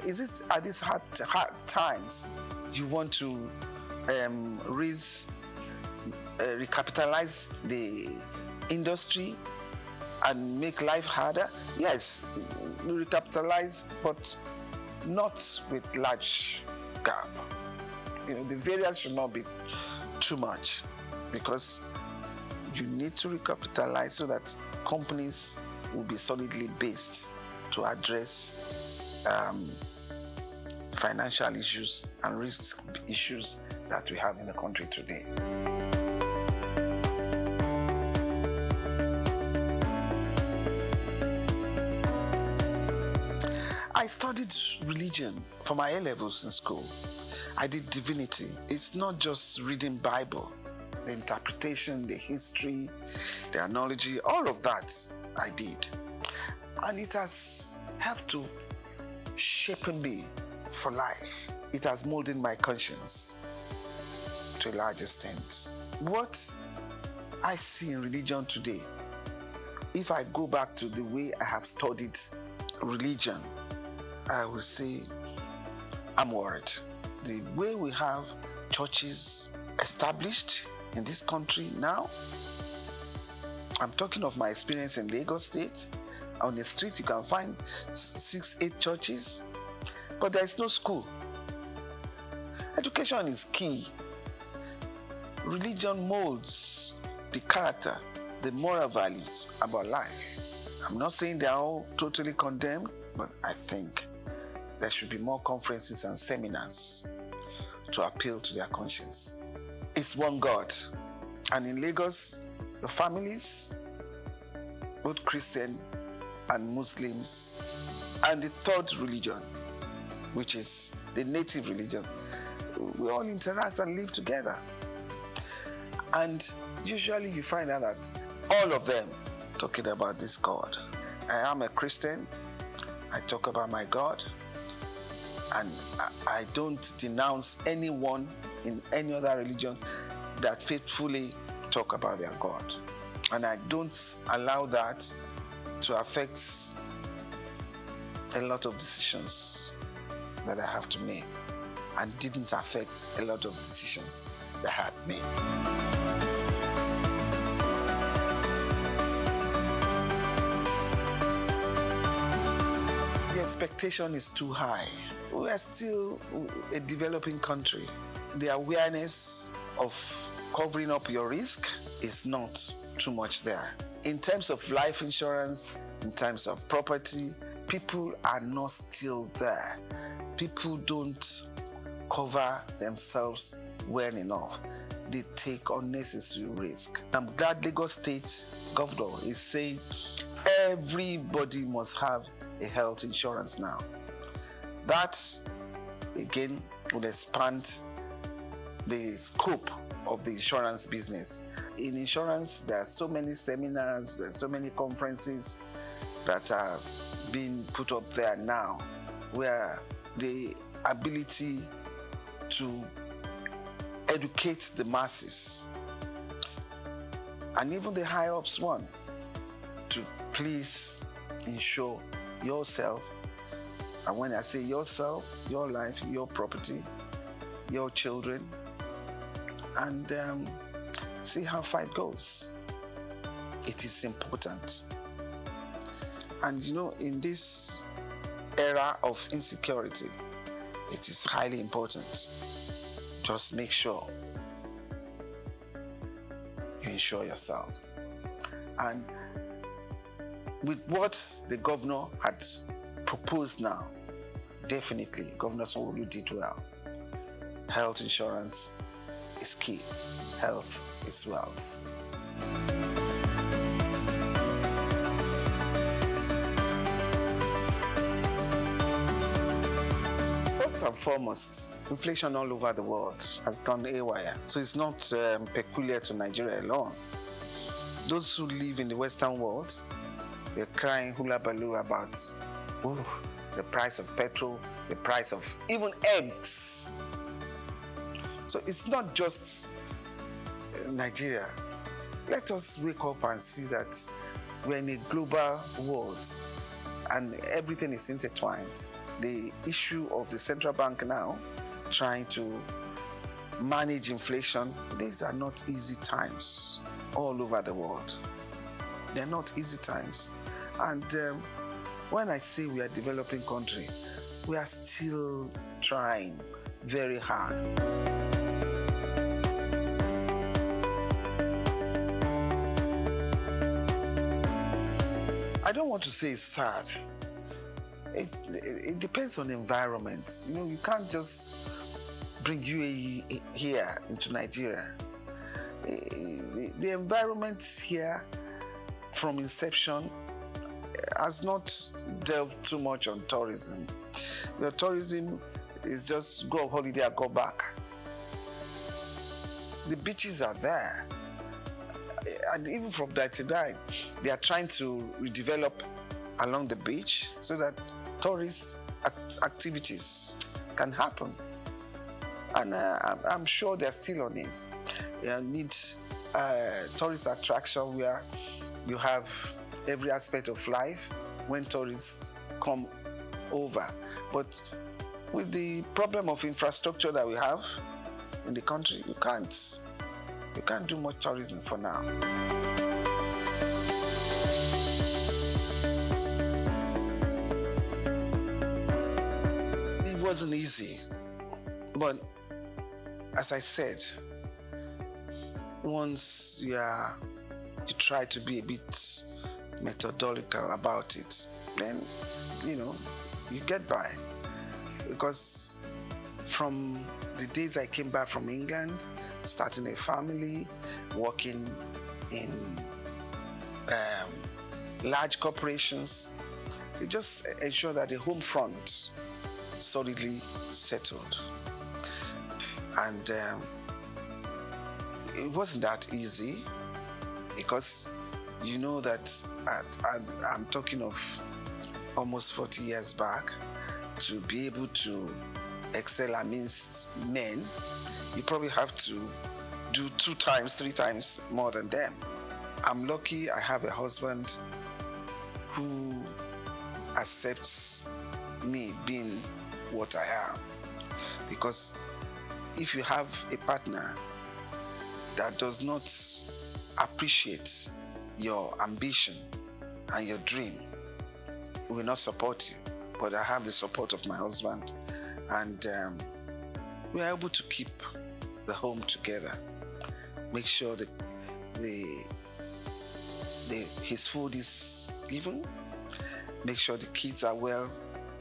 Is it at these hard times you want to recapitalize the industry and make life harder? Yes, recapitalize, but not with large gap. The variance should not be too much, because you need to recapitalize so that companies will be solidly based to address financial issues and risk issues that we have in the country today. I studied religion for my A-levels in school. I did divinity. It's not just reading Bible. The interpretation, the history, the analogy, all of that I did. And it has helped to shape me for life. It has molded my conscience to a large extent. What I see in religion today, if I go back to the way I have studied religion, I will say I'm worried. The way we have churches established in this country now, I'm talking of my experience in Lagos State. On the street, you can find 6-8 churches, but there is no school. Education is key. Religion molds the character, the moral values about life. I'm not saying they're all totally condemned, but I think there should be more conferences and seminars to appeal to their conscience. It's one God. And in Lagos, the families, both Christian and Muslims, and the third religion, which is the native religion, we all interact and live together. And usually you find out that all of them talking about this God. I am a Christian. I talk about my God. And I don't denounce anyone in any other religion that faithfully talk about their God. And I don't allow that to affect a lot of decisions that I have to make, and didn't affect a lot of decisions that I had made. The expectation is too high. We are still a developing country. The awareness of covering up your risk is not too much there. In terms of life insurance, in terms of property, people are not still there. People don't cover themselves well enough. They take unnecessary risk. I'm glad Lagos State Governor is saying everybody must have a health insurance now. That, again, will expand the scope of the insurance business. In insurance, there are so many seminars, there are so many conferences that are being put up there now, where the ability to educate the masses, and even the high-ups one, to please insure yourself. And when I say yourself, your life, your property, your children, and see how far it goes. It is important. And you know, in this era of insecurity, it is highly important. Just make sure you insure yourself. And with what the governor had proposed now, definitely Governor Sanwo-Olu did well. Health insurance is key. Health is wealth. First and foremost, inflation all over the world has gone haywire. So it's not peculiar to Nigeria alone. Those who live in the Western world, they're crying hula baloo about the price of petrol, the price of even eggs. So it's not just Nigeria. Let us wake up and see that we're in a global world and everything is intertwined. The issue of the central bank now trying to manage inflation, these are not easy times all over the world. They're not easy times. And when I say we are a developing country, we are still trying very hard. I don't want to say it's sad. It depends on the environment. You know, you can't just bring UAE here into Nigeria. The environment here from inception has not delved too much on tourism. Your tourism is just go on holiday and go back. The beaches are there. And even from 1999, they are trying to redevelop along the beach so that tourist activities can happen. And I'm sure they're still on it. You need tourist attraction where you have every aspect of life when tourists come over. But with the problem of infrastructure that we have in the country, you can't do much tourism for now. It wasn't easy, but as I said, once you try to be a bit methodological about it, then you get by. Because from the days I came back from England, starting a family, working in large corporations, it just ensure that the home front solidly settled. And it wasn't that easy, because you know that I'm talking of almost 40 years back. To be able to excel amidst men, you probably have to do 2 times, 3 times more than them. I'm lucky I have a husband who accepts me being what I am. Because if you have a partner that does not appreciate your ambition and your dream, he will not support you. But I have the support of my husband, and we are able to keep the home together. Make sure that his food is given. Make sure the kids are well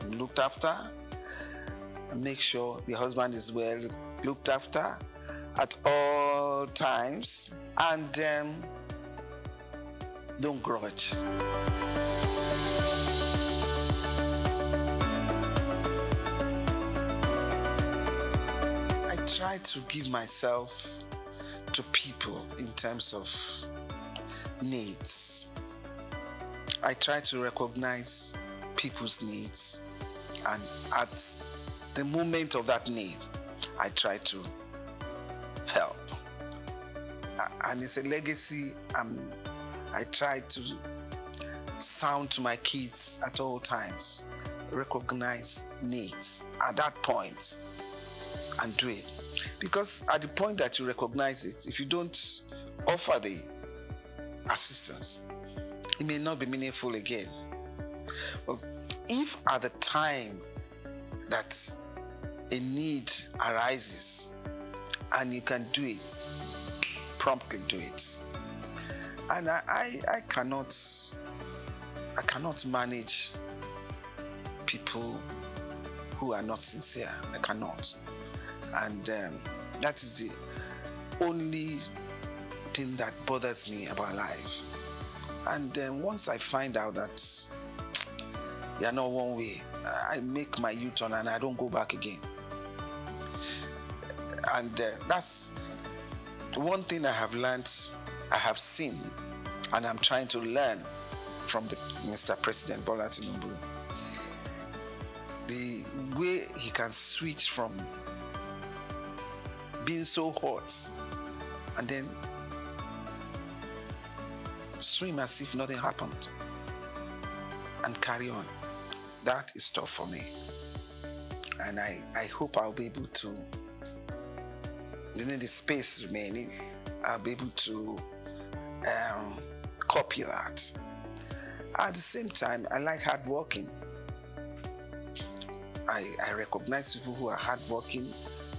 looked after. And make sure the husband is well looked after at all times. And don't grudge. I try to give myself to people in terms of needs. I try to recognize people's needs, and at the moment of that need, I try to help. And it's a legacy I try to sound to my kids at all times. Recognize needs at that point and do it. Because at the point that you recognize it, if you don't offer the assistance, it may not be meaningful again. But if at the time that a need arises and you can do it, promptly do it. And I cannot manage people who are not sincere. I cannot. And that is the only thing that bothers me about life. And once I find out that they are not one way, I make my U-turn and I don't go back again. And that's one thing I have learned, I have seen, and I'm trying to learn from Mr. President Bola Tinubu. The way he can switch from being so hot and then swim as if nothing happened and carry on. That is tough for me. And I hope I'll be able to, within the space remaining, I'll be able to copy that. At the same time, I like hardworking. I recognize people who are hardworking,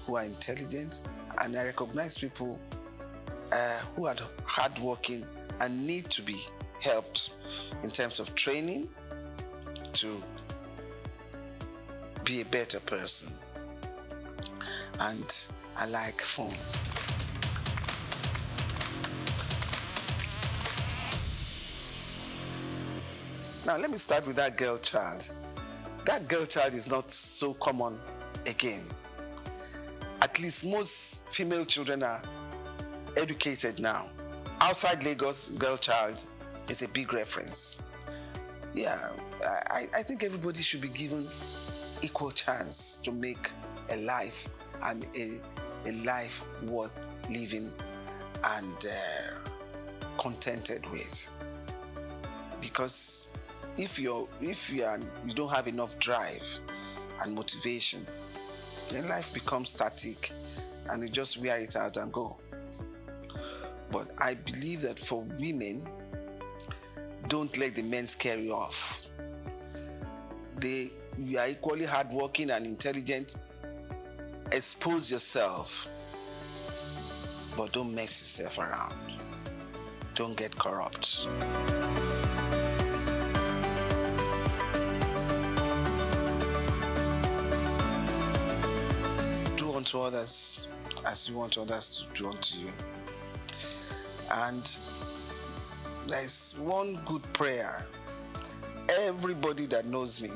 who are intelligent, and I recognize people who are hardworking and need to be helped in terms of training to be a better person. And I like fun. Now let me start with that girl child. That girl child is not so common again. At least most female children are educated now. Outside Lagos, girl child is a big reference. Yeah, I think everybody should be given equal chance to make a life, and a life worth living and contented with. Because if you don't have enough drive and motivation, then life becomes static and you just wear it out and go. But I believe that for women, don't let the men scare you off. You are equally hardworking and intelligent. Expose yourself, but don't mess yourself around. Don't get corrupt. Do unto others as you want others to do unto you. And there's one good prayer. Everybody that knows me,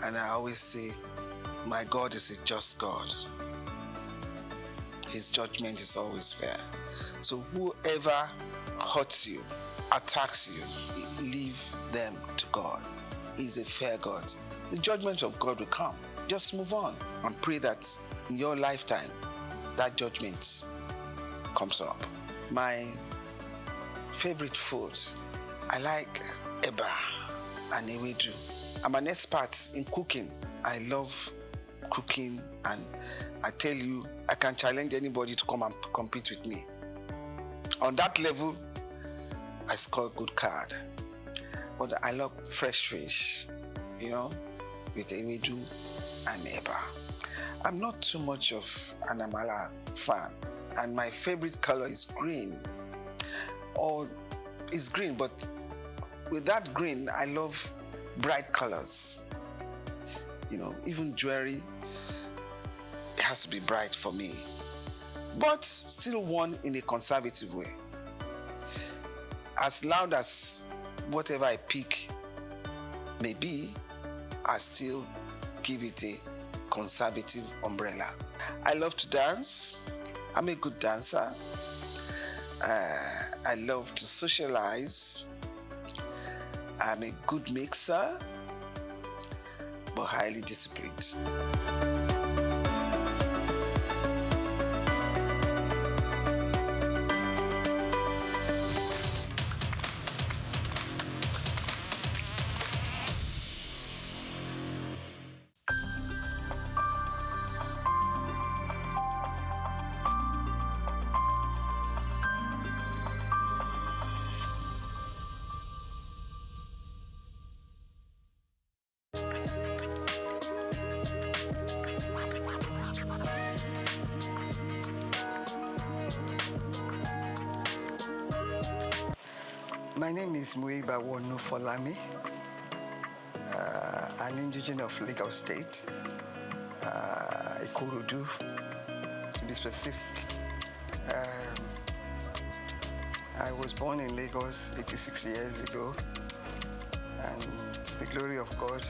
and I always say, my God is a just God. His judgment is always fair. So whoever hurts you, attacks you, leave them to God. He's a fair God. The judgment of God will come. Just move on and pray that in your lifetime, that judgment comes up. My favorite food, I like eba and ewedu. I'm an expert in cooking. I love cooking, and I tell you, I can challenge anybody to come and compete with me. On that level, I score a good card. But I love fresh fish, you know, with ewedu and eba. I'm not too much of an amala fan, and my favorite color is green. Or it's green, but with that green, I love bright colors. You know, even jewelry, it has to be bright for me, but still worn in a conservative way. As loud as whatever I pick may be, I still give it a conservative umbrella. I love to dance. I'm a good dancer. I love to socialize. I'm a good mixer, but highly disciplined. My name is Muiba Wonu Folami, an indigenous of Lagos State, Ikorodu, to be specific. I was born in Lagos 86 years ago, and to the glory of God,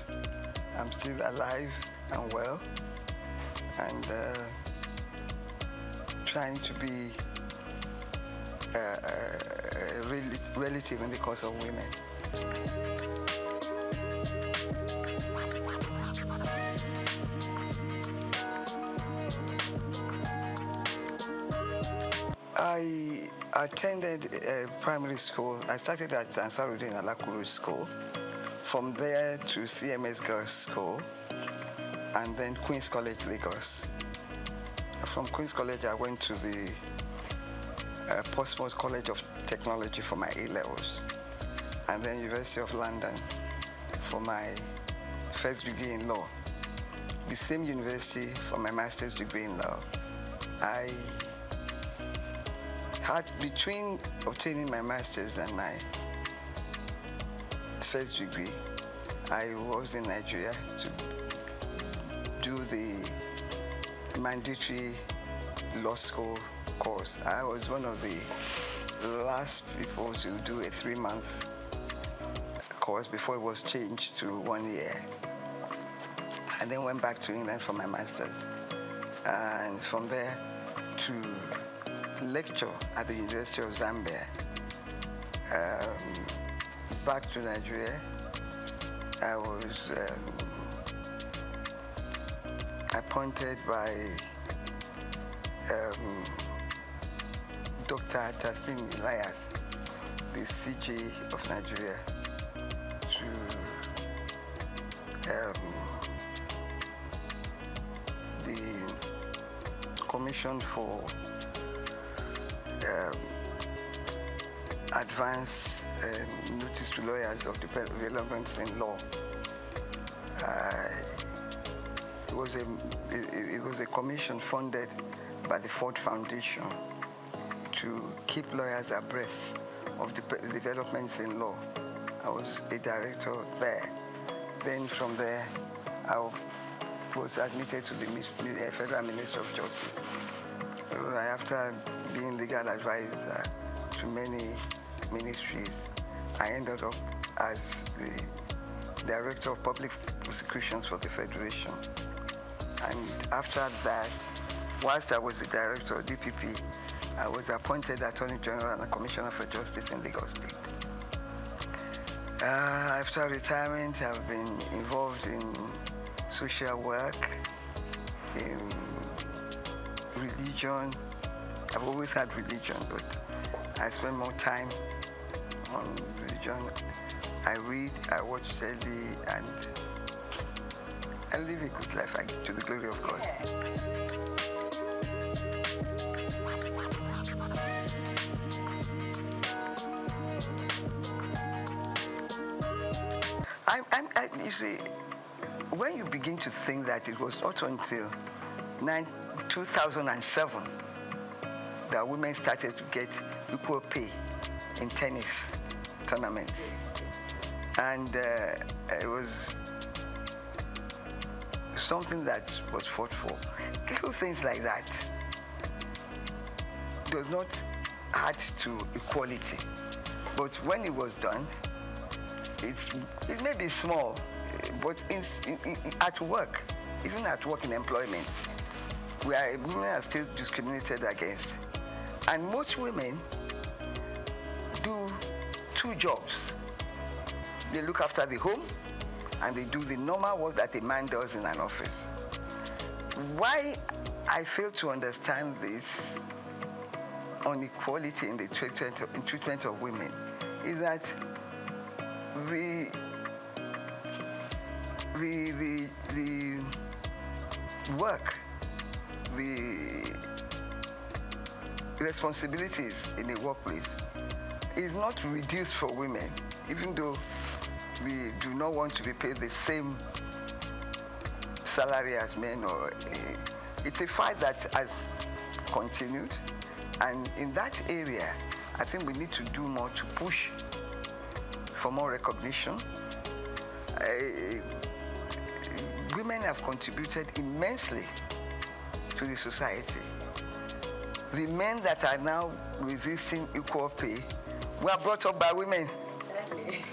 I'm still alive and well, and trying to be relative in the cause of women. I attended primary school. I started at Ansarudin Alakuru School. From there to CMS Girls School, and then Queen's College, Lagos. From Queen's College, I went to the Portsmouth College of Technology for my A-levels, and then University of London for my first degree in law. The same university for my master's degree in law. I had, between obtaining my master's and my first degree, I was in Nigeria to do the mandatory law school course. I was one of the last people to do a 3-month course before it was changed to 1 year. And then went back to England for my master's. And from there to lecture at the University of Zambia. Back to Nigeria, I was appointed by Dr. Taslim Elias, the CJ of Nigeria, to the Commission for Advance Notice to Lawyers of Developments in Law. It was a commission funded by the Ford Foundation to keep lawyers abreast of the developments in law. I was a director there. Then from there, I was admitted to the Federal Ministry of Justice. After being legal advisor to many ministries, I ended up as the Director of Public Prosecutions for the Federation. And after that, whilst I was the Director of DPP, I was appointed Attorney General and Commissioner for Justice in Lagos State. After retirement, I've been involved in social work, in religion. I've always had religion, but I spend more time on religion. I read, I watch telly, and I live a good life to the glory of God. You see, when you begin to think that it was not until 2007 that women started to get equal pay in tennis tournaments. And it was something that was fought for. Little things like that does not add to equality. But when it was done, it may be small, but at work, even at work in employment, women are still discriminated against. And most women do two jobs. They look after the home, and they do the normal work that a man does in an office. Why I fail to understand this inequality in the treatment of women is that the work, the responsibilities in the workplace is not reduced for women, even though we do not want to be paid the same salary as men. It's a fight that has continued, and in that area, I think we need to do more to push for more recognition. Women have contributed immensely to the society. The men that are now resisting equal pay were brought up by women. Exactly.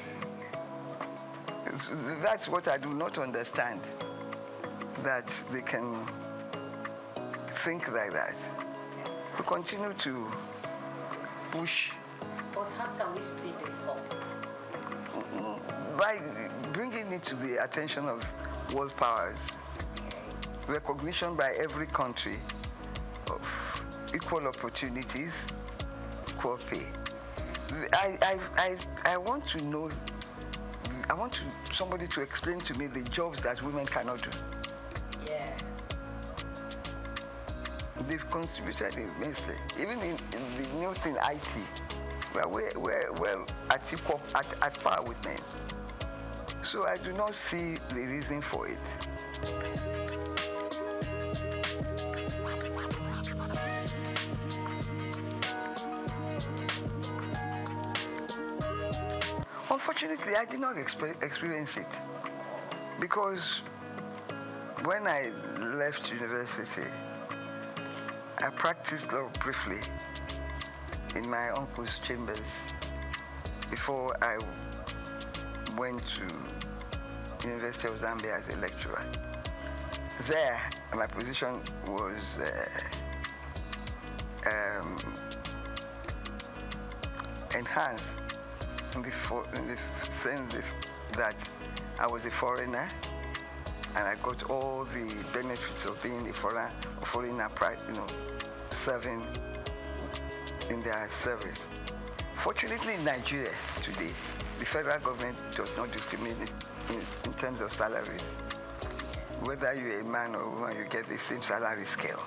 That's what I do not understand, that they can think like that. We continue to push. But how can we speed this up? By bringing it to the attention of world powers, recognition by every country of equal opportunities, equal pay. I want to know, I want somebody to explain to me the jobs that women cannot do. Yeah. They've contributed immensely. Even in the new thing, IT, we're well at par with men. So I do not see the reason for it. Unfortunately, I did not experience it, because when I left university, I practiced law briefly in my uncle's chambers before I went to University of Zambia as a lecturer. There, my position was enhanced in the sense that I was a foreigner, and I got all the benefits of being a foreigner, serving in their service. Fortunately, in Nigeria today, the federal government does not discriminate in terms of salaries. Whether you're a man or a woman, you get the same salary scale,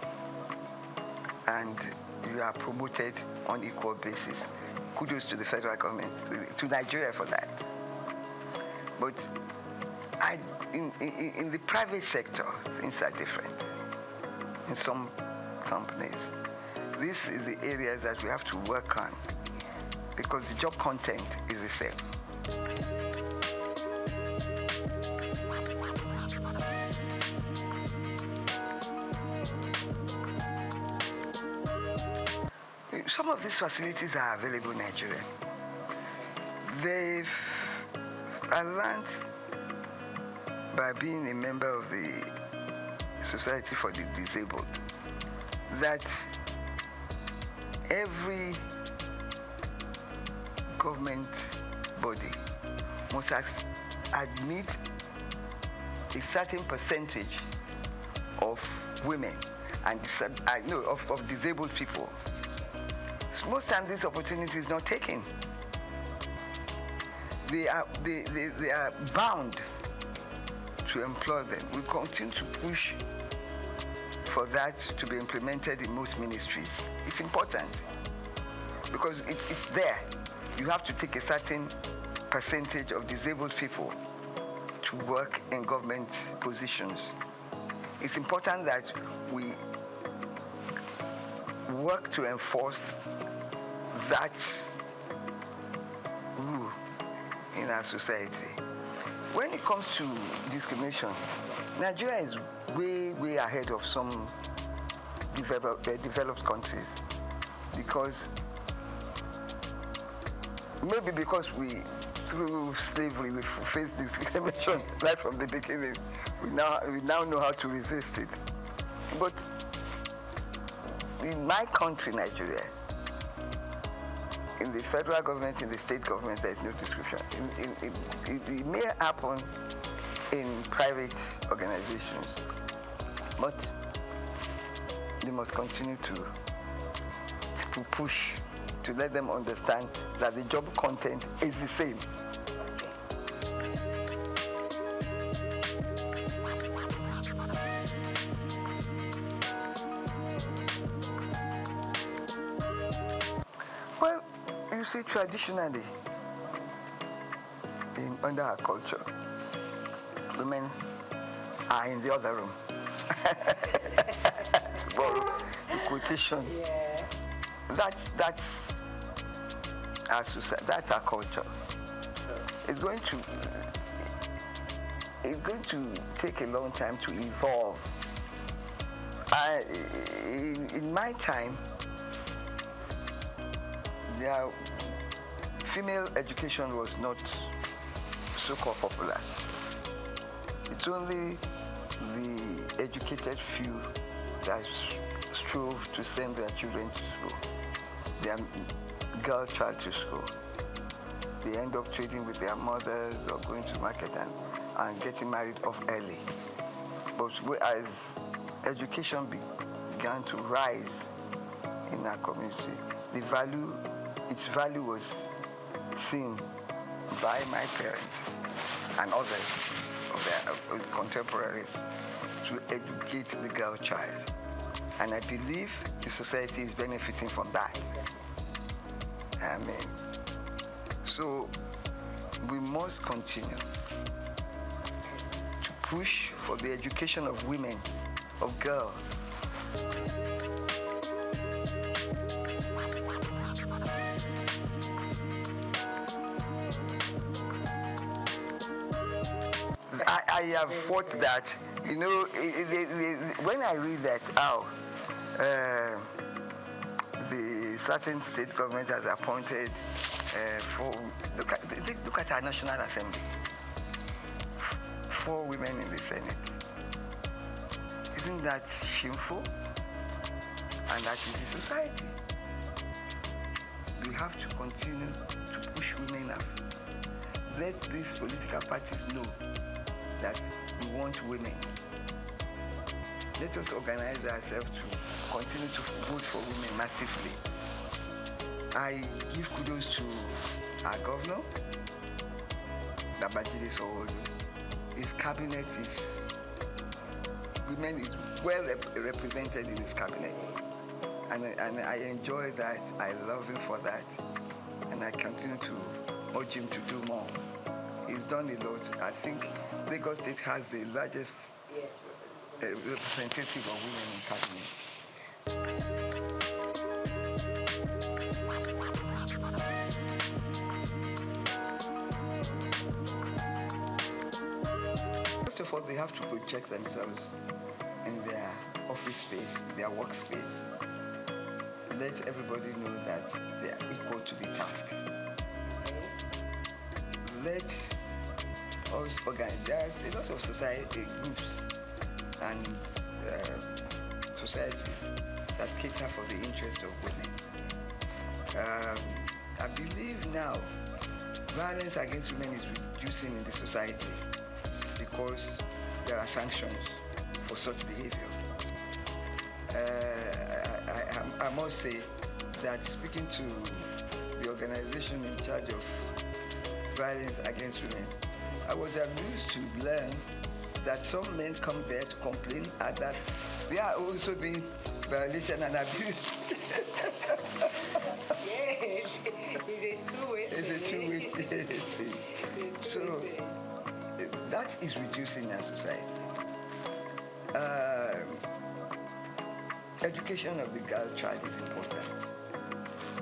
and you are promoted on equal basis. Kudos to the federal government, to Nigeria for that. But in the private sector, things are different. In some companies, this is the areas that we have to work on, because the job content is the same. Some of these facilities are available in Nigeria. I learned by being a member of the Society for the Disabled that every government body must admit a certain percentage of women and of disabled people. Most times this opportunity is not taken. they are bound to employ them. We continue to push for that to be implemented in most ministries. It's important because it's there. You have to take a certain percentage of disabled people to work in government positions. It's important that we work to enforce that rule in our society. When it comes to discrimination, Nigeria is way ahead of some developed countries because we, through slavery, we faced discrimination right from the beginning. We now know how to resist it. But in my country, Nigeria, in the federal government, in the state government, there is no discrimination. It may happen in private organizations, but they must continue to push to let them understand that the job content is the same. Well, you see, traditionally, under our culture, women are in the other room. To borrow the quotation. Yeah. That's our society, that's our culture. It's going to take a long time to evolve. In my time, female education was not so-called popular. It's only the educated few that strove to send their children to school, their girl child to school. They end up trading with their mothers or going to market and getting married off early. But as education began to rise in our community, its value was seen by my parents and others of their contemporaries to educate the girl child. And I believe the society is benefiting from that. So we must continue to push for the education of women, of girls. I have fought that, when I read that, the certain state government has appointed look at our National Assembly, 4 women in the Senate. Isn't that shameful? And that is the society. We have to continue to push women up. Let these political parties know that we want women. Let us organize ourselves to continue to vote for women massively. I give kudos to our governor, Babajide Sanwo-Olu. His cabinet women is well represented in his cabinet. And I enjoy that, I love him for that. And I continue to urge him to do more. He's done a lot. I think Lagos State has the largest representative of women in cabinet. First of all, they have to project themselves in their office space, their workspace. Let everybody know that they are equal to the task. Let us organize. There's a lot of society groups and societies that cater for the interest of women. I believe now violence against women is reducing in the society because there are sanctions for such behavior. I must say that speaking to the organization in charge of violence against women. I was amused to learn that some men come there to complain and that they are also being violated and abused. Yes, it's a two-way thing. It's a two-way thing. So that is reducing our society. Education of the girl child is important.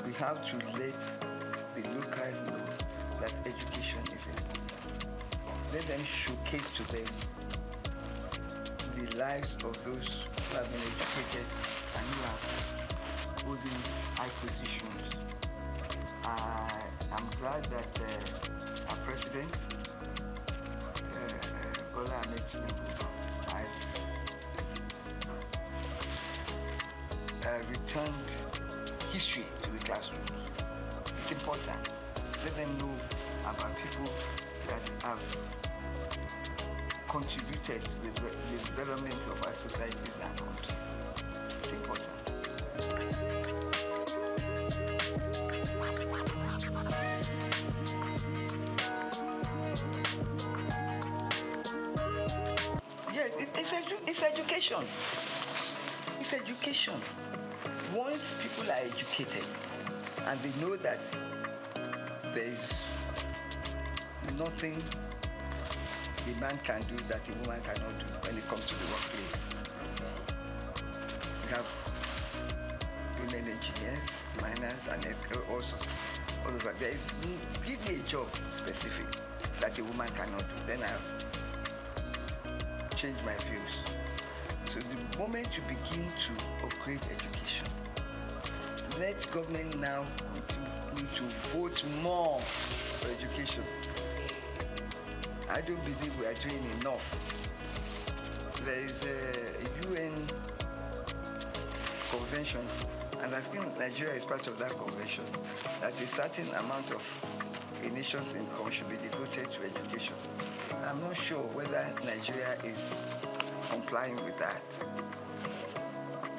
We have to let the locals know that education is important. Let them showcase to them the lives of those who have been educated and who are holding high positions. I'm glad that our president, Bola Ahmed Tinubu, has returned history to the classrooms. It's important. Let them know about people that have contributed to the development of our societies and country. It's important. Yes, it's education. It's education. Once people are educated and they know that there is nothing a man can do that a woman cannot do when it comes to the workplace. We have women engineers, miners, and also all of that. Give me a job specific that a woman cannot do, then I'll change my views. So the moment you begin to upgrade education, let government now continue to vote more for education. I don't believe we are doing enough. There is a UN convention, and I think Nigeria is part of that convention, that a certain amount of a nation's income should be devoted to education. I'm not sure whether Nigeria is complying with that.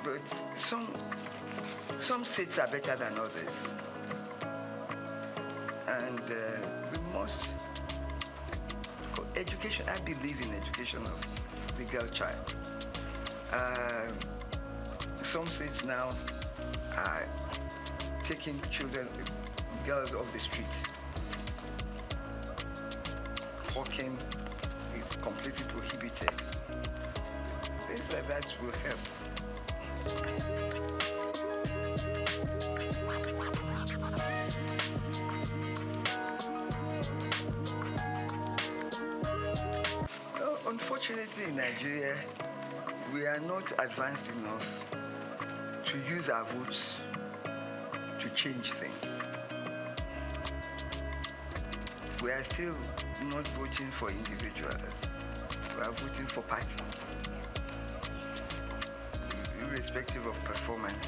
But some states are better than others. And we must, education, I believe in education of the girl child. Some states now are taking children, girls off the street. Walking is completely prohibited. Things like that will help. Unfortunately, in Nigeria, we are not advanced enough to use our votes to change things. We are still not voting for individuals. We are voting for parties, irrespective of performance.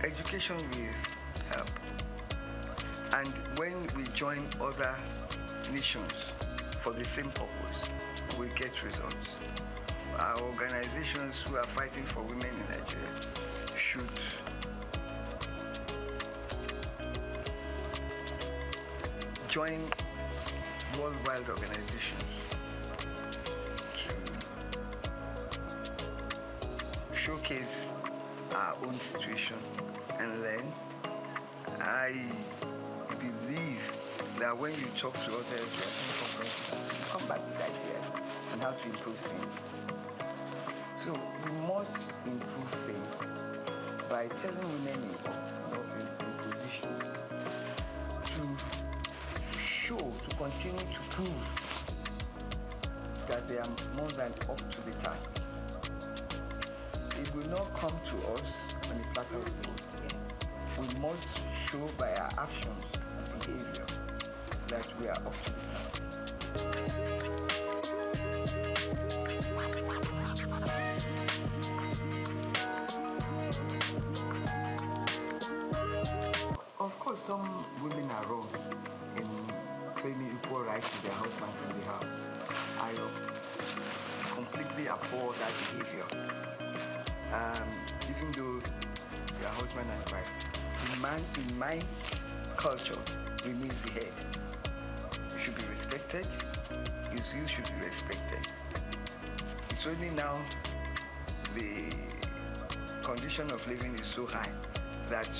Education will help. And when we join other nations for the same purpose, we get results. Our organizations who are fighting for women in Nigeria should join worldwide organizations to showcase our own situation and learn. I believe that when you talk to others, you come back with ideas on how to improve things. So we must improve things by telling women in positions to continue to prove that they are more than up to the task. It will not come to us on a platter of gold. We must show by our actions and behavior that we are up to the task. Of course, some women are wrong in claiming equal rights to their husbands in the house. I completely abhor that behavior. Even though they are husband and wife, the man in my culture remains the head. should be respected. His views should be respected. It's only now the condition of living is so high that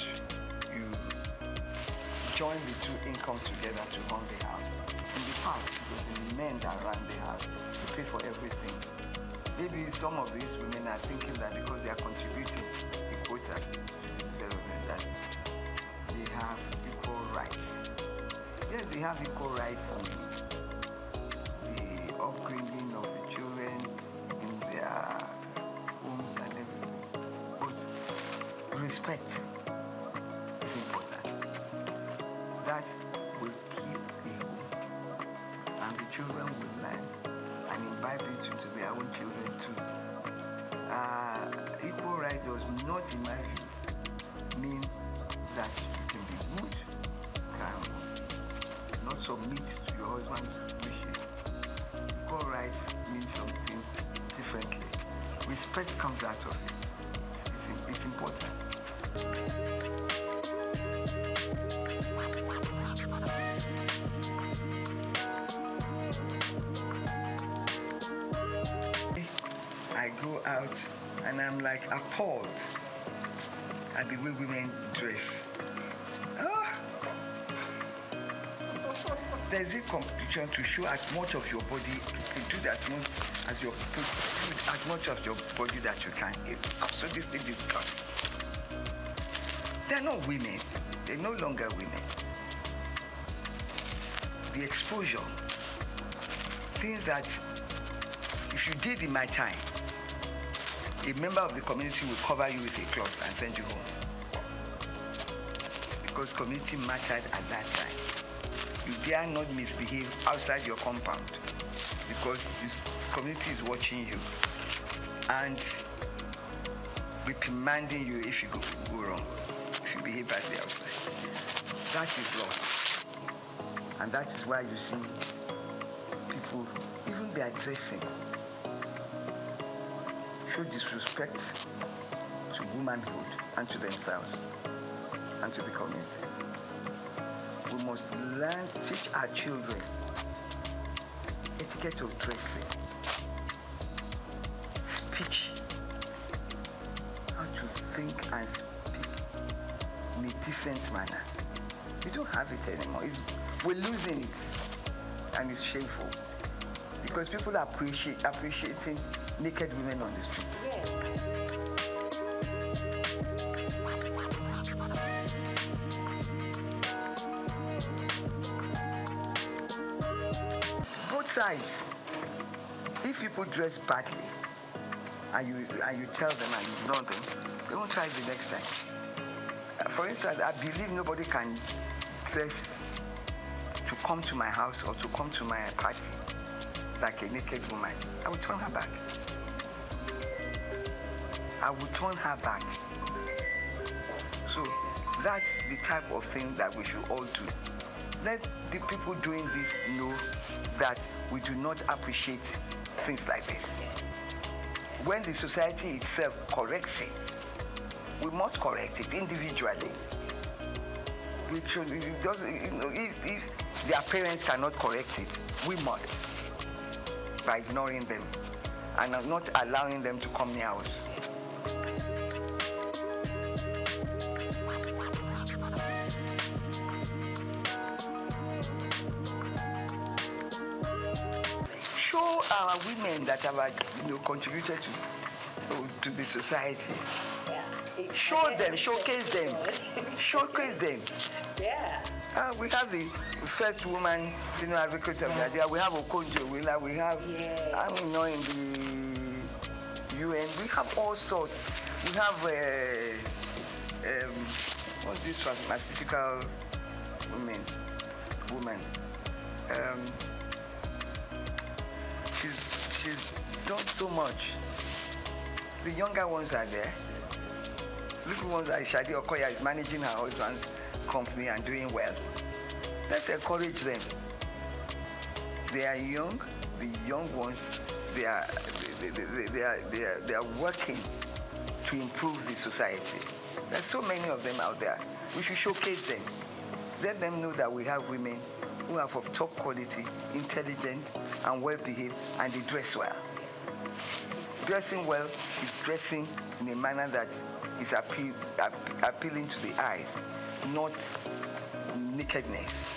you join the two incomes together to run the house. In the past, it was the men that ran the house to pay for everything. Maybe some of these women are thinking that because they are contributing a quota to the development that they have equal rights. Yes, they have equal rights in the upbringing of the children, in their homes and everything. But respect is important. That will keep the home, and the children will learn and imbibe it into their own children too. Equal right does not, in my view, mean that you can be good, can not submit to your husband's wishes. Equal right means something differently. Respect comes out of it. It's important. I go out and I'm like appalled at the way women dress. There's a competition to show as much of your body, to do that as your as much of your body that you can. It's absolutely disgusting. They're not women. They're no longer women. The exposure, things that if you did in my time, a member of the community will cover you with a cloth and send you home. Because community mattered at that time. You dare not misbehave outside your compound because this community is watching you and reprimanding you if you go wrong, if you behave badly outside. That is lost. And that is why you see people, even their dressing, show disrespect to womanhood and to themselves and to the community. We must learn, teach our children etiquette of dressing, speech, how to think and speak in a decent manner. We don't have it anymore. We're losing it, and it's shameful because people are appreciating naked women on the streets. Both sides. If people dress badly and you tell them and you ignore them, they won't try the next time. For instance, I believe nobody can dress to come to my house or to come to my party like a naked woman. I will turn her back. I will turn her back. So that's the type of thing that we should all do. Let the people doing this know that we do not appreciate things like this. When the society itself corrects it, we must correct it individually. We should, if their parents cannot correct it, we must, by ignoring them and not allowing them to come near us. Show our women that have contributed to the society. Show them, showcase them, showcase them. Yeah. We have the first woman senior advocate of the idea. We have Okonjo, we have, in the UN, we have all sorts. We have, what's this pharmaceutical woman? She's done so much. The younger ones are there. Little ones like Shadi Okoya is managing her husband's company and doing well. Let's encourage them. They are young. The young ones, they are working to improve the society. There's so many of them out there. We should showcase them. Let them know that we have women who are of top quality, intelligent, and well-behaved, and they dress well. Dressing well is dressing in a manner that is appealing to the eyes, not nakedness.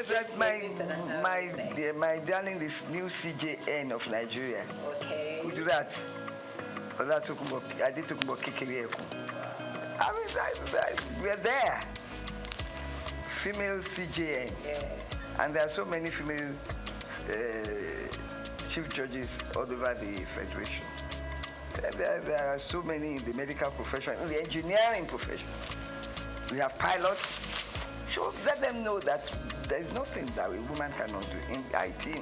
That's my darling, this new CJN of Nigeria. Okay. Who do that? I did talk about Kikirieko. I mean, we're there. Female CJN. Yeah. And there are so many female chief judges all over the Federation. There are so many in the medical profession, in the engineering profession. We have pilots. So let them know that there is nothing that a woman cannot do in IT.